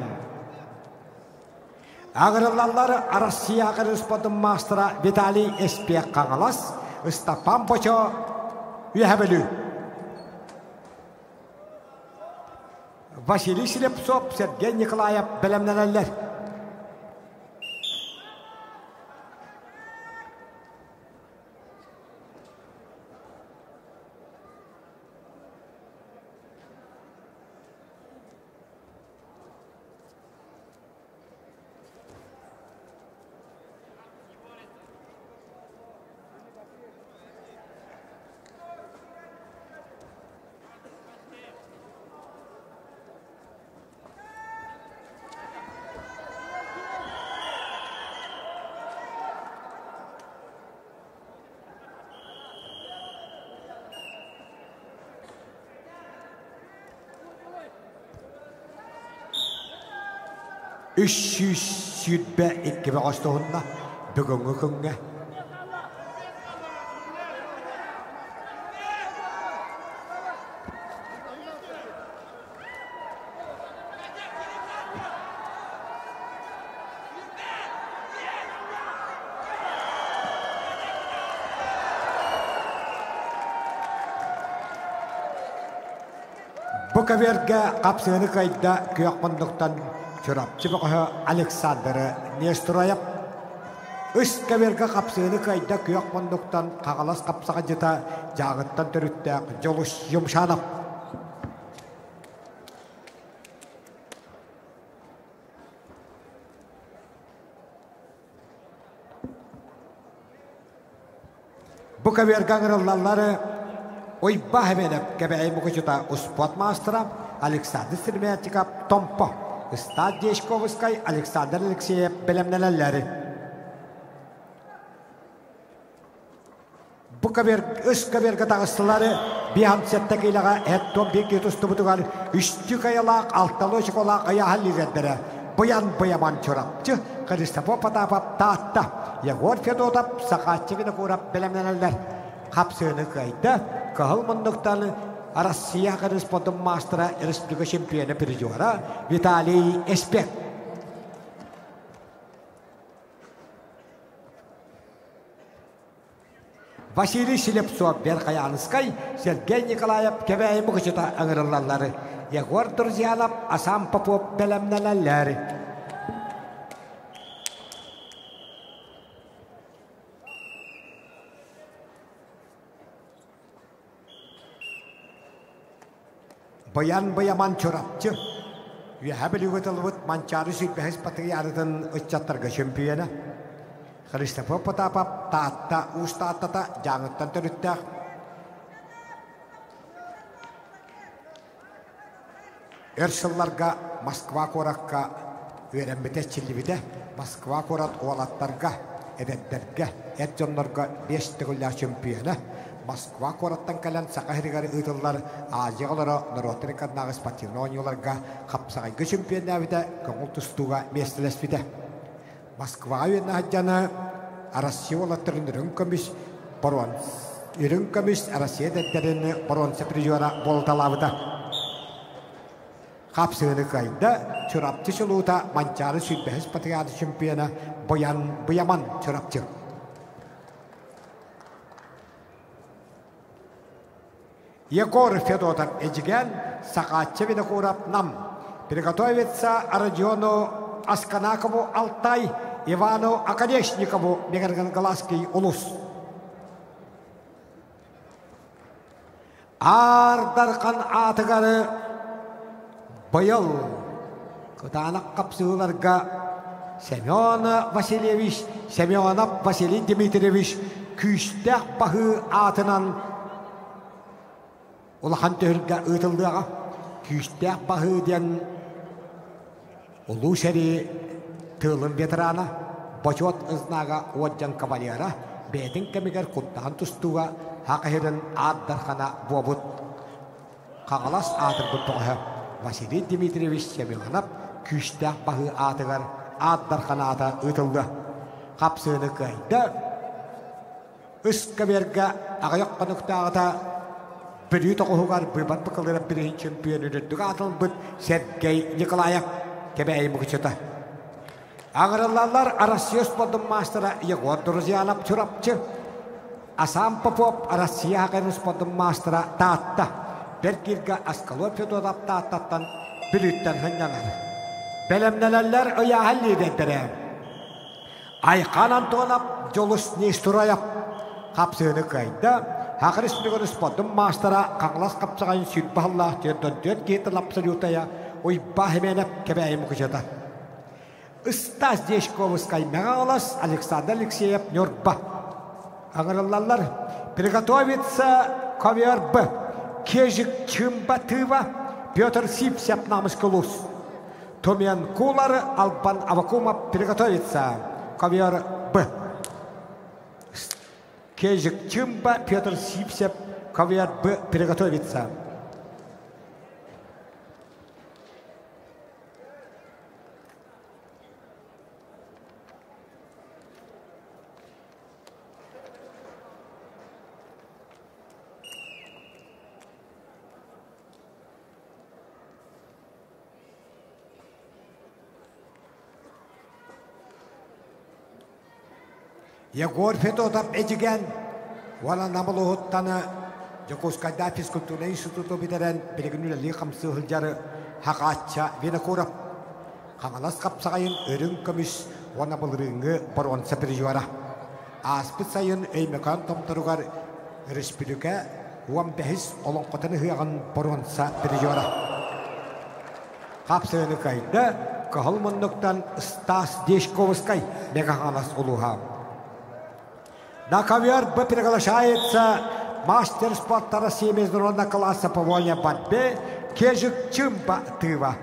Ağırlarlar Arasya Karıspatın Mastra Vitali Espek Kağalas Istapan Poço üyehabelü. Vasily Slepsov, Sergey Nikolayev bilemlenenler. Südbe iki ağustosunda bugünkü günge. Bu kaverga kapsığını kayda kıyakmandıktan Çorapçı bakıha Aleksandr Nestoroyev üst kaverga kapsığını kayda kıyakmandıktan kağalas kapsağı jıta jağıttan törütte joluş yumşanap. Bu kaverga ngırıllarları oyba hemenep kebeği mukıcıta uspot mastıra Aleksandr Sirmeyatçıka tompa. Stad Deshkovskay Alexander Alexeyev bilemlenenleri. Bu üst kaberga tağısıları bir hamsetteki ilağa ettom bir yutustu butugar üstü kayalak alttalı şikolak ayağı halligendere. Bayan çorapçı Kristofor Potapov tahta. Yegor Fedotov sakatçıgını kurap bilemlenenler. Kapsığını kayda kahılmındıktan Arasya Karıspatın Mastra Respublika Şampiyonu Pirijora Vitali Espek. Vasily Slepsov Berkayanskay Sergey Nikolayev kebeği mukıcıta ağırlarları Yegor Turzyanov Asam Popov bilemlenenleri. Bayan çorapçı üyehabeli götülübüt mançarı sütbehis patriyarıdın uççattırga şampiyonu Kristofor Potapov tahta ustaattata jağıttan törüttəq. Ersıllarga Moskva korakka öğrenmete çillibide Moskva korat oğlatlarga edetlerge etjonlarga 5 tığılar şampiyonu Moskva korattan kalan sakahirigari ıtıllar Aziyağlara Norotrika nağız patirna oynuyorlarga kapsağıgı şampiyonavida koğul tustuğa mestelesvide. Moskva üyene haccanı Arasya oğlatların ürünkömüş Arasya edetlerini Boronsa Prijora boltalavıda. Kapsığını kayda çorapçı çoluğuda mançarı sütbehis patriyatı şampiyonu Bayan çorapçı. Yegor Fedotov Ejgen sakatçı ve kurap nam. Приготовиться Родиону Асканакову Алтай, Ивану Акадешникову Мегаргангаласский улус. Ардарқан атығары бұйыл күтанақ қапсығыларға Семенов Василий Дмитриевич күштәқ бағы атынан Улахан төхілгі ұтылдыға күштәқ бағы ден Улу шәрі тылын ветерана Бочот ызнаға оджан кавалера бәтін кәмегер құттаған тұстуға Хақығырын аддархана буабыт қағалас атыр бұттығы Василий Дмитриевич Семенов күштәқ бағы атығар аддархана ата ұтылды. Қапсыны қайды Üskaberga ağayak kanıktağıda bir toğuğar bıbat bakılır birinci şampiyonu dügatıl bıt Sergey Nikolayev kebeği mıkçıta. Ağırlarlar Arasiyos podum mastera Yegor Druzyanap çurapçı. Asam Popop Arasiya hakkınız podum mastera taatta. Berkirga Askalopya dodap taattan bilütten hınyalar. Belemneler öya hallidedir. Aykan Antonap Jolus Nisturayap kapsığını kayda. Hakır ismiyoruz podum mastera kanglas kapsağın sütbahallah dön getirlapsa yutaya. Oy bahemenep kebeği mıkçıta. Стас Дешковский Мегалас Александр Алексеев Нюрба. Аграллар приготовиться ковер Б. Кежик Чимбатыва Петр Сипсяп Намыскулус. Томен Кулар Албан Авакумов приготовиться ковер Б. Кежик Чимба Петр Сипсяп ковер Б приготовиться. Егор Федотов Эдиген, вала намалуһуттаны Жокускайда физкультура институту битерен белгинүле лихамсы хылжары хакатча винокурап. Хаңалас капсагайын өрүн көмүс вана булрынгы боронса пережуара. Аспыт сайын өймекан томторугар республика уам бехис олонкотаны хыяган боронса пережуара. Капсыгыны кайда кахылмындыктан Стас Дешковский мегаханас улуха. На ковер Б приглашается мастер спорта России международного класса по вольной борьбе Кежик Чимбатыва.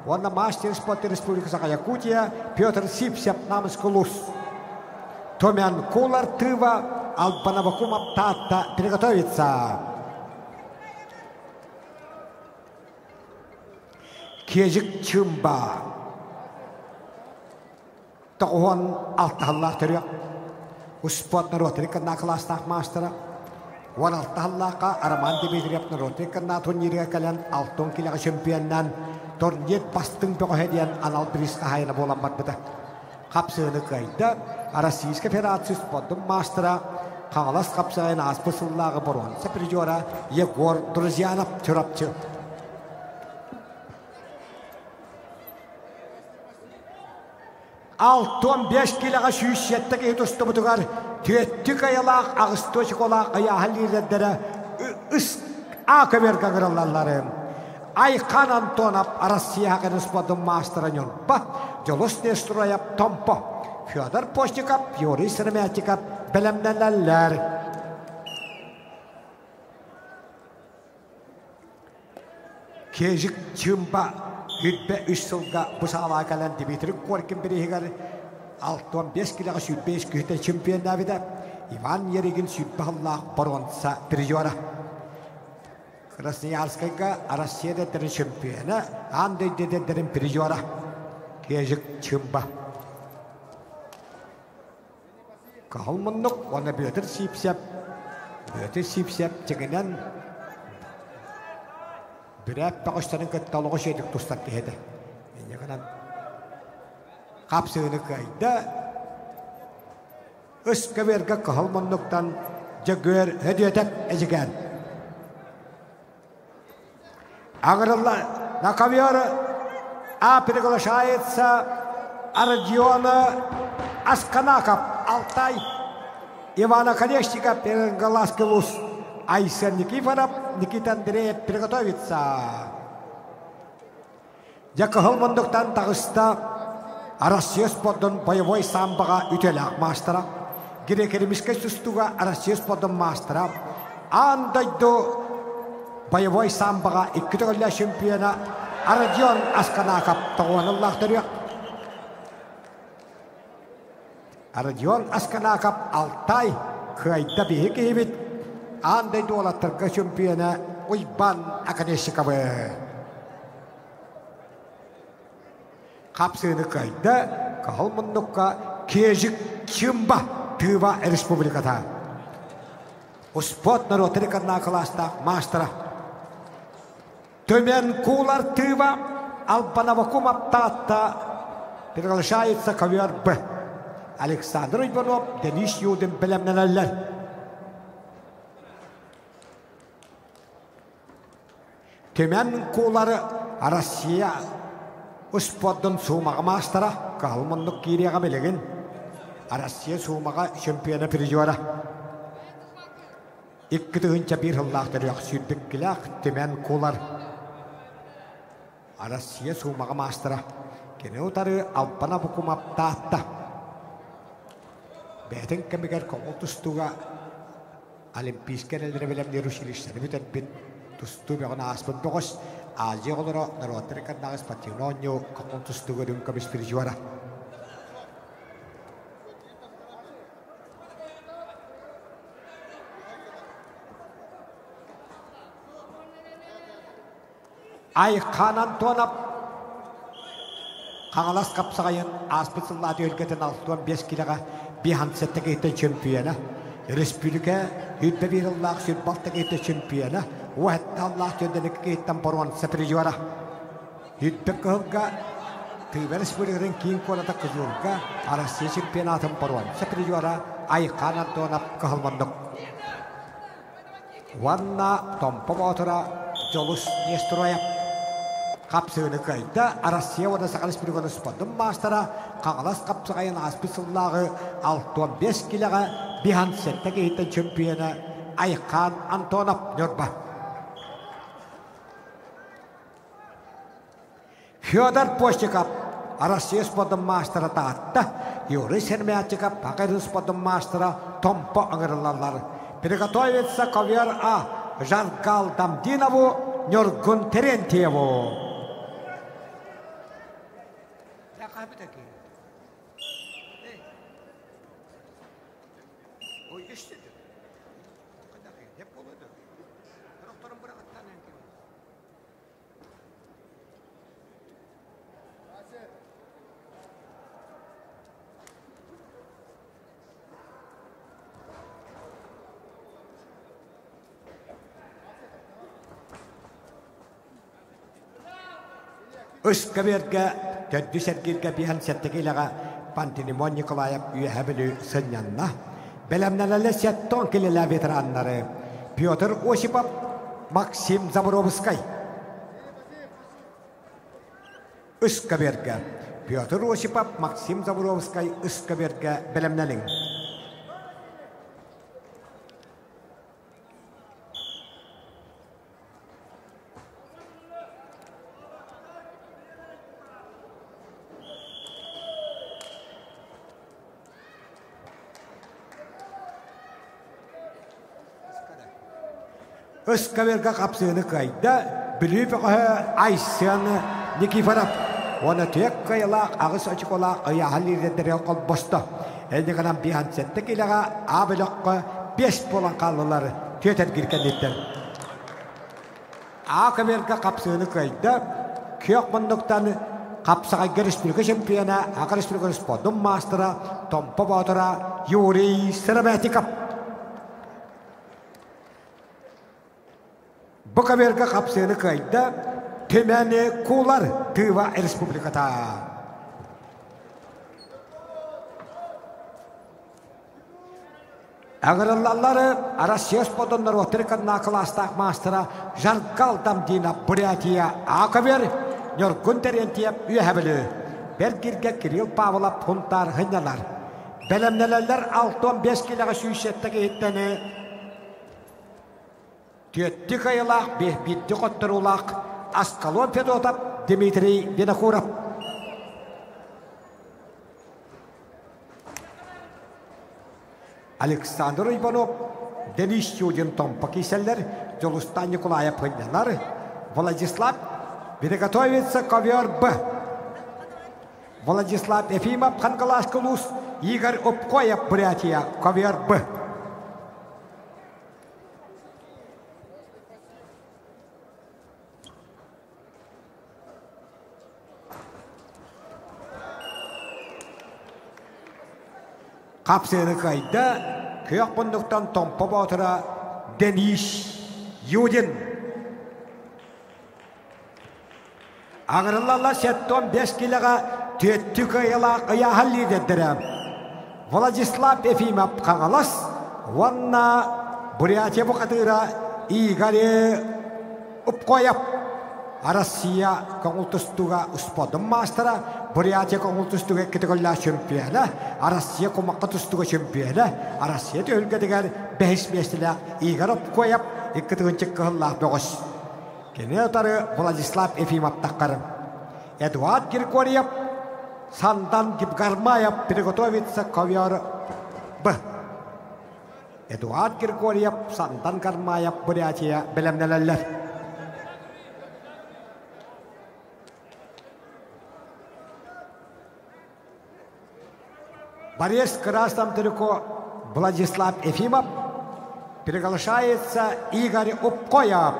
Он на мастер спорта Республики Саха-Якутия Петр Сипсяп Намыскулус. Томян Кулар Тыва Албанавакума Тата приготовится. Кежик Чимба. Тохуан Алтахаллах Терек. Успот народ рекна классных мастера. Вон Алтахаллаха Арман Дмитриев народ рекна турнире кален алтын килага чемпионнан турнир бастың бөгөһеден анал бириске хайна болан батбыта. Капсыны кайда Российская Федерация спортын мастера Каңалас капсайын аспысыллағы борон саприжора Егор Друзьянов чурапчы. Алтон 5 килоға шүйшеттік етусты бұтығар төттік аялақ ағысточық олақ аяғалирдері үс ақымерға қырылалары. Айқан Антонап Россия хақын спортын мастера ба Жолус Нестрояп Томпо, Федор Постников, Юрий Сырметиков білімнелер. Кежик Чимба Hütbe 3 yılga bu sağlığa gelen Dimitri Korkin birihigər 6-15 kiloğa sütbe 5 kühte çempiyonlar bide Ivan Yerigin sütbe Allah boronsa biriyora. Krasnoyarskayga Rossiyada derin çempiyona Andayda derin biriyora. Kejik Çimba. Kalmınlık ona Pötr Sipsep çekinen Birap bağışların kattalığı şeydik dostlar dihede. Yani kanan kapsığını kayda ıska verga kahalmanlıktan jagör hediyetep ezigen. Ağırlar nakaviyarı apirgala şayetsa Aradiona Askanakap Altay Ивана Колесникова Перегаласкалус Айсен Никифоров Никита Андреев приготовится. Якахалмандыктан тагыста Россия спортын боевой самбаға үтелек мастера. Грекеремиске сустуга Россия спортын мастера. Андайду боевой самбаға 2 төгілі чемпиона Родион Асканаков тоғуаныллақтыры. Родион Асканаков Алтай қайда бейік ебет. Андайду олаттырғы чемпиона Уйбан Акадешиковы. Kapsığını kayda Kalmınlık'a Kejik Çimba Tüva Respublika'da. Успот народрикадна класста мастера. Төмен кулар тыва Албанавакум Аптата приглашается ковер Б. Александр Иванов, Денис Юдин, Белемнеллер. Төмен кулары Россия Успотдың сумаға мастера Калмындық киреға белеген. Россия сумаға чемпионы призера. Икки тыгынча бир хыллақтыр яқ сүрдік келек төмен кулар Россия сумаға мастера. Кене утары Албана букум Аптата. Бәтін кемігер коңыл тұстуға Олимпийскер әлдері білемдер үшіліштері бүтін бит тұсту бәғына аспын бұғыз Азия олары народтыры нағыз патионью коңыл тұстуға дүн көміс бір жуара. Айқан Антонов қағалас қапсағайын аспытсыллады өлгетін 65 килоға бейхансеттік етті чемпионы. Республика үтті бір Аллах сүрбалтық етті чемпионы. Уәтті Аллах жөнділік еттен боруан сәпірежуара. Үтті қылға Тывы республиканың кейін қолада қызылға Россия чемпионатын боруан сәпірежуара Айқан Антонов қығылмандық. Ванна Томпов отыра Жолус Нестроя Қапсығыны қайда Россия оны сақал республиканы спордың мастера қағалас қапсығайын аспысыллағы 65 килоға бихан сәттігі еттен чемпионы Айқан Антонов нөрба. Федор Постиков Россия спордың мастера таатта, Юрий Сермятчиков Пақырын спордың мастера Томпо аңырылалар. Приготовится ковер А. Жаргал Дамдинову, Нёргун Терентьеву. Үскәберге, төдді сәргерге бейхан сәттігіліға Пантелеймон Николаев үйәхі білі сынянна. Бәлемнәлі сәттон келелі ветеранлары Петр Осипов, Максим Заборовскай. Үскәберге, Петр Осипов, Максим Заборовскай, Үскәберге бәлемнәлің. Үскәберге қапсығыны қайда біліп Айсен Никифоров. Оны түйек қайылақ, ағыс очық олақ, ұяғал ердері қол босты. Әлдіғанан бейхан сәтті келіға абылыққа 5 болан қалылары түйетер кіркен еттер. Ақыберге қапсығыны қайда күйек мұндықтан қапсыға республика чемпионы, Аға республика спордың мастера Томпов отыра Юрий Сермятчиков. Бұқаберге қапсығыны қайда төмәне кулар Тыва республиката. Ағырылалары Россия спордынлар отырықынна кластақ мастера Жаргал Дамдинов Бурятия Ақыбер Нёргун Терентьев үйәбілі. Бергерге Кирилл Павлов Пунтар ғыналар. Бәлемнелелер 6-15 килоға сүйсеттігі еттені Түйетті қайылақ, бетті қоттырулақ, Аскалон Федотов, Дмитрий Винокуров. Александр Иванов, Денис Юдин Томпо киселлер, Жолустан Николаев Хынянар, Владислав, приготовится ковер Б. Владислав Ефимов, Хангалашкалус, Игорь Обкоев, Бурятия, ковер Б. Қапсығыны қайда, күйек бұндықтан Томпо отыра Денис Юдин. Аңырылалла сеттон 5 килоға төттік аяқы лидердірі. Владислав Ефимов қаңалас, ванна Бурятия бұқатыра Игорь Упкоев. Россия коңылтыстуға ұспадым мастера, Бурятия коңылтыстуға кетігілі чемпионы, Россия комаққа тұстуға чемпионы, Россия төлгедігер 5 местілі Игорь Упкоев, екітігінші қығыллақ бұғыз. Кене отары Владислав Ефимов таққарым. Эдуард Григорьев, Сандан Гибгармаев приготовится к ковер Б. Эдуард Григорьев, Сандан Гармаев, Бурятия, белемнелелер. Борис в красном трико Владислав Ефимов, приглашается Игорь Упкоев,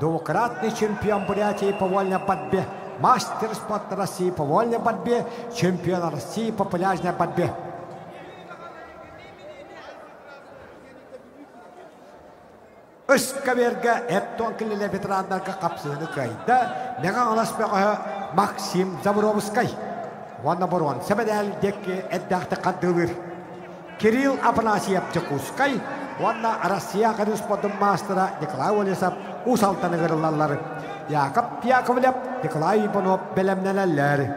двукратный чемпион Бурятии по вольной борьбе, мастер спорта России по вольной борьбе, чемпион России по пляжной борьбе. Үскаверге эттон килеле ветерандарга капсыны кайда, мега аласпега Максим Забуровский. Ванна Борон, Себедел Деки Эддахта Каддувир. Кирилл Афанасьев Чекускай, Ванна Россия Кадусподым мастера Николай Олесов, Усалтаны Гырлалары. Яков Яковлев, Николай Ипанов, Белемнелелер.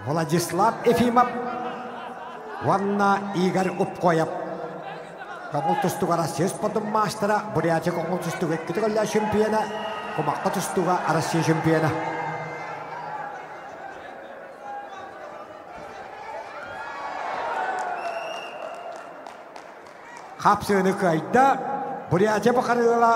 Владислав Ефимов, Ванна Игорь Упкоев. Коңылтыстуға Россия спортын мастера, Бурятия коңылтыстуға кетігілі чемпионы, Комаққа тұстуға Россия чемпионы. Қапсыны қайда, Бурятия бұқарыла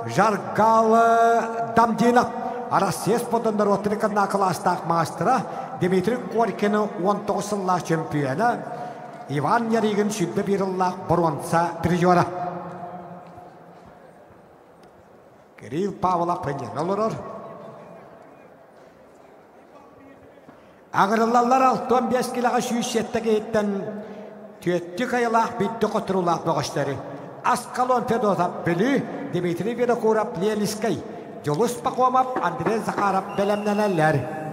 Жаргалы Дамдинов, Россия спортындар отырықына кластақ мастера, Дмитрий Коркины 19-лақ чемпионы, Иван Яригин сүдбі біріллақ бұрынса призера. Кирилл Павлов пәнен олырыр. Ағырылалар 15 килаға сүйсеттігі еттен төтті қайылақ бітті қотырулақ бұғыштары. Аскалон Федотов білі, Дмитрий Винокуров Лелискай, Жолус Пақомов, Андрей Захаров белемнелелер.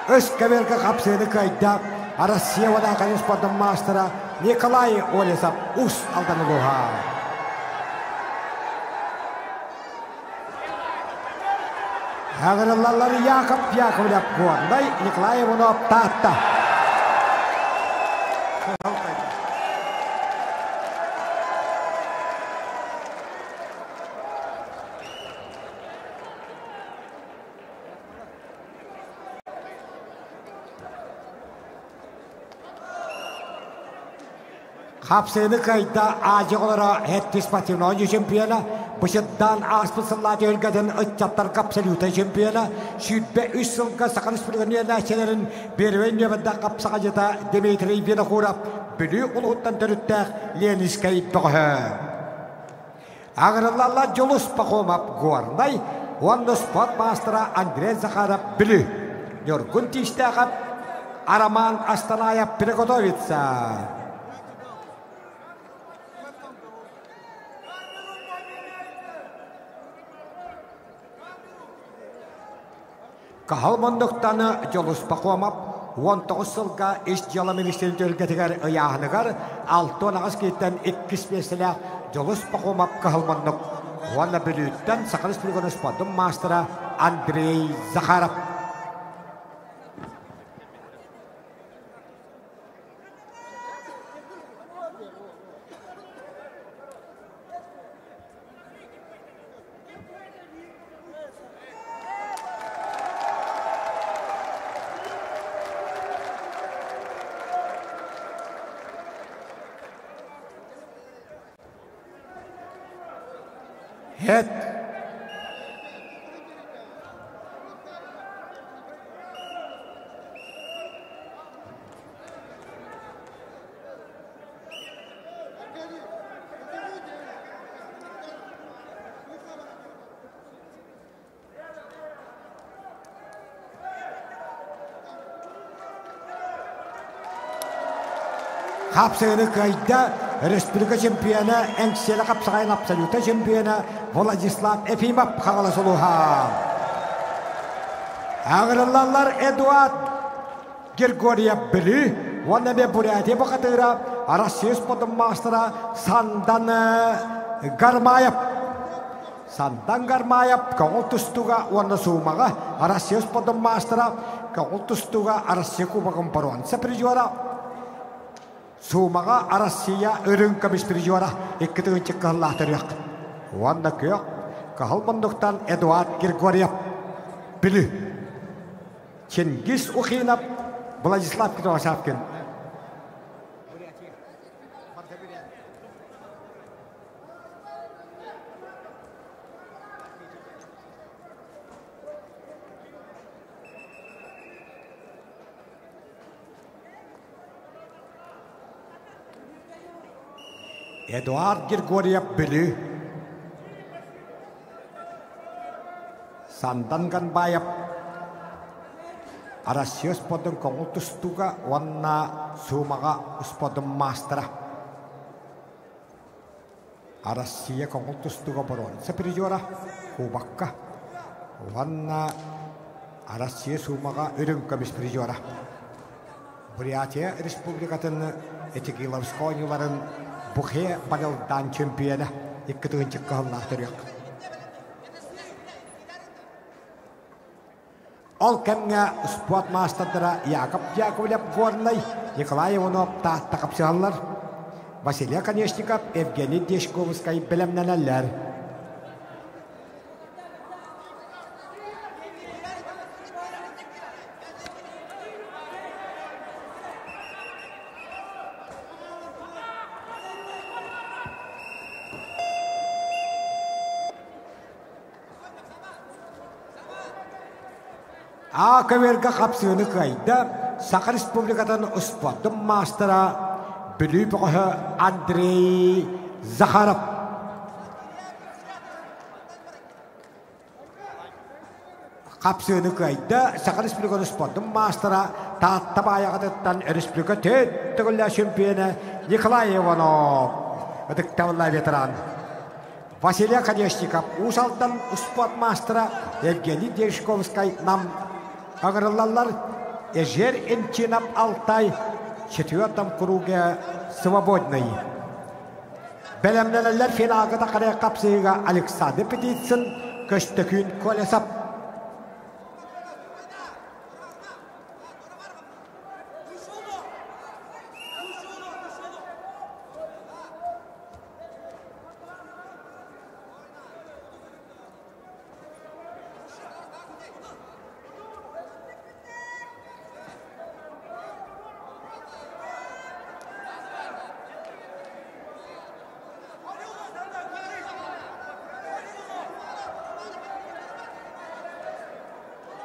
Өскаверге қапсыны қайда, Россия вадақан спортын мастера Николай Олесов ұс алдан ұлыға. Ағырылалары Яков Яковлев қуандай, Николай Иванов татта. Hapsını kayda acı olara etti spatino çempiyona. Başından aspısılla dölgeden ıççatlar kapsalüte çempiyona. Şübbe 3 yılga sakarış bölgenin yerleşçelerin bir önyevinde kapsakacıda Dimitri Vinokurov büyük uluttan törütte Lenis Kayıptığı. Ağırlarla Jolus Pakomap Gornay, Wanda Spot Master'a Andrei Zakharov Bülü. Yorgun Tiştağıp Araman Astanaya Prigotovitsa. Kahalmanduktanı Jolus Pakomap 19 yılga iş yılı ministerin ülketiger ayağınıgar 6 ağız keyitten 2 mesele Jolus Pakomap kahalmanduk. Wanda Bülü'den Sakarış Bülü'nün Spot'un Master'a Andrei Zakharov. Het. Kapsayını kayda Respublika çempiyonu Enkseli kapsayın absoluta çempiyonu Vladislav Efimov kağılasılığa. Ağırlarlar Eduard Grigoriev Bülü Wanda be Buryatiya bakatıra Rusya Spot'un Master'a Sandan Garmayev. Sandan Garmayev kağıtustuğa Wanda Sumaga Rusya Spot'un Master'a kağıtustuğa Rusya Kubak'ın paruan sepriyora. Sumaga Arasiya ürün kamis bir juara ikitun cekahlah teriak. Wanda kyok kahalmanduktan Eduard Grigoriev Bülü. Cengiz Ukhinov Vladislav Kitosavkin. Eduard Grigoriev Bülü. Sandan Ganbayev. Arasya Spot'un kongultustuga Wanda Sumaga Spot'un Master'a. Arasya kongultustuga paron sepriyora Kubakka. Wanda Arasya Sumaga ürün kamis priyora. Buryatiya Respublika'nın Etikilavskoyların Bukhaya Badaldan çempiyonu ikitun cekahlah teriak. Olkemnya Sport Master'da Yakov Yakovlev Gornay, Nikolay Ivanov tahta kapsıyanlar. Vasiliy Konechnikov, Evgeniy Deshkovskay bilemlenenler. Akaverga kapsını kayda Sakar Respublika'dan Spot'un Master'a Bülü Pakoha Andrei Zakharov. Kapsını kayda Sakar Respublika'dan Spot'un Master'a tahta bayağıdan Respublika Tüttüğülle şampiyonu Nikolay Ivanov. Ödüktavılla veteran. Vasiliy Konechnikov Usal'dan Spot Master'a Evgeniy Deshkovskay nam Ağırlarlar Ejer Enчинов Altay четвертом круге свободный. Белемленелер финалга тақарай қапсыйга Александр Петицын көштікін Колесов.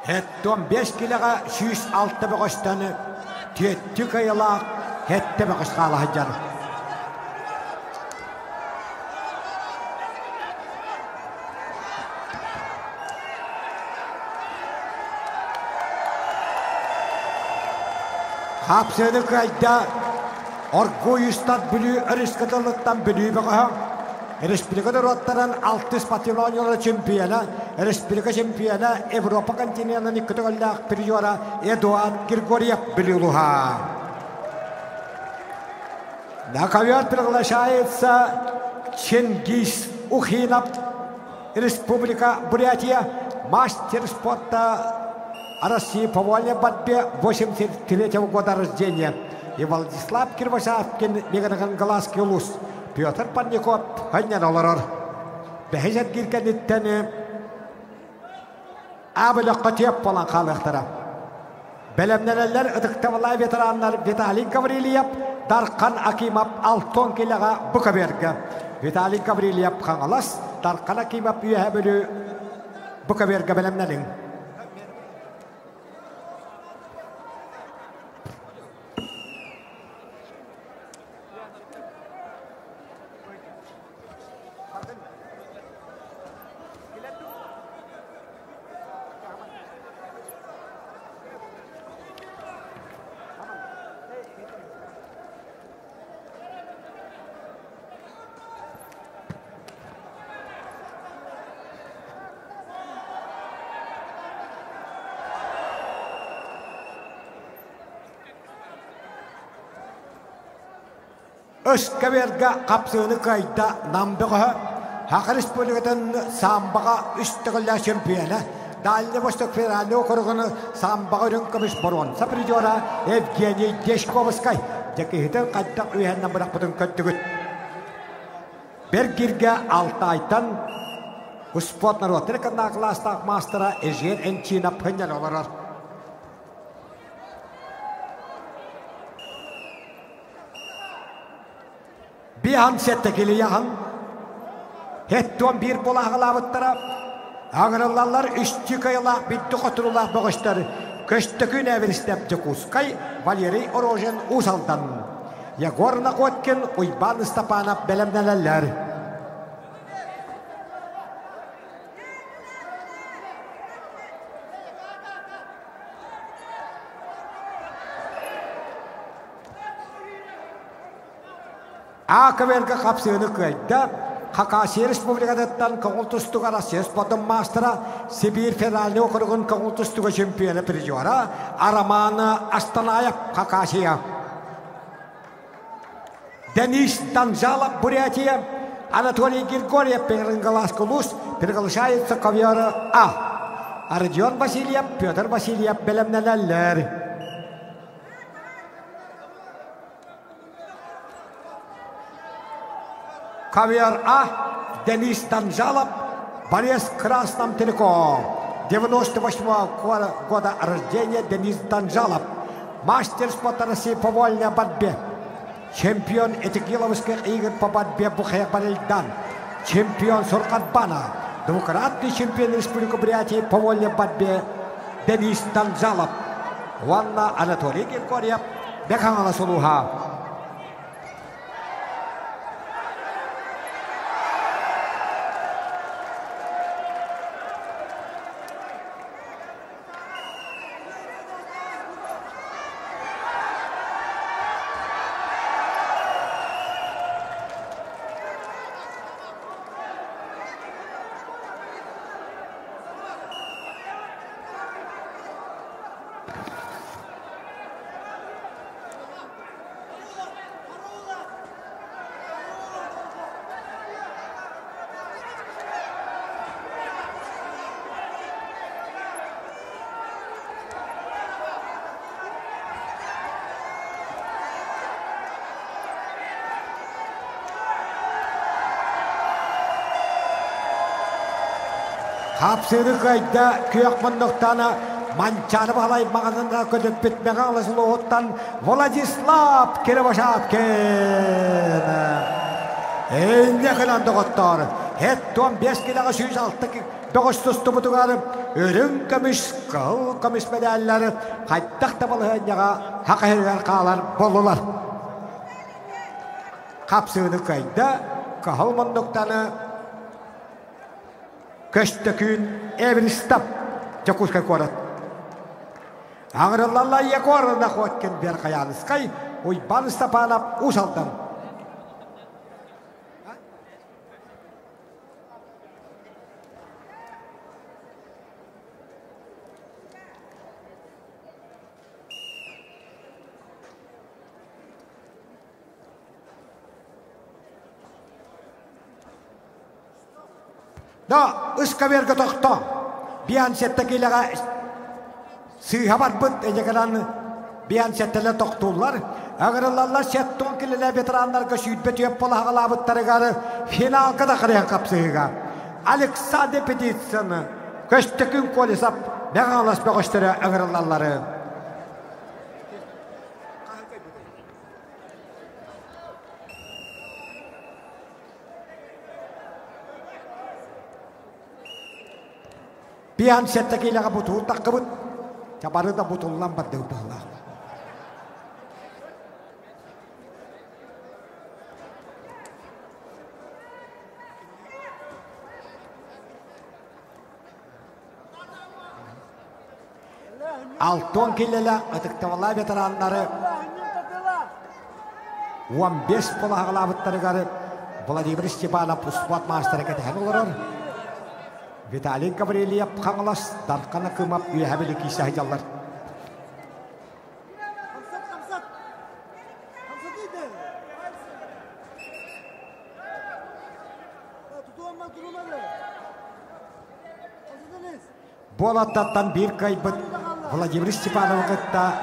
Hette 5 kiloga 106 boğuştanı tüyetті kayılaq hette boğuşqa alahıcan. Hapsını kayda Orguyustan bülü Erişkadılıktan bülü bağa. Respublikada rottaran 6 patrimoniyonu çempiyona, Respublika çempiyona, Avrupa kontinentinin iktidarlıq periyora Eduard Grigoriev bülüluha. Nakaviyat приглашается Чингис Ухинов, Республика Бурятия, мастер спорта России по вольной борьбе 83-го года рождения. И Владислав Кирвашавкин, Меганагангаласский улус. Петр Парников, Ханьян оларар. Бәхежет киркенеттені абылы қытеп болан қалықтыра. Бәлемнелер ұдықтавылай ветеранлар Виталий Гаврилиев, Дарқан Акимов, Алтон келеға Бұқабергі. Виталий Гаврилиев қаңылас, Дарқан Акимов үйе бөлі Бұқабергі бәлемнелің. Öskaberga kapsığını kayda namdığı Haqı Respublika'dan sambağa üstüğüllä şempiyona Dallı Vostok Federalni okurğunu sambağa rünkamış boron Saprijora Evgeniy Deshkovskay Jakihidin qaddaq üyenden bırak budun köttügüt Bergirge 6 aytan Uspot narotır kanna klasta mastera Ejer Enchina Pınyan olarar Bir hansettekili yahan Hettuan bir bolağılavıttıra Ağırlarlar üstü kayılaq bitti qoturulaq boğuşları Köstükün eviristep Cekuskay Valeri Orojen Usaldan Yegor Nakotkin Uyban Stapanov belemnelerler Akaverga kapsığını kayda Kakasi Respublika'dan Kağıltıstuğa Rusya Sport'un mastera Sibir Federalni okurğun Kağıltıstuğa şempiyonu periyora Araman Astanayev Kakasi'ye Denis Danjalov Бурятия Anatoly Grigoriev Перегалаский улус приглашается ковер А Родион Васильев Петр Васильев белемнелер Ковер А, Денис Данжалов, Борис Красном Телеком. 98-го года рождения Денис Данжалов. Мастер спорта России по вольной борьбе. Чемпион этикиловских игр по борьбе Бухая-Барельдан. Чемпион Суркатбана. Двукратный чемпион Республики Бурятии по вольной борьбе Денис Данжалов. Ванна Анатолий Григорьев. Бекхангала Сулуха. Hapsını kayda küyak mındıktana mançanı bağlayıp mağazında kötüp bitmeğe alısılı ottan Vladislav Kirvashapkin. En yakınan doktor Het 15 kiloga süz altı dokuz tustu butugarım. Örün kömüş, kıl kömüş medalleri. Kayttaq da balığınyaga haqı herger qağlar bollular. Kapsığını kayda kahal monduktanı köştökün Everestap Jakuşka korat. Ağrılarla yakorna koyken bir kayanıskay oy banısta palap usaltam. Da ıska verge tokto. Bian settekilega sığhabat bıt ejekalan bian settele toktular. Ağırlarla setton kilele veteranlarga süydbet yöp pola hağalabıtları garı final kada kırıyan kapsığıga. Alexander Petitson'ı köştekün kolisap beğanlas beğiştere ağırlarları. Bian settekilega butuh takabut. Cabarı da butullan baddı bağla. Altın kilele atıktavala veteranları 15 pola hağalabıtları garı Vladimir Stepanov sport master keten olur. Vitaliy Gavriliyev kangalas dalkana kımap üyehabili kisah jallar. Bolatatan bir kaybet Vladimir Stepanov'a da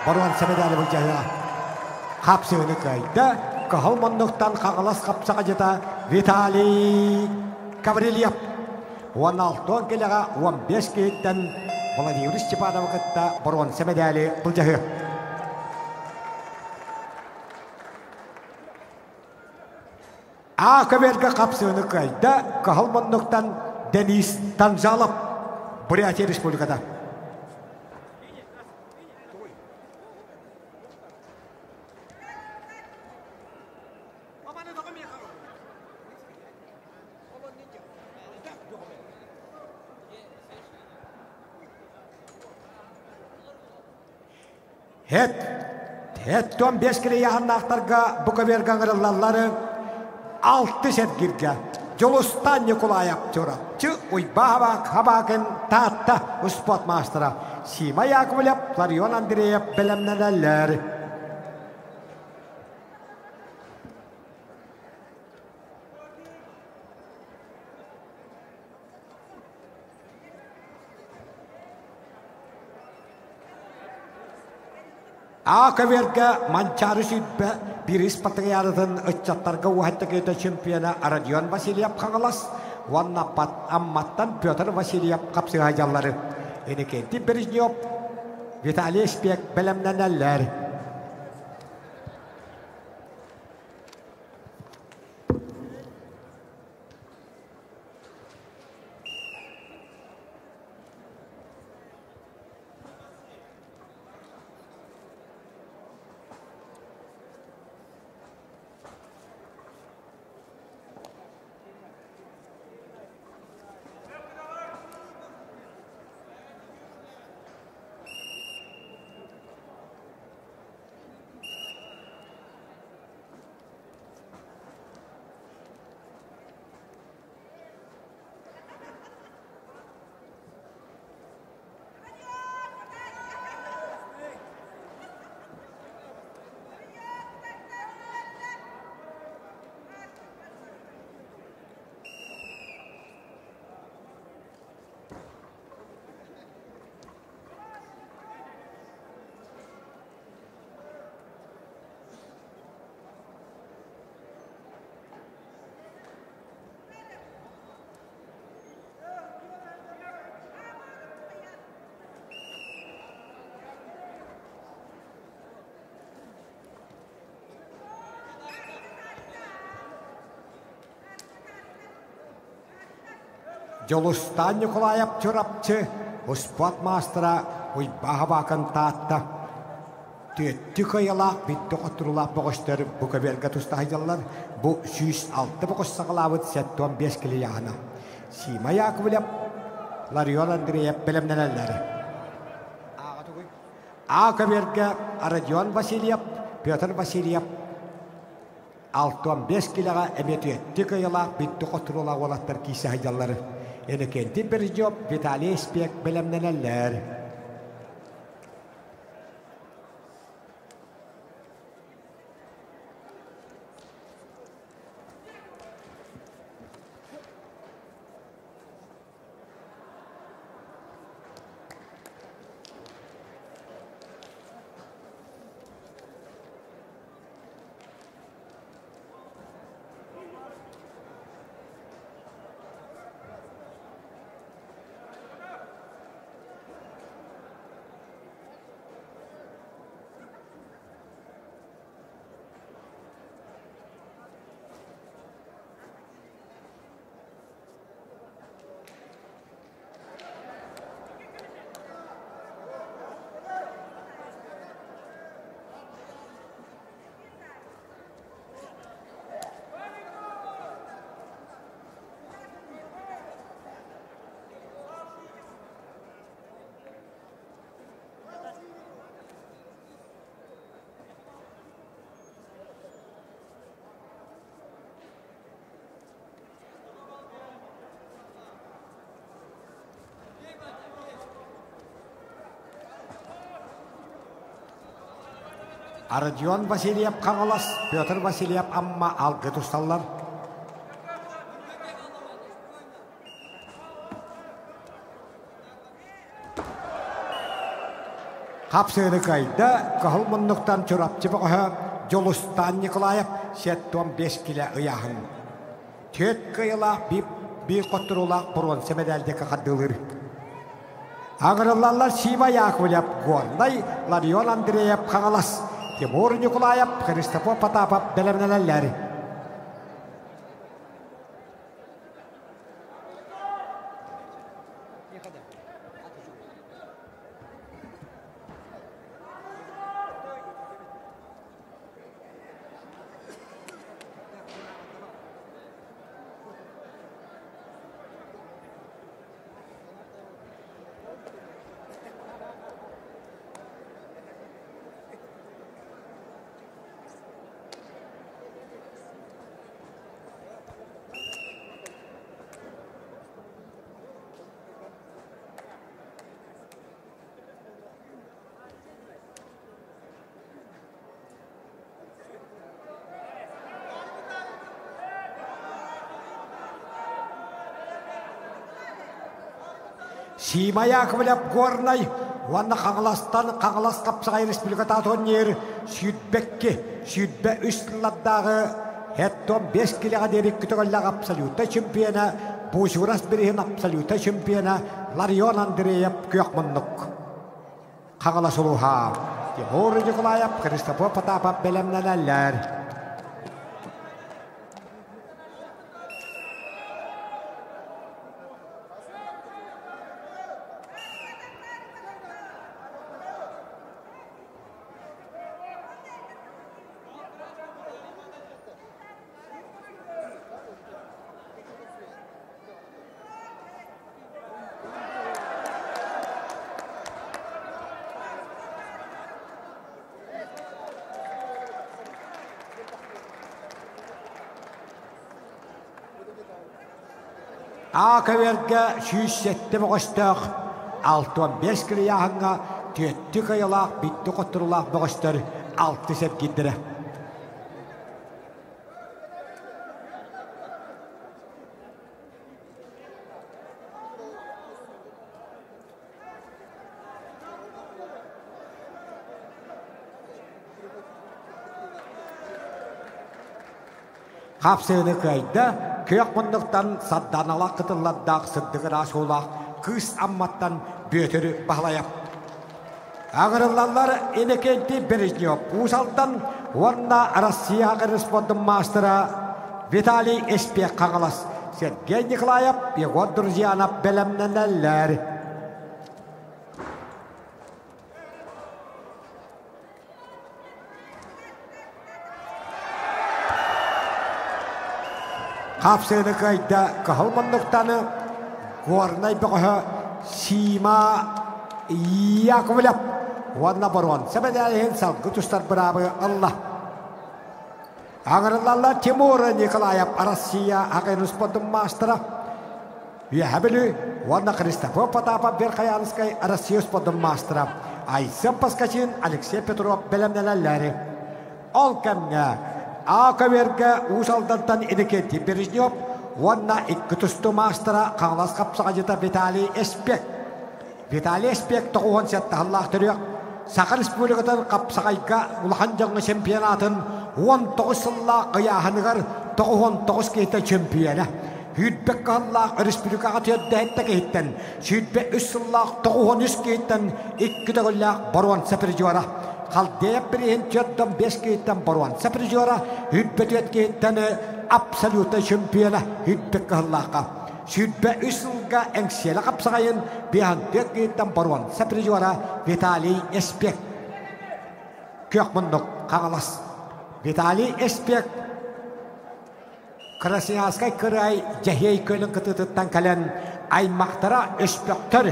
baruan semedali bulcaya. Kapsığını kayda kahal monduktan kangalas kapsağa jeta Vitaliy Gavriliyev. 16 kiloga 15 kilitten Vladimir Stepanov'a da baruan semedali bulcaya. Akaberga kapsığını kayda kahal monduktan Denis Tanzalov Buryatia Respublika'da. Het 15 kilo yahanaktarga bukaverga ngırılalları 6 set girga. Jolustan Nikolayev çorapçı uybağabak habaken tahta spot mastera. Sima Yakovlev, Florian Andreyev belemneler. Akaverga mancarı südbe biris patayarıdın ıççatlarga uhattaki çempiyona Aradion Vasilyev kangalas vannapat ammattan Pyotr Vasilyev kapsı hajalları. Enikenti Beriznyov Vitaliy Spek belemneneller. Жолустан Николаев чурапчы, успот мастера уйбаға бақын таатта. Төтті көйелақ бітті құттырулақ бұғыштыр бұқы берге тұстағылар, бұ 106 бұғыш сағылауыд 7-15 кілі яғына. Сима Яковлев, Ларион Андреев білімнелелері. Ағы берге Родион Васильев, Петр Васильев, 6-15 кіліға әметі өтті көйелақ бітті құттырулақ олаттар кейсі ғайдалары. Енекенті бір жоп Виталий Спек білімнелелері. Родион Васильев қағалас, Петр Васильев амма алғы тұсталар. Қапсыны қайда қағыл мұндықтан чұрапчы бұғы Жолустан Николаев 7-15 кілі ұяғын. Төт қиылақ бір қоттырулақ бұрын семедәлдегі қаддылыр. Ағырылалар Сима Яковлев, Горнай, Ларион Андреев қағалас. Тимур Николаев, Христофор Потапов, білімнелелері. Сима Яковлев Горнай, ванна қағыластан қағылас қапсағай республиката атонер сүйітбекке, сүйітбе үстілладдағы 7-15 киліға дерек күтігілі абсолюта чемпиона, Бушурас берген абсолюта чемпиона Ларион Андреев көйақмынлық. Қағылас ұлыға, Тимур Николаев, Христофор Потапов білімнелелер. Ақыверге 107 бұғыстық, 6-15 кілі яғынға төтті қайылақ, бітті қоттырылақ бұғыстыр 6 сәп кендірі. Қапсыны қайда, көк мұндықтан садданала қытылладдақ сыддығыр ашулақ, қыз амматтан бөтірі бағлайап. Ағырылалар енекенті Бережнев, ұсалттан орна Россия ағырысподың мастыра Виталий Эспек қағылас, Сергей Николаев, его друзья на белемненеллер. Қапсыны қайда қағылмандықтаны ғорнай бұғы Сима Яковлев. Онна баруан. Сәбәдәліген салғы тұстар бұрабы Allah. Ағырылалар Тимур Николаев, Россия, ағайын ұспадың мастыра. Үйәбілі, онна Христофор Потапов, Верхаянскай, Россия ұспадың мастыра. Айсен Паскачин, Алексей Петров, белемнеләләрі. Ол кәмге, Ақаверге ұсалдантан Эдекети Бережнев, онна икі тұсты мастыра қаңлас қапсаға жета Виталий Эспек. Виталий Эспек тұғуын сәтті Аллах түрек. Сақыр Республикатын қапсағайға ұлған жаңғы чемпионатын 19 сылла қияғанығар 99 кейті чемпионы. Хүйтбек Аллах Республикаға түйетті әтті кейттен. Сүйтбек 3 сылла 93 кейттен 2 төгілләқ баруан сәпір жуара. Қалдеп бірін түйеттен 5 кейттен баруан сәпір жуара. Хүйтбек түйет кейттен абсолютно чемпионы Хүйтбек Аллахқа. Сүйтбек 3 сылға әңселі қапсағайын бейін түйет кейттен баруан сәпір жуара Виталий Эспек. Көк мұндық қағалас. Виталий Эспек Красноярскай край жахей көлін қытытыттан кәлін аймақтара өспектір.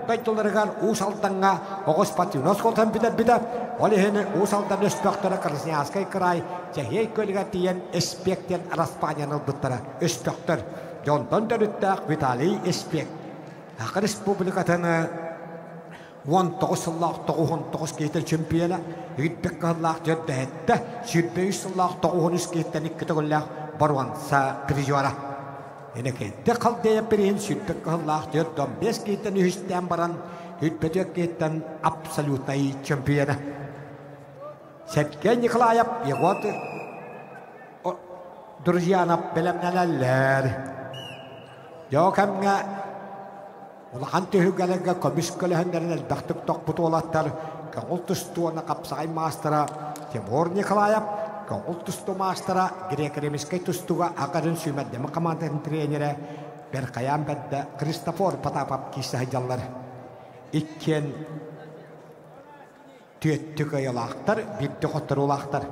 Тойтылырған ұсалтанға оғыз патинос қолтан бідіп. Олығыны ұсалтан өспектірі Красноярскай край жахей көліға тиен Эспектен Распанияның бұттыры өспектір. Жонтан дөріттәк Виталий Эспек. Ақы республикатыны 19 сыллақ 99 кейтен чемпионы, Хүйтбек Аллах жөдді әтті, Сүйтбек сыллақ 93 кейтен 2 төгілләқ баруанса призуара. Енекетті қалдайып бірін Сүйтбек Аллах жөдді 15 кейтен үйістен баран, Хүйтбек кейтен абсолютный чемпионы. Сергей Николаев, его друзья на белемнеләләр. Йокамға Улахан түйгелерге комискөлөһүндерин элбэхтик токпуту олаттар көңүл тустуона капсагай мастера Тимур Николаев, көңүл тусту мастера грек-римскай тустуга акарын сүймәддеми команданың тренері Беркаян бәдді Христофор Потапов кисәһидяллар. Иккен түйеттік айылақтар, битті қоттыр олақтар.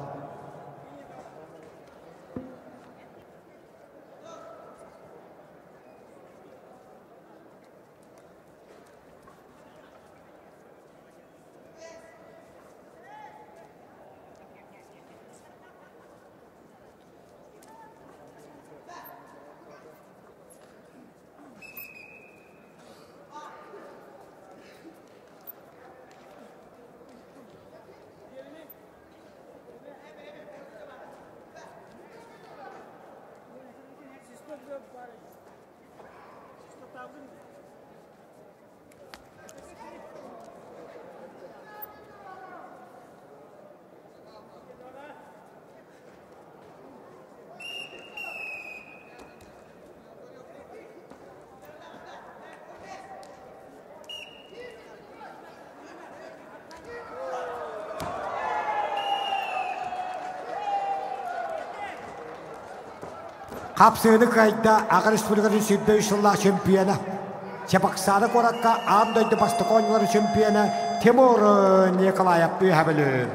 Kapsığını kayıtta Ağır Respublika'nın Sütbey Işıllah şempiyonu. Çapaksanı korakka Ağımdaydı Bastıkonları şempiyonu Timur Nikolayev büyühebeli.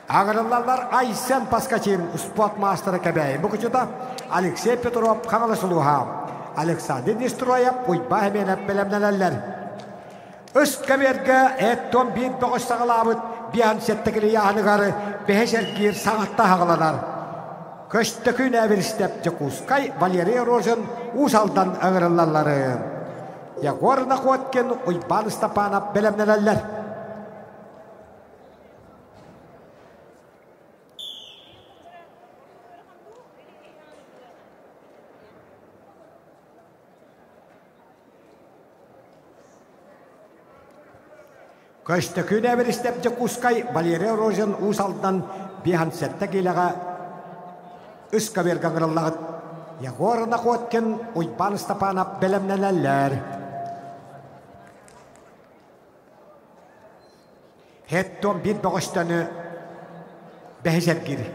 Ağırlılar Aysen Paskachin sport masterı kebeği. Bu küçüde Alexey Petrov Kanalasılıha. Alexander Nistroyev uyba hemen hep belemnelerler. Üst keberge etton bir boğuş sağlamıt bir an settekili yağınıgarı beheşergir sanatta hağılanar. Köştükün eviristep Cekuskay, Valeriy Rozin, Usaldan ağırlıları. Yagorna Kotkin, Uyban Stepanov belemnelerler. Köştükün eviristep Cekuskay, Valeriy Rozin, Usaldan bir an settekilaga Üska verganırlar. Yagorna Kotkin, Uyban Stepanov belemnelerler. Hetton bir boğuştanı behezer giri.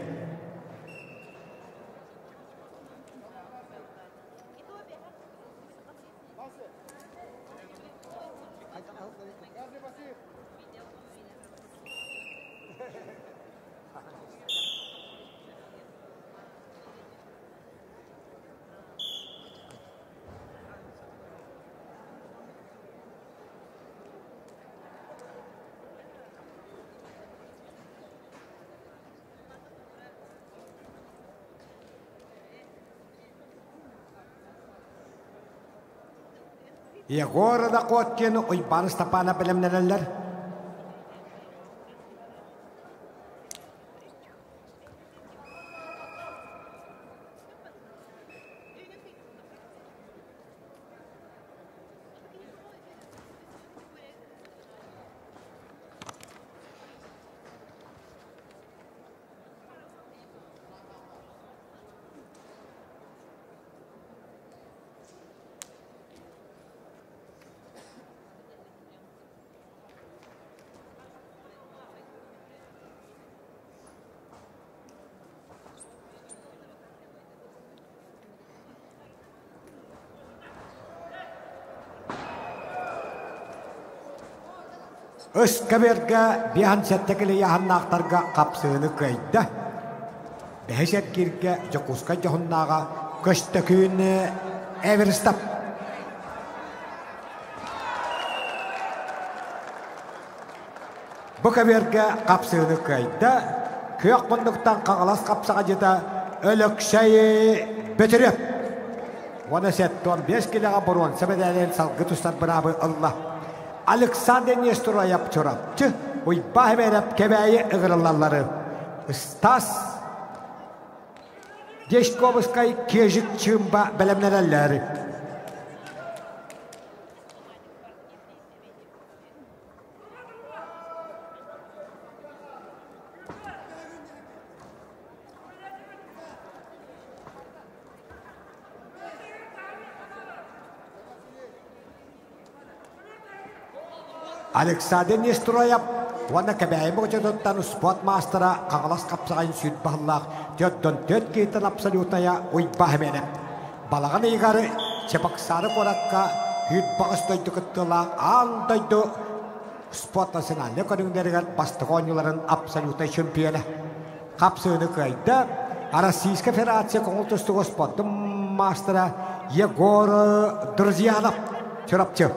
Егор да Коткин Ойбан Стапана белемнелер. Öskabirga bihan settekili yahannaqtarga qapsığını kayda. Beheset kirge jokuska johunnaga köstöküün Everstap. Bu kabirga qapsığını kayda. Kök bunduktan qağalas qapsağa jeta ölökşeyi bitirip. Ona setton 5 kiloga burun sebedelen salgı tustar bırabı Allah. Alexander Nestorayap çorapçı, oy bahverap kebeyi ıgırılalları. Stas, Deşkovskay kejik çımba belemlerelleri. Alexander Nestorayap wana kebeyi mokjadottan spot mastera qağalas qapsağın süt bahallaq töddön töt keytan absolutaya oy bahverap. Balağın igarı çepak sarı korakka hüt bağıstoydu kıttılaq andaydı spot nasionalne konungderigar bastıqonyuların absoluta şampiyona. Qapsığını kayda Российская Федерация konultustuğu spot mastera Yegor Druzyanov çorapçı.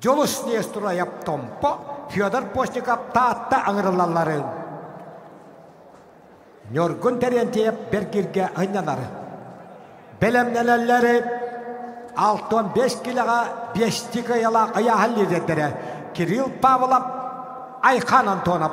Jolus Nestorayap tompo Fyodor Postnikov taatta аңырылалары. Нёргун терентиеп бергирге айналары. Белемнелелleri 6-5 kiloga 5 tikayala ayahallideddere. Kirill Pavlov, Aykan Antonov.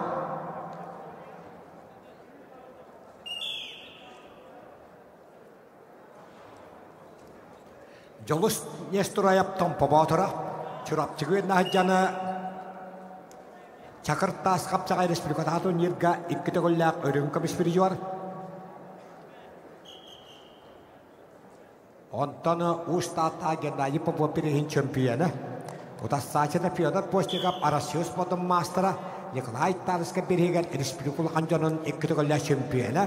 Jolus Nestorayap tompo botora. Çorapçıgı nahjanı Çakırtas kapçağay Respublikatı nirga ikkite gollak örünkü bispiri var. Ondan ustata genayı popopirihin çempiyonu. O da saçında Fyodor Postnikov Arasios podum mastera Nikolay Tarska birigen Respublikalı kancanın ikkite gollak çempiyonu.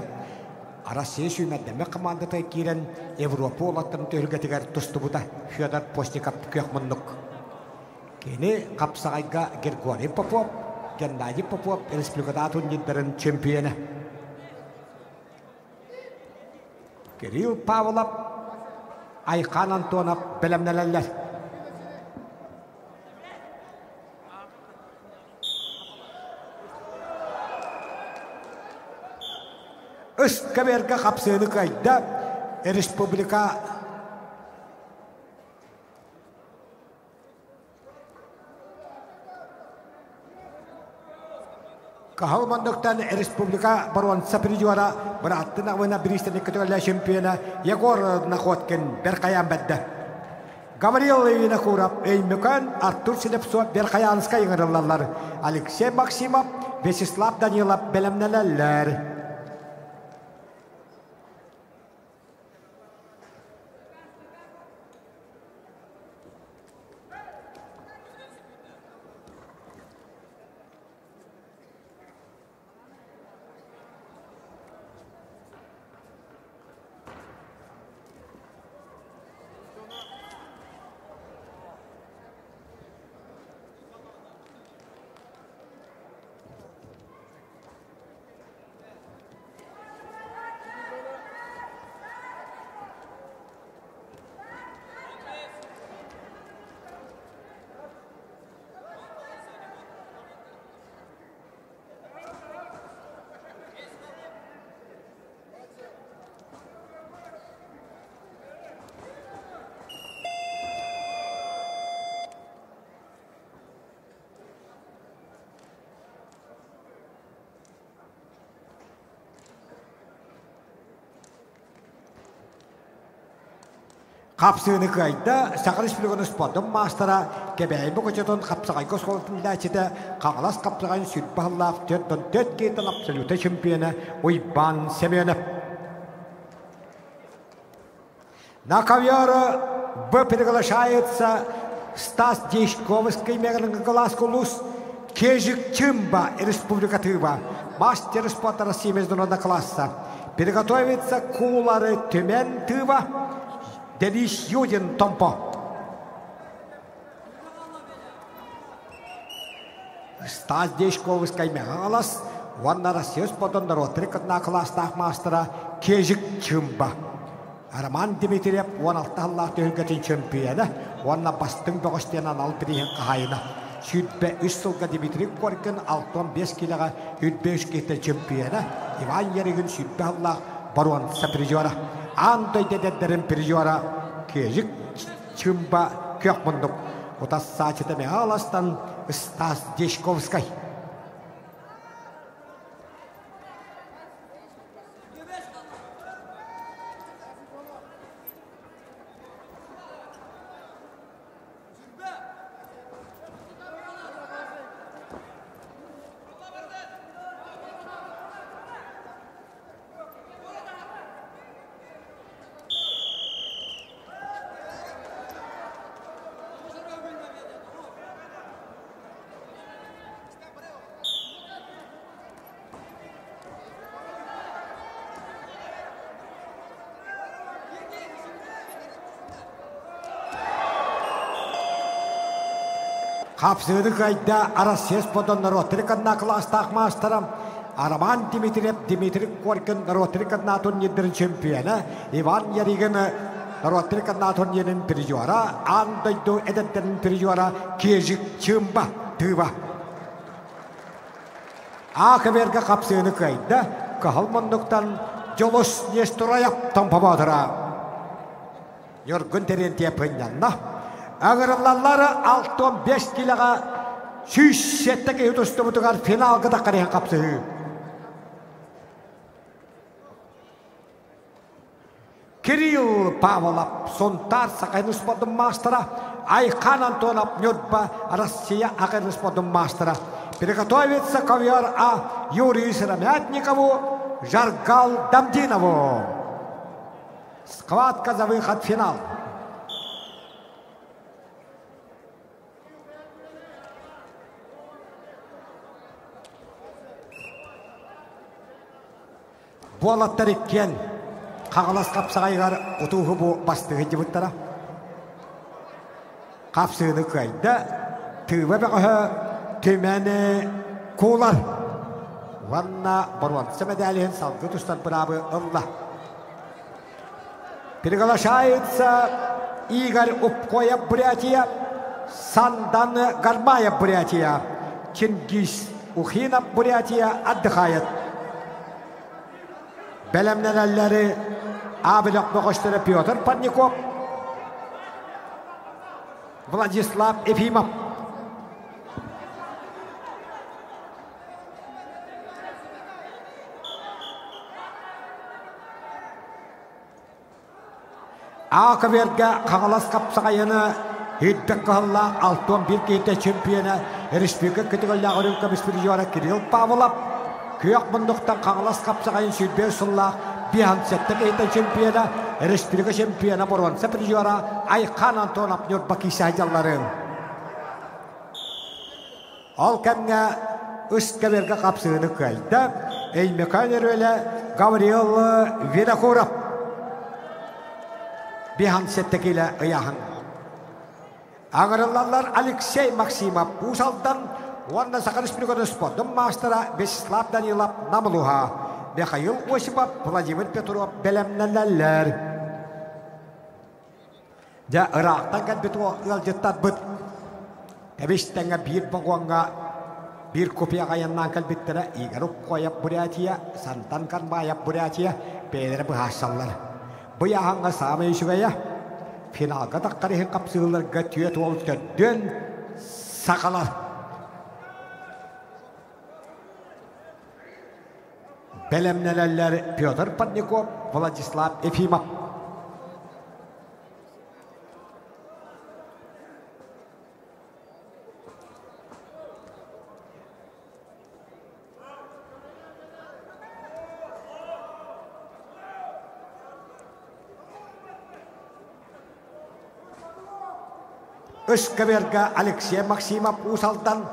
Arasios yönetme komandata giren Avrupa olatın tölgetiger tustu bu da Fyodor Postnikov kökmünlük. Kini kapsağayga Grigoriy Popov, Gennadiy Popov Respublikatı nidlerin çempiyonu. Kirill Pavlov, Aykan Antonov belemnelerler. Öskaberga kapsığını kayda Respublika Kahalmandoktan Respublika Baron Sapri juara beratın avına biristeni ketualla şampiyona Yegor Nakhotkin berkayam bedde. Gabriel Vinokurov Eymekan Artur Silepsov berkayanska yığırırlar. Alexey Maksimov Vyacheslav Danilov belemnelerler. Kapsığını kayda Sakırış Bilgonu Sport'un mastera Gebeği bu koçatın kapsağay koskolatın laçıda Kağlas kapsağayın sütbahallaf dört geytan absolute şampiyonu Uyban Semyonov. На ковёре приглашается Стас Дешковский, Мегалангалас Кулус, Кежик Чимба, Республика Тыва, мастер спорта России международного класса. Приготовится кулары Тюмень Тыва, Денис Юдин Томпо. Стас Дешковский, Мегалангалас, Ванна Россия спорта народного класса мастера Кежик Чимба. Арман Дмитриев 16 төгөтүн чемпионы, онна бастың бөгөстенан алып бирген кайына. Сүтбе 3 жылга Дмитрий Коркин 65 килога 3 кете чемпионы, Иван Ярыгын сүтбе аллах баруан саприжора. Андай дедердерин прижора Кежик Чимба көкмундук. Отас сачыта мегаластан Стас Дешковский. Kapsığını kayda Arasya Spor'un Rotrikadna klastaq masteram Arman Dmitriyev, Dmitri Korkin Rotrikadna turnirin çempiyonu Ivan Yarygin Rotrikadna turnirin prizora Andaydu edetlerin prizora Kejik Çimba Tıva. Akıverge kapsığını kayda Kahalmanduktan Jolos Nestorayev Tampabadıra Yorgun Terentiye Pınyanna Ağırlarları 65 kiloga 107 yutustu mutugar finalga da kariyan kapsı. Kirill Pavlov sontar sakayın sportun mastera Aykan Antonov Nurba Россия akayın sportun mastera. Приготовится ковер Юрию Сыромятникову Жаргал Дамдинову. Схватка за выход в финал. Болаттар еккен қағалас қапсағайғар ұтуғы бұ бастығы дебіттара. Қапсығыны қайда түйбі бәғі төмәні қолар. Ванна баруансы мәдәліғін салғы тұстан бұрабы ұлла. Приглашается Игорь Упкоя Бурятия, Сандан Гармаев Бурятия, Чингис Ухинов Бурятия отдыхает. Belemlerelleri Abilok Boğuşları Piotr Parnikov, Vladislav Efimov. Akıverge Kağalas kapsağayını Hüddek Kağalla 6-11 kete çempiyonu Respublika Kıtıgılla Olimpiya Bispiriyora Kirill Pavlov. Köyok bunduktan Kağalas kapsağayın sütbey sulla Bihan settek eğitim çempiyonu Respublika çempiyonu Boruan Saprijora Aykan Antonov Nurba Kisaycalları. Al kemge Üstkeverge kapsığını kayda Eymekaner öyle Gavril Vinakurov. Bihan settek ile ayahın. Ağırlarlar Alexey Maksimov Usal'dan Ванна Сахарис Пригодный спорт. Мастера Вячеслав Данилов Намлуха. Михаил Осипов, Владимир Петров, Белемнеллер. Да Ирактан кәлбетуа ылжыттат бұд. Әбештенге бір бағуанға бір копияға яннан кәлбеттері Игорь Упкоев Бурятия, Сантан Кармаев Бурятия, бәлері бұғашалар. Бұяғанға самы үшігая финалға таққарихын қапсығыларға түйет олықты дөн сақалар. Belemneler Piotr Parnikov, Vladislav Efimov. Ышкаверга Алексей Максимов усалдан,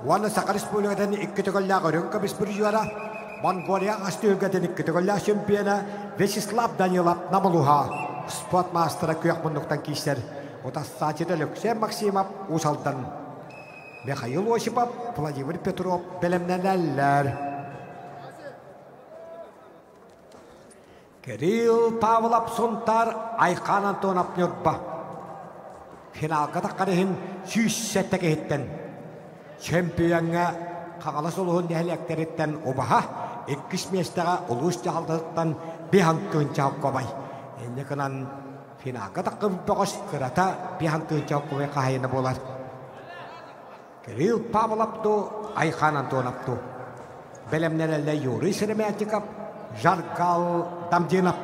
Вана Сака Республикадан 2 төгөлләгә рынка без бер юара, Монголия астыгыдан 2 төгөлләг чемпионы Вячеслав Данилов Намалуха, спортмастера көйәкмөнлектән киштер. Ота сатида Алексей Максимов усалдан. Михаил Осипов, Владимир Петров белемнәләр. Кирилл Павлов Сонтар Айхан Антонов Нюрба. Финалга таққарыхын сүйіссеттігі еттен. Чемпионға қағалас олығын нәлектер обаға, 2 местіға ұлыс жағалдықтан бейханкын чауқ қобай. Енді қынан финалга таққын бұғыз қырата бейханкын чауқ қобай қағайыны болар. Кирилл Павловту Айхан Антоновту. Белемнелелі Юрий Шереметиков, Жаргал Дамдинов.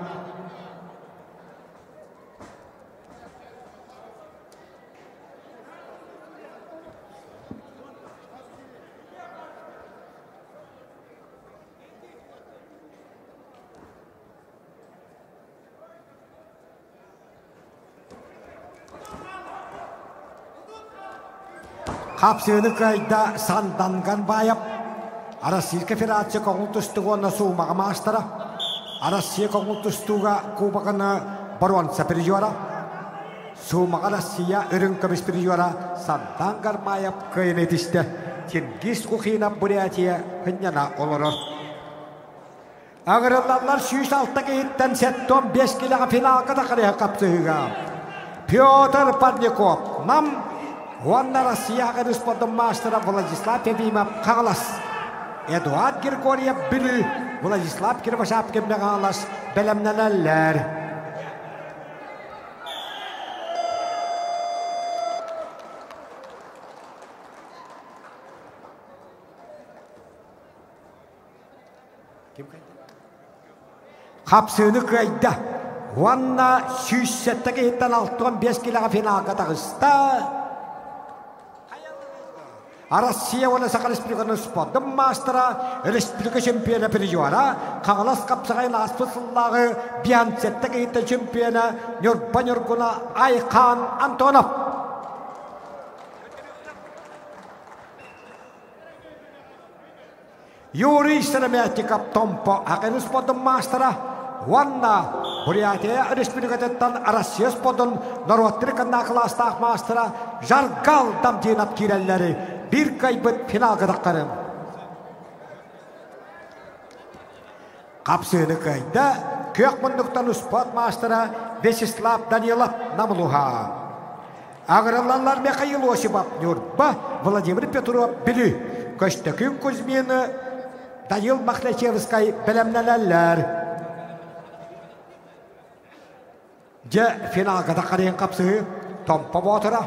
Қапсыны қайда санданған байып, Россия Федерация Коңылтыстығына суымаға мастыра, Россия Коңылтыстыға кубағына баруанса пережуара, суымаға Россия үрінкі біз пережуара, санданған байып қайын етісті, Тенгиз құқина Бурятия хүннена олырыр. Ағырыларлар 6 кейттен 15 келіға финалға тақырыға қапсыға. Петр Парников, нам Ванна Россияға респордың мастера Владислав Федимов қағалас. Эдуард Григорьев білі Владислав Кирбашап кемді қағалас бәлемнен әлләр. Қапсыны қайда. Ванна 6-15 келіға финалға тағыста. Россия оны Сақа Республиканың спорттың мастера, республика чемпионы пережуара, қағалас қапсағайын аспысыллағы биянцетті кейтті чемпионы Нюрба-Нюргуна Айхан Антонов. Юрий Шереметиков Томпо ақын спорттың мастера, Ванна Бурятия Республикатеттан Россия спорттың Норваттырықында қыластақ мастера Жаргал Дамдинов киреллері. Bir kaybet final kadakkarım. Kapsını kayda Kökmündükten sport mastera Vyacheslav Danilov Namluha. Ağırlanlar Mikhail Osipov Nurba Vladimir Petrov Bili. Köştekin Kuzmini Danil Makhlechevskay belemnelerler. Ce final kadakkarın kapsı Tompa Botura.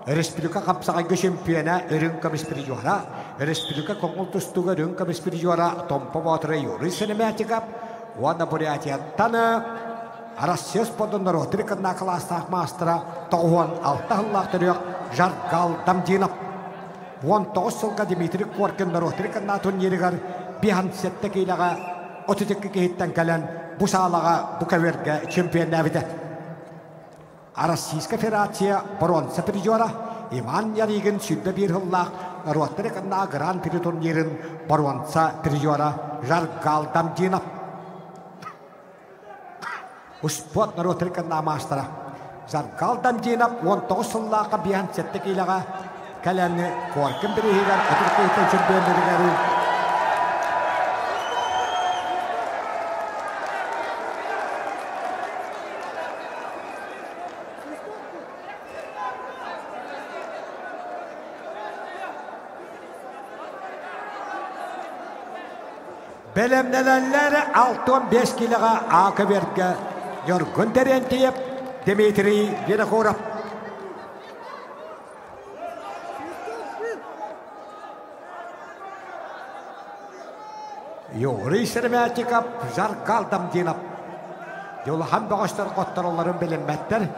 Республика қапсағайғы чемпионы үрінкі біз бір жоғара, Республика Коңылтыстығы үрінкі біз бір жоғара, Томпа Батыры Юрий Шереметиков, оны Бурятияттаны, Россия спорттың Норваттырықында қыластақ мастера 96 түрек Жаргал Дамдинов. 19 жылға Дмитрий Коркин Норваттырықында турнирігер бихан сетті кейліға 32 кейттен кәлін бұсалаға Буковерге чемпион әвіді. Российская Федерация бронза призера Иван Яригин сүрді бір жыллақ Норваттырықында гран-при турнирін бронза призера Жаргал Дамдинов. Спорт Норваттырықында мастера Жаргал Дамдинов 19 жыллаққа биhan сетті кейліға кәләні Коркин бірігер 32 чемпиондырығары. Belemnelenleri 6-15 kiloga Akıberge Yorgun Terentiyep Dmitri Vinokurov. Юрий Шереметиков Жаргал Дамдинов. Yolhan bağışlar qottarolların bilinmətlər.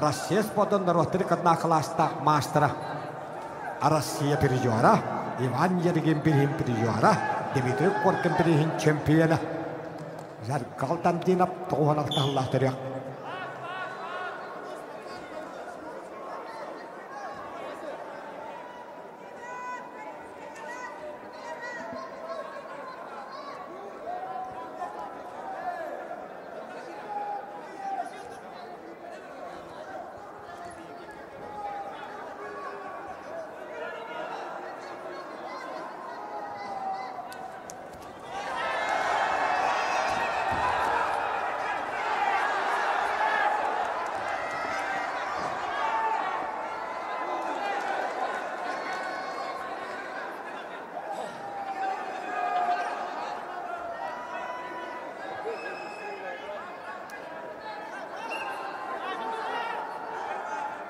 Россия спортын Норваттырықында қыластақ мастера. Россия пережуара. Иван Яригин бірін пережуара. Дмитрий Коркин бірін чемпионы. Жаргал Дамдинов 96 тұрық.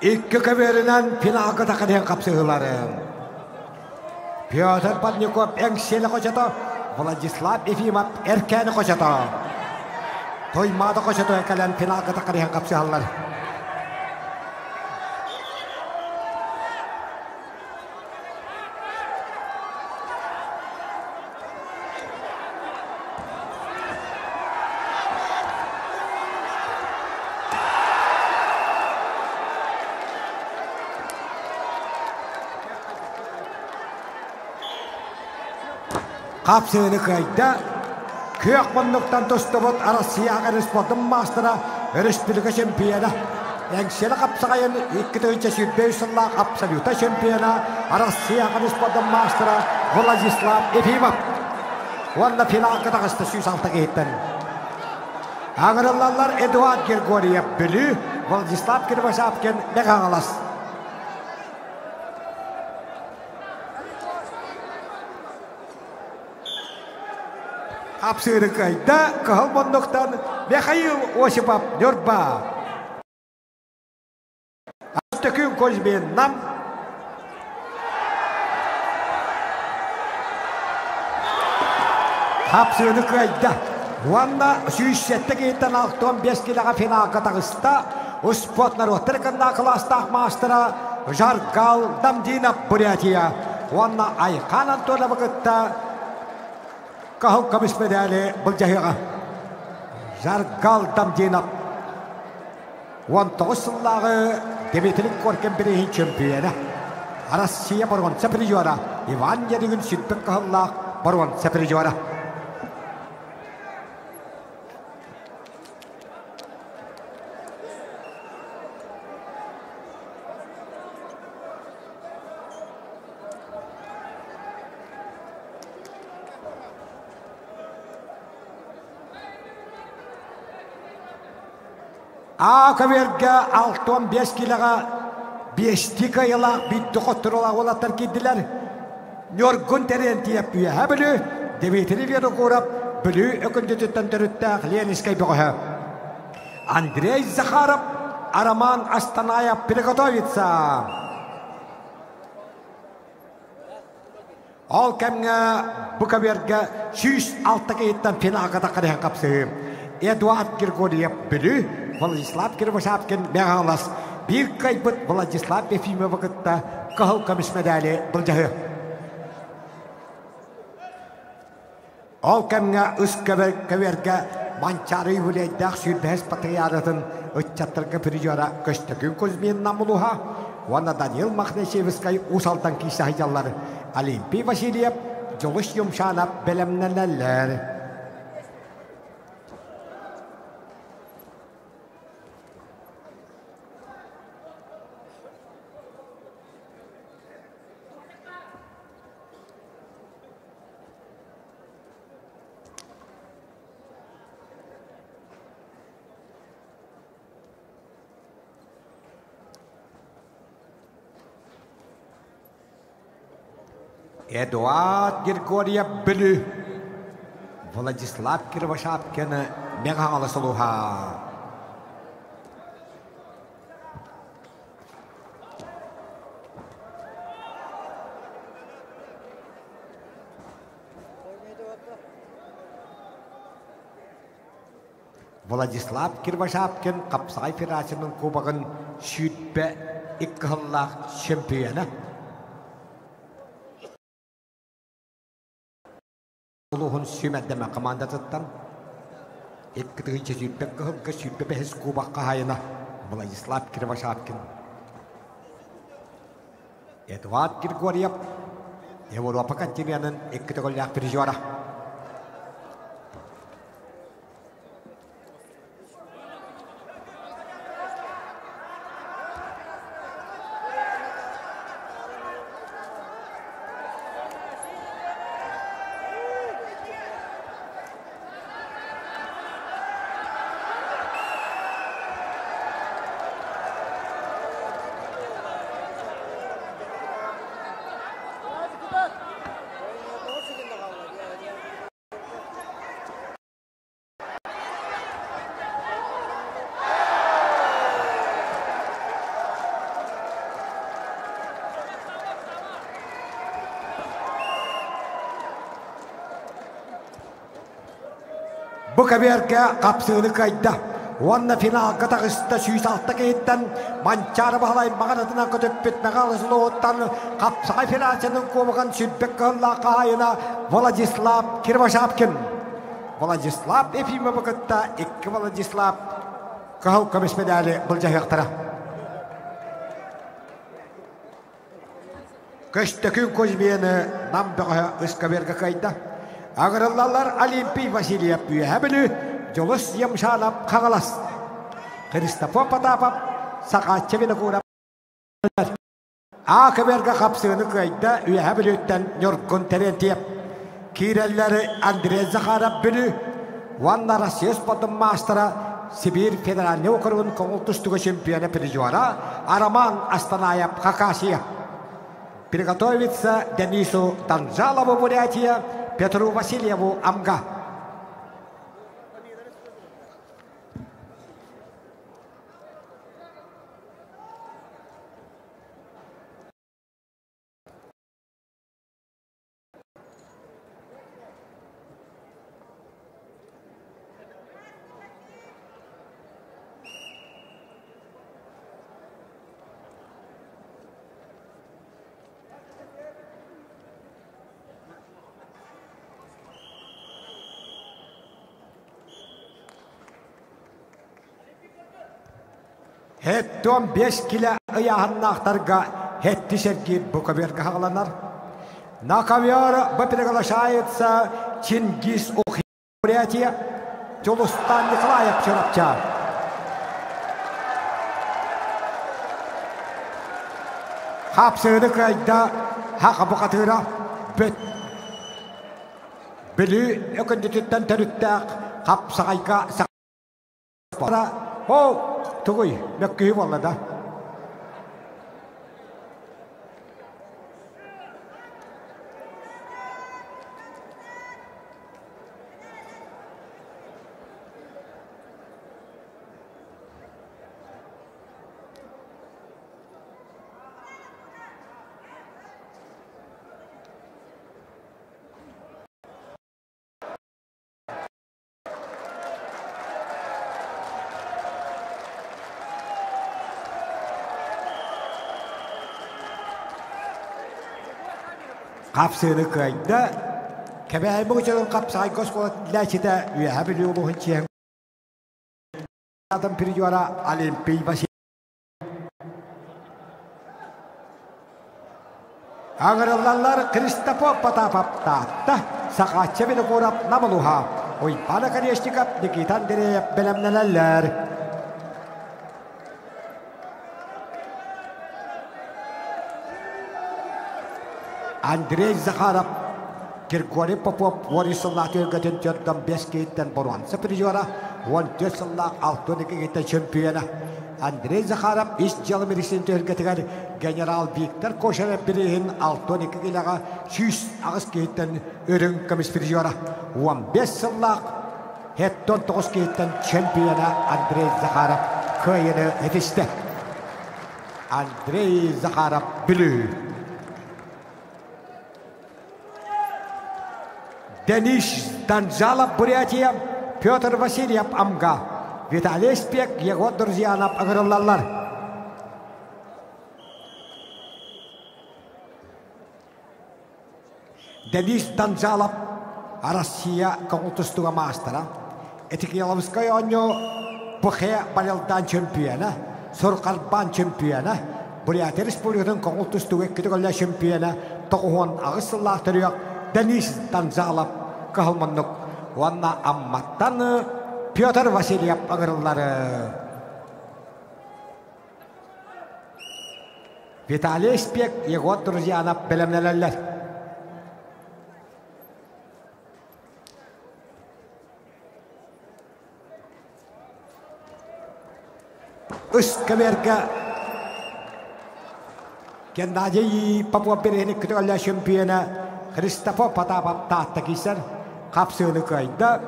İki keberinden finalga takıdan kapsıhıları. Pyotr Padnikov engseli koşato. Vladislav Efimov erkeni koşato. Toymada koşato ekelen finalga takıdan kapsıhıları. Kapsığını kayda kök bunluktan tostobot Arasıyağı Respotum Master'a Respublika Şempiyona Engseli kapsağın 2025 yıllık Absoluta Şempiyona Arasıyağı Respotum Master'a Vladislav Efimov Onda finalga takısta 106 geyitten Ağırlılar Eduard Grigoriev bülü Vladislav Kirvasapkin Megalas Kapsığını kayda kahılmanlıktan Mikhail Osipov Nurba Astakün Kozben Nam Kapsığını kayda Vanda 107 geyten 65 kiloga finalga tağısta Uspotlar oturkanda klasta mastera Jargal Damdina Buryatiya Vanda Aykan Antonov vakıtta Kahıl kamis medali Bulcahiga Jargal Damdina 19 yıllığı Demetrik Korken Birehin Çempiyonu Arasıya Barvan Seferi Juara Ivan Yedigün Sütbek Kahıllığı Barvan Seferi Juara Akaverga 65 kiloga 5 yıla bitti kotturalar olatar gittiler. Yorgun terenti yapıyor. Ha bülü Dimitri Vinokurov bülü ökünde tutan törütte Leniskay boğa. Andrei Zakharov Araman Astanaya Prigotовится. Al kemge bu kaverga 106 geyitten finalga takıdan kapsı. Eduard Grigoriev bülü Vladislav Kirvasapkin Megalas bir kayıpıt Vladislav Efimov vakıtta kahıl kamis medali Bulcahı. Al kemge üst kaverga Mançarı Hüleydağ Südbez Patriarıtın Öççatırgı Prijora Köstökün Kozmen Namuluha Vana Daniel Makhneşevskay Usaltan Kisahicallar Olimpiy Vasilyev Joluş Yumşanap Belemneneller Eduard Grigoriev bülü Vladislav Kirvasapkin Megalasuluha Vladislav Kirvasapkin Kapsay Federasyonun kubagın sütbe ikkıhıllah şempiyonu Uluhun sümeddeme komandatından ikkıtıgıcı sütbe kıhılgı sütbe behes kubak kahayına Vladislav Kirvasapkin Eduard Grigoriev Avrupa kontinentinin ikkıtıgıllak prizora Bu kaberge kapsığını kayda. Onunla final katağısta süysaltta kehitten mançarı bağlayın mağanatına kötüp bitmeye alısılı oğuttan kapsağ finansının kovuğun sübbek kığılla kağayına Vladislav Kirvaşapkin. Vladislav efime bakıtta iki Vladislav kağıl kamis medali bulacak yaktara. Köştökün közmeyeni nambağa ıskaberge kayda. Ağırlılar Olimpiy Vasilyev üyebilü Jolus yamşalap kağalas. Kristofor Patapov sakatçı beni kurap. Akaberge kapsığını kayda üyebilütten yorgun terentiyep. Kirelleri Andrei Zakharov bülü. Vanna Rusya sportun mastera Sibir Federalny Okrug'un koğultustuğu şampiyonu Prijora Araman Astanayev Hakashiyev. Приготовиться Денису Танжалову Бурятия, Петру Васильеву Амга. Hetton 5 kilo ayağının aktarga hetti sergi bu kaberge hağlanar. Nakavyar bu prigalaşayetsa Çingiz Okhiyatiya Çolustan Nikolayev çorapça. Hapsını kayda haka bu katıra bet. Beli ökündütütten terüttak hapsakayka sakpara. Oh! Thôi, được cứu vào là đó. Kapsığını kayda kebeği bu çoğun kapsayı koskola ilaçıda üyebiliyor bu hınçıyan adam Prijora Olimpiy Vasilyev. Ağırlılar Kristofor Patapov tahta sakatçı beni kurap namaluha oy bana karıştıkap Nikita Andreyev belemneler. Andrei Zakharov, Grigoriy Popov, Vorisallah Türk'ün Türk'ün Beskey'den Boruan. Seprijora, Von Tösallah Altonik'in şampiyonu. Andrei Zakharov, İşçalımirişin Türk'ün General Viktor Koşarov birihin Altonik'in ilağa 100 Ağızkey'den ürün kamis Prijora. Von Besallah, Hetton Toskey'den şampiyonu Andrei Zakharov köyünü yetişti. Andrei Zakharov bilü. Denis Tanzalov Бурятия, Петр Васильев Амга, Виталий Спек, его друзья на Аграллар. Denis Tanzalov, Россия, Колтустуга мастера. Этикеловская оньо, Пухе Балелдан чемпиона, Суркарбан чемпиона, Бурятия Республикатын Колтустуга Китоголя чемпиона, Тохуан Агысыллах Төрөк, Denis Tanzalov kahılmanlık Vanna Ammattan Pyotr Vasilyev ağırları Vitaliy Spek его друзья на белемнелер. Üskaberge Gennadiy Popov birihin kütüğüyle şampiyonu Kristofor Patapov tahta giyser kapsığını kayda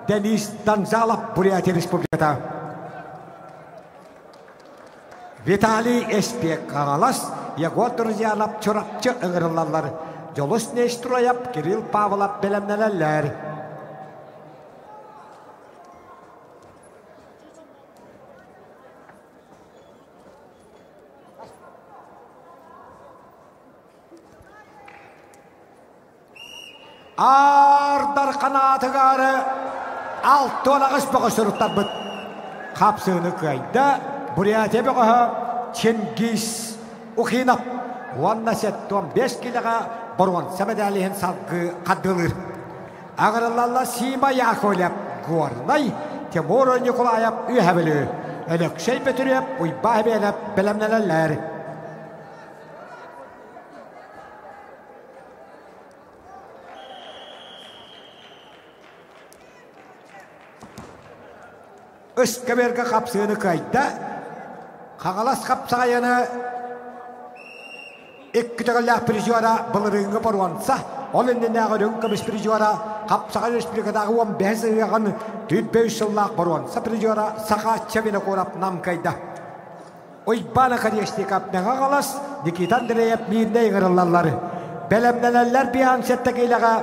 Denis Tanzalov Burятия Respublika'da. Vitaliy Spek ağalas его друзья на çorapçı ağırlarlar. Jolus Nestroyev, Kirill Pavlov belemneler. Arдар qanatı qarı altı olağız bağı sürüttar bıt. Kapsığını kayda buraya tebi qaha Çengiz Uxinap. Vanna setton 5 kilaga borwan samedalihin salgı qaddılır. Ağırlarla Sima Yakovlev Gornay Timur Nikolayev üyebeli. Elek şey betürüp uybah belep belemneler. Iskaberga kapsığını kayda Kağalas kapsağını İki tağılla prizora bılırıngı borwansa ol endine ağırın kımış prizora kapsağı respublikadağı 15 yığın 5 yıllık borwansa prizora sağa çevine korap nam kayda. Oy bana kardeşlik apne kağalas Nikita Andreyev mirne yığırlarları. Belemneler bir ansette kıylağa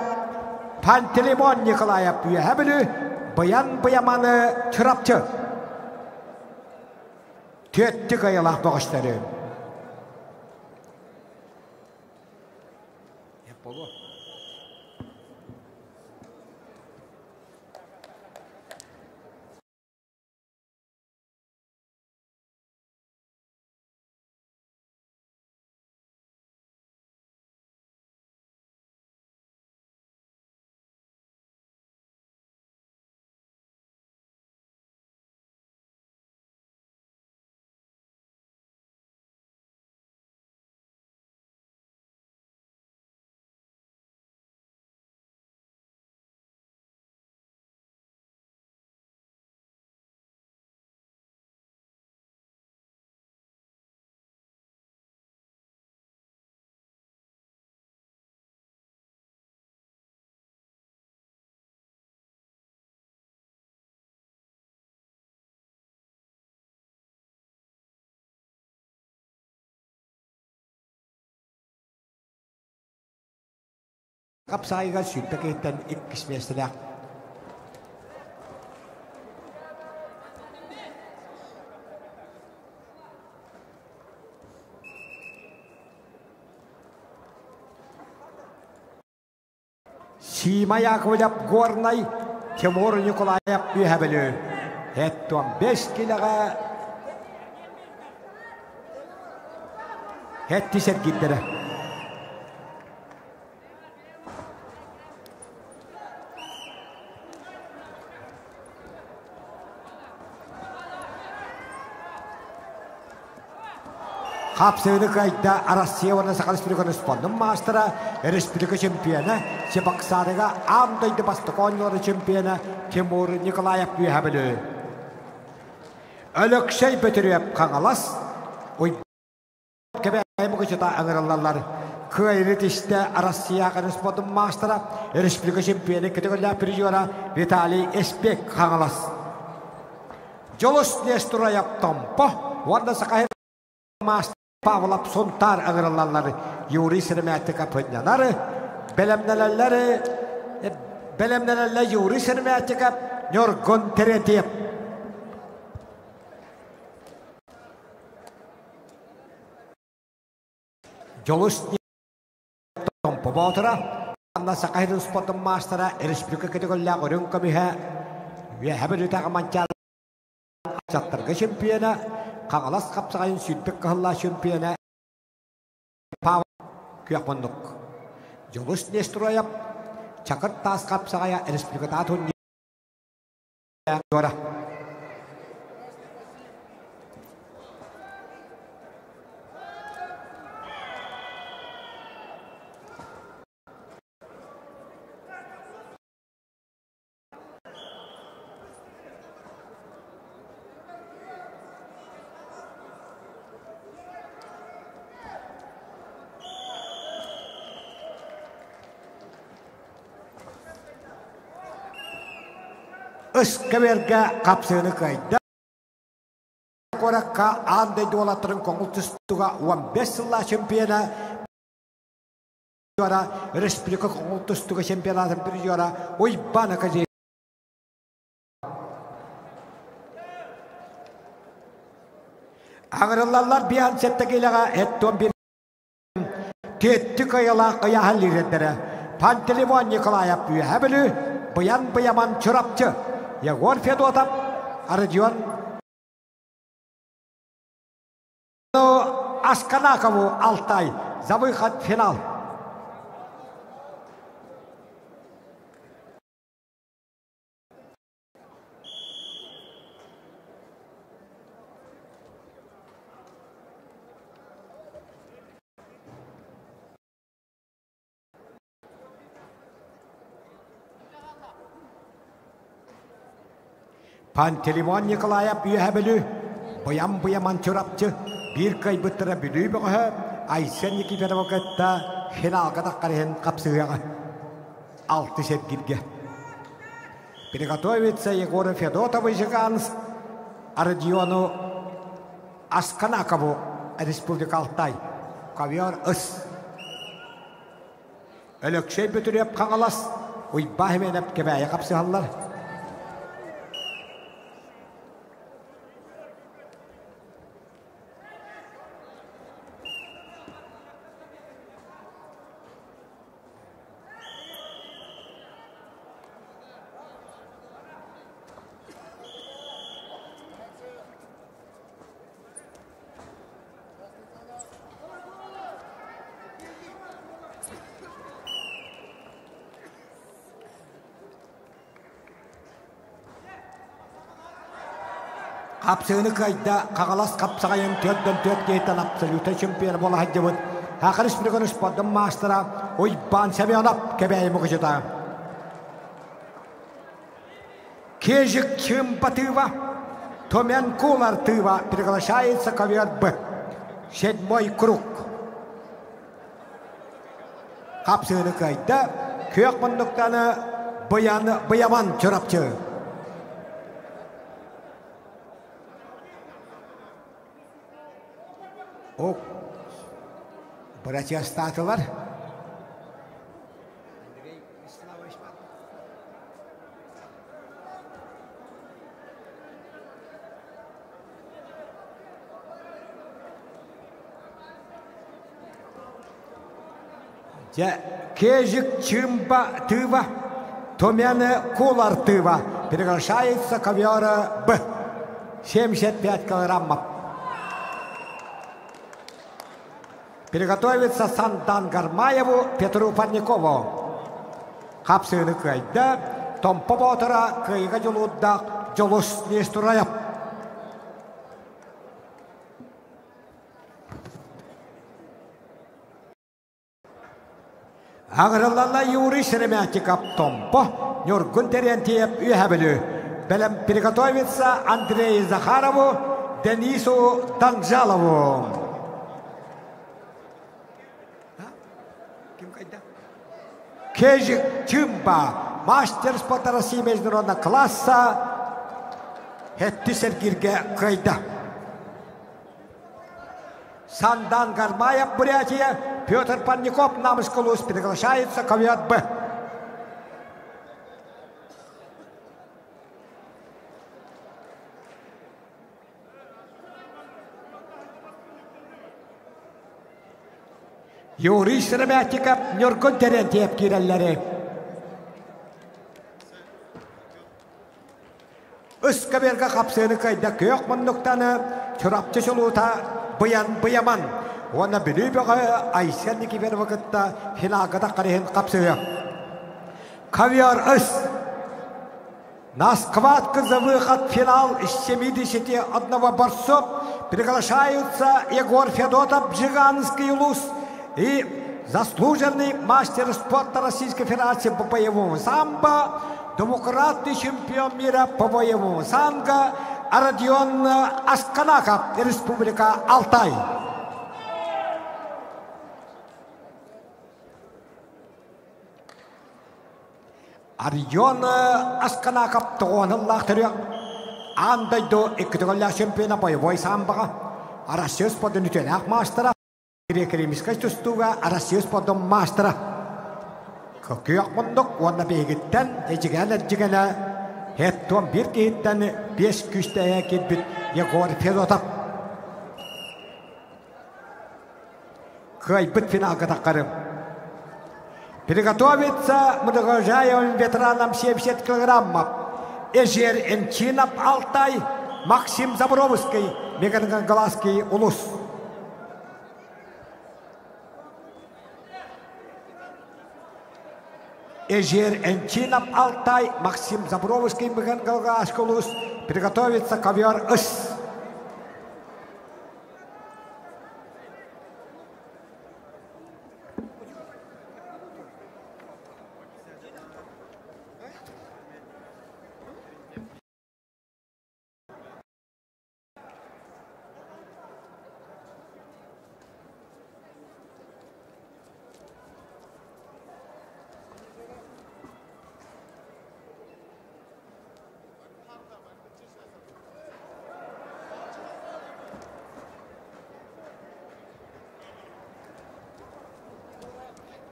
Pantelimon Nikolayev üyebeli bayan bayamanı çırapçı. Tüetti kayalak bağışları. Kapsayga sütteketten ikkis mesele. Sima Yakovlev Gornay Timur Nikolayev üyebeli. Hetton 5 kilaga Hettiset gittere. Kapsığını kayda Arasya ve Nasakal Respublikanın spondun mastera Respublika şampiyonu Sepak Sarıga Amdaydı bastı konyoru şampiyonu Timur Nikolayev üyebeli. Ölük şey betürüyep kağalas oy kebeğimi kıçıta ağırlarlar. Kıyret işte Arasya ve spondun mastera Respublika şampiyonu kategoriya prizora Vitali Espek kağalas. Jolos Nestorayep Tompo Vanda Sakahir Master Pavlap Sontar ağırlarları Yuri Sirmeti kapınyaları belemnelerle Yuri Sirmeti kap Yorgun Teretiyep Jolus Tompo Botra Anda Sakahirun Spotun Mastera Respublika kategoriya korun kamiha ve haberita mancal Çatırgı şampiyona Kağalas kapsağın sütbek kahılla şampiyona Pava Kuyakmanlık Jolus Nestorayep Çakır Tas kapsağaya Respublika Tatun Yora Iskaberga kapsığını kayda Korakka ande dolatırın konultustuğa 15 yılla şampiyona Respublika konultustuğa şampiyonatın bir yora oy bana kazı Ağırlarlar bir ansette geylağa etton bir tetti kayala kaya halliretlere Пантелеймон Николаев Юхабелю, Баян Баяман Чурапчы, Егор Федотов, Родион Асканакову Алтай за выход в финал. Пантелеймон Николаев Юхабелю, Баян Баяман Чурапчы, bir kaybıttıra bülüy bağı, Aysen Nikifere vakıtta finalga taqqarıhen kapsıyağı. 6 set girge. Приготовится Егору Федотову Жиганс, Родиону Асканакову, Республика Алтай. Ковер ыс. Ölökşey bütürüp қаңалас, уйба хеменеп кебәйі қапсыялар. Kapsığını kayda қағалас қапсағайын төрден төрт кейтен абсолютен чемпион бола хаддебіт. Хақырыш бір күніш бадым мастера ойбан сәбеонап кәбәйі мұғыжыда. Кежік чымпа тыва, томен кулар тыва, приглашается ковер Б. 7-й круг. Kapsığını kayda kök мұндықтаны Баяман Чурапчы. O bırakıya statılar. Кежик чымба тыва, томены кулар тыва. Приглашается ковер Б. 75 килограммов. Приготовиться Сандан Гармаеву Петру Парникову. Kapsığını kayda, Tompa Botura kıyıga yolunda Jolus Nesturayap. Ağırlarla Yuri Şeremetikap Tompa, Nurgun Terentiyep Üyebelü. Belem приготовиться Andrei Zakharovу, Denisu Danjalovu. Кежик Чымба, мастер спорта России международного класса, Хеттисергирге кайда. Сандан Гармаев, Бурятия, Петр Парников, Намышкулус, приглашается ковер Б. Юрий Шереметиков, Нургун Терентьев кирелleri. Üsküberge kapsığını kayda kök мұндықтаны Çurapçı çoluğuta Баяман. Ona bülü bağı Aysen Nikifere vakıtta finalga taqqarıhen kapsığı. Ковер С. На схватку за выход в финал из 71 борцов приглашаются Егор Федотов, Жиганский Улус и заслуженный мастер спорта Российской Федерации по боевому самбо, двукратный чемпион мира по боевому самбо Родион Асканаков, Республика Алтай. Родион Асканаков тоғаныллақ түрі андайды экітігілі чемпиона боевой самбоға Россия спортын үтелік мастера Керемискай тұстуға Россия спортын мастера Көкек мұндық оны бейгіттен әжігәлі Хеттон бір кейттен 5 күшті әкет бүт Егор Федотов. Қай бүт финалға таққарым. Приготовиться многоуважаемым ветеранам 70 килограммов. Эжер Энчинов Алтай, Максим Заборовский, Мегангаласский Улус. Эжер Энчинов Алтай, Максим Заборовский, Мегангаласский Улус. Приготовиться ковер-ыс.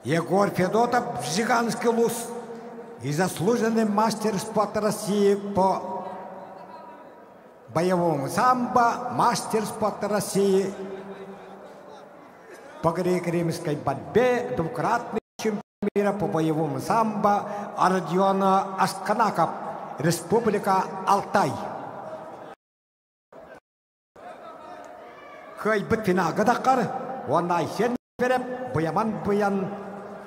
Егор Федотов, Жиганский Лус и заслуженный мастер спорта России по боевому самбо, мастер спорта России по греко-римской борьбе, двукратный чемпион мира по боевому самбо Родион Асканаков, Республика Алтай. Хай битвина гадакар, он айсен береп, бояман боян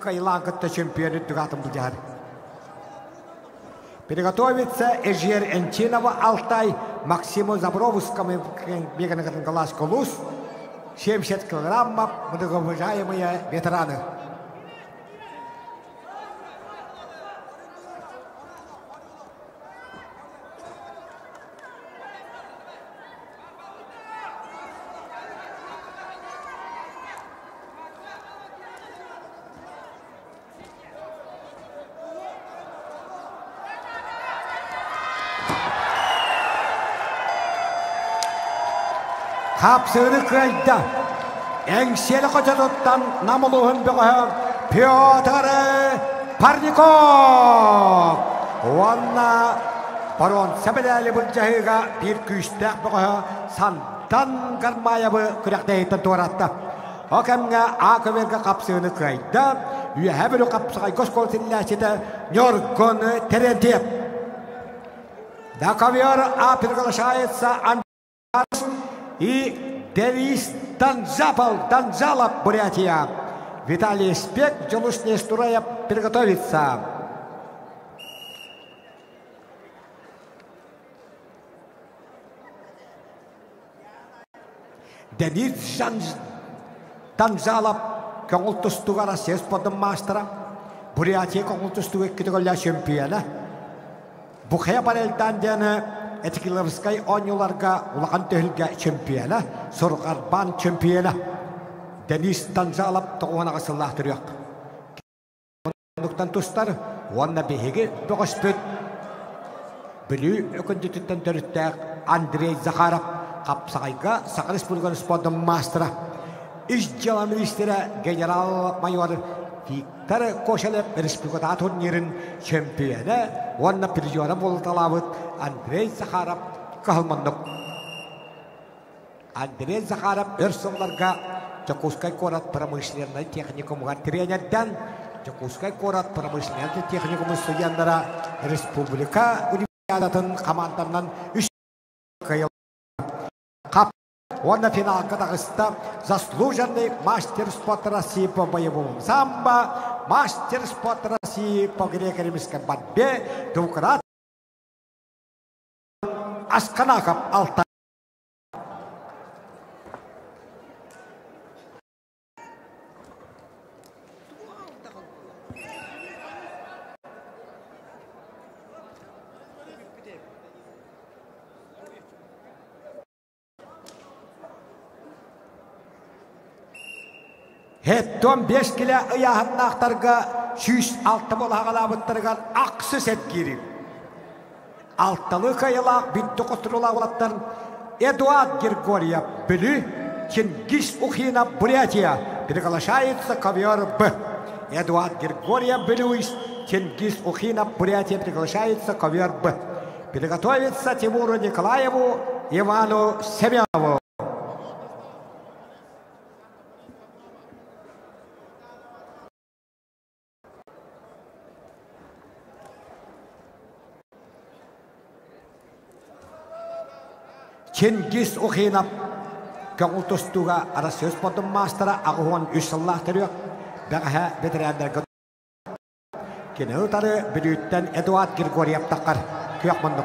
кайлагатта чемпионы дугатым будяр. Приготовиться Эжер Энчинова Алтай, Максиму Заборовскому Мегангаласский Улус, 70 килограммов, многоуважаемые ветераны. Хапсыры кайда. Эңселі қочатыттан намылуын бұғы Петр Парников. Онна барон сәбіләлі бұл жағыға бір күштәк бұғы сандан қармайабы күрәқтәйттен туаратта. Окамға ақыверге қапсыры кайда. Үйәбілі қапсығай көскол сілләсеті нөргіні терентеп. Дақавер апырғылышайытса андас и Девис Данжалов, Бурятия. Виталий Спек, Джалушни Стурая, приготовиться. Денис Данжалов, Конгултустугара, Сесподом мастера. Бурятия, Конгултустуга, Китоголя чемпиона. Бухая Барельдан Дена. Этикиловскай онюларга улахан төхілге чемпиона, Сұрғарбан чемпиона. Денис Данжалов тоғуына ғасыллах түрек. Онуқтан тұстар, онна бейге бұғыс бүт. Білі өкінді түттен түріттәк Андрей Захаров, қапсағайға Сақыр Республиканы спордың мастера. Іш жала министері генерал-майор Виктор Кошелев республикада турнирин чемпионы, онна призеры болталавыт Андрей Захаров калмандық. Андрей Захаров өрсолларға Жакускай корат промышленный техникумға тренерден, Жакускай корат промышленный техникумы студенттара республика университетін команданан 3 кайыл қап. Онна финалға тағыста заслуженный мастер спорта России по боевому самбо, мастер спорта России по греко-римской борьбе, двукратный Асканаков Алтай. Хеттон 5 киле ыяхыннақтарға 106 болағалабыттырған ақсы сәт керім. Алтылы қайылақ бітті қостырылақ олаттарын Эдуард Григорьев білі, Чингис Ухина Бурятия, приглашается ковер Б. Эдуард Григорьев Белюис, Чингис Ухина Бурятия, приглашается ковер Б. Приготовится Тимуру Николаеву, Ивану Семенову. Çengiz Oxinap Köngül Tostuğa ara söz podun mastara ağıhon 3 yıllar tarıyor. Bağa betirenler kene utarı büyütten Eduard Grigoriev takar. Kıyak munduk.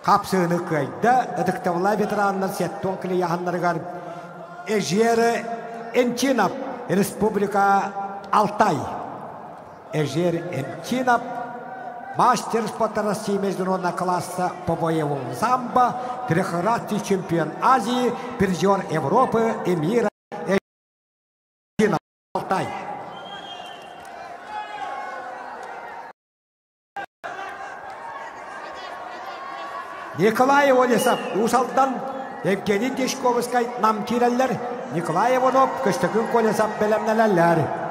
Kapsığını kıyda ödüktavlay veteranlar setton kili yahanlarıgar. Ejeri Enchinap Respublika Altay. Ejeri Enchinap Мастер спорта России международного класса по боевому самбо, трехкратный чемпион Азии, призер Европы и мира Алтай. Николай Олесов, Усалдан, Евгений Дешковский, нам киреллер, Николай Иванов, Костякин Колесов, белемнелеллер.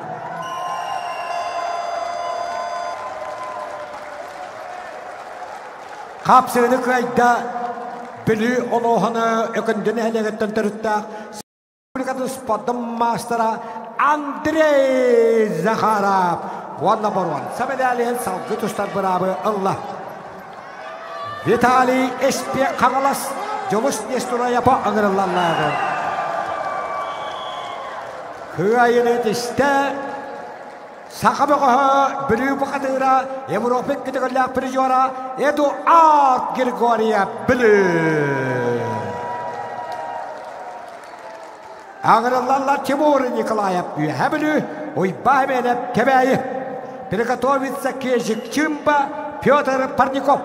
Kapsığını kayda bilü olohunu ökündüğünü helegetten törüttük. Republika'nın spotun mastera Andrei Zakharov. One number one. Sabedaliyen salgı tuşlar beraber Allah. Vitali Espia Kanalas. Jolus Nestura yapa ağırlarlardı. Hıyayını işte Sakabıqı bilü bakadıra Evropik gidiyorlar prizora Eduard Grigoriev bilü. Ağırlarlar Timur Nikolayev bilü. Oy bahmenep kebeyi. Prigotовиться Кезик Чимба Петр Парников.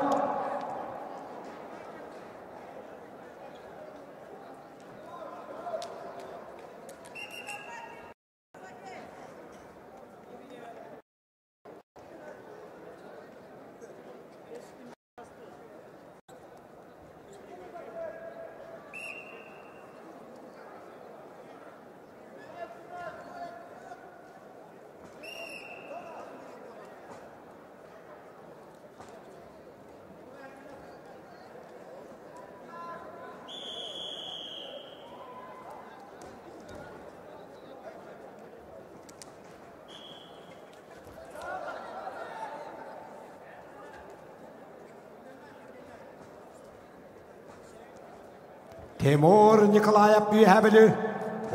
Timur Nikolayev büyühebili.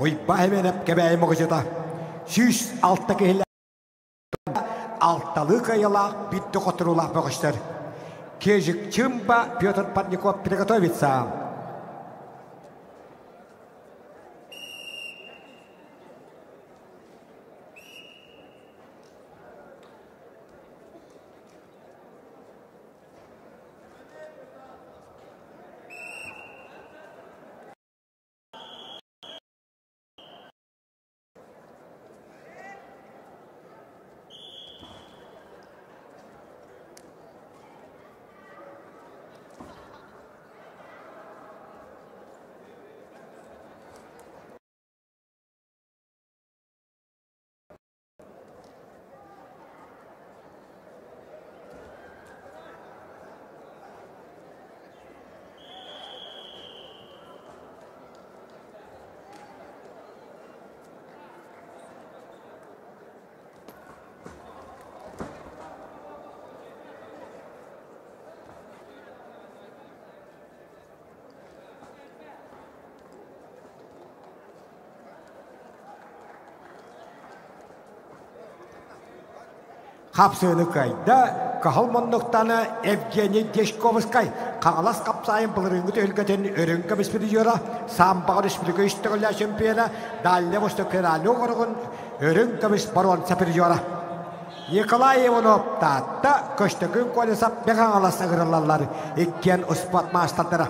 Oy bahmenep kebeyi muğcıda. 106 kehiller. Altalı kayıla bitti koturulak bakıştır. Кезик Чимба Петр Парников приготовится. Kapsığını kayda kahılmanlıktanı Evgeniy Deshkovskay Kağalas kapsayın bılırıngı tölgeten örüngü bispiriyor'a Sambağı Respublika üstüğüyle şempiyona Dalle Vostokirali oğurgun örüngü bisparon sapiriyor'a Nikolay Ivanov tatta Kostokun Kolesap Bekağalas ağırlarlar İkken uspat maçtadıra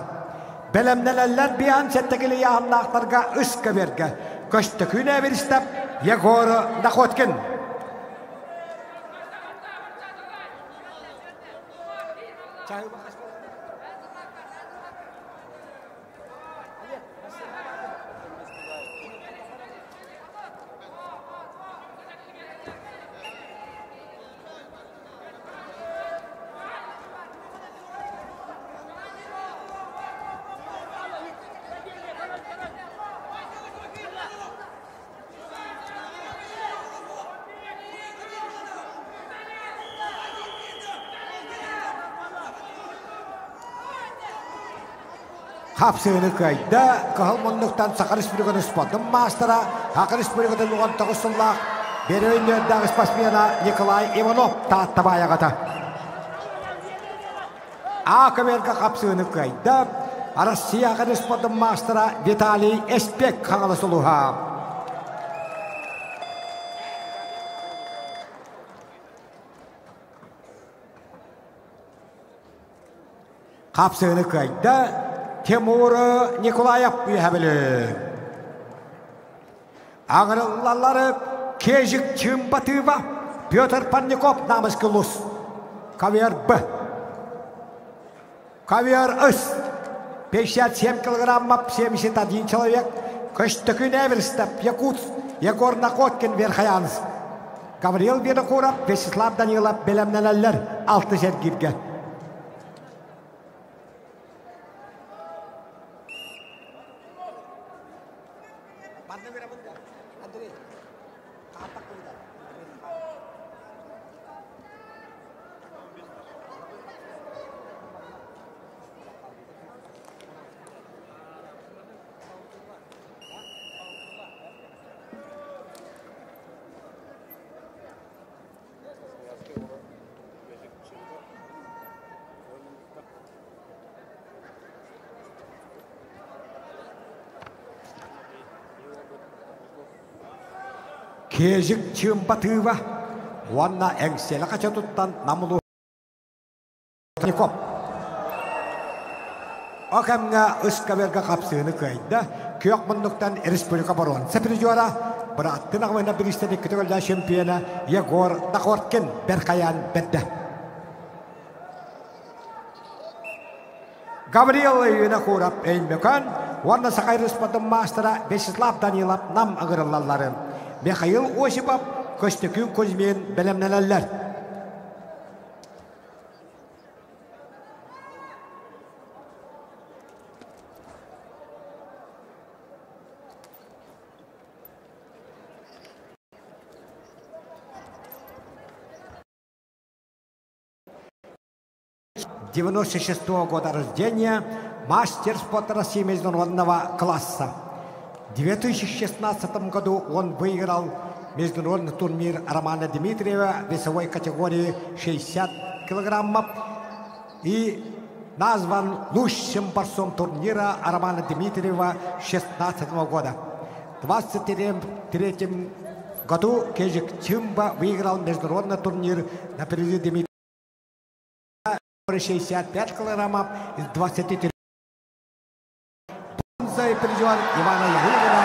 Belemnelerler bir an settekili yağınlaqlarga ıska verge Kostokun everistep Yegor Nakhotkin Kapsığını kayda kıhılmınlıktan Sakar Respublika'nın sportun mastera Sakar Respublika'nın 19 sullak bir oyunlardan spasmiyana Nikolay Ivanov taatta bayagata. Akamerka kapsığını kayda Россия Sakar sportun mastera Vitaliy Espek kanalısılığa. Kapsığını kayda Timur Nikolayev üyehabili. Ağırlıları Kejik Çimbatıva Pyotr Pannikov namıskılus. Kaviar B. Kaviar S. 57 килограммов, 71 человек. Костюкин Эверстов, Якутск, Егор Накоткин, Верхоянск. Гаврил Винокуров, Вячеслав Данилов, Белемнелелер, 6 сергирге. Kejik Çimbatıva Vanna engseli kaça tuttan namulu Nikop. Okamga ıskaverga kapsığını kayda Köyokmunluktan Respublika Baron Sepiri juara Bırattın ağmayna bir istedi kütügölden şempiyona Yegor Nakotkin Berkayan Bedde. Gabriel Vinokurov Eynmekan Vanna Sakay Respublika'nın mastera Vячеслав Данилов nam ağırlıları Mikhail Osipov, Kostükün Kuzmin Belemneler. В 96-го года рождения, мастер спорта России международного класса. В 2016 году он выиграл международный турнир Романа Дмитриева в весовой категории 60 килограммов и назван лучшим борцом турнира Романа Дмитриева 2016 года. В 2023 году Кежик Чимба выиграл международный турнир на призы Дмитриева 65 килограммов из 23. Призер Ивана Ягудина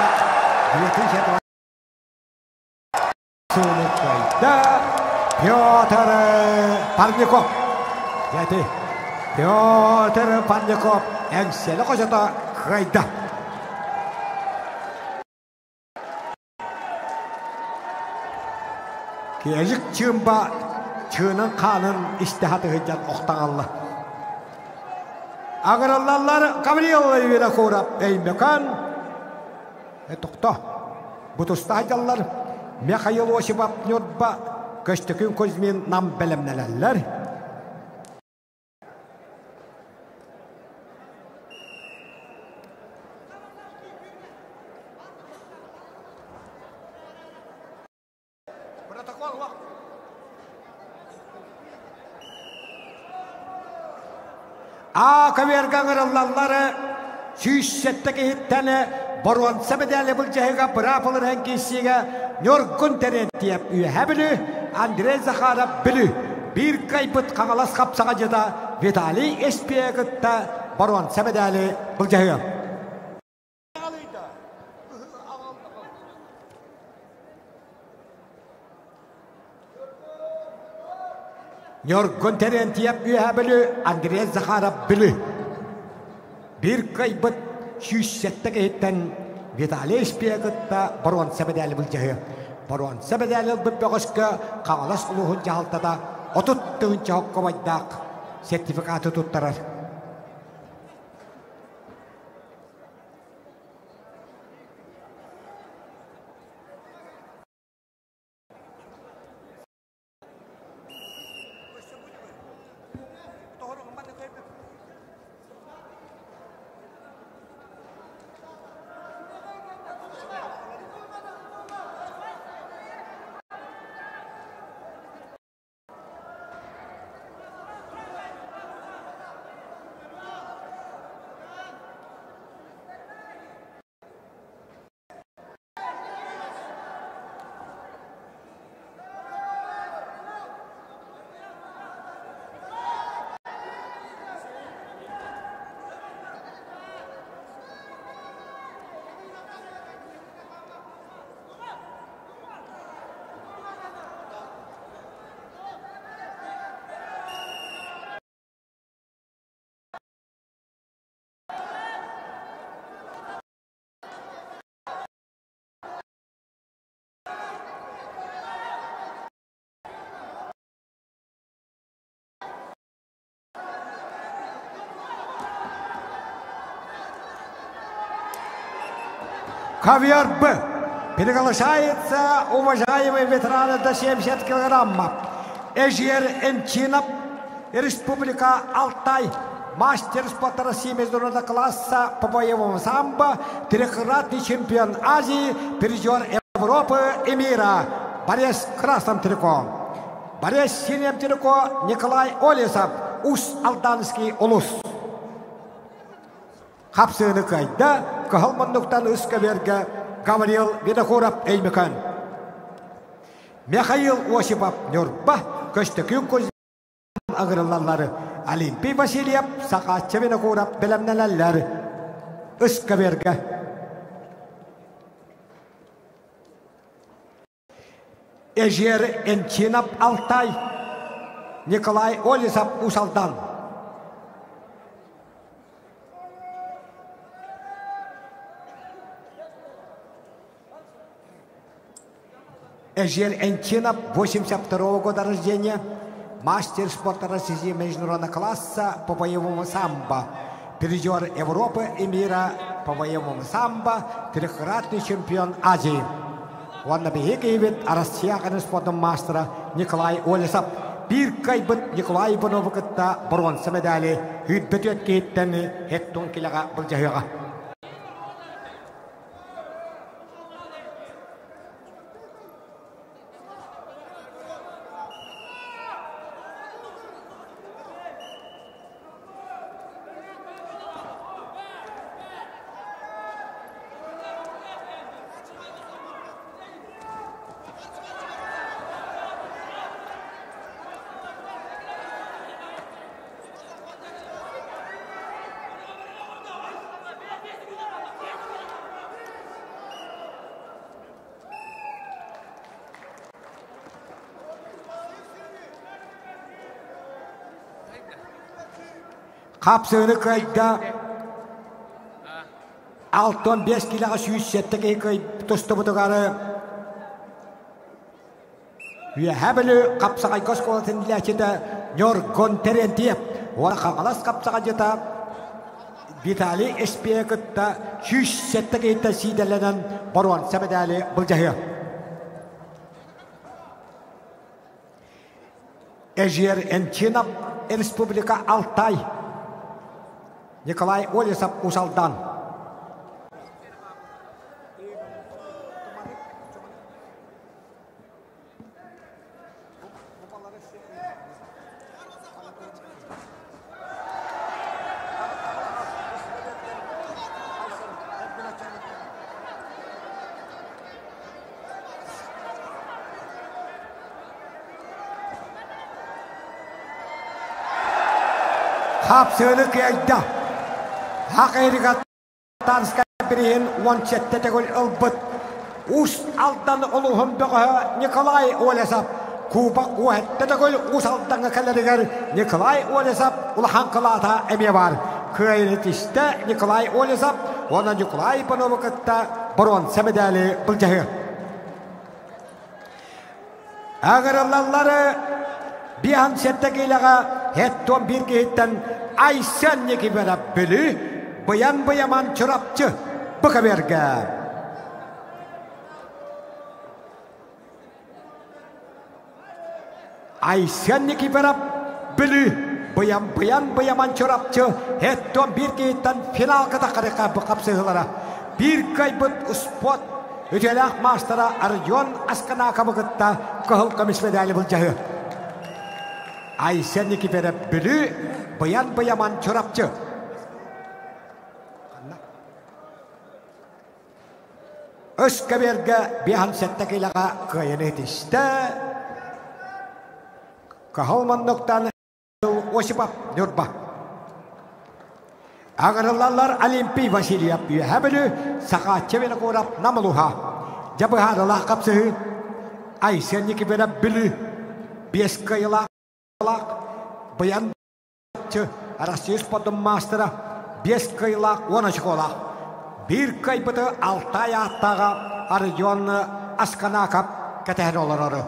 2020. Да, Петр Парников. Петр Парников. Энгселі қожата қайда. Кежік Чимба чының қанын істихаты ғыджан оқтағалла. Ağırlılar Gabriel Vinokurov Eynmekan Tukta Butustahjallar Mikhail Osipov Nyodba Kostükün Kuzmin nam Belemneler. Protokol var. Kaverga ağırlıları süysetteki hittene Baruan sebedeli bulcayga bırakılır hengisiga Nyorgun terentiyep üyehebili Andrei Zakharov bili bir kayıpıt kağalas kapsağa jada Vitaliy Espek'ta Baruan sebedeli bulcayga. Nyorgun terentiyep üyehebili Andrei Zakharov bili bir kayıpıt süysetteki hitten Vitaliy Espek'ta Baruan sebedeli bulcayga. Baruan sebedeli bulcayga kağalas uluğun cahaltada otuttuğunca hokkomaydak sertifikatı tuttarar. Ковер Б. Приглашается уважаемый ветеран до 70 килограммов. Эжер Энчинов, Республика Алтай. Мастер спорта России международного класса по боевому самбо, трехкратный чемпион Азии, призер Европы и мира. Борец в красном трико. Борец в синем трико Николай Олесов, Ус-Алданский улус. Хапсыны кайда, Кахалмандуктан Искаверга, говорил Видохуров Эймекан. Михаил Осипов Нюрба, Костыкюн Кузин Аграллары. Олимпий Васильев, Сакача Видохуров, Белемнеллер, Искаверга. Эжер Энчинов Алтай, Николай Олесов Усалдан. Эжер Энчинов, 82 года рождения, мастер спорта России международного класса по боевому самбо, призер Европы и мира по боевому самбо, трехкратный чемпион Азии. Он набегает Россия спортом мастера Николай Олесов. Bir kaybet Nikolay Bonovuk'ta bronz medali hüddetiyet kehitlerini hettun kilaga bulcahıga. Kapsığını kayda 6-5 kiloga 107 kay tostu butugarı. Ve hebeli kapsağay koskolatın dilekçede Nyor Gonterentiev. Ona kakalas kapsağa jeta Vitali Espiyakıtta 107 kayda sidelenen Baron Semedali Bulcahı. Эжер Энчинов, Республика Алтай. Николай Олесов Усалдан. Hapsını kayda. Hakikat tanska birihin 17 tegol albut. Us aldan oluhum beğa Nikolay Olesov. Kubak uhet tegol us aldan kaladigar Nikolay Olesov ulahan kalata emi var. Kıyretiste Nikolay Olesov. Ona Nikolay Bonovuk'ta bronz medali bulcahı. Ağırlarları bir an settekilaga hetton bir gehitten Aysen neki berabbeli bayan çorapçı bakaberge. Aysen neki berabbeli bayan çorapçı hetton bir gehitten final katakarika bakapsıhılara bir kaybet spot ötelak mastera Arjon Askanaka bakıtta kahıl kamis medali bulcahı. Aysen neki berabbeli bayan çorapçı. Özkeberge bir hansettekilaga kıyınetiste. Kahalmanlıktan Osipov Nurba. Ağırlarlar Olimpiy Vasilyev Yuhabeli Sakatçı ve Kurap Namaluha. Jabıharılah kapsıhı. Aysen neki berabbeli beskayıla bayan Россия спортом мастера без кайлак она школа. Bir kaybıtı Altay Attağa Arjon Askanakap kategorileri.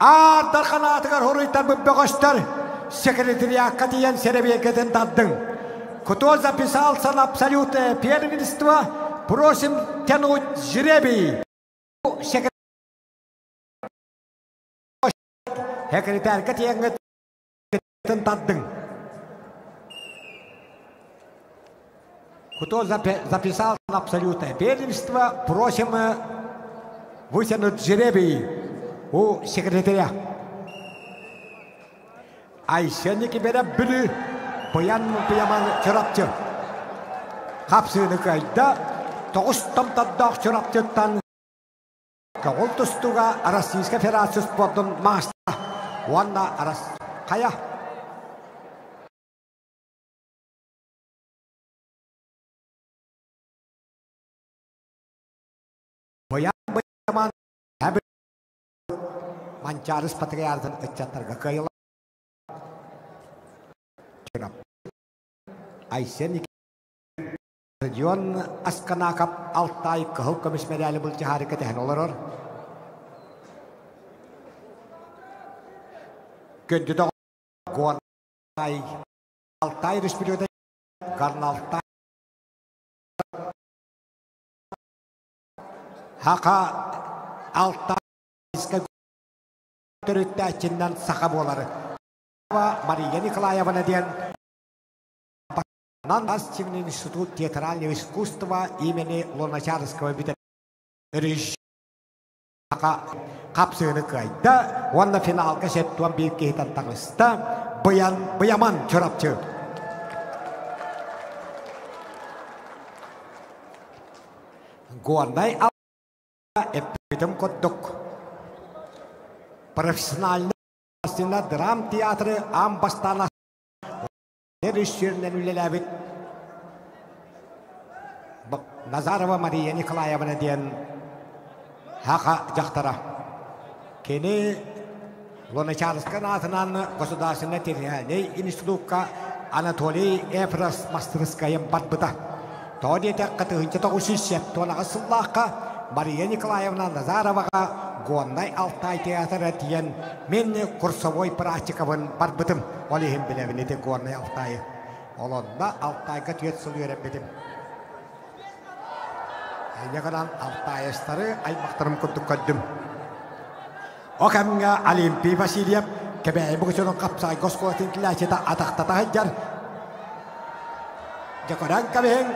Artar kanatıgar horuytar bu bağıştar. секретариатка тиен серебекетін таддың. Кто записался на абсолютное первенство, просим тянуть жребий. Секретарька тиен таддың. Кто записался на абсолютное первенство, просим вытянуть жребий у секретаря. Айсенники бере бүлі бұян-бұяман чырапчы. Қапсыны қайда 9 тамтаддақ чырапчыттан қағыл тұстуға Российская Федерация спортын мастыра. Онна арас қая? Бұян-бұяман әбі манчарыс патриардын үтчаттарға қайыла. Айсенник регион Асканакап Алтай кыл комиссариялы бұл hareket ehen olur. Көндүдө Гуантай Алтай республикада Карналтай Хака Алтай төрөттәчиннән саха болары. Мария Николаевна ден Национальный институт театрального искусства имени Луначарского режиссера Капсыны кайда, он на финал кашет туан бирки тантагыста Баяман чорапчы. Гуандай эпидем коддок. Профессиональный драм театры Амбастана режиссернен үлеләбит Назарова Мария Николаевна ден хака жақтара. Кені Луначарскан атынан государственный театральный институтка Анатолий Эфрос мастерская батбыта. Тоди тәккаты хынчата усисеп тонағы сыллаққа Мария Николаевна Назароваға Гуаннай Алтай театры тиен мен курсовой практикабын барбытым. Олихим білевіне де Гуаннай Алтай. Олонда Алтайға түйет сыл үйренбедім. Әйнеғынан Алтай астары аймақтарым күндік көндім. Оқамға Олимпий Васильев кәбәй бұғысының қапсай ғосқолатын кіләчеті атақтата ғаджар. Жақыран кәбейін,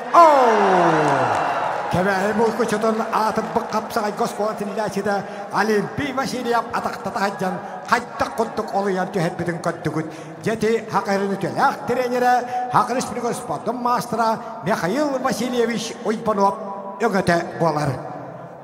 кәбәй бұғысының атып бұқ қапсай ғосқолатын кіләчеті Олимпий Васильев атақтата ғаджан қайттақ құндық олыян түйетбетін көндігіт. Жеті хақырыны төләқ тренері, хақыр республика спортын мастера Михаил Васильевич Ойпанов өңөте болар.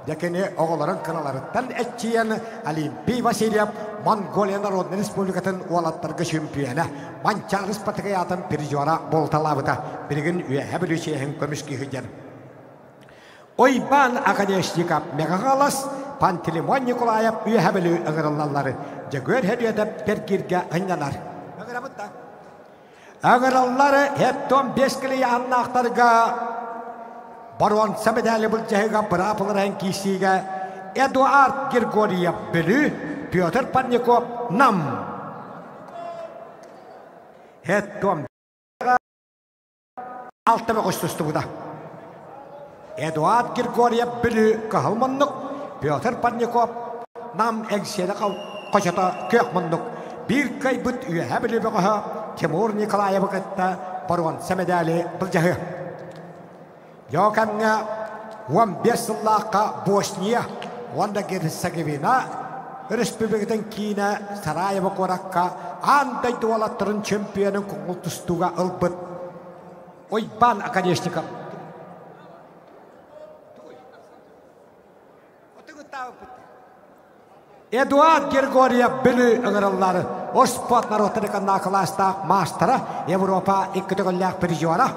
Декені оғыларын қыналарыттан әтчиен Олимпий Васильев Монголия Народный Республикатын уалаттарға чемпионы Манчарыс патриятын пережора болталабыта бірігін үйәе білушейін көмішкі хүдер. Ойбан акадешникап меғағалас Пантелеймон Николаев үйәе білу ұғырылалары жөгөр хәдуетіп пергерге ғынянар. Ұғырыллары әптон бескілі яннақтарға Баруан сәмедәлі бұл жәйға бірапылырын кейсіге Эдуард Григорьев білі, Петр Панников нам. Әттом алтымы қостысты бұда. Эдуард Григорьев білі қағылмындық, Петр Панников нам әңсені қошата көқмындық. Bir kay büt üye bile bağa Timur Nikolayev katta Baron Samedali bulcağı. Yokamga 15 yıllığa Bosniya onda Herzegovina Respublikadan Kina Sarajevo korakka anday dualatların çempiyonun konultustuğa ılbıt. Oyban akadesnika. Эдуард Григорьев білі ұңырылары. Ош спорт народтарыға нақыласта мастера Европа иккітігілләқ пережора.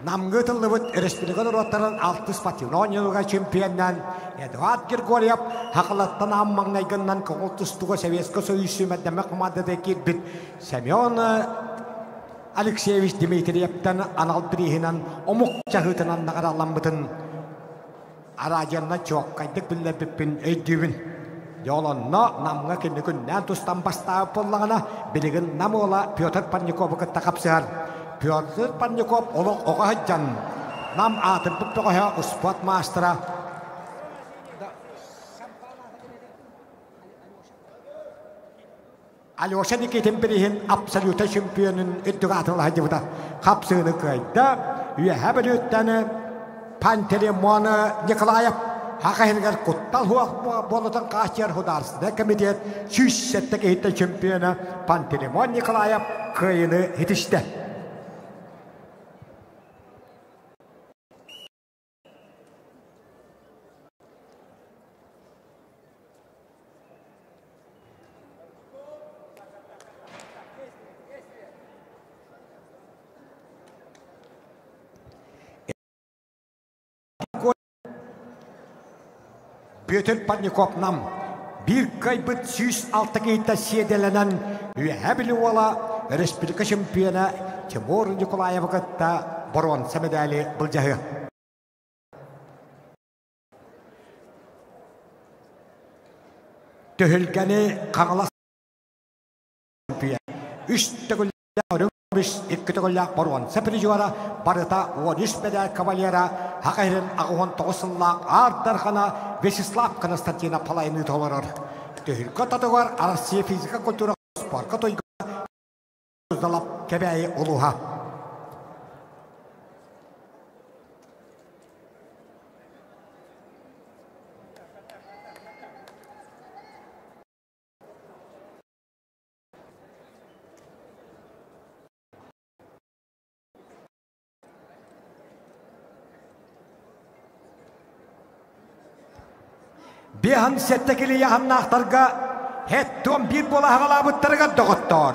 Намғы тылы бұд республика народтарын 6 спортивнон елуға чемпионнан Эдуард Григорьев хақылаттан аммаңнайғыннан көңілтістігі Советскі Союзы мәддәмі қымадыды кетбіт. Семен Алексеевич Дмитриевтен анал бірігінен омық жағытынан нағараланбытын. Arajanna çok kaydık bile bipin öydübün. Yolonna namga kini günden tustan bastağ pollağına bilgin namı ola Pyotr Pannikov'u kıtta kapsıhar. Pyotr Pannikov oluk oğa hıccan. Nam atın püpüqoya uspot maastıra. Alyosha Nikitin birihin absolute şampiyonun iddiatını hacıvda kapsığını kayda. Üye belütteni Pantelimonu Nikolayev Hakayırgar kuttal huak bolutan kaçyer hudarsında komitet süssetteki hitte şampiyonu Pantelimon Nikolayev kıyını hitişti. Pyotr Pannikov nam bir kaybıt süs alttaki hitte sedelenen üye ola Respublika şampiyonu Timur Nikolayev'a kıtta bronz medali bulcahı. Töhülgeni kanılas şampiyonu. Üç tügülle örümüş iki tügülle bronz prizora barıta 13 medal kavalyera Hakayırın ağıvan toğısınlaq ardarxana Vesislav Konstantina palayını tolarır. Töhülgü tatıgar Arasiya fizika kultura sporka toyga uzdalap kebeyi oluha. Bihan settekili yahanna aktarga hettom bir bola hağalabıttırga doktor.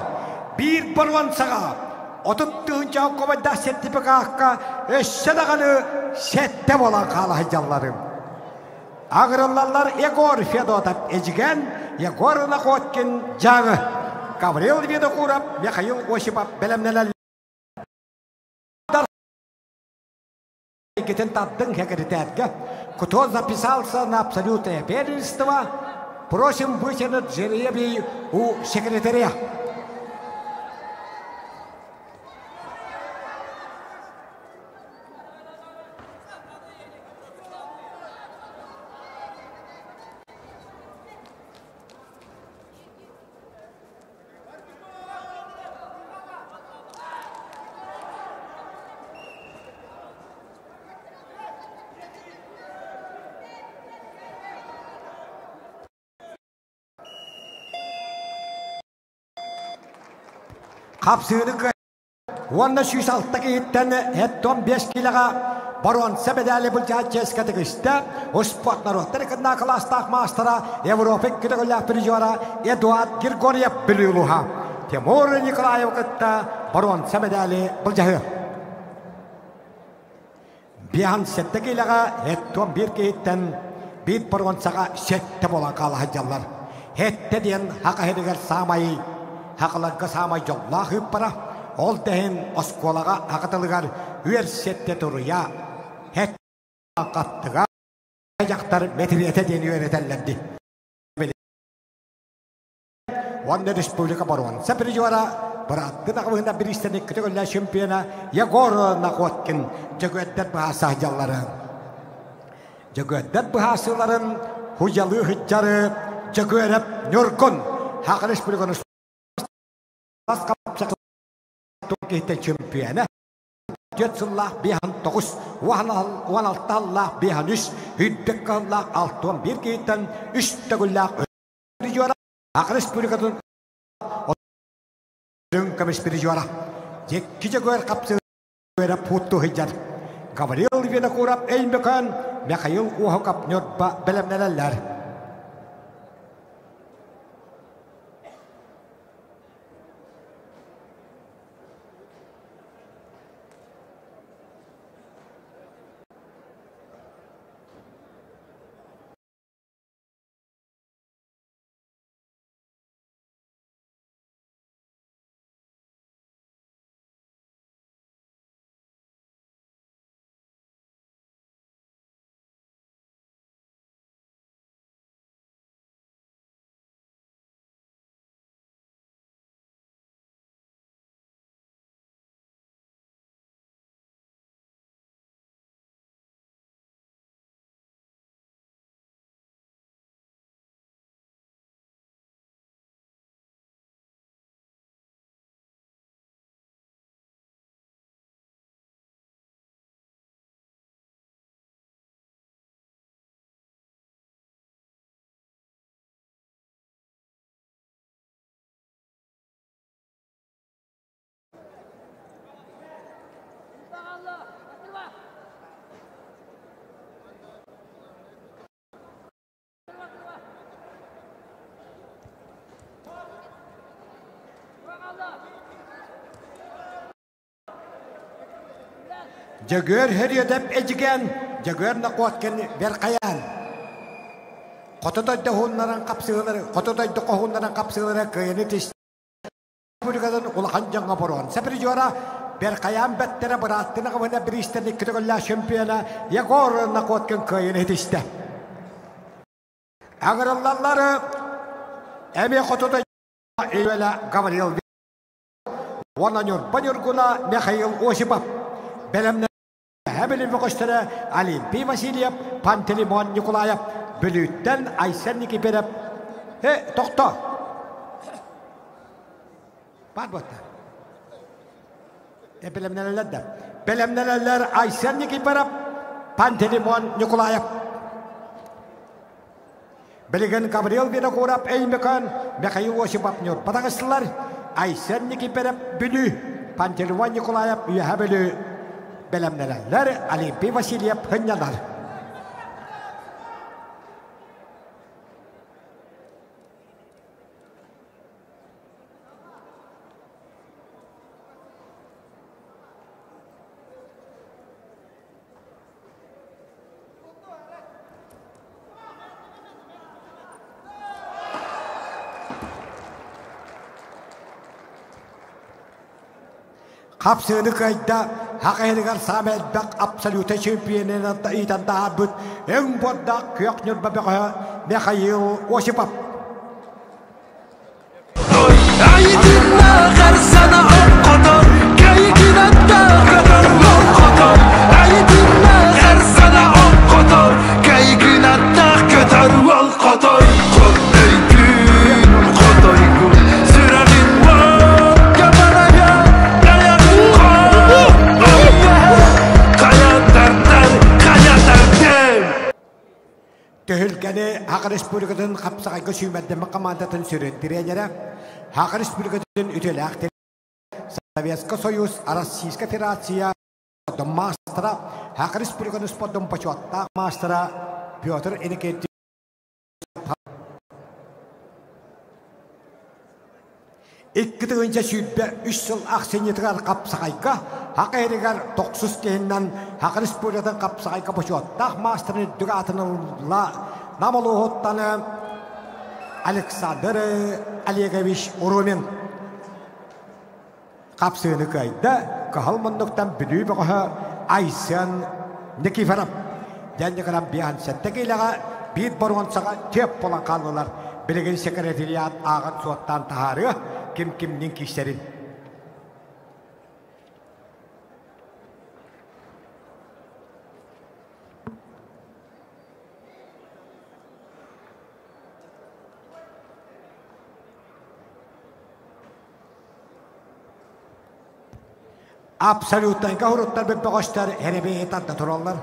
Bir bolvan sağa otuttuğunca okumada sertifikakka össedağını sette bolan kala hıcallarım. Ağırınlarlar Egor Fedotap ecigen Egor Nakotkin cağı. Gavril Vedokurap Mikhail Osipap belemneler Гитен таттың хекритетке, кто записался на абсолютное первенство, просим вытянуть жеребий у секретаря. Kapsığını kıy. Onda süs alttaki hitten hetton 5 kiloga baron sebedali bulca ceskati kışta. O spotlar otları kına klastak mastera Evropik kıtıgılla prizora Eduard Grigoryev biliyuluha. Timur Nikolayev kıtta baron sebedali bulcahı. Bihan sette kiloga hetton 1 hitten bir baron sağa sette bolan kala hacallar. Hette diyen haka hediger samayı Haqlarga sama yolla hıppara, ol dehin oskolaga aqıtılıgar üyersette duruya, het aqattıga, ayaktar metriyete deni öğretellerdi. Onda Respublika Baron, seprijora, bıraktı dağımında bir istedik kütügülle şampiyona, Yegor Nakotkin, Cegöddet bahasa hıcalları. Cegöddet bahasıların hucalı hıccarı, Cegöddet Nürkun, Haq Respublikanın Las kapsak Türkiye şampiyonu. Jetsullah bihan 9, wanaltallah bihan 3, hüddekkallah 6, bir kiten 3 tegullah juara. Hak Respublika'nın kamis bir juara. Jekkice goer kapsı goer putu hıcar. Gavril Vedokurap Eynbekan, Mikhail Uhokap Nyorba belemneler. Jagör heriyedep ecigen, jagör nakotken berkayan. Kotoda dahunların kapsıları, kotoda dahunların kapsıları kıyını tiş. Burgadan ulakan ngaporon. Seperti juara berkayan bettere berattına kavana bir istedik kırıkla şampiyona Yagor nakotken kıyını tişte. Agar Allah'ları eme kotoda evvela Gabriel Wananyor Banyorguna Mikhail Osipov Belemne Hebelim Vokostere Alimpi Vasilyev Pantelimon Nikolayev Bülütten Aysen Nikiperep Tokto Badbotta Belemneler Aysen Nikiperep Pantelimon Nikolayev Beligen Gabriel Vinokurap Eymekan Mikhail Osipov Nyor Patakaslar Aysen Nikiperep Bülü Pantelimon Nikolayev Yuhabelü Belemneler Alimpi Vasilyev Hınyalar Kapsını kayda hakikaten Samet Bak absolute şampiyonun itan tahabut en bodda kıyaknyor babaka Mikhail Osipov. Aydınlar her sana akkodor Kaygınan da kadar yol kodor Aydınlar her sana akkodor Kaygınan da kadar yol kodor Kodoy gün, kodoy gün Sürerin var kameraya Dayakın kol Kaya derler, kaya derler Tehülkeni Hak Respublika'nın kapsakayka süymedde makamandatın sürüntüreyenlere Hak Respublika'nın üteli akteri Sovetski Soyuz, Российская Федерация Mastera Hak Respublika'nın spotun paçotta Mastera Piotr Eniketi İki tığınca sübbe 3 yıl akseniyetigar kapsakayka Hak erigar 900 kehinden Hak Respublika'nın kapsakayka paçotta Master'ın dügatınınla Namalı hottanı Alexander Olegovich Urumin kapsını kayda kahalmanlıktan büyü bakıha Aysen Nikiforov Denge kalan bihan settekiyle bir barıwan sağa tep olan kaldılar Bilgin sekreteriyat ağın suattan taharı kim kişilerin Абсолютно kahurutlar ve bağışlar herebe татнатураллар.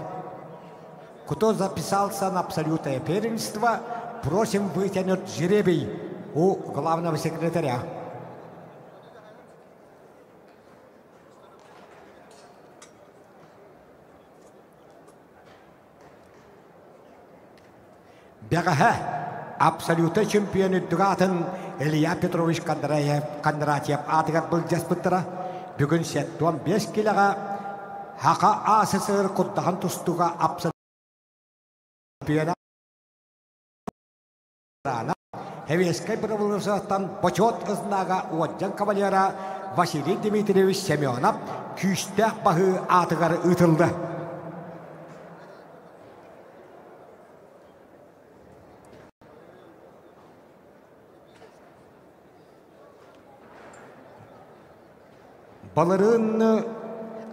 Кто записался на абсолютное первенство, просим вытянуть жеребий у главного секретаря. Бегаха абсолютно чемпионы Дугатын Илья Петрович Кондратьев атыгат был жаспыттыра. Бүгін сәттуан 5 килоға хақа асысыр құттаған тұстуға апсыр чемпиона Хевескай правылысықтан почет ызнаға уаджан кавалера Василий Дмитриевич Семенов күйістәк бағы атығары ұтылды. Балырын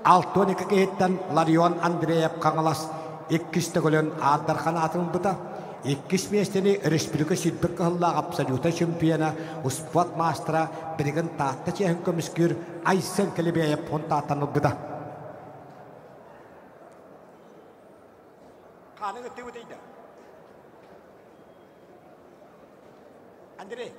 Алтоника кейттен Ларион Андреев қаңылас 200 көлін Аддархан атылбыта. 200 местені республика сүрбік қыллағы абсолюта чемпионы Успот мастера бірігін татты чехін көміскер Айсен Келебеев понта атанылбыта. Қаның өтті өтейді. Андрей.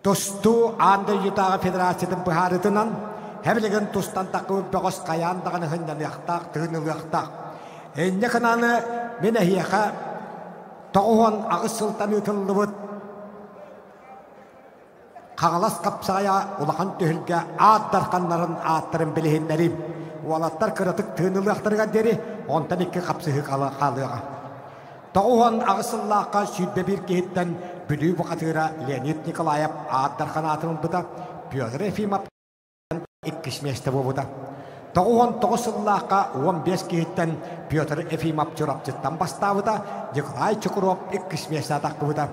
Тусту анда Ютага Федерациятын быһарытынан Хәбилеген тустан тақып бөгөс каяндагын хындан яктак, тыгыныл яктак. Энне кананы мене хияха тоғуан ағыз сылтан үтілдібіт қағалас қапсағая улахан төхілге аттарқанларын аттарын білігіндерім. Уалаттар кырытык тыгыныл яқтырға дері, онтан екі қапсығы қалыға. Тоғуан ағыз сыллаққа сүйдбе бір кейттен бүлі бұқатыра Леонид Николаев аттарқан атын бұда Петр Ефимов иккисместе болуда. Тоғуан тоғысыллаққа 15 кейттен Петр Ефимов чурапчыттан бастауыда, Николай Чукуров иккисместе атаққыбыда.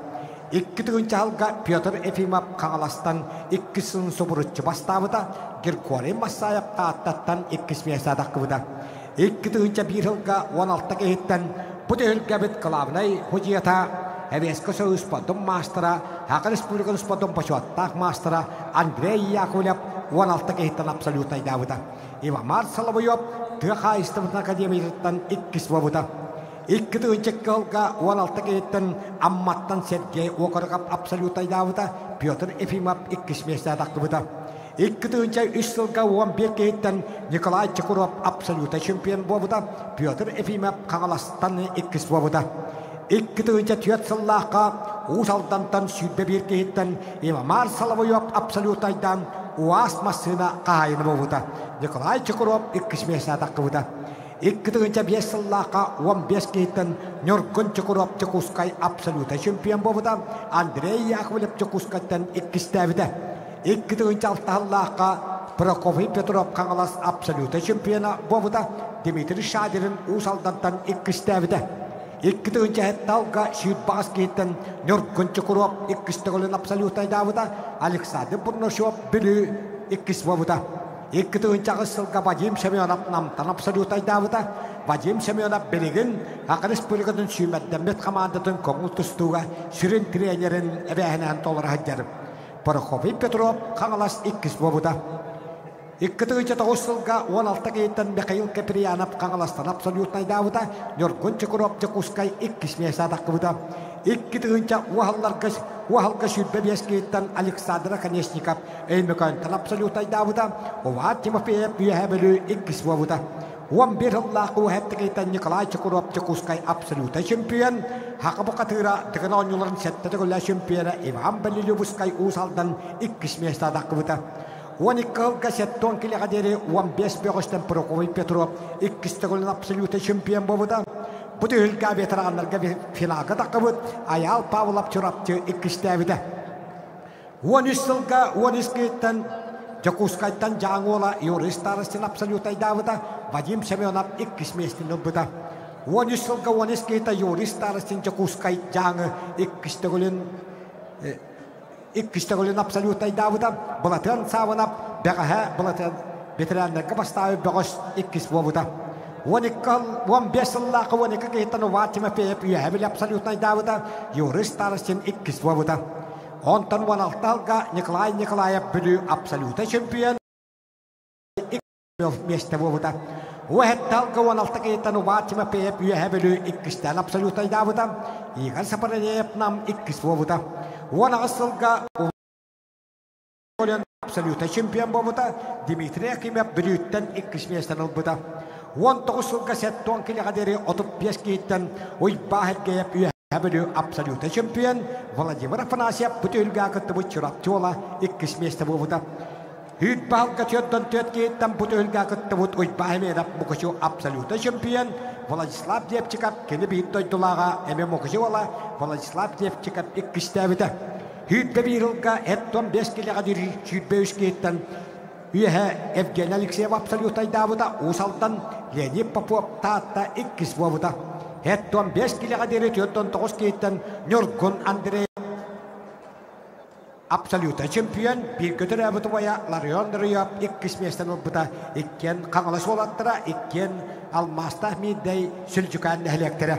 Икки түгінші алға Петр Ефимов қаңаластан иккісін собырытчы бастауыда, Геркуарин Масаевқа аттаттан иккисместе атаққыбыда. Икки түгінші бір жылға 16 кейттен бұты өлге біт қылавынай хұжията Эвеско союспадым мастера, Хакы республиканы спадым пачуаттақ мастера Андрей Яковлев 16 кейттен абсолютно айдавыда. Ивамар Соловьев тыға истымытын академиялықтан 2 болуда. 2 түгіншек кылға 16 кейттен Амматтан Сергей Окырғап абсолютно айдавыда. Петр Ефимов 2 месте атаққыбыда. 2 түгінші 3 жылға 11 кейттен Николай Чукуров абсолютно чемпион болуда. Петр Ефимов қаңаластан 2 болуда. 2 түгінші 4 жыллаққа Усалдантан сүйдбе бір кейттен Ивамар Соловьев абсолютно айдан УАЗ массына қайыны болуда. Николай Чукуров 2 месте атаққыбыда. 2 түгінші 5 жыллаққа 15 кейттен Нюргун Чукуров Чекускай абсолютно чемпион болуда. Андрей Яковлев Чекускайдан 2 стәвіді. 2 түгінші 6 жыллаққа Прокофий Петров қаңалас абсолютно чемпиона болуда. Дмитрий Шадирин Усалдантан 2 стәвіді. 2 түгінші әтталға сүйт бағыз кейттен Нюргун Чукуров 2 стәгілін абсолютно айдавыда. Александр Бурношев білі 2 болуда. 2 түгінші ағысылға Вадим Семенов намтан абсолютно айдавыда. Вадим Семенов білігін Хакы республикатын сүймәддәмет командатын көңіл тұстуға сүрін тренерін әбәхінен толыр әддерім. Прокофий Петров қаңалас 2 болуда. 2 түгінші 9 жылға 16 кейттен Михаил Каприянов қаңаластан абсолютно айдавыда. Нюргун Чукуров Чекускай 2 месте атаққыбыда. 2 түгінші уағалға сүрбе 5 кейттен Александр Конечников өймекөнтан абсолютно айдавыда. Ова Тимофеев үйәбілі 2 болуда. 11 жыллақы уәхетті кейттен Николай Чукуров Чекускай абсолютно чемпион. Хақы бұқатыра тігін ойнуларын сәтті күлі чемпионы Иван Белилюбускай Усалдан 2 месте атаққыбыда. 12 жылға сәттон келеға дері 15 бөғістен Прокофий Петров 2 күлін абсолютно чемпион болуда. Бұты үлгі ветеранларға финалға таққыбыд, Аял Павлов Чурапчы 2 стәвіді. 13 жылға 13 кейттен Чекускайдан жаңуыла юрист арыстын абсолютно айдавыда. Вадим Семенов 2 местен ұлбыда. 13 жылға 13 кейттен юрист арыстын Чекускай жаңы 2 күлін İkkisteğinin absolut aydavuda Bulatın savunap beğe Bulatın veteranlarga bastağı beğos 2 bovuda. 15 yıllık 12 keytan Vatima Peyep üyebil absolut aydavuda Yurist arasın 2 bovuda. 16 yılga Nikolay Nikolayev bülü absolut şampiyon 2 mesте bovuda. Уэтталга 16 кейтан Vatima Peyep üyebil 2 absolut aydavuda Igor Saparneyev nam 2 bovuda. 16 жылға абсолютно чемпион болуда. Дмитрий Акимов бүрүттен 2 местен албыда. 19 жылға сәттон келеға дері 35 кейттен Ойбахетгеев үйәбілі абсолютно чемпион. Владимир Афанасьев бұтөлгі ақытты бұтчырапчола 2 месте болуда. Үйбахылға төттен 4 кейттен бұтөлгі ақытты бұт Ойбахеменов мұқышы абсолютно чемпион. Владислав Девчиков кені бейт дойдылаға әме мұқышы ола Владислав Девчиков 2 стәвіді. Үйтбе бір жылға әттон 5 келеға дүйрі сүйтбе 3 кейттен үйе Евгений Алексеев абсолютно айдавыда. Усалдан Леонид Попов таатта 2 болуда. Әттон 5 келеға дүйрі 9 кейттен Нюргун Андрей абсолютно чемпион. Bir götür әбіті боя Ларион Рыйап 2 местен ұлбыда. 2 қаңылыс олаттыра, 2 Алмаста Ахмеддей сүлчүкән әлектері.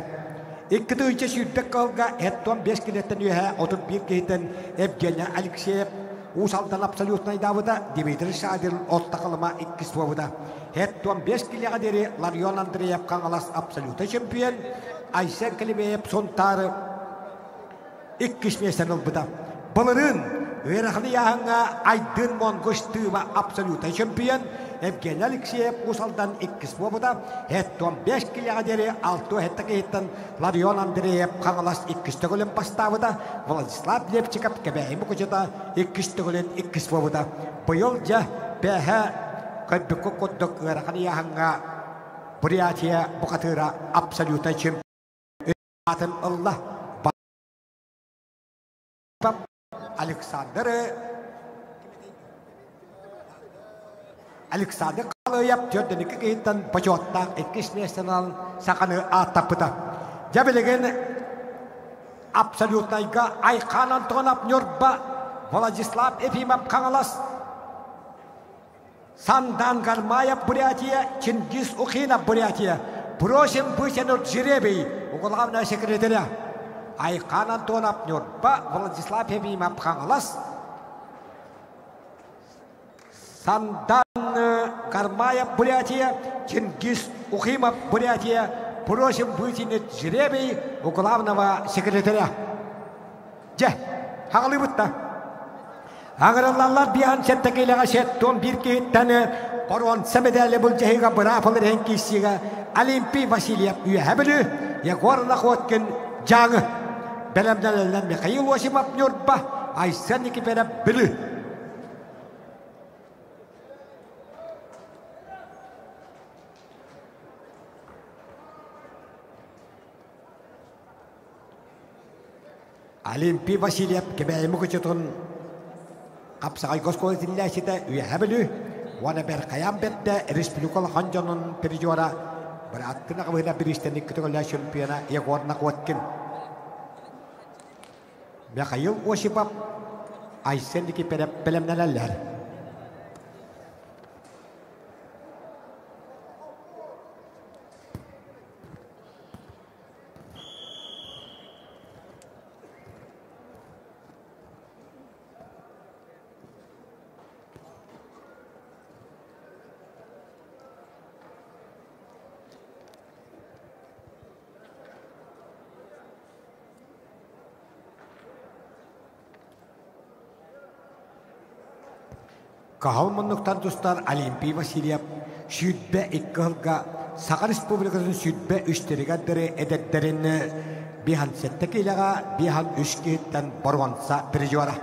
2 түгінші сүйдбек қалға әттон 5 келеттен үйе 31 кейттен Евгений Алексеев Усалдан абсолютно айдавыда. Дмитрий Шадирин отта қалыма 2 болуда. Әттон 5 келеға дері Ларион Андреев қаңылас абсолютно чемпион. Айсен Калимеев сонтары 2 местен ұлбыда. Бұлырын Ырахны яһанга айдын монгош тыва абсолютный чемпион Евгений Алексеев усалдан 2 победа, хеттон 5 килогадери 6 хеттагеттен Ларион Андреев каңалас 2 голем поставыда, Владислав Лепчиков кебейми кучета 2 голем 2 победа. Быйыл жа бэхэ көббүккө коддок ырахны яһанга Бурятия букатыра абсолютный чемпион. Атын Аллах Александр Калыяп жөрдөнүккө кейттен почоттан 2 месянан саканы аттапыта. Жабелеген абсолютныйга Айкан Антонов Нёрба Владислав Ефимов Каңалас Сандан Гармаев Бурятия Чингис Ухинов Бурятия Просим вытянуть жеребий у главного секретаря. Айкан Антонов Нёрба Владислав Ефимов Каңалас Сандан Гармаев Бурятия Чингис Ухимов Бурятия Просим вытянуть жеребий у главного секретаря. Же, хағылы бұтта. Ағыраллар биян сәттекейліға сәттон бір кейттәні Борон сәмедәлі бұл жайға бұрафылыр әнкесіға Олимпий Васильев үйәбілі Егорына қуаткен жаңы Бәлемдәлілден Михаил Осимов Нёрба Айсан екіпері білі. Олимпий Васильев кебәйімі күчетін қапсағай көскөлетілләсеті үйәбілі Вана бер қаян бетті республикалық ханжанын пережуара бір аттына қабығына бір істенік күтігілі чемпиона Егорына қуаткен. Михаил Осипов Айсен екіпері білімнәләлер. Кахалманнықтан тұстар Олимпий Васильев сүйтбе 2 ғылға Сақа Республикасын сүйтбе 3-дері әдеттерін бихан сәтті кейліға бихан 3 кейттен борғанса пережуара.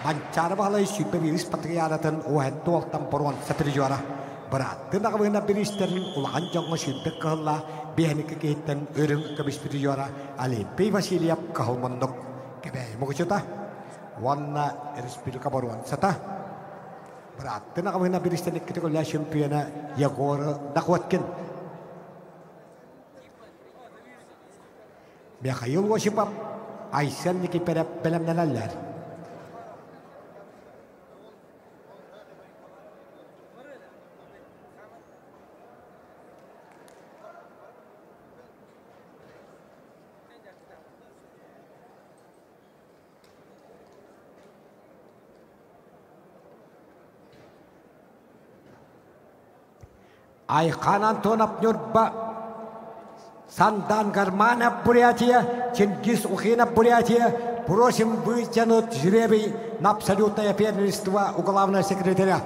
Манчары бағалай сүйтбе вирус патриаратын оғетті олтан борғанса пережуара. Біраттың ағыбығына бірістерін ұлған жоңғы сүйтбе қығылла бихан 2 кейттен өрін көбіс пережуара. Олимпий Васильев кахалманнық кебәй мұғычыта. Ванна республика борғансата. Біраттың ағымына бірістенік кетігілі чемпиона Егоры Дақуаткен. Михаил Осипов Айсен екіпері білімнәләлер. Айкан Антонов Нёрба Сандан Гармаев Бурятия Чингис Ухинов Бурятия Просим вытянуть жребий на абсолютное первенство у главного секретаря.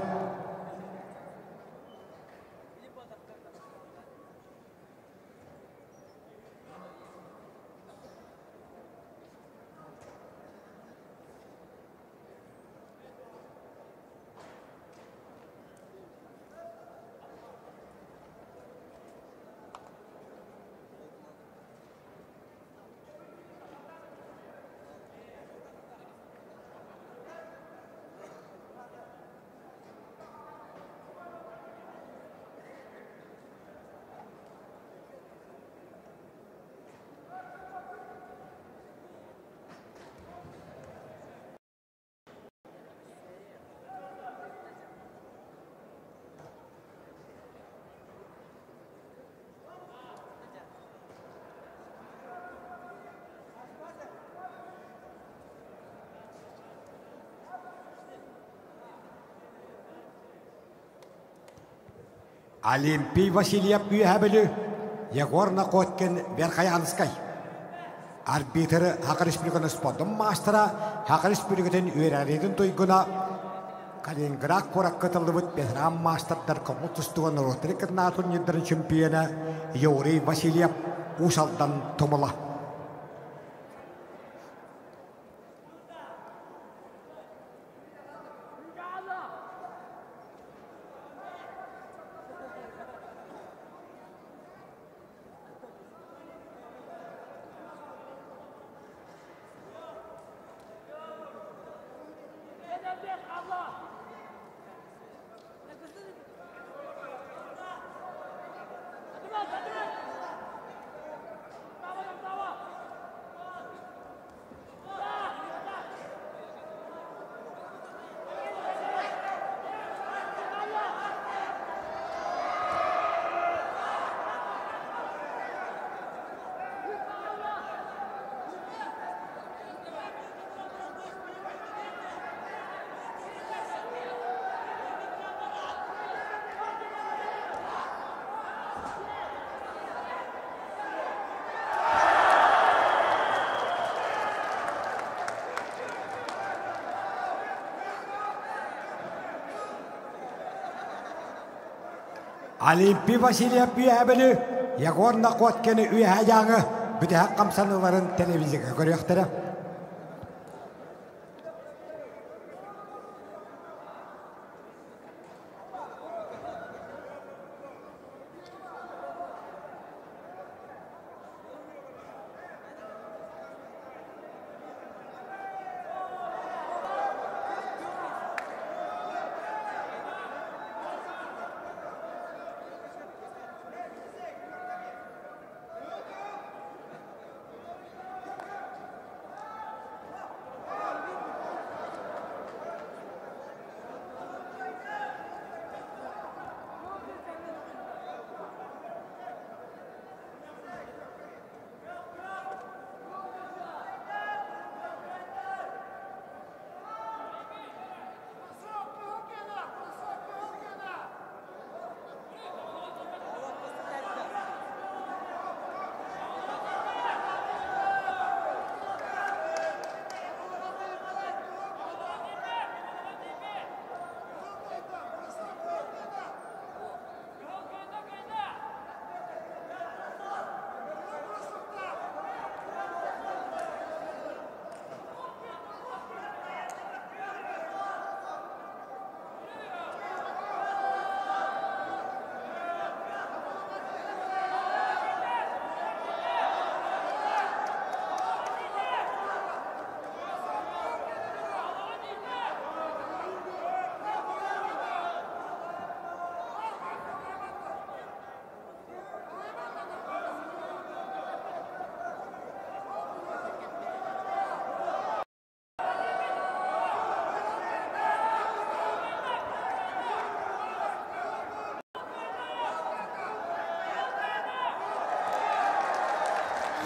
Олимпий Васильев үйәбілі Егорына қоткен Верхаянскай. Арбитры Хакы Республиканы спортын мастера Хакы Республикатын үйрәлетін тойгуна Калининград корак кытылыбыт ветеран мастердар комут тустуган ротary кырнаа турнирдарын чемпионы Юрий Васильев усалдан томула. Олимпий Васильев үйәбілі, яғорна қуаткені үйә жаңы бүті хаққам саныларын телевизияға көріқтірі.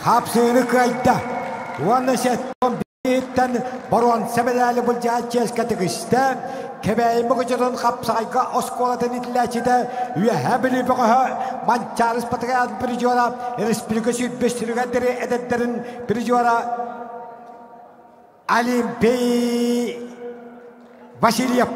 Hapsını kayda. Onu setten bitten baron sebedeli bulacak çeşketikiste. Kebeğimi kucurun kapsayga oskolatın itileçide üyehebili bakıha mançarız patıkayan bir cora Respublikası beştirgaderi edetlerin bir cora Олимпий Васильев.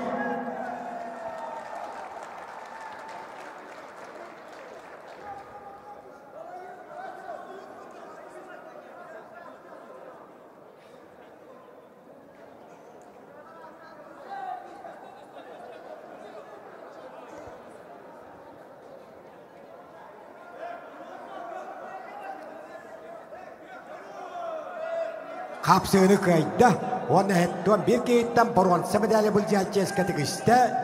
Kapsını kayda. Onu hettuan bir keyitten baron sebedeli bulacak çeşketikiste.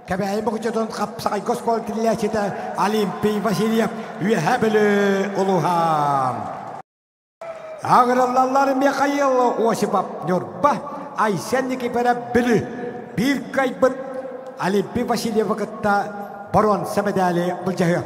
Kebeğimi kucurun kapsayga oskolatın itileçide Олимпий Васильев üyehebili uluhan. Ağırlarların Mikhail Osipov Nurba Aysen'deki bere bili bir kaybıt Олимпий Васильев vakitte baron sebedeli bulacak.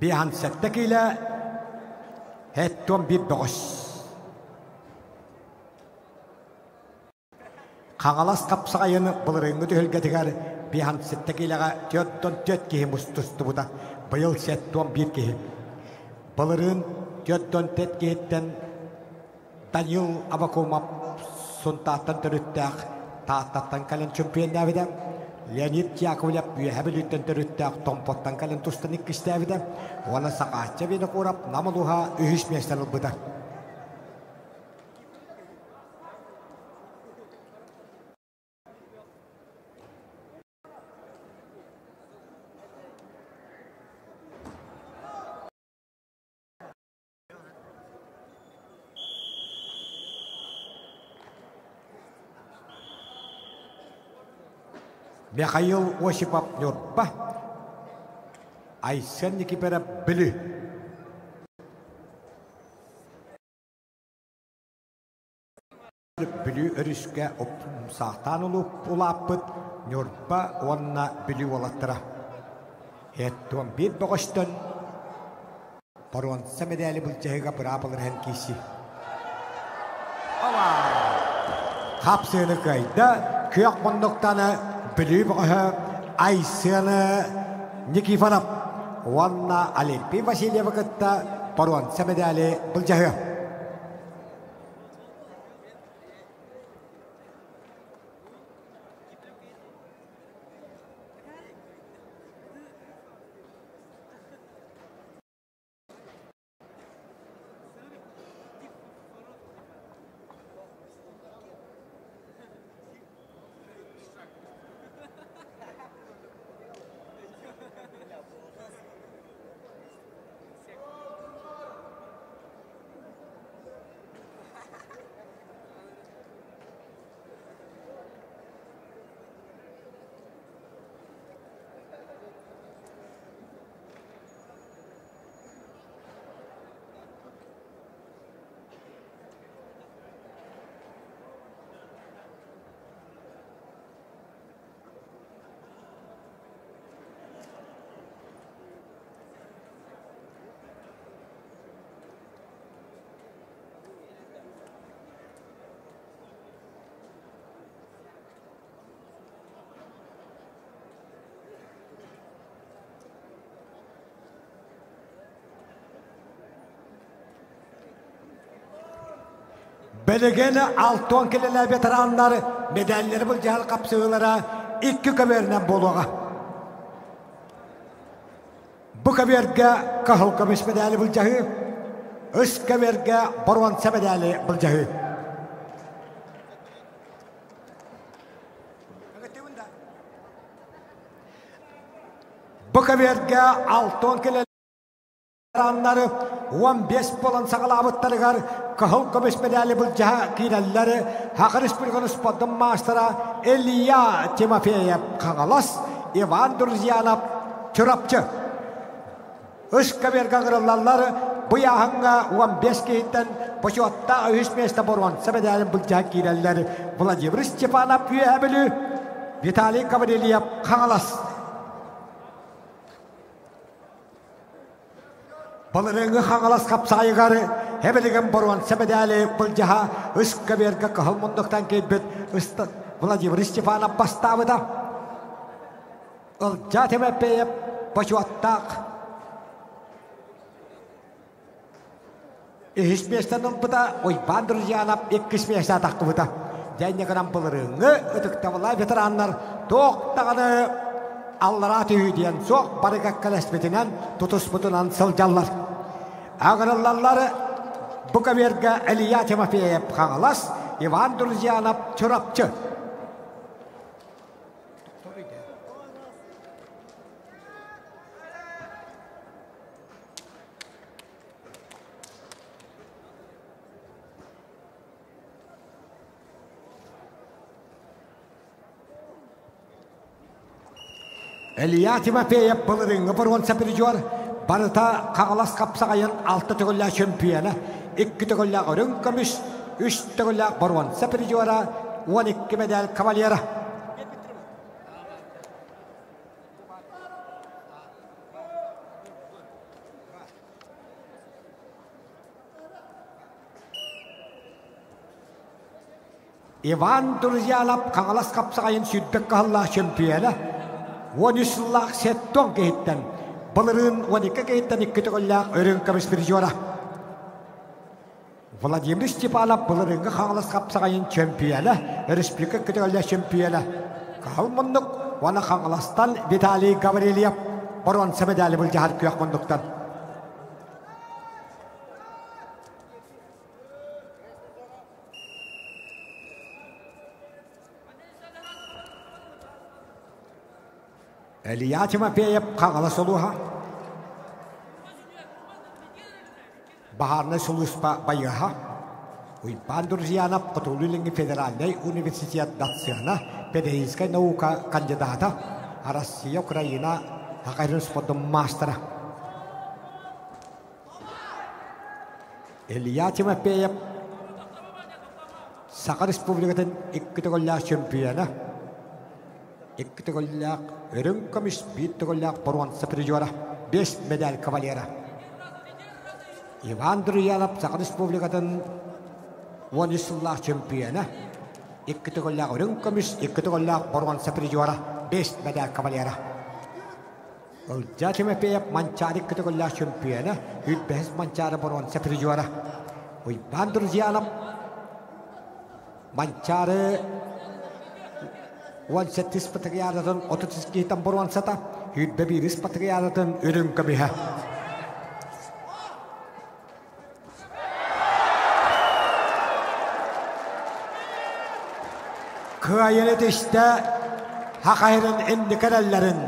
Bir hansettekiyle hettuan bir boğuz. Қаңалас қапсағайыны бұлырыңғы төхілгетігер бихан сеттекіліға төттон төт кейім ұстысты бұда. Бұйыл сеттон бір кейім. Бұлырын төттон төт кейіттен Данил Абакумап сұнтаттан түріттәқ тағаттаттан кәлін чемпион дәвіде. Леонид Яковлев үйәбіліттен түріттәқ томпоттан кәлін тұстан иккіс дәвіде. Оны сақатча бені қорап намылуға үйіс местен ұлбыда. Михаил Осипов Нюрба Айсен Никипера Білі Білі өріске сақтан ұлаппыт Нюрба онына Білі олаттыра. Әттуан бет бұғыштын Баруан сәмедәлі бұл жайға бұра бұлыр ән кейсі. Қапсыны қайда көк мұндықтаны Білі бұғы Айсыны Никифанов Уанна Олимпий Васильева күтті Баруан сәмедәлі бұл жағы. Belgeni altın kelele veteranlar medalleri bu cahil kapsığılara iki kaberden boluğa. Bu kaberge kahıl kabeş medali bu cahil, üç kaberge barvansa medali bu cahil. Bu kaberge altın kelele veteranları 15 bolan sağlamıtlarıgar kahıl kabeş medali bu cahil kirelleri Haqarış Bilgin Sport'un maçlara Eliya Timofeyev Kağalas, Ivan Durziyanov Çorapçı. Üç kaberge kırılarları bu yahanga 15 kehitten başı hatta ühüsmeste borvan medali bu cahil kirelleri Vladimir Stepanov Yüebilü Vitaliy Kavalyev Kağalas. Balırıngı Kağalas kapsayıgarı hebeligen borvan medali bu cahil üç kaberge kahıl munduktan keybet Vladimir Stepanov bastavı da Ilja Timofeyev başı hatta İhişmeşten bu da Ivan Durziyanov ikkişmeşte takı bu da. Jayne kadar balırıngı ötükte veteranlar toktağını Allara tüyüdüyen soğuk barıgak kalesmetinden tutusmutunan sılcanlar. Ağırlarları bu kaberge Eliya Timofeyev Kağalas, Ivan Durziyanov Çorapçı. Eliya Timofeyev balırıngı borvansa biriciyor. Barıta Kağalas kapsağayın 6 tügüllä şempiyonu, 2 tügüllä örün kömüş, 3 tügüllä borvansa biriciyor, 12 medal kavalyera. Иван Друзьялап қаңалас қапсағайын сүйтбек қағалла чемпионы. 13 жыллақ сеттон кейттен. Бұлырын 12 кейттен 2 түгілләқ өрін көміс бір жора. Владимир Степанов бұлырынғы қаңалас қапсағайын чемпионы. Республика күтігілләқ чемпионы. Қағыл мұндық, оны қаңаластан Виталий Гаврилиев бұрын сәмедәлі бұл жағар күйақ мұндықтан. Илья Тимофеев қағала сұлуға. Бағарны сұлуыспа байыға. Уйпан Друзьянов Құтулылыңы федеральный университет датсығына педагогическая наука кандидата, а Россия, Украина хақайрын спортын мастера. Илья Тимофеев Сақа республикатын 2 түгілләқ чемпионы. 2 түгілләқ өрін көміс, 1 түгілләқ бұрынсы призера, 5 медаль кавалера. Иван Друзьянов Сақа республикатын 13 жыллақ чемпионы. 2 түгілләқ өрін көміс, 2 түгілләқ бұрынсы призера, 5 медаль кавалера. Илья Тимофеев Манчар 2 түгілләқ чемпионы, 5 Манчар бұрынсы призера. Иван Друзьянов Манчары 17 патриаратын 32 тан бұрынсата, 1 патриаратын өрін көмігі. Kıyayını dişte haqayırın indi kərəllərin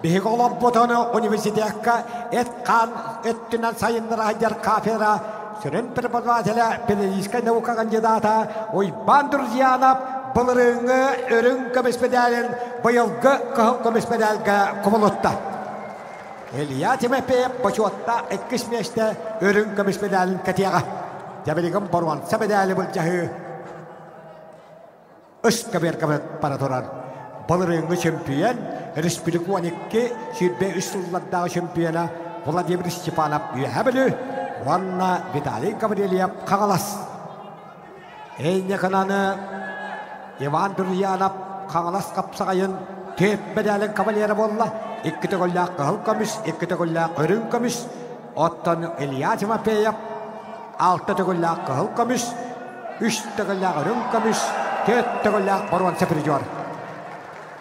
bihiq olab botonu universitetka etkan öttünen sayınlara hajar kafera sürün prepodavatelя педагогическая наука кандидата Уйбан Друзьянов бұлырыңы өрін көмеспедәлін бұйылғы қығыл көмеспедәлгі құбылытта. Илья Тимофеев почетта 2 мешті өрін көмеспедәлін кәтеға. Жабелігім бұрған сәбедәлі бұл жағы Üst kabir para turar. Balırıngı çempiyon, Республика 12, Südbe üst yıllardağı çempiyona Vladimir Stepanov üyebili, Vanna Vitaliy Gavrilyev Kağalas. En yakınanı Ivan Druyanov Kağalas kapsağayın tep medalin kavalyeri bolla. 2 түгілләқ қығыл көміс, 2 түгілләқ өрін көміс. Оттан Илья Тимофеев 6 түгілләқ қығыл көміс, 3 түгілләқ өрін көміс. 4 түгілләқ бұрынсы призер.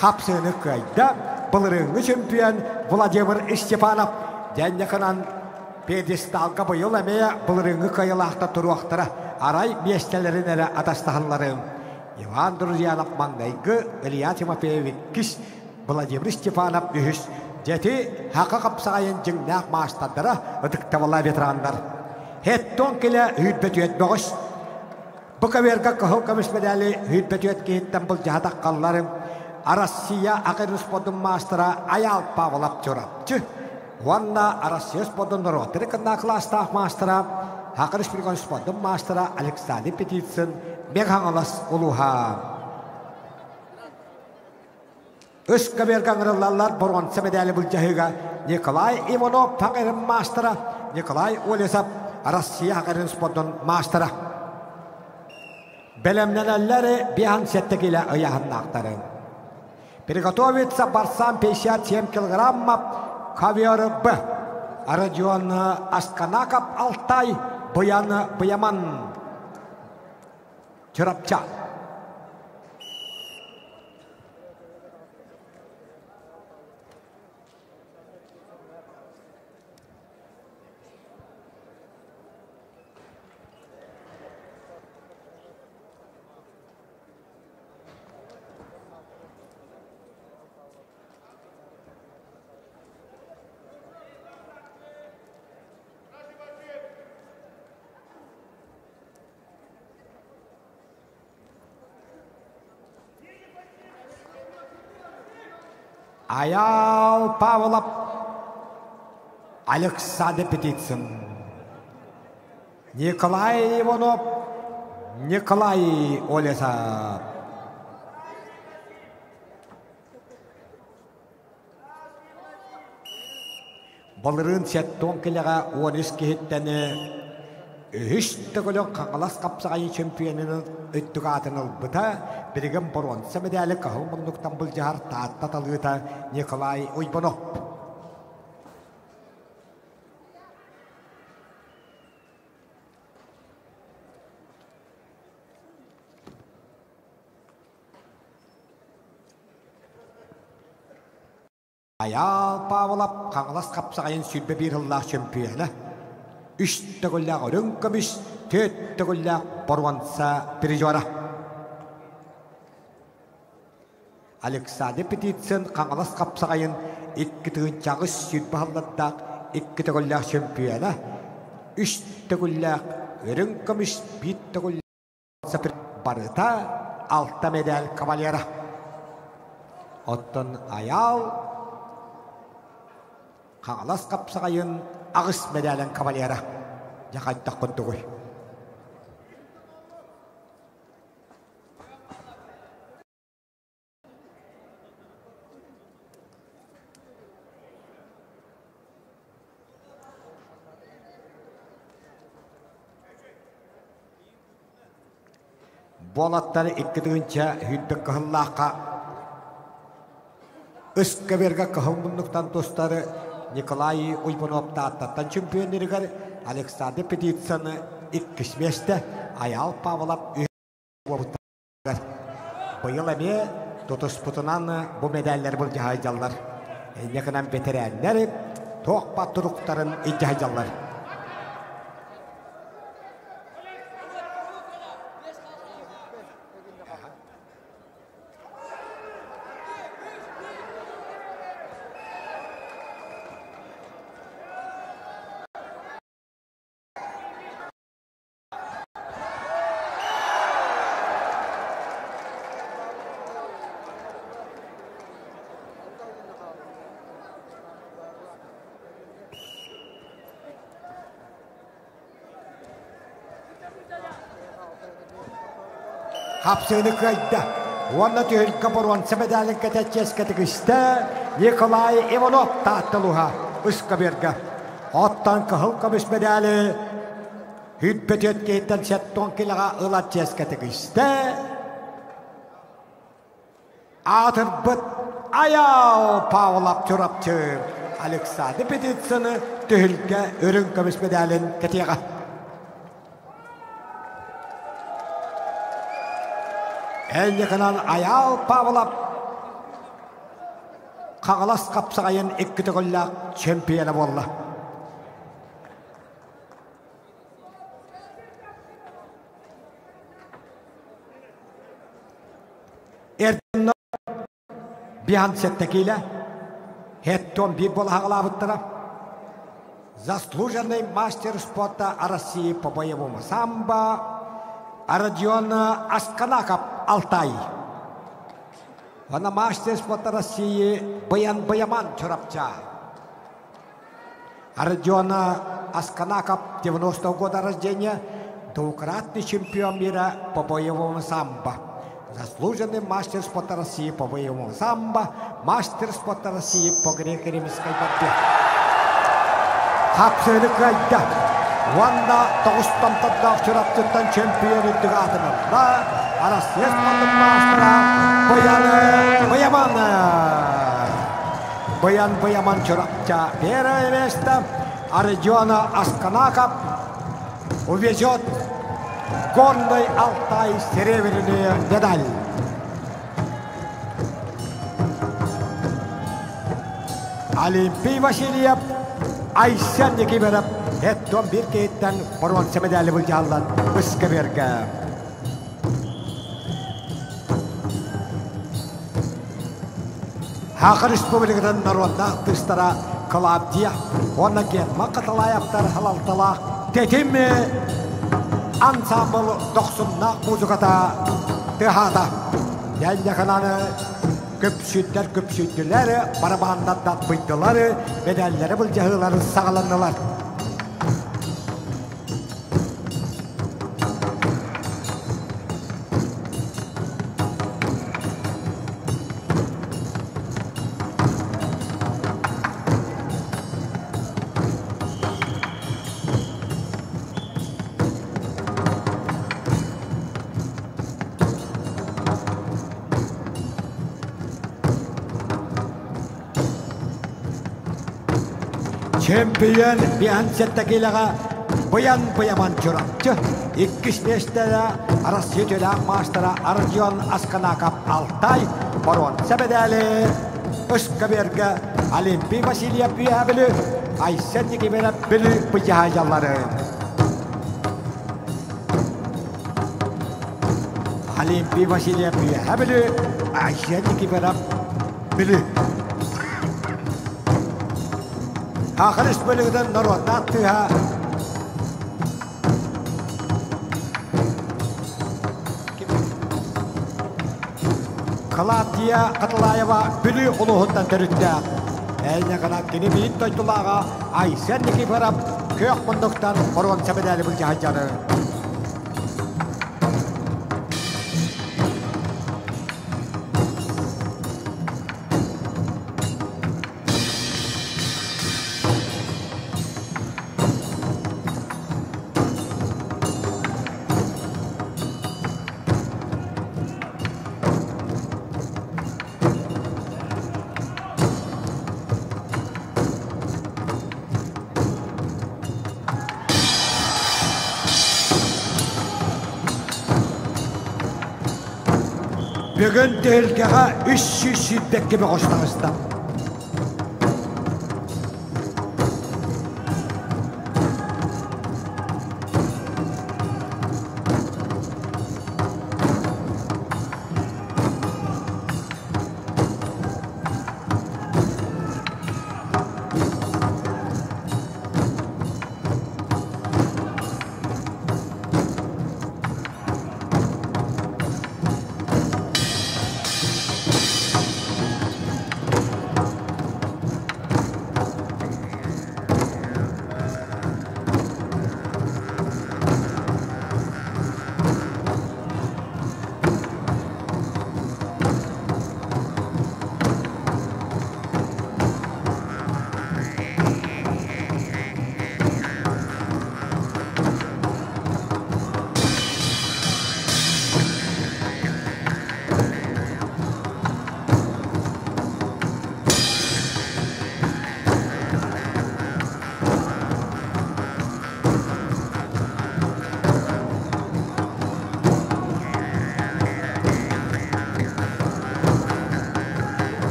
Қапсыны қайда бұлырыңы чемпион Владимир Степанов. Дән якынан пьедесталға бұйыл әмея бұлырыңы қайылақта тұруақтыра арай местелерін әрі атастағыларым. Иван Друзьянов маңдайғы Илья Тимофеев 2, Владимир Степанов 3. Жәті хақы қапсағайын жыңнақ маастандыра ұдықтавала ветерандар. Хеттон келі үйдбет өтбіғіш. Бұқаверға қығыл көміс медалі үйдбет өткейттен бұл жағадақ қалларым. Россия ақырын спордың мастера аял павылап жұрапчы. Онна Россия спордың ротыры кінна кластақ мастера ақырын спордың спордың мастера Александр Петицын меғаңылас ұлуға. Үш көмерген ғырылалар бұрғансы медалі бұл жағыға Николай Иванов таңырын мастера, Николай Олесап Россия ақырын спордың мастера. Бәлемнен әлләрі бейхан сеттекілі ұяғын ақтарын. Приготовиться борцам 57 килограммов ковер Б. Родион Асканаков Алтай, Буян Буяман. Чурапча. Аял Павлов Александр Петицын. Николай Иванов Николай Олесап. Балырын сеттон келеға 13 кейттені Üstügülün Kaŋalas kapsağayın çempioninin öttügatın ılbıta birgin bronza medali kahılmınlıktan bılcahar taatta talgıta Nikolay Uybanov. Ayal Pavlov Kaŋalas kapsağayın sülbe bir hıllaq çempiyonu. Üstügüllaq örün kömüş, töttügüllaq bronza prizora. Alexander Petitson Kaŋalas kapsağayın iki tığınçağız sülbe hılladdaq iki tügüllaq çempiyonu. Üstügüllaq örün kömüş, bittügüllaq bronza barıta alta medal kavalyera. Ottun ayal Kaŋalas kapsağayın ağız medalın kavalyera. Yakaytta kuntuğuy. Bolatları iki dığınca hüddük kıhıllaqqa ıskı verge kıhılmınlıktan dostları Nikolay Uybanov taattan çempiyonerigar Alexander Petitson'ı ilk kişmeşte Ayal Pavlov üyübüttar. Bu yıl eme tutusputunan bu medaller bul cahaycallar. Yakınan veteranlar toğpa turukların cahaycallar. Kapsını kayda. Onda tühülke bronza medalin keteçes ketekiste Nikolay Ivanov taatlıha ıska berge. Ottan kıhıl kamış medali hüdbet ötkeyten setton kilaga ılatçes ketekiste Atırbıt Ayal Pavlov çorapçı Alexander Petitson'ı tühülke örün kamış medalin ketega. En yakınan Ayal Pavlov Kaŋalas kapsağayın iki tügüllaq çempiyonu bolla. Erdoğan bihan settekiyle hetton bir bol hağılabıttıra. Заслуженный мастер спорта России по боевому самбо Родион Асканаков Алтай. Она мастер спорта России Баян Баяман Чурапча. Родион Асканаков 90-го года рождения, двукратный чемпион мира по боевому самбо. Заслуженный мастер спорта России по боевому самбо, мастер спорта России по греко-римской борьбе. Хапсыны кайда. Ванда тоғыстан таддақ чырапчыттан чемпион үттігі атынырда Россия спортын мастера Баян Баяман чырапча первое место, а Родион Асканаков увезет горный Алтай серебряную медаль. Олимпий Васильев, Aysen Nikibirov, Hetton bir keyitten bronza medali bulcağlar ıska berge. Haqı Respublikadan narondaq tыстара Клавдия, ona gelma qatalayaptar halaltalaq, tetimi ansambl 90'naq muzikata tihada. Yan yakınanı köpsüttüler, barabandan datpıydılar, medalleri bulcağıları sağlandılar. Чемпион биансеттекилага Баян-баяман чурапчы. 2-5-тәлі Россия төләк маштара Ардион Асканакап Алтай Барон Сәбедәлі Үскаберге Олимпий Василия Пүйәбілі Айсен Екебелі білі бұйағалары. Олимпий Василия Пүйәбілі Айсен Екебелі білі. Ақырыс бөлігіден Нұротат түйә Клавдия Катылаева бүлі ұлығындан түрітті. Әйне қанат кені бейін тойтылаға Айсен Никифоров көк мұндықтан Барон Сәбедәлі бұл жағажары. Бүгін тәлкеға 300 шиддекке бі қоштағызды.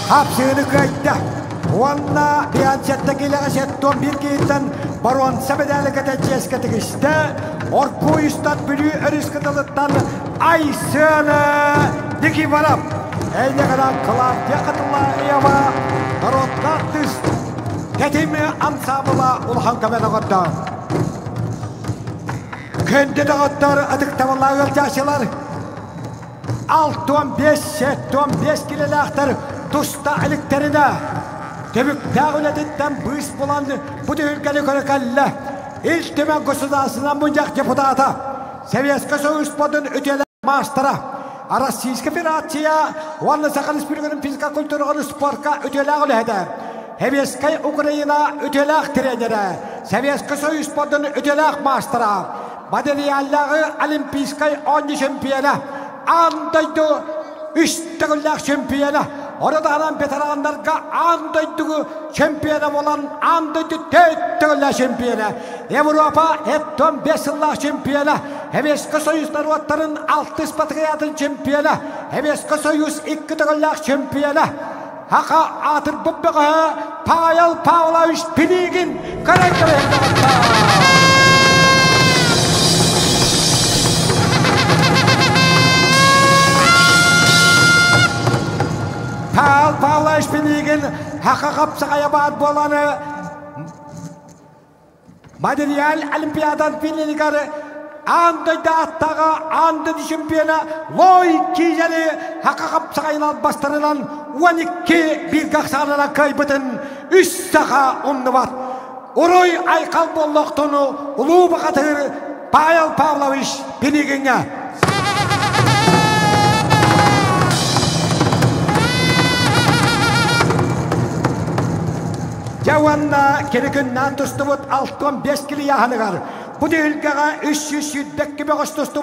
Hapsını kayıttı. Onunla bir ansetteki aseton bir kıyıdan Baron Sәбедәлі kataçes katıgıştı. Orku üstad bülü örüs katılıktan Aysen'i diki varap. Eyne kadar Klawdiya Katulayeva Narodlar tüs Ketimi ansabıla ulhan kamena kadar. Kendi dağıtlar adık tavallar ölçaşılar. 6-15 kilolaktar Tusta elektrine tebük dağıladıktan bıs bulandı bu da ülkeli körekalle İltimen gosudasından buncak deputata Seviyesque Soyuspodun öteler mastara Российская Федерация Ванна Сахалис Бюргенин физика культураны спортка öteler olehdi Seviyesque Ukrayna öteler treneri Seviyesque Soyuspodun öteler mastara Materiyalları Olimpiyskay 10 şampiyona Andaydı 3 tağıllak şampiyona Orada alan veteranlarga andaydığı şampiyona olan andaydı 4 tağıllak şampiyona Avrupa 15 yıllık şampiyona Seviyesque Soyuzlar Vatların 6 spatriyatın şampiyona Seviyesque Soyuz 2 tağıllak şampiyona Haqa atır bubbağa Payal Pavlovich Pinigin karakter Payal Pavlovich Pinigin haqa kapsaqaya bar bolanı Material Olimpiadan Pinigin Andı dağıttağa, andı düşümpiyene, loy kiyeli, haka kapsağıyla bastırılan 12 bir kaksanına kaybıtın, 3 sağa onluvat. Uruy aykal bolloktunu, ulu bakatır, Payal Pavlovich Pinigin'e. Javanna kerikünden tustubut 65 kili yahanıgar. Bu dülgağa 300 yüddek gibi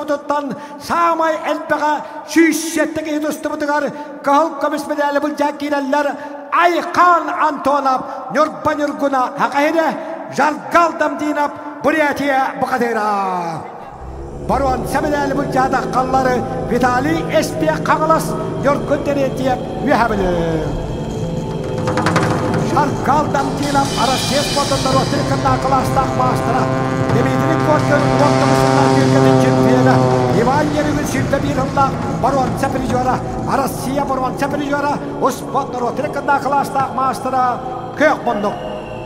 tuttan Samay elbeğa 170 tustubutugar Kahıl komismedeli bulacak gireller Aykan Antonov Nurban Nurguna Hakayede Jargaldam dinap Buriyatiye Bukadera Baruan semedeli bulacak kalları Vitali Espiye Kağılas Nurgun Deretiye Mühabili Jargaldam dinap Arasiyes Botanlar Otirikanda Klastak Maastıra Demeydilik korkuyor, korkumusundan gülgenin çırpıyla. İvan yerinin sürte bir hılla, baruan sepiricora, Arasıya baruan sepiricora, Uspotlar otirikanda klastak maastıra, kök bunduk.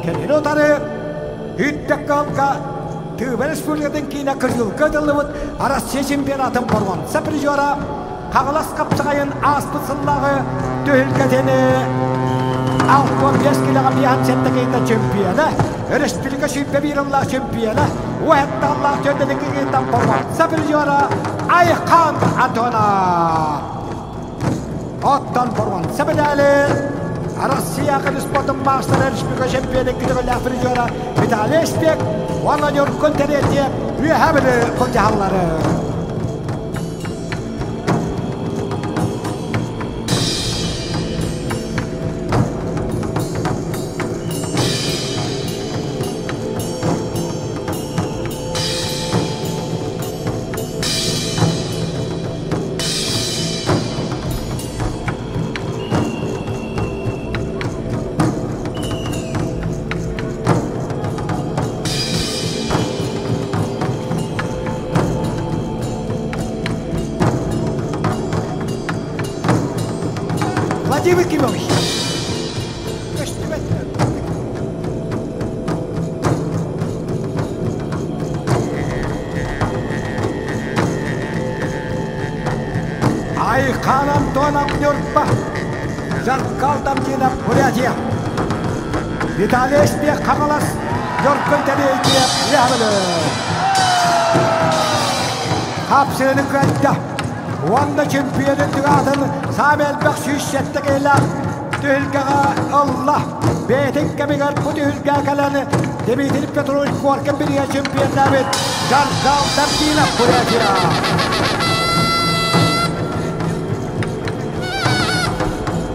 Kendini otarı, hüddek kalka, Tübelis bölgeden kine kırgıl ködülübüt, Arasıya çempionatın baruan sepiricora, Kağılas kapsağayın aspısıllağı, tühülgetini, 65 kiloga bihan settekeyta çempiyona, Respublika süppe bir Allah çempiyona, o hatta Allah çöndedeki geytan porvat, sepiricora, Aykan Antonov. Ottan porvat, sepedali, Arasıya kıdız potun master Respublika çempiyona kütüğü lafıricora, Vitali Espek, Valla Nurgun Deretiye, Mühabili Kulcahalları. Vladimir Kimovich. Aykan Antonov Nurba. Jargaldam dinap Buriyatiya. Vitali Espek Kağılas Nurgun Deretiye Mühabili. Kapsını kayıtta. Wanda çempiyonun düğadın Samel Bakşiş yettekiyle Tühülgağa Allah Beytin kemigar bu tühülgağa kalanı Demetilip Petrol Korkan bir ya çempiyon David Jargaldam dinap Buriyatiya.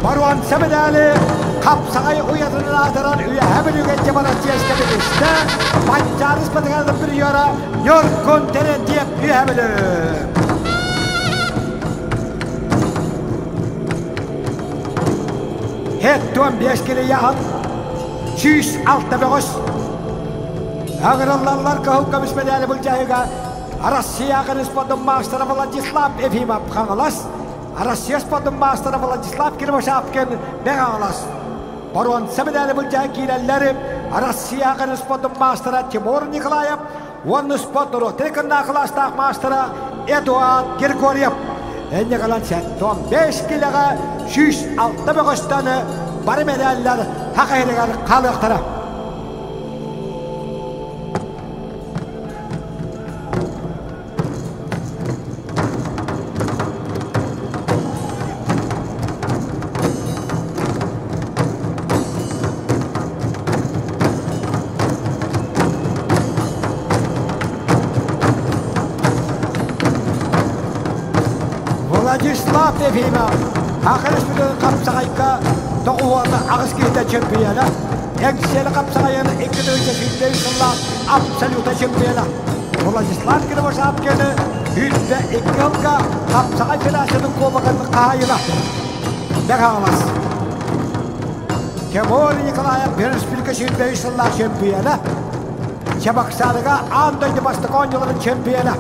Baruan semedali kapsağayı uyatının adıran üye hemen ügence baratçıya istemişti. Pancarız patıkardım bir yora Nurgun Deretiye Mühabili. Hettuan 5 kilo yahan 169 Ağırallarlar kahıl komismedeli bulcayıga Arasıya kınıspodun maastara Vladislav Efimov Kağılas Arasıya spodun maastara Vladislav Kirmoşapken ne Kağılas Baruan semedeli bulcayı kirelleri Arasıya kınıspodun maastara Timur Nikolayev Onun spodun rotekında klastak maastara Eduard Grigoryev Enne kalan Hettuan 5 kiloga 169 tane barı medaller hak edilir kalıqtara. Vladislav Efimov Akırız bir kapsağayka Toğuvarda ağız giyde çempiyona Ekseli kapsağayını 2 dövüşesinde yıkılla Absoluta çempiyona Vladislav Kirmoşapkeni Yüzde 2 yılga kapsağay felasyonun kovakını kahayına Ne kağılas Timur Nikolayev Respublika Şehirbeyiz yıllar şempiyonu. Çabaksalı'ga Andoydu bastık 10 yılın şempiyonu.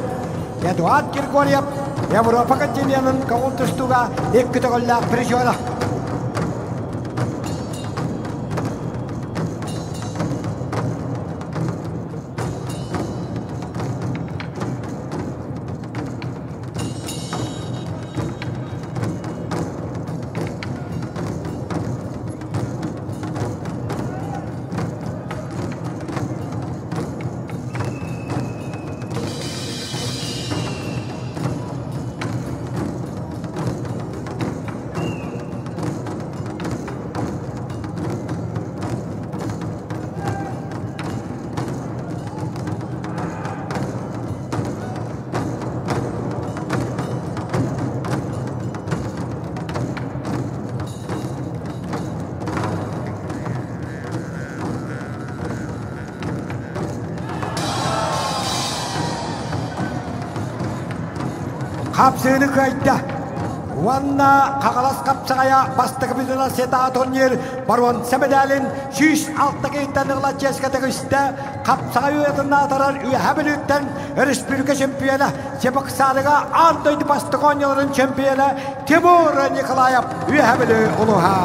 Eduard Grigoryev Avrupa Kontinentinin Kavultustuga 2 togolla prizyonu. Kapsığını kayıtta. Vanna Kagalas Kapsağaya bastığı bizona seta tornir Barvan Semedal'in 106 kayıttanıqla ceskatıqışta Kapsağa üyetinde atarar üyehabülütten Respublika şempiyonu Çabaksalı'ga Andoydu bastığı 10 yılın şempiyonu Timur Nikolayev üyehabülü uluha.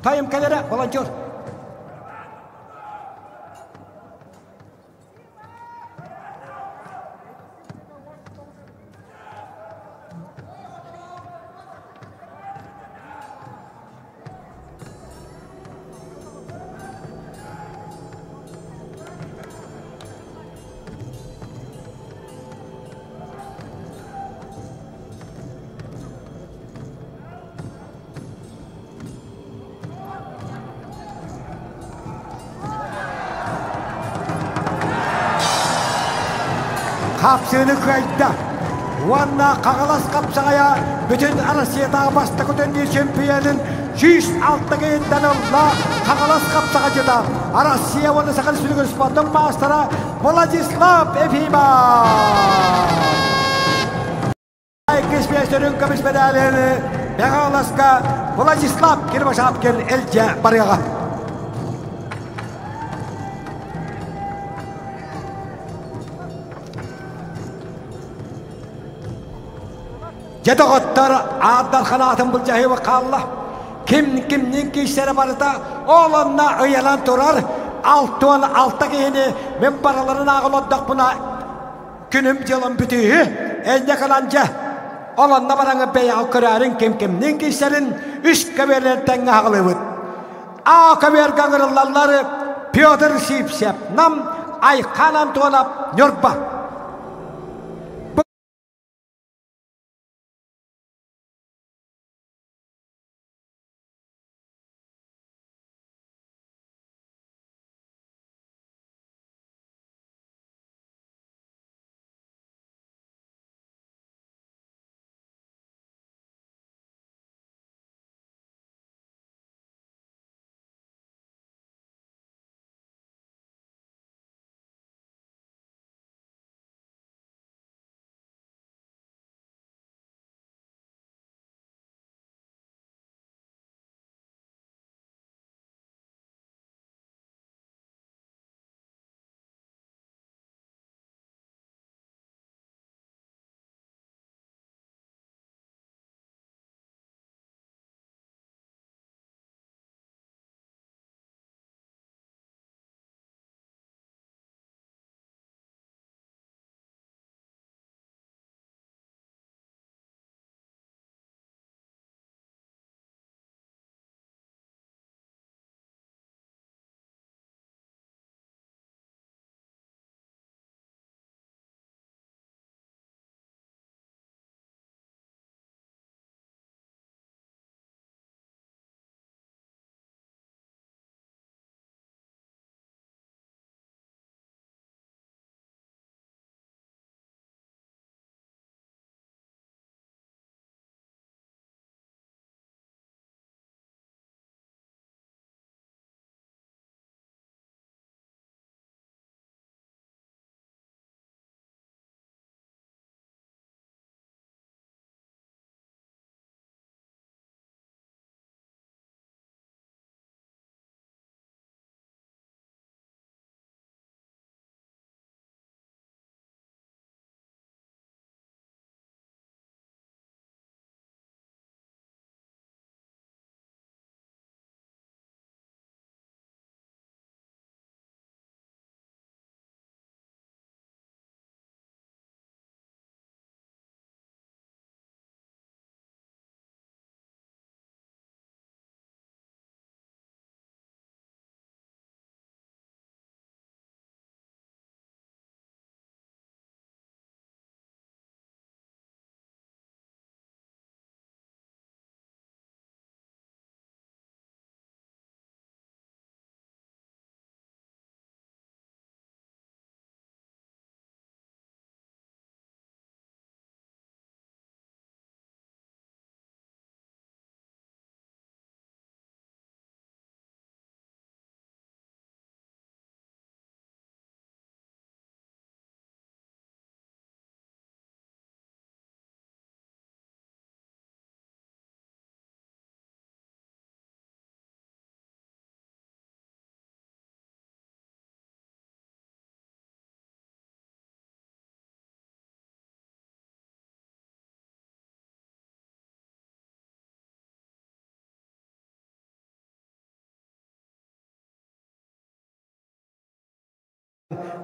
Tayım kadere volontör. Kapsığını kayıtta. Vanna Kagalas Kapsağaya bütün Arasya'da bastığı ötünlü şempiyonun 106 kayıttanıqla Kagalas Kapsağacıda Arasya Vanna Sakal Sülgün Spot'un mastera Vladislav Efimov. Kesmiyeslerin kamış medalini Kagalas'ka Vladislav Kirvaşapkin elce barıyağa. Jadagottar Adal Khanatın Bulcahi ve Kalla Kimnin kişileri barıda oğlanına ıyalan turar Altın altta giyini membaraların ağıladık buna Günüm yılın bütüğü elde kalanca Oğlanına baranı beyağı kırarın kimnin kişilerin üst kaberlerden ağılıbıd Ağa kaber gangırıllarları Pyotr Sipsep Nam Aykanan tuğalap Nyorba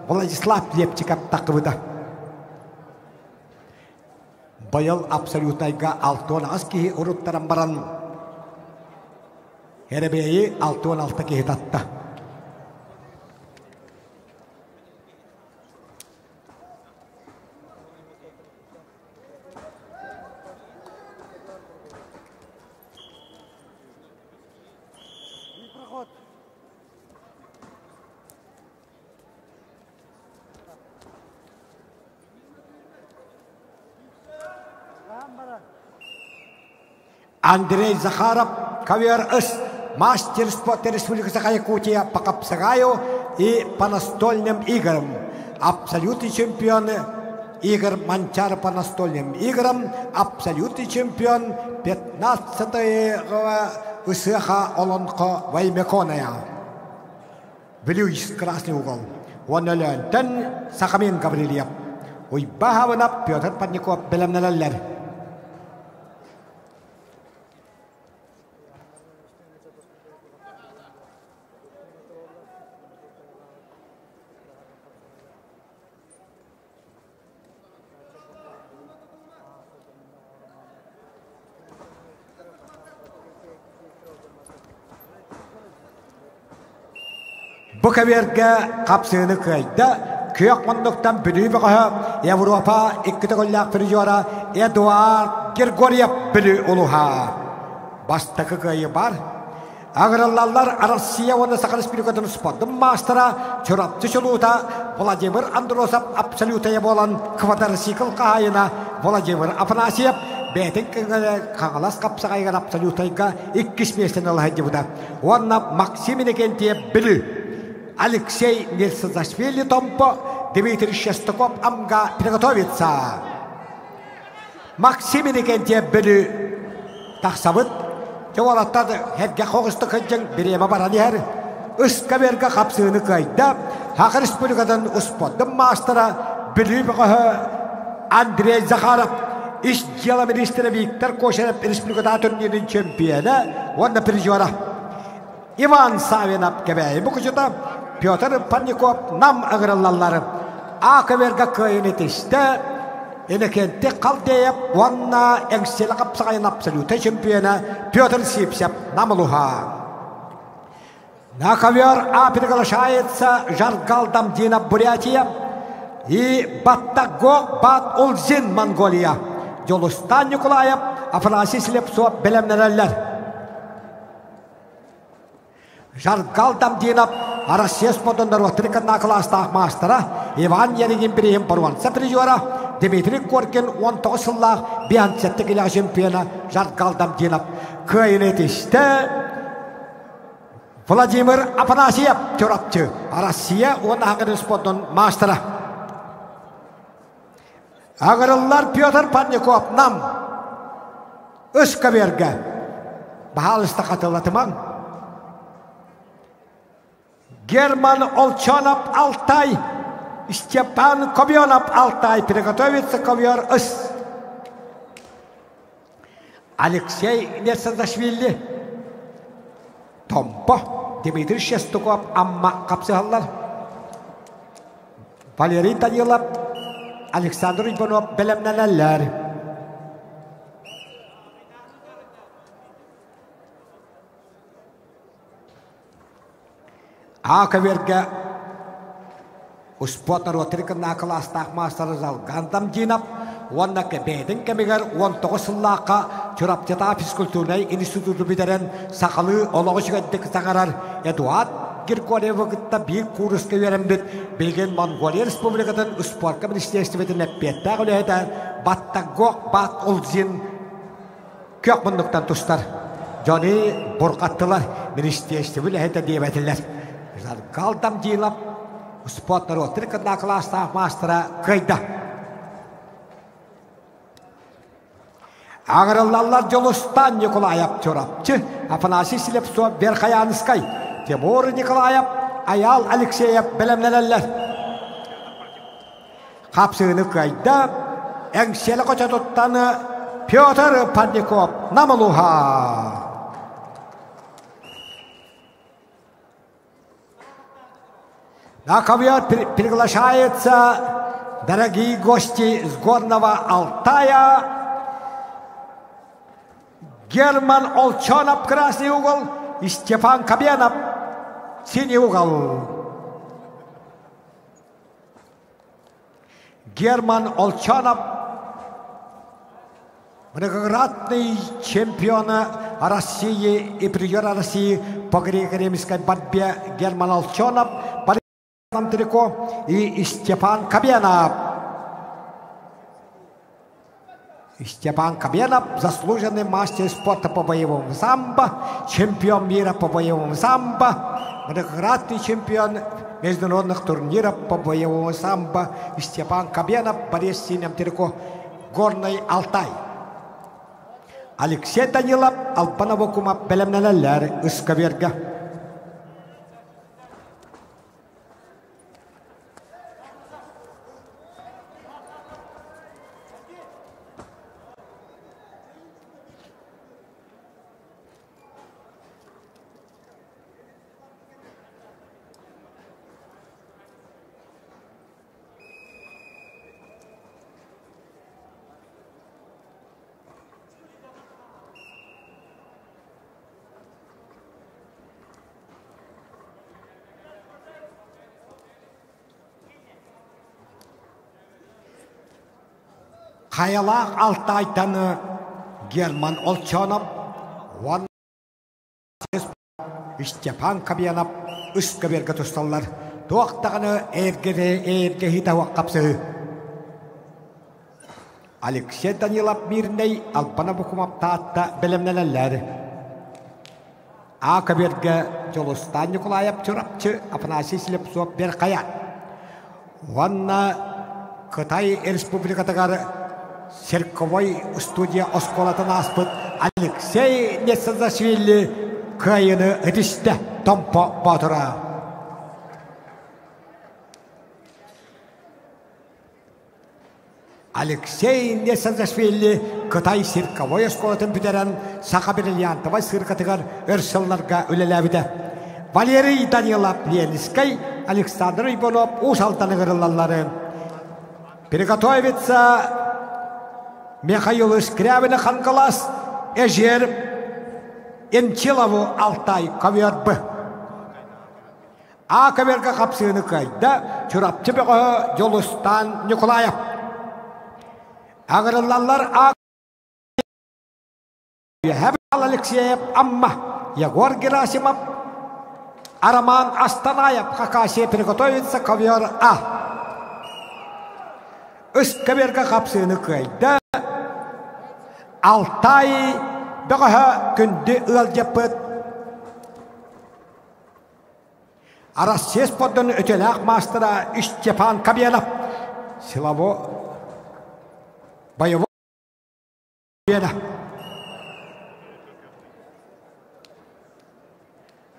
Владислав Лепчиков тақыбыда. Байыл абсолютайга 6-10 кихи уруттаран баран. Эребейи 6-16 кихи татта. Андрей Захаров, ковер-ыс, мастер спорта Республики Якутия по капсагаю и по настольным играм. Абсолютный чемпион игр Манчар по настольным играм. Абсолютный чемпион 15-го Усеха Олонко Ваймеконая. Блюз красный угол. Вонолентен Сахамин Гаврилиев. Уйбахавана Петр Панников Белемнеллер. Bukaverge kapsını kayda kök monduktan bülü bağı Avrupa ikkite gollak firjora Eduard Grigoriev bülü uluha bastakı kayı bar Agrallar Rusya onu sakal spirikatın spotun mastera çorapçı çoluta Vladimir Androsov absolutaya bolan kvadrasikl kayına Vladimir Afanasyev Betin kağalas kapsagaygan absolutayga ikkis mesten alhaydı buda Onna Maksimin kentiye bülü Алексей Нерсазашвили Томпо, Дмитрий Шестаков Амга приготовится. Максим Никентьев білі тақсабыт. Жауалаттады хәдге қоғысты қыджың біреме баранер. Үскаверге қапсыны қайда. Хақы республикадан ұсподдың мастера білі бұғы Андрей Захаров. Іш дела министрі Виктор Кошерев республикада турнирінің чемпионы. Онда призера. Иван Савинов кебәйі бұқыжыда. Петр Панников нам аграллалары. Акаверга кайынетішті. Енекенті қалдейіп, онна әңселі қапсағайын абсолюта чемпионы Петр Сипсеп намылуға. Накавер приглашается Жаргалдам Дина Бурятия и Баттаго Бат Улзин Монголия. Жолустан Николаев, Афанасий Слепцов белемнерелер. Жаргалдам Дина Россия сподондар ватрика на кластах мастера Иван Ерегин Берем Парванца призера Дмитрий Коркин он тосыллах бианцеттегілі чемпиона Жаргалдам Динап кайынетішті Владимир Афанасьев төрапчы Россия он ағыры сподон мастера ағырылар Петр Панников нам Үскаверге бағалысты қатылатыман Герман Олчанов Алтай, Степан Кобьонов Алтай. Приготовится ковер-ыс. Алексей Нерсазашвили. Томпо. Дмитрий Шестаков Амма Капсыгаллар. Валерий Данилов. Александр Иванов Белемнеллер. Акаверге успотнар отрикан накаластах мастер зал Гандам Динап онна кебедин кемигер 19 сыллака чурапчата физкультурный институты битерен сакалы ологышыгаддык саңарар Эдуард Григорьев гытта бир курска верембит билген Монголия республикатын спортка министерствотун эппетта гөлөдө Баттагок Бат Улзин кök мындыктан тустар жони буркаттылар министерствотун эте дебетилер Жаргалдам Динап спортнар отрикан накаластах мастера кайда Аграллар Жолустан Николаев чорапчы Афанасий Слепцов Верхоянскай Тимур Николаев Аял Алексеев белемнелелер Қапсыны кайда әңселі қоча тұттаны Петр Панников намылуға На ковер приглашаются дорогие гости с горного Алтая. Герман Олчонов, красный угол, и Степан Кабенов, синий угол. Герман Олчонов, многократный чемпион России и призер России по греко-римской борьбе Герман Олчонов, там далеко, и Степан Кабенов. Степан Кабенов, заслуженный мастер спорта по боевому самбо, чемпион мира по боевому самбо, многократный чемпион международных турниров по боевому самбо. Степан Кабенов, борец с синим трико, горный Алтай. Алексей Данилов, Алпанов окума белемнелелер, Искаверга. Хаялақ Алтайтаны Герман Олчонов, Степан Кабенов, Искаверга тұсталар. Тоқтағыны әрге хитауақ қапсы. Алексей Данилов мирней Алпана бұқымап таатта білімнелелер. Акаверге Жолустан Николаев чұрапчы Афанасий Слепцов бер қаят. Ванна Қытай Республикатығары Серковой студия Осколатын аспыт Алексей Несазашвили кайыны ристі томпо батыра. Алексей Несазашвили Қытай Серковой Осколатын бүдерін Сақа бриллиантовай сырқатығар өрсілларға өлеләбіді. Валерий Данилов Ленинский, Александр Ибонов Ушалтаны ғырылалары. Приготовится Михаил Искрябин Ханкалас, Эжер, Энчилову Алтай, Кавербы. А Каверга Капсыны Кайда, Чурапчыбығы Жолустан Николаев. Ағырылалар Алексеев Амма, Егор Герасимов, Араман Астанаев, Хакасия приготовится Кавер А. Искаверга Капсыны Кайда, Алтай бөгөһө күнді ыл жапыт. Арасес подын өтеләк мастера Степан Кабенов. Силаво боево бена.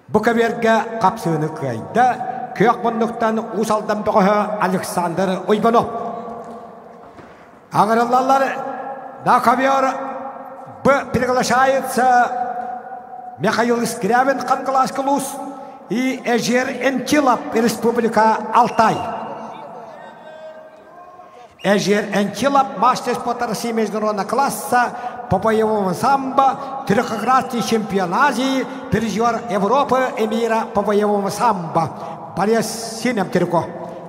Букаверге қапсыны кайда көк мұндықтан усалдан бөгөһө Александр Ойбанов. Ағырылалар да Кавер приглашается Михаил Искрябин Ханкалас и Эжер Энчилов, Республика Алтай. Эжер Энчилов, мастер спорта России международного класса по боевому самбо, трехкратный чемпион Азии, призер Европы и мира по боевому самбо. Борец с синим трико.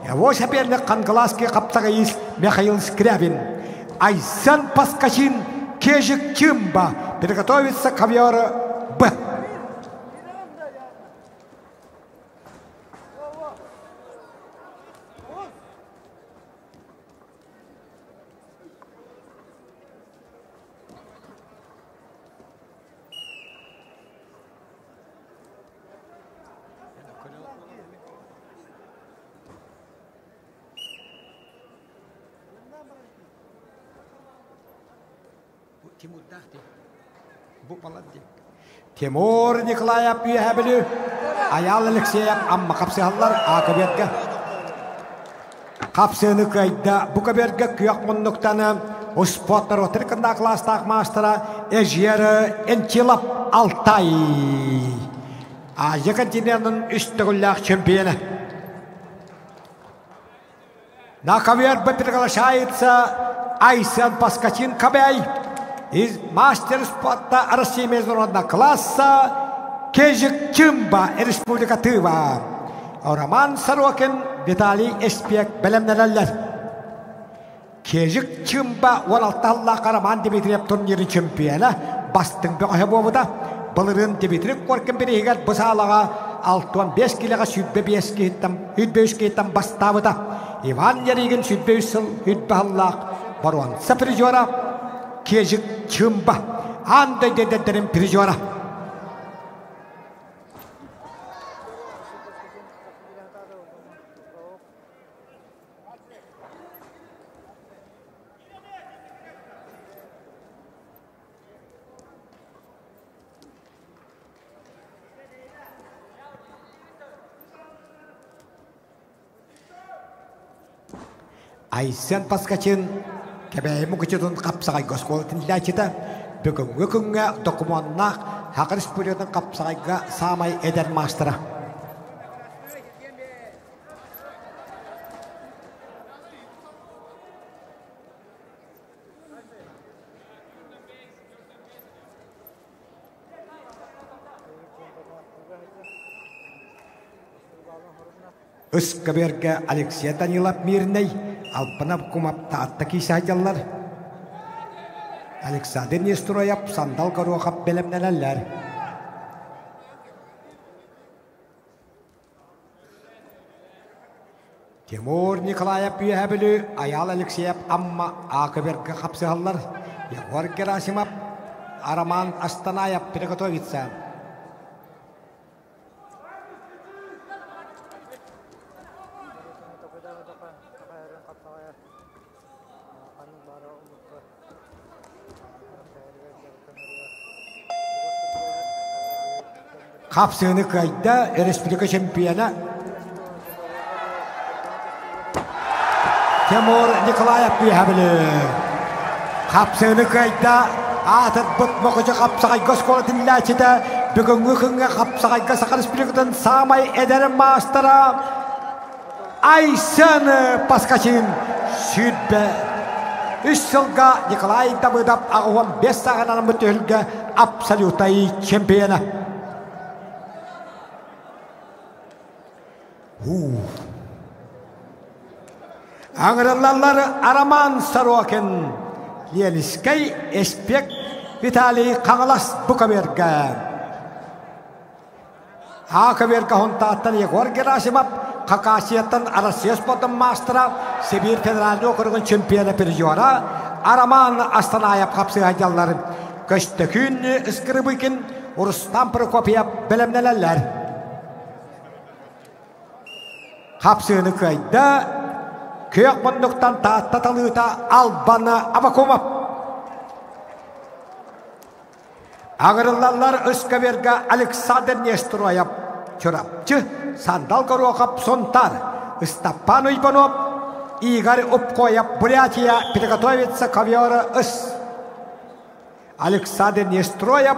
Его соперник Ханкаласский Каптагаис Михаил Искрябин. Айсан Паскачин Кежик Чимба приготовится к ковер Б. Тимур Николаев Юхабелю, Аял Алексеев Амма Капсыхаллар Акаберге. Капсыны кайда Букаберге күйек мұннықтаны Успоттар отыркында класстақ мастера Эжері Энчилов Алтай. Азия континентінің үстігілләқ чемпионы. На ковер приглашается Айсен Паскачин Кабей из мастер спорта России международного класса Кежик Чимба, Республика Тыва. Роман Сорокин, Виталий Эспек, Белемнеллер. Кежик Чимба, Уалалталлака Роман Дмитриев турниры чемпиона, Бастың Бөғебовыда, Бұлырын Дмитриев Коркин Берегер, Бұсалаға 65 килоға сүйтбе үскейттен бастабыда. Иван Яригин сүйтбе үсіл, үйтбе аллақ, Баруан Саприжора, Кежик Чимба, Андай дедердерін Прижора. Айсен Паскачин кебей мукчудун капсагай госколтын лячита бүгүнгү күнгө документнак Хак Республиканын капсагайга самай эдер мастера. Ыскаберге Алексей Данилов Мирней, Алпанов Кумап Тааттаки Сахатяллар. Александр Нестрояп, Сандал Горохап Белемнеллер. Тимур Николаев Юхабелю, Аял Алексеев Амма Акаберге Хапсихаллар. Егор Герасимов, Араман Астанаев приготовится. Хапсыны кайда республика чемпиона Тимур Николаев Юхабелю. Хапсыны кайда атыт бұтмақычы қапсағай госколатын ләчіді бүгінгі күнге қапсағайға Сақа Республикадан самай әдәрі мастера Айсен Паскачин сүйтбе. Үш жылға Николай Давыдов ағуан 5 сағынан мүтілгі абсолютай чемпиона. Аңырылалар Араман Сорокин, Лелискай Эспек, Виталий Қаңылас Букаберге. Акаберге хонтаттан Егор Герасимов, Хакасияттан Россия спортын мастера, Сибир федеральный округын чемпионы Прижора, Араман Астанаев хапсыгайдаллары. Көштөкүн Искрыбыкин, Урустан Прокопьев Белемнеллер. Хапсыны кайда көк мұндықтан таталыта Албана Абакумов. Ағырылалар Өскаберге Александр Нестрояп чырапчы, Сандал Горохап Сонтар, Стапан Уйбанов, Игорь Упкояп Бурятия приготовится ковера Ыс. Александр Нестрояп,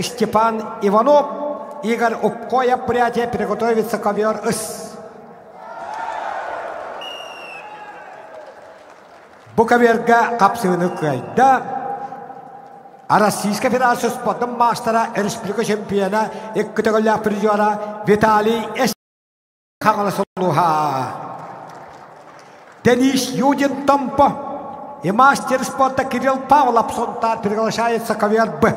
Степан Иванов, Игорь Упкояп Бурятия приготовится ковер Ыс. Букаверга капсыны кайда Российская Федерация спортын мастера республика чемпиона эккітігілі призера Виталий Эспек Қаңылысылуға. Денис Юдин Томпо и мастер спорта Кирилл Павлов Сонтар приглашается ковер Б.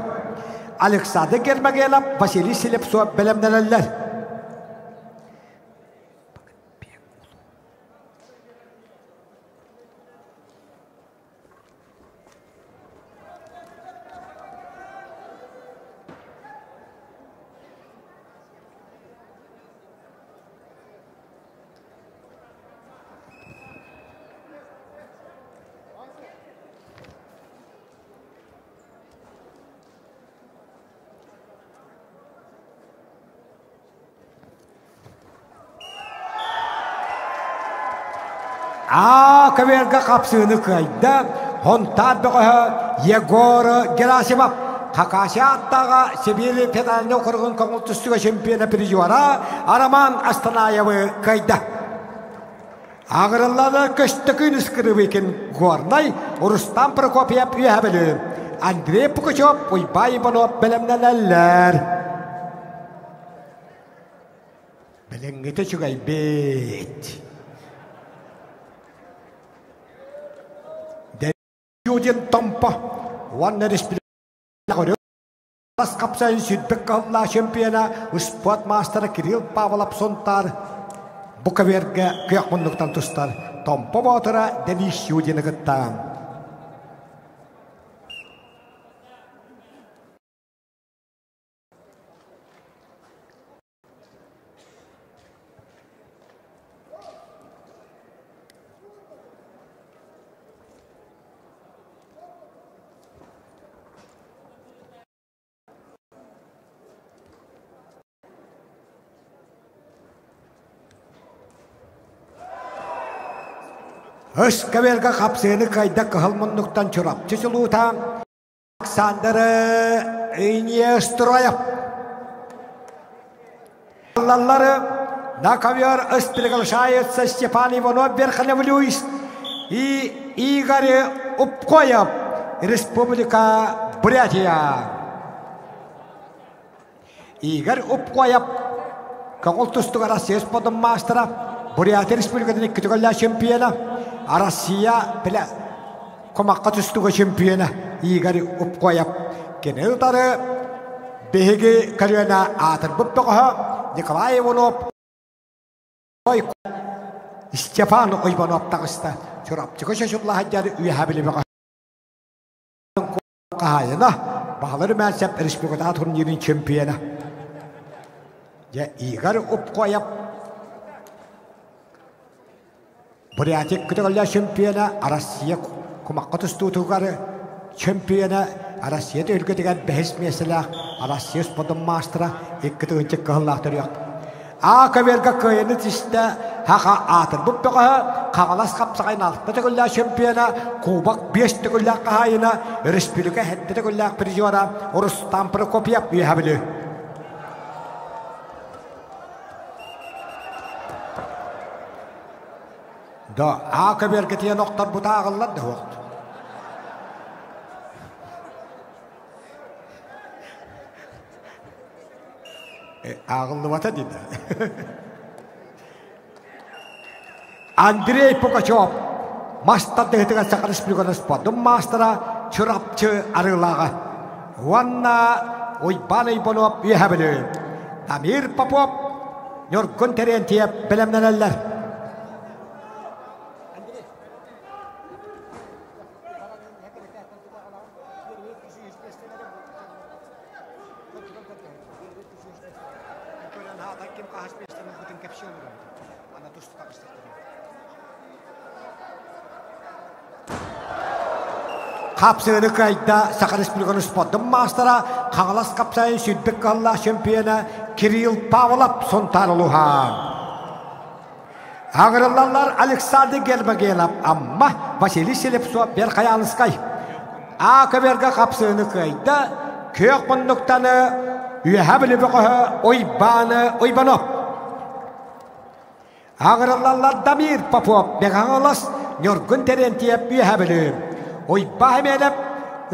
Александр Гермогенов, Василий Селепсов Белемнеллер. Каверга капсыны кайда Хонтар бөғі Егор Герасимов Хакасияттағы Сибир федеральный округын көңіл түстігі чемпионы Прижора Араман Астанаевы кайда. Ağırlılar köştükün iskırıvıken gornay Rustam Prokopyev üyehabili. Andrei Pugachev Oybay Ivanov bilemneler. Bilengete çugay bet. Yudin Tompa One Respiratory Las Kapsayn Südbek Kalla Şampiyona Sport Master Kirill Pavlov Sontar Bukaverge Kıyakmunduktan Tustar Tompa Batıra Deniz Yudin'e gittan. Özkeverge kapsayını kayda kıhalmınlıktan çorap çözülüğüten Alexander Inestroyev Allahları nakavyor Östürgül şayetse Stepan Ivanov Verkhanev Luis Igor Upkoyev Respublika Buryatia Igor Upkoyev Kağıltüstüğü Rusya Spodun Mastera Buryatia Respublika'nın iktigolla şampiyona Россия бile komaqqa tüstüğü şampiyona Igor Upkoyev geneldarı behege karyona atır bıptığı Nikolay Ivanov Stepan Ivanov tağısta çorapçığı şaşırla haccarı üyehabili bağı kahayına bağları mensep Respublika'da turnirin şampiyona Igor Upkoyev Buryatik kıtıgılla şampiyona Rusya komaqqa tüstüğü şampiyona Rusya'da ülkedigen behes mesela Rusya Spodun Master'a ikkıtığınca kıhıllahtır yok. Akaverge kıyını tişte haqa atır. Bu pıqı qağalas kapsağın altta tügülla şampiyona Kubak 5 tügülla qahayına Respublika hette tügülla prizora Rustam Prokopyev üyehabili. Da akaverge tiye noktar bu dağıllar da vaqt. Ağıllı vata dedi. Andrei Pugachev Master dehtiga Sakar Respublika'nın Spodun Master'a çorapçı arılağı. Vanna Oybay Ivanov üyehabili. Damir Popov Nurgun Terentiyev bilemneler. Kapsayını kayda Sakar Respublika'nın Spodun Master'a Kağalas kapsayın Südbek Kalla şampiyona Kirill Pavlov Sontaruluhan. Ağırlarlar Alexander Gerbagelov amma Vasily Selepsov Berkayanskay. Akaverge kapsayını kayda Kıyakmunduktanı üyehabili bağı Ivanov. Ağırlarlar Damir Popov Begalas Nurgun Terentiyev üyehabili. Oybay Ivanov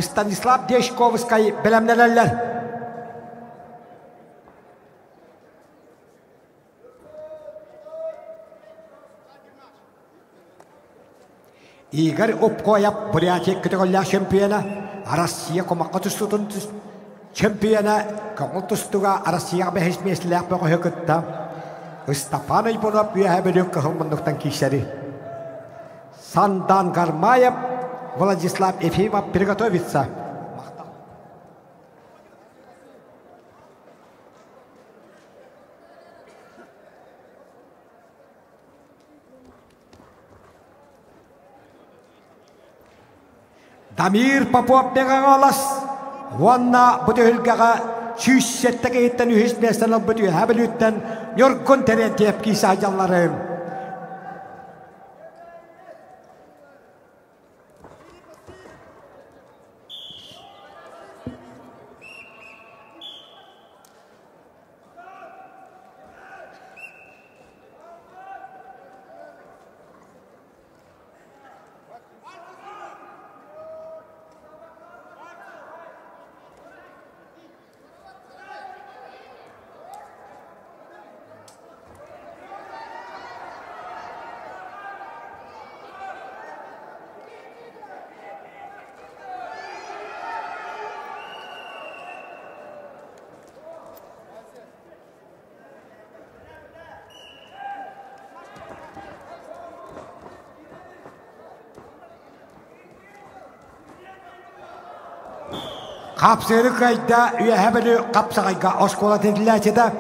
Stanislav Deshkovskay bilemneler. Igor Upkoyev Buryatik kıtıgılla şampiyona Rusya komaqqa tüstüğün şampiyona kağıltüstüğü Rusya behes mesleğ bağı hükütta Stepan Ivanov üyehabili kıhılmınlıktan kişleri Sandan Garmayev Владислав Ефимов приготовится. Damir Popov Begalas. Vanna Butülgaga Şüssetteki itten ühismesinden Butül Habilütten Nurgun Terentiyev kisacanlarım. Kapsırı kayda üyehebeli kapsağayga oskola dedilerse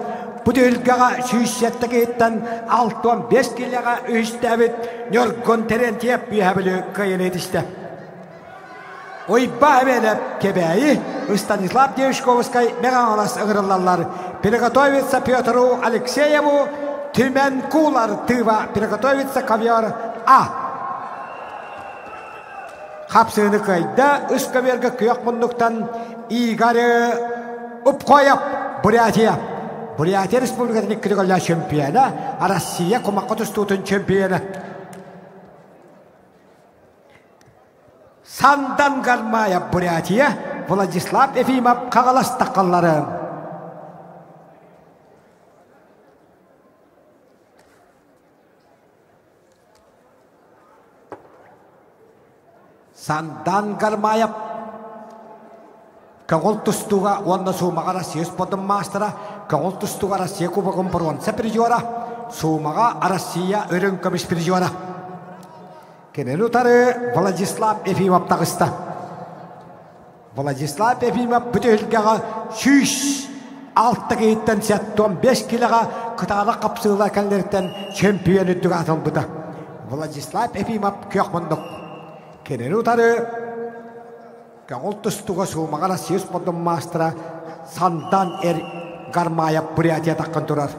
bu dölgaga süyüşsetteki etten 6-15 kilaga üstebit nörgön terentiyep üyehebeli kayın etişti. Oyba hemelep kebeyi Stanislav Devishkovskay meğanalas ığırılallar. Приготовиться Петру Алексееву Тюмен Кулар Тыва. Приготовиться ковер А. Хапсыны кайда үскаверге күйек мұндықтан Игорь Упкоев Бурятия. Бурятия Республикатын иккідігілі чемпионы, Россия құмаққа түстуытын чемпионы. Сандан Гармая Бурятия, Владислав Ефимов қағалас таққалары. Сандан Гармаев Кагол тустуга онна сумага Россия спортын мастера, кагол тустуга Россия кубогын бронза призера, сумага Россия өрүнкөмүш призера. Кенен утары Владислав Ефимов тагыста. Владислав Ефимов бүтөлгага 6 кейттен 15 килога кытаала капсыла каллерден чемпион үтүгө атылды. Владислав Ефимов күйөкмөндүк. Кенен утары Кагол тустуга сумага Россия спортын мастера Сандан Гармаев Бурятия таккан турар.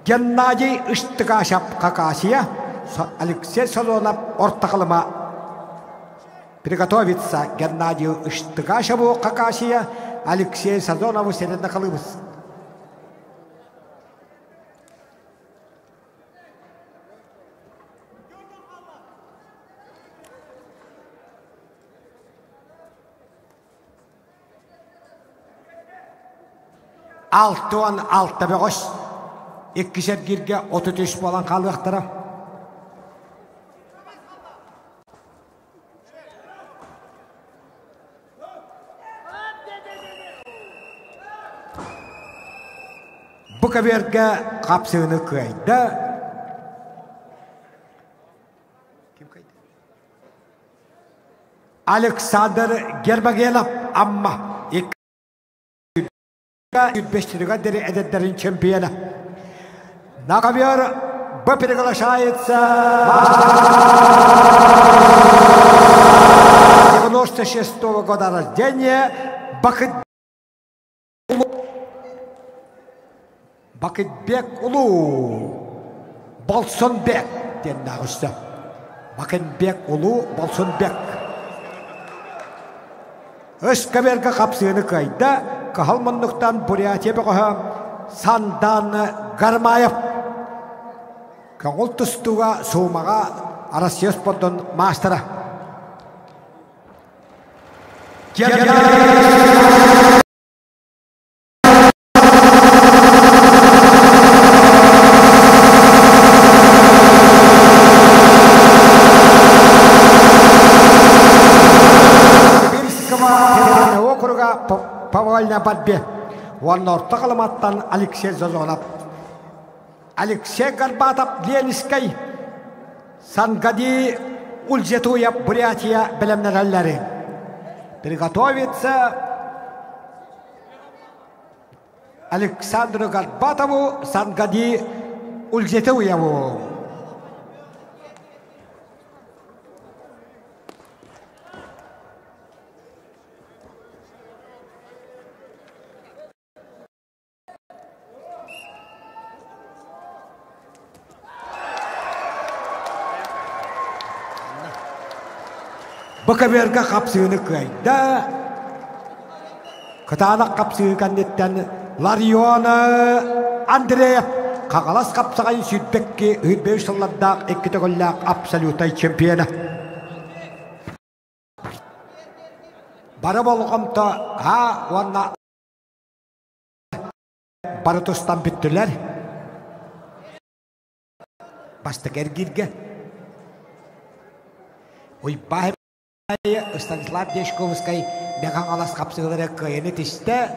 Геннадий Ыштыгашев Хакасия, Алексей Сазонов ортакылыма. Приготовиться Геннадию Ыштыгашеву Хакасия, Алексей Сазонову середна калыбыз. Алтуан алты беғош, 2 сергерге 33 болан қалуақтыра. Бұқаберге қапсыны көйді. Александр Гербагелов, амма. 105-ліға дәрі әдеттерін чемпионы. Нағабер бұл приглашается 96-го года рождения Бакытбек Улу Болсонбек ден нағышты. Бакытбек Улу Болсонбек. Өскаберге қапсыны қайда Кахалмандықтан Бурятия бұға Сандан Гармаев. Кағыл тұстуға суымаға Россия спортын мастера. Повольная борьбе. Он ортақалыматтан Алексей Зазонов. Алексей Горбатов Ленинский. Сангади Ульзетуя Бурятия білімнерелері. Приготовиться Александру Горбатову Сангади Ульзетуеву. Бұқаберге қапсыны көйді. Қытанақ қапсыны кәндеттен Ларионы Андреев қағалас қапсығайын сүйтбекке 5 жыллардағы 2 төгілләқ абсолютай чемпионы. Бары болғымты, онна бары тұстан бүттілер. Басты кәргерге. Ой, бай Станислав Дешковский беған алас қапсығылары көйені тесті.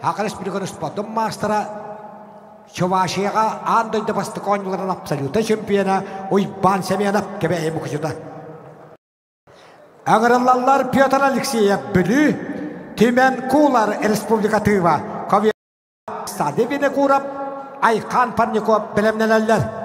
Ақырыс біргіріс бұдым мастера Чувашияға андойды басты қойныларын абсолюта чемпионы Ойбан Семенов кебе емі күшіді. Аңырылалар Петр Алексеев бүлі Tümen Kular Respublikatıva Kovya Sadebine kurap Aykan Parnikov bilemneler